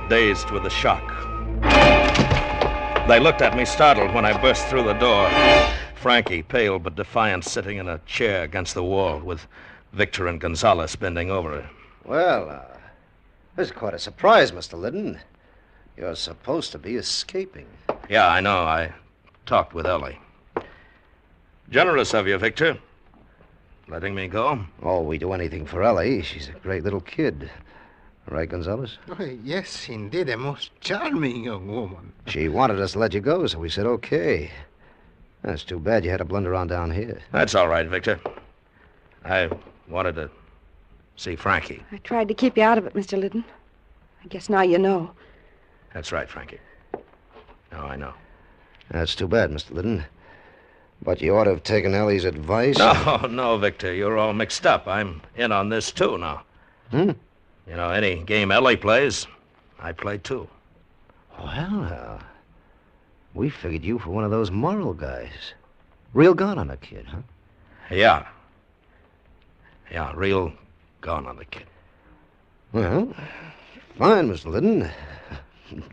Dazed with the shock. They looked at me startled when I burst through the door. Frankie, pale but defiant, sitting in a chair against the wall with Victor and Gonzalez bending over her. Well, this is quite a surprise, Mr. Liddon. You're supposed to be escaping. Yeah, I know. I talked with Ellie. Generous of you, Victor. Letting me go. Oh, we do anything for Ellie. She's a great little kid. Right, Gonzalez? Oh, yes, indeed, a most charming young woman. She wanted us to let you go, so we said okay. That's too bad you had to blunder on down here. That's all right, Victor. I wanted to see Frankie. I tried to keep you out of it, Mr. Liddon. I guess now you know. That's right, Frankie. Now I know. That's too bad, Mr. Liddon. But you ought to have taken Ellie's advice. No, Victor. You're all mixed up. I'm in on this, too, now. Hmm? You know, any game Ellie plays, I play, too. Well, we figured you for one of those moral guys. Real gone on a kid, huh? Yeah. Yeah, real gone on the kid. Well, fine, Mr. Liddon.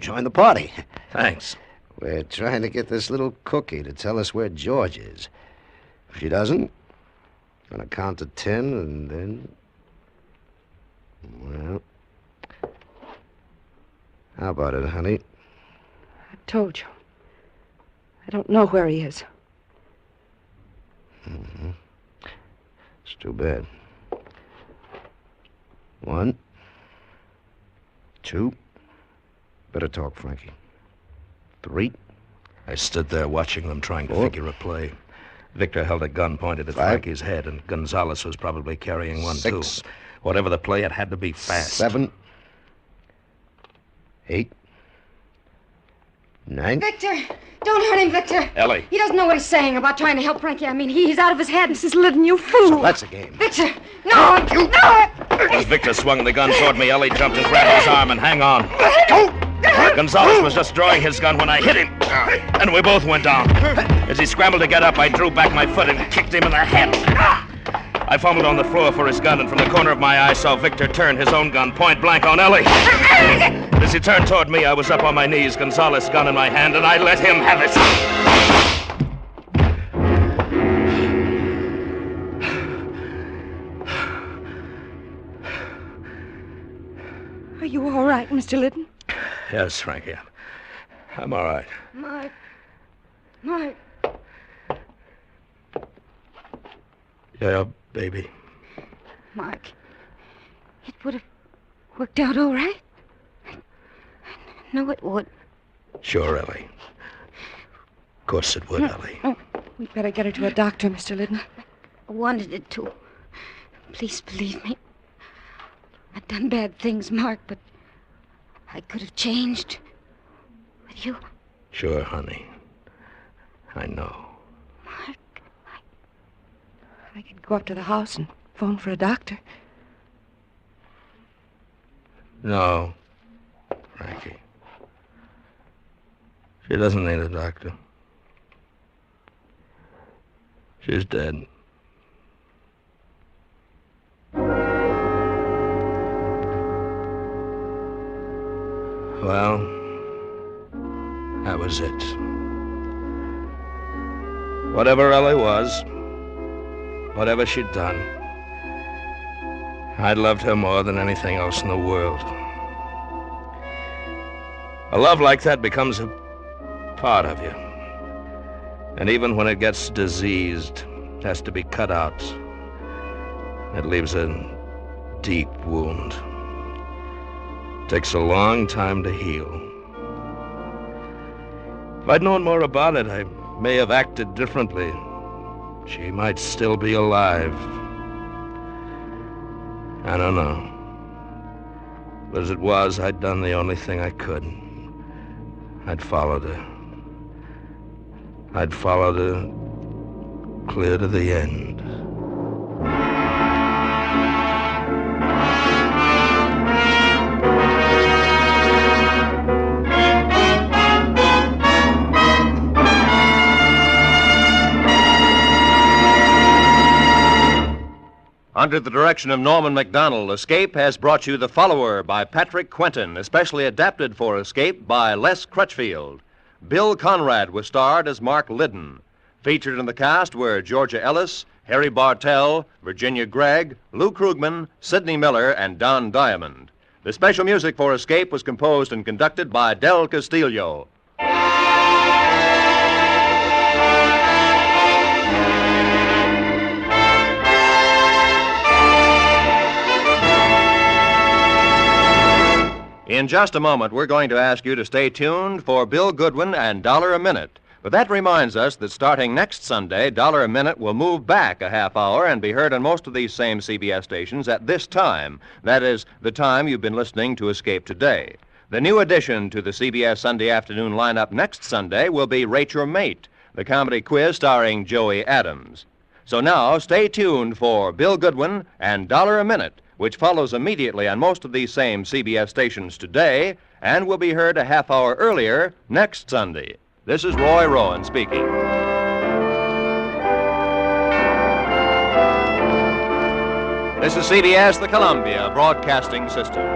Join the party. Thanks. We're trying to get this little cookie to tell us where George is. If she doesn't, on a count to 10, and then... Well... How about it, honey? I told you. I don't know where he is. Mm-hmm. It's too bad. 1, 2. Better talk, Frankie. 3. I stood there watching them trying to 4. figure a play. Victor held a gun pointed at 5. Frankie's head, and Gonzalez was probably carrying one, 6. too. Whatever the play, it had to be fast. 7. 8. 9. Victor! Don't hurt him, Victor! Ellie. He doesn't know what he's saying about trying to help Frankie. I mean, he's out of his head. Mrs. Liddon, you fool! So that's a game. Victor! No! No! As Victor swung the gun toward me, Ellie jumped and grabbed his arm and hang on. Gonzalez was just drawing his gun when I hit him, and we both went down. As he scrambled to get up, I drew back my foot and kicked him in the head. I fumbled on the floor for his gun, and from the corner of my eye saw Victor turn his own gun point blank on Ellie. As he turned toward me, I was up on my knees, Gonzalez's gun in my hand, and I let him have it. Are you all right, Mr. Liddon? Yes, Frankie. I'm all right. Mark. Yeah, baby. Mark, it would have worked out all right. No, it would. Sure, Ellie. Of course it would, Ellie. We'd better get her to a doctor, Mr. Liddon. I wanted it to. Please believe me. I've done bad things, Mark, but I could have changed. With you. Sure, honey. I know. Mark, I could go up to the house and phone for a doctor. No, Frankie. She doesn't need a doctor. She's dead. Well, that was it. Whatever Ellie was, whatever she'd done, I loved her more than anything else in the world. A love like that becomes a part of you. And even when it gets diseased, it has to be cut out. It leaves a deep wound. It takes a long time to heal. If I'd known more about it, I may have acted differently. She might still be alive. I don't know. But as it was, I'd done the only thing I could. I'd followed her. I'd followed her clear to the end. Under the direction of Norman MacDonald, Escape has brought you The Follower by Patrick Quentin, especially adapted for Escape by Les Crutchfield. Bill Conrad was starred as Mark Liddon. Featured in the cast were Georgia Ellis, Harry Bartell, Virginia Gregg, Lou Krugman, Sidney Miller, and Don Diamond. The special music for Escape was composed and conducted by Del Castillo. In just a moment, we're going to ask you to stay tuned for Bill Goodwin and Dollar a Minute. But that reminds us that starting next Sunday, $1 a Minute will move back a half hour and be heard on most of these same CBS stations at this time. That is, the time you've been listening to Escape today. The new addition to the CBS Sunday afternoon lineup next Sunday will be Rate Your Mate, the comedy quiz starring Joey Adams. So now, stay tuned for Bill Goodwin and $1 a Minute, which follows immediately on most of these same CBS stations today and will be heard a half hour earlier next Sunday. This is Roy Rowan speaking. This is CBS, the Columbia Broadcasting System.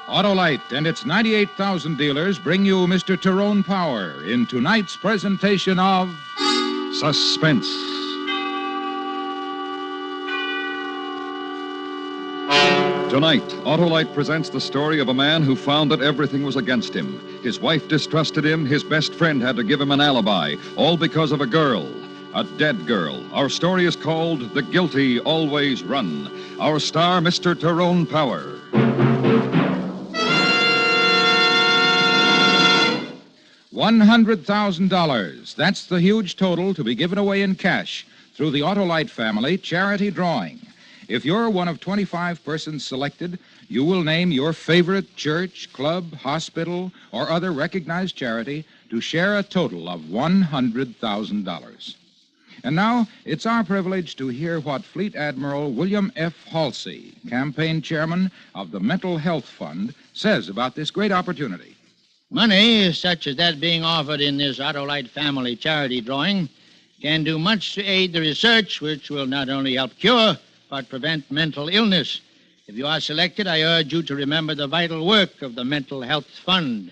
Autolite and its 98,000 dealers bring you Mr. Tyrone Power in tonight's presentation of Suspense. Tonight, Autolite presents the story of a man who found that everything was against him. His wife distrusted him, his best friend had to give him an alibi, all because of a girl, a dead girl. Our story is called The Guilty Always Run. Our star, Mr. Tyrone Power. $100,000. That's the huge total to be given away in cash through the Autolite family charity drawing. If you're one of 25 persons selected, you will name your favorite church, club, hospital, or other recognized charity to share a total of $100,000. And now, it's our privilege to hear what Fleet Admiral William F. Halsey, campaign chairman of the Mental Health Fund, says about this great opportunity. Money, such as that being offered in this Autolite family charity drawing, can do much to aid the research which will not only help cure, but prevent mental illness. If you are selected, I urge you to remember the vital work of the Mental Health Fund.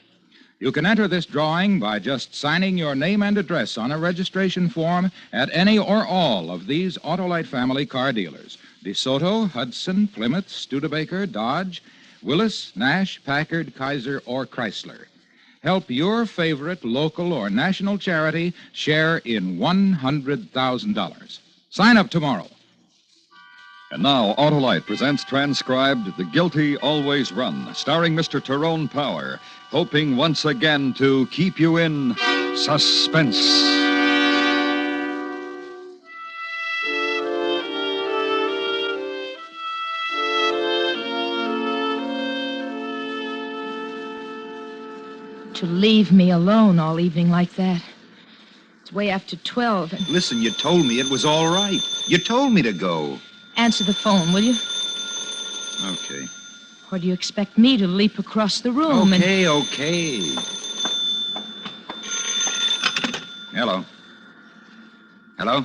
You can enter this drawing by just signing your name and address on a registration form at any or all of these Autolite family car dealers: DeSoto, Hudson, Plymouth, Studebaker, Dodge, Willis, Nash, Packard, Kaiser, or Chrysler. Help your favorite local or national charity share in $100,000. Sign up tomorrow. And now, Autolite presents transcribed The Guilty Always Run, starring Mr. Tyrone Power, hoping once again to keep you in suspense. To leave me alone all evening like that. It's way after 12. And... Listen, you told me it was all right. You told me to go. Answer the phone, will you? Okay. Or do you expect me to leap across the room Okay. Hello. Hello?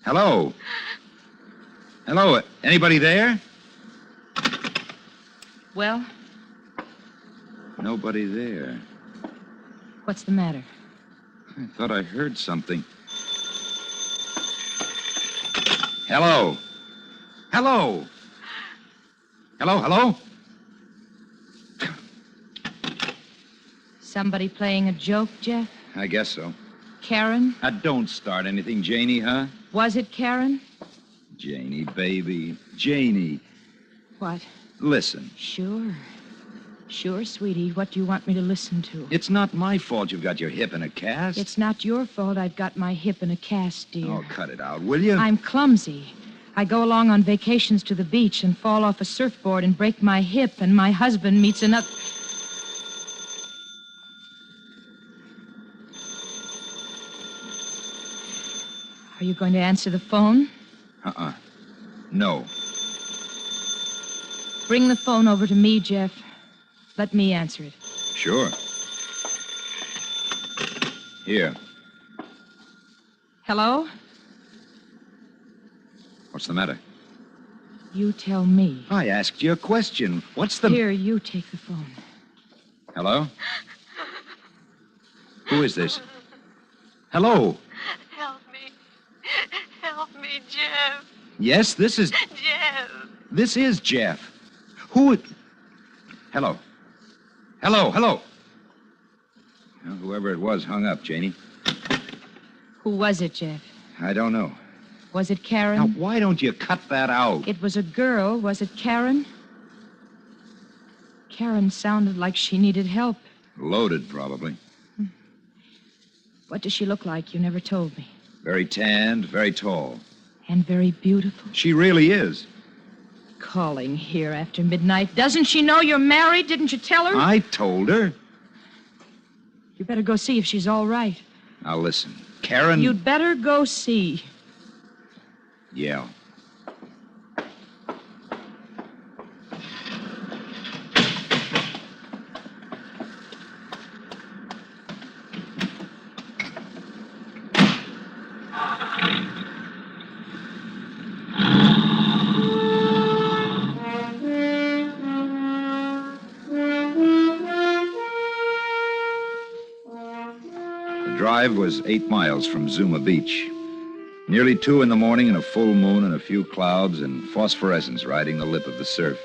Hello? Hello? Anybody there? Well? Nobody there. What's the matter? I thought I heard something. Hello? Hello? Hello? Somebody playing a joke, Jeff? I guess so. Karen? Don't start anything, Janie, huh? Was it Karen? Janie, baby. Janie. What? Listen. Sure, sweetie. What do you want me to listen to? It's not my fault you've got your hip in a cast. It's not your fault I've got my hip in a cast, dear. Oh, cut it out, will you? I'm clumsy. I go along on vacations to the beach and fall off a surfboard and break my hip, and my husband meets another... Are you going to answer the phone? No. Bring the phone over to me, Jeff. Let me answer it. Sure. Here. Hello? What's the matter? You tell me. I asked you a question. What's the... Here, you take the phone. Hello? Who is this? Hello? Help me. Sweetie Jeff. Yes, this is... Jeff. This is Jeff. Who... Hello. Hello. Well, whoever it was hung up, Janie. Who was it, Jeff? I don't know. Was it Karen? Now, why don't you cut that out? It was a girl. Was it Karen? Karen sounded like she needed help. Loaded, probably. What does she look like? You never told me. Very tanned, very tall. And very beautiful. She really is. Calling here after midnight. Doesn't she know you're married? Didn't you tell her? I told her. You better go see if she's all right. Now, listen. Karen... You'd better go see. Yeah. The drive was 8 miles from Zuma Beach. Nearly 2 in the morning and a full moon and a few clouds and phosphorescence riding the lip of the surf.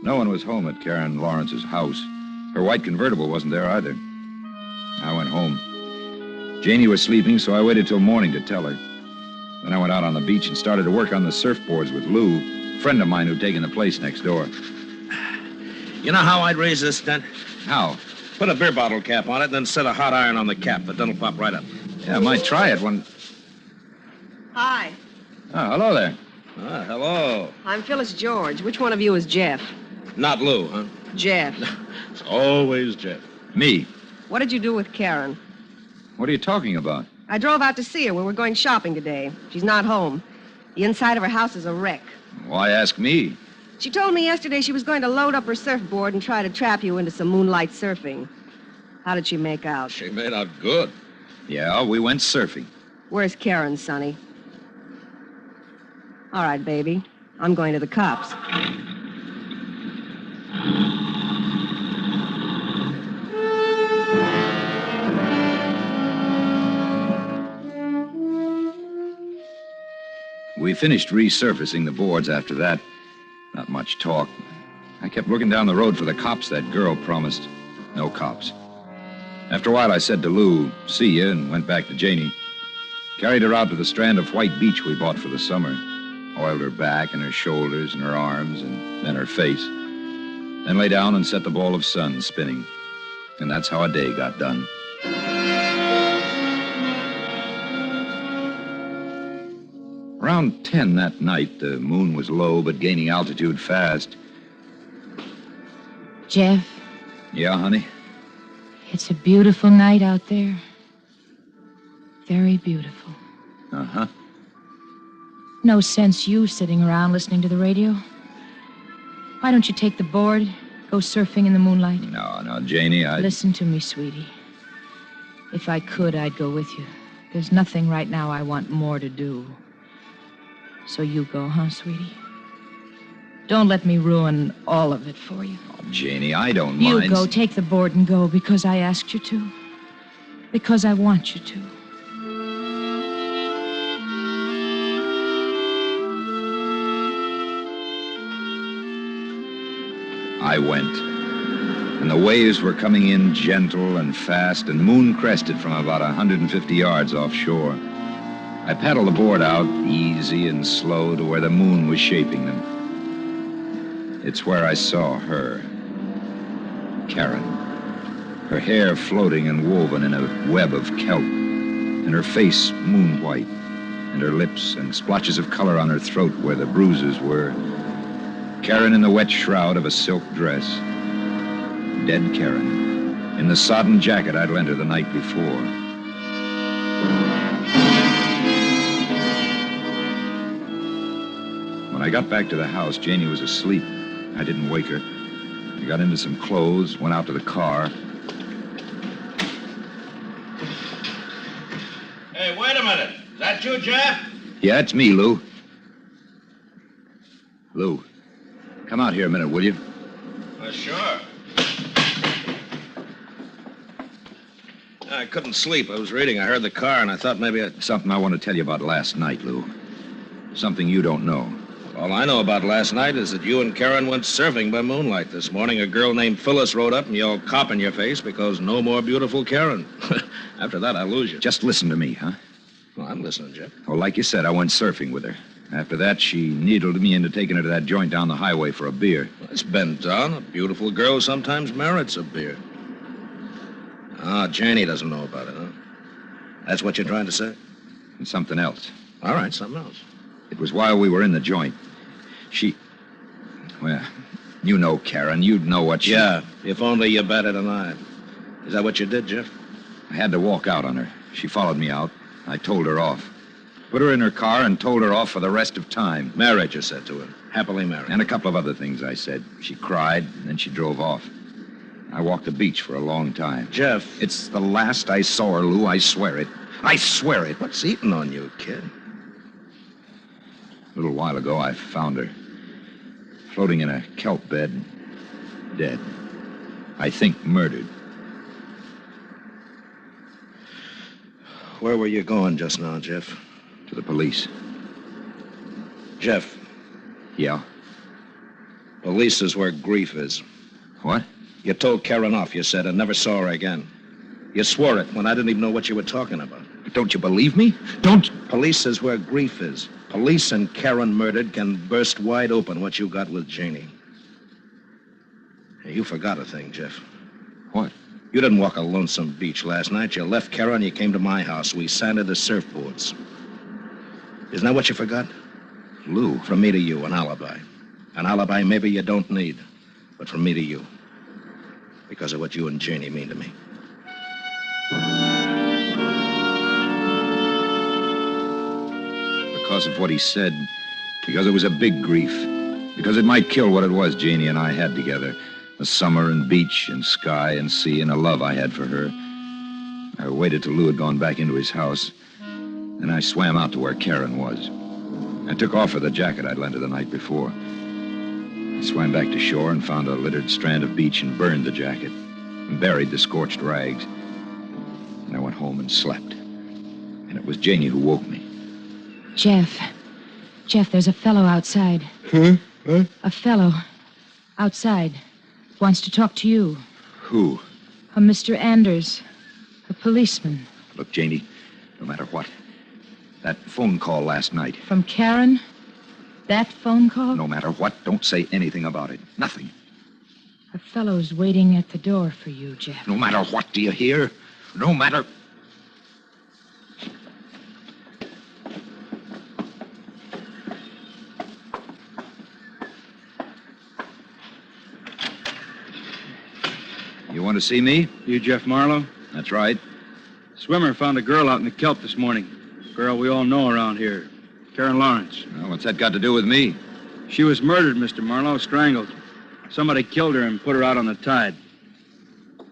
No one was home at Karen Lawrence's house. Her white convertible wasn't there either. I went home. Janie was sleeping, so I waited till morning to tell her. Then I went out on the beach and started to work on the surfboards with Lou, a friend of mine who'd taken the place next door. You know how I'd raise this dent? How? Put a beer bottle cap on it, then set a hot iron on the cap. The dent will pop right up. Yeah, I might try it when... Hi, Oh, hello there. Hello. I'm Phyllis George. Which one of you is Jeff? Not Lou, huh? Jeff. It's always Jeff. Me? What did you do with Karen? What are you talking about? I drove out to see her. We were going shopping today. She's not home. The inside of her house is a wreck. Why ask me? She told me yesterday she was going to load up her surfboard and try to trap you into some moonlight surfing. How did she make out? She made out good. Yeah, we went surfing. Where's Karen, Sonny? All right, baby. I'm going to the cops. We finished resurfacing the boards after that. Not much talk. I kept looking down the road for the cops that girl promised. No cops. After a while, I said to Lou, see ya, and went back to Janie. Carried her out to the strand of white beach we bought for the summer. Oiled her back and her shoulders and her arms and then her face. Then lay down and set the ball of sun spinning. And that's how a day got done. Around 10 that night, the moon was low but gaining altitude fast. Jeff, Yeah, honey? it's a beautiful night out there. Very beautiful. Uh-huh. No sense you sitting around listening to the radio. Why don't you take the board, go surfing in the moonlight? No, Janie, Listen to me, sweetie. If I could, I'd go with you. There's nothing right now I want more to do. So you go, huh, sweetie? Don't let me ruin all of it for you. Oh, Janie, I don't You mind. go, take the board and go because I asked you to. Because I want you to. I went. And the waves were coming in gentle and fast and moon-crested from about 150 yards offshore. I paddled the board out, easy and slow, to where the moon was shaping them. It's where I saw her. Karen. Her hair floating and woven in a web of kelp, and her face moon-white, and her lips and splotches of color on her throat where the bruises were. Karen in the wet shroud of a silk dress. Dead Karen, in the sodden jacket I'd lent her the night before. When I got back to the house, Janie was asleep. I didn't wake her. I got into some clothes, went out to the car. Hey, wait a minute. Is that you, Jeff? Yeah, it's me, Lou. Lou, come out here a minute, will you? Sure. I couldn't sleep. I was reading. I heard the car, and I thought maybe Something I want to tell you about last night, Lou. Something you don't know. All I know about last night is that you and Karen went surfing by moonlight this morning. A girl named Phyllis rode up and yelled cop in your face because no more beautiful Karen. After that, I lose you. Just listen to me, huh? Well, I'm listening, Jeff. Well, like you said, I went surfing with her. After that, she needled me into taking her to that joint down the highway for a beer. Well, it's been done. A beautiful girl sometimes merits a beer. Ah, Janie doesn't know about it, huh? That's what you're trying to say? And something else. All right, something else. It was while we were in the joint. Well, you know Karen. You'd know what she... Yeah, if only you batted an eye. Is that what you did, Jeff? I had to walk out on her. She followed me out. I told her off. Put her in her car and told her off for the rest of time. Married, you said to her. Happily married. And a couple of other things I said. She cried, and then she drove off. I walked the beach for a long time. Jeff. It's the last I saw her, Lou. I swear it. I swear it. What's eating on you, kid? A little while ago, I found her. Floating in a kelp bed. Dead. I think murdered. Where were you going just now, Jeff? To the police. Jeff. Yeah? Police is where grief is. What? You told Karen off, you said, and never saw her again. You swore it when I didn't even know what you were talking about. But don't you believe me? Don't... Police is where grief is. Police and Karen murdered can burst wide open what you got with Janie. Hey, you forgot a thing, Jeff. What? You didn't walk a lonesome beach last night. You left Karen, you came to my house. We sanded the surfboards. Isn't that what you forgot? Lou. From me to you, an alibi. An alibi maybe you don't need, but from me to you. Because of what you and Janie mean to me. Because of what he said. Because it was a big grief. Because it might kill what it was Janie and I had together. A summer and beach and sky and sea and a love I had for her. I waited till Lou had gone back into his house. Then I swam out to where Karen was. I took off her the jacket I'd lent her the night before. I swam back to shore and found a littered strand of beach and burned the jacket and buried the scorched rags. And I went home and slept. And it was Janie who woke me. Jeff, there's a fellow outside. Huh? A fellow outside wants to talk to you. Who? A Mr. Anders, a policeman. Look, Janie, no matter what, that phone call last night. From Karen? That phone call? No matter what, don't say anything about it. Nothing. A fellow's waiting at the door for you, Jeff. No matter what, do you hear? No matter... You want to see me? You Jeff Marlowe? That's right. Swimmer found a girl out in the kelp this morning. Girl we all know around here. Karen Lawrence. Well, what's that got to do with me? She was murdered, Mr. Marlowe, strangled. Somebody killed her and put her out on the tide.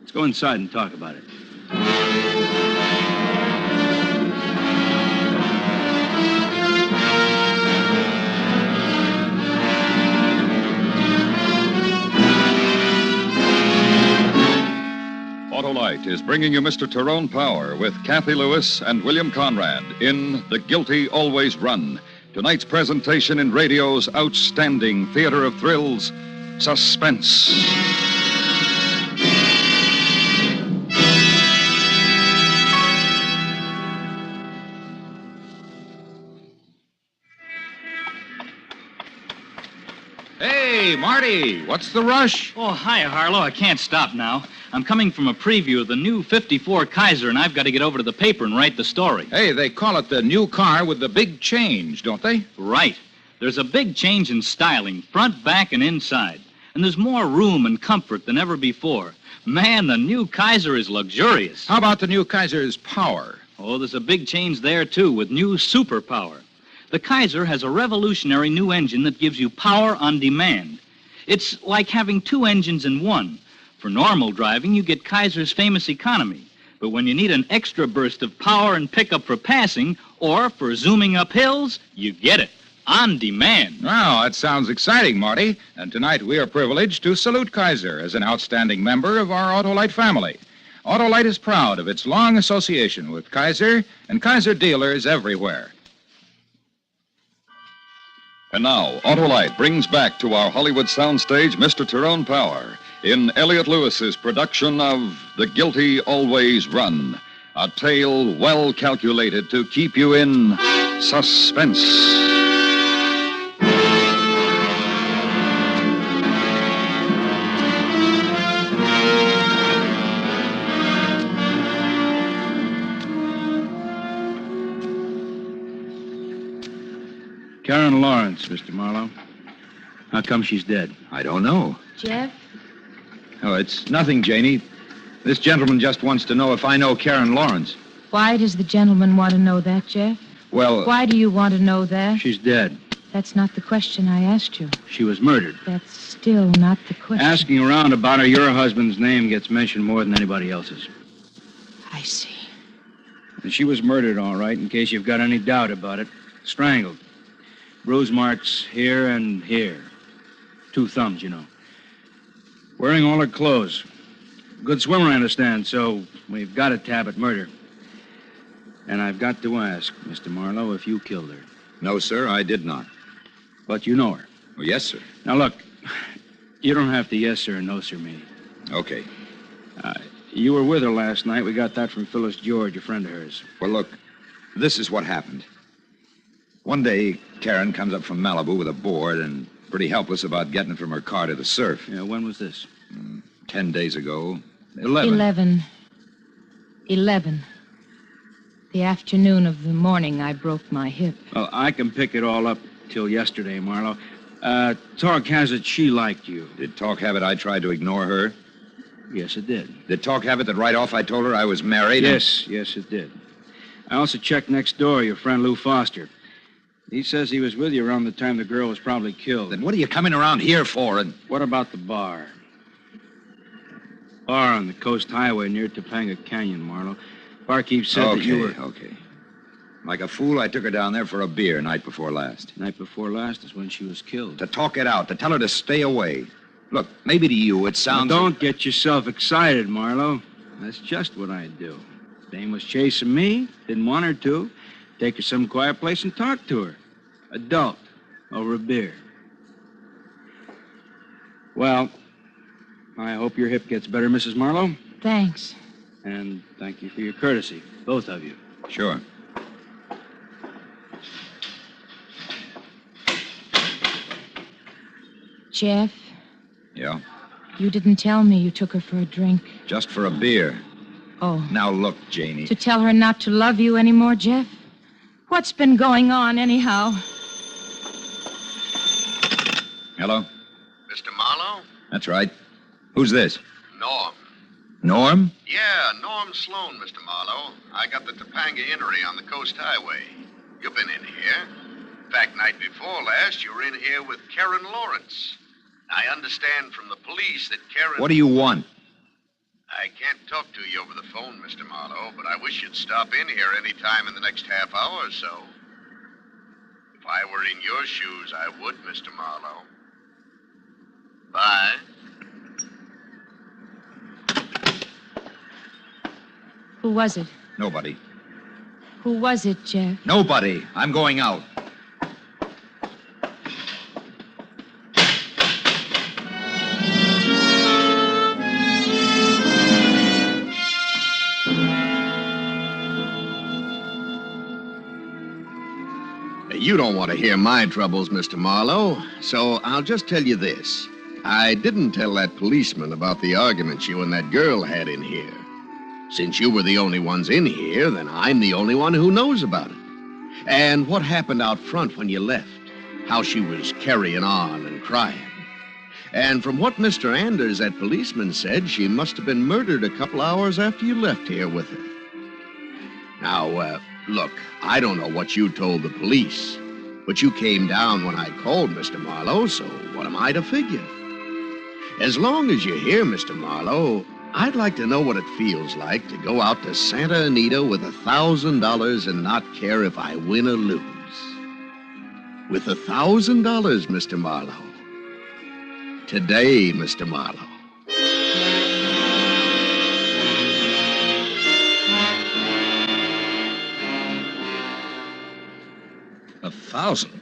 Let's go inside and talk about it. Autolite is bringing you Mr. Tyrone Power with Kathy Lewis and William Conrad in The Guilty Always Run. Tonight's presentation in radio's outstanding theater of thrills, Suspense. Hey, Marty, what's the rush? Oh, hi, Harlow. I can't stop now. I'm coming from a preview of the new 54 Kaiser, and I've got to get over to the paper and write the story. Hey, they call it the new car with the big change, don't they? Right. There's a big change in styling, front, back, and inside. And there's more room and comfort than ever before. Man, the new Kaiser is luxurious. How about the new Kaiser's power? Oh, there's a big change there, too, with new superpower. The Kaiser has a revolutionary new engine that gives you power on demand. It's like having two engines in one. For normal driving, you get Kaiser's famous economy. But when you need an extra burst of power and pickup for passing, or for zooming up hills, you get it. On demand. Wow, that sounds exciting, Marty. And tonight we are privileged to salute Kaiser as an outstanding member of our Autolite family. Autolite is proud of its long association with Kaiser and Kaiser dealers everywhere. And now, Autolite brings back to our Hollywood soundstage Mr. Tyrone Power in Elliot Lewis's production of The Guilty Always Run, a tale well calculated to keep you in suspense. Karen Lawrence, Mr. Marlowe. How come she's dead? I don't know. Jeff? Oh, it's nothing, Janie. This gentleman just wants to know if I know Karen Lawrence. Why does the gentleman want to know that, Jeff? Well... Why do you want to know that? She's dead. That's not the question I asked you. She was murdered. That's still not the question. Asking around about her, your husband's name gets mentioned more than anybody else's. I see. And she was murdered, all right, in case you've got any doubt about it. Strangled. Bruise marks here and here. 2 thumbs, you know. Wearing all her clothes. Good swimmer, I understand, so we've got a tab at murder. And I've got to ask, Mr. Marlowe, if you killed her. No, sir, I did not. But you know her. Oh, yes, sir. Now, look, you don't have to yes, sir, or no, sir, me. Okay. You were with her last night. We got that from Phyllis George, a friend of hers. Well, look, this is what happened. One day, Karen comes up from Malibu with a board and pretty helpless about getting it from her car to the surf. Yeah, when was this? 10 days ago. 11. 11. The afternoon of the morning I broke my hip. Well, I can pick it all up till yesterday, Marlowe. Talk has it she liked you. Did Talk have it I tried to ignore her? Yes, it did. Did Talk have it that right off I told her I was married? Yes, it did. I also checked next door, your friend Lou Foster. He says he was with you around the time the girl was probably killed. Then what are you coming around here for? And what about the bar? Bar on the Coast Highway near Topanga Canyon, Marlowe. Barkeep said that you were... Okay. Like a fool, I took her down there for a beer night before last. Night before last is when she was killed. To talk it out, to tell her to stay away. Look, maybe to you it sounds... Now, don't get yourself excited, Marlowe. That's just what I do. Dame was chasing me, didn't want her to. Take her some quiet place and talk to her. Adult, over a beer. Well, I hope your hip gets better, Mrs. Marlowe. Thanks. And thank you for your courtesy, both of you. Sure. Jeff? Yeah? You didn't tell me you took her for a drink. Just for a beer. Oh. Now look, Janie. To tell her not to love you anymore, Jeff? What's been going on, anyhow? Hello? Mr. Marlowe? That's right. Who's this? Norm. Norm? Yeah, Norm Sloan, Mr. Marlowe. I got the Topanga Eatery on the Coast Highway. You've been in here. In fact, night before last, you were in here with Karen Lawrence. I understand from the police that Karen... What do you want? I can't talk to you over the phone, Mr. Marlowe, but I wish you'd stop in here any time in the next half hour or so. If I were in your shoes, I would, Mr. Marlowe. Bye. Who was it? Nobody. Who was it, Jeff? Nobody. I'm going out. You don't want to hear my troubles, Mr. Marlowe, so I'll just tell you this. I didn't tell that policeman about the argument you and that girl had in here. Since you were the only ones in here, then I'm the only one who knows about it. And what happened out front when you left. How she was carrying on and crying. And from what Mr. Anders, that policeman, said, she must have been murdered a couple hours after you left here with her. Now, look, I don't know what you told the police, but you came down when I called, Mr. Marlowe, so what am I to figure? As long as you're here, Mr. Marlowe, I'd like to know what it feels like to go out to Santa Anita with $1,000 and not care if I win or lose. With $1,000, Mr. Marlowe. Today, Mr. Marlowe. 1,000?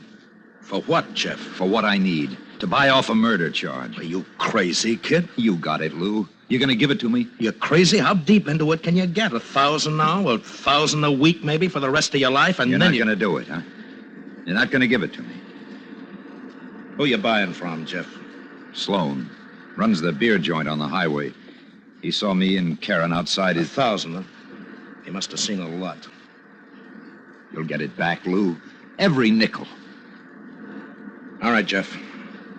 For what, Jeff? For what I need. To buy off a murder charge. Are you crazy, kid? You got it, Lou. You gonna give it to me? You're crazy? How deep into it can you get? 1,000 now? 1,000 a week, maybe, for the rest of your life? And You're then not gonna do it, huh? You're not gonna give it to me. Who you buying from, Jeff? Sloan. Runs the beer joint on the highway. He saw me and Karen outside his... 1,000, huh? He must have seen a lot. You'll get it back, Lou. Every nickel. All right, Jeff.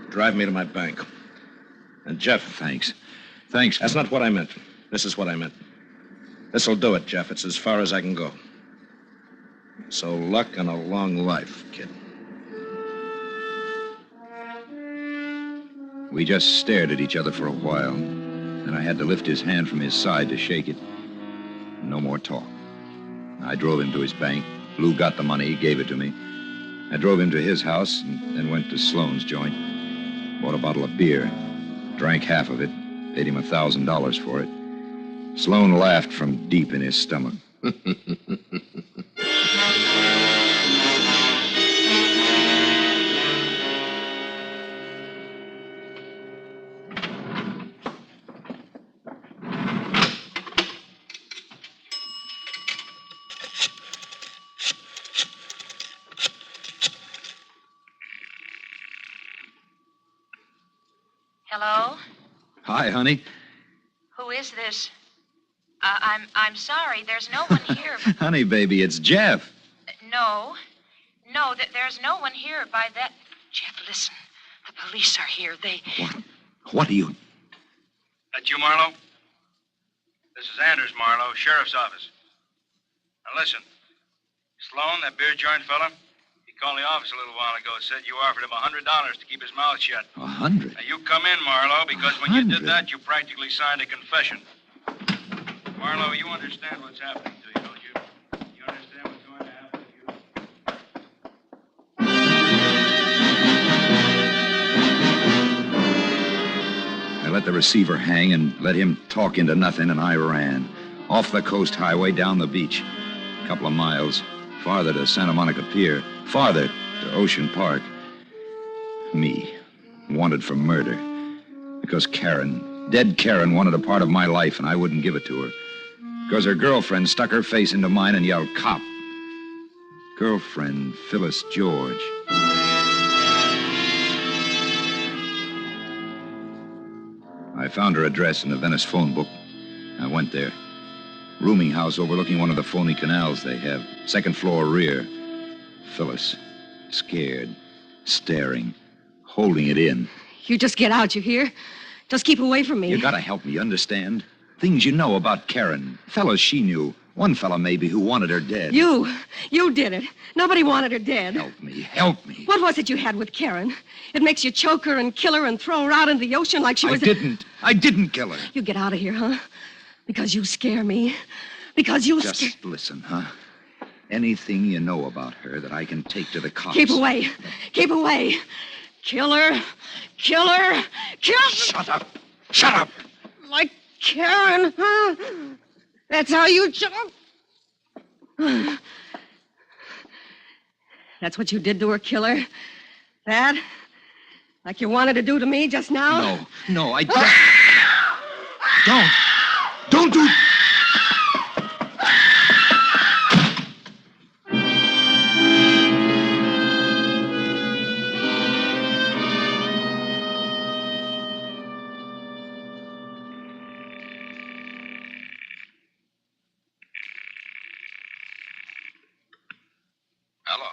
Drive me to my bank. And, Jeff... Thanks. That's not what I meant. This is what I meant. This'll do it, Jeff. It's as far as I can go. So luck and a long life, kid. We just stared at each other for a while. Then I had to lift his hand from his side to shake it. No more talk. I drove him to his bank. Lou got the money, gave it to me. I drove him to his house and then went to Sloan's joint. Bought a bottle of beer. Drank half of it. Paid him $1,000 for it. Sloan laughed from deep in his stomach. Hello? Hi, honey. Who is this? I'm sorry. There's no one here. Honey, baby, it's Jeff. No, there's no one here by that. Jeff, listen. The police are here. What are you... That you, Marlowe? This is Anders Marlowe, Sheriff's Office. Now listen. Sloan, that beer joint fella, he called the office a little while ago, said you offered him $100 to keep his mouth shut. 100? Now you come in, Marlowe, because when you did that, you practically signed a confession. Marlowe, you understand what's happening to you, don't you? You understand what's going to happen to you? I let the receiver hang and let him talk into nothing, and I ran. Off the coast highway, down the beach. A couple of miles. Farther to Santa Monica Pier. Farther to Ocean Park. Me. Wanted for murder. Because Karen, dead Karen, wanted a part of my life, and I wouldn't give it to her. Because her girlfriend stuck her face into mine and yelled, "Cop." Girlfriend, Phyllis George. I found her address in the Venice phone book. I went there. Rooming house overlooking one of the phony canals they have. Second floor rear. Phyllis. Scared. Staring. Holding it in. You just get out, you hear? Just keep away from me. You gotta help me, understand? Things you know about Karen. Fellas she knew. One fella maybe who wanted her dead. You did it. Nobody wanted her dead. Help me. What was it you had with Karen? It makes you choke her and kill her and throw her out into the ocean like she was... I didn't kill her. You get out of here, huh? Because you scare me. Because you scare... Just listen, huh? Anything you know about her that I can take to the cops. Keep away. Keep away. Kill her. Kill her. Kill her. Shut up. Shut up. Like Karen, huh? That's how you jump. That's what you did to her, killer? That? Like you wanted to do to me just now? No, I don't. Don't do... Hello.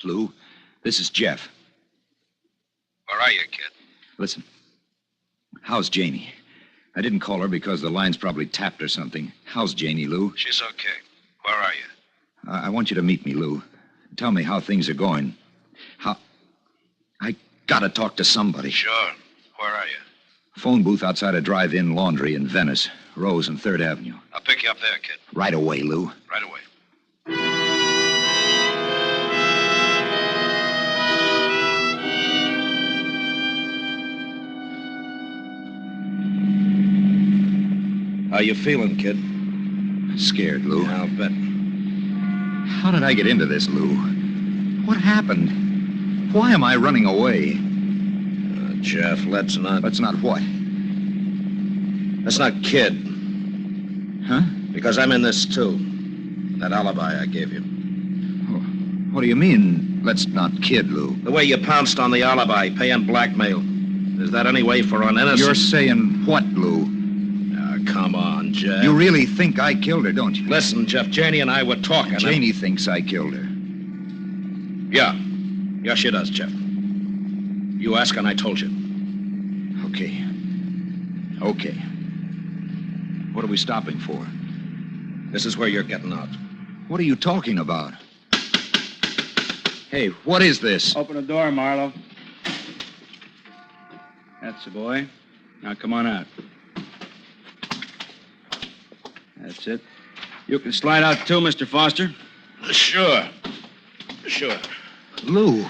Lou, this is Jeff. Where are you, kid? Listen, how's Janie? I didn't call her because the line's probably tapped or something. How's Janie, Lou? She's okay. Where are you? I want you to meet me, Lou. Tell me how things are going. I gotta talk to somebody. Sure. Where are you? Phone booth outside a drive-in laundry in Venice. Rose and 3rd Avenue. I'll pick you up there, kid. Right away, Lou. Right away. How you feeling, kid? Scared, Lou. Yeah, I'll bet. How did I get into this, Lou? What happened? Why am I running away? Jeff, let's not... Let's not what? Let's not kid. Huh? Because I'm in this, too. That alibi I gave you. What do you mean, let's not kid, Lou? The way you pounced on the alibi, paying blackmail. Is that any way for an innocent... You're saying what, Lou? Come on, Jeff. You really think I killed her, don't you? Listen, Jeff, Janie and I were talking. Janie thinks I killed her. Yeah. Yeah, she does, Jeff. You ask and I told you. Okay. What are we stopping for? This is where you're getting out. What are you talking about? Hey, what is this? Open the door, Marlowe. That's the boy. Now come on out. That's it. You can slide out too, Mr. Foster. Sure. Lou.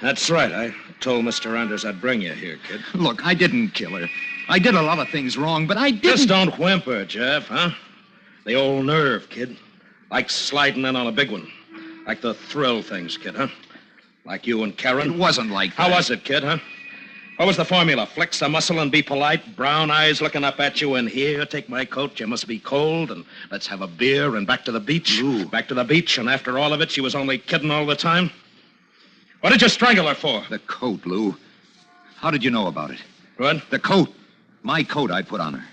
That's right. I told Mr. Anders I'd bring you here, kid. Look, I didn't kill her. I did a lot of things wrong, but I didn't... Just don't whimper, Jeff, huh? The old nerve, kid. Like sliding in on a big one. Like the thrill things, kid, huh? Like you and Karen. It wasn't like that. How was it, kid, huh? What was the formula? Flex the muscle and be polite, brown eyes looking up at you, and here, take my coat, you must be cold, and let's have a beer, and back to the beach. Lou. Back to the beach, and after all of it, she was only kidding all the time? What did you strangle her for? The coat, Lou. How did you know about it? What? The coat. My coat I put on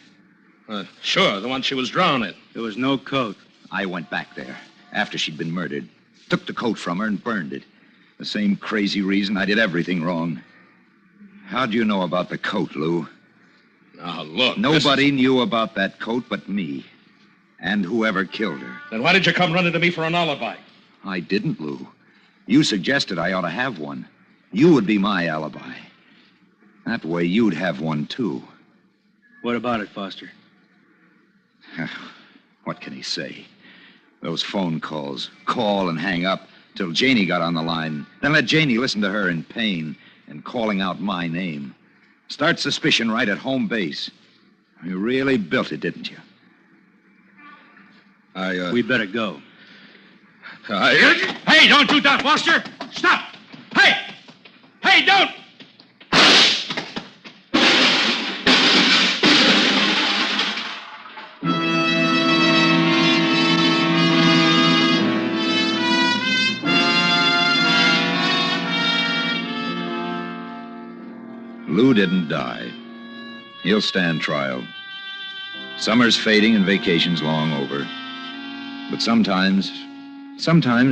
her. Sure, the one she was drowned in. There was no coat. I went back there after she'd been murdered, took the coat from her and burned it. The same crazy reason I did everything wrong. How'd you know about the coat, Lou? Now, look. Nobody knew about that coat but me. And whoever killed her. Then why did you come running to me for an alibi? I didn't, Lou. You suggested I ought to have one. You would be my alibi. That way you'd have one, too. What about it, Foster? What can he say? Those phone calls. Call and hang up till Janie got on the line. Then let Janie listen to her in pain and calling out my name. Start suspicion right at home base. You really built it, didn't you? We better go. Hey, don't do that, Foster! Stop! Hey, don't! Lou didn't die. He'll stand trial. Summer's fading and vacation's long over. But sometimes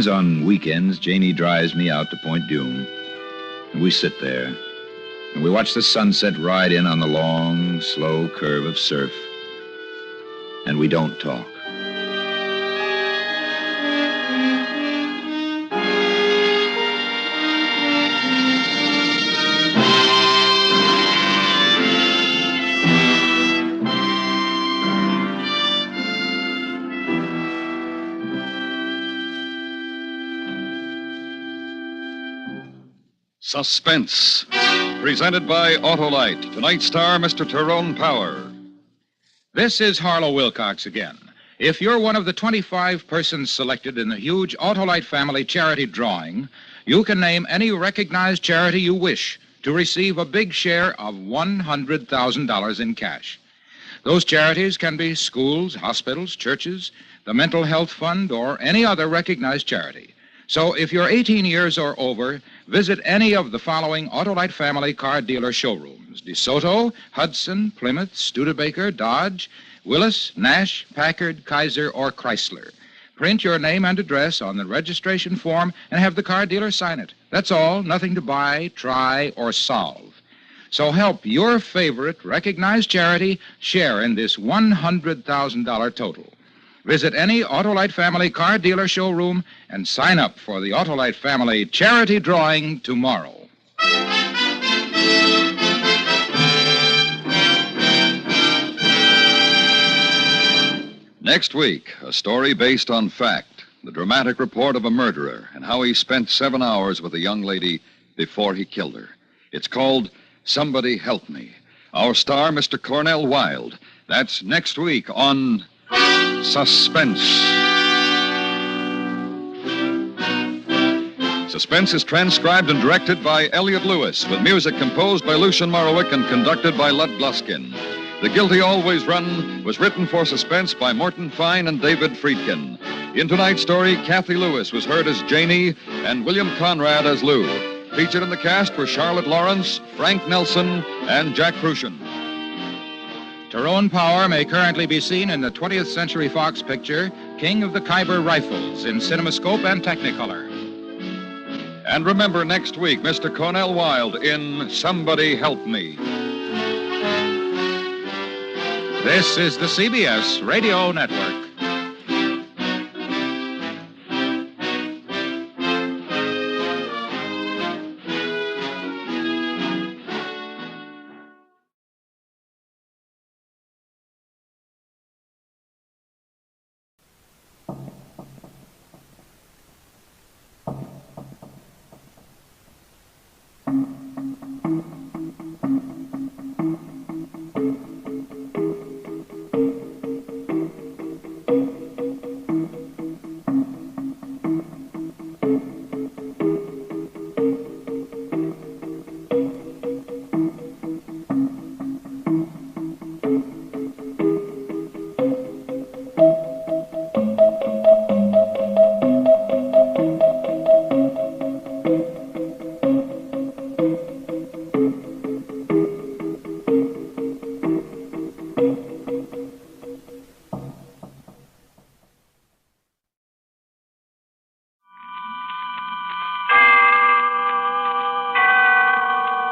on weekends, Janie drives me out to Point Dume. And we sit there. And we watch the sunset ride in on the long, slow curve of surf. And we don't talk. Suspense, presented by Autolite. Tonight's star, Mr. Tyrone Power. This is Harlow Wilcox again. If you're one of the 25 persons selected in the huge Autolite family charity drawing, you can name any recognized charity you wish to receive a big share of $100,000 in cash. Those charities can be schools, hospitals, churches, the Mental Health Fund, or any other recognized charity. So if you're 18 years or over, visit any of the following Autolite family car dealer showrooms: DeSoto, Hudson, Plymouth, Studebaker, Dodge, Willis, Nash, Packard, Kaiser, or Chrysler. Print your name and address on the registration form and have the car dealer sign it. That's all, nothing to buy, try, or solve. So help your favorite recognized charity share in this $100,000 total. Visit any Autolite family car dealer showroom and sign up for the Autolite family charity drawing tomorrow. Next week, a story based on fact. The dramatic report of a murderer and how he spent 7 hours with a young lady before he killed her. It's called Somebody Help Me. Our star, Mr. Cornell Wilde. That's next week on Suspense. Suspense is transcribed and directed by Elliott Lewis, with music composed by Lucien Morawick and conducted by Lud Gluskin. The Guilty Always Run was written for Suspense by Morton Fine and David Friedkin. In tonight's story, Kathy Lewis was heard as Janie and William Conrad as Lou. Featured in the cast were Charlotte Lawrence, Frank Nelson, and Jack Crucian. Tyrone Power may currently be seen in the 20th Century Fox picture, King of the Khyber Rifles, in CinemaScope and Technicolor. And remember, next week, Mr. Cornell Wilde in Somebody Help Me. This is the CBS Radio Network.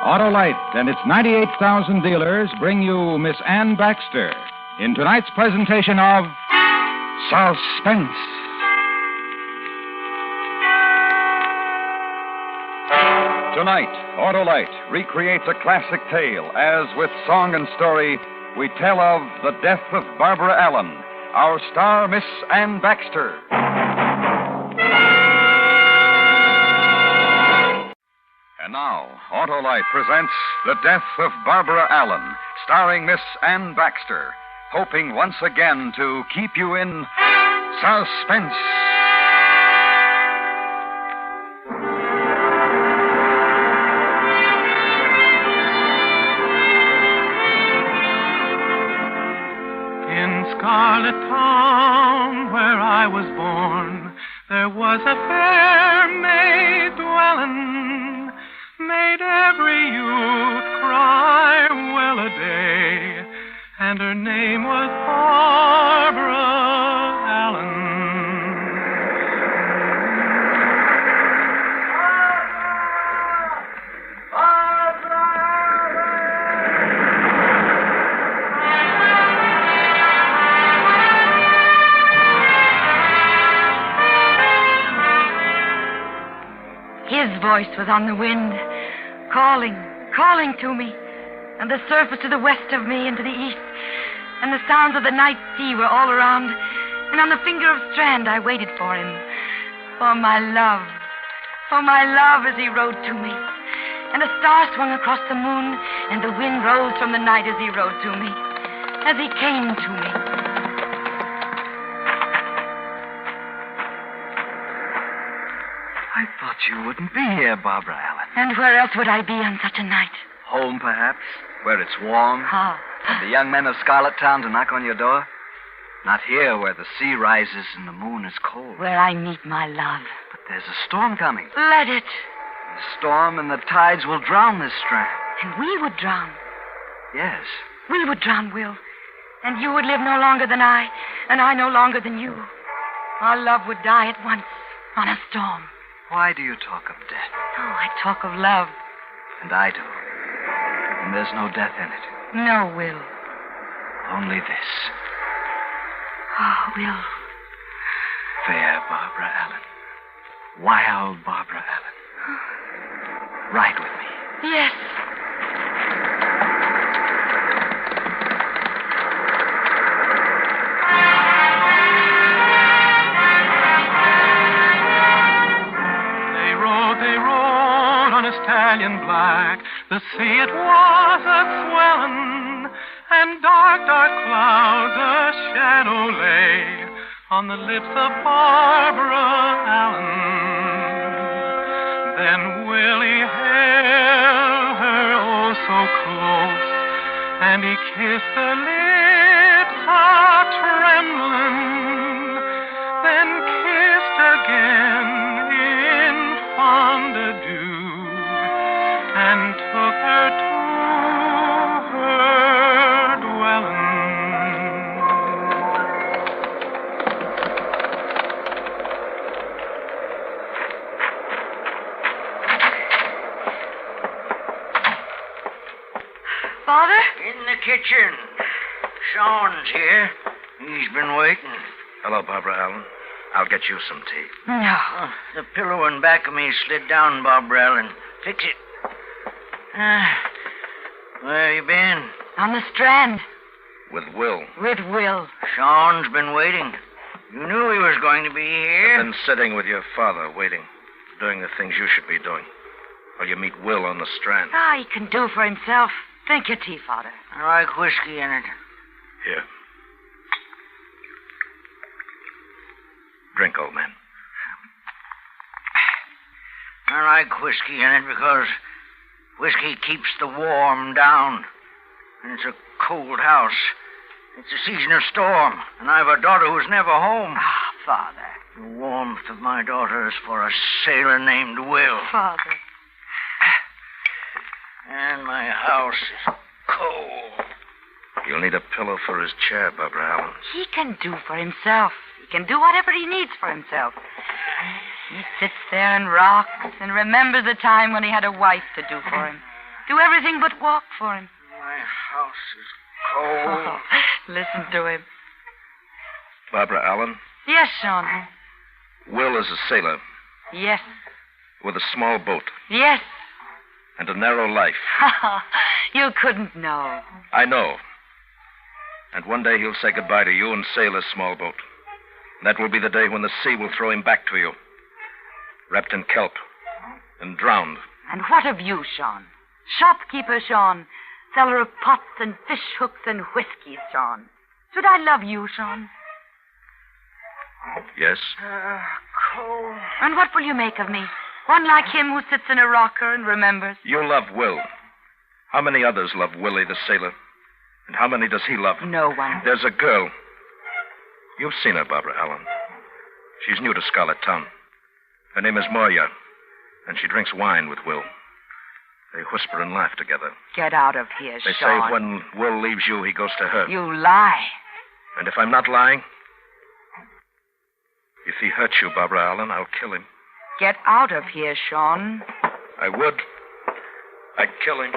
Autolite and its 98,000 dealers bring you Miss Ann Baxter in tonight's presentation of Suspense. Tonight, Autolite recreates a classic tale as, with song and story, we tell of the death of Barbara Allen, our star, Miss Ann Baxter. And now, Autolite presents The Death of Barbara Allen, starring Miss Ann Baxter, hoping once again to keep you in suspense. In Scarlet Town, where I was born, there was a fair maid dwelling, made every youth cry well-a-day, and her name was Barbara Allen. His voice was on the wind, calling to me, and the surf was to the west of me and to the east, and the sounds of the night sea were all around, and on the finger of strand I waited for him, for my love as he rode to me, and a star swung across the moon, and the wind rose from the night as he rode to me, as he came to me. I thought you wouldn't be here, Barbara Allen. And where else would I be on such a night? Home, perhaps, where it's warm. Ah. And the young men of Scarlet Town to knock on your door. Not here, where the sea rises and the moon is cold. Where I meet my love. But there's a storm coming. Let it. The storm and the tides will drown this strand. And we would drown. Yes. We would drown, Will. And you would live no longer than I, and I no longer than you. Our love would die at once on a storm. Why do you talk of death? Oh, I talk of love. And I do. And there's no death in it. No, Will. Only this. Oh, Will. Fair Barbara Allen. Wild Barbara Allen. Ride with me. Yes. They rode on a stallion black. The sea it was a-swellin', and dark clouds a shadow lay on the lips of Barbara Allen. Then Willie held her oh so close, and he kissed the lips a-trembling, then kissed again in fond adieu, and took her to her dwelling. Father? In the kitchen. Sean's here. He's been waiting. Hello, Barbara Allen. I'll get you some tea. No. The pillow in back of me slid down, Barbara Allen. Fix it. Where you been? On the Strand. With Will. With Will. Sean's been waiting. You knew he was going to be here. I've been sitting with your father, waiting, doing the things you should be doing, while you meet Will on the Strand. Ah, he can do for himself. Drink your tea, Father. I like whiskey in it. Here. Drink, old man. I like whiskey in it because whiskey keeps the warm down. And it's a cold house. It's a season of storm, and I have a daughter who's never home. Ah, Father. The warmth of my daughter is for a sailor named Will. Father. And my house is cold. You'll need a pillow for his chair, Barbara Allen. He can do for himself. He can do whatever he needs for himself. He sits there and rocks and remembers the time when he had a wife to do for him. Do everything but walk for him. My house is cold. Oh, listen to him. Barbara Allen, Yes, Sean. Will is a sailor Yes. with a small boat Yes. and a narrow life. You couldn't know. I know. And one day he'll say goodbye to you and sail his small boat. That will be the day when the sea will throw him back to you, wrapped in kelp and drowned. And what of you, Sean? Shopkeeper Sean, seller of pots and fish hooks and whiskey, Sean. Should I love you, Sean? Yes? Cold. And what will you make of me? One like him who sits in a rocker and remembers. You love Will. How many others love Willie the sailor? And how many does he love? No one. There's a girl. You've seen her, Barbara Allen. She's new to Scarlet Town. Her name is Moya, and she drinks wine with Will. They whisper and laugh together. Get out of here, They Sean. say when Will leaves you, he goes to her. You lie. And if I'm not lying, if he hurts you, Barbara Allen, I'll kill him. Get out of here, Sean. I would. I'd kill him.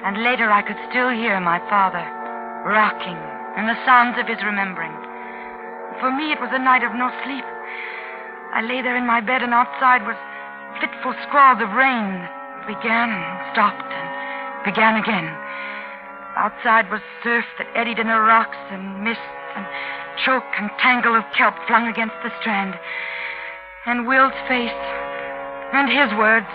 And later I could still hear my father rocking and the sounds of his remembering. For me, it was a night of no sleep. I lay there in my bed, and outside was fitful squalls of rain that began and stopped and began again. Outside was surf that eddied in the rocks and mist and choke and tangle of kelp flung against the strand. And Will's face and his words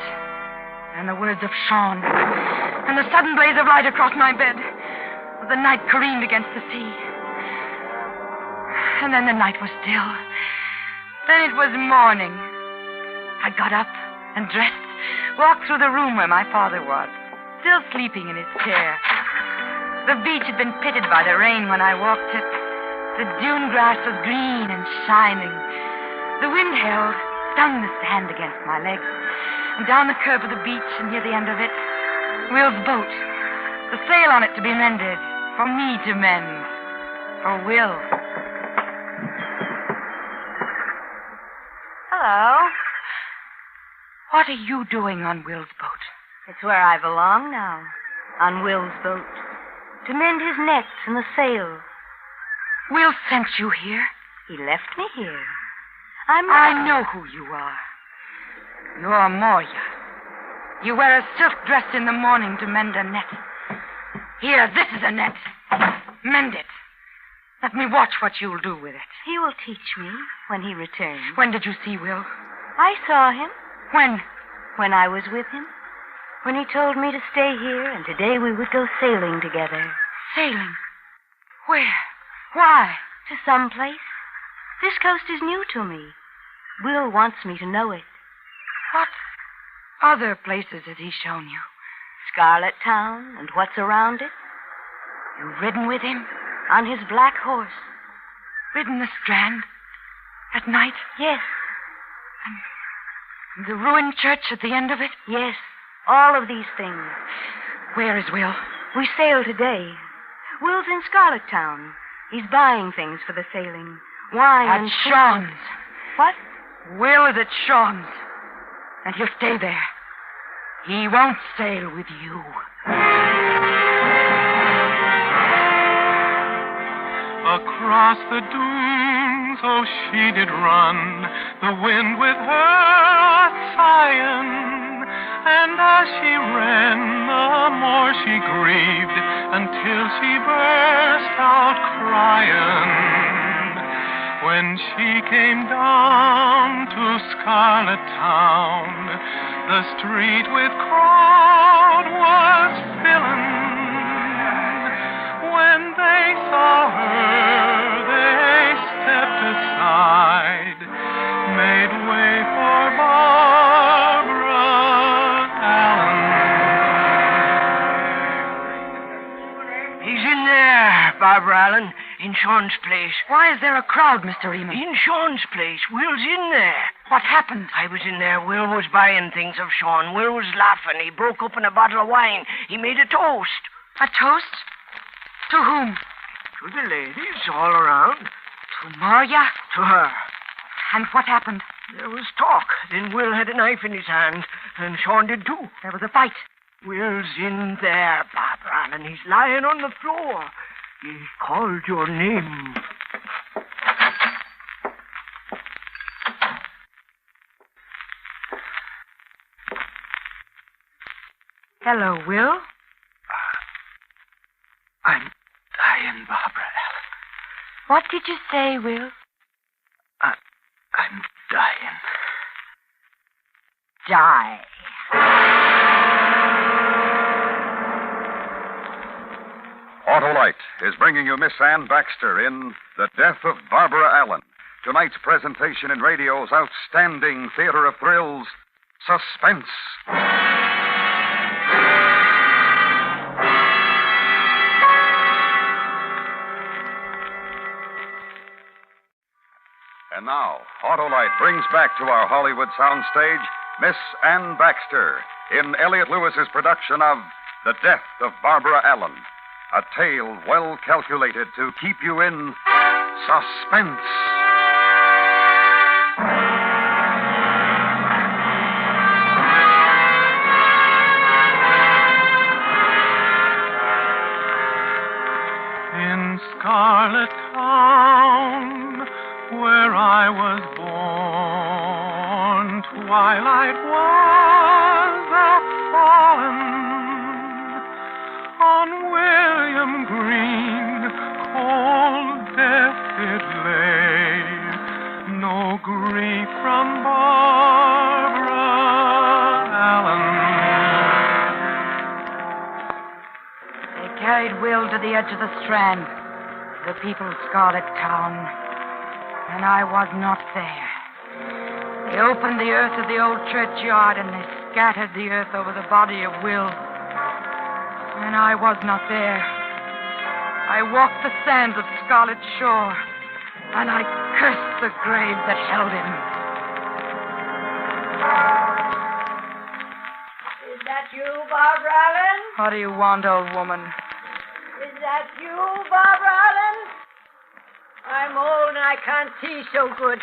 and the words of Sean and the sudden blaze of light across my bed as the night careened against the sea. And then the night was still. Then it was morning. I got up and dressed, walked through the room where my father was, still sleeping in his chair. The beach had been pitted by the rain when I walked it. The dune grass was green and shining. The wind held, stung the sand against my legs. And down the curve of the beach and near the end of it, Will's boat. The sail on it to be mended, for me to mend, for Will. Hello. What are you doing on Will's boat? It's where I belong now, on Will's boat, to mend his nets and the sail. Will sent you here? He left me here. I know who you are. You're Moya. You wear a silk dress in the morning to mend a net. Here, this is a net. Mend it. Let me watch what you'll do with it. He will teach me when he returns. When did you see Will? I saw him. When? When I was with him. when he told me to stay here, and today we would go sailing together. Sailing? Where? Why? To some place. This coast is new to me. Will wants me to know it. What other places has he shown you? Scarlet Town and what's around it. You've ridden with him? On his black horse. Ridden the Strand? At night? Yes. And the ruined church at the end of it? Yes. All of these things. Where is Will? We sail today. Will's in Scarlet Town. He's buying things for the sailing. Wine At and Sean's. What? Will is at Sean's. And he'll stay there. He won't sail with you. Across the dunes, oh, she did run, the wind with her a sighing. And as she ran, the more she grieved, until she burst out crying. When she came down to Scarlet Town, the street with crowd was filling. When they saw her, they stepped aside, made way for Barbara Allen. He's in there, Barbara Allen, in Sean's place. Why is there a crowd, Mr. Eamon? In Sean's place. Will's in there. What happened? I was in there. Will was buying things of Sean. Will was laughing. He broke open a bottle of wine. He made a toast. A toast? To whom? To the ladies all around. To Maria? To her. And what happened? There was talk. Then Will had a knife in his hand, and Sean did too. There was a fight. Will's in there, Barbara Allen. He's lying on the floor. He called your name. Hello, Will. I'm dying, Barbara Allen. What did you say, Will? I'm dying. Die. Autolite is bringing you Miss Ann Baxter in The Death of Barbara Allen. Tonight's presentation in radio's outstanding theater of thrills, Suspense. And now, Autolite brings back to our Hollywood soundstage Miss Ann Baxter in Elliot Lewis's production of The Death of Barbara Allen, a tale well calculated to keep you in suspense. In Scarlet Town, where I was born, twilight was a-fallen. On William Green, cold death it lay, no grief from Barbara Allen. They carried Will to the edge of the Strand, the people's Scarlet Town, and I was not there. They opened the earth of the old churchyard, and they scattered the earth over the body of Will. And I was not there. I walked the sands of Scarlet Shore, and I cursed the grave that held him. Is that you, Barbara Allen? What do you want, old woman? Is that you, Barbara Allen? I'm old and I can't see so good,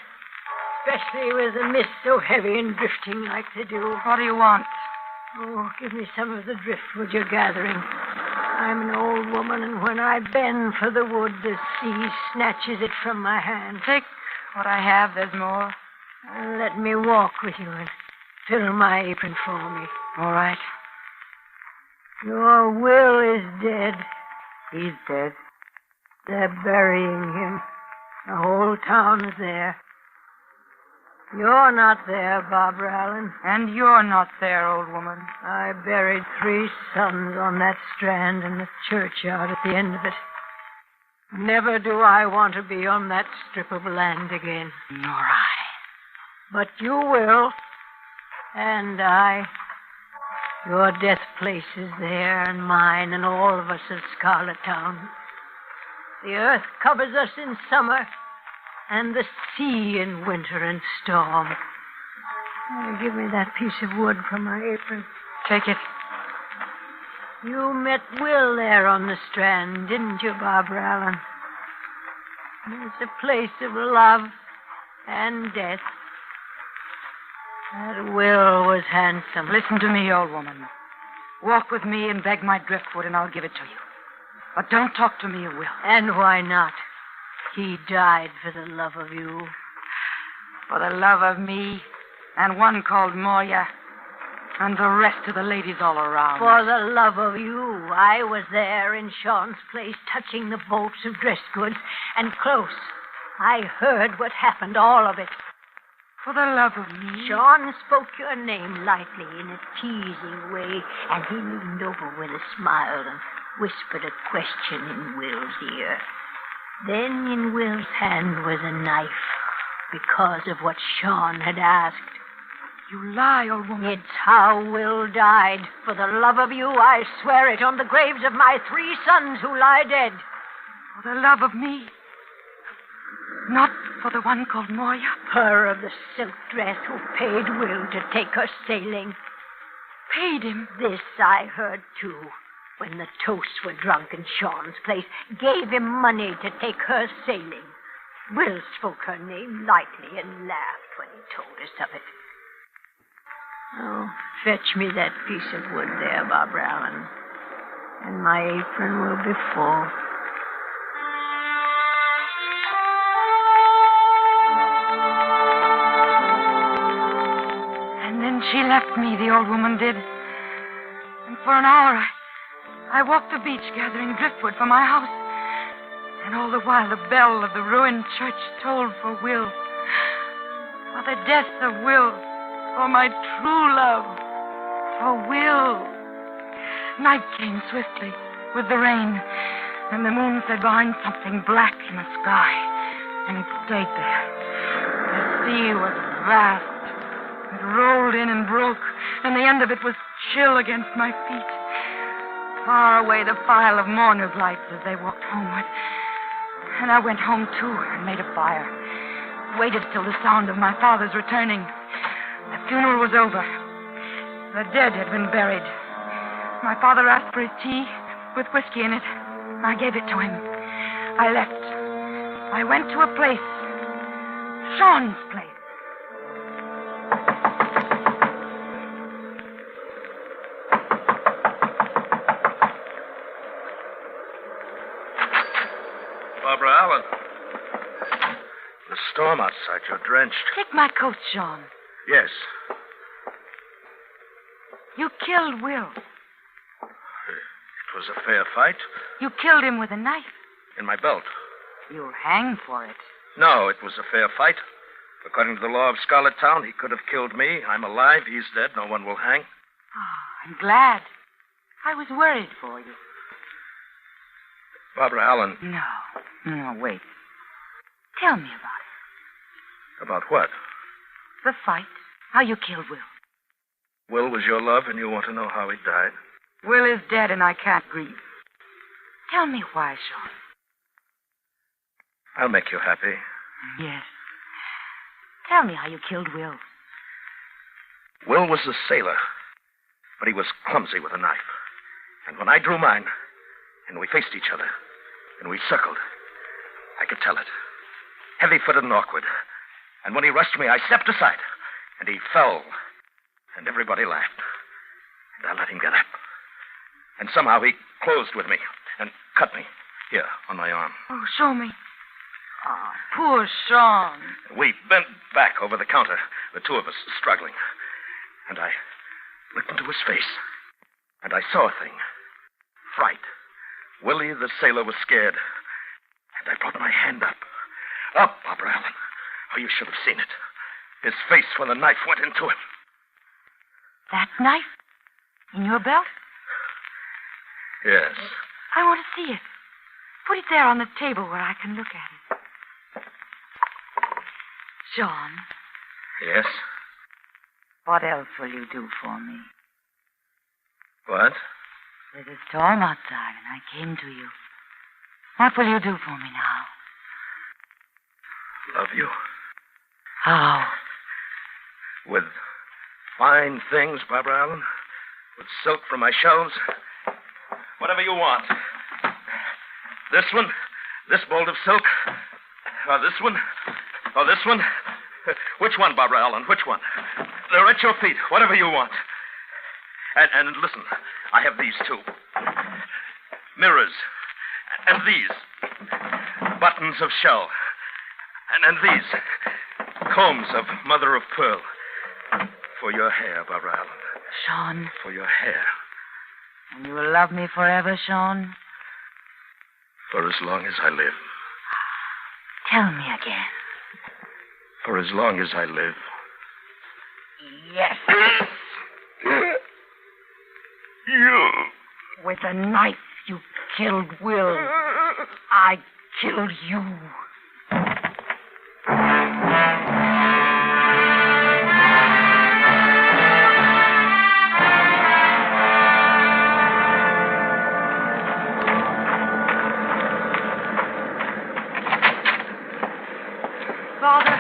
especially with the mist so heavy and drifting like they do. What do you want? Oh, give me some of the driftwood you're gathering. I'm an old woman, and when I bend for the wood, the sea snatches it from my hand. Take what I have, there's more. Let me walk with you and fill my apron for me. All right. Your Will is dead. He's dead. They're burying him. The whole town is there. You're not there, Barbara Allen. And you're not there, old woman. I buried 3 sons on that strand in the churchyard at the end of it. Never do I want to be on that strip of land again. Nor I. But you will. And I. Your death place is there, and mine, and all of us at Scarlet Town. The earth covers us in summer, and the sea in winter and storm. Oh, give me that piece of wood from my apron. Take it. You met Will there on the strand, didn't you, Barbara Allen? It's a place of love and death. That Will was handsome. Listen to me, old woman. Walk with me and beg my driftwood, and I'll give it to you. But don't talk to me of Will. And why not? He died for the love of you. For the love of me, and one called Moya, and the rest of the ladies all around. For the love of you, I was there in Sean's place, touching the bolts of dress goods, and close. I heard what happened, all of it. For the love of me? Sean spoke your name lightly in a teasing way, and he leaned over with a smile and whispered a question in Will's ear. Then in Will's hand was a knife, because of what Sean had asked. You lie, old woman. It's how Will died. For the love of you, I swear it on the graves of my 3 sons who lie dead. For the love of me. Not for the one called Moya. Her of the silk dress who paid Will to take her sailing. Paid him? This I heard, too, when the toasts were drunk in Sean's place. Gave him money to take her sailing. Will spoke her name lightly and laughed when he told us of it. Oh, fetch me that piece of wood there, Barbara Allen, and my apron will be full. And then she left me, the old woman did. And for an hour, I walked the beach gathering driftwood for my house. And all the while, the bell of the ruined church tolled for Will. For the death of Will. For my true love. For Will. Night came swiftly with the rain, and the moon slid behind something black in the sky, and it stayed there. The sea was vast. It rolled in and broke, and the end of it was chill against my feet. Far away the file of mourners' lights as they walked homeward. And I went home, too, and made a fire. Waited till the sound of my father's returning. The funeral was over. The dead had been buried. My father asked for his tea with whiskey in it. I gave it to him. I left. I went to a place. Sean's place. Barbara Allen. The storm outside. You're drenched. Take my coat, Sean. Yes. You killed Will. It was a fair fight. You killed him with a knife. In my belt. You'll hang for it. No, it was a fair fight. According to the law of Scarlet Town, he could have killed me. I'm alive. He's dead. No one will hang. Oh, I'm glad. I was worried for you. Barbara Allen. No, wait. Tell me about it. About what? The fight. How you killed Will. Will was your love, and you want to know how he died? Will is dead, and I can't grieve. Tell me why, Sean. I'll make you happy. Yes. Tell me how you killed Will. Will was a sailor, but he was clumsy with a knife. And when I drew mine, and we faced each other, and we circled, I could tell it. Heavy-footed and awkward. And when he rushed me, I stepped aside, and he fell, and everybody laughed. And I let him get up. And somehow he closed with me and cut me here on my arm. Oh, show me. Oh, poor Sean. We bent back over the counter, the two of us struggling. And I looked into his face, and I saw a thing. Fright. Willie the sailor was scared. And I brought my hand up. Up, Barbara Allen. Oh, you should have seen it. His face when the knife went into him. That knife? In your belt? Yes. I want to see it. Put it there on the table where I can look at it. John. Yes? What else will you do for me? What? There's a storm outside, and I came to you. What will you do for me now? Love you. How? With fine things, Barbara Allen. With silk from my shelves. Whatever you want. This one? This bolt of silk? Or this one? Or this one? Which one, Barbara Allen? Which one? They're at your feet. Whatever you want. And listen, I have these too. Mirrors. And these. Buttons of shell. And these. Combs of mother of pearl. For your hair, Barbara Allen. Sean. For your hair. And you will love me forever, Sean? For as long as I live. Tell me again. For as long as I live. Yes. You. With a knife, you killed Will. I killed you. Father.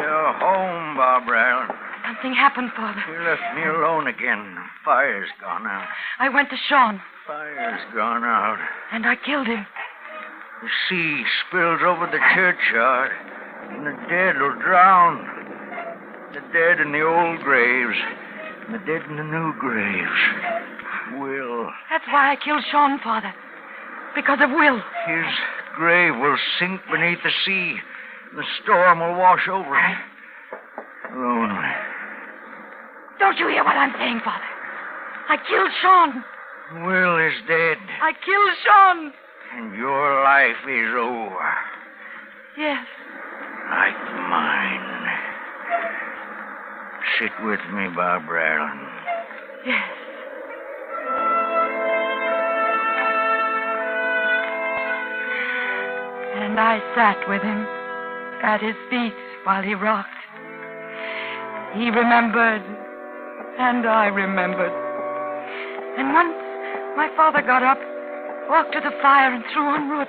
You're home, Barbara Allen. Something happened, Father. You left me alone again. The fire's gone out. I went to Sean. Fire's gone out. And I killed him. The sea spills over the churchyard, and the dead will drown. The dead in the old graves, and the dead in the new graves. Will. That's why I killed Sean, Father. Because of Will. His grave will sink beneath the sea. The storm will wash over it. Lonely. Don't you hear what I'm saying, Father? I killed Sean. Will is dead. I killed Sean. And your life is over. Yes. Like mine. Sit with me, Barbara Allen. Yes. And I sat with him at his feet while he rocked. He remembered, and I remembered. And once my father got up, walked to the fire and threw on wood,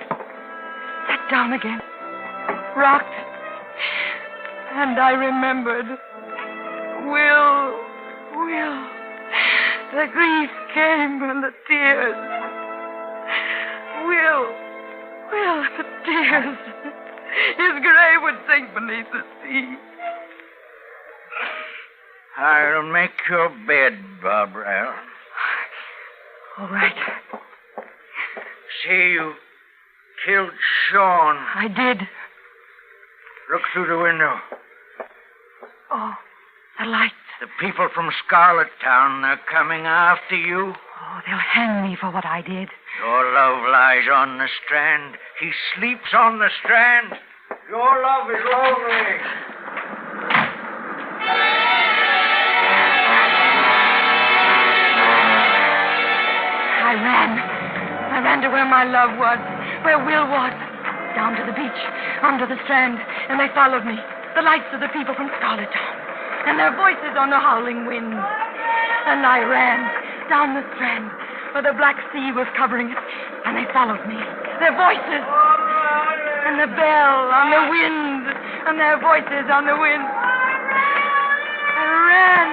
sat down again, rocked, and I remembered. Will. The grief came and the tears. Will, the tears. His grave would sink beneath the sea. I'll make your bed, Barbara Allen. All right. See, you killed Sean. I did. Look through the window. Oh, the lights. The people from Scarlet Town, they're coming after you. Oh, they'll hang me for what I did. Your love lies on the strand. He sleeps on the strand. Your love is lonely. I ran to where my love was, where Will was. Down to the beach, under the strand, and they followed me. The lights of the people from Scarlet Town, and their voices on the howling wind. And I ran down the strand, where the black sea was covering it, and they followed me. Their voices, and the bell on the wind, and their voices on the wind. I ran,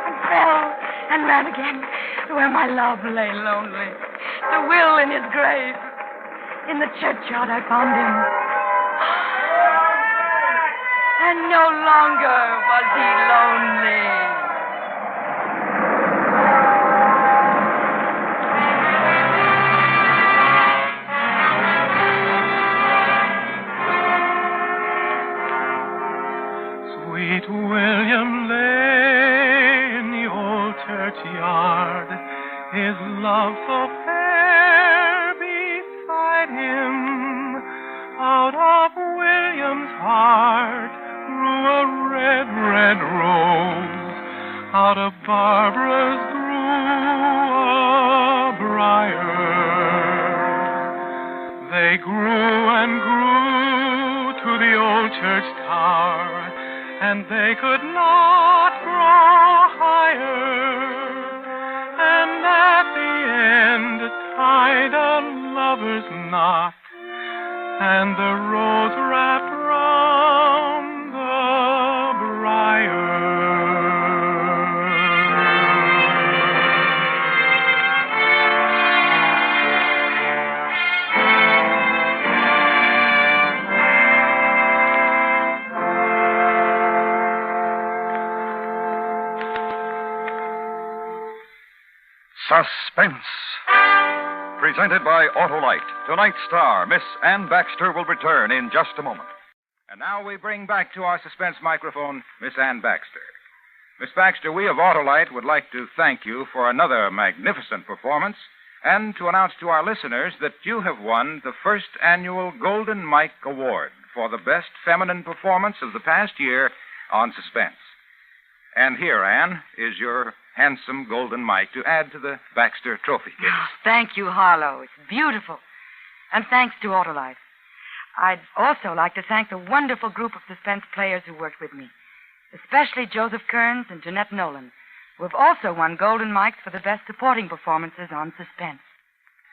and fell, and ran again, to where my love lay lonely. To Will in his grave. In the churchyard I found him. And no longer was he lonely. Sweet William lay in the old churchyard, his love so fair beside him. Out of William's heart grew a red, red rose. Out of Barbara's grew a briar. They grew and grew to the old church tower, and they could not grow higher. And at the end tied a lover's knot, and the rose wrapped round the briar. Suspense. Presented by Autolite. Tonight's star, Miss Ann Baxter, will return in just a moment. And now we bring back to our suspense microphone Miss Ann Baxter. Miss Baxter, we of Autolite would like to thank you for another magnificent performance and to announce to our listeners that you have won the first annual Golden Mike Award for the best feminine performance of the past year on Suspense. And here, Ann, is your handsome golden mic to add to the Baxter trophy case. Oh, thank you, Harlow. It's beautiful. And thanks to Autolite. I'd also like to thank the wonderful group of suspense players who worked with me, especially Joseph Kearns and Jeanette Nolan, who have also won golden mics for the best supporting performances on Suspense.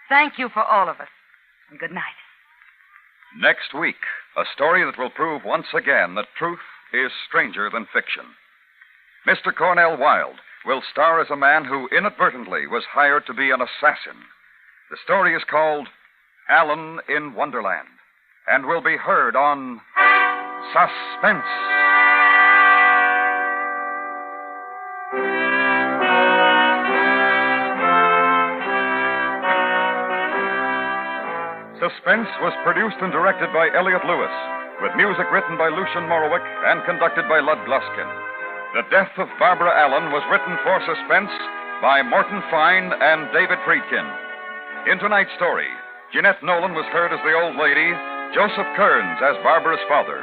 Thank you for all of us, and good night. Next week, a story that will prove once again that truth is stranger than fiction. Mr. Cornell Wilde will star as a man who inadvertently was hired to be an assassin. The story is called Alan in Wonderland and will be heard on Suspense. Suspense was produced and directed by Elliott Lewis, with music written by Lucian Morowick and conducted by Lud Gluskin. The Death of Barbara Allen was written for Suspense by Morton Fine and David Friedkin. In tonight's story, Jeanette Nolan was heard as the old lady, Joseph Kearns as Barbara's father.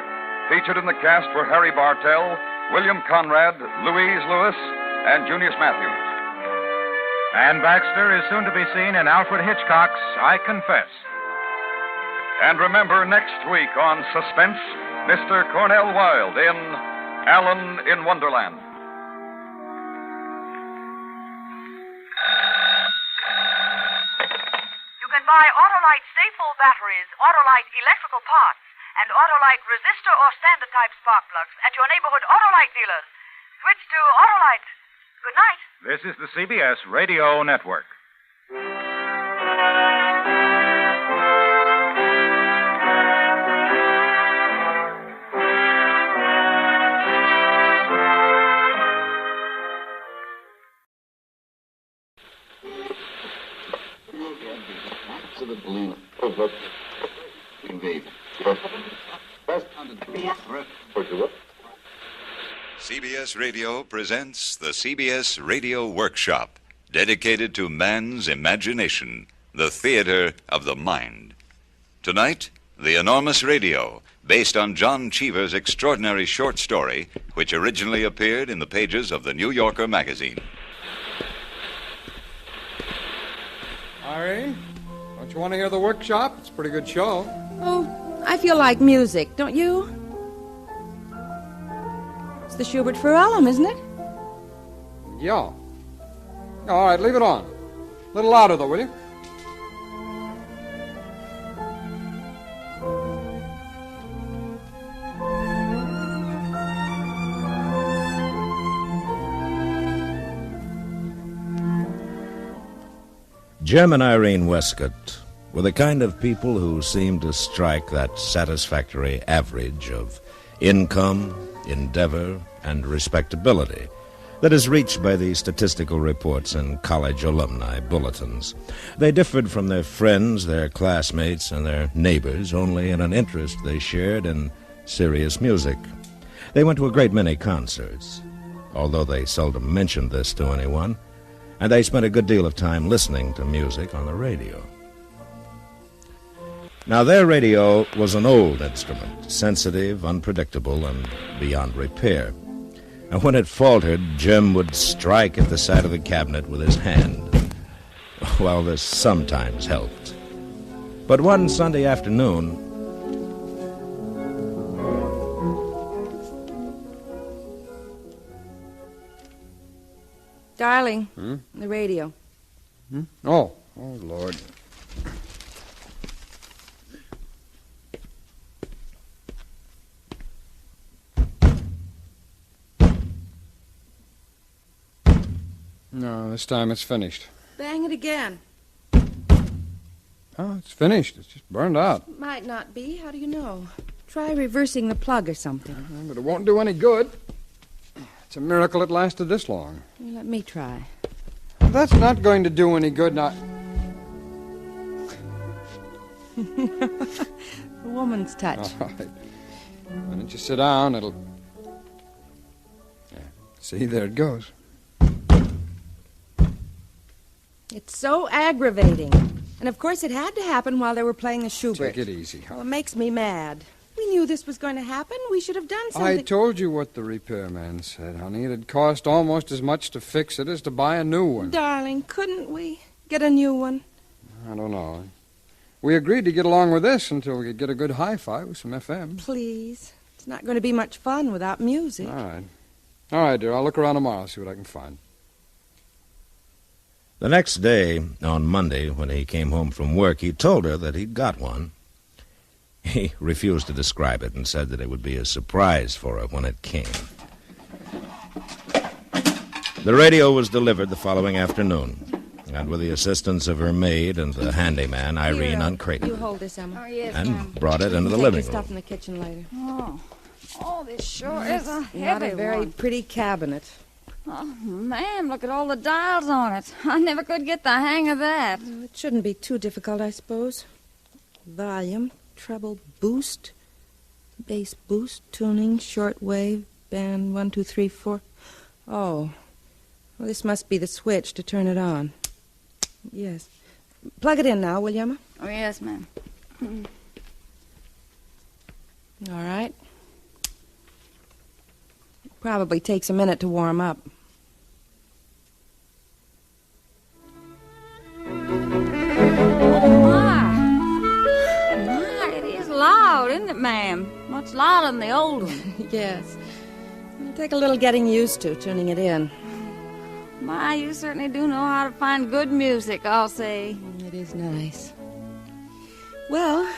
Featured in the cast were Harry Bartell, William Conrad, Louise Lewis, and Junius Matthews. Ann Baxter is soon to be seen in Alfred Hitchcock's I Confess. And remember, next week on Suspense, Mr. Cornell Wilde in Alan in Wonderland. You can buy Autolite Stay-Full batteries, Autolite electrical parts, and Autolite resistor or standard type spark plugs at your neighborhood Autolite dealers. Switch to Autolite. Good night. This is the CBS Radio Network. CBS Radio presents the CBS Radio Workshop, dedicated to man's imagination, the theater of the mind. Tonight, The Enormous Radio, based on John Cheever's extraordinary short story, which originally appeared in the pages of the New Yorker magazine. Irene, don't you want to hear the workshop? It's a pretty good show. Oh, I feel like music, don't you? It's the Schubert for Elam, isn't it? Yeah. All right, leave it on. A little louder, though, will you? Jim and Irene Westcott were the kind of people who seemed to strike that satisfactory average of income, endeavor, and respectability that is reached by the statistical reports and college alumni bulletins. They differed from their friends, their classmates, and their neighbors only in an interest they shared in serious music. They went to a great many concerts, although they seldom mentioned this to anyone, and they spent a good deal of time listening to music on the radio. Now, their radio was an old instrument, sensitive, unpredictable, and beyond repair. And when it faltered, Jim would strike at the side of the cabinet with his hand. Well, this sometimes helped. But one Sunday afternoon... Darling, the radio. Oh, Lord. No, this time it's finished. Bang it again. Oh, it's finished. It's just burned out. Might not be. How do you know? Try reversing the plug or something. But it won't do any good. It's a miracle it lasted this long. Let me try. That's not going to do any good now. A woman's touch. All right. Why don't you sit down? It'll... Yeah. See, there it goes. It's so aggravating. And of course it had to happen while they were playing the Schubert. Take it easy. Well, it makes me mad. We knew this was going to happen. We should have done something. I told you what the repairman said, honey. It'd cost almost as much to fix it as to buy a new one. Darling, couldn't we get a new one? I don't know. We agreed to get along with this until we could get a good hi-fi with some FM. Please. It's not going to be much fun without music. All right. All right, dear. I'll look around tomorrow, see what I can find. The next day, on Monday, when he came home from work, he told her that he'd got one. He refused to describe it and said that it would be a surprise for her when it came. The radio was delivered the following afternoon, and with the assistance of her maid and the handyman, Irene uncrated You it hold this, Emma. Oh, yes, and ma'am. brought it into the Take living your room. stuff in the kitchen later. Oh, this sure is a heavy Not a very one. pretty cabinet. Oh, ma'am, look at all the dials on it. I never could get the hang of that. It shouldn't be too difficult, I suppose. Volume, treble boost, bass boost, tuning, shortwave, band 1, 2, 3, 4. Oh, well, this must be the switch to turn it on. Yes. Plug it in now, will you, Emma? Oh, yes, ma'am. All right. Probably takes a minute to warm up. Oh, my, it is loud, isn't it, ma'am? Much louder than the old one. Yes. It'll take a little getting used to, tuning it in. My, you certainly do know how to find good music, I'll say. It is nice. Well,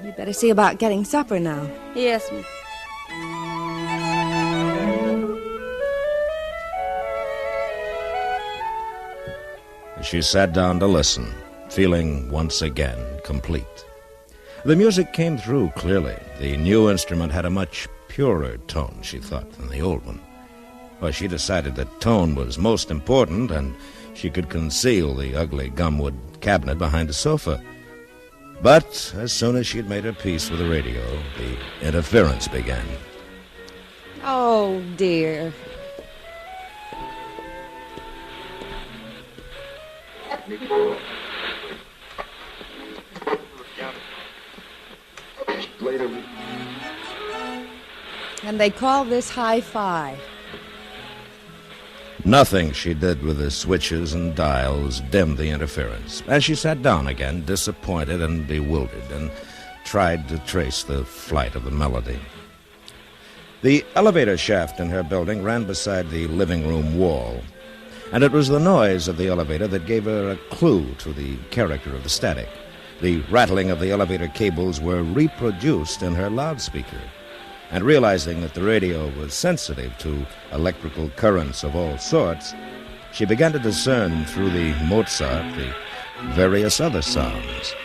you'd better see about getting supper now. Yes, ma'am. She sat down to listen, feeling once again complete. The music came through clearly. The new instrument had a much purer tone, she thought, than the old one. Well, she decided that tone was most important, and she could conceal the ugly gumwood cabinet behind the sofa. But as soon as she had made her peace with the radio, the interference began. Oh, dear. And they call this hi-fi. Nothing she did with the switches and dials dimmed the interference. As she sat down again, disappointed and bewildered, and tried to trace the flight of the melody. The elevator shaft in her building ran beside the living room wall, and it was the noise of the elevator that gave her a clue to the character of the static. The rattling of the elevator cables were reproduced in her loudspeaker. And realizing that the radio was sensitive to electrical currents of all sorts, she began to discern through the Mozart the various other sounds.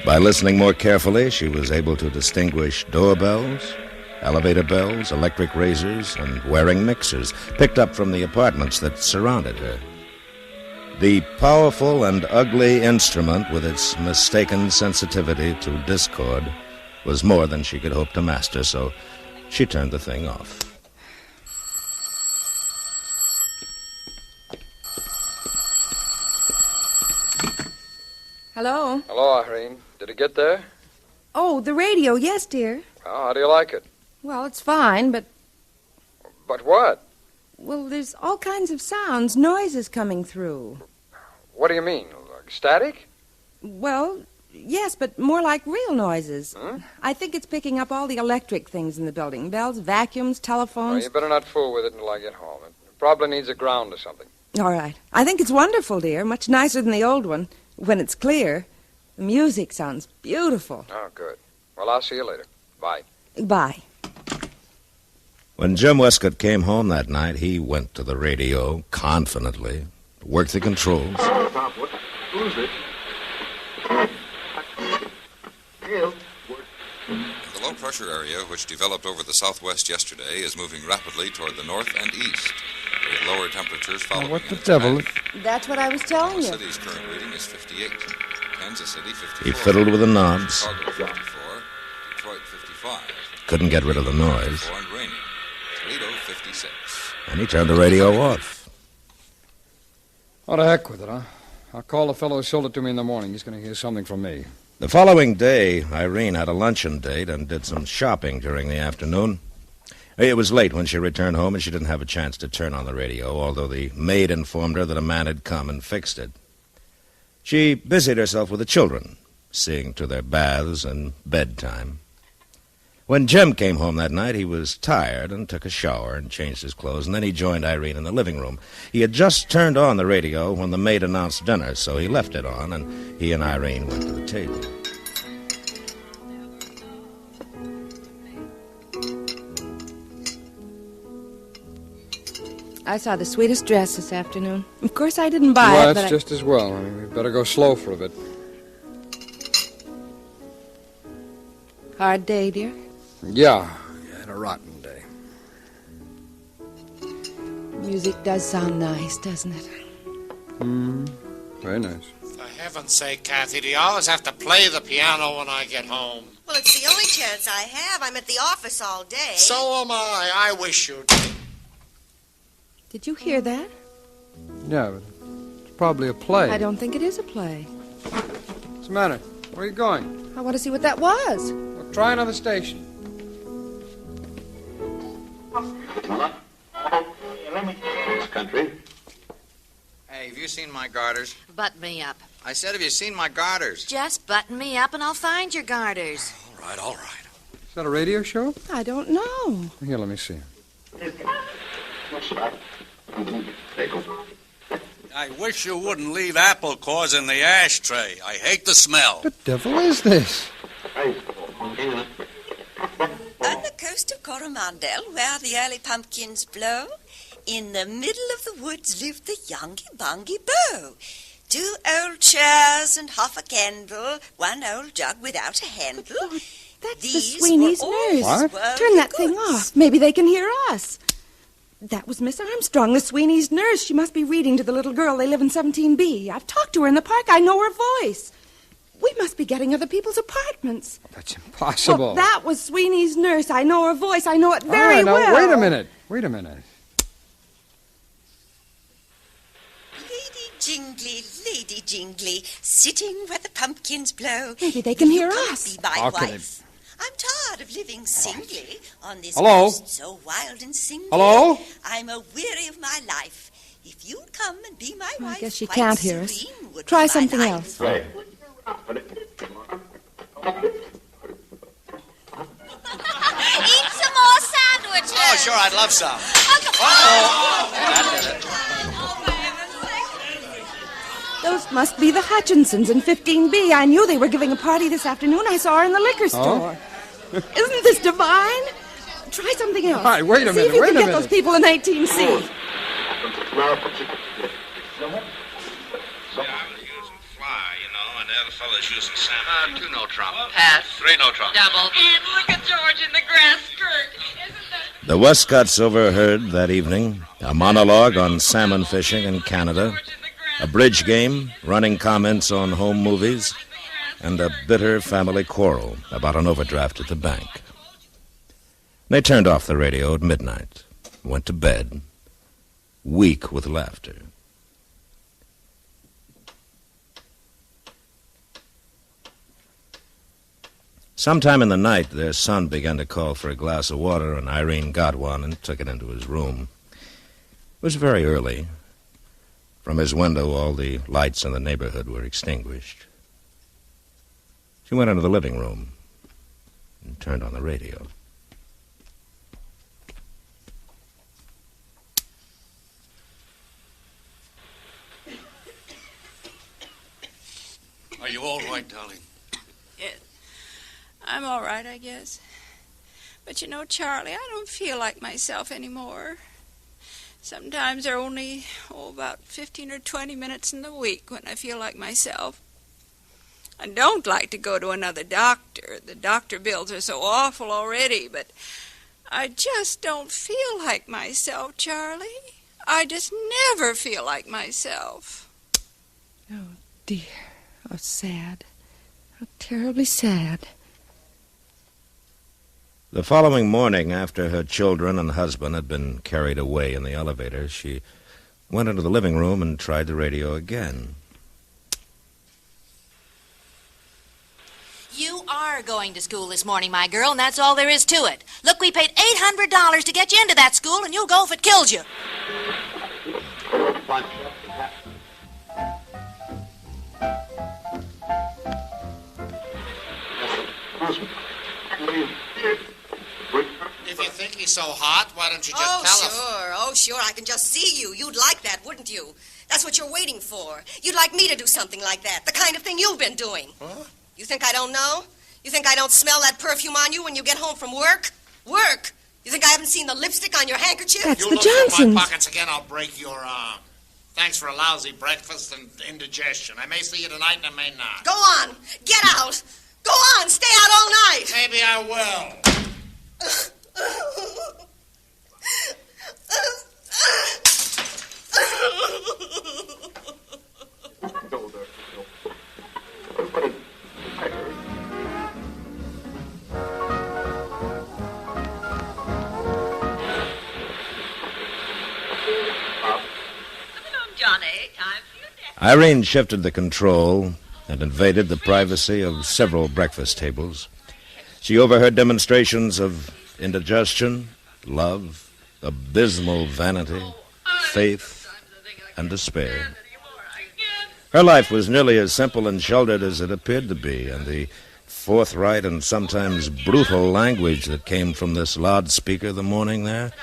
By listening more carefully, she was able to distinguish doorbells, elevator bells, electric razors, and wearing mixers picked up from the apartments that surrounded her. The powerful and ugly instrument, with its mistaken sensitivity to discord, was more than she could hope to master, so she turned the thing off. Hello? Hello, Irene. Did it get there? Oh, the radio, yes, dear. Oh, how do you like it? Well, it's fine, but... But what? Well, there's all kinds of sounds, noises coming through. What do you mean? Like static? Well, yes, but more like real noises. I think it's picking up all the electric things in the building. Bells, vacuums, telephones. Well, you better not fool with it until I get home. It probably needs a ground or something. All right. I think it's wonderful, dear. Much nicer than the old one. When it's clear. The music sounds beautiful. Oh, good. Well, I'll see you later. Bye. Bye. When Jim Westcott came home that night, he went to the radio confidently, worked the controls. Who's it? The low-pressure area, which developed over the southwest yesterday, is moving rapidly toward the north and east, with lower temperatures following. What the devil? That's what I was telling you. The city's current reading is 58. Kansas City, 54. He fiddled with the knobs. Chicago, 54. Detroit, 55. Couldn't get rid of the noise. 54 and rainy. Toledo, 56. And he turned the radio off. What the heck with it, huh? I'll call the fellow who sold it to me in the morning. He's going to hear something from me. The following day, Irene had a luncheon date and did some shopping during the afternoon. It was late when she returned home, and she didn't have a chance to turn on the radio, although the maid informed her that a man had come and fixed it. She busied herself with the children, seeing to their baths and bedtime. When Jim came home that night, he was tired and took a shower and changed his clothes, and then he joined Irene in the living room. He had just turned on the radio when the maid announced dinner, so he left it on, and he and Irene went to the table. I saw the sweetest dress this afternoon. Of course, I didn't buy well, it, that's but just as well. I mean, we better go slow for a bit. Hard day, dear? Yeah, had a rotten day. Music does sound nice, doesn't it? Very nice. For heaven's sake, Kathy, do you always have to play the piano when I get home? Well, it's the only chance I have. I'm at the office all day. So am I. I wish you'd. Did you hear that? Yeah, but it's probably a play. I don't think it is a play. What's the matter? Where are you going? I want to see what that was. Well, try another station. This country. Hey, have you seen my garters? Button me up. I said, have you seen my garters? Just button me up and I'll find your garters. All right. Is that a radio show? I don't know. Here, let me see. I wish you wouldn't leave apple cores in the ashtray. I hate the smell. What the devil is this? On the coast of Coromandel, where the early pumpkins blow, in the middle of the woods lived the youngy-bungy beau. 2 old chairs and half a candle, 1 old jug without a handle. That's These the Sweeney's were all nurse. What? Turn that thing off. Maybe they can hear us. That was Miss Armstrong, the Sweeney's nurse. She must be reading to the little girl. They live in 17B. I've talked to her in the park. I know her voice. We must be getting other people's apartments. That's impossible. Well, that was Sweeney's nurse. I know her voice. I know it very now, well. Wait a minute. Lady Jingly, sitting where the pumpkins blow. Maybe they can hear You can't us. Be my How can wife. I'm tired of living singly on this Hello? coast so wild and singly. Hello? I'm a weary of my life. If you'd come and be my wife, I guess she quite can't hear us. serene would Try be my something life. else. Right. Eat some more sandwiches. Oh, sure, I'd love some. Those must be the Hutchinsons in 15B. I knew they were giving a party this afternoon. I saw her in the liquor store. Isn't this divine? Try something else. All right, wait a See if minute, you wait can a get minute. those people in 18C. The fellas using salmon. 2 no trump. Pass. 3 no trump. Double. And look at George in the grass skirt. Isn't that... The Westcotts overheard that evening a monologue on salmon fishing in Canada, a bridge game, running comments on home movies, and a bitter family quarrel about an overdraft at the bank. They turned off the radio at midnight, went to bed, weak with laughter. Sometime in the night, their son began to call for a glass of water, and Irene got one and took it into his room. It was very early. From his window, all the lights in the neighborhood were extinguished. She went into the living room and turned on the radio. Are you all right, darling? Yes. I'm all right, I guess. But you know, Charlie, I don't feel like myself anymore. Sometimes there are only, about 15 or 20 minutes in the week when I feel like myself. I don't like to go to another doctor. The doctor bills are so awful already, but I just don't feel like myself, Charlie. I just never feel like myself. Oh, dear. How sad. How terribly sad. The following morning, after her children and husband had been carried away in the elevator, she went into the living room and tried the radio again. You are going to school this morning, my girl, and that's all there is to it. Look, we paid $800 to get you into that school, and you'll go if it kills you. If you think he's so hot, why don't you just tell us? Oh, sure. I can just see you. You'd like that, wouldn't you? That's what you're waiting for. You'd like me to do something like that, the kind of thing you've been doing. Huh? You think I don't know? You think I don't smell that perfume on you when you get home from work? Work? You think I haven't seen the lipstick on your handkerchief? That's you the look Johnsons. in my pockets again, I'll break your arm. Thanks for a lousy breakfast and indigestion. I may see you tonight and I may not. Go on. Get out. Go on. Stay out all night. Maybe I will. Irene shifted the control and invaded the privacy of several breakfast tables. She overheard demonstrations of indigestion, love, abysmal vanity, faith, and despair. Her life was nearly as simple and sheltered as it appeared to be, and the forthright and sometimes brutal language that came from this loudspeaker the morning there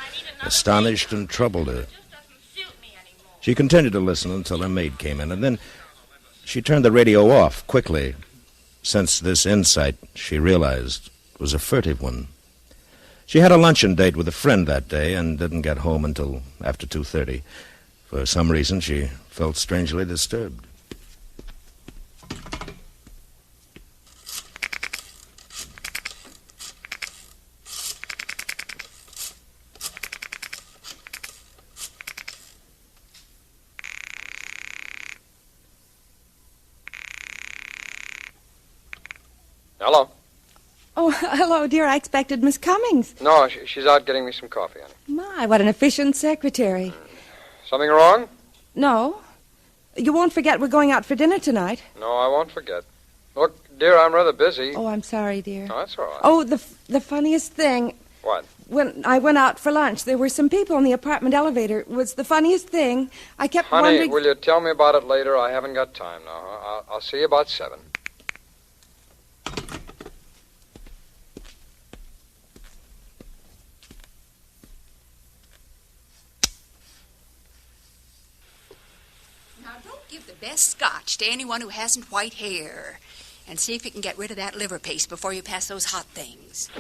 astonished and troubled her. She continued to listen until her maid came in, and then she turned the radio off quickly, since this insight, she realized, was a furtive one. She had a luncheon date with a friend that day and didn't get home until after 2:30. For some reason, she felt strangely disturbed. Hello. Oh, hello, dear. I expected Miss Cummings. No, she's out getting me some coffee, honey. My, what an efficient secretary. Something wrong? No. You won't forget we're going out for dinner tonight. No, I won't forget. Look, dear, I'm rather busy. Oh, I'm sorry, dear. No, that's all right. Oh, the funniest thing. What? When I went out for lunch, there were some people in the apartment elevator. It was the funniest thing. I kept Honey, wondering... will you tell me about it later? I haven't got time now. I'll see you about 7. Give the best scotch to anyone who hasn't white hair. And see if you can get rid of that liver paste before you pass those hot things.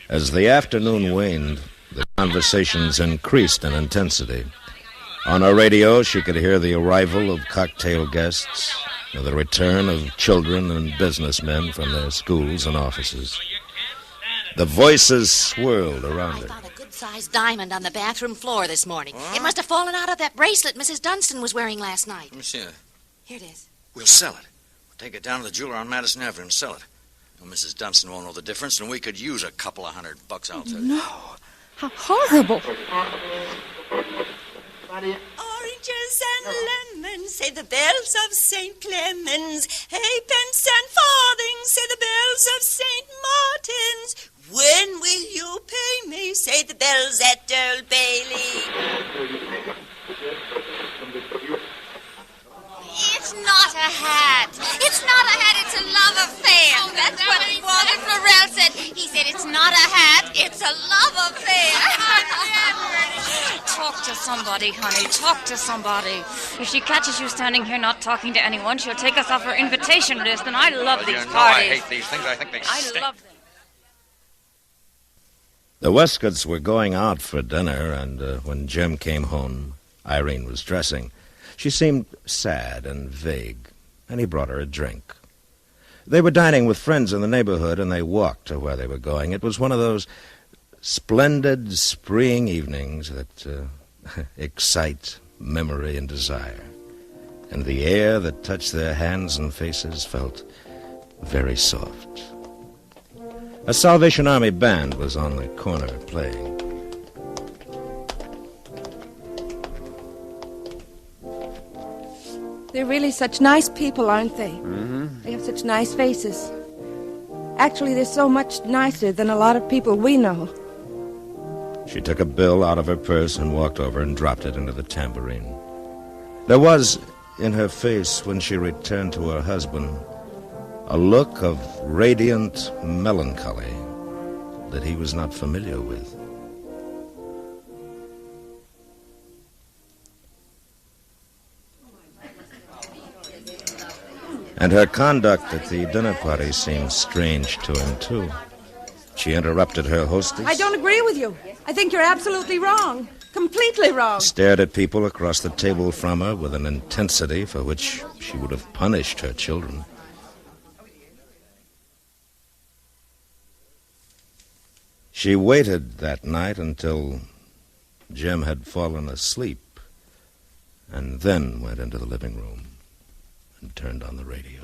As the afternoon waned, the conversations increased in intensity. On her radio, she could hear the arrival of cocktail guests, the return of children and businessmen from their schools and offices. The voices swirled around her. I found a good-sized diamond on the bathroom floor this morning. It must have fallen out of that bracelet Mrs. Dunstan was wearing last night. Let me see it. Here it is. We'll sell it. We'll take it down to the jeweler on Madison Avenue and sell it. Well, Mrs. Dunstan won't know the difference, and we could use a couple of $100, I'll tell you. No. How horrible. Are oranges and lemons, say the bells of St. Clement's. Halfpence and farthings, say the bells of St. Martin's. When will you pay me, say the bells at Old Bailey. It's not a hat. It's not a hat. It's a love affair. Oh, that's what Walter Florell said. He said it's not a hat. It's a love affair. Talk to somebody, honey. Talk to somebody. If she catches you standing here not talking to anyone, she'll take us off her invitation list, and I love these parties. I hate these things. I think they I stink. love them. The Westcotts were going out for dinner, and when Jim came home, Irene was dressing. She seemed sad and vague, and he brought her a drink. They were dining with friends in the neighborhood, and they walked to where they were going. It was one of those splendid, spreeing evenings that excite memory and desire. And the air that touched their hands and faces felt very soft. A Salvation Army band was on the corner playing. They're really such nice people, aren't they? Mm-hmm. They have such nice faces. Actually, they're so much nicer than a lot of people we know. She took a bill out of her purse and walked over and dropped it into the tambourine. There was, in her face, when she returned to her husband, a look of radiant melancholy that he was not familiar with. And her conduct at the dinner party seemed strange to him, too. She interrupted her hostess, I don't agree with you. I think you're absolutely wrong. Completely wrong. stared at people across the table from her with an intensity for which she would have punished her children. She waited that night until Jim had fallen asleep, and then went into the living room and turned on the radio.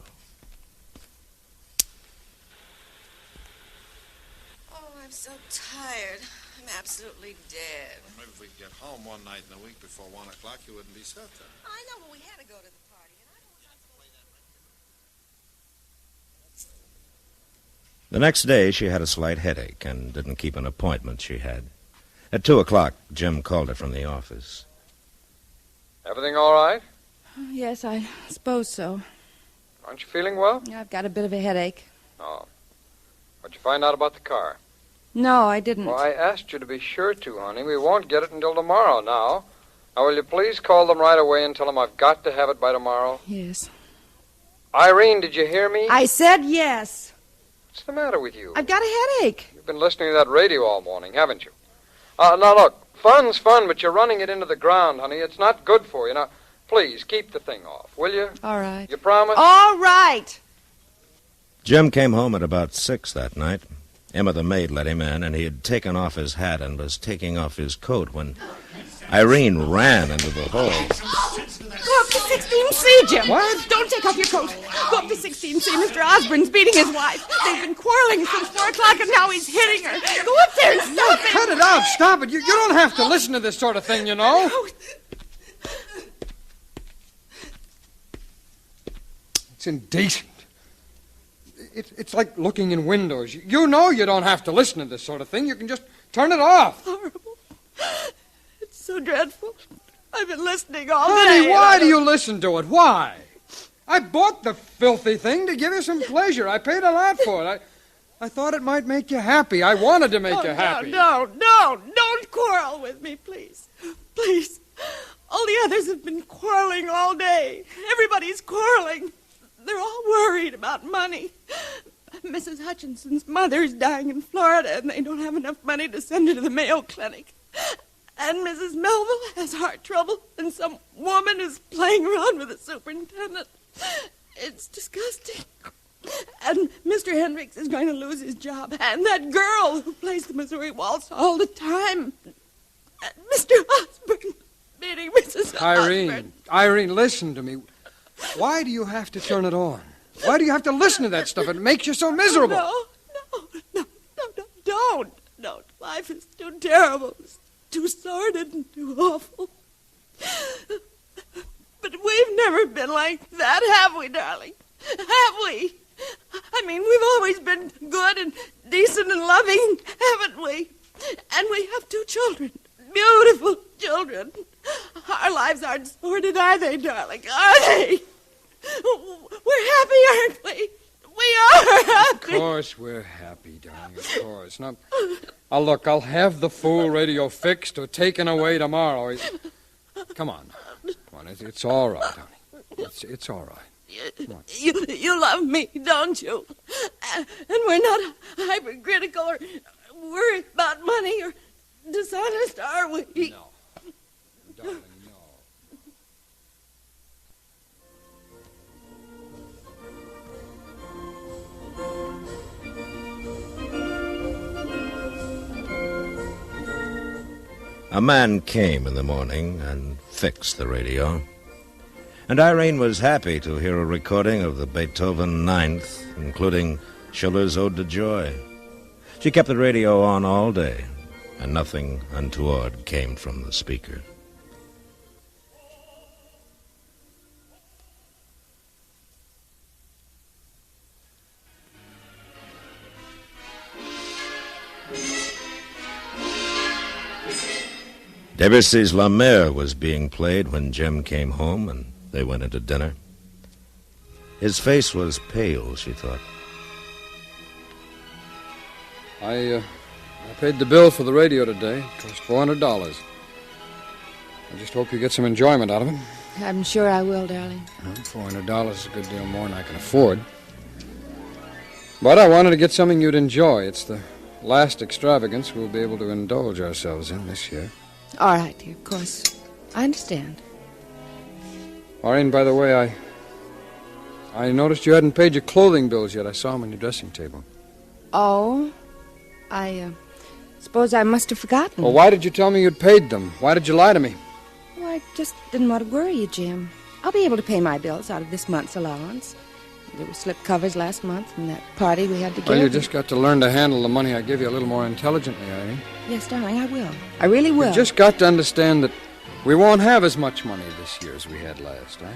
Oh, I'm so tired. I'm absolutely dead. Well, maybe if we could get home one night in the week before 1 o'clock, you wouldn't be set then. I know, but we had to go to the party, and I don't want to play that. The next day, she had a slight headache and didn't keep an appointment she had. At 2 o'clock, Jim called her from the office. Everything all right? Yes, I suppose so. Aren't you feeling well? I've got a bit of a headache. Oh. What'd you find out about the car? No, I didn't. Well, I asked you to be sure to, honey. We won't get it until tomorrow now. Now, will you please call them right away and tell them I've got to have it by tomorrow? Yes. Irene, did you hear me? I said yes. What's the matter with you? I've got a headache. You've been listening to that radio all morning, haven't you? Now, look, fun's fun, but you're running it into the ground, honey. It's not good for you. Now, please, keep the thing off, will you? All right. You promise? All right. Jim came home at about 6 that night. Emma, the maid, let him in, and he had taken off his hat and was taking off his coat when Irene ran into the hall. Go up to 16C, Jim. What? Don't take off your coat. Go up to 16C. Mr. Osborne's beating his wife. They've been quarreling since 4 o'clock, and now he's hitting her. Go up there and stop it. Cut it out. Stop it. You don't have to listen to this sort of thing, you know. It's indecent. It's like looking in windows. You know you don't have to listen to this sort of thing. You can just turn it off. Horrible. It's so dreadful. I've been listening all day. Honey, why do you listen to it? Why? I bought the filthy thing to give you some pleasure. I paid a lot for it. I thought it might make you happy. I wanted to make you happy. No. Don't quarrel with me, please. Please. All the others have been quarreling all day. Everybody's quarreling. They're all worried about money. Mrs. Hutchinson's mother's dying in Florida, and they don't have enough money to send her to the Mayo Clinic. And Mrs. Melville has heart trouble, and some woman is playing around with the superintendent. It's disgusting. And Mr. Hendricks is going to lose his job. And that girl who plays the Missouri Waltz all the time. And Mr. Osborne beating Mrs. Osborne. Irene, listen to me. Why do you have to turn it on? Why do you have to listen to that stuff? It makes you so miserable. No, don't. Life is too terrible. It's too sordid and too awful. But we've never been like that, have we, darling? Have we? I mean, we've always been good and decent and loving, haven't we? And we have 2 children, beautiful children. Our lives aren't sordid, are they, darling? Are they? We're happy, aren't we? We are happy. Of course we're happy, darling, of course. Now, look, I'll have the fool radio fixed or taken away tomorrow. Come on. It's all right, honey. It's all right. You love me, don't you? And we're not hypercritical or worried about money or dishonest, are we? No. Darling, no. A man came in the morning and fixed the radio. And Irene was happy to hear a recording of the Beethoven Ninth, including Schiller's Ode to Joy. She kept the radio on all day, and nothing untoward came from the speaker. Debussy's La Mer was being played when Jim came home, and they went into dinner. His face was pale, she thought. I paid the bill for the radio today. It cost $400. I just hope you get some enjoyment out of it. I'm sure I will, darling. $400 is a good deal more than I can afford. But I wanted to get something you'd enjoy. It's the last extravagance we'll be able to indulge ourselves in this year. All right, dear, of course. I understand. Maureen, by the way, I noticed you hadn't paid your clothing bills yet. I saw them on your dressing table. Oh, I suppose I must have forgotten. Well, why did you tell me you'd paid them? Why did you lie to me? Well, I just didn't want to worry you, Jim. I'll be able to pay my bills out of this month's allowance. There were slip covers last month from that party we had to give. Well, you just got to learn to handle the money I give you a little more intelligently, Irene. Yes, darling, I will. I really will. You just got to understand that we won't have as much money this year as we had last, eh?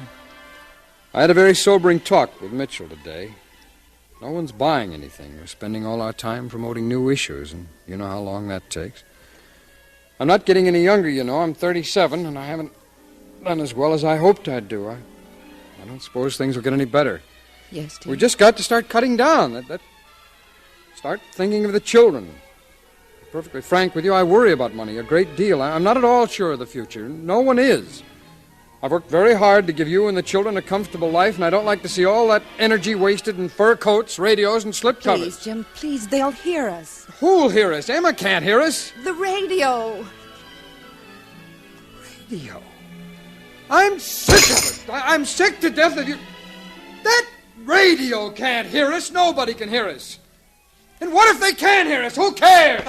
I had a very sobering talk with Mitchell today. No one's buying anything. We're spending all our time promoting new issues, and you know how long that takes. I'm not getting any younger, you know. I'm 37, and I haven't done as well as I hoped I'd do. I don't suppose things will get any better. Yes, dear. We just got to start cutting down. Start thinking of the children. To be perfectly frank with you, I worry about money a great deal. I'm not at all sure of the future. No one is. I've worked very hard to give you and the children a comfortable life, and I don't like to see all that energy wasted in fur coats, radios, and slip covers. Please, Jim, please, they'll hear us. Who'll hear us? Emma can't hear us. The radio. Radio? I'm sick of it. I'm sick to death of you. That radio can't hear us. Nobody can hear us. And what if they can hear us? Who cares?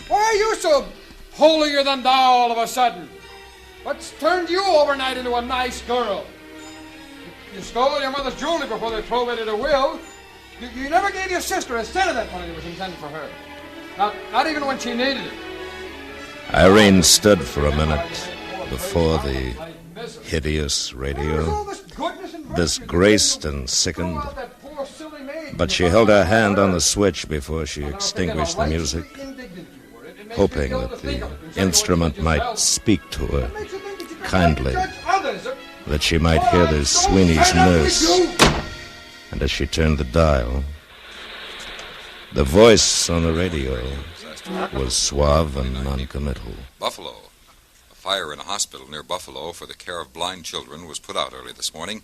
Why are you so holier than thou all of a sudden? What's turned you overnight into a nice girl? You stole your mother's jewelry before they probated her will. You never gave your sister a cent of that money that was intended for her. Not even when she needed it. Irene stood for a minute before the hideous radio, disgraced and sickened. But she held her hand on the switch before she extinguished the music, hoping that the instrument might speak to her kindly, that she might hear the Sweeney's nurse. And as she turned the dial, the voice on the radio was suave and noncommittal. Buffalo. A fire in a hospital near Buffalo for the care of blind children was put out early this morning.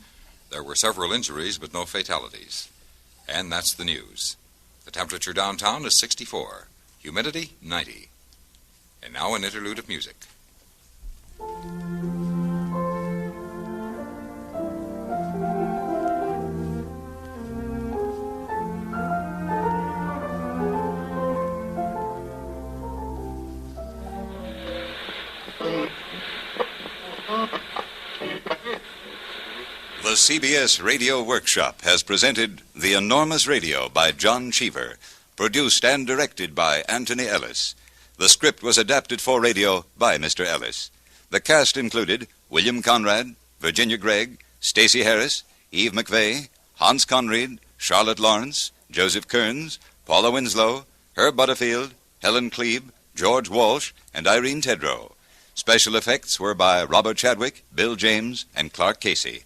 There were several injuries, but no fatalities. And that's the news. The temperature downtown is 64. Humidity, 90. And now an interlude of music. The CBS Radio Workshop has presented The Enormous Radio by John Cheever, produced and directed by Anthony Ellis. The script was adapted for radio by Mr. Ellis. The cast included William Conrad, Virginia Gregg, Stacey Harris, Eve McVeigh, Hans Conried, Charlotte Lawrence, Joseph Kearns, Paula Winslow, Herb Butterfield, Helen Klebe, George Walsh, and Irene Tedrow. Special effects were by Robert Chadwick, Bill James, and Clark Casey.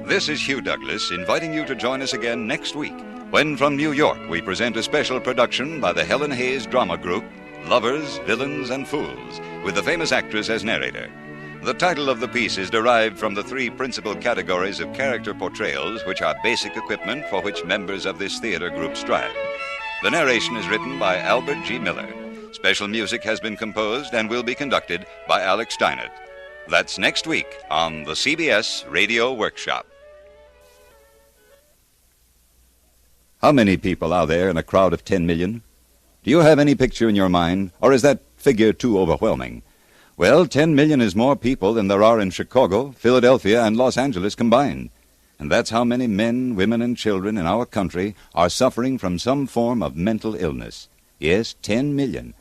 This is Hugh Douglas inviting you to join us again next week when from New York we present a special production by the Helen Hayes Drama Group, Lovers, Villains, and Fools, with the famous actress as narrator. The title of the piece is derived from the three principal categories of character portrayals which are basic equipment for which members of this theater group strive. The narration is written by Albert G. Miller. Special music has been composed and will be conducted by Alex Steinert. That's next week on the CBS Radio Workshop. How many people are there in a crowd of 10 million? Do you have any picture in your mind, or is that figure too overwhelming? Well, 10 million is more people than there are in Chicago, Philadelphia, and Los Angeles combined. And that's how many men, women, and children in our country are suffering from some form of mental illness. Yes, 10 million.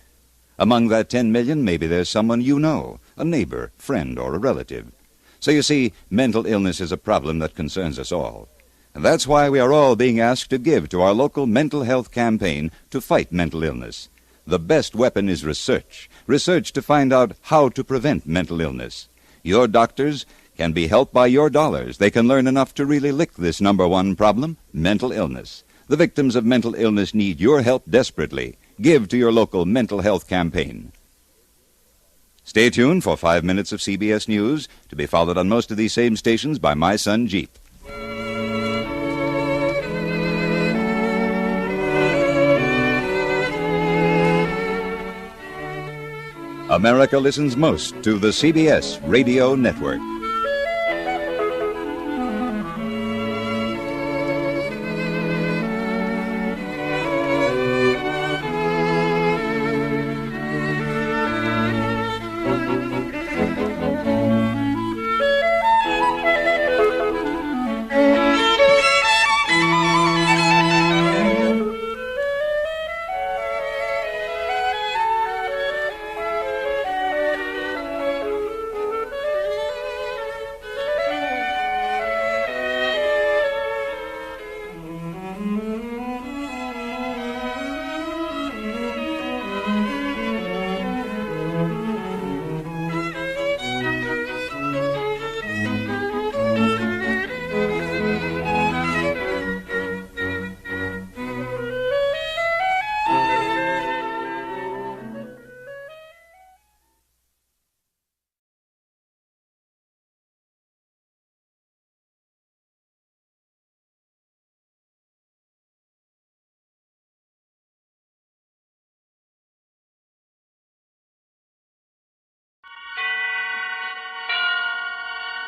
Among that 10 million, maybe there's someone you know, a neighbor, friend, or a relative. So you see, mental illness is a problem that concerns us all. And that's why we are all being asked to give to our local mental health campaign to fight mental illness. The best weapon is research. Research to find out how to prevent mental illness. Your doctors can be helped by your dollars. They can learn enough to really lick this number one problem, mental illness. The victims of mental illness need your help desperately. Give to your local mental health campaign. Stay tuned for 5 minutes of CBS News, to be followed on most of these same stations by my son, Jeep. America listens most to the CBS Radio Network.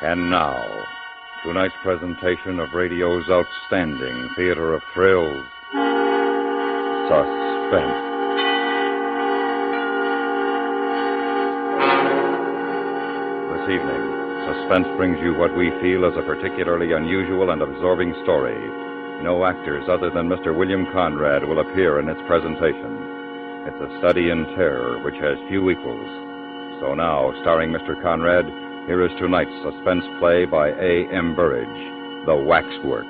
And now, tonight's presentation of radio's outstanding theater of thrills, Suspense. This evening, Suspense brings you what we feel is a particularly unusual and absorbing story. No actors other than Mr. William Conrad will appear in its presentation. It's a study in terror which has few equals. So now, starring Mr. Conrad, here is tonight's suspense play by A.M. Burridge, The Waxwork.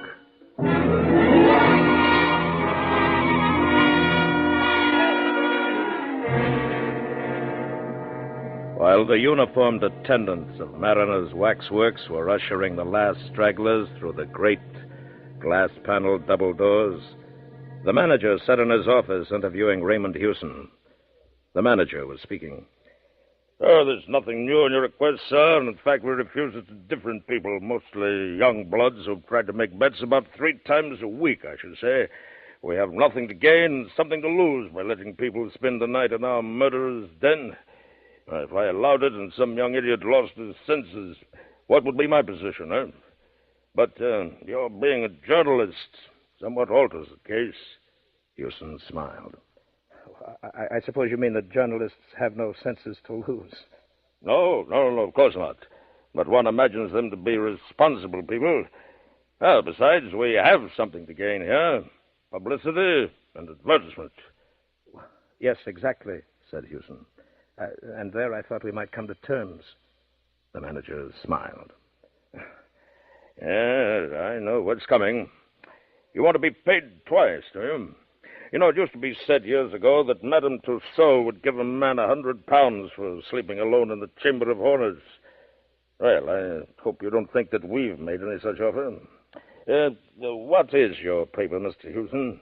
While the uniformed attendants of Mariner's Waxworks were ushering the last stragglers through the great glass-paneled double doors, the manager sat in his office interviewing Raymond Hewson. The manager was speaking. Oh, there's nothing new in your request, sir. And in fact, we refuse it to different people, mostly young bloods who've tried to make bets about 3 times a week, I should say. We have nothing to gain and something to lose by letting people spend the night in our murderer's den. If I allowed it and some young idiot lost his senses, what would be my position, eh? But your being a journalist somewhat alters the case. Hewson smiled. I suppose you mean that journalists have no senses to lose. No, of course not. But one imagines them to be responsible people. Well, besides, we have something to gain here. Publicity and advertisement. Yes, exactly, said Hewson. And there I thought we might come to terms. The manager smiled. Yes, I know what's coming. You want to be paid twice, do you? You know, it used to be said years ago that Madame Tussaud would give a man £100 for sleeping alone in the Chamber of Horrors. Well, I hope you don't think that we've made any such offer. What is your paper, Mr. Hewson?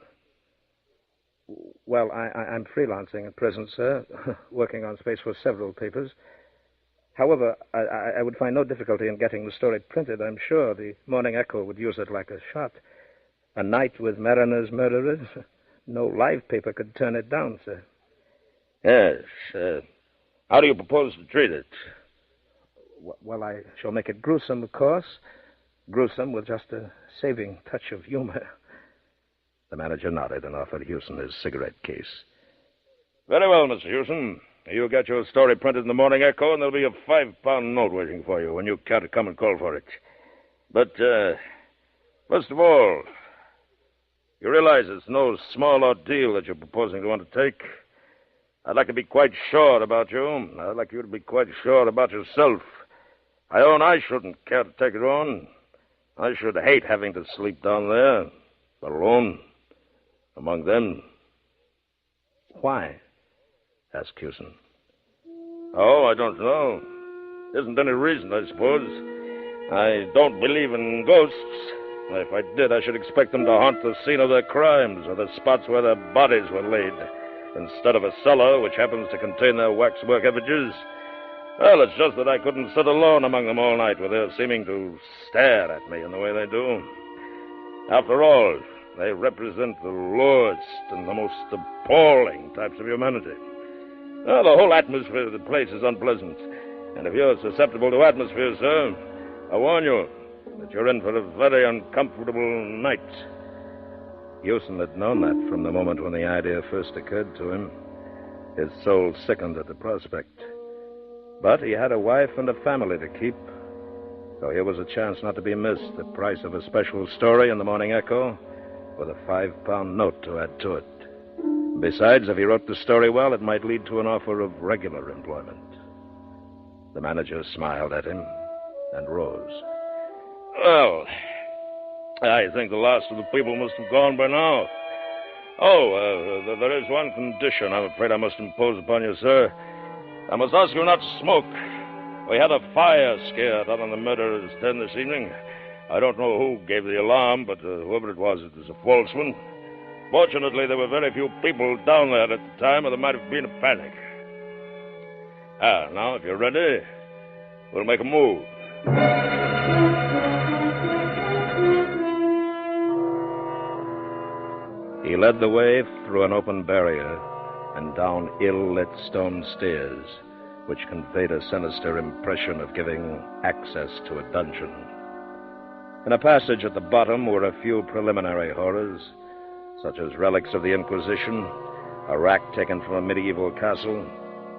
Well, I'm freelancing at present, sir, working on space for several papers. However, I would find no difficulty in getting the story printed, I'm sure. The Morning Echo would use it like a shot. A night with Mariner's murderers. No live paper could turn it down, sir. Yes. How do you propose to treat it? Well, I shall make it gruesome, of course. Gruesome with just a saving touch of humor. The manager nodded and offered Hewson his cigarette case. Very well, Mr. Hewson. You'll get your story printed in the Morning Echo, and there'll be a £5 note waiting for you when you care to come and call for it. But, first of all, you realize it's no small ordeal that you're proposing to undertake. I'd like to be quite sure about you. I'd like you to be quite sure about yourself. I own I shouldn't care to take it on. I should hate having to sleep down there, alone, among them. Why? Asked Hewson. Oh, I don't know. Isn't any reason, I suppose. I don't believe in ghosts. If I did, I should expect them to haunt the scene of their crimes or the spots where their bodies were laid, instead of a cellar which happens to contain their waxwork effigies. Well, it's just that I couldn't sit alone among them all night with their seeming to stare at me in the way they do. After all, they represent the lowest and the most appalling types of humanity. Well, the whole atmosphere of the place is unpleasant. And if you're susceptible to atmosphere, sir, I warn you that you're in for a very uncomfortable night. Hewson had known that from the moment when the idea first occurred to him. His soul sickened at the prospect. But he had a wife and a family to keep. So here was a chance not to be missed, the price of a special story in the Morning Echo, with a £5 note to add to it. Besides, if he wrote the story well, it might lead to an offer of regular employment. The manager smiled at him and rose. Well, I think the last of the people must have gone by now. Oh, there is one condition I'm afraid I must impose upon you, sir. I must ask you not to smoke. We had a fire scare down on the murderer's den this evening. I don't know who gave the alarm, but whoever it was a false one. Fortunately, there were very few people down there at the time, or there might have been a panic. Now, if you're ready, we'll make a move. He led the way through an open barrier and down ill-lit stone stairs, which conveyed a sinister impression of giving access to a dungeon. In a passage at the bottom were a few preliminary horrors, such as relics of the Inquisition, a rack taken from a medieval castle,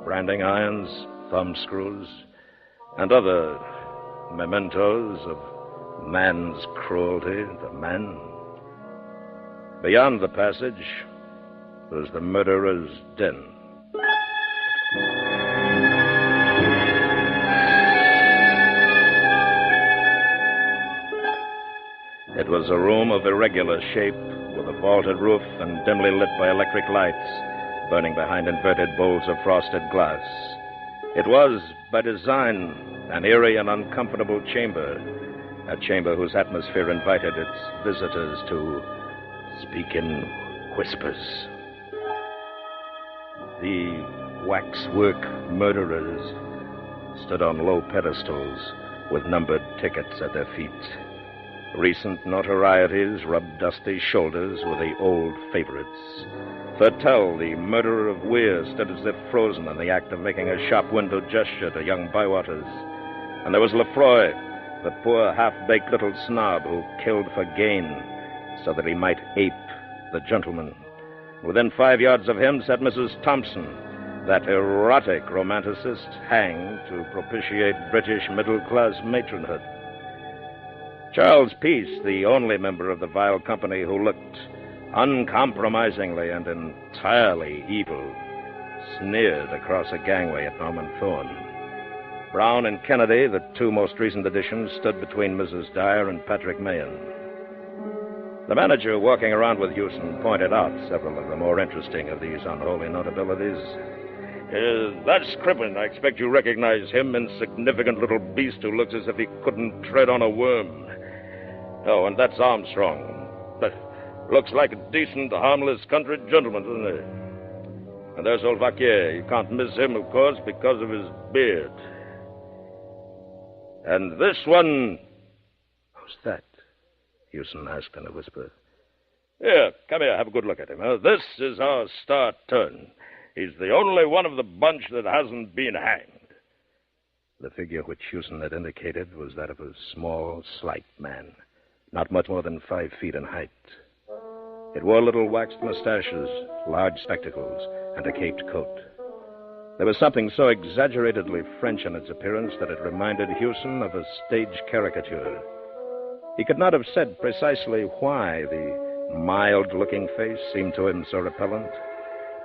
branding irons, thumbscrews, and other mementos of man's cruelty to man. Beyond the passage was the murderer's den. It was a room of irregular shape, with a vaulted roof and dimly lit by electric lights, burning behind inverted bowls of frosted glass. It was, by design, an eerie and uncomfortable chamber, a chamber whose atmosphere invited its visitors to speak in whispers. The waxwork murderers stood on low pedestals with numbered tickets at their feet. Recent notorieties rubbed dusty shoulders with the old favorites. Thurtell, the murderer of Weir, stood as if frozen in the act of making a shop window gesture to young Bywaters. And there was Lefroy, the poor half-baked little snob who killed for gain so that he might ape the gentleman. Within 5 yards of him sat Mrs. Thompson, that erotic romanticist hanged to propitiate British middle-class matronhood. Charles Peace, the only member of the vile company who looked uncompromisingly and entirely evil, sneered across a gangway at Norman Thorne. Brown and Kennedy, the two most recent additions, stood between Mrs. Dyer and Patrick Mahan. The manager, walking around with Houston, pointed out several of the more interesting of these unholy notabilities. That's Crippen. I expect you recognize him, insignificant little beast who looks as if he couldn't tread on a worm. Oh, and that's Armstrong. But looks like a decent, harmless country gentleman, doesn't he? And there's old Vaquier. You can't miss him, of course, because of his beard. And this one... Who's that? Houston asked in a whisper. Here, come here, have a good look at him. This is our star turn. He's the only one of the bunch that hasn't been hanged. The figure which Houston had indicated was that of a small, slight man, not much more than 5 feet in height. It wore little waxed mustaches, large spectacles, and a caped coat. There was something so exaggeratedly French in its appearance that it reminded Houston of a stage caricature. He could not have said precisely why the mild-looking face seemed to him so repellent,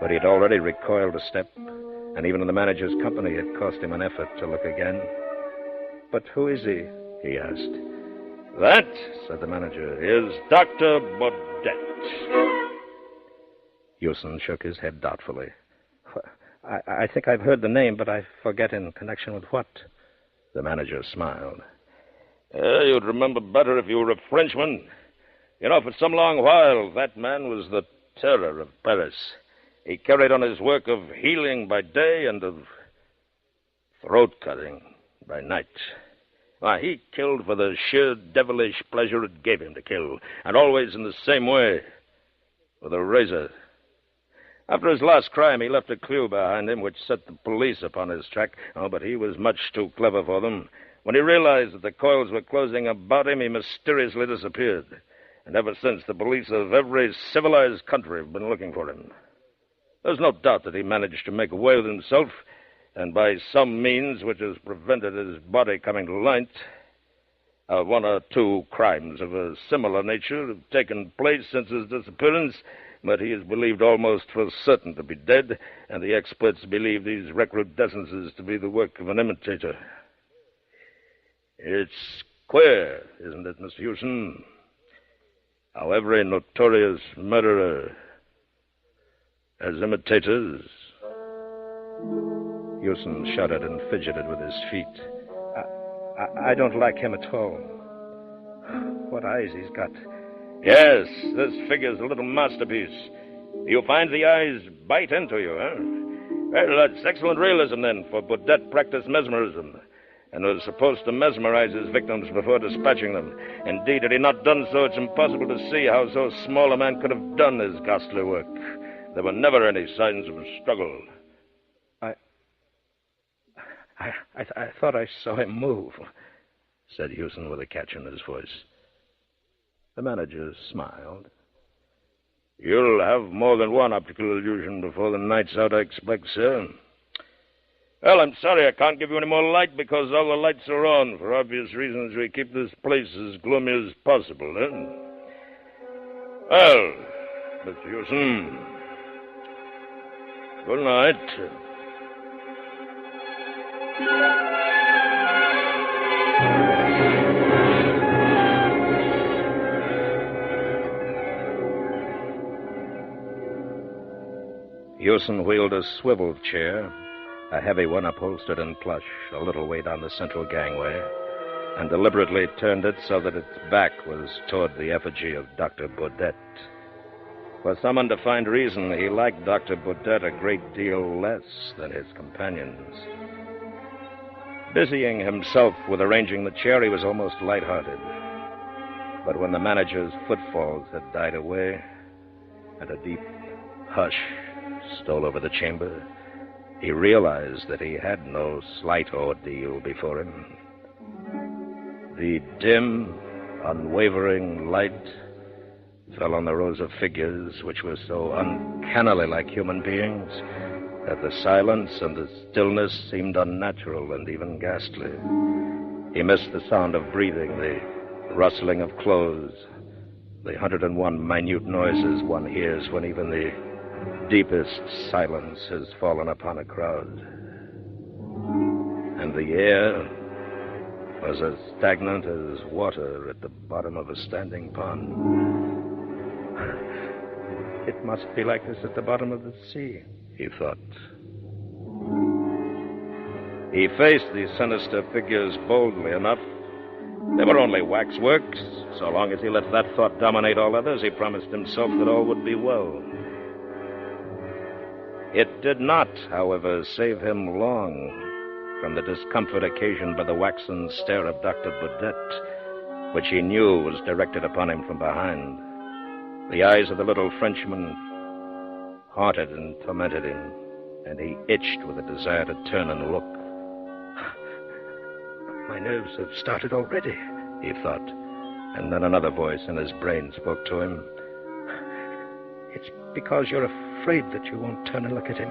but he had already recoiled a step, and even in the manager's company it cost him an effort to look again. "But who is he?" he asked. "That," said the manager, "is Dr. Baudet." Houston shook his head doubtfully. I think I've heard the name, but I forget in connection with what." The manager smiled. You'd remember better if you were a Frenchman. You know, for some long while, that man was the terror of Paris. He carried on his work of healing by day and of throat-cutting by night. Why, he killed for the sheer devilish pleasure it gave him to kill, and always in the same way, with a razor. After his last crime, he left a clue behind him which set the police upon his track. Oh, but he was much too clever for them. When he realized that the coils were closing about him, he mysteriously disappeared. And ever since, the police of every civilized country have been looking for him. There's no doubt that he managed to make away with himself, and by some means which has prevented his body coming to light. 1 or 2 crimes of a similar nature have taken place since his disappearance, but he is believed almost for certain to be dead, and the experts believe these recrudescences to be the work of an imitator. It's queer, isn't it, Mr. Houston? How every notorious murderer has imitators. Houston shuddered and fidgeted with his feet. I don't like him at all. What eyes he's got. Yes, this figure's a little masterpiece. You find the eyes bite into you, huh? Well, that's excellent realism, then, for Baudet practiced mesmerism and was supposed to mesmerize his victims before dispatching them. Indeed, had he not done so, it's impossible to see how so small a man could have done his ghastly work. There were never any signs of a struggle. I thought I saw him move, said Houston with a catch in his voice. The manager smiled. You'll have more than one optical illusion before the night's out, I expect, sir. Well, I'm sorry I can't give you any more light because all the lights are on. For obvious reasons, we keep this place as gloomy as possible, eh? Well, Mr. Houston, good night. Houston wheeled a swivel chair, a heavy one upholstered in plush, a little way down the central gangway, and deliberately turned it so that its back was toward the effigy of Dr. Baudet. For some undefined reason, he liked Dr. Baudet a great deal less than his companions. Busying himself with arranging the chair, he was almost lighthearted. But when the manager's footfalls had died away, and a deep hush stole over the chamber, he realized that he had no slight ordeal before him. The dim, unwavering light fell on the rows of figures which were so uncannily like human beings that the silence and the stillness seemed unnatural and even ghastly. He missed the sound of breathing, the rustling of clothes, the 101 minute noises one hears when even the deepest silence has fallen upon a crowd. And the air was as stagnant as water at the bottom of a standing pond. It must be like this at the bottom of the sea, he thought. He faced these sinister figures boldly enough. They were only waxworks. So long as he let that thought dominate all others, he promised himself that all would be well. It did not, however, save him long from the discomfort occasioned by the waxen stare of Dr. Baudet, which he knew was directed upon him from behind. The eyes of the little Frenchman haunted and tormented him, and he itched with a desire to turn and look. My nerves have started already, he thought, and then another voice in his brain spoke to him. It's because you're afraid that you won't turn and look at him.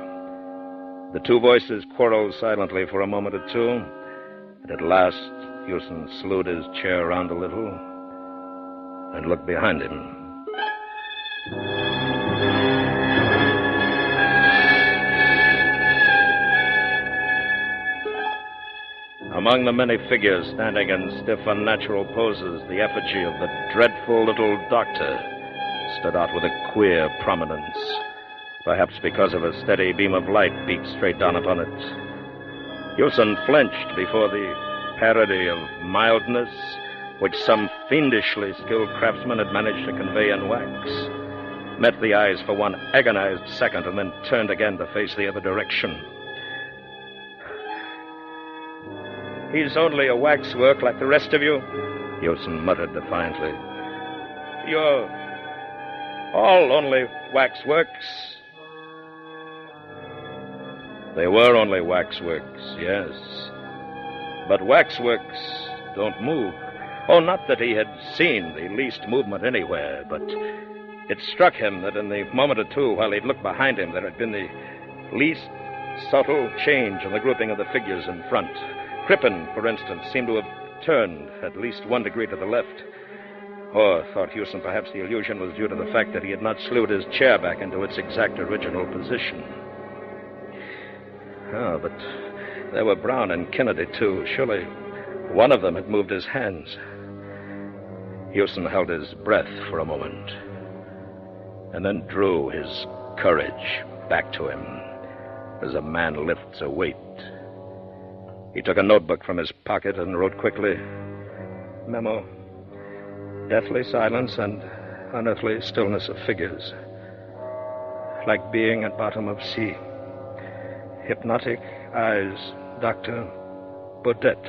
The two voices quarreled silently for a moment or two, and at last Houston slewed his chair around a little and looked behind him. Among the many figures standing in stiff, unnatural poses, the effigy of the dreadful little doctor stood out with a queer prominence, perhaps because of a steady beam of light beat straight down upon it. Houston flinched before the parody of mildness which some fiendishly skilled craftsman had managed to convey in wax, met the eyes for one agonized second, and then turned again to face the other direction. He's only a waxwork like the rest of you, Houston muttered defiantly. You're all only waxworks. They were only waxworks, yes. But waxworks don't move. Oh, not that he had seen the least movement anywhere, but it struck him that in the moment or two while he'd looked behind him, there had been the least subtle change in the grouping of the figures in front. Crippen, for instance, seemed to have turned at least 1 degree to the left. Or, thought Houston, perhaps the illusion was due to the fact that he had not slewed his chair back into its exact original position. Oh, but there were Brown and Kennedy, too. Surely one of them had moved his hands. Houston held his breath for a moment, and then drew his courage back to him as a man lifts a weight. He took a notebook from his pocket and wrote quickly, Memo, deathly silence and unearthly stillness of figures, like being at bottom of sea. Hypnotic eyes, Dr. Baudet.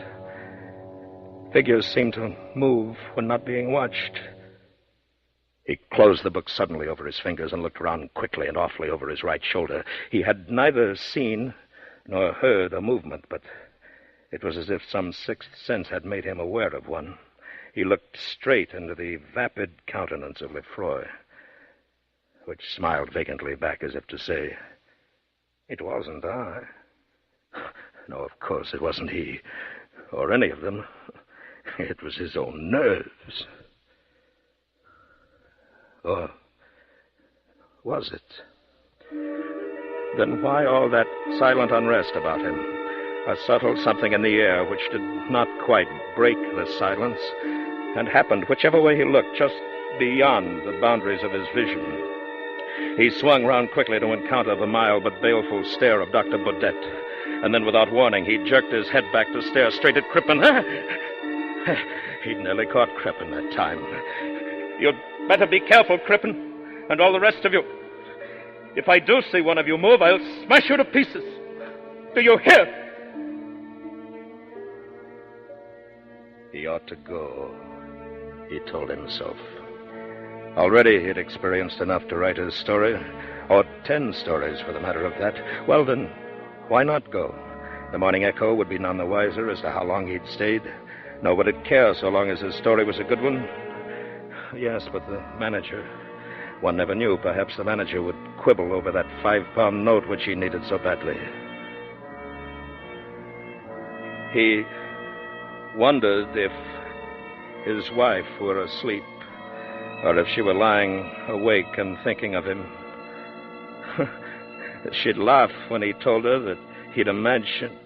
Figures seem to move when not being watched. He closed the book suddenly over his fingers and looked around quickly and awfully over his right shoulder. He had neither seen nor heard a movement, but it was as if some sixth sense had made him aware of one. He looked straight into the vapid countenance of Lefroy, which smiled vacantly back as if to say, It wasn't I. No, of course it wasn't he, or any of them. It was his own nerves. Or was it? Then why all that silent unrest about him? A subtle something in the air which did not quite break the silence and happened, whichever way he looked, just beyond the boundaries of his vision. He swung round quickly to encounter the mild but baleful stare of Dr. Baudet, and then without warning he jerked his head back to stare straight at Crippen. He'd nearly caught Crippen that time. You'd better be careful, Crippen, and all the rest of you. If I do see one of you move, I'll smash you to pieces. Do you hear? He ought to go, he told himself. Already he'd experienced enough to write his story, or 10 stories for the matter of that. Well, then, why not go? The Morning Echo would be none the wiser as to how long he'd stayed, nor would it care so long as his story was a good one. Yes, but the manager, one never knew. Perhaps the manager would quibble over that 5-pound note which he needed so badly. He wondered if his wife were asleep, or if she were lying awake and thinking of him. She'd laugh when he told her that he'd imagined.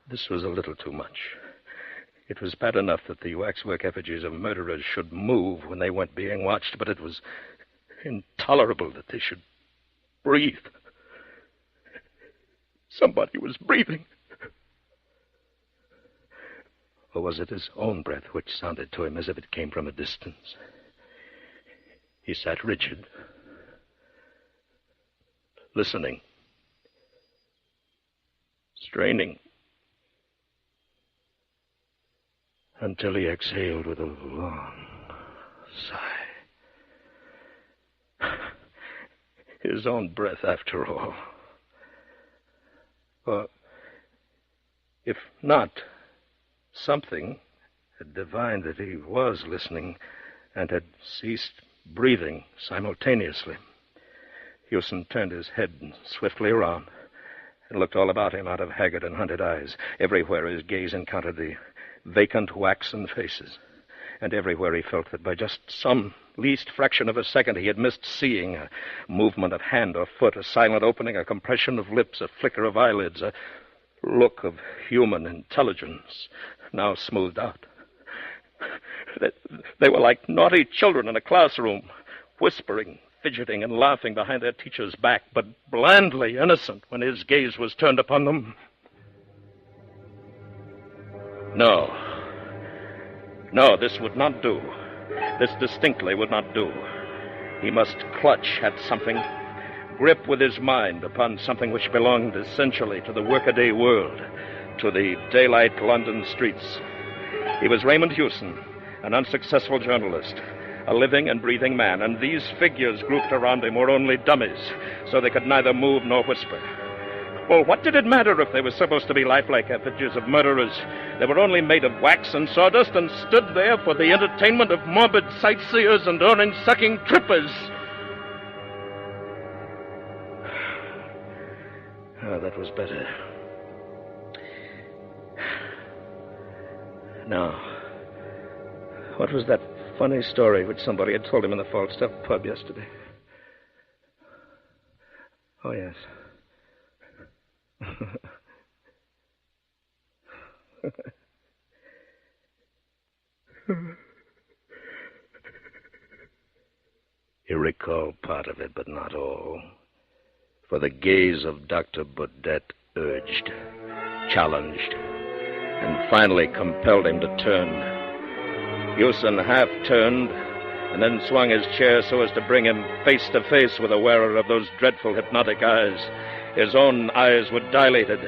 This was a little too much. It was bad enough that the waxwork effigies of murderers should move when they weren't being watched, but it was intolerable that they should breathe. Somebody was breathing. Or was it his own breath which sounded to him as if it came from a distance? He sat rigid, listening, straining, until he exhaled with a long sigh. His own breath, after all. Or, if not, something had divined that he was listening and had ceased breathing simultaneously. Hewson turned his head swiftly around and looked all about him out of haggard and hunted eyes. Everywhere his gaze encountered the vacant, waxen faces, and everywhere he felt that by just some least fraction of a second he had missed seeing a movement of hand or foot, a silent opening, a compression of lips, a flicker of eyelids, a look of human intelligence now smoothed out. They were like naughty children in a classroom, whispering, fidgeting, and laughing behind their teacher's back, but blandly innocent when his gaze was turned upon them. No, this would not do. This distinctly would not do. He must clutch at something, grip with his mind upon something which belonged essentially to the workaday world, to the daylight London streets. He was Raymond Hewson, an unsuccessful journalist, a living and breathing man, and these figures grouped around him were only dummies, so they could neither move nor whisper. Well, what did it matter if they were supposed to be lifelike effigies of murderers? They were only made of wax and sawdust and stood there for the entertainment of morbid sightseers and orange-sucking trippers. Oh, that was better. Now, what was that funny story which somebody had told him in the Falstaff pub yesterday? Oh, yes. He recalled part of it, but not all. For the gaze of Dr. Baudet urged, challenged, and finally compelled him to turn. Hewson half turned, and then swung his chair so as to bring him face to face with the wearer of those dreadful hypnotic eyes. His own eyes were dilated,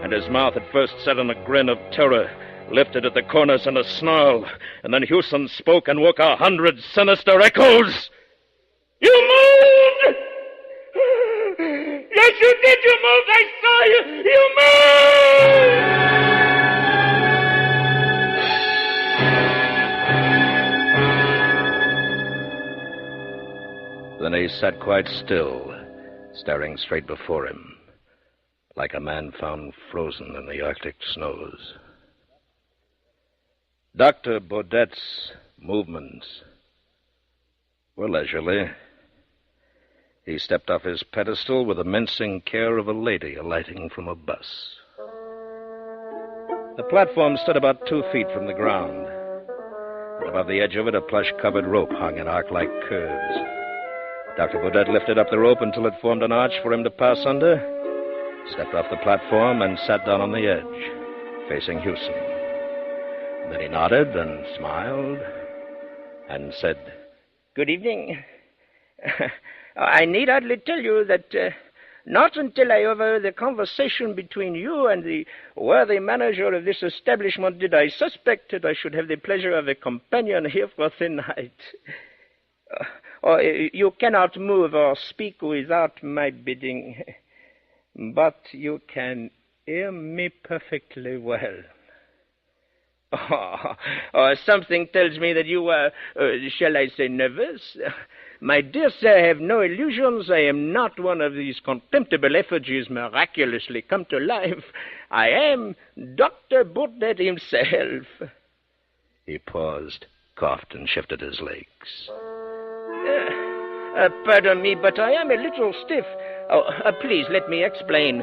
and his mouth at first set in a grin of terror, lifted at the corners in a snarl, and then Hewson spoke and woke 100 sinister echoes. You moved! Yes, you did! You moved! I saw you! You moved! Then he sat quite still, staring straight before him, like a man found frozen in the Arctic snows. Dr. Baudet's movements were leisurely. He stepped off his pedestal with the mincing care of a lady alighting from a bus. The platform stood about 2 feet from the ground, and above the edge of it a plush-covered rope hung in arc-like curves. Dr. Baudet lifted up the rope until it formed an arch for him to pass under, stepped off the platform, and sat down on the edge, facing Hewson. Then he nodded and smiled and said, "Good evening. I need hardly tell you that not until I overheard the conversation between you and the worthy manager of this establishment did I suspect that I should have the pleasure of a companion here for the night. You cannot move or speak without my bidding, but you can hear me perfectly well. Something tells me that you are, shall I say, nervous? My dear sir, I have no illusions. I am not one of these contemptible effigies miraculously come to life. I am Dr. Burnett himself. He paused, coughed, and shifted his legs. Pardon me, but I am a little stiff. Please, let me explain.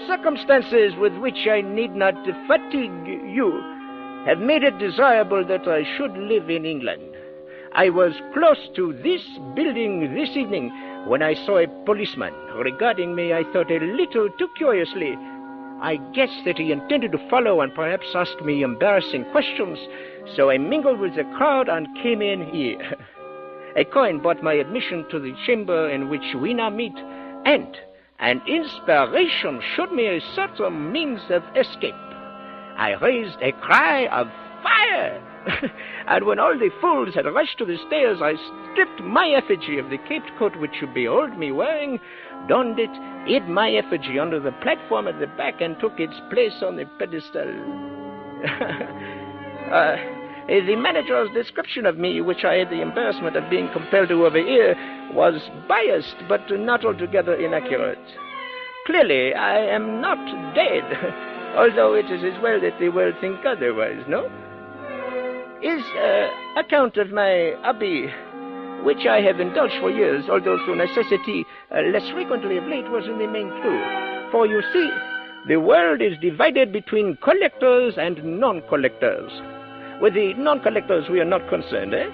Circumstances with which I need not fatigue you have made it desirable that I should live in England. I was close to this building this evening when I saw a policeman. Regarding me, I thought a little too curiously. I guessed that he intended to follow and perhaps ask me embarrassing questions, so I mingled with the crowd and came in here. A coin bought my admission to the chamber in which we now meet, and an inspiration showed me a certain means of escape. I raised a cry of fire, and when all the fools had rushed to the stairs, I stripped my effigy of the caped coat which you behold me wearing, donned it, hid my effigy under the platform at the back, and took its place on the pedestal. The manager's description of me, which I had the embarrassment of being compelled to overhear, was biased, but not altogether inaccurate. Clearly, I am not dead, although it is as well that the world think otherwise, no? His account of my hobby, which I have indulged for years, although through necessity less frequently of late, was in the main true. For you see, the world is divided between collectors and non-collectors. With the non-collectors, we are not concerned, eh?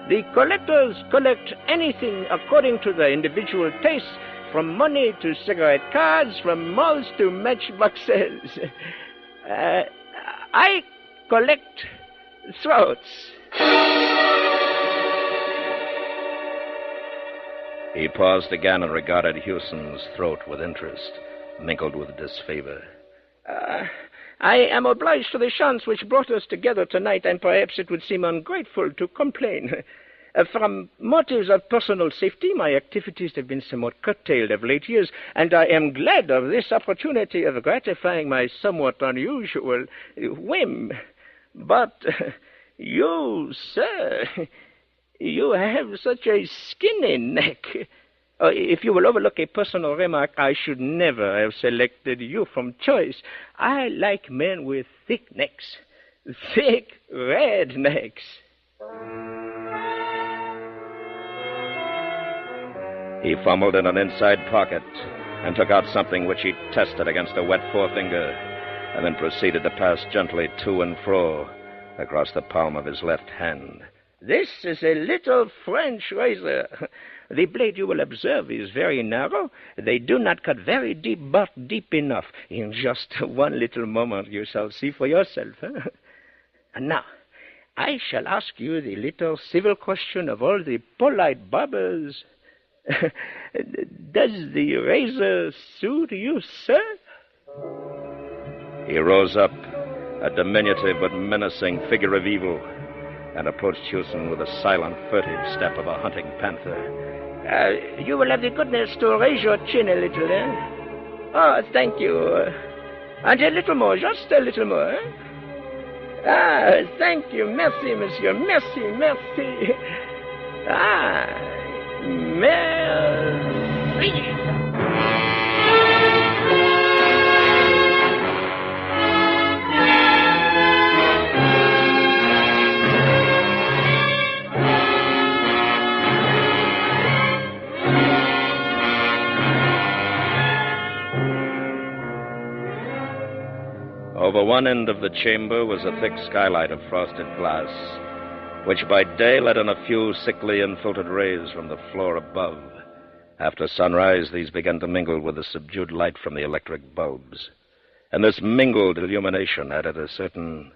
The collectors collect anything according to their individual tastes, from money to cigarette cards, from moths to matchboxes. I collect throats. He paused again and regarded Hewson's throat with interest, mingled with disfavor. I am obliged to the chance which brought us together tonight, and perhaps it would seem ungrateful to complain. From motives of personal safety, my activities have been somewhat curtailed of late years, and I am glad of this opportunity of gratifying my somewhat unusual whim. But you, sir, you have such a skinny neck. If you will overlook a personal remark, I should never have selected you from choice. I like men with thick necks. Thick, red necks. He fumbled in an inside pocket and took out something which he tested against a wet forefinger, and then proceeded to pass gently to and fro across the palm of his left hand. This is a little French razor. The blade, you will observe, is very narrow. They do not cut very deep, but deep enough. In just one little moment, you shall see for yourself. Huh? And now, I shall ask you the little civil question of all the polite barbers. Does the razor suit you, sir? He rose up, a diminutive but menacing figure of evil, and approached Hewson with a silent, furtive step of a hunting panther. You will have the goodness to raise your chin a little, eh? Oh, thank you. And a little more, just a little more, eh? Thank you. Merci, monsieur. Merci, merci. Merci. Over one end of the chamber was a thick skylight of frosted glass, which by day let in a few sickly and filtered rays from the floor above. After sunrise, these began to mingle with the subdued light from the electric bulbs, and this mingled illumination added a certain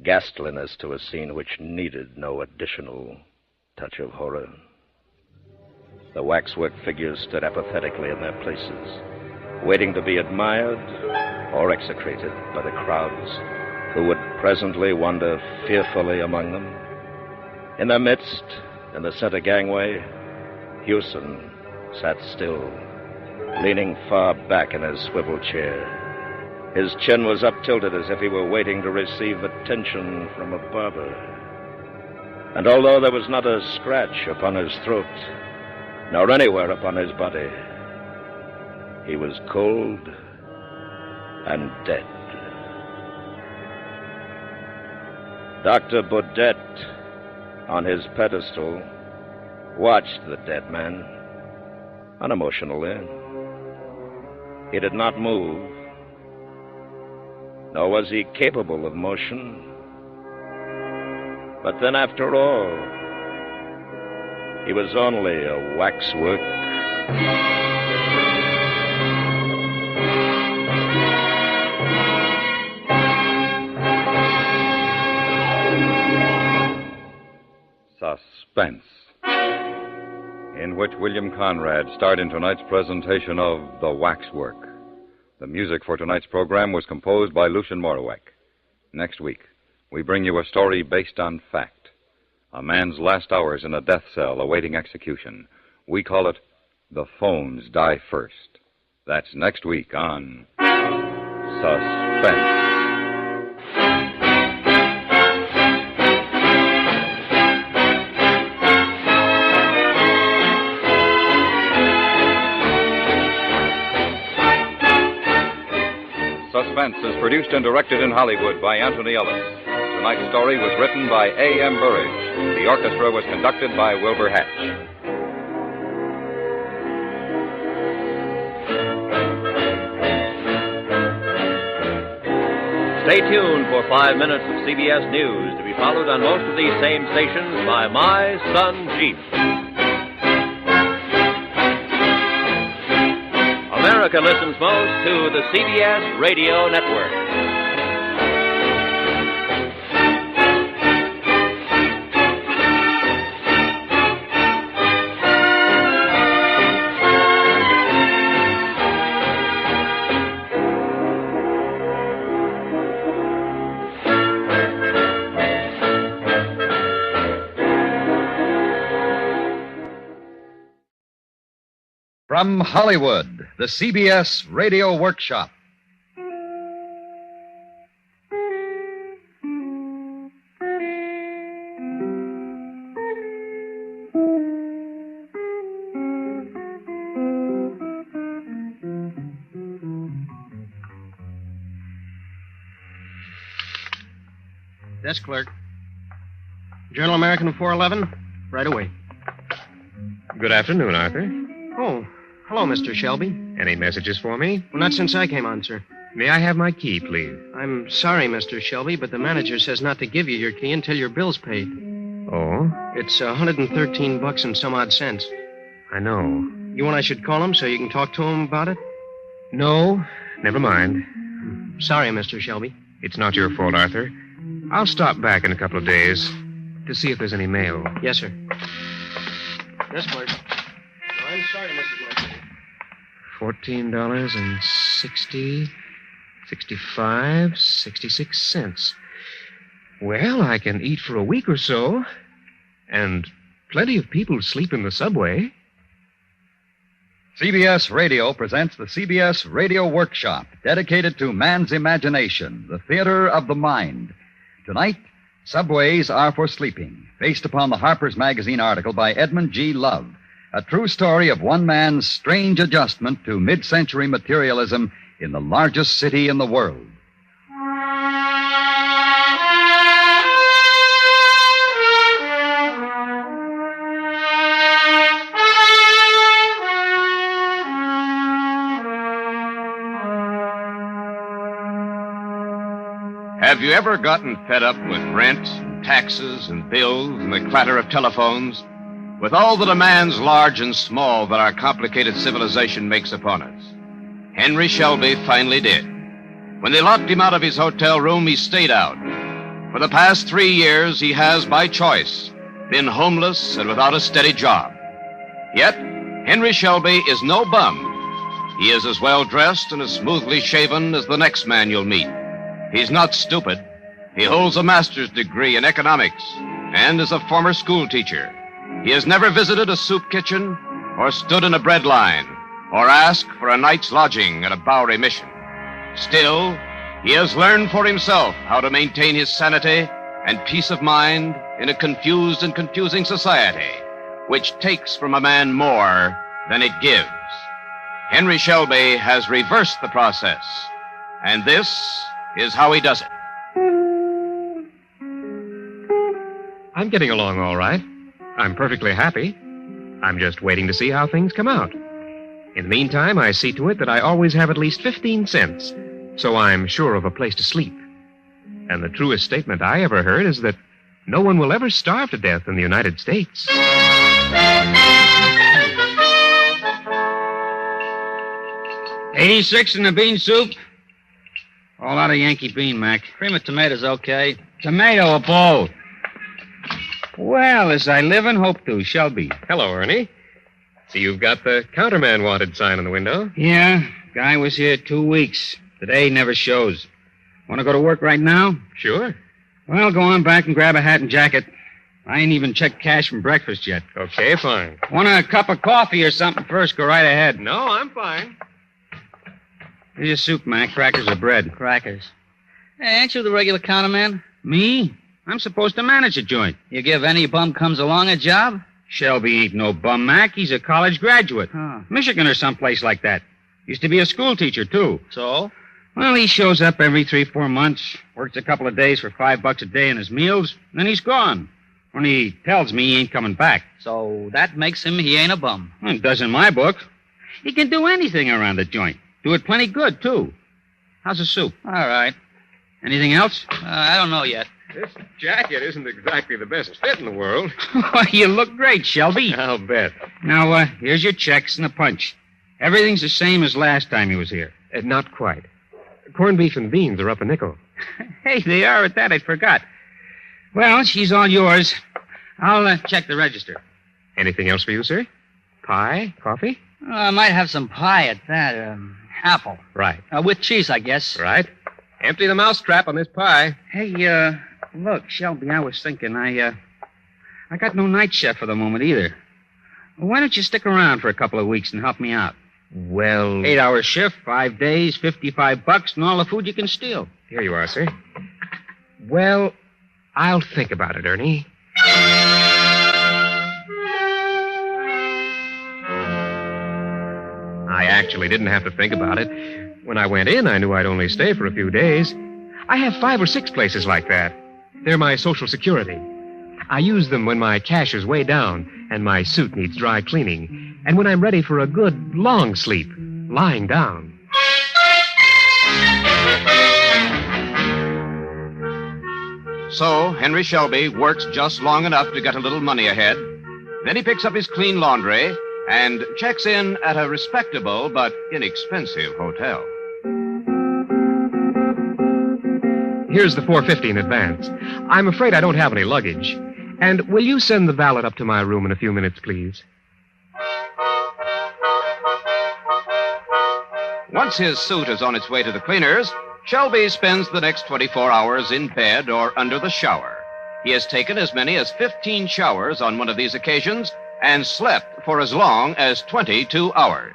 ghastliness to a scene which needed no additional touch of horror. The waxwork figures stood apathetically in their places, waiting to be admired or execrated by the crowds who would presently wander fearfully among them. In their midst, in the center gangway, Hewson sat still, leaning far back in his swivel chair, His chin was up-tilted as if he were waiting to receive attention from a barber. And although there was not a scratch upon his throat, nor anywhere upon his body, he was cold and dead. Dr. Baudet, on his pedestal, watched the dead man unemotionally. He did not move, nor was he capable of motion. But then, after all, he was only a waxwork. Suspense, in which William Conrad starred in tonight's presentation of The Waxwork. The music for tonight's program was composed by Lucien Morawek. Next week, we bring you a story based on fact. A man's last hours in a death cell awaiting execution. We call it The Phones Die First. That's next week on Suspense. Suspense is produced and directed in Hollywood by Anthony Ellis. Tonight's story was written by A.M. Burridge. The orchestra was conducted by Wilbur Hatch. Stay tuned for 5 minutes of CBS News, to be followed on most of these same stations by My Son Jeep. America listens most to the CBS Radio Network. From Hollywood, the CBS Radio Workshop. Desk clerk. Journal American 411. Right away. Good afternoon, Arthur. Oh, hello, Mr. Shelby. Any messages for me? Well, not since I came on, sir. May I have my key, please? I'm sorry, Mr. Shelby, but the manager says not to give you your key until your bill's paid. Oh? It's $113 and some odd cents. I know. You want I should call him so you can talk to him about it? No, never mind. Sorry, Mr. Shelby. It's not your fault, Arthur. I'll stop back in a couple of days to see if there's any mail. Yes, sir. Desk clerk. I'm sorry, Mrs. Martin. $14.60, 65, 66 cents. Well, I can eat for a week or so, and plenty of people sleep in the subway. CBS Radio presents the CBS Radio Workshop, dedicated to man's imagination, the theater of the mind. Tonight, subways are for sleeping, based upon the Harper's Magazine article by Edmund G. Love. A true story of one man's strange adjustment to mid-century materialism in the largest city in the world. Have you ever gotten fed up with rent and taxes and bills and the clatter of telephones? With all the demands, large and small, that our complicated civilization makes upon us? Henry Shelby finally did. When they locked him out of his hotel room, he stayed out. For the past 3 years, he has, by choice, been homeless and without a steady job. Yet, Henry Shelby is no bum. He is as well dressed and as smoothly shaven as the next man you'll meet. He's not stupid. He holds a master's degree in economics and is a former school teacher. He has never visited a soup kitchen or stood in a bread line or asked for a night's lodging at a Bowery mission. Still, he has learned for himself how to maintain his sanity and peace of mind in a confused and confusing society, which takes from a man more than it gives. Henry Shelby has reversed the process, and this is how he does it. I'm getting along all right. I'm perfectly happy. I'm just waiting to see how things come out. In the meantime, I see to it that I always have at least 15 cents, so I'm sure of a place to sleep. And the truest statement I ever heard is that no one will ever starve to death in the United States. 86 in the bean soup. All out of Yankee bean, Mac. Cream of tomatoes, okay. Tomato or both. Well, as I live and hope to, Shelby. Hello, Ernie. See, you've got the counterman wanted sign on the window. Yeah, guy was here 2 weeks. Today never shows. Want to go to work right now? Sure. Well, go on back and grab a hat and jacket. I ain't even checked cash from breakfast yet. Okay, fine. Want a cup of coffee or something first? Go right ahead. No, I'm fine. Here's your soup, Mac. Crackers or bread? Crackers. Hey, ain't you the regular counterman? Me? I'm supposed to manage a joint. You give any bum comes along a job? Shelby ain't no bum, Mac. He's a college graduate. Huh. Michigan or someplace like that. Used to be a school teacher, too. So? Well, he shows up every 3-4 months, works a couple of days for $5 a day in his meals, and then he's gone. When he tells me he ain't coming back. So that makes him he ain't a bum. Well, it does in my book. He can do anything around the joint. Do it plenty good, too. How's the soup? All right. Anything else? I don't know yet. This jacket isn't exactly the best fit in the world. You look great, Shelby. I'll bet. Now, here's your checks and a punch. Everything's the same as last time he was here. Not quite. Corned beef and beans are up a nickel. Hey, they are at that. I forgot. Well, she's all yours. I'll check the register. Anything else for you, sir? Pie? Coffee? I might have some pie at that. Apple. Right. With cheese, I guess. Right. Empty the mousetrap on this pie. Hey, look, Shelby, I was thinking, I got no night chef for the moment either. Why don't you stick around for a couple of weeks and help me out? Well... 8-hour shift, 5 days, $55, and all the food you can steal. Here you are, sir. Well, I'll think about it, Ernie. I actually didn't have to think about it. When I went in, I knew I'd only stay for a few days. I have 5 or 6 places like that. They're my Social Security. I use them when my cash is way down and my suit needs dry cleaning, and when I'm ready for a good, long sleep, lying down. So, Henry Shelby works just long enough to get a little money ahead. Then he picks up his clean laundry and checks in at a respectable but inexpensive hotel. Here's the $4.50 in advance. I'm afraid I don't have any luggage. And will you send the valet up to my room in a few minutes, please? Once his suit is on its way to the cleaners, Shelby spends the next 24 hours in bed or under the shower. He has taken as many as 15 showers on one of these occasions and slept for as long as 22 hours.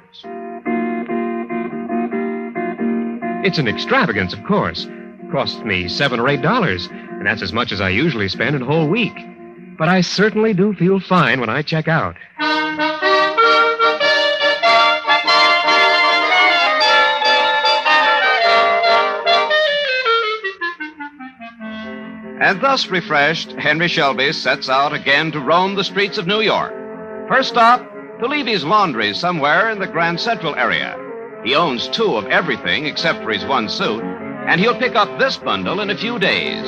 It's an extravagance, of course. Costs me $7 or $8, and that's as much as I usually spend in a whole week. But I certainly do feel fine when I check out. And thus refreshed, Henry Shelby sets out again to roam the streets of New York. First stop, to leave his laundry somewhere in the Grand Central area. He owns 2 of everything except for his 1 suit, and he'll pick up this bundle in a few days,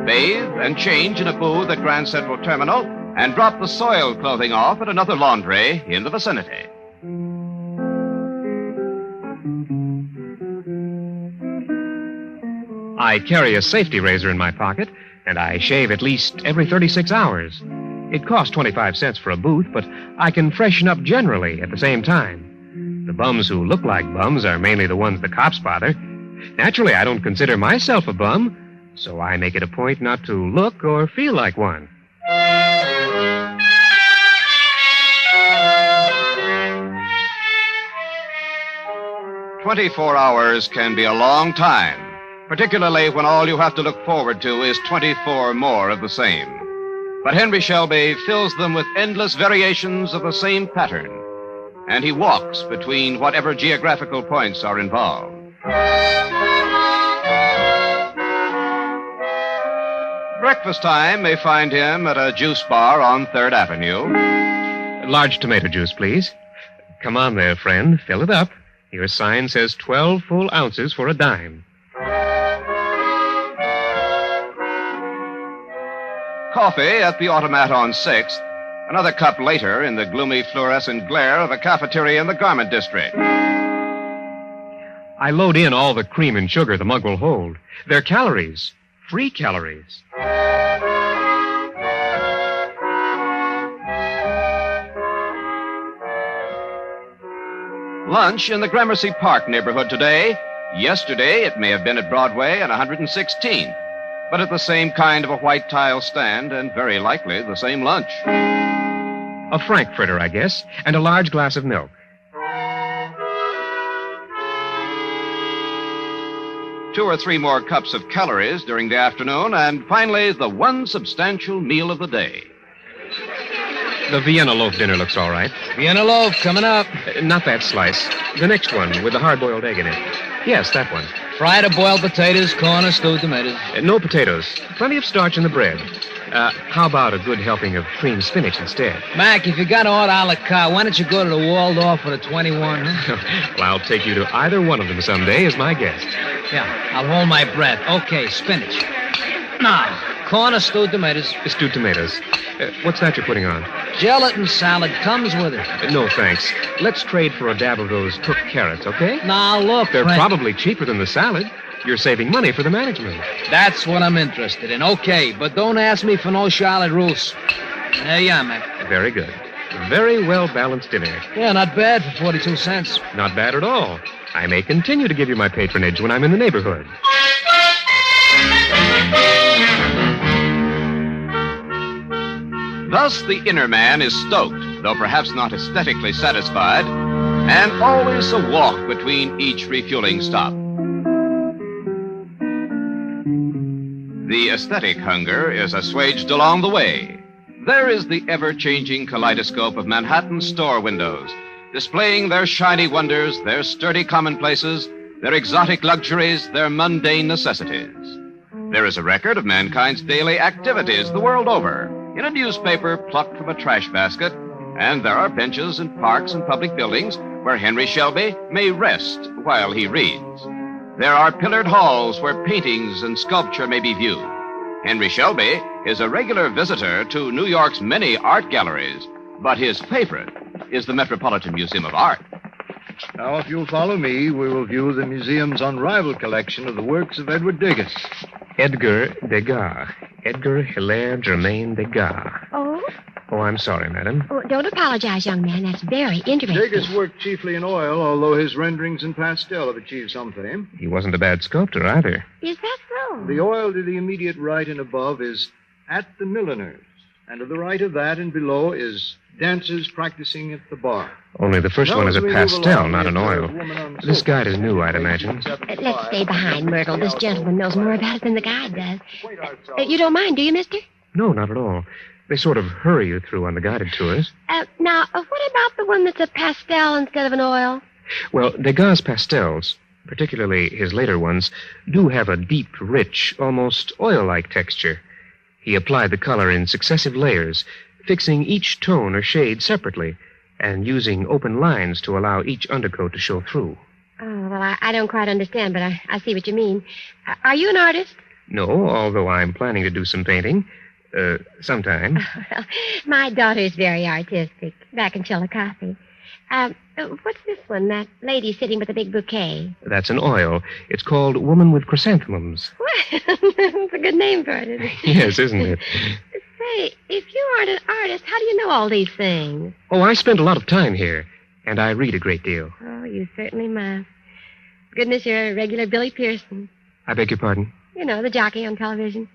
bathe and change in a booth at Grand Central Terminal, and drop the soiled clothing off at another laundry in the vicinity. I carry a safety razor in my pocket, and I shave at least every 36 hours. It costs 25 cents for a booth, but I can freshen up generally at the same time. The bums who look like bums are mainly the ones the cops bother. Naturally, I don't consider myself a bum, so I make it a point not to look or feel like one. 24 hours can be a long time, particularly when all you have to look forward to is 24 more of the same. But Henry Shelby fills them with endless variations of the same pattern, and he walks between whatever geographical points are involved. Breakfast time may find him at a juice bar on 3rd Avenue. Large tomato juice, please. Come on there, friend. Fill it up. Your sign says 12 full ounces for a dime. Coffee at the automat on 6th. Another cup later in the gloomy fluorescent glare of a cafeteria in the garment district. I load in all the cream and sugar the mug will hold. They're calories. Free calories. Lunch in the Gramercy Park neighborhood today. Yesterday, it may have been at Broadway and 116th, but at the same kind of a white tile stand and very likely the same lunch. A frankfurter, I guess, and a large glass of milk. 2 or 3 more cups of calories during the afternoon, and finally, the one substantial meal of the day. The Vienna loaf dinner looks all right. Vienna loaf coming up. Not that slice. The next one with the hard-boiled egg in it. Yes, that one. Fried or boiled potatoes, corn or stewed tomatoes. No potatoes. Plenty of starch in the bread. How about a good helping of cream spinach instead? Mac, if you got to order a la carte, why don't you go to the Waldorf for the 21, huh? Well, I'll take you to either one of them someday as my guest. Yeah, I'll hold my breath. Okay, spinach. Now, corn or stewed tomatoes. Stewed tomatoes. What's that you're putting on? Gelatin salad comes with it. No, thanks. Let's trade for a dab of those cooked carrots, okay? Now, look, They're probably cheaper than the salad. You're saving money for the management. That's what I'm interested in. Okay, but don't ask me for no Charlotte russe. There you are, Mac. Very good. Very well-balanced dinner. Yeah, not bad for 42 cents. Not bad at all. I may continue to give you my patronage when I'm in the neighborhood. Thus, the inner man is stoked, though perhaps not aesthetically satisfied, and always a walk between each refueling stop. The aesthetic hunger is assuaged along the way. There is the ever-changing kaleidoscope of Manhattan store windows, displaying their shiny wonders, their sturdy commonplaces, their exotic luxuries, their mundane necessities. There is a record of mankind's daily activities the world over, in a newspaper plucked from a trash basket, and there are benches and parks and public buildings where Henry Shelby may rest while he reads. There are pillared halls where paintings and sculpture may be viewed. Henry Shelby is a regular visitor to New York's many art galleries, but his favorite is the Metropolitan Museum of Art. Now, if you'll follow me, we will view the museum's unrivaled collection of the works of Edward Degas. Edgar Degas. Edgar Hilaire Germain Degas. Oh? Oh, I'm sorry, madam. Oh, don't apologize, young man. That's very interesting. Degas worked chiefly in oil, although his renderings in pastel have achieved some fame. He wasn't a bad sculptor either. Is that so? The oil to the immediate right and above is At the Milliner's, and to the right of that and below is Dancers Practicing at the Bar. Only the first one is a pastel, not an oil. This guide is new, I'd imagine. Let's stay behind, Myrtle. This gentleman knows more about it than the guide does. You don't mind, do you, mister? No, not at all. They sort of hurry you through on the guided tours. Now, what about the one that's a pastel instead of an oil? Well, Degas' pastels, particularly his later ones, do have a deep, rich, almost oil-like texture. He applied the color in successive layers, fixing each tone or shade separately, and using open lines to allow each undercoat to show through. Oh, well, I don't quite understand, but I see what you mean. Are you an artist? No, although I'm planning to do some painting. Sometime. Well, my daughter's very artistic, back in Chillicothe. What's this one, that lady sitting with a big bouquet? That's an oil. It's called Woman with Chrysanthemums. What? That's a good name for it, isn't it? Yes, isn't it? Say, if you aren't an artist, how do you know all these things? Oh, I spend a lot of time here, and I read a great deal. Oh, you certainly must. Goodness, you're a regular Billy Pearson. I beg your pardon? You know, the jockey on television.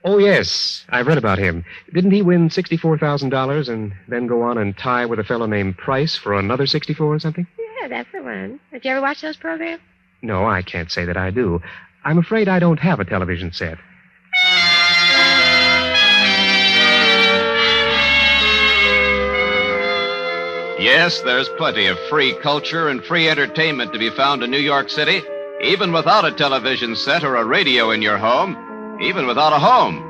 Oh, yes. I've read about him. Didn't he win $64,000 and then go on and tie with a fellow named Price for another 64 or something? Yeah, that's the one. Did you ever watch those programs? No, I can't say that I do. I'm afraid I don't have a television set. Yes, there's plenty of free culture and free entertainment to be found in New York City, even without a television set or a radio in your home, even without a home.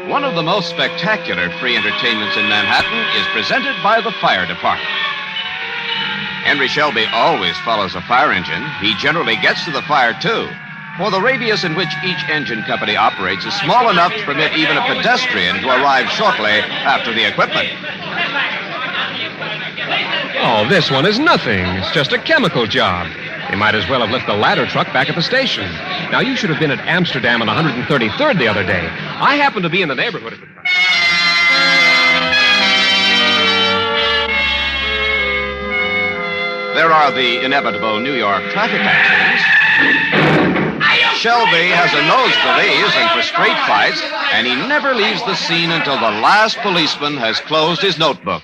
One of the most spectacular free entertainments in Manhattan is presented by the fire department. Henry Shelby always follows a fire engine. He generally gets to the fire, too, for the radius in which each engine company operates is small enough to permit even a pedestrian to arrive shortly after the equipment. Oh, this one is nothing. It's just a chemical job. They might as well have left the ladder truck back at the station. Now, you should have been at Amsterdam on 133rd the other day. I happened to be in the neighborhood at the time. There are the inevitable New York traffic accidents. Shelby has a nose valise and for straight fights, and he never leaves the scene until the last policeman has closed his notebook.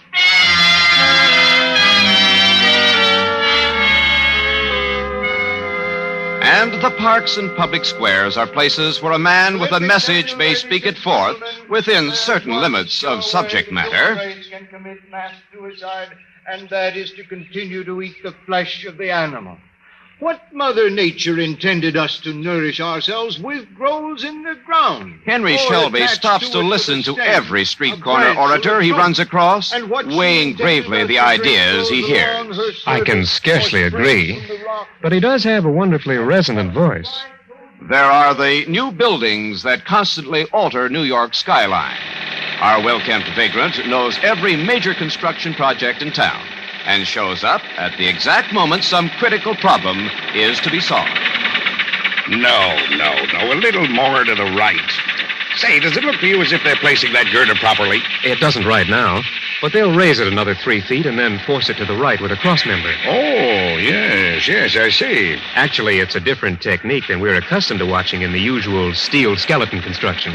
And the parks and public squares are places where a man with a message may speak it forth within certain limits of subject matter. Can commit mass suicide, and that is to continue to eat the flesh of the animal. What Mother Nature intended us to nourish ourselves with grows in the ground. Henry Shelby stops to listen to every street corner orator he runs across, weighing gravely the ideas he hears. I can scarcely agree, but he does have a wonderfully resonant voice. There are the new buildings that constantly alter New York's skyline. Our well-kept vagrant knows every major construction project in town and shows up at the exact moment some critical problem is to be solved. No. A little more to the right. Say, does it look to you as if they're placing that girder properly? It doesn't right now, but they'll raise it another 3 feet and then force it to the right with a cross member. Oh, yes, I see. Actually, it's a different technique than we're accustomed to watching in the usual steel skeleton construction.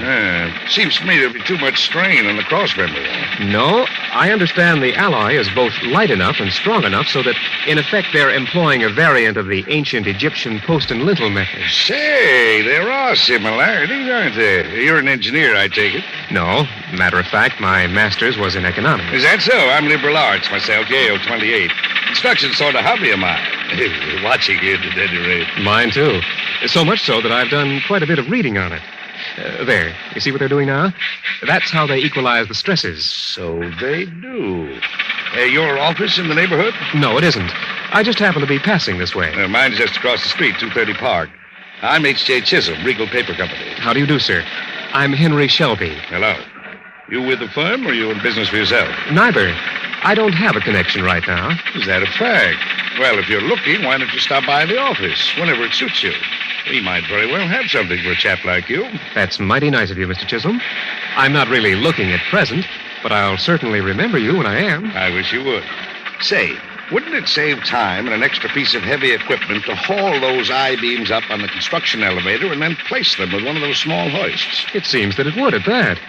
Seems to me there'll be too much strain on the cross member. No, I understand the alloy is both light enough and strong enough so that, in effect, they're employing a variant of the ancient Egyptian post and lintel method. Say, there are similarities, aren't there? You're an engineer, I take it? No. Matter of fact, my master's was in economics. Is that so? I'm liberal arts myself, Yale 28. Construction's sort of hobby of mine. Watching it at any rate. Mine, too. So much so that I've done quite a bit of reading on it. There. You see what they're doing now? That's how they equalize the stresses. So they do. Your office in the neighborhood? No, it isn't. I just happen to be passing this way. Mine's just across the street, 230 Park. I'm H.J. Chisholm, Regal Paper Company. How do you do, sir? I'm Henry Shelby. Hello. You with the firm, or you in business for yourself? Neither. I don't have a connection right now. Is that a fact? Well, if you're looking, why don't you stop by the office whenever it suits you? We might very well have something for a chap like you. That's mighty nice of you, Mr. Chisholm. I'm not really looking at present, but I'll certainly remember you when I am. I wish you would. Say, wouldn't it save time and an extra piece of heavy equipment to haul those I-beams up on the construction elevator and then place them with one of those small hoists? It seems that it would at that.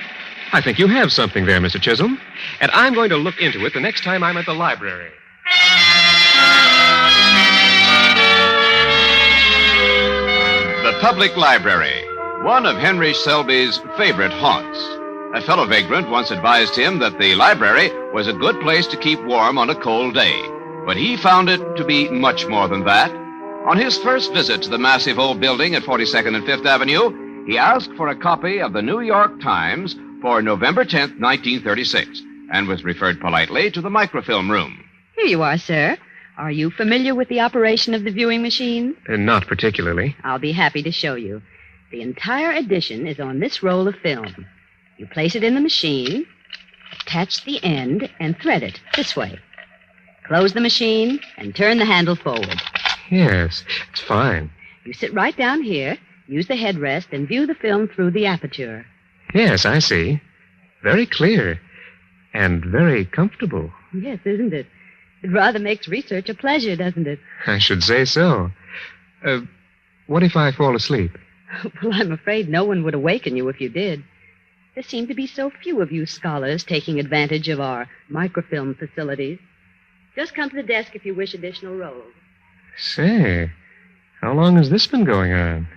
I think you have something there, Mr. Chisholm. And I'm going to look into it the next time I'm at the library. The public library, one of Henry Shelby's favorite haunts. A fellow vagrant once advised him that the library was a good place to keep warm on a cold day. But he found it to be much more than that. On his first visit to the massive old building at 42nd and 5th Avenue, he asked for a copy of the New York Times for November 10th, 1936, and was referred politely to the microfilm room. Here you are, sir. Are you familiar with the operation of the viewing machine? Not particularly. I'll be happy to show you. The entire edition is on this roll of film. You place it in the machine, attach the end, and thread it this way. Close the machine and turn the handle forward. Yes, it's fine. You sit right down here, use the headrest, and view the film through the aperture. Yes, I see. Very clear. And very comfortable. Yes, isn't it? It rather makes research a pleasure, doesn't it? I should say so. What if I fall asleep? Well, I'm afraid no one would awaken you if you did. There seem to be so few of you scholars taking advantage of our microfilm facilities. Just come to the desk if you wish additional rolls. Say, how long has this been going on?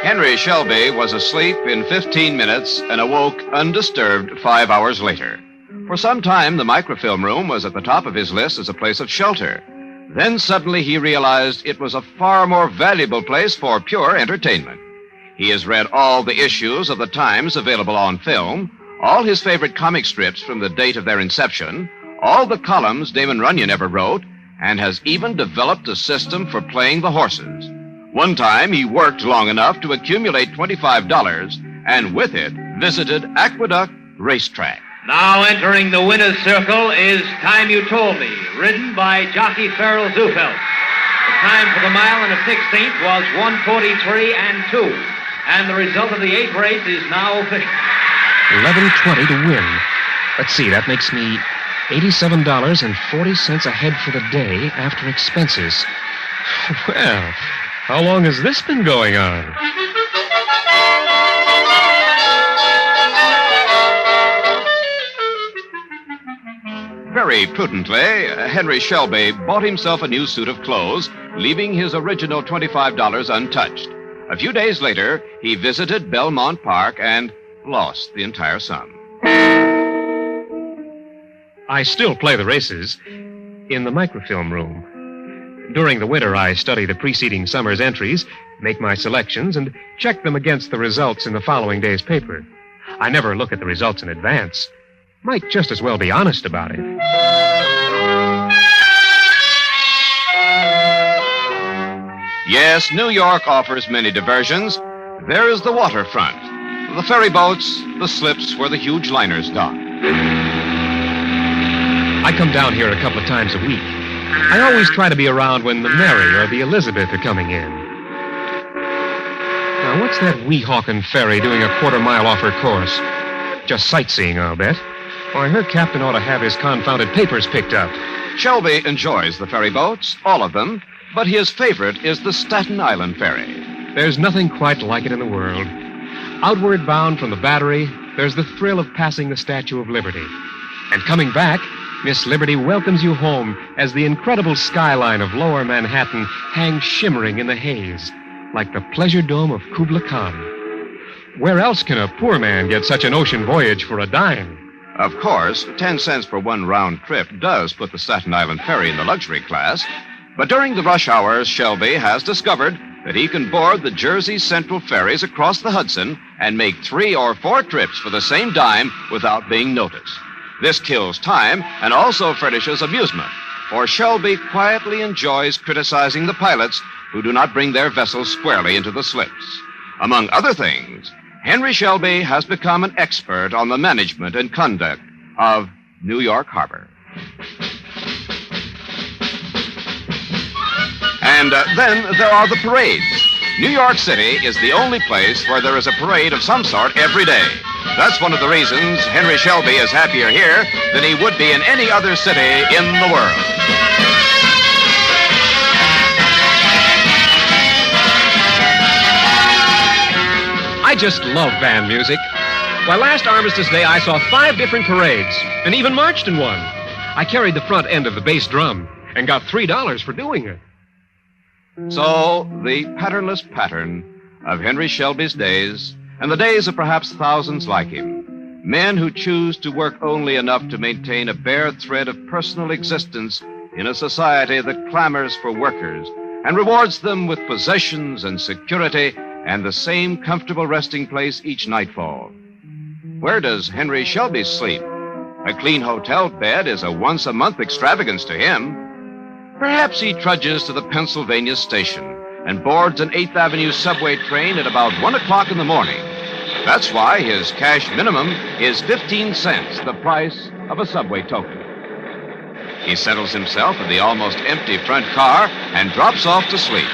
Henry Shelby was asleep in 15 minutes and awoke undisturbed 5 hours later. For some time, the microfilm room was at the top of his list as a place of shelter. Then suddenly he realized it was a far more valuable place for pure entertainment. He has read all the issues of the Times available on film, all his favorite comic strips from the date of their inception, all the columns Damon Runyon ever wrote, and has even developed a system for playing the horses. One time, he worked long enough to accumulate $25, and with it, visited Aqueduct Racetrack. Now entering the winner's circle is Time You Told Me, ridden by jockey Farrell Zufeld. The time for the mile and a 16th was 1:43 and 2, and the result of the 8th race is now official. 11:20 to win. Let's see, that makes me $87.40 ahead for the day after expenses. Well, how long has this been going on? Very prudently, Henry Shelby bought himself a new suit of clothes, leaving his original $25 untouched. A few days later, he visited Belmont Park and lost the entire sum. I still play the races in the microfilm room. During the winter, I study the preceding summer's entries, make my selections, and check them against the results in the following day's paper. I never look at the results in advance. Might just as well be honest about it. Yes, New York offers many diversions. There is the waterfront, the ferry boats, the slips where the huge liners dock. I come down here a couple of times a week. I always try to be around when the Mary or the Elizabeth are coming in. Now, what's that Weehawken ferry doing a quarter-mile off her course? Just sightseeing, I'll bet. Why, her captain ought to have his confounded papers picked up. Shelby enjoys the ferry boats, all of them, but his favorite is the Staten Island ferry. There's nothing quite like it in the world. Outward bound from the Battery, there's the thrill of passing the Statue of Liberty. And coming back, Miss Liberty welcomes you home as the incredible skyline of Lower Manhattan hangs shimmering in the haze, like the pleasure dome of Kubla Khan. Where else can a poor man get such an ocean voyage for a dime? Of course, 10 cents for one round trip does put the Staten Island ferry in the luxury class, but during the rush hours, Shelby has discovered that he can board the Jersey Central ferries across the Hudson and make 3 or 4 trips for the same dime without being noticed. This kills time and also furnishes amusement, for Shelby quietly enjoys criticizing the pilots who do not bring their vessels squarely into the slips. Among other things, Henry Shelby has become an expert on the management and conduct of New York Harbor. And then there are the parades. New York City is the only place where there is a parade of some sort every day. That's one of the reasons Henry Shelby is happier here than he would be in any other city in the world. I just love band music. Why, last Armistice Day, I saw 5 different parades and even marched in one. I carried the front end of the bass drum and got $3 for doing it. So, the patternless pattern of Henry Shelby's days, and the days of perhaps thousands like him. Men who choose to work only enough to maintain a bare thread of personal existence in a society that clamors for workers and rewards them with possessions and security and the same comfortable resting place each nightfall. Where does Henry Shelby sleep? A clean hotel bed is a once-a-month extravagance to him. Perhaps he trudges to the Pennsylvania station and boards an 8th Avenue subway train at about 1 o'clock in the morning. That's why his cash minimum is 15 cents, the price of a subway token. He settles himself in the almost empty front car and drops off to sleep.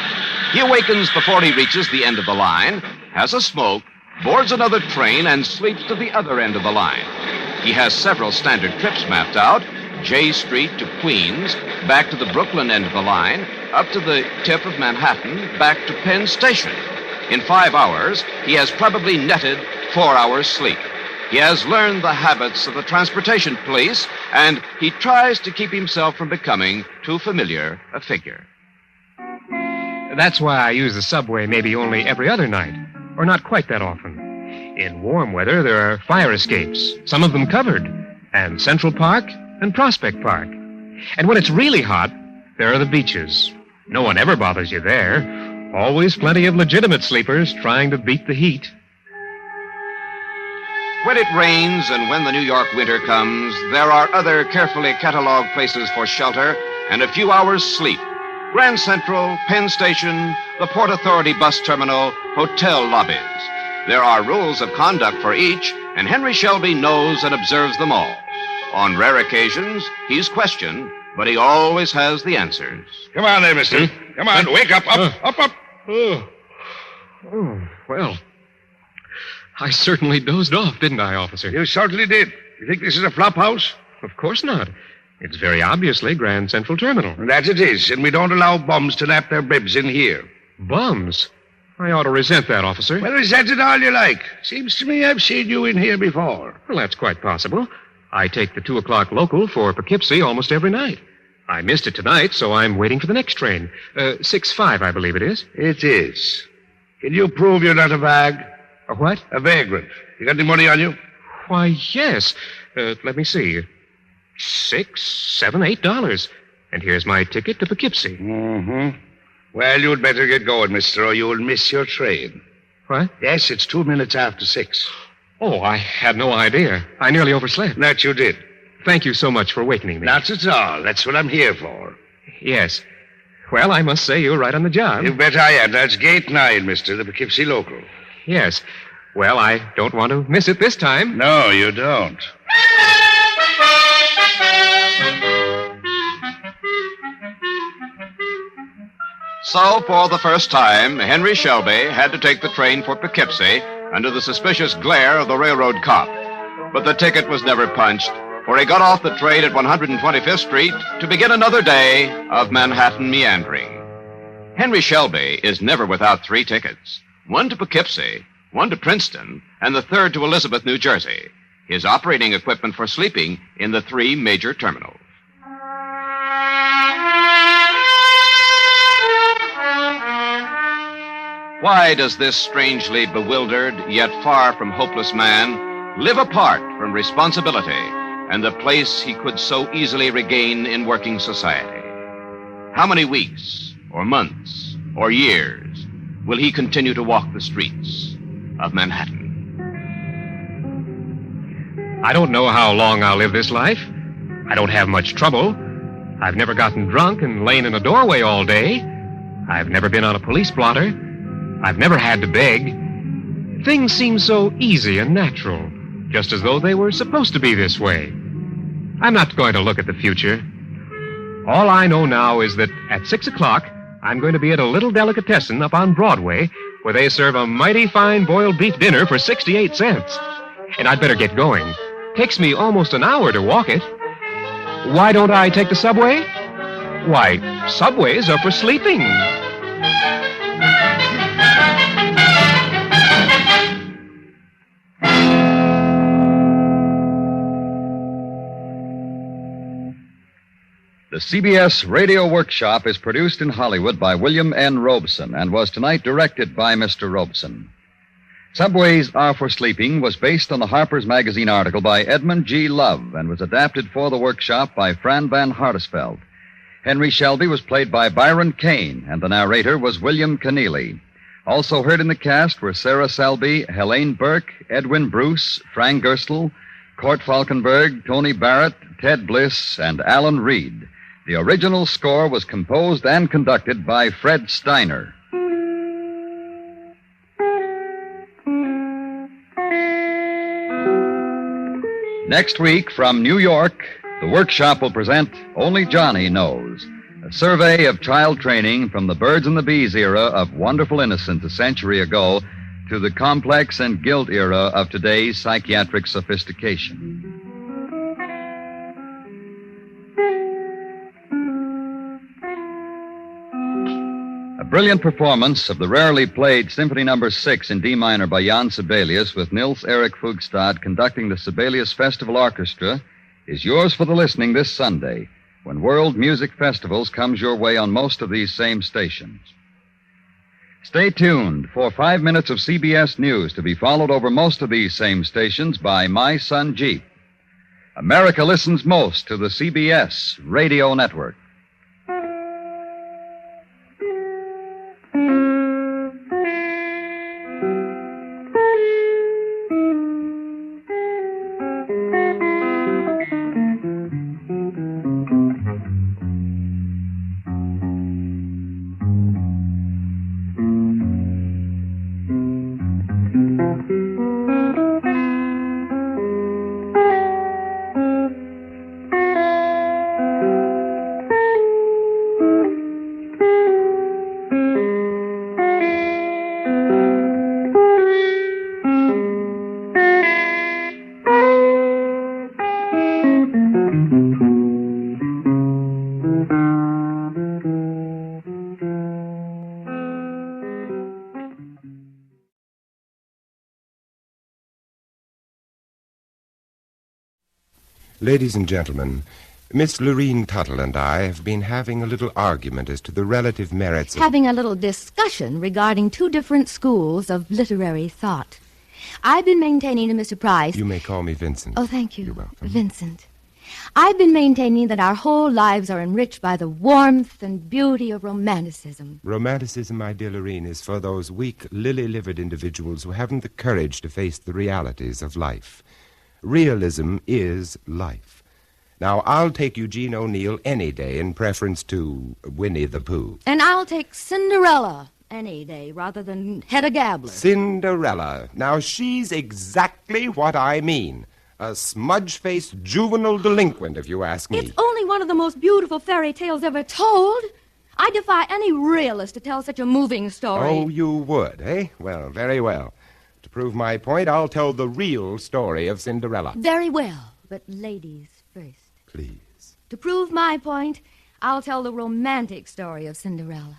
He awakens before he reaches the end of the line, has a smoke, boards another train, and sleeps to the other end of the line. He has several standard trips mapped out: J Street to Queens, back to the Brooklyn end of the line, up to the tip of Manhattan, back to Penn Station. In 5 hours, he has probably netted 4 hours' sleep. He has learned the habits of the transportation police, and he tries to keep himself from becoming too familiar a figure. That's why I use the subway maybe only every other night, or not quite that often. In warm weather, there are fire escapes, some of them covered, and Central Park and Prospect Park. And when it's really hot, there are the beaches. No one ever bothers you there. Always plenty of legitimate sleepers trying to beat the heat. When it rains and when the New York winter comes, there are other carefully cataloged places for shelter and a few hours' sleep. Grand Central, Penn Station, the Port Authority bus terminal, hotel lobbies. There are rules of conduct for each, and Henry Shelby knows and observes them all. On rare occasions, he's questioned, but he always has the answers. Come on there, mister. Come on, wake up, up. Oh, well, I certainly dozed off, didn't I, officer? You certainly did. You think this is a flop house? Of course not. It's very obviously Grand Central Terminal. That it is, and we don't allow bums to nap their bibs in here. Bums? I ought to resent that, officer. Well, resent it all you like. Seems to me I've seen you in here before. Well, that's quite possible. I take the 2 o'clock local for Poughkeepsie almost every night. I missed it tonight, so I'm waiting for the next train. 6:05, I believe it is. It is. Can you prove you're not a vag? A what? A vagrant. You got any money on you? Why, yes. Let me see. $6, $7, $8. And here's my ticket to Poughkeepsie. Mm-hmm. Well, you'd better get going, mister, or you'll miss your train. What? Yes, it's 2 minutes after 6. Oh, I had no idea. I nearly overslept. That you did. Thank you so much for awakening me. Not at all. That's what I'm here for. Yes. Well, I must say you're right on the job. You bet I am. That's gate 9, mister, the Poughkeepsie local. Yes. Well, I don't want to miss it this time. No, you don't. So, for the first time, Henry Shelby had to take the train for Poughkeepsie under the suspicious glare of the railroad cop. But the ticket was never punched, for he got off the train at 125th Street to begin another day of Manhattan meandering. Henry Shelby is never without 3 tickets. One to Poughkeepsie, one to Princeton, and the third to Elizabeth, New Jersey. His operating equipment for sleeping in the 3 major terminals. Why does this strangely bewildered, yet far from hopeless man live apart from responsibility and the place he could so easily regain in working society? How many weeks, or months, or years will he continue to walk the streets of Manhattan? I don't know how long I'll live this life. I don't have much trouble. I've never gotten drunk and lain in a doorway all day. I've never been on a police blotter. I've never had to beg. Things seem so easy and natural, just as though they were supposed to be this way. I'm not going to look at the future. All I know now is that at 6 o'clock, I'm going to be at a little delicatessen up on Broadway where they serve a mighty fine boiled beef dinner for 68 cents. And I'd better get going. Takes me almost an hour to walk it. Why don't I take the subway? Why, subways are for sleeping. The CBS Radio Workshop is produced in Hollywood by William N. Robeson and was tonight directed by Mr. Robeson. Subways Are for Sleeping was based on the Harper's Magazine article by Edmund G. Love and was adapted for the workshop by Fran Van Hartesveld. Henry Shelby was played by Byron Kane, and the narrator was William Keneally. Also heard in the cast were Sarah Selby, Helene Burke, Edwin Bruce, Frank Gerstle, Court Falkenberg, Tony Barrett, Ted Bliss, and Alan Reed. The original score was composed and conducted by Fred Steiner. Next week, from New York, the workshop will present Only Johnny Knows, a survey of child training from the birds and the bees era of wonderful innocence a century ago to the complex and guilt era of today's psychiatric sophistication. A brilliant performance of the rarely played Symphony No. 6 in D minor by Jan Sibelius with Nils Erik Fugstad conducting the Sibelius Festival Orchestra is yours for the listening this Sunday when World Music Festivals comes your way on most of these same stations. Stay tuned for 5 minutes of CBS News to be followed over most of these same stations by My Son Jeep. America listens most to the CBS Radio Network. Ladies and gentlemen, Miss Lorene Tuttle and I have been having a little argument as to the relative merits of... Having a little discussion regarding two different schools of literary thought. I've been maintaining to Mr. Price... You may call me Vincent. Oh, thank you. You're welcome. Vincent. I've been maintaining that our whole lives are enriched by the warmth and beauty of romanticism. Romanticism, my dear Lorene, is for those weak, lily-livered individuals who haven't the courage to face the realities of life. Realism is life. Now, I'll take Eugene O'Neill any day in preference to Winnie the Pooh. And I'll take Cinderella any day rather than Hedda Gabler. Cinderella. Now, she's exactly what I mean. A smudge-faced juvenile delinquent, if you ask me. It's only one of the most beautiful fairy tales ever told. I defy any realist to tell such a moving story. Oh, you would, eh? Well, very well. To prove my point, I'll tell the real story of Cinderella. Very well, but ladies first. Please. To prove my point, I'll tell the romantic story of Cinderella.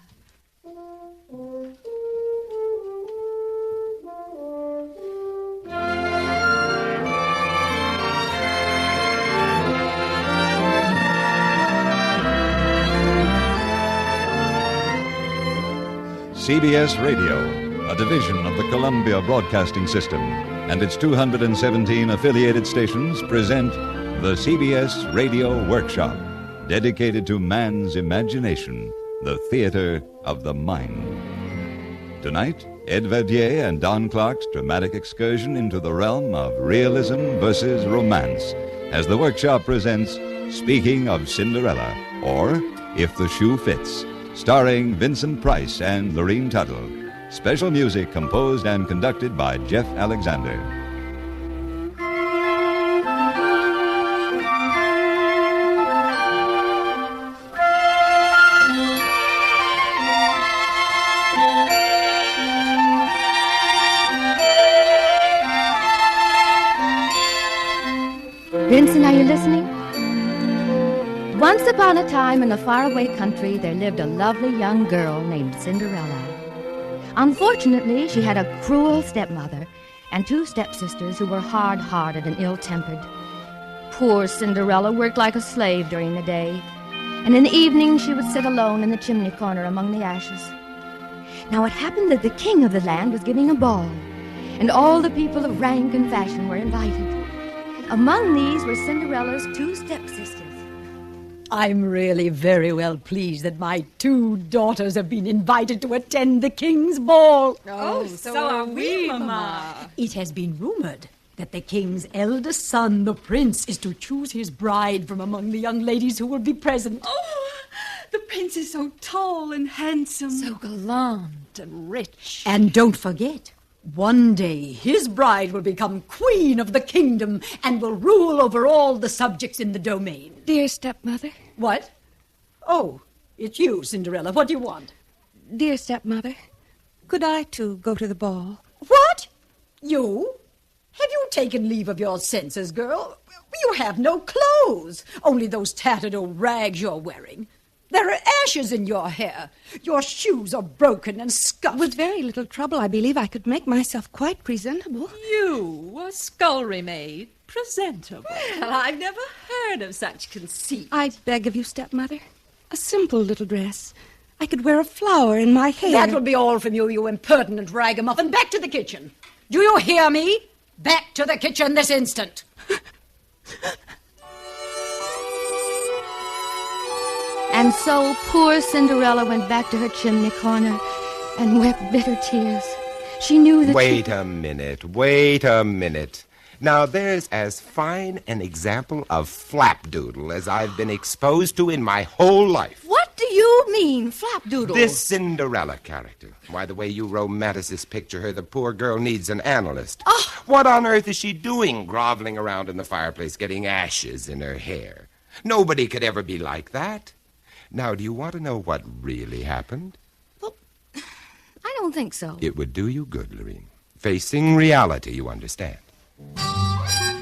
CBS Radio, a division of the Columbia Broadcasting System, and its 217 affiliated stations present the CBS Radio Workshop, dedicated to man's imagination, the theater of the mind. Tonight, Ed Verdier and Don Clark's dramatic excursion into the realm of realism versus romance, as the workshop presents Speaking of Cinderella, or If the Shoe Fits, starring Vincent Price and Lorene Tuttle. Special music composed and conducted by Jeff Alexander. Vincent, are you listening? Once upon a time in a faraway country, there lived a lovely young girl named Cinderella. Unfortunately, she had a cruel stepmother and two stepsisters who were hard-hearted and ill-tempered. Poor Cinderella worked like a slave during the day, and in the evening she would sit alone in the chimney corner among the ashes. Now it happened that the king of the land was giving a ball, and all the people of rank and fashion were invited. Among these were Cinderella's two stepsisters. I'm really very well pleased that my two daughters have been invited to attend the king's ball. Oh, so are we, Mama. It has been rumored that the king's eldest son, the prince, is to choose his bride from among the young ladies who will be present. Oh, the prince is so tall and handsome. So gallant and rich. And don't forget, one day his bride will become queen of the kingdom and will rule over all the subjects in the domain. Dear stepmother. What? Oh, it's you, Cinderella. What do you want? Dear stepmother, could I too go to the ball? What? You? Have you taken leave of your senses, girl? You have no clothes, only those tattered old rags you're wearing. There are ashes in your hair. Your shoes are broken and scuffed. With very little trouble, I believe I could make myself quite presentable. You, a scullery maid, presentable. Well, I've never heard of such conceit. I beg of you, stepmother, a simple little dress. I could wear a flower in my hair. That will be all from you, you impertinent ragamuffin. Back to the kitchen. Do you hear me? Back to the kitchen this instant. And so poor Cinderella went back to her chimney corner and wept bitter tears. She knew that Wait a minute. Now, there's as fine an example of flapdoodle as I've been exposed to in my whole life. What do you mean, flapdoodle? This Cinderella character. Why, the way you romanticists picture her, the poor girl needs an analyst. Oh. What on earth is she doing groveling around in the fireplace getting ashes in her hair? Nobody could ever be like that. Now, do you want to know what really happened? I don't think so. It would do you good, Lorene. Facing reality, you understand.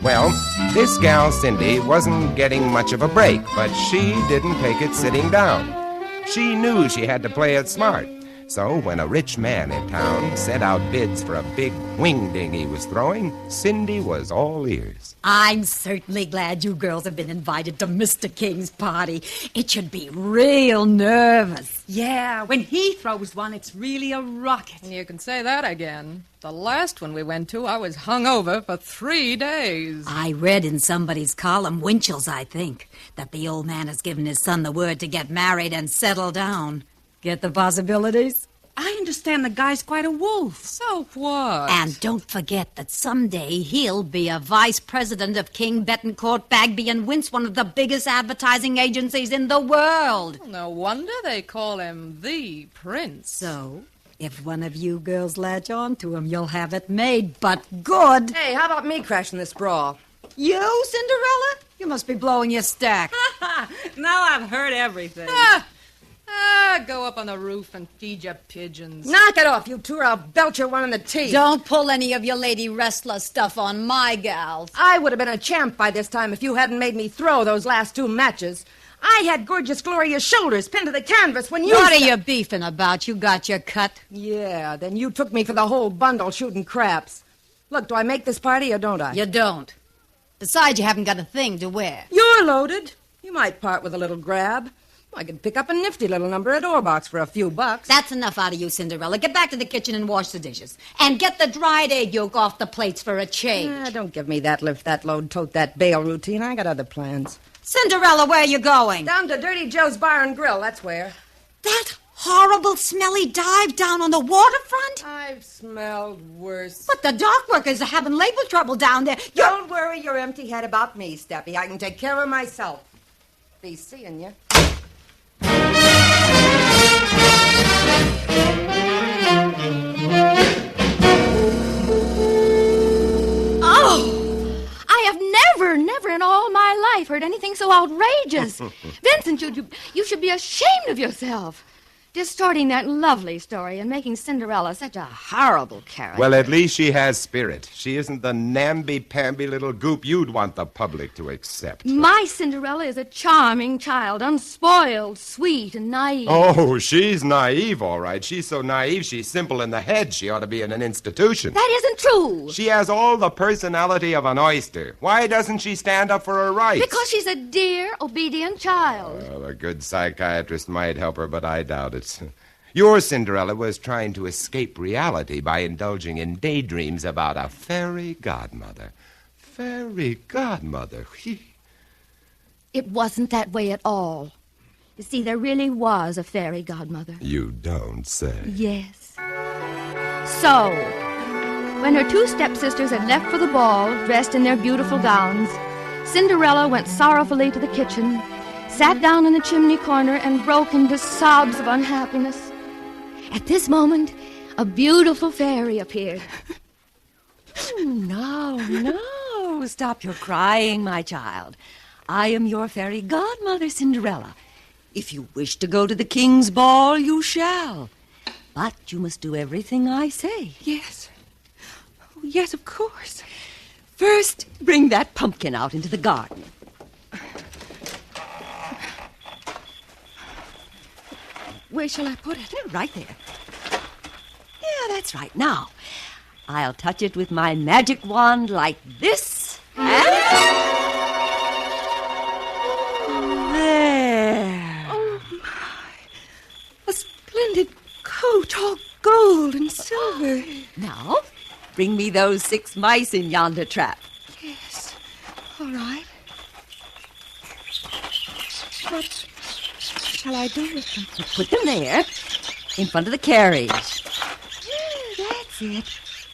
Well, this gal, Cindy, wasn't getting much of a break, but she didn't take it sitting down. She knew she had to play it smart. So when a rich man in town sent out bids for a big wingding he was throwing, Cindy was all ears. I'm certainly glad you girls have been invited to Mr. King's party. It should be real nervous. Yeah, when he throws one, it's really a rocket. You can say that again. The last one we went to, I was hungover for 3 days. I read in somebody's column, Winchell's, I think, that the old man has given his son the word to get married and settle down. Get the possibilities? I understand the guy's quite a wolf. So what? And don't forget that someday he'll be a vice president of King, Bettencourt, Bagby, and Wince, one of the biggest advertising agencies in the world. Well, no wonder they call him the prince. So, if one of you girls latch on to him, you'll have it made, but good. Hey, how about me crashing this brawl? You, Cinderella? You must be blowing your stack. Now I've heard everything. Go up on the roof and feed your pigeons. Knock it off, you two, or I'll belch you one in the teeth. Don't pull any of your lady wrestler stuff on my gals. I would have been a champ by this time if you hadn't made me throw those last 2 matches. I had gorgeous Gloria's shoulders pinned to the canvas when you... What are you beefing about? You got your cut. Yeah, then you took me for the whole bundle shooting craps. Look, do I make this party or don't I? You don't. Besides, you haven't got a thing to wear. You're loaded. You might part with a little grab. I could pick up a nifty little number at Orbach's for a few bucks. That's enough out of you, Cinderella. Get back to the kitchen and wash the dishes. And get the dried egg yolk off the plates for a change. Don't give me that lift, that load, tote that bale routine. I got other plans. Cinderella, where are you going? Down to Dirty Joe's Bar and Grill, that's where. That horrible, smelly dive down on the waterfront? I've smelled worse. But the dock workers are having labor trouble down there. Don't worry your empty head about me, Steppy. I can take care of myself. Be seeing you. Oh! I have never in all my life heard anything so outrageous. Vincent, you should be ashamed of yourself. Distorting that lovely story and making Cinderella such a horrible character. Well, at least she has spirit. She isn't the namby-pamby little goop you'd want the public to accept. My Cinderella is a charming child, unspoiled, sweet, and naive. Oh, she's naive, all right. She's so naive, she's simple in the head. She ought to be in an institution. That isn't true. She has all the personality of an oyster. Why doesn't she stand up for her rights? Because she's a dear, obedient child. Well, a good psychiatrist might help her, but I doubt it. Your Cinderella was trying to escape reality by indulging in daydreams about a fairy godmother. Fairy godmother. It wasn't that way at all. You see, there really was a fairy godmother. You don't say. Yes. So, when her 2 stepsisters had left for the ball, dressed in their beautiful gowns, Cinderella went sorrowfully to the kitchen, sat down in the chimney corner, and broke into sobs of unhappiness. At this moment, a beautiful fairy appeared. No. Stop your crying, my child. I am your fairy godmother, Cinderella. If you wish to go to the king's ball, you shall. But you must do everything I say. Yes. Oh, yes, of course. First, bring that pumpkin out into the garden. way shall I put it? Right there. Yeah, that's right. Now, I'll touch it with my magic wand like this. And there. Oh, my. A splendid coat, all gold and silver. Now, bring me those 6 mice in yonder trap. Yes. All right. What shall I do with them? Put them there, in front of the carriage. Yeah, that's it.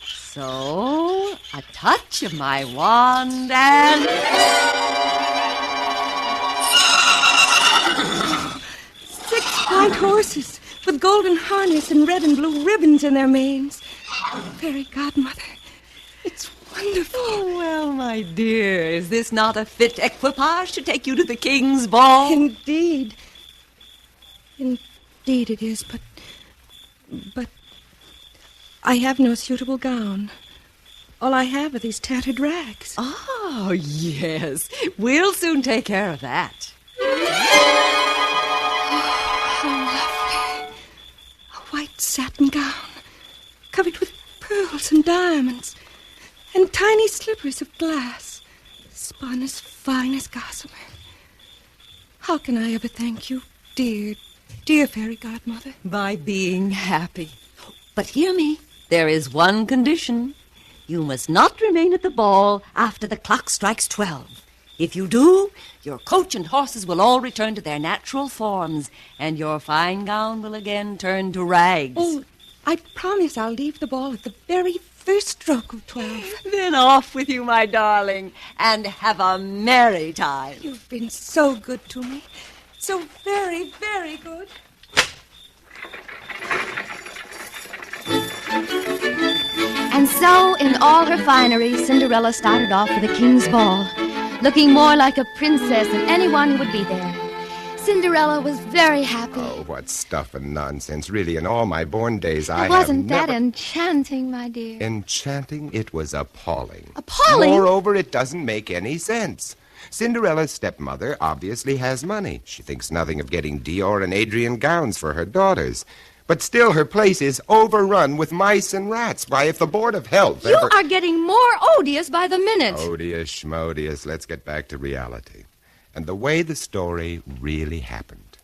So, a touch of my wand and... 6 white horses with golden harness and red and blue ribbons in their manes. Fairy godmother, it's wonderful. Oh, well, my dear, is this not a fit equipage to take you to the king's ball? Indeed. Indeed it is, but I have no suitable gown. All I have are these tattered rags. Oh, yes. We'll soon take care of that. How lovely. A white satin gown, covered with pearls and diamonds, and tiny slippers of glass, spun as fine as gossamer. How can I ever thank you, dear, dear fairy godmother? By being happy. But hear me. There is one condition. You must not remain at the ball after the clock strikes 12. If you do, your coach and horses will all return to their natural forms, and your fine gown will again turn to rags. Oh, I promise I'll leave the ball at the very first stroke of 12. Then off with you, my darling, and have a merry time. You've been so good to me. So very, very good. And so, in all her finery, Cinderella started off for the king's ball, looking more like a princess than anyone who would be there. Cinderella was very happy. Oh, what stuff and nonsense. Really, in all my born days, I Wasn't have that never... enchanting, my dear? Enchanting? It was appalling. Appalling? Moreover, it doesn't make any sense. Cinderella's stepmother obviously has money. She thinks nothing of getting Dior and Adrian gowns for her daughters. But still, her place is overrun with mice and rats. Why, if the Board of Health You are getting more odious by the minute. Odious, schmodious. Let's get back to reality. And the way the story really happened.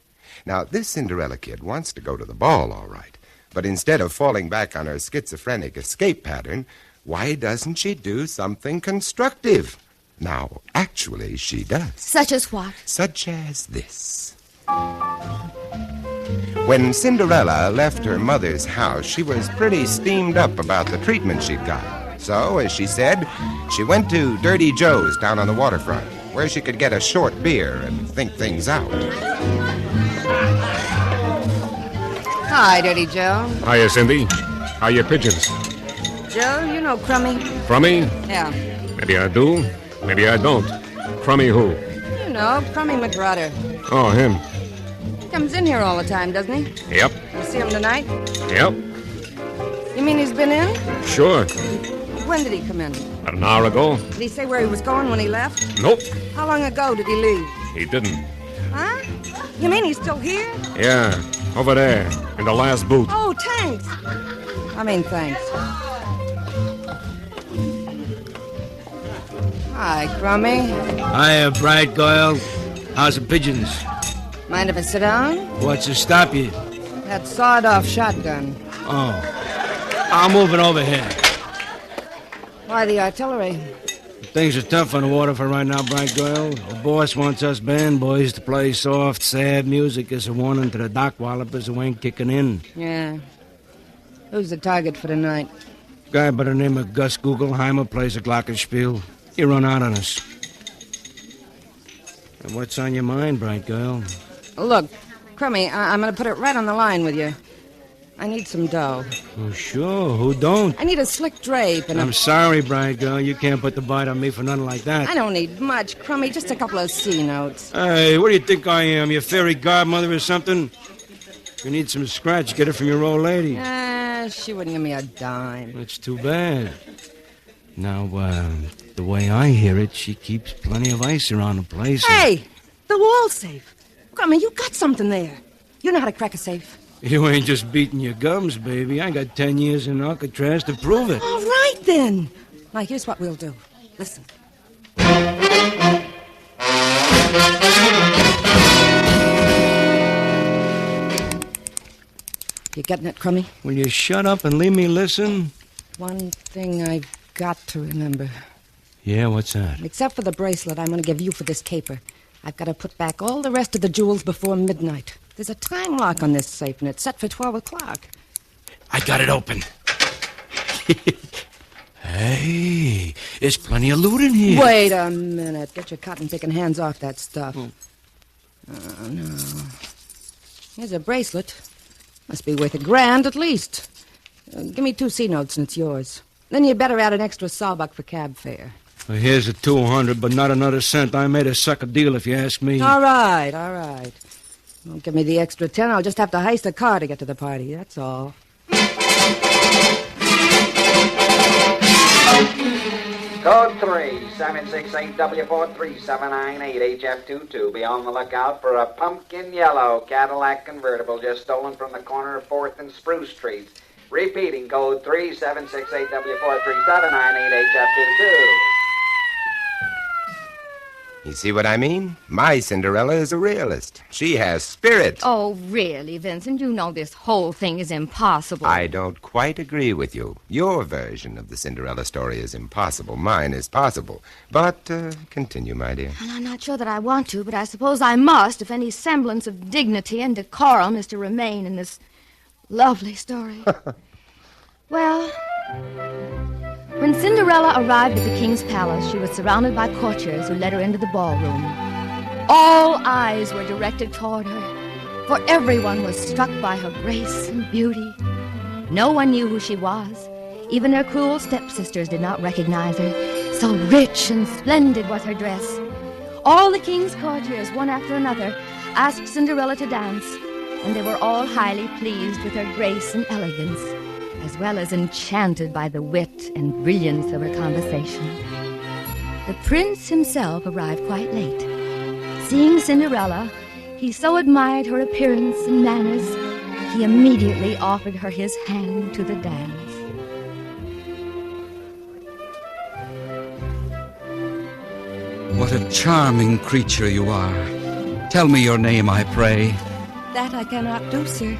Now, this Cinderella kid wants to go to the ball, all right. But instead of falling back on her schizophrenic escape pattern, why doesn't she do something constructive? Now, actually, she does. Such as what? Such as this. When Cinderella left her mother's house, she was pretty steamed up about the treatment she'd got. So, as she said, she went to Dirty Joe's down on the waterfront, where she could get a short beer and think things out. Hi, Dirty Joe. Hiya, Cindy. How your pigeons? Joe, you know Crummy? Crummy? Yeah. Maybe I do, maybe I don't. Crummy who? You know, Crummy McGrutter. Oh, him. He comes in here all the time, doesn't he? Yep. You see him tonight? Yep. You mean he's been in? Sure. When did he come in? About an hour ago. Did he say where he was going when he left? Nope. How long ago did he leave? He didn't. Huh? You mean he's still here? Yeah, over there, in the last booth. Oh, thanks. Thanks. Hi, Crummy. Hiya, bright girl. How's the pigeons? Mind if I sit down? What's to stop you? That sawed-off shotgun. Oh. I'm moving over here. Why the artillery? Things are tough on the water for right now, bright girl. The boss wants us band boys to play soft, sad music as a warning to the dock wallopers who ain't kicking in. Yeah. Who's the target for tonight? Guy by the name of Gus Gugelheimer plays a glockenspiel. He run out on us. And what's on your mind, bright girl? Look, Crummy, I'm going to put it right on the line with you. I need some dough. Oh, sure. Who don't? I need a slick drape and I'm sorry, bright girl. You can't put the bite on me for nothing like that. I don't need much, Crummy. Just a couple of C notes. Hey, what do you think I am? Your fairy godmother or something? If you need some scratch, get it from your old lady. She wouldn't give me a dime. That's too bad. Now, the way I hear it, she keeps plenty of ice around the place. Hey, the wall safe. Crummy, you got something there. You know how to crack a safe. You ain't just beating your gums, baby. I got 10 years in Alcatraz to prove it. All right, then. Now, here's what we'll do. Listen. You getting it, Crummy? Will you shut up and leave me listen? One thing I've got to remember. Yeah, what's that? Except for the bracelet I'm going to give you for this caper. I've got to put back all the rest of the jewels before midnight. There's a time lock on this safe, and it's set for 12 o'clock. I got it open. Hey, there's plenty of loot in here. Wait a minute. Get your cotton-picking hands off that stuff. Oh, no. Here's a bracelet. Must be worth $1,000 at least. Give me 2 C-notes and it's yours. Then you better add an extra sawbuck for cab fare. Well, here's a $200, but not another cent. I made a sucker deal, if you ask me. All right. Don't give me the extra 10. I'll just have to heist a car to get to the party. That's all. Code 3, 768W43798 HF22. Be on the lookout for a pumpkin yellow Cadillac convertible just stolen from the corner of 4th and Spruce Streets. Repeating, code 3, 768W43798 HF22. You see what I mean? My Cinderella is a realist. She has spirit. Oh, really, Vincent? You know this whole thing is impossible. I don't quite agree with you. Your version of the Cinderella story is impossible. Mine is possible. But continue, my dear. And I'm not sure that I want to, but I suppose I must if any semblance of dignity and decorum is to remain in this lovely story. Well, when Cinderella arrived at the king's palace, she was surrounded by courtiers who led her into the ballroom. All eyes were directed toward her, for everyone was struck by her grace and beauty. No one knew who she was. Even her cruel stepsisters did not recognize her. So rich and splendid was her dress. All the king's courtiers, one after another, asked Cinderella to dance, and they were all highly pleased with her grace and elegance, as well as enchanted by the wit and brilliance of her conversation. The prince himself arrived quite late. Seeing Cinderella, he so admired her appearance and manners, he immediately offered her his hand to the dance. What a charming creature you are. Tell me your name, I pray. That I cannot do, sir.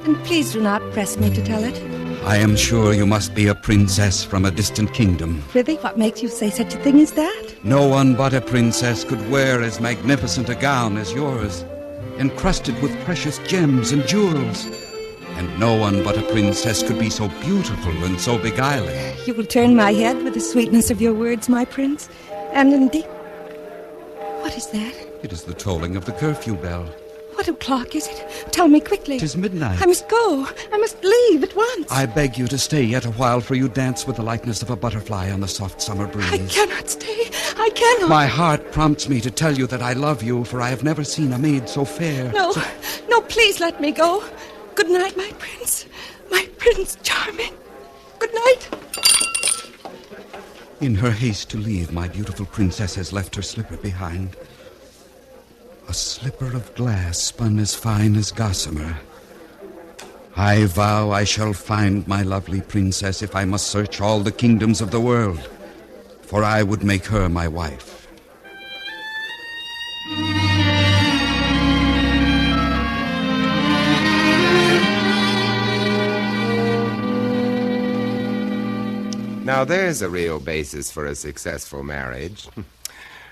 And please do not press me to tell it. I am sure you must be a princess from a distant kingdom. Really? What makes you say such a thing as that? No one but a princess could wear as magnificent a gown as yours, encrusted with precious gems and jewels. And no one but a princess could be so beautiful and so beguiling. You will turn my head with the sweetness of your words, my prince. And indeed... What is that? It is the tolling of the curfew bell. What o'clock is it? Tell me quickly. 'Tis midnight. I must go. I must leave at once. I beg you to stay yet a while, for you dance with the lightness of a butterfly on the soft summer breeze. I cannot stay. I cannot. My heart prompts me to tell you that I love you, for I have never seen a maid so fair. No, please let me go. Good night, my prince. My prince charming. Good night. In her haste to leave, my beautiful princess has left her slipper behind. A slipper of glass spun as fine as gossamer. I vow I shall find my lovely princess if I must search all the kingdoms of the world, for I would make her my wife. Now, there's a real basis for a successful marriage.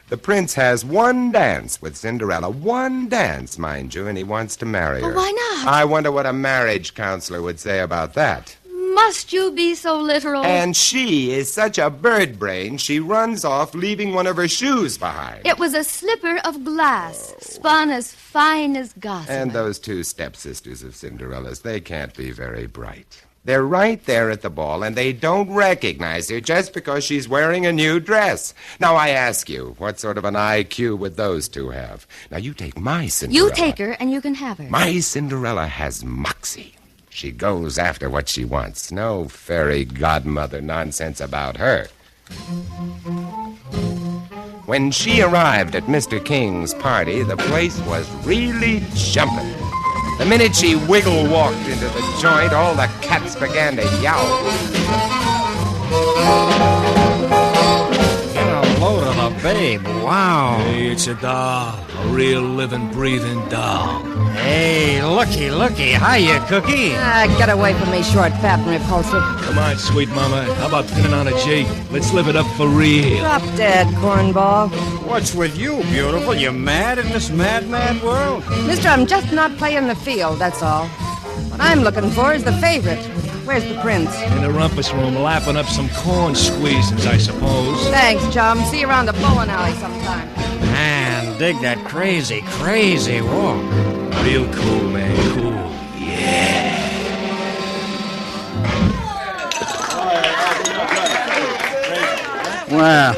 The prince has one dance with Cinderella. One dance, mind you, and he wants to marry her. Well, why not? I wonder what a marriage counselor would say about that. Must you be so literal? And she is such a bird brain, she runs off leaving one of her shoes behind. It was a slipper of glass, spun as fine as gossamer. And those 2 stepsisters of Cinderella's, they can't be very bright. They're right there at the ball, and they don't recognize her just because she's wearing a new dress. Now, I ask you, what sort of an IQ would those 2 have? Now, you take my Cinderella. You take her, and you can have her. My Cinderella has moxie. She goes after what she wants. No fairy godmother nonsense about her. When she arrived at Mr. King's party, the place was really jumping. The minute she wiggle-walked into the joint, all the cats began to yowl. Get a load of a babe. Wow. Hey, it's a doll. A real living, breathing doll. Hey, looky. Hiya, Cookie. Get away from me, short, fat, and repulsive. Come on, sweet mama. How about pinning on a G? Let's live it up for real. Drop dead, cornball. What's with you, beautiful? You mad in this mad world? Mister, I'm just not playing the field, that's all. What I'm looking for is the favorite. Where's the prince? In the rumpus room, lapping up some corn squeezins, I suppose. Thanks, chum. See you around the bowling alley sometime. Man, dig that crazy walk. Real cool, man, cool. Yeah. Well,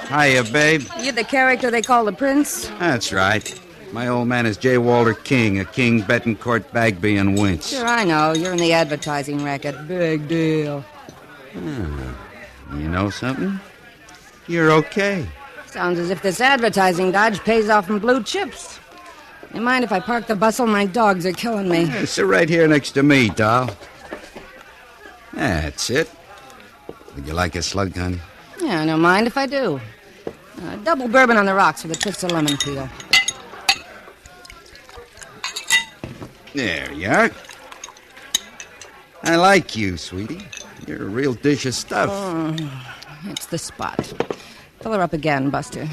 hiya, babe. You the character they call the prince? That's right. My old man is J. Walter King, a King, Betancourt, Bagby, and Winch. Sure, I know. You're in the advertising racket. Big deal. You know something? You're okay. Sounds as if this advertising dodge pays off in blue chips. You mind if I park the bustle? My dogs are killing me. Yeah, sit right here next to me, doll. That's it. Would you like a slug, honey? Yeah, I don't mind if I do. Double bourbon on the rocks with a twist of lemon peel. There you are. I like you, sweetie. You're a real dish of stuff. It's the spot. Fill her up again, Buster.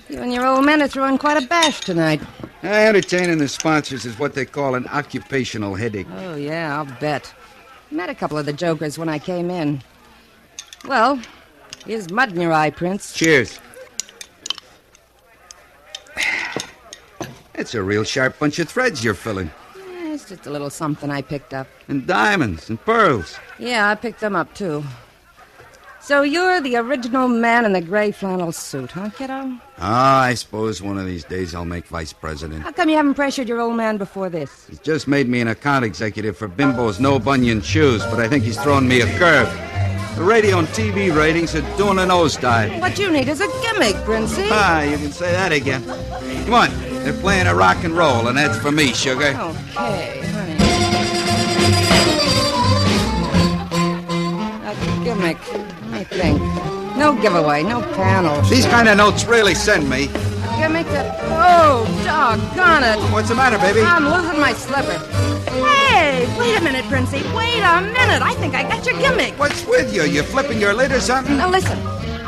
You and your old men are throwing quite a bash tonight. Entertaining the sponsors is what they call an occupational headache. Oh, yeah, I'll bet. Met a couple of the jokers when I came in. Well, here's mud in your eye, Prince. Cheers. It's a real sharp bunch of threads you're filling. It's just a little something I picked up. And diamonds and pearls. Yeah, I picked them up, too. So you're the original man in the gray flannel suit, huh, kiddo? I suppose one of these days I'll make vice president. How come you haven't pressured your old man before this? He's just made me an account executive for Bimbo's no-bunion shoes, but I think he's thrown me a curve. The radio and TV ratings are doing a nosedive. What you need is a gimmick, Princey. You can say that again. Come on, they're playing a rock and roll, and that's for me, sugar. Okay, honey. A gimmick, I think. No giveaway, no panel. These kind of notes really send me. A gimmick that... Oh, doggone it. What's the matter, baby? I'm losing my slipper. Hey, wait a minute, Princey. Wait a minute. I think I got your gimmick. What's with you? You flipping your lid or something? Now, listen.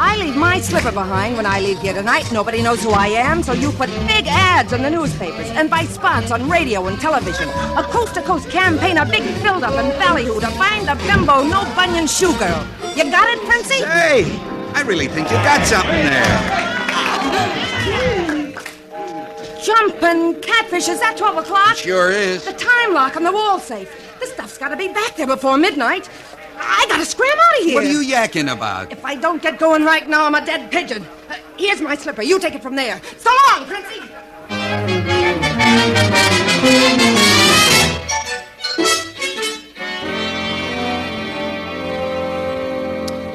I leave my slipper behind when I leave here tonight. Nobody knows who I am, so you put big ads in the newspapers and buy spots on radio and television. A coast-to-coast campaign, a big build-up and ballyhoo to find the Bimbo no-bunion shoe girl. You got it, Princey? Hey, I really think you got something there. Jumpin' catfish, is that 12 o'clock? It sure is. The time lock on the wall safe. This stuff's got to be back there before midnight. I gotta scram out of here. What are you yakking about? If I don't get going right now, I'm a dead pigeon. Here's my slipper. You take it from there. So long, Princey.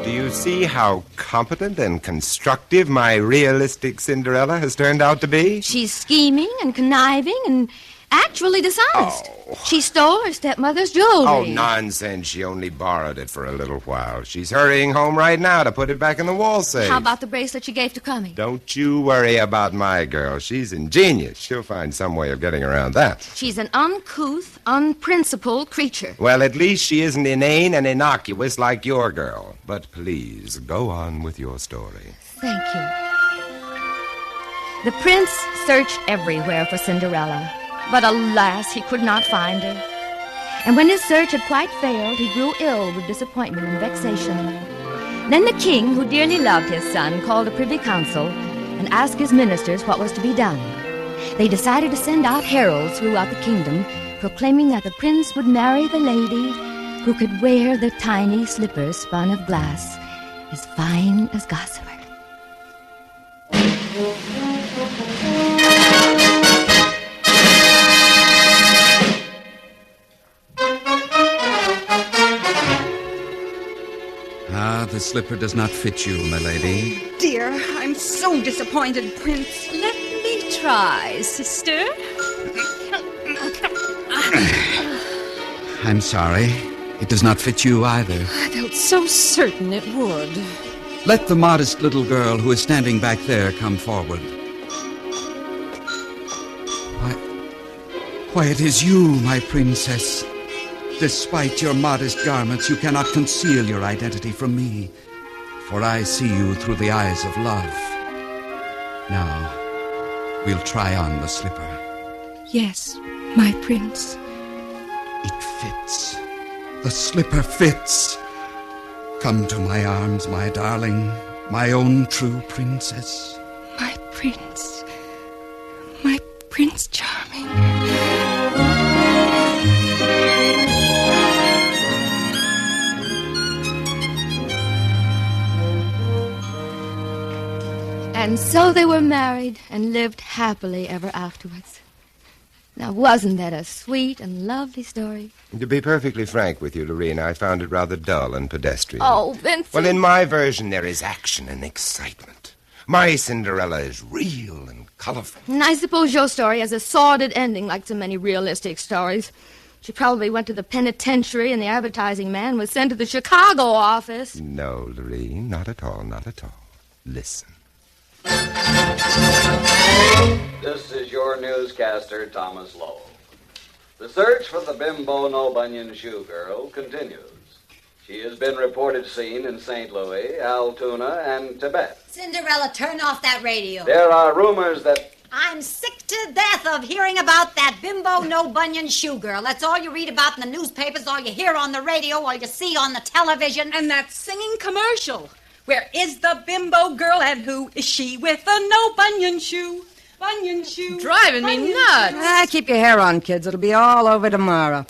Do you see how competent and constructive my realistic Cinderella has turned out to be? She's scheming and conniving and actually dishonest. She stole her stepmother's jewelry. Oh, nonsense. She only borrowed it for a little while. She's hurrying home right now to put it back in the wall safe. How about the bracelet she gave to Crummy? Don't you worry about my girl. She's ingenious. She'll find some way of getting around that. She's an uncouth, unprincipled creature. Well, at least she isn't inane and innocuous like your girl. But please, go on with your story. Thank you. The prince searched everywhere for Cinderella. But alas, he could not find her. And when his search had quite failed, he grew ill with disappointment and vexation. Then the king, who dearly loved his son, called a privy council and asked his ministers what was to be done. They decided to send out heralds throughout the kingdom, proclaiming that the prince would marry the lady who could wear the tiny slippers spun of glass, as fine as gossamer. The slipper does not fit you, my lady. Dear, I'm so disappointed, Prince. Let me try, sister. I'm sorry. It does not fit you either. I felt so certain it would. Let the modest little girl who is standing back there come forward. Why, it is you, my princess. Despite your modest garments, you cannot conceal your identity from me, for I see you through the eyes of love. Now, we'll try on the slipper. Yes, my prince. It fits. The slipper fits. Come to my arms, my darling, my own true princess. My prince. My Prince Charming. And so they were married and lived happily ever afterwards. Now, wasn't that a sweet and lovely story? To be perfectly frank with you, Lorene, I found it rather dull and pedestrian. Oh, Vincent. Well, in my version, there is action and excitement. My Cinderella is real and colorful. And I suppose your story has a sordid ending like so many realistic stories. She probably went to the penitentiary and the advertising man was sent to the Chicago office. No, Lorene, not at all, not at all. Listen. This is your newscaster, Thomas Lowe. The search for the bimbo no-bunion shoe girl continues. She has been reported seen in St. Louis, Altoona, and Tibet. Cinderella, turn off that radio. There are rumors that... I'm sick to death of hearing about that bimbo no-bunion shoe girl. That's all you read about in the newspapers, all you hear on the radio, all you see on the television. And that singing commercial. Where is the bimbo girl and who is she with the no-bunion shoe? Bunion shoe. Driving me nuts. Keep your hair on, kids. It'll be all over tomorrow.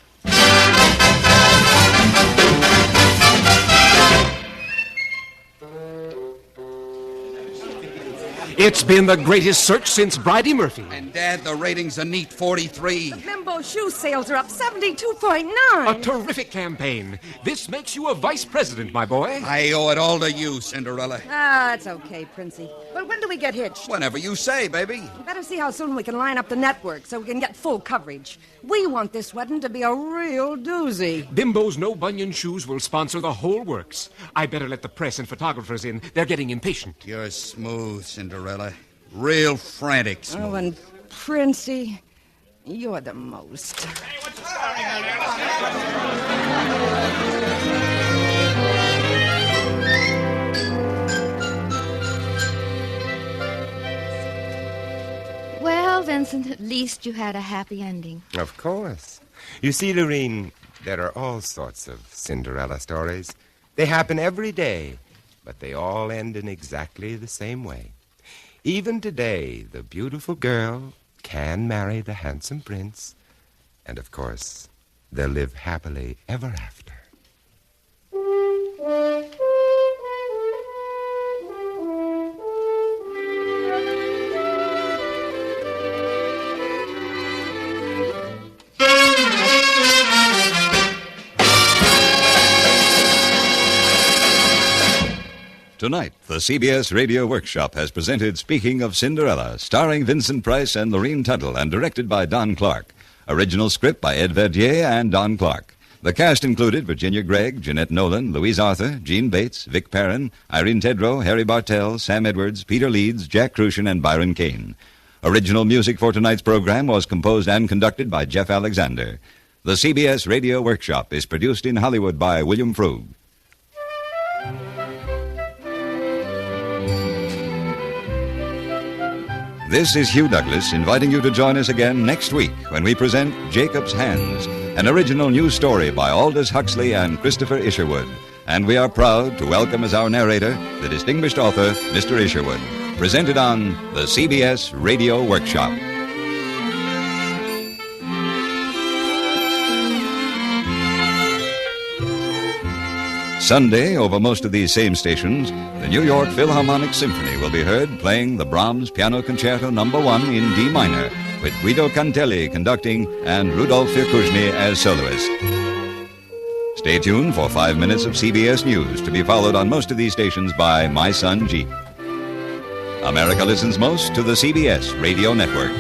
It's been the greatest search since Bridie Murphy. And, Dad, the rating's a neat 43. The bimbo shoe sales are up 72.9. A terrific campaign. This makes you a vice president, my boy. I owe it all to you, Cinderella. That's okay, Princey. But when do we get hitched? Whenever you say, baby. You better see how soon we can line up the network so we can get full coverage. We want this wedding to be a real doozy. Bimbo's No Bunion Shoes will sponsor the whole works. I better let the press and photographers in. They're getting impatient. You're smooth, Cinderella. Real frantic smooth. Oh, and Princey, you're the most. Well, Vincent, at least you had a happy ending. Of course. You see, Lorene, there are all sorts of Cinderella stories. They happen every day, but they all end in exactly the same way. Even today, the beautiful girl can marry the handsome prince, and of course, they'll live happily ever after. Tonight, the CBS Radio Workshop has presented Speaking of Cinderella, starring Vincent Price and Lorene Tuttle, and directed by Don Clark. Original script by Ed Verdier and Don Clark. The cast included Virginia Gregg, Jeanette Nolan, Louise Arthur, Gene Bates, Vic Perrin, Irene Tedrow, Harry Bartell, Sam Edwards, Peter Leeds, Jack Crucian, and Byron Kane. Original music for tonight's program was composed and conducted by Jeff Alexander. The CBS Radio Workshop is produced in Hollywood by William Frug. This is Hugh Douglas inviting you to join us again next week when we present Jacob's Hands, an original news story by Aldous Huxley and Christopher Isherwood. And we are proud to welcome as our narrator the distinguished author, Mr. Isherwood. Presented on the CBS Radio Workshop. Sunday, over most of these same stations, the New York Philharmonic Symphony will be heard playing the Brahms Piano Concerto No. 1 in D minor, with Guido Cantelli conducting and Rudolf Firkushny as soloist. Stay tuned for 5 minutes of CBS News, to be followed on most of these stations by My Son Jeep. America listens most to the CBS Radio Network.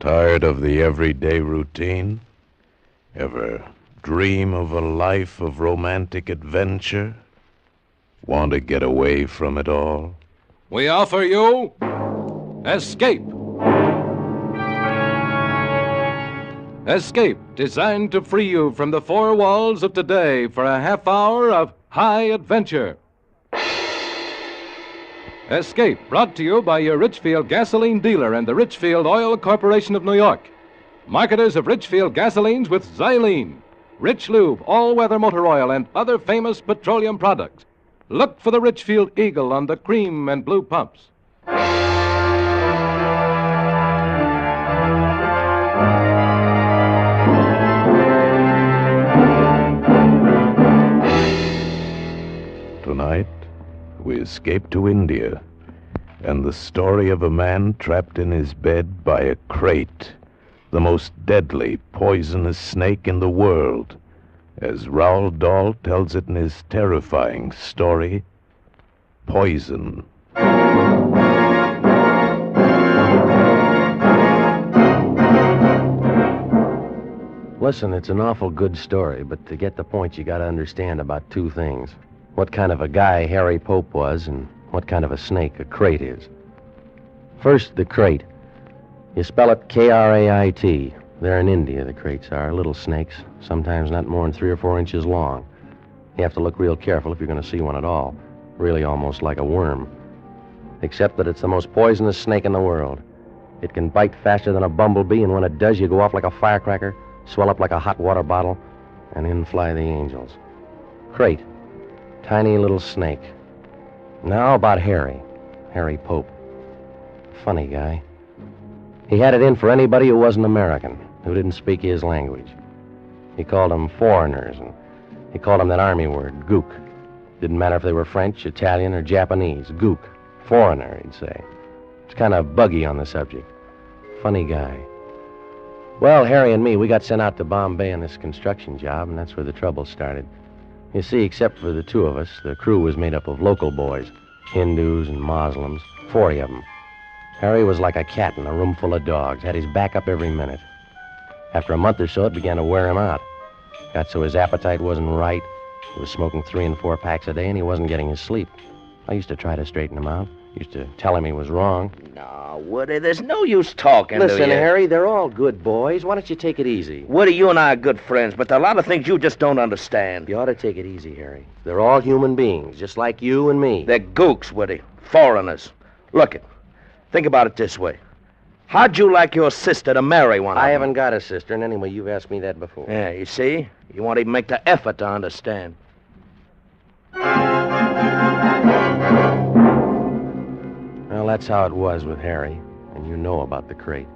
Tired of the everyday routine? Ever dream of a life of romantic adventure? Want to get away from it all? We offer you Escape. Escape, designed to free you from the four walls of today for a half hour of high adventure. Escape, brought to you by your Richfield gasoline dealer and the Richfield Oil Corporation of New York. Marketers of Richfield gasolines with Xylene, Rich Lube, all-weather motor oil, and other famous petroleum products. Look for the Richfield Eagle on the cream and blue pumps. Tonight, we escape to India, and the story of a man trapped in his bed by a crate, the most deadly, poisonous snake in the world, as Roald Dahl tells it in his terrifying story, Poison. Listen, it's an awful good story, but to get the point, you got to understand about two things. What kind of a guy Harry Pope was, and what kind of a snake a crate is. First, the crate. You spell it K-R-A-I-T. They're in India, the crates are. Little snakes, sometimes not more than 3 or 4 inches long. You have to look real careful if you're going to see one at all. Really almost like a worm. Except that it's the most poisonous snake in the world. It can bite faster than a bumblebee, and when it does, you go off like a firecracker, swell up like a hot water bottle, and in fly the angels. Crate. Tiny little snake. Now about Harry Pope. Funny guy. He had it in for anybody who wasn't American, who didn't speak his language. He called them foreigners, and he called them that army word, gook. Didn't matter if they were French, Italian, or Japanese. Gook. Foreigner, he'd say. It's kind of buggy on the subject. Funny guy. Well, Harry and me, we got sent out to Bombay on this construction job, and that's where the trouble started. You see, except for the two of us, the crew was made up of local boys, Hindus and Muslims, 40 of them. Harry was like a cat in a room full of dogs, had his back up every minute. After a month or so, it began to wear him out. Got so his appetite wasn't right. He was smoking 3 and 4 packs a day, and he wasn't getting his sleep. I used to try to straighten him out. Used to tell him he was wrong. No, Woody, there's no use talking to you. Listen, Harry, they're all good boys. Why don't you take it easy? Woody, you and I are good friends, but there are a lot of things you just don't understand. You ought to take it easy, Harry. They're all human beings, just like you and me. They're gooks, Woody. Foreigners. Look, think about it this way. How'd you like your sister to marry one of them? I haven't got a sister, and anyway, you've asked me that before. Yeah, you see? You won't even make the effort to understand. Well, that's how it was with Harry, and you know about the crate.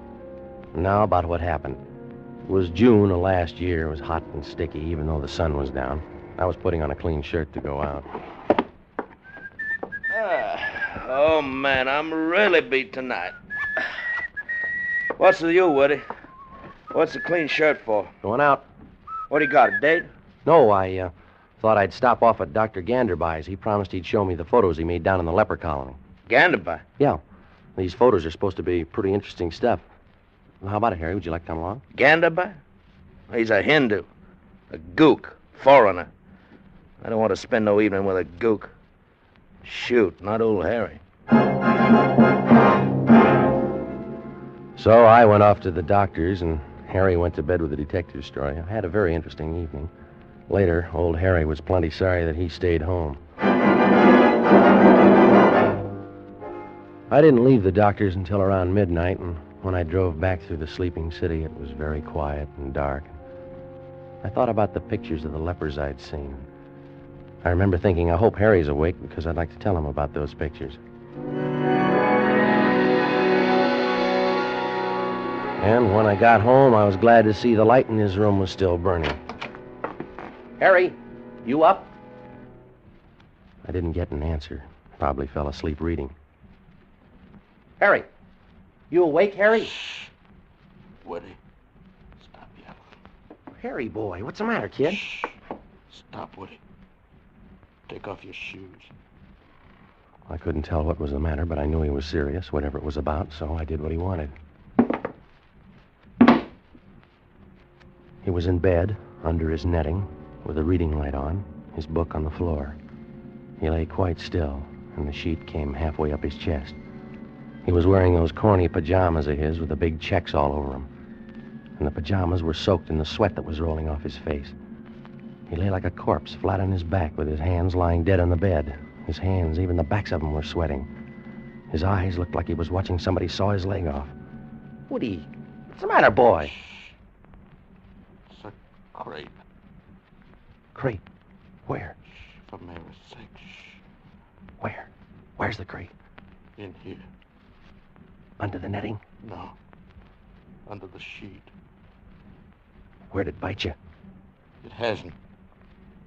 Now about what happened. It was June of last year. It was hot and sticky, even though the sun was down. I was putting on a clean shirt to go out. Oh, man, I'm really beat tonight. What's with you, Woody? What's the clean shirt for? Going out. What do you got, a date? No, I thought I'd stop off at Dr. Ganderby's. He promised he'd show me the photos he made down in the leper colony. Ganderby? Yeah. These photos are supposed to be pretty interesting stuff. Well, how about it, Harry? Would you like to come along? Ganderby? He's a Hindu. A gook. Foreigner. I don't want to spend no evening with a gook. Shoot, not old Harry. So I went off to the doctor's, and Harry went to bed with a detective story. I had a very interesting evening. Later, old Harry was plenty sorry that he stayed home. I didn't leave the doctor's until around midnight, and when I drove back through the sleeping city, it was very quiet and dark. I thought about the pictures of the lepers I'd seen. I remember thinking, I hope Harry's awake, because I'd like to tell him about those pictures. And when I got home, I was glad to see the light in his room was still burning. Harry, you up? I didn't get an answer. Probably fell asleep reading. Harry, you awake, Harry? Shh. Woody, stop yelling. Harry, boy, what's the matter, kid? Shh. Stop, Woody. Take off your shoes. I couldn't tell what was the matter, but I knew he was serious, whatever it was about, so I did what he wanted. He was in bed, under his netting, with a reading light on, his book on the floor. He lay quite still, and the sheet came halfway up his chest. He was wearing those corny pajamas of his with the big checks all over them. And the pajamas were soaked in the sweat that was rolling off his face. He lay like a corpse, flat on his back, with his hands lying dead on the bed. His hands, even the backs of them, were sweating. His eyes looked like he was watching somebody saw his leg off. Woody, what's the matter, boy? It's a crate. Crate? Where? For Mary's sake. Where? Where's the crate? In here. Under the netting? No. Under the sheet. Where'd it bite you? It hasn't.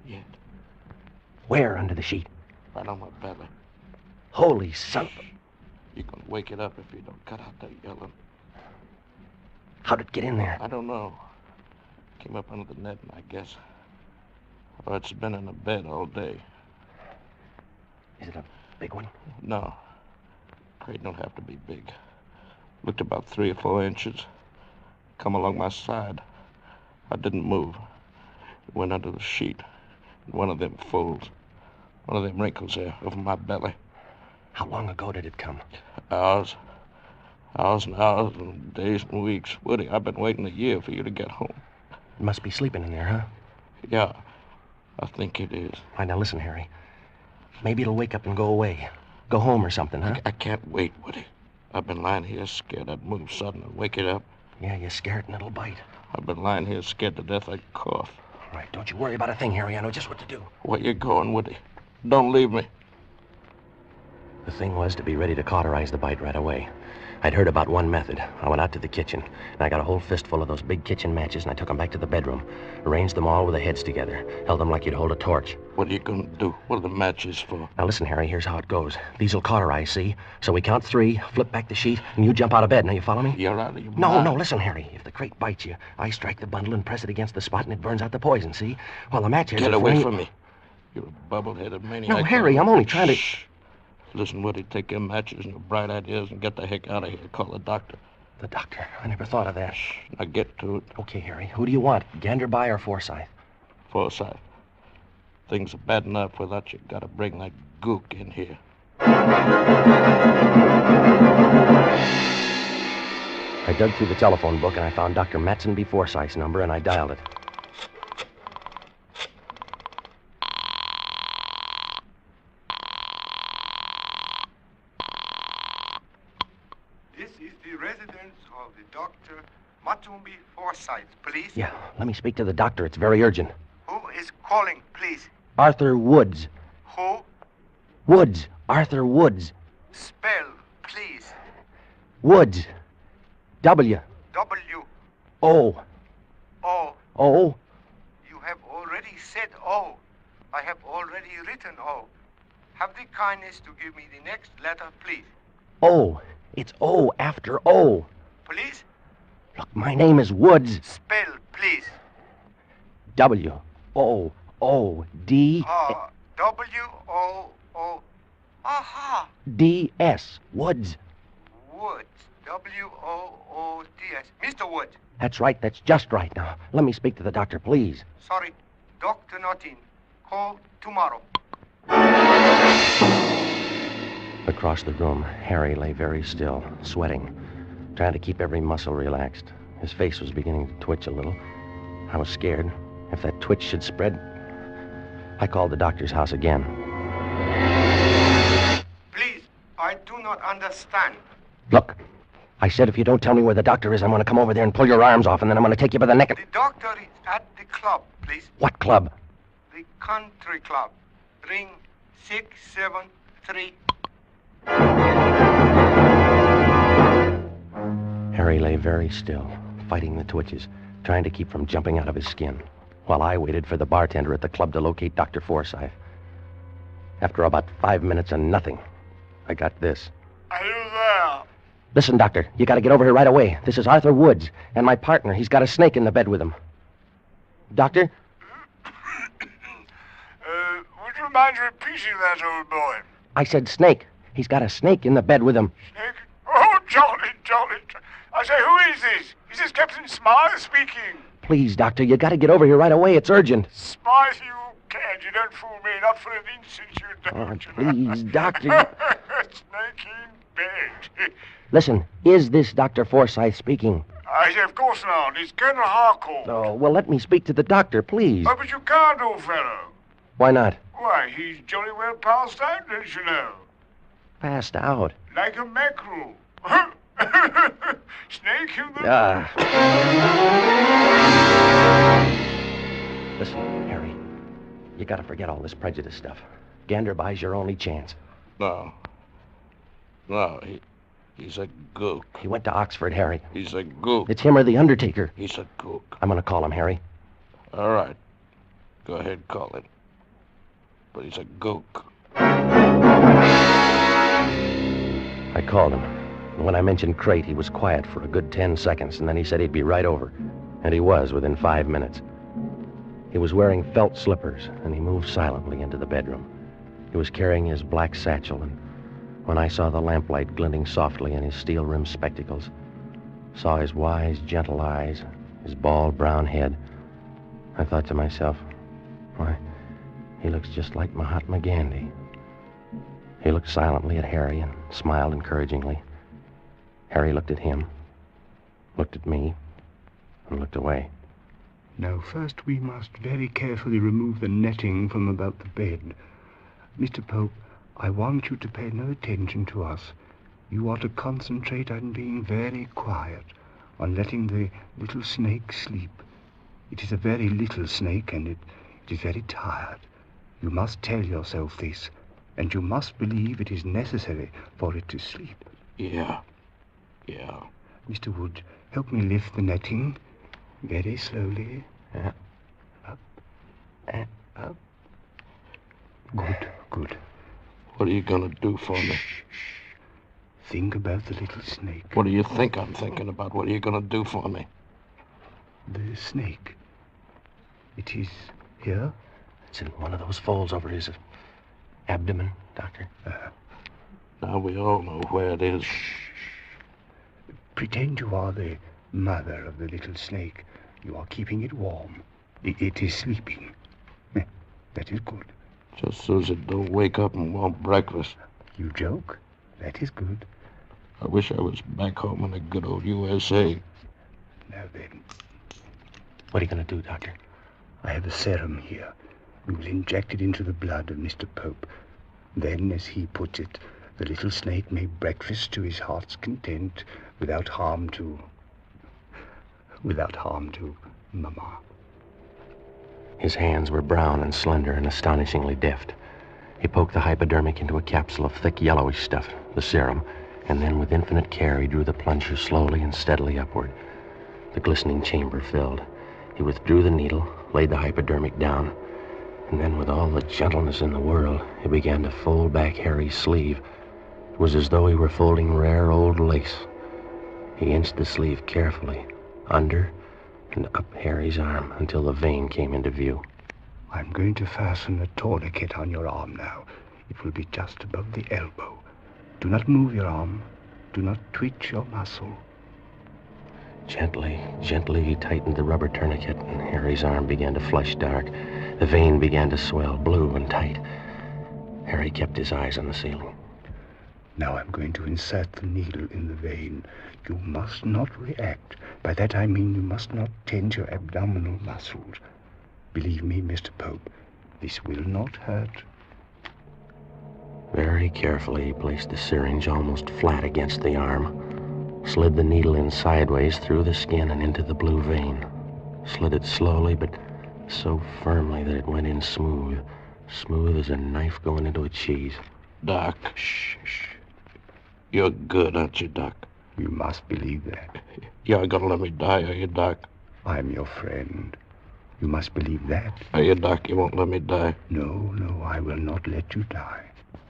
Yet. Where under the sheet? Right on my belly. Holy son of a... You can wake it up if you don't cut out that yelling. How'd it get in there? I don't know. Came up under the netting, I guess. Oh, it's been in the bed all day. Is it a big one? No. Crate don't have to be big. Looked about 3 or 4 inches. Come along my side. I didn't move. It went under the sheet. In one of them folds. One of them wrinkles there over my belly. How long ago did it come? Hours. Hours and hours and days and weeks. Woody, I've been waiting a year for you to get home. You must be sleeping in there, huh? Yeah. I think it is. All right, now listen, Harry. Maybe it'll wake up and go away. Go home or something, huh? I can't wait, Woody. I've been lying here scared I'd move sudden and wake it up. Yeah, you're scared and it'll bite. I've been lying here scared to death I'd cough. All right, don't you worry about a thing, Harry. I know just what to do. Where you going, Woody? Don't leave me. The thing was to be ready to cauterize the bite right away. I'd heard about one method. I went out to the kitchen, and I got a whole fistful of those big kitchen matches, and I took them back to the bedroom. Arranged them all with the heads together. Held them like you'd hold a torch. What are you going to do? What are the matches for? Now listen, Harry, here's how it goes. These'll cauterize, see? So we count 3, flip back the sheet, and you jump out of bed. Now you follow me? You're out of your mind. No, listen, Harry. If the crate bites you, I strike the bundle and press it against the spot, and it burns out the poison, see? While the matches... Get away from me. You're a bubble-headed maniac. No, Harry, I'm only trying to... Shh. Listen, Woody, take your matches and your bright ideas and get the heck out of here. Call the doctor. The doctor? I never thought of that. Shh. Now get to it. Okay, Harry. Who do you want? Ganderby or Forsyth? Forsyth. Things are bad enough without you gotta bring that gook in here. I dug through the telephone book and I found Dr. Matson B. Forsyth's number and I dialed it. This is the residence of the Dr. Matumbi Forsyth, please. Yeah, let me speak to the doctor. It's very urgent. Who is calling, please? Arthur Woods. Who? Woods. Arthur Woods. Spell, please. Woods. W. W. O. O. O. You have already said O. I have already written O. Have the kindness to give me the next letter, please. O. It's O after O. Please? Look, my name is Woods. Spell, please. W. O. O. D. W-O-O. Aha! D-S. Woods. Woods. W-O-O-D-S. Mr. Woods. That's right. That's just right. Now, let me speak to the doctor, please. Sorry. Doctor not in. Call tomorrow. Across the room, Harry lay very still, sweating, trying to keep every muscle relaxed. His face was beginning to twitch a little. I was scared. If that twitch should spread... I called the doctor's house again. Please, I do not understand. Look, I said if you don't tell me where the doctor is, I'm going to come over there and pull your arms off, and then I'm going to take you by the neck and... The doctor is at the club, please. What club? The country club. Ring 673. Harry lay very still, fighting the twitches, trying to keep from jumping out of his skin, while I waited for the bartender at the club to locate Dr. Forsyth. After about 5 minutes and nothing, I got this. Are you there? Listen, Doctor, you got to get over here right away. This is Arthur Woods, and my partner. He's got a snake in the bed with him. Doctor? Would you mind repeating that, old boy? I said snake. He's got a snake in the bed with him. Snake? Oh, jolly, jolly. I say, who is this? Is this Captain Smile speaking? Please, Doctor, you got to get over here right away. It's urgent. Spice you can. You don't fool me. Not for an instant, you don't. Please, Doctor. Snake in bed. Listen, is this Dr. Forsyth speaking? Of course not. It's Colonel Harcourt. Oh, well, let me speak to the doctor, please. Oh, but you can't, old fellow. Why not? Why, he's jolly well passed out, don't you know? Passed out. Like a mackerel. Snake in the... Listen, Harry, you got to forget all this prejudice stuff. Ganderby's your only chance. No, he's a gook. He went to Oxford, Harry. He's a gook. It's him or the Undertaker. He's a gook. I'm going to call him, Harry. All right. Go ahead, call him. But he's a gook. I called him. And when I mentioned crate, he was quiet for a good 10 seconds, and then he said he'd be right over. And he was within 5 minutes. He was wearing felt slippers, and he moved silently into the bedroom. He was carrying his black satchel, and when I saw the lamplight glinting softly in his steel-rimmed spectacles, saw his wise, gentle eyes, his bald brown head, I thought to myself, why, he looks just like Mahatma Gandhi. He looked silently at Harry and smiled encouragingly. Harry looked at him, looked at me, and looked away. Now, first we must very carefully remove the netting from about the bed. Mr. Pope, I want you to pay no attention to us. You are to concentrate on being very quiet, on letting the little snake sleep. It is a very little snake, and it is very tired. You must tell yourself this, and you must believe it is necessary for it to sleep. Yeah. Mr. Wood, help me lift the netting very slowly. Up and up. Good. What are you going to do for me? Think about the little snake. What do you think I'm thinking about? What are you going to do for me? The snake. It is here? It's in one of those folds over his abdomen, Doctor. Now we all know where it is. Pretend you are the mother of the little snake. You are keeping it warm. It is sleeping. That is good. Just so as it don't wake up and want breakfast. You joke? That is good. I wish I was back home in the good old USA. Now then. What are you going to do, Doctor? I have a serum here. We will inject it into the blood of Mr. Pope. Then, as he puts it, the little snake may breakfast to his heart's content without harm to Mama. His hands were brown and slender and astonishingly deft. He poked the hypodermic into a capsule of thick yellowish stuff, the serum, and then with infinite care he drew the plunger slowly and steadily upward. The glistening chamber filled. He withdrew the needle, laid the hypodermic down, and then with all the gentleness in the world, he began to fold back Harry's sleeve. It was as though he were folding rare old lace. He inched the sleeve carefully, under and up Harry's arm until the vein came into view. I'm going to fasten a tourniquet on your arm now. It will be just above the elbow. Do not move your arm. Do not twitch your muscle. Gently he tightened the rubber tourniquet, and Harry's arm began to flush dark. The vein began to swell, blue and tight. Harry kept his eyes on the ceiling. Now I'm going to insert the needle in the vein. You must not react. By that I mean you must not tense your abdominal muscles. Believe me, Mr. Pope, this will not hurt. Very carefully he placed the syringe almost flat against the arm, slid the needle in sideways through the skin and into the blue vein, slid it slowly but so firmly that it went in smooth as a knife going into a cheese. Doc. Shh. You're good, aren't you, Doc? You must believe that. You're gonna let me die, are you, Doc? I'm your friend. You must believe that. Are you, Doc? You won't let me die? No, I will not let you die.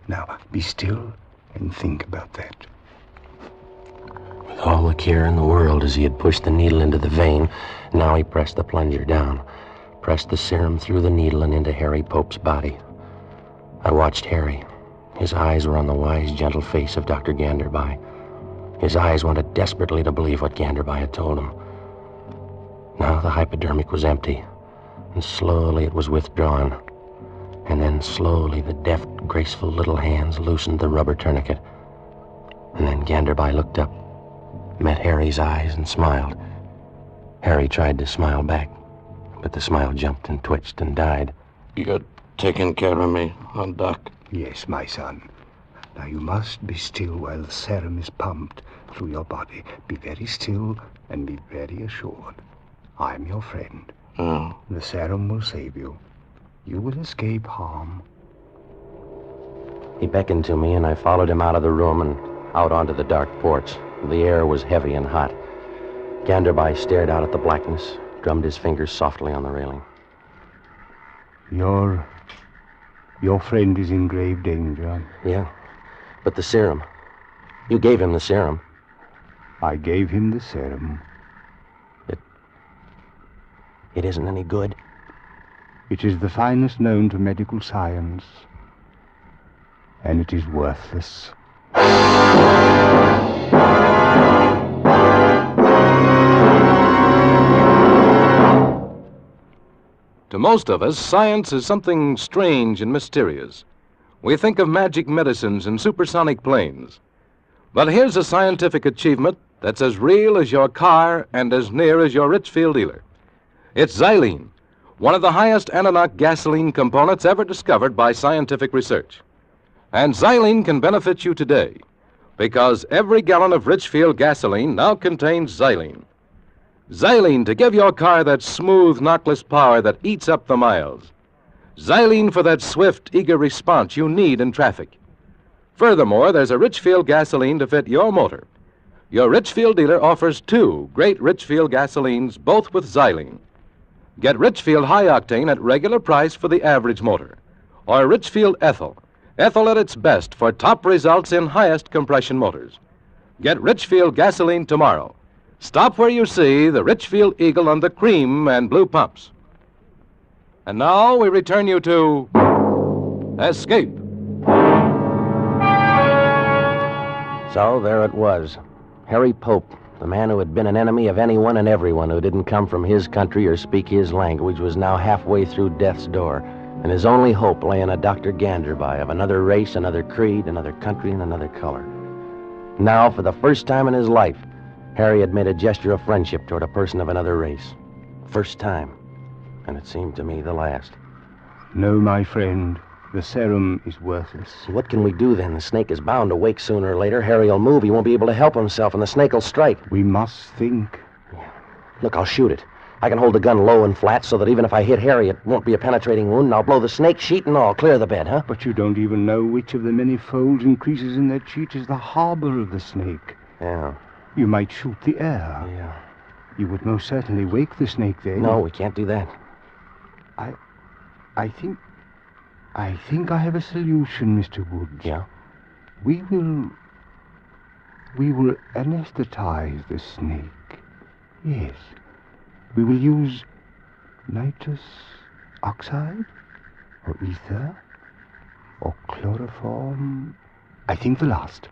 Now, be still and think about that. With all the care in the world as he had pushed the needle into the vein, now he pressed the plunger down, pressed the serum through the needle and into Harry Pope's body. I watched Harry. His eyes were on the wise, gentle face of Dr. Ganderby. His eyes wanted desperately to believe what Ganderby had told him. Now the hypodermic was empty, and slowly it was withdrawn. And then slowly the deft, graceful little hands loosened the rubber tourniquet. And then Ganderby looked up, met Harry's eyes, and smiled. Harry tried to smile back, but the smile jumped and twitched and died. You're taking care of me, huh, Doc? Yes, my son. Now you must be still while the serum is pumped through your body. Be very still and be very assured. I'm your friend. Oh. The serum will save you. You will escape harm. He beckoned to me, and I followed him out of the room and out onto the dark porch. The air was heavy and hot. Ganderby stared out at the blackness, drummed his fingers softly on the railing. Your friend is in grave danger. Yeah, but the serum. You gave him the serum. I gave him the serum. It isn't any good. It is the finest known to medical science, and it is worthless. To most of us, science is something strange and mysterious. We think of magic medicines and supersonic planes. But here's a scientific achievement that's as real as your car and as near as your Richfield dealer. It's xylene, one of the highest analogue gasoline components ever discovered by scientific research. And xylene can benefit you today, because every gallon of Richfield gasoline now contains xylene. Xylene to give your car that smooth, knockless power that eats up the miles. Xylene for that swift, eager response you need in traffic. Furthermore, there's a Richfield gasoline to fit your motor. Your Richfield dealer offers 2 great Richfield gasolines, both with xylene. Get Richfield High Octane at regular price for the average motor. Or Richfield Ethyl. Ethyl at its best for top results in highest compression motors. Get Richfield gasoline tomorrow. Stop where you see the Richfield Eagle on the cream and blue pumps. And now we return you to Escape. So there it was. Harry Pope, the man who had been an enemy of anyone and everyone who didn't come from his country or speak his language, was now halfway through death's door, and his only hope lay in a Dr. Ganderby of another race, another creed, another country, and another color. Now, for the first time in his life, Harry had made a gesture of friendship toward a person of another race. First time, and it seemed to me the last. No, my friend. The serum is worthless. What can we do then? The snake is bound to wake sooner or later. Harry'll move. He won't be able to help himself, and the snake will strike. We must think. Look, I'll shoot it. I can hold the gun low and flat so that even if I hit Harry, it won't be a penetrating wound, and I'll blow the snake sheet and all. Clear the bed, huh? But you don't even know which of the many folds and creases in that sheet is the harbor of the snake. Yeah. You might shoot the air. Yeah. You would most certainly wake the snake then. No, we can't do that. I think I have a solution, Mr. Woods. Yeah? We will anesthetize the snake. Yes. We will use nitrous oxide, or ether, or chloroform. I think the last.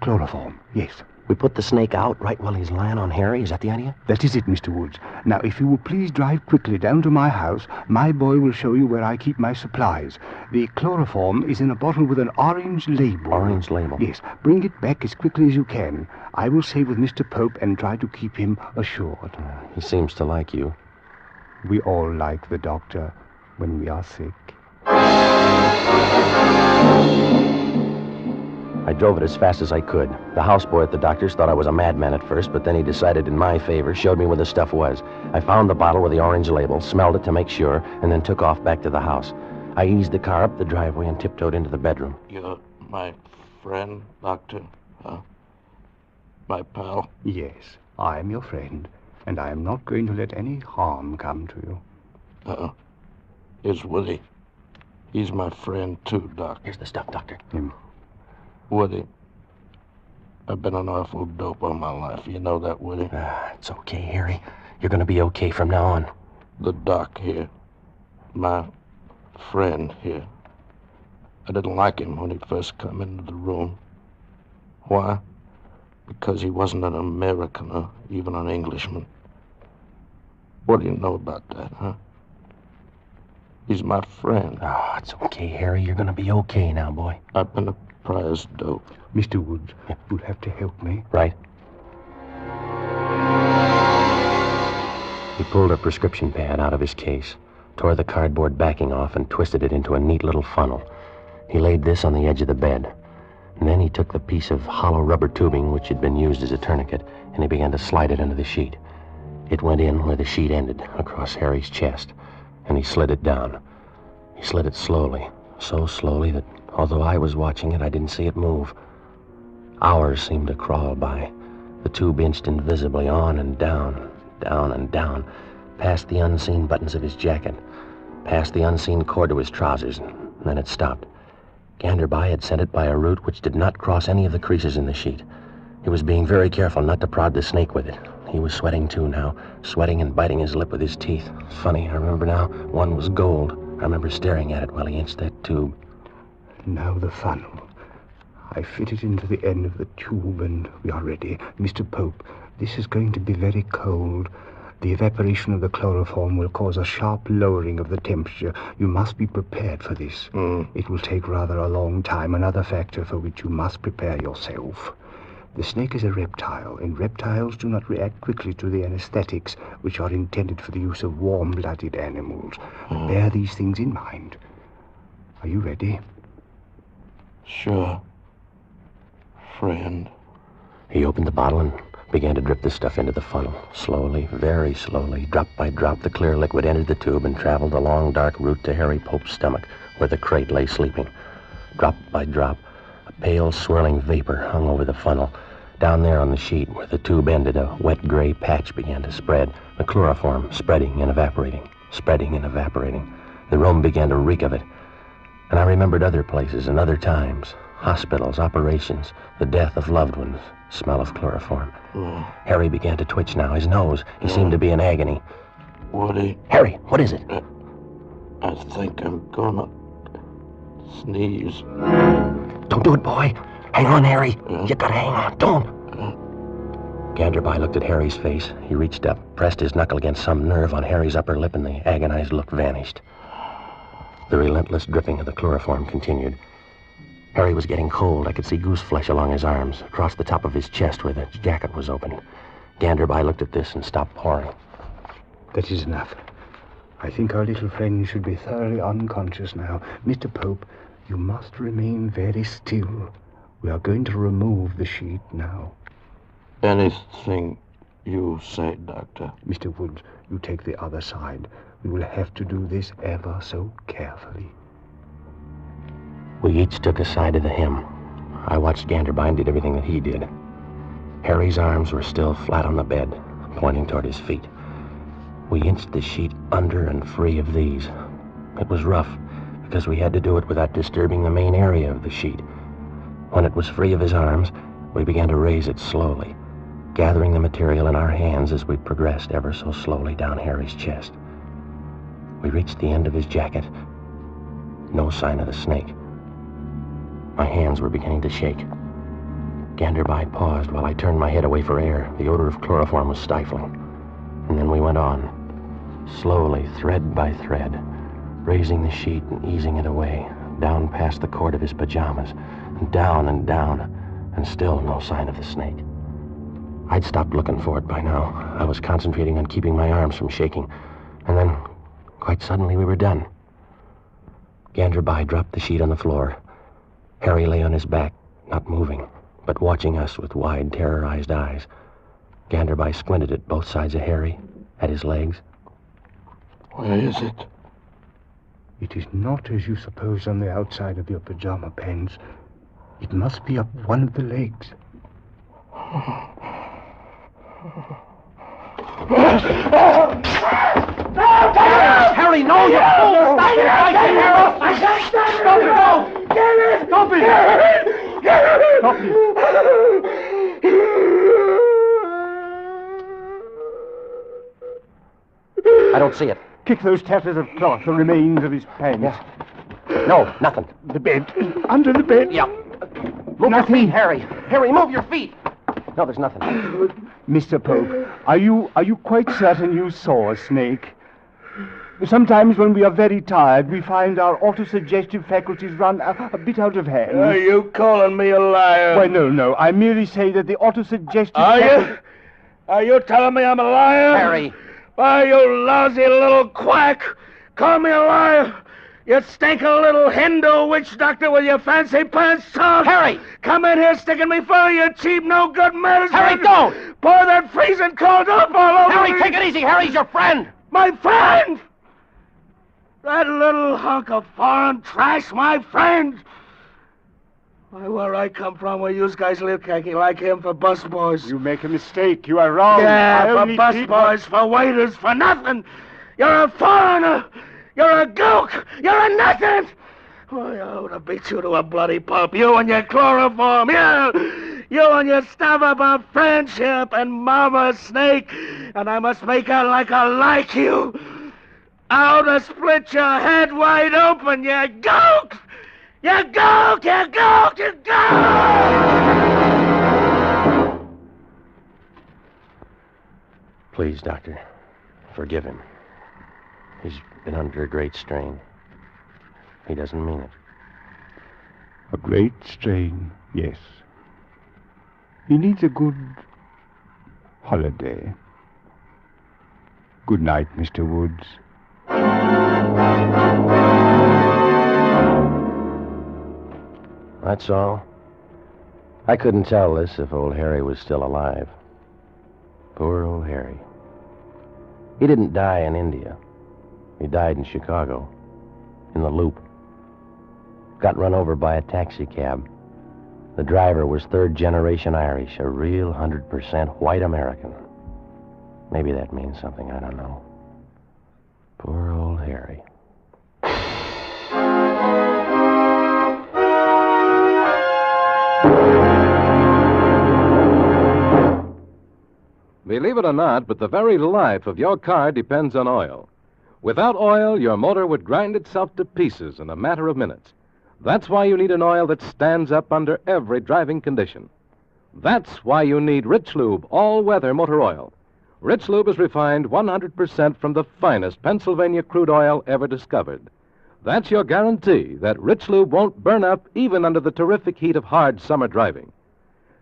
Chloroform, yes. We put the snake out right while he's lying on Harry? Is that the idea? That is it, Mr. Woods. Now, if you will please drive quickly down to my house, my boy will show you where I keep my supplies. The chloroform is in a bottle with an orange label. Orange label? Yes. Bring it back as quickly as you can. I will stay with Mr. Pope and try to keep him assured. He seems to like you. We all like the doctor when we are sick. I drove it as fast as I could. The houseboy at the doctor's thought I was a madman at first, but then he decided in my favor, showed me where the stuff was. I found the bottle with the orange label, smelled it to make sure, and then took off back to the house. I eased the car up the driveway and tiptoed into the bedroom. You're my friend, Doctor? My pal? Yes, I am your friend, and I am not going to let any harm come to you. Here's Woody. He's my friend, too, Doc. Here's the stuff, Doctor. Woody, I've been an awful dope all my life. You know that, Woody? It's okay, Harry. You're going to be okay from now on. The doc here, my friend here, I didn't like him when he first come into the room. Why? Because he wasn't an American or even an Englishman. What do you know about that, huh? He's my friend. Oh, it's okay, Harry. You're going to be okay now, boy. I've been a prize dope. Mr. Woods, you'll have to help me. Right. He pulled a prescription pad out of his case, tore the cardboard backing off, and twisted it into a neat little funnel. He laid this on the edge of the bed. And then he took the piece of hollow rubber tubing which had been used as a tourniquet, and he began to slide it under the sheet. It went in where the sheet ended, across Harry's chest, and he slid it down. He slid it slowly, so slowly that although I was watching it, I didn't see it move. Hours seemed to crawl by. The tube inched invisibly on and down, down and down, past the unseen buttons of his jacket, past the unseen cord to his trousers, and then it stopped. Ganderby had sent it by a route which did not cross any of the creases in the sheet. He was being very careful not to prod the snake with it. He was sweating too now, sweating and biting his lip with his teeth. It's funny, I remember now, one was gold. I remember staring at it while he inched that tube. Now the funnel. I fit it into the end of the tube and we are ready. Mr. Pope, this is going to be very cold. The evaporation of the chloroform will cause a sharp lowering of the temperature. You must be prepared for this. It will take rather a long time, another factor for which you must prepare yourself. The snake is a reptile, and reptiles do not react quickly to the anesthetics which are intended for the use of warm-blooded animals. Bear these things in mind. Are you ready? Sure. Friend. He opened the bottle and began to drip the stuff into the funnel. Slowly, very slowly, drop by drop, the clear liquid entered the tube and traveled a long, dark route to Harry Pope's stomach, where the crate lay sleeping. Drop by drop, a pale, swirling vapor hung over the funnel. Down there on the sheet, where the tube ended, a wet gray patch began to spread, the chloroform spreading and evaporating, spreading and evaporating. The room began to reek of it. And I remembered other places and other times, hospitals, operations, the death of loved ones, smell of chloroform. Harry began to twitch now, his nose. He seemed to be in agony. Woody. Harry, what is it? I think I'm gonna sneeze. Don't do it, boy. Hang on, Harry. You gotta hang on. Don't. Ganderby looked at Harry's face. He reached up, pressed his knuckle against some nerve on Harry's upper lip, and the agonized look vanished. The relentless dripping of the chloroform continued. Harry was getting cold. I could see goose flesh along his arms, across the top of his chest where the jacket was open. Ganderby looked at this and stopped pouring. That is enough. I think our little friend should be thoroughly unconscious now. Mr. Pope, you must remain very still. We are going to remove the sheet now. Anything you say, Doctor. Mr. Woods, you take the other side. We will have to do this ever so carefully. We each took a side of the hem. I watched Ganderby and did everything that he did. Harry's arms were still flat on the bed, pointing toward his feet. We inched the sheet under and free of these. It was rough, because we had to do it without disturbing the main area of the sheet. When it was free of his arms, we began to raise it slowly, gathering the material in our hands as we progressed ever so slowly down Harry's chest. We reached the end of his jacket. No sign of the snake. My hands were beginning to shake. Ganderby paused while I turned my head away for air. The odor of chloroform was stifling. And then we went on, slowly, thread by thread, raising the sheet and easing it away, down past the cord of his pajamas, and down, and still no sign of the snake. I'd stopped looking for it by now. I was concentrating on keeping my arms from shaking. And then, quite suddenly, we were done. Ganderby dropped the sheet on the floor. Harry lay on his back, not moving, but watching us with wide, terrorized eyes. Ganderby squinted at both sides of Harry, at his legs. Where is it? It is not as you suppose on the outside of your pajama pants. It must be up one of the legs. Harry, no, you fool! Stop it! I can't stand it! Don't go! Get it! Stop it! Stop it! I don't see it. Kick those tatters of cloth, the remains of his pants. Yeah. No, nothing. The bed. Under the bed. Yeah. Move your feet, Harry. Harry, move your feet. No, there's nothing. Mr. Pope, are you quite certain you saw a snake? Sometimes when we are very tired, we find our autosuggestive faculties run a bit out of hand. Are you calling me a liar? Why, no. I merely say that the autosuggestive Are you telling me I'm a liar? Harry. Why, you lousy little quack! Call me a liar! You stinking little Hindu witch doctor with your fancy pants on! Harry! Come in here sticking me full of your cheap, no-good medicine! Harry, don't! Pour that freezing cold up all over Harry, me! take it easy. Harry's your friend. My friend! That little hunk of foreign trash, my friend! Why, where I come from, where you guys live, khaki like him for busboys. You make a mistake. You are wrong. Yeah, for busboys, for waiters, for nothing. You're a foreigner. You're a gook. You're a nothing. Why, I ought to beat you to a bloody pulp. You and your chloroform. You and your stuff about friendship and Mama Snake. And I must make out like I like you. I ought to split your head wide open, you gook. You gook! You gook! You gook! Please, Doctor, forgive him. He's been under a great strain. He doesn't mean it. A great strain, yes. He needs a good holiday. Good night, Mr. Woods. That's all. I couldn't tell this if old Harry was still alive. Poor old Harry. He didn't die in India. He died in Chicago, in the Loop. Got run over by a taxi cab. The driver was third-generation Irish, a real 100% white American. Maybe that means something, I don't know. Poor old Harry. Believe it or not, but the very life of your car depends on oil. Without oil, your motor would grind itself to pieces in a matter of minutes. That's why you need an oil that stands up under every driving condition. That's why you need Rich Lube all-weather motor oil. Rich Lube is refined 100% from the finest Pennsylvania crude oil ever discovered. That's your guarantee that Rich Lube won't burn up even under the terrific heat of hard summer driving.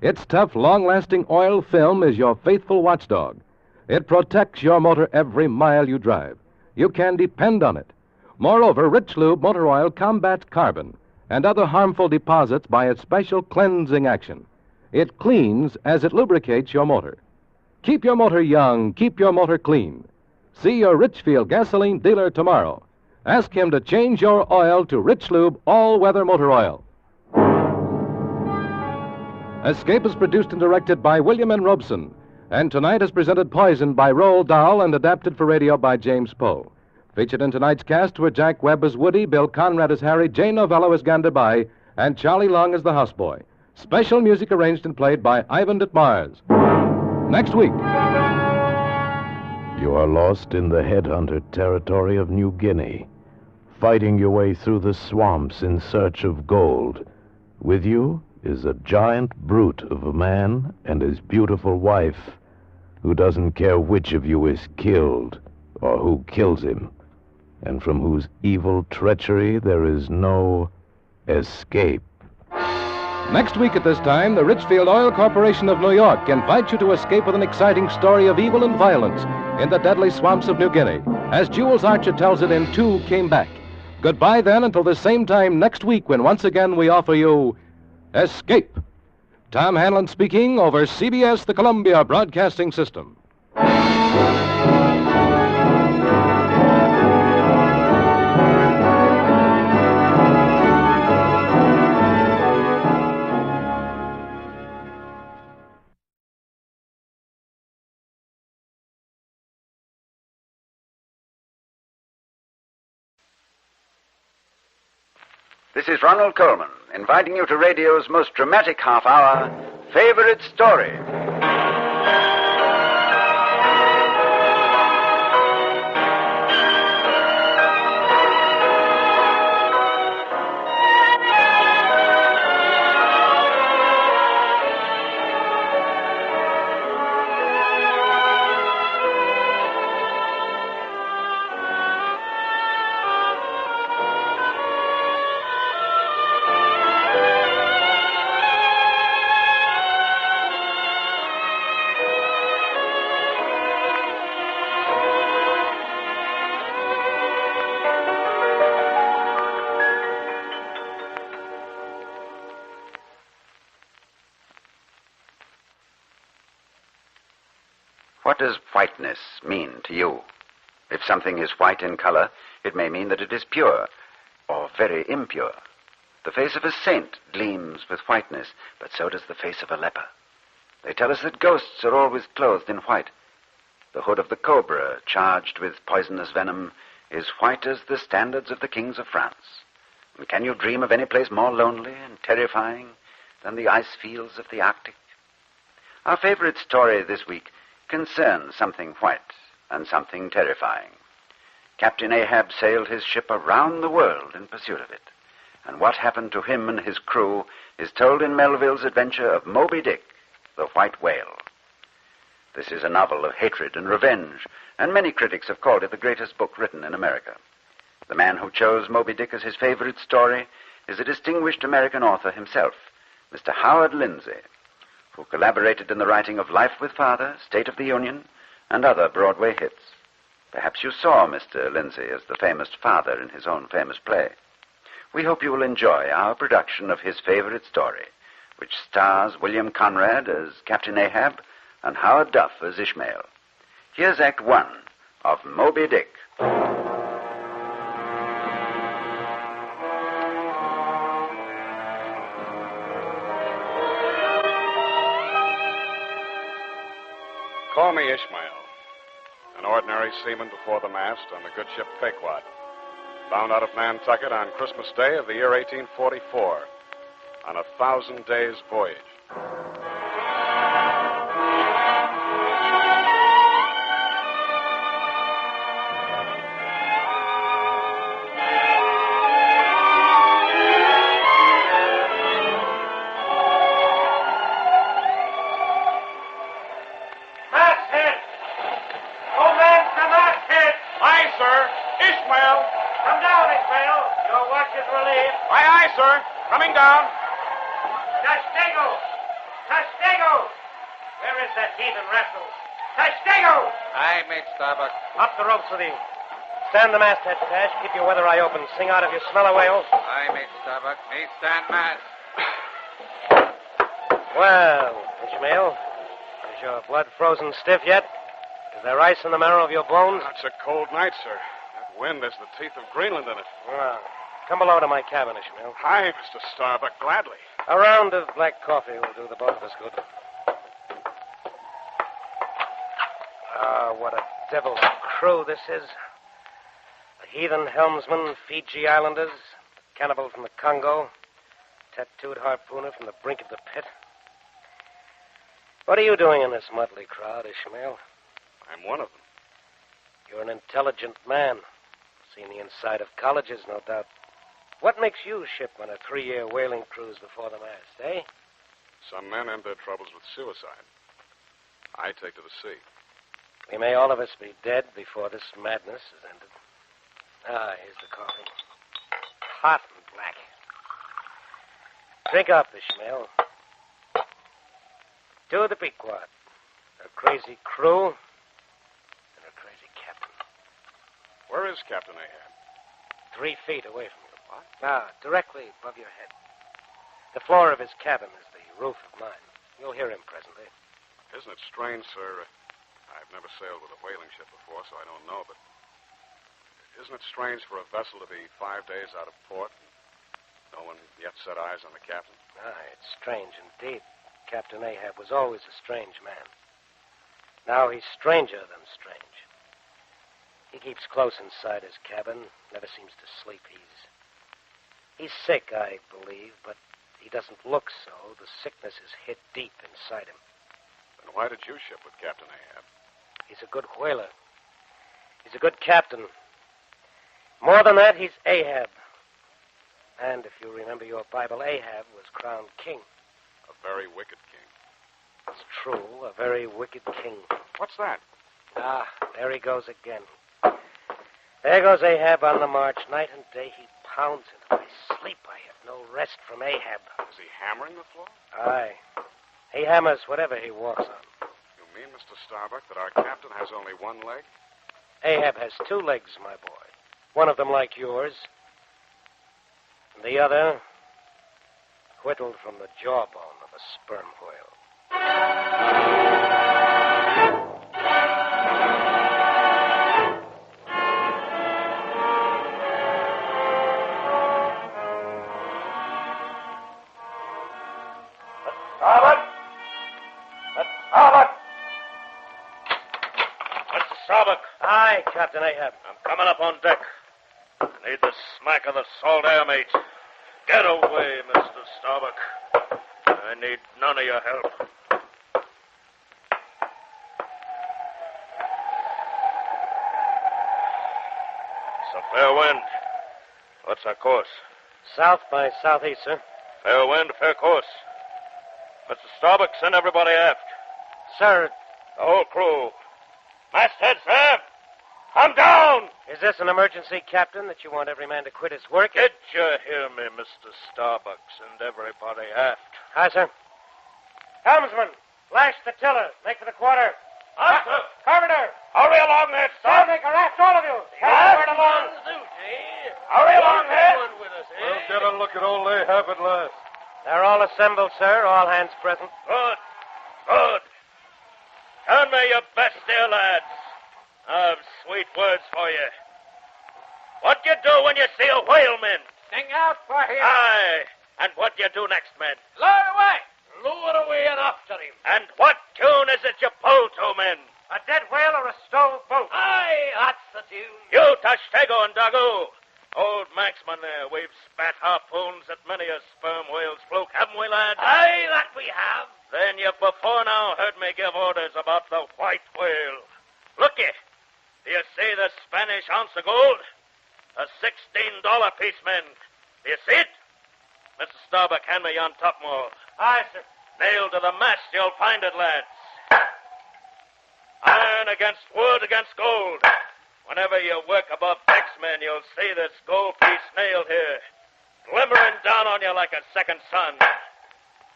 Its tough, long-lasting oil film is your faithful watchdog. It protects your motor every mile you drive. You can depend on it. Moreover, Rich Lube motor oil combats carbon and other harmful deposits by its special cleansing action. It cleans as it lubricates your motor. Keep your motor young, keep your motor clean. See your Richfield gasoline dealer tomorrow. Ask him to change your oil to Rich Lube all-weather motor oil. Escape is produced and directed by William N. Robeson, and tonight is presented Poison by Roald Dahl and adapted for radio by James Poe. Featured in tonight's cast were Jack Webb as Woody, Bill Conrad as Harry, Jane Novello as Gandabai, and Charlie Long as the houseboy. Special music arranged and played by Ivan Ditmars. Next week. You are lost in the headhunter territory of New Guinea, fighting your way through the swamps in search of gold. With you is a giant brute of a man and his beautiful wife, who doesn't care which of you is killed or who kills him, and from whose evil treachery there is no escape. Next week at this time, the Richfield Oil Corporation of New York invites you to escape with an exciting story of evil and violence in the deadly swamps of New Guinea, as Jules Archer tells it in Two Came Back. Goodbye, then, until the same time next week when once again we offer you Escape. Tom Hanlon speaking over CBS, the Columbia Broadcasting System. This is Ronald Coleman, inviting you to radio's most dramatic half-hour, Favorite Story. does whiteness mean to you? If something is white in color, it may mean that it is pure or very impure. The face of a saint gleams with whiteness, but so does the face of a leper. They tell us that ghosts are always clothed in white. The hood of the cobra, charged with poisonous venom, is white as the standards of the kings of France. And can you dream of any place more lonely and terrifying than the ice fields of the Arctic? Our favorite story this week concerns something white and something terrifying. Captain Ahab sailed his ship around the world in pursuit of it. And what happened to him and his crew is told in Melville's adventure of Moby Dick, the White Whale. This is a novel of hatred and revenge, and many critics have called it the greatest book written in America. The man who chose Moby Dick as his favorite story is a distinguished American author himself, Mr. Howard Lindsay, who collaborated in the writing of Life with Father, State of the Union, and other Broadway hits. Perhaps you saw Mr. Lindsay as the famous father in his own famous play. We hope you will enjoy our production of his favorite story, which stars William Conrad as Captain Ahab and Howard Duff as Ishmael. Here's Act One of Moby Dick. Call me Ishmael, an ordinary seaman before the mast on the good ship Pequod, bound out of Nantucket on Christmas Day of the year 1844, on a 1,000 days voyage. Masthead! Oh, man, the masthead! Aye, sir. Ishmael! Come down, Ishmael. Your watch is relieved. Aye, aye, sir. Coming down. Tastego! Tastego! Where is that heathen rascal? Tastego! Aye, mate Starbuck. Up the ropes with you. Stand the masthead, Tash. Keep your weather eye open. Sing out if you smell a whale. Aye, mate Starbuck. Me stand mast. Well, Ishmael, is your blood frozen stiff yet? Is there ice in the marrow of your bones? It's a cold night, sir. That wind has the teeth of Greenland in it. Well, come below to my cabin, Ishmael. Hi, Mr. Starbuck, gladly. A round of black coffee will do the both of us good. Ah, what a devil's crew this is. The heathen helmsman, Fiji Islanders, cannibal from the Congo, tattooed harpooner from the brink of the pit. What are you doing in this motley crowd, Ishmael? I'm one of them. You're an intelligent man. Seen the inside of colleges, no doubt. What makes you ship on a 3-year whaling cruise before the mast, eh? Some men end their troubles with suicide. I take to the sea. We may all of us be dead before this madness is ended. Ah, here's the coffee. Hot and black. Drink up, Ishmael. To the Pequod. A crazy crew and a crazy captain. Where is Captain Ahab? 3 feet away from you. What? Ah, directly above your head. The floor of his cabin is the roof of mine. You'll hear him presently. Isn't it strange, sir? I've never sailed with a whaling ship before, so I don't know, but isn't it strange for a vessel to be 5 days out of port and no one yet set eyes on the captain? Ah, it's strange indeed. Captain Ahab was always a strange man. Now he's stranger than strange. He keeps close inside his cabin, never seems to sleep. He's sick, I believe, but he doesn't look so. The sickness is hid deep inside him. Then why did you ship with Captain Ahab? He's a good whaler. He's a good captain. More than that, he's Ahab. And if you remember your Bible, Ahab was crowned king. A very wicked king. It's true, a very wicked king. What's that? Ah, there he goes again. There goes Ahab on the march. Night and day he pounds into my sleep. I have no rest from Ahab. Is he hammering the floor? Aye. He hammers whatever he walks on. You mean, Mr. Starbuck, that our captain has only one leg? Ahab has 2 legs, my boy. One of them like yours. And the other whittled from the jawbone of a sperm whale. Aye, Captain Ahab. I'm coming up on deck. I need the smack of the salt air, mate. Get away, Mr. Starbuck. I need none of your help. It's a fair wind. What's our course? South by southeast, sir. Fair wind, fair course. Mr. Starbuck, send everybody aft. Sir. The whole crew. Masthead, sir! Come down! Is this an emergency, Captain, that you want every man to quit his work? Did you hear me, Mr. Starbuck? Send everybody aft. Aye, sir. Helmsman, lash the tiller. Make for the quarter. Aye, sir. Carpenter. Hurry along there, Start son. make a raft, all of you. Yes. Hurry along. Hurry along there. We'll get a look at old Ahab at last. They're all assembled, sir. All hands present. Good. Good. Turn me your best, dear lads. I've sweet words for you. What do you do when you see a whaleman? Sing out for him. Aye. And what do you do next, men? Lower away. Lower away and after him. And what tune is it you pull to, men? A dead whale or a stove boat? Aye, that's the tune. You, Tashtego and Dagu. Old Maxman there, we've spat harpoons at many a sperm whale's fluke, haven't we, lads? Aye, that we have. Then you've before now heard me give orders about the white whale. Looky, do you see the Spanish ounce of gold? A $16 piece, men. Do you see it? Mr. Starbuck, hand me yon topmaul. Aye, sir. Nailed to the mast, you'll find it, lads. Iron against wood against gold. Whenever you work above decks, men, you'll see this gold piece nailed here, glimmering down on you like a second sun.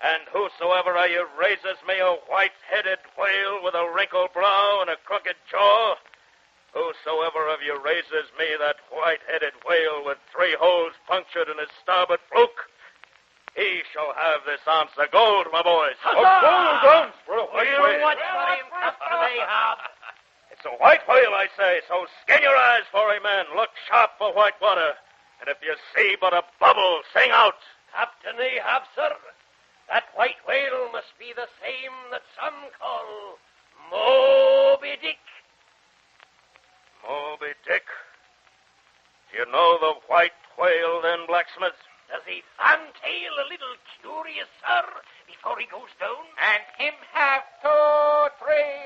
And whosoever of you raises me a white-headed whale with a wrinkled brow and a crooked jaw, whosoever of you raises me that white-headed whale with 3 holes punctured in his starboard fluke, he shall have this ounce of gold, my boys. Huzzah! Gold ounce for a white whale. Watch for him, Captain Ahab. It's a white whale, I say, so skin your eyes for him, men. Look sharp for white water. And if you see but a bubble, sing out. Captain Ahab, sir. That white whale must be the same that some call Moby Dick. Moby Dick. Do you know the white whale, then, blacksmith? Does he fantail a little curious, sir, before he goes down? And him have 2, 3,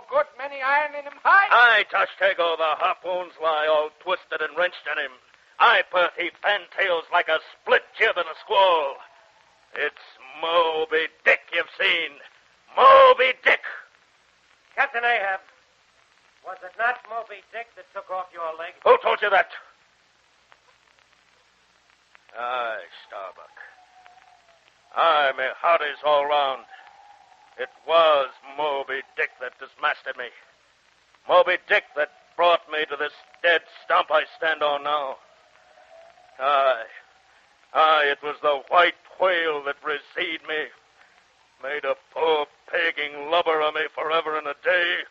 good many iron in him high? Aye, Tashtego, the harpoons lie all twisted and wrenched in him. Aye, Perth, he fantails like a split jib in a squall. It's Moby Dick you've seen. Moby Dick. Captain Ahab, was it not Moby Dick that took off your leg? Who told you that? Aye, Starbuck. Aye, me hearties all round. It was Moby Dick that dismasted me. Moby Dick that brought me to this dead stump I stand on now. Aye, it was the white whale that received me. Made a poor pegging lubber of me forever and a day.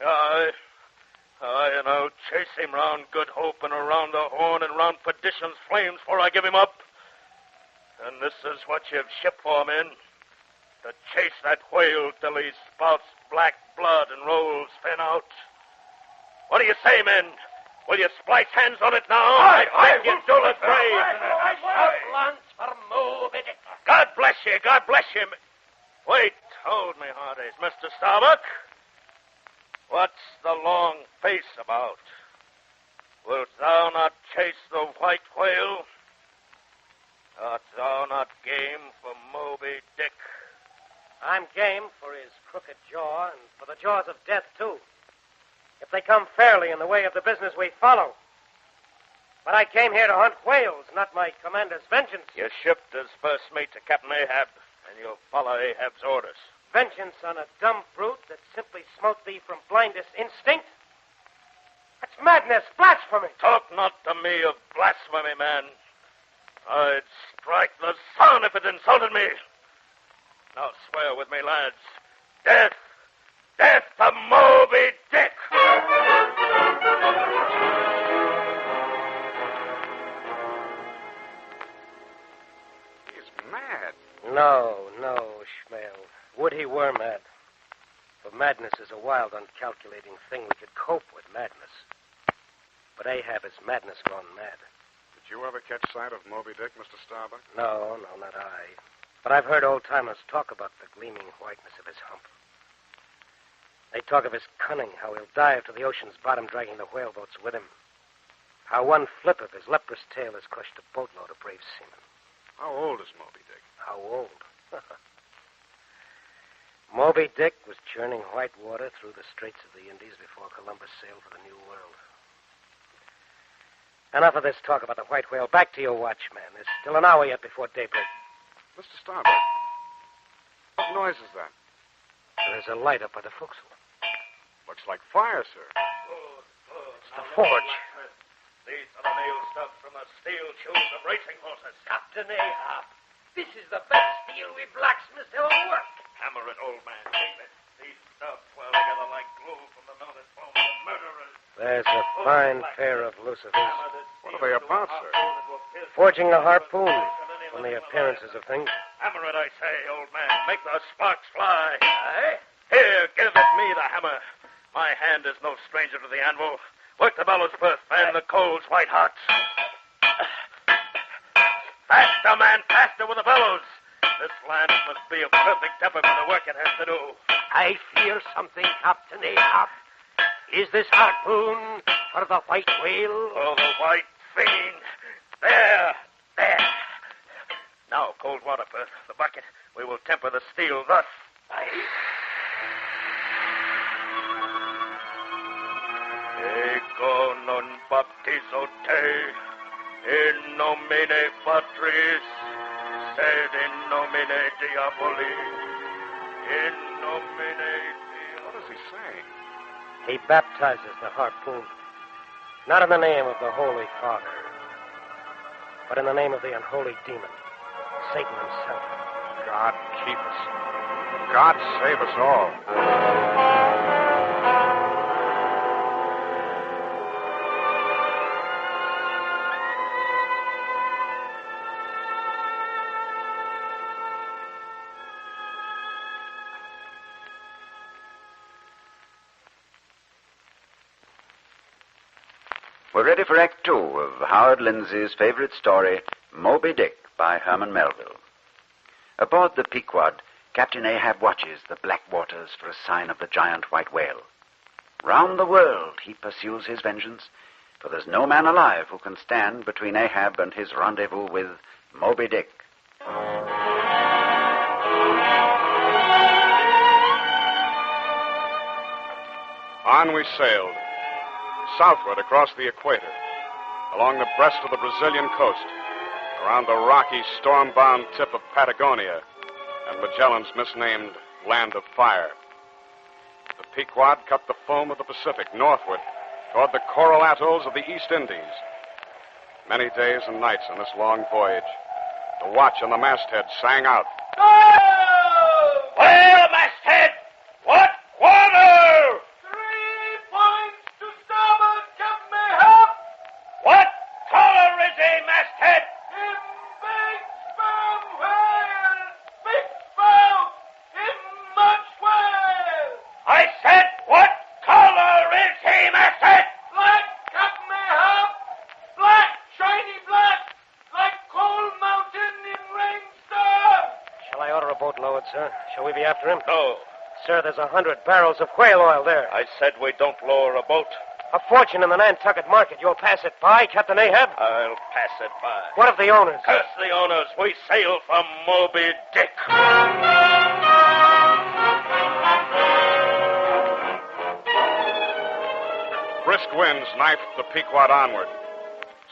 Aye, and I'll chase him round Good Hope and around the Horn and round Perdition's flames before I give him up. And this is what you've shipped for, men. To chase that whale till he spouts black blood and rolls fin out. What do you say, men? Will you splice hands on it now? I you do it brave. Lance for Moby Dick. God bless you, God bless you. Wait, hold me, hearties. Mr. Starbuck, what's the long face about? Wilt thou not chase the white whale? Art thou not game for Moby Dick? I'm game for his crooked jaw and for the jaws of death, too. If they come fairly in the way of the business we follow. But I came here to hunt whales, not my commander's vengeance. You're shipped as first mate to Captain Ahab, and you'll follow Ahab's orders. Vengeance on a dumb brute that simply smote thee from blindest instinct? That's madness, blasphemy. Talk not to me of blasphemy, man. I'd strike the sun if it insulted me. Now swear with me, lads. Death! Death to Moby Dick! He's mad. No, Schmale. Would he were mad. For madness is a wild, uncalculating thing. We could cope with madness. But Ahab is madness gone mad. Did you ever catch sight of Moby Dick, Mr. Starbuck? No, not I. But I've heard old-timers talk about the gleaming whiteness of his hump. They talk of his cunning, how he'll dive to the ocean's bottom, dragging the whaleboats with him. How one flip of his leprous tail has crushed a boatload of brave seamen. How old is Moby Dick? How old? Moby Dick was churning white water through the Straits of the Indies before Columbus sailed for the New World. Enough of this talk about the white whale. Back to your watch, man. There's still an hour yet before daybreak. Mr. Starbuck, what noise is that? There's a light up by the forecastle. Looks like fire, sir. It's the forge. These are the nail stuff from the steel shoes of racing horses. Captain Ahab, this is the best steel we blacksmiths ever worked. Hammer it, old man, David. These stuff swell together like glue from the melted foam of murderers. There's a fine pair of lucifers. What are they about, sir? Forging a harpoon from the appearances of things. Hammer it, I say, old man. Make the sparks fly. Aye? Here, give it me the hammer. My hand is no stranger to the anvil. Work the bellows first, fan the coals white hot. Faster, man, faster with the bellows. This land must be of perfect temper for the work it has to do. I fear something, Captain Ahab. Is this harpoon for the white whale? For the white fiend. There. Now, cold water first. The bucket. We will temper the steel thus. Ego non baptizo te, in nomine Patris, sed in nomine Diaboli, in nomine Deo. What is he saying? He baptizes the harpoon. Not in the name of the Holy Father, but in the name of the unholy demon, Satan himself. God keep us. God save us all. We're ready for Act 2 of Howard Lindsay's favorite story, Moby Dick, by Herman Melville. Aboard the Pequod, Captain Ahab watches the black waters for a sign of the giant white whale. Round the world he pursues his vengeance, for there's no man alive who can stand between Ahab and his rendezvous with Moby Dick. On we sailed, southward across the equator, along the breast of the Brazilian coast, around the rocky, storm-bound tip of Patagonia, and Magellan's misnamed Land of Fire. The Pequod cut the foam of the Pacific northward toward the coral atolls of the East Indies. Many days and nights on this long voyage, the watch on the masthead sang out. Well, masthead, what quarter? 3 points to starboard, Captain Ahab. What color is he, masthead? Him big sperm whale. Big sperm. Him much whale. I said, what color is he, masthead? Black, Captain Ahab. Black, shiny black. Like coal mountain in rainstorm. Shall I order a boat lowered, sir? Shall we be after him? No. Sir, there's 100 barrels of whale oil there. I said we don't lower a boat. A fortune in the Nantucket market. You'll pass it by, Captain Ahab? I'll pass it by. What of the owners? Curse the owners. We sail from Moby Dick. Brisk winds knifed the Pequod onward.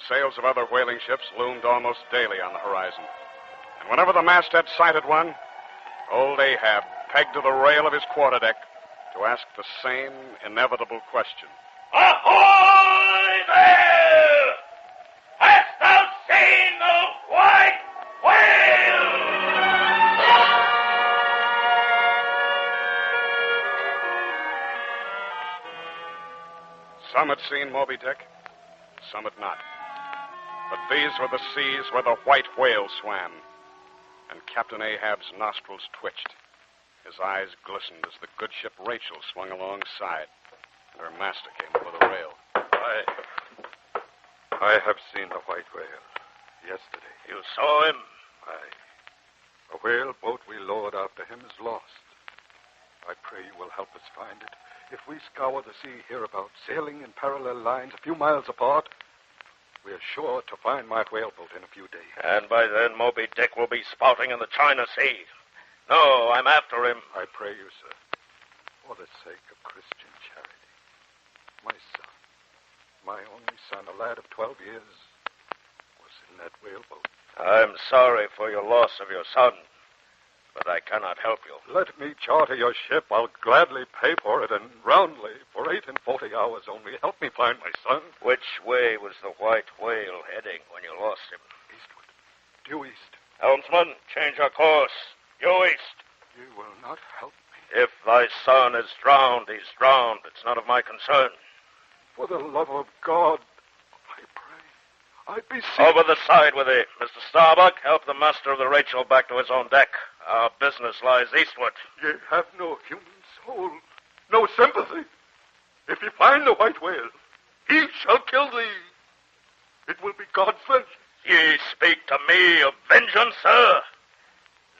Sails of other whaling ships loomed almost daily on the horizon. And whenever the masthead sighted one, old Ahab pegged to the rail of his quarterdeck to ask the same inevitable question. Ahoy there! Hast thou seen the white whale? Some had seen Moby Dick, some had not. But these were the seas where the white whale swam, and Captain Ahab's nostrils twitched. His eyes glistened as the good ship Rachel swung alongside, and her master came over the rail. I have seen the white whale yesterday. You saw him? Aye. The whale boat we lowered after him is lost. I pray you will help us find it. If we scour the sea hereabouts, sailing in parallel lines a few miles apart, we are sure to find my whaleboat in a few days. And by then, Moby Dick will be spouting in the China Sea. No, I'm after him. I pray you, sir, for the sake of Christian charity. My son, my only son, a lad of 12 years, was in that whaleboat. I'm sorry for your loss of your son, but I cannot help you. Let me charter your ship. I'll gladly pay for it, and roundly, for 8 and 40 hours only. Help me find my son. Which way was the white whale heading when you lost him? Eastward. Due east. Helmsman, change our course. Due east. You will not help me. If thy son is drowned, he's drowned. It's none of my concern. For the love of God, I pray. I beseech. Over the side with thee. Mr. Starbuck, help the master of the Rachel back to his own deck. Our business lies eastward. Ye have no human soul, no sympathy. If ye find the white whale, he shall kill thee. It will be God's vengeance. Ye speak to me of vengeance, sir.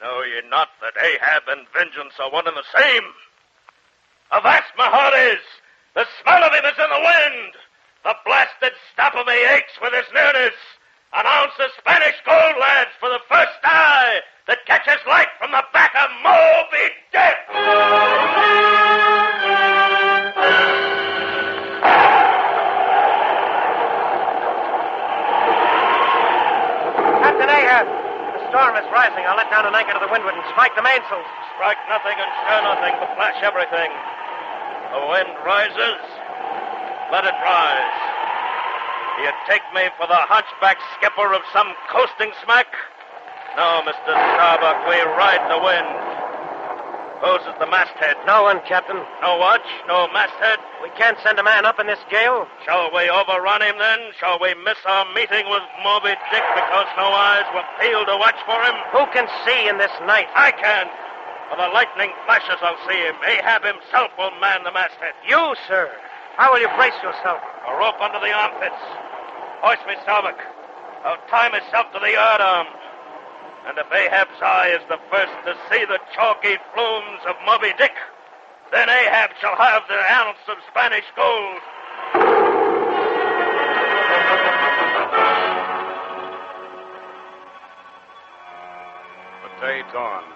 Know ye not that Ahab and vengeance are one and the same? Avast, my heart is. The smell of him is in the wind. The blasted stop of me aches with his nearness. An ounce of Spanish gold, lads, for the first eye that catches light from the back of Moby Dick. Captain Ahab, the storm is rising. I'll let down an anchor to the windward and strike the mainsails. Strike nothing and stir nothing, but flash everything. The wind rises. Let it rise. You take me for the hunchback skipper of some coasting smack? No, Mr. Starbuck, we ride the wind. Whose is the masthead? No one, Captain. No watch? No masthead? We can't send a man up in this gale. Shall we overrun him then? Shall we miss our meeting with Moby Dick because no eyes were peeled to watch for him? Who can see in this night? I can. For the lightning flashes, I'll see him. Ahab himself will man the masthead. You, sir. How will you brace yourself? A rope under the armpits. Hoist me, Starbuck. I'll tie myself to the yardarm. And if Ahab's eye is the first to see the chalky flumes of Moby Dick, then Ahab shall have the ounce of Spanish gold. The day dawned,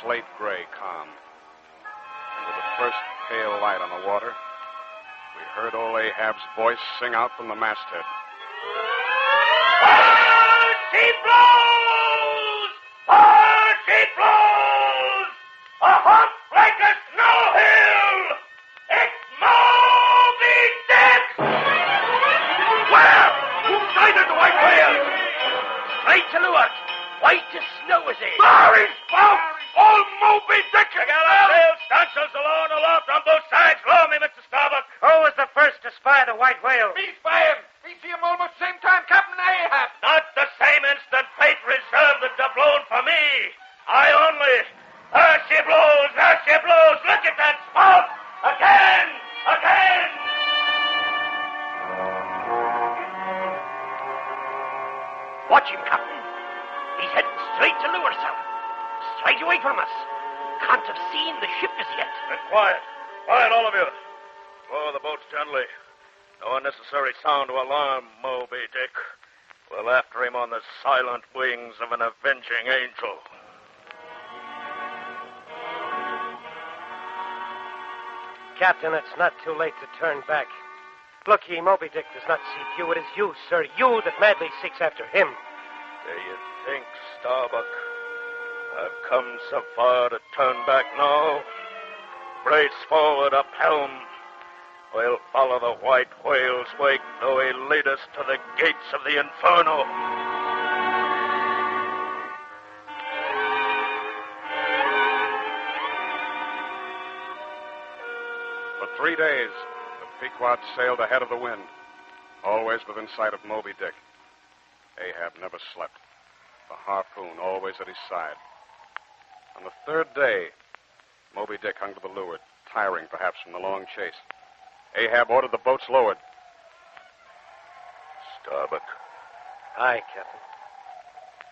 slate gray calm. And with the first pale light on the water, we heard old Ahab's voice sing out from the masthead. She blows! She blows! A hump like a snow hill! It's Moby Dick! Where? Who sighted the white whale? Straight to leeward. White as snow is he. There he's spout! Old Moby Dick! You got our sails, stunsails, alone, aloft on both sides. Lower me, Mr. Starbuck. Who was the first to spy the white whale? Me spy him. We see him almost same time Captain Ahab. Not the same instant fate reserved the doubloon for me. I only. There she blows, there she blows. Look at that spout. Again, again. Watch him, Captain. He's heading straight to leeward, sir. Straight away from us. Can't have seen the ship as yet. Be quiet. Quiet, all of you. Lower the boats gently. No unnecessary sound to alarm Moby Dick. We're after him on the silent wings of an avenging angel. Captain, it's not too late to turn back. Look ye, Moby Dick does not seek you. It is you, sir, you that madly seeks after him. Do you think, Starbuck, I've come so far to turn back now? Brace forward, up helm. We'll follow the white whale's wake, though he lead us to the gates of the inferno. For 3 days, the Pequod sailed ahead of the wind, always within sight of Moby Dick. Ahab never slept, the harpoon always at his side. On the third day, Moby Dick hung to the leeward, tiring perhaps from the long chase. Ahab ordered the boats lowered. Starbuck. Aye, Captain.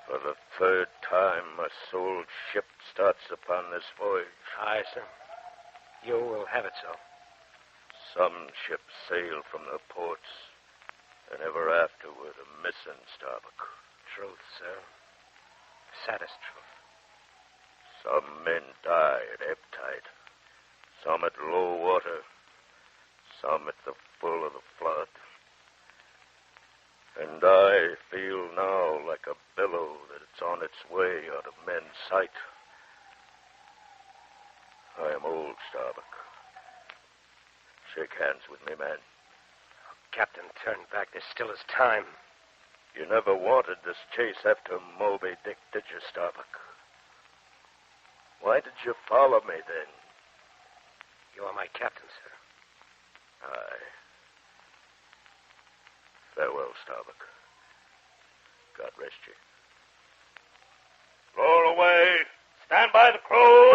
For the third time, a souled ship starts upon this voyage. Aye, sir. You will have it so. Some ships sail from their ports, and ever afterward a missing, Starbuck. Truth, sir. Saddest truth. Some men die at ebb tide, some at low water, some at the full of the flood. And I feel now like a billow that it's on its way out of men's sight. I am old, Starbuck. Shake hands with me, man. Captain, turn back. There's still is time. You never wanted this chase after Moby Dick, did you, Starbuck? Why did you follow me then? You are my captain, sir. Aye. Farewell, Starbuck. God rest you. Roll away. Stand by the crew.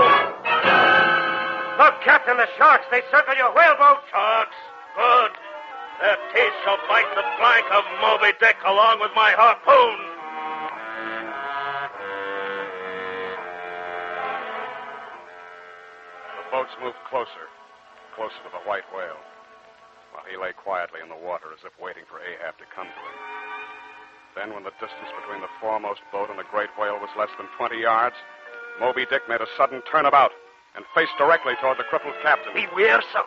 Look, Captain, the sharks. They circle your whaleboat. Sharks? Good. Their teeth shall bite the flank of Moby Dick along with my harpoon. The boats moved closer to the white whale, while he lay quietly in the water as if waiting for Ahab to come to him. Then, when the distance between the foremost boat and the great whale was less than 20 yards, Moby Dick made a sudden turnabout and faced directly toward the crippled captain. Beware, son.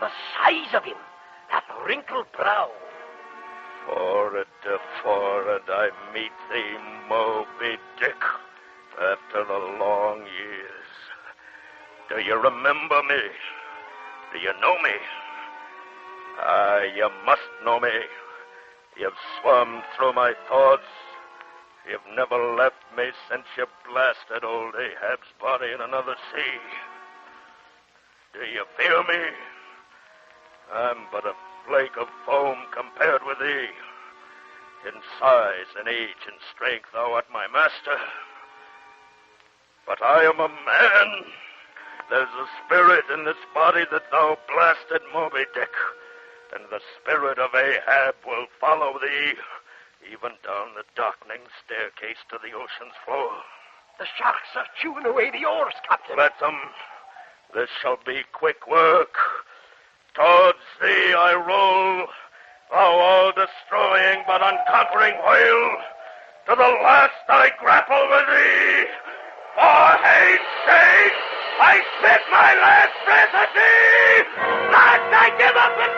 The size of him. That wrinkled brow. Forward to forward I meet thee, Moby Dick, after the long years. Do you remember me? Do you know me? Ah, you must know me. You've swum through my thoughts. You've never left me since you blasted old Ahab's body in another sea. Do you fear me? I'm but a flake of foam compared with thee. In size and age and strength thou art my master. But I am a man. There's a spirit in this body that thou blasted, Moby Dick. And the spirit of Ahab will follow thee, even down the darkening staircase to the ocean's floor. The sharks are chewing away the oars, Captain. Let them. This shall be quick work. Towards thee I roll, thou all-destroying but unconquering whale. To the last I grapple with thee. For hate's sake, I spit my last breath at thee. Last I give up with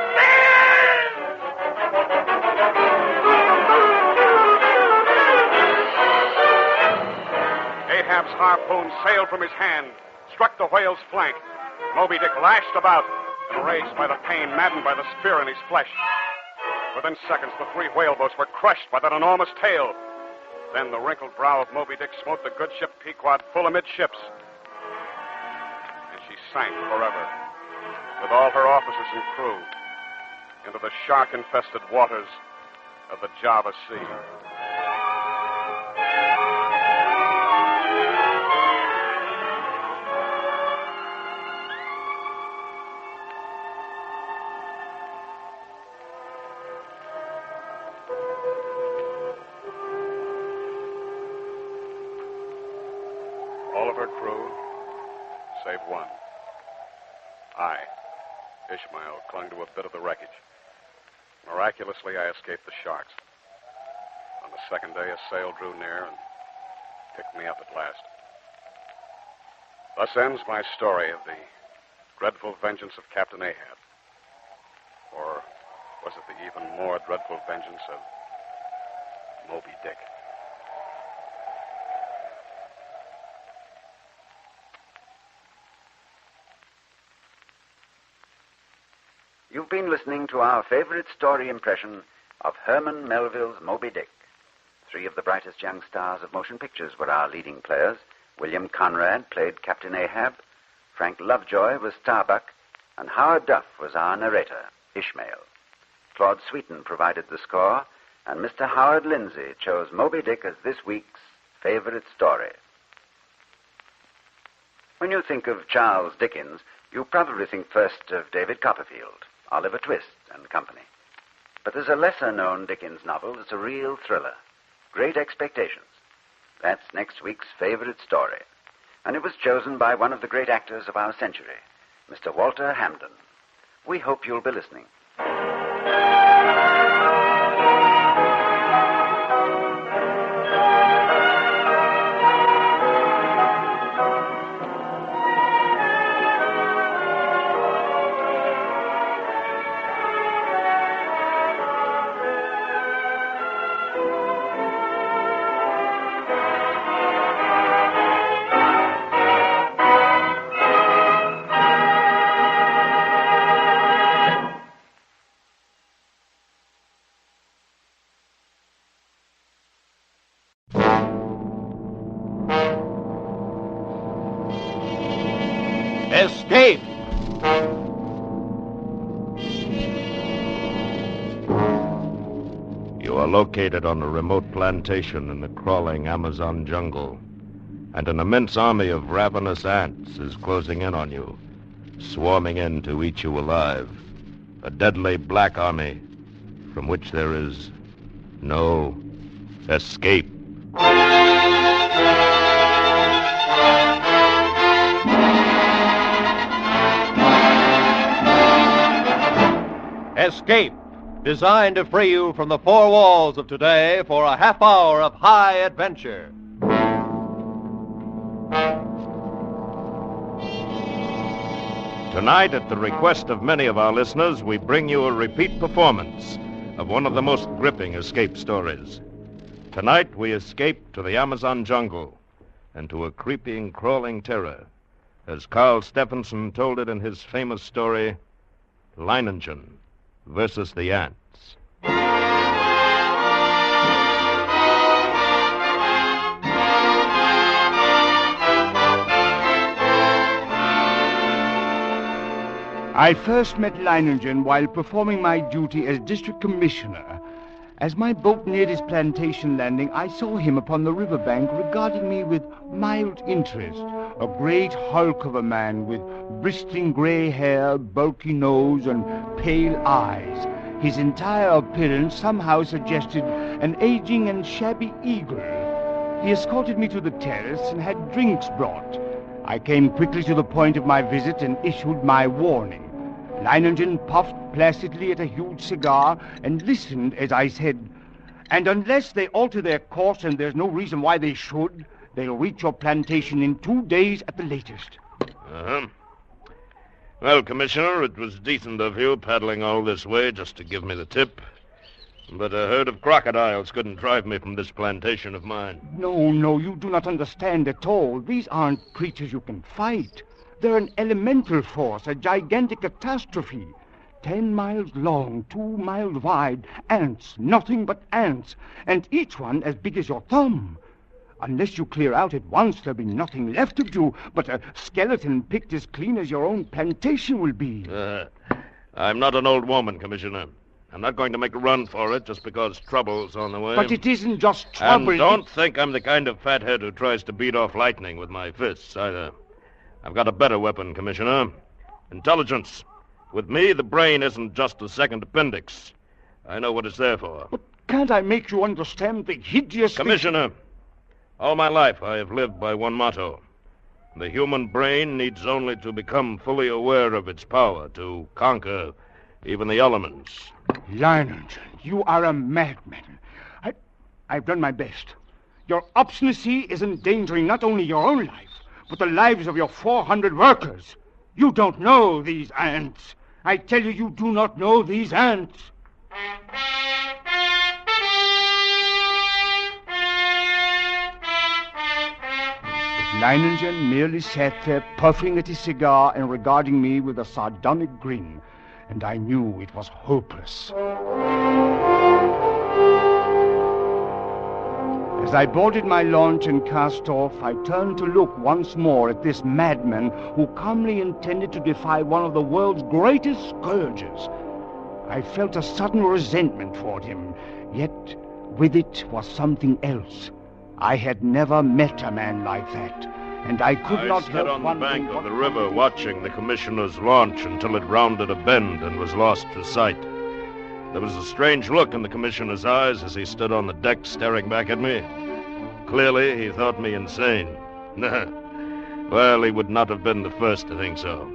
Ahab's harpoon sailed from his hand, struck the whale's flank. Moby Dick lashed about, enraged by the pain, maddened by the spear in his flesh. Within seconds, the three whaleboats were crushed by that enormous tail. Then the wrinkled brow of Moby Dick smote the good ship Pequod full amidships. And she sank forever, with all her officers and crew, into the shark-infested waters of the Java Sea. All of her crew, save one. I, Ishmael, clung to a bit of the wreckage. Miraculously, I escaped the sharks. On the second day, a sail drew near and picked me up at last. Thus ends my story of the dreadful vengeance of Captain Ahab. Or was it the even more dreadful vengeance of Moby Dick? You've been listening to our favorite story impression of Herman Melville's Moby Dick. Three of the brightest young stars of motion pictures were our leading players. William Conrad played Captain Ahab, Frank Lovejoy was Starbuck, and Howard Duff was our narrator, Ishmael. Claude Sweeten provided the score, and Mr. Howard Lindsay chose Moby Dick as this week's favorite story. When you think of Charles Dickens, you probably think first of David Copperfield, Oliver Twist and company. But there's a lesser-known Dickens novel that's a real thriller, Great Expectations. That's next week's favorite story. And it was chosen by one of the great actors of our century, Mr. Walter Hamden. We hope you'll be listening. Escape! You are located on a remote plantation in the crawling Amazon jungle, and an immense army of ravenous ants is closing in on you, swarming in to eat you alive. A deadly black army from which there is no escape. Escape, designed to free you from the four walls of today for a half hour of high adventure. Tonight, at the request of many of our listeners, we bring you a repeat performance of one of the most gripping escape stories. Tonight, we escape to the Amazon jungle and to a creeping, crawling terror, as Carl Stephenson told it in his famous story, Leiningen Versus The Ants. I first met Leiningen while performing my duty as district commissioner. As my boat neared his plantation landing, I saw him upon the riverbank regarding me with mild interest. A great hulk of a man with bristling gray hair, bulky nose, and pale eyes. His entire appearance somehow suggested an aging and shabby eagle. He escorted me to the terrace and had drinks brought. I came quickly to the point of my visit and issued my warning. Leiningen puffed placidly at a huge cigar and listened as I said, "And unless they alter their course, and there's no reason why they should, they'll reach your plantation in 2 days at the latest." Uh-huh. Well, Commissioner, it was decent of you paddling all this way just to give me the tip. But a herd of crocodiles couldn't drive me from this plantation of mine. No, you do not understand at all. These aren't creatures you can fight. They're an elemental force, a gigantic catastrophe. 10 miles long, 2 miles wide, ants, nothing but ants, and each one as big as your thumb. Unless you clear out at once, there'll be nothing left of you but a skeleton picked as clean as your own plantation will be. I'm not an old woman, Commissioner. I'm not going to make a run for it just because trouble's on the way. But it isn't just trouble. And don't think I'm the kind of fathead who tries to beat off lightning with my fists, either. I've got a better weapon, Commissioner. Intelligence. With me, the brain isn't just a second appendix. I know what it's there for. But can't I make you understand the hideous... Commissioner, all my life I have lived by one motto. The human brain needs only to become fully aware of its power to conquer even the elements. Leiningen, you are a madman. I've done my best. Your obstinacy is endangering not only your own life, but the lives of your 400 workers. You don't know these ants. I tell you, you do not know these ants. Leiningen merely sat there, puffing at his cigar and regarding me with a sardonic grin, and I knew it was hopeless. As I boarded my launch and cast off, I turned to look once more at this madman who calmly intended to defy one of the world's greatest scourges. I felt a sudden resentment toward him, yet with it was something else. I had never met a man like that. and I could not stood help on the wondering bank of what the river watching the commissioner's launch until it rounded a bend and was lost to sight. There was a strange look in the commissioner's eyes as he stood on the deck staring back at me. Clearly, he thought me insane. Well, he would not have been the first to think so.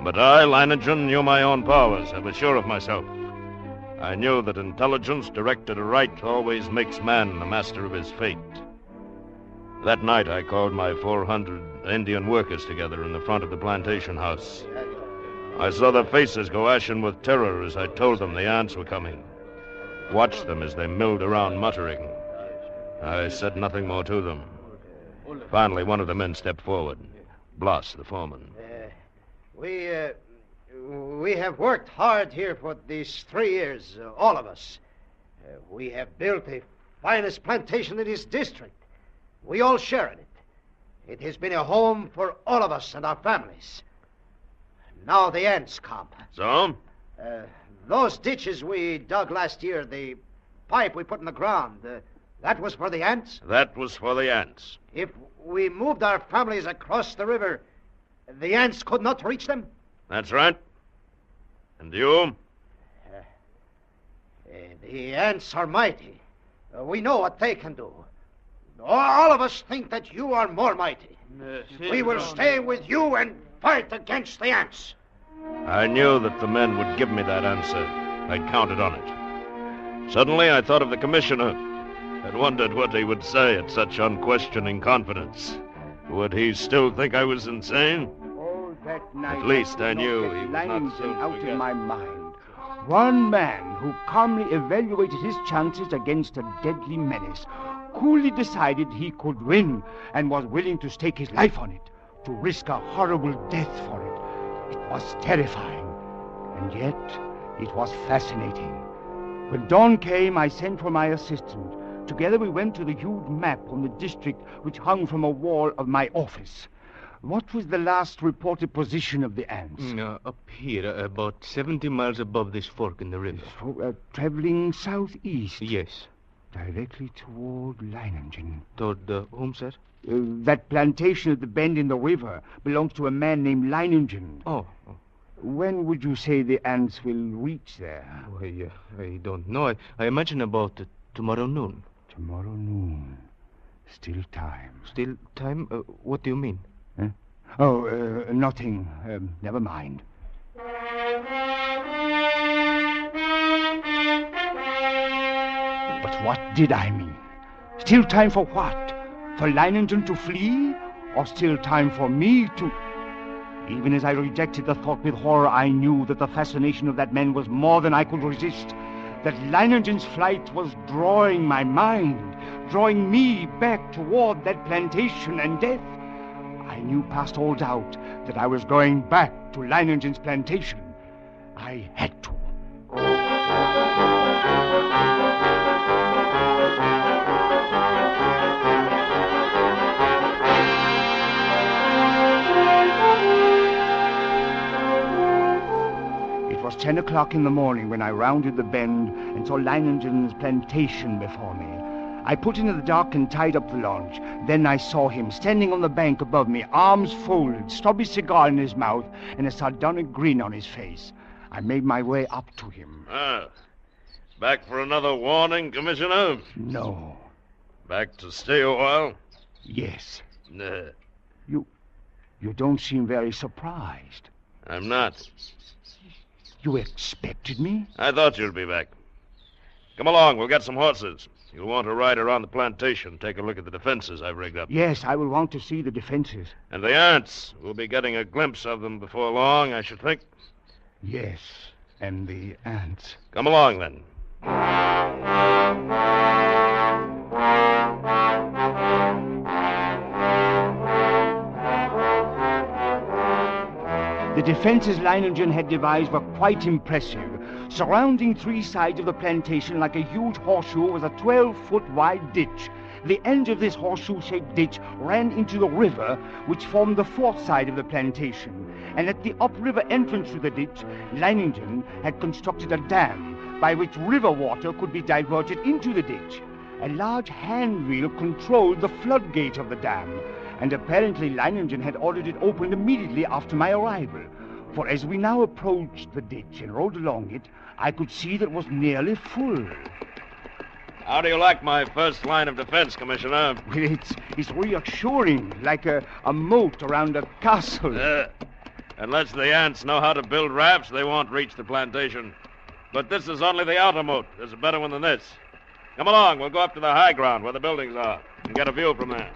But I, Leiningen, knew my own powers. I was sure of myself. I knew that intelligence directed aright always makes man the master of his fate. That night, I called my 400 Indian workers together in the front of the plantation house. I saw their faces go ashen with terror as I told them the ants were coming. Watched them as they milled around muttering. I said nothing more to them. Finally, one of the men stepped forward. Bloss, the foreman. We have worked hard here for these 3 years, all of us. We have built the finest plantation in this district. We all share in it. It has been a home for all of us and our families. Now the ants come. So? Those ditches we dug last year, the pipe we put in the ground, that was for the ants? That was for the ants. If we moved our families across the river, the ants could not reach them? That's right. And you? The ants are mighty. We know what they can do. All of us think that you are more mighty. We will stay with you and fight against the ants. I knew that the men would give me that answer. I counted on it. Suddenly, I thought of the commissioner. I'd wondered what he would say at such unquestioning confidence. Would he still think I was insane? That night, at least I knew he was not soon out forget. of my mind. One man who calmly evaluated his chances against a deadly menace, coolly decided he could win, and was willing to stake his life on it, to risk a horrible death for it. It was terrifying, and yet it was fascinating. When dawn came, I sent for my assistant. Together we went to the huge map on the district which hung from a wall of my office. What was the last reported position of the ants? Up here, about 70 miles above this fork in the river. Traveling southeast? Yes. Directly toward Leiningen. Toward whom, sir? That plantation at the bend in the river belongs to a man named Leiningen. Oh. When would you say the ants will reach there? I don't know. I imagine about tomorrow noon. Tomorrow noon. Still time. Still time? What do you mean? Nothing. Never mind. But what did I mean? Still time for what? For Leiningen to flee? Or still time for me to... Even as I rejected the thought with horror, I knew that the fascination of that man was more than I could resist. That Leiningen's flight was drawing my mind, drawing me back toward that plantation and death. I knew past all doubt that I was going back to Leiningen's plantation. I had to. It was 10 o'clock in the morning when I rounded the bend and saw Leiningen's plantation before me. I put into the dock and tied up the launch. Then I saw him standing on the bank above me, arms folded, stubby cigar in his mouth, and a sardonic grin on his face. I made my way up to him. Back for another warning, Commissioner? No. Back to stay a while? Yes. Nah. You don't seem very surprised. I'm not. You expected me? I thought you'd be back. Come along, we'll get some horses. You'll want to ride around the plantation, take a look at the defenses I've rigged up. Yes, I will want to see the defenses. And the ants. We'll be getting a glimpse of them before long, I should think. Yes, and the ants. Come along, then. The defenses Leiningen had devised were quite impressive. Surrounding 3 sides of the plantation like a huge horseshoe was a 12-foot wide ditch. The end of this horseshoe-shaped ditch ran into the river, which formed the 4th side of the plantation. And at the upriver entrance to the ditch, Leiningen had constructed a dam by which river water could be diverted into the ditch. A large hand wheel controlled the floodgate of the dam. and apparently Leiningen had ordered it opened immediately after my arrival. For as we now approached the ditch and rode along it, I could see that it was nearly full. How do you like my first line of defense, Commissioner? Well, it's reassuring, like a moat around a castle. Unless the ants know how to build rafts, they won't reach the plantation. But this is only the outer moat. There's a better one than this. Come along, we'll go up to the high ground where the buildings are and get a view from there.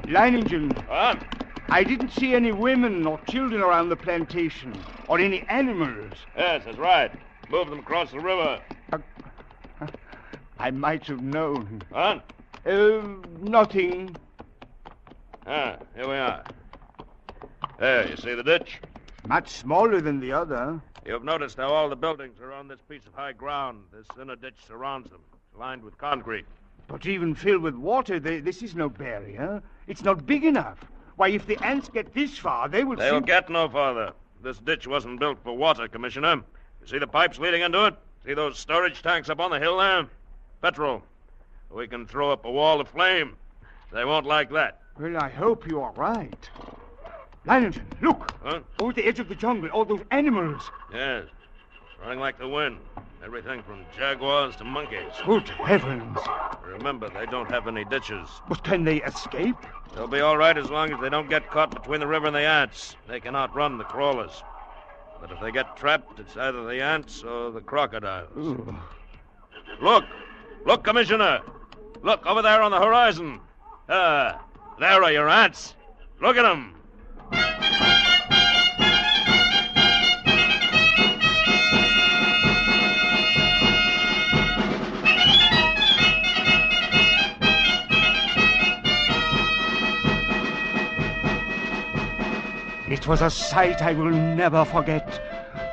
Leiningen. What? I didn't see any women or children around the plantation, or any animals. Yes, that's right. Move them across the river. I might have known. What? Nothing. Here we are. There, you see the ditch? Much smaller than the other. You've noticed how all the buildings are on this piece of high ground. This inner ditch surrounds them, lined with concrete. But even filled with water, this is no barrier. It's not big enough. Why, if the ants get this far, They'll get no farther. This ditch wasn't built for water, Commissioner. You see the pipes leading into it? See those storage tanks up on the hill there? Petrol. We can throw up a wall of flame. They won't like that. Well, I hope you are right. Leiningen, look! Huh? Over the edge of the jungle, all those animals. Yes. Running like the wind. Everything from jaguars to monkeys. Good heavens. Remember, they don't have any ditches. But can they escape? They'll be all right as long as they don't get caught between the river and the ants. They can outrun the crawlers. But if they get trapped, it's either the ants or the crocodiles. Ooh. Look, Commissioner. Look, over there on the horizon. There are your ants. Look at them. It was a sight I will never forget.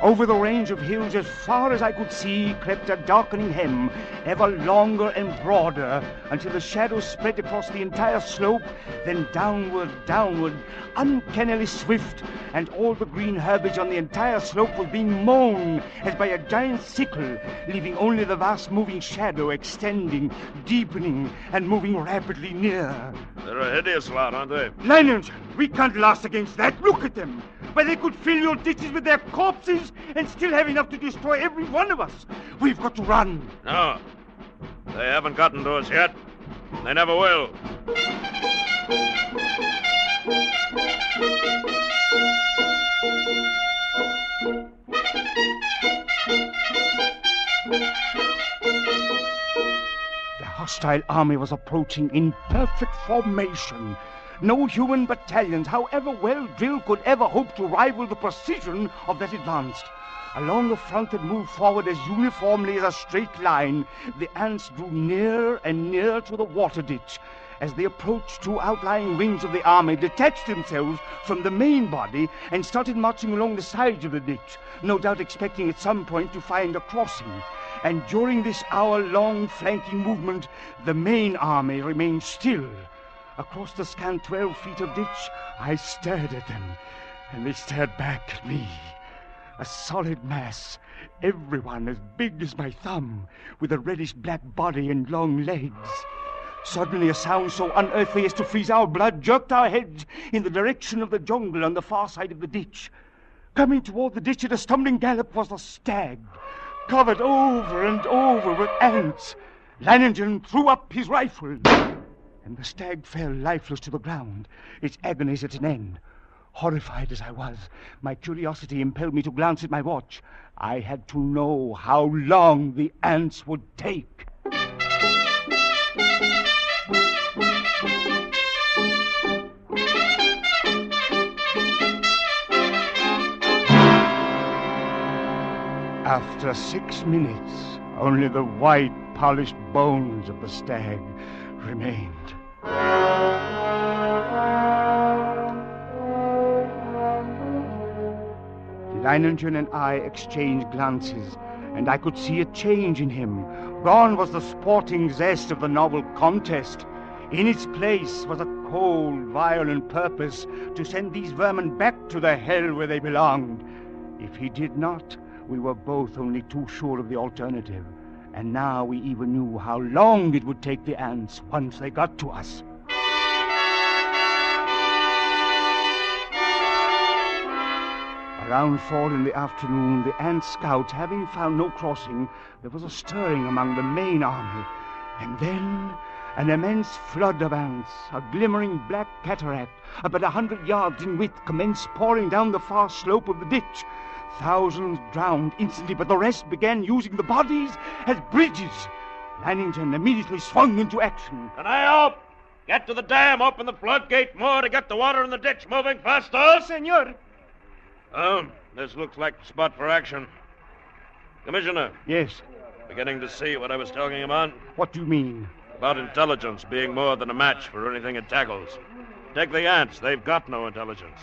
Over the range of hills as far as I could see crept a darkening hem, ever longer and broader, until the shadows spread across the entire slope, then downward, uncannily swift, and all the green herbage on the entire slope was being mown as by a giant sickle, leaving only the vast moving shadow extending, deepening, and moving rapidly near. They're a hideous lot, aren't they? Leiningen, we can't last against that. Look at them. Why, they could fill your ditches with their corpses and still have enough to destroy every one of us. We've got to run. No. They haven't gotten to us yet. They never will. The hostile army was approaching in perfect formation. No human battalions, however well drilled, could ever hope to rival the precision of that advance. Along the front that moved forward as uniformly as a straight line, the ants drew nearer and nearer to the water ditch. As they approached, two outlying wings of the army detached themselves from the main body and started marching along the sides of the ditch, no doubt expecting at some point to find a crossing. And during this hour-long flanking movement, the main army remained still. Across the scant 12 feet of ditch, I stared at them, and they stared back at me. A solid mass, everyone as big as my thumb, with a reddish-black body and long legs. Suddenly a sound so unearthly as to freeze our blood jerked our heads in the direction of the jungle on the far side of the ditch. Coming toward the ditch at a stumbling gallop was a stag, covered over and over with ants. Leiningen threw up his rifle, and the stag fell lifeless to the ground, its agonies at an end. Horrified as I was, my curiosity impelled me to glance at my watch. I had to know how long the ants would take. After 6 minutes, only the white, polished bones of the stag remained. Leiningen and I exchanged glances, and I could see a change in him. Gone was the sporting zest of the novel contest. In its place was a cold, violent purpose to send these vermin back to the hell where they belonged. If he did not, we were both only too sure of the alternative. And now we even knew how long it would take the ants once they got to us. Around 4 in the afternoon, the ant scouts, having found no crossing, there was a stirring among the main army. And then an immense flood of ants, a glimmering black cataract, about 100 yards in width, commenced pouring down the far slope of the ditch. Thousands drowned instantly, but the rest began using the bodies as bridges. Leiningen immediately swung into action. Can I help? Get to the dam, open the floodgate more to get the water in the ditch moving faster. Senor. This looks like the spot for action. Commissioner. Yes. Beginning to see what I was talking about? What do you mean? About intelligence being more than a match for anything it tackles. Take the ants. They've got no intelligence.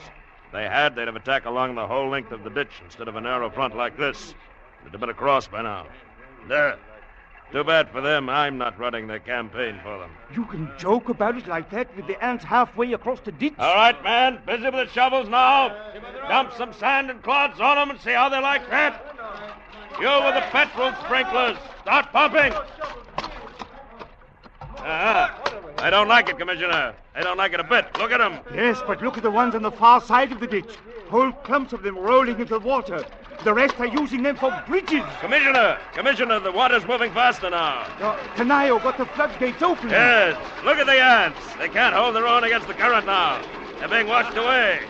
If they had, they'd have attacked along the whole length of the ditch instead of a narrow front like this. They'd have been across by now. There. Too bad for them. I'm not running their campaign for them. You can joke about it like that with the ants halfway across the ditch? All right, man. Busy with the shovels now. Dump some sand and clods on them and see how they like that. You with the petrol sprinklers. Start pumping. I don't like it, Commissioner. I don't like it a bit. Look at them. Yes, but look at the ones on the far side of the ditch. Whole clumps of them rolling into the water. The rest are using them for bridges. Commissioner, the water's moving faster now. Canayo got the floodgates open. Yes. Look at the ants. They can't hold their own against the current now. They're being washed away.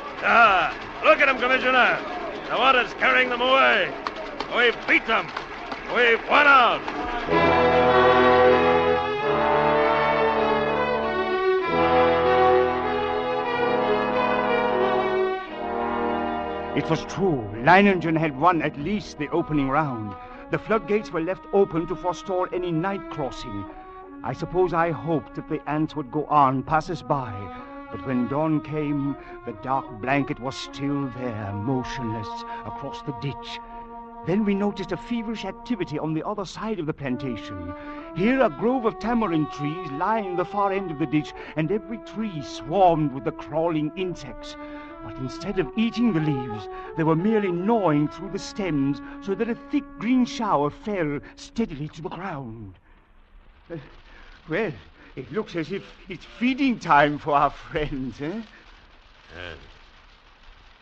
Look at them, Commissioner. The water's carrying them away. We've beat them. We've won out. It was true. Leiningen had won at least the opening round. The floodgates were left open to forestall any night crossing. I suppose I hoped that the ants would go on, pass us by. But when dawn came, the dark blanket was still there, motionless, across the ditch. Then we noticed a feverish activity on the other side of the plantation. Here a grove of tamarind trees lined the far end of the ditch, and every tree swarmed with the crawling insects. But instead of eating the leaves, they were merely gnawing through the stems so that a thick green shower fell steadily to the ground. Well, it looks as if it's feeding time for our friends, eh? Yes.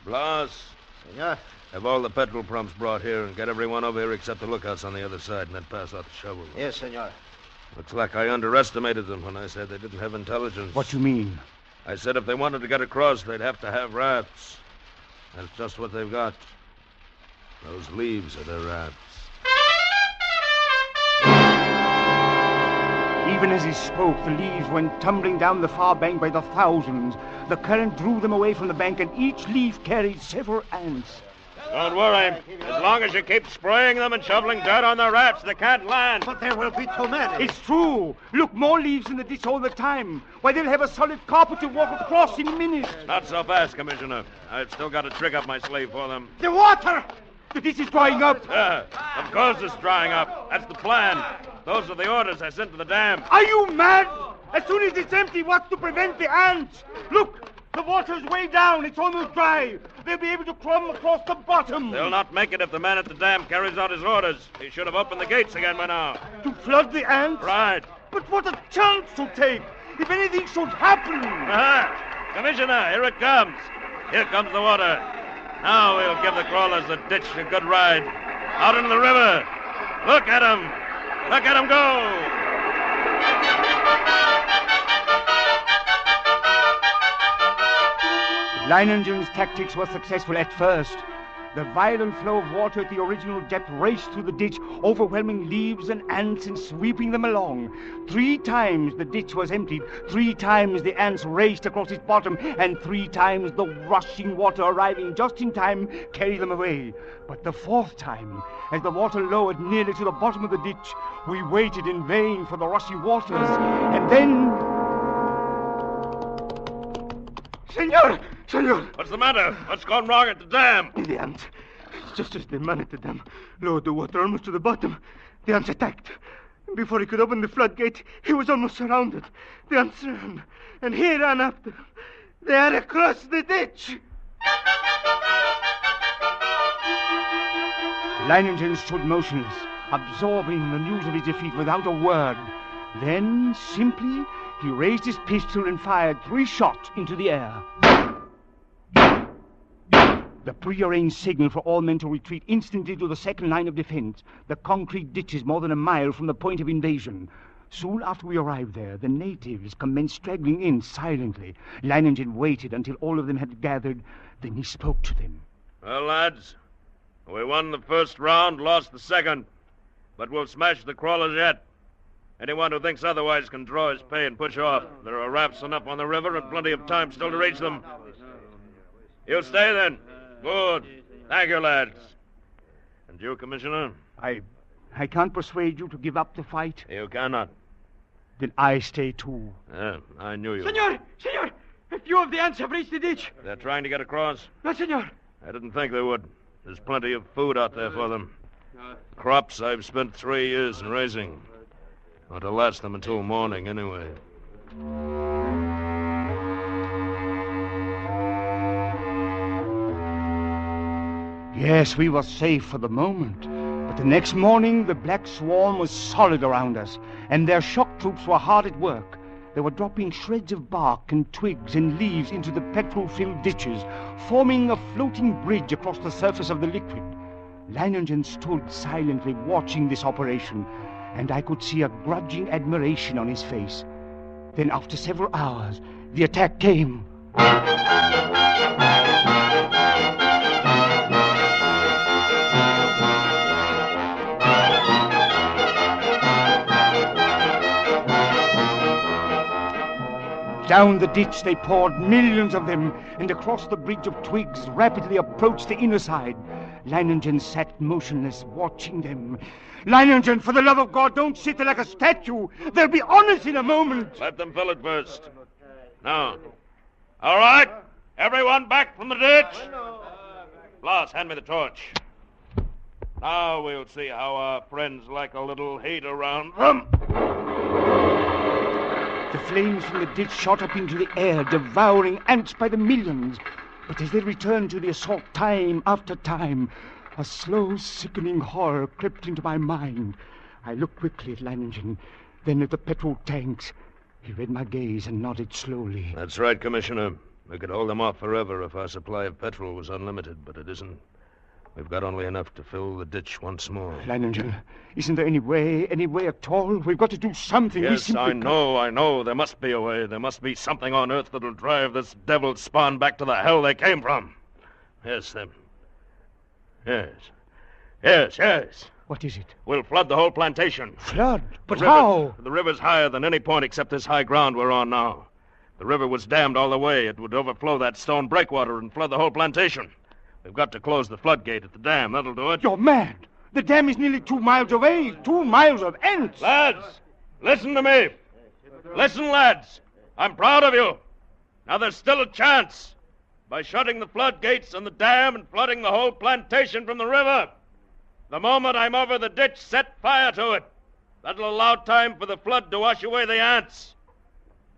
Blas. Senor. Have all the petrol pumps brought here and get everyone over here except the lookouts on the other side and then pass out the shovels. Yes, senor. Looks like I underestimated them when I said they didn't have intelligence. What you mean? I said if they wanted to get across, they'd have to have rats. That's just what they've got. Those leaves are their rats. Even as he spoke, the leaves went tumbling down the far bank by the thousands. The current drew them away from the bank, and each leaf carried several ants. Don't worry. As long as you keep spraying them and shoveling dirt on the rats, they can't land. But there will be too many. It's true. Look, more leaves in the ditch all the time. Why, they'll have a solid carpet to walk across in a minute. Not so fast, Commissioner. I've still got a trick up my sleeve for them. The water! The ditch is drying up. Of course it's drying up. That's the plan. Those are the orders I sent to the dam. Are you mad? As soon as it's empty, what's to prevent the ants? Look! The water's way down. It's almost dry. They'll be able to climb across the bottom. They'll not make it if the man at the dam carries out his orders. He should have opened the gates again by now. To flood the ants? Right. But what a chance to take. If anything should happen. Commissioner, here it comes. Here comes the water. Now we'll give the crawlers the ditch a good ride. Out into the river. Look at them. Look at them go. Leiningen's tactics were successful at first. The violent flow of water at the original depth raced through the ditch, overwhelming leaves and ants and sweeping them along. 3 times the ditch was emptied, 3 times the ants raced across its bottom, and 3 times the rushing water arriving just in time carried them away. But the 4th time, as the water lowered nearly to the bottom of the ditch, we waited in vain for the rushing waters, and then... Senor! What's the matter? What's gone wrong at the dam? The ants. Just as the man at the dam lowered the water almost to the bottom, the ants attacked. Before he could open the floodgate, he was almost surrounded. The ants ran, and he ran after them. They are across the ditch. Leiningen stood motionless, absorbing the news of his defeat without a word. Then, simply, he raised his pistol and fired 3 shots into the air. The prearranged signal for all men to retreat instantly to the second line of defense. The concrete ditch is more than a mile from the point of invasion. Soon after we arrived there, the natives commenced straggling in silently. Leiningen waited until all of them had gathered. Then he spoke to them. Well, lads, we won the first round, lost the second. But we'll smash the crawlers yet. Anyone who thinks otherwise can draw his pay and push off. There are rafts enough on the river and plenty of time still to reach them. You stay, then. Good. Thank you, lads. And you, Commissioner? I can't persuade you to give up the fight. You cannot. Then I stay, too. Yeah, I knew you. Senor! A few of the ants have reached the ditch. They're trying to get across? No, senor. I didn't think they would. There's plenty of food out there for them. Crops I've spent 3 years in raising. Ought to last them until morning, anyway. Yes, we were safe for the moment. But the next morning, the black swarm was solid around us, and their shock troops were hard at work. They were dropping shreds of bark and twigs and leaves into the petrol-filled ditches, forming a floating bridge across the surface of the liquid. Leiningen stood silently watching this operation, and I could see a grudging admiration on his face. Then, after several hours, the attack came. Down the ditch they poured, millions of them, and across the bridge of twigs rapidly approached the inner side. Leiningen sat motionless, watching them. Leiningen, for the love of God, don't sit there like a statue. They'll be on us in a moment. Let them fill it first. Now. All right. Everyone back from the ditch. Blas, hand me the torch. Now we'll see how our friends like a little heat around them. The flames from the ditch shot up into the air, devouring ants by the millions. But as they returned to the assault time after time, a slow, sickening horror crept into my mind. I looked quickly at Leiningen, then at the petrol tanks. He read my gaze and nodded slowly. That's right, Commissioner. We could hold them off forever if our supply of petrol was unlimited, but it isn't. We've got only enough to fill the ditch once more. Leiningen, isn't there any way at all? We've got to do something. Yes, I know. There must be a way. There must be something on Earth that'll drive this devil's spawn back to the hell they came from. Yes, them. Yes. What is it? We'll flood the whole plantation. Flood? But how? The river's higher than any point except this high ground we're on now. The river was dammed all the way. It would overflow that stone breakwater and flood the whole plantation. We've got to close the floodgate at the dam. That'll do it. You're mad. The dam is nearly 2 miles away. 2 miles of ants. Lads, listen to me. Listen, lads. I'm proud of you. Now there's still a chance. By shutting the floodgates and the dam and flooding the whole plantation from the river. The moment I'm over the ditch, set fire to it. That'll allow time for the flood to wash away the ants.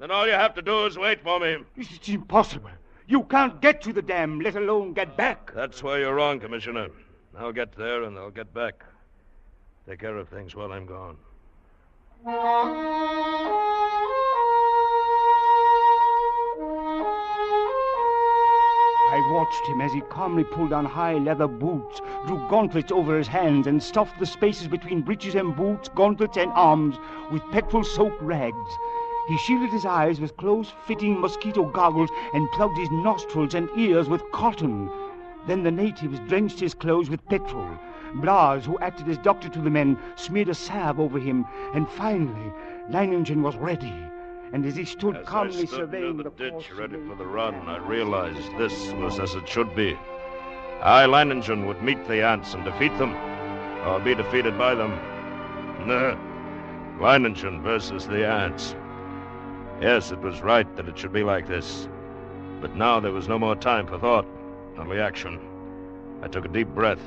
Then all you have to do is wait for me. It's impossible. You can't get to the dam, let alone get back. That's where you're wrong, Commissioner. I'll get there and I'll get back. Take care of things while I'm gone. I watched him as he calmly pulled on high leather boots, drew gauntlets over his hands, and stuffed the spaces between breeches and boots, gauntlets and arms with petrol-soaked rags. He shielded his eyes with close-fitting mosquito goggles and plugged his nostrils and ears with cotton. Then the natives drenched his clothes with petrol. Blas, who acted as doctor to the men, smeared a salve over him. And finally, Leiningen was ready. And as he stood calmly surveying the ditch ready for the run, I realized this was as it should be. I, Leiningen, would meet the ants and defeat them, or be defeated by them. Leiningen versus the ants. Yes, it was right that it should be like this. But now there was no more time for thought, only action. I took a deep breath,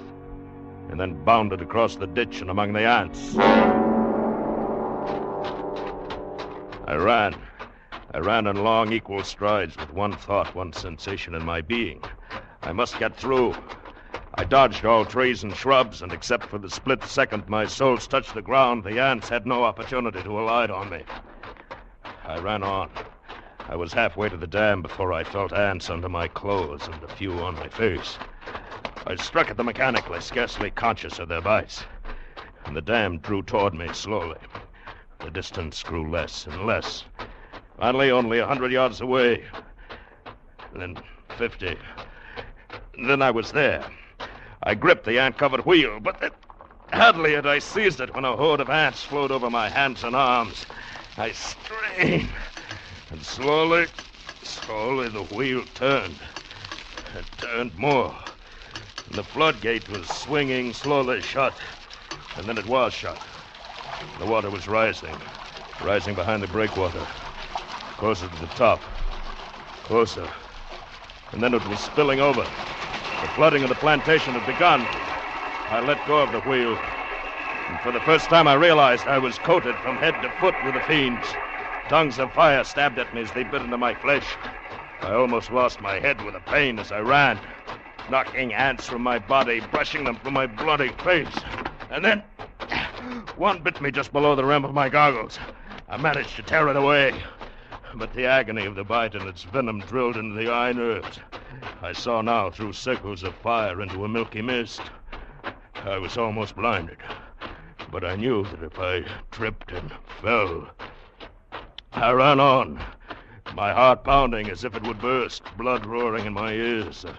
and then bounded across the ditch and among the ants. I ran in long, equal strides with one thought, one sensation in my being. I must get through. I dodged all trees and shrubs, and except for the split second my soles touched the ground, the ants had no opportunity to alight on me. I ran on. I was halfway to the dam before I felt ants under my clothes and a few on my face. I struck at them mechanically, scarcely conscious of their bites. And the dam drew toward me slowly. The distance grew less and less. Finally, only 100 yards away. And then 50. And then I was there. I gripped the ant-covered wheel, but hardly had I seized it when a horde of ants flowed over my hands and arms. I strained, and slowly the wheel turned. It turned more. And the floodgate was swinging slowly shut. And then it was shut. The water was rising behind the breakwater. Closer to the top. Closer. And then it was spilling over. The flooding of the plantation had begun. I let go of the wheel. And for the first time I realized I was coated from head to foot with the fiends. Tongues of fire stabbed at me as they bit into my flesh. I almost lost my head with the pain as I ran, knocking ants from my body, brushing them from my bloody face. And then one bit me just below the rim of my goggles. I managed to tear it away. But the agony of the bite and its venom drilled into the eye nerves. I saw now through circles of fire into a milky mist. I was almost blinded. But I knew that if I tripped and fell... I ran on, my heart pounding as if it would burst, blood roaring in my ears, a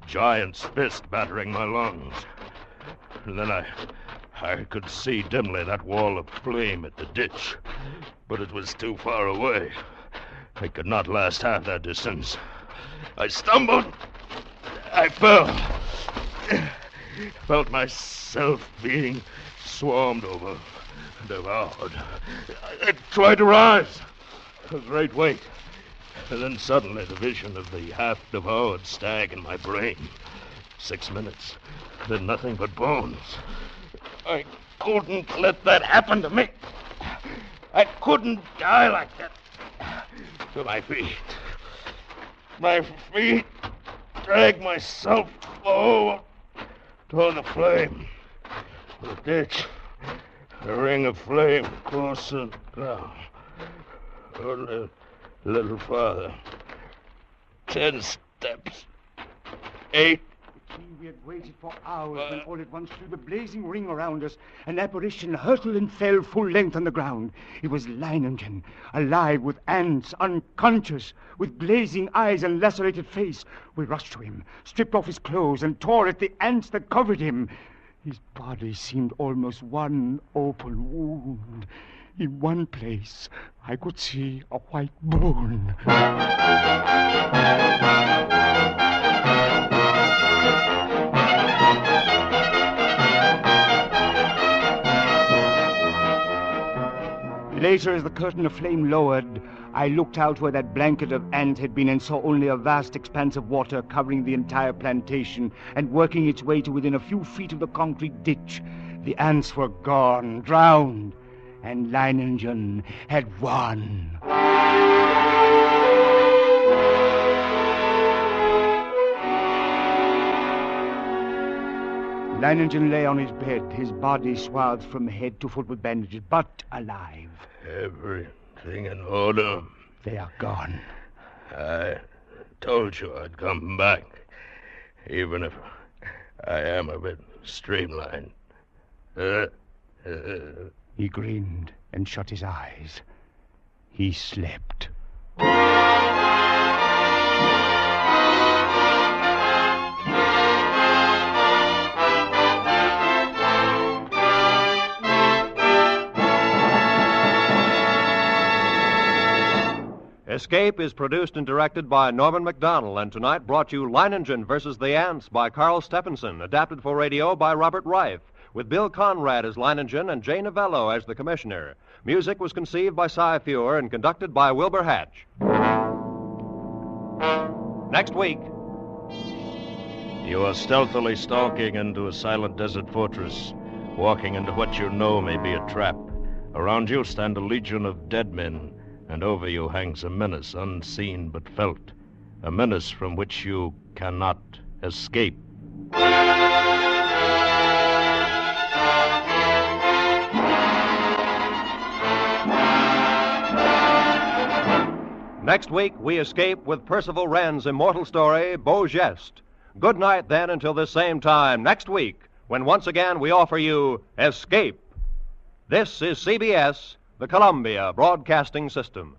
giant's fist battering my lungs. And then I could see dimly that wall of flame at the ditch, but it was too far away. I could not last half that distance. I stumbled. I fell. Felt myself being swarmed over, devoured. I tried to rise. A great weight. And then suddenly the vision of the half-devoured stag in my brain. 6 minutes. Then nothing but bones. I couldn't let that happen to me. I couldn't die like that. To my feet. My feet dragged myself forward toward the flame. The ditch. The ring of flame closer down. Only a little farther. 10 steps. 8. We had waited for hours when all at once through the blazing ring around us, an apparition hurtled and fell full length on the ground. It was Leiningen, alive with ants, unconscious, with blazing eyes and lacerated face. We rushed to him, stripped off his clothes, and tore at the ants that covered him. His body seemed almost one open wound. In one place, I could see a white bone. Later, as the curtain of flame lowered, I looked out where that blanket of ant had been and saw only a vast expanse of water covering the entire plantation and working its way to within a few feet of the concrete ditch. The ants were gone, drowned, and Leiningen had won. Leiningen lay on his bed, his body swathed from head to foot with bandages, but alive. Everything in order. They are gone. I told you I'd come back, even if I am a bit streamlined. He grinned and shut his eyes. He slept. Escape is produced and directed by Norman MacDonald, and tonight brought you Leiningen Versus The Ants by Carl Stephenson, adapted for radio by Robert Reif, with Bill Conrad as Leiningen and Jay Novello as the commissioner. Music was conceived by Cy Feuer and conducted by Wilbur Hatch. Next week. You are stealthily stalking into a silent desert fortress, walking into what you know may be a trap. Around you stand a legion of dead men, and over you hangs a menace unseen but felt, a menace from which you cannot escape. Next week, we escape with Percival Wren's immortal story, Beau Geste. Good night, then, until this same time next week, when once again we offer you Escape. This is CBS, the Columbia Broadcasting System.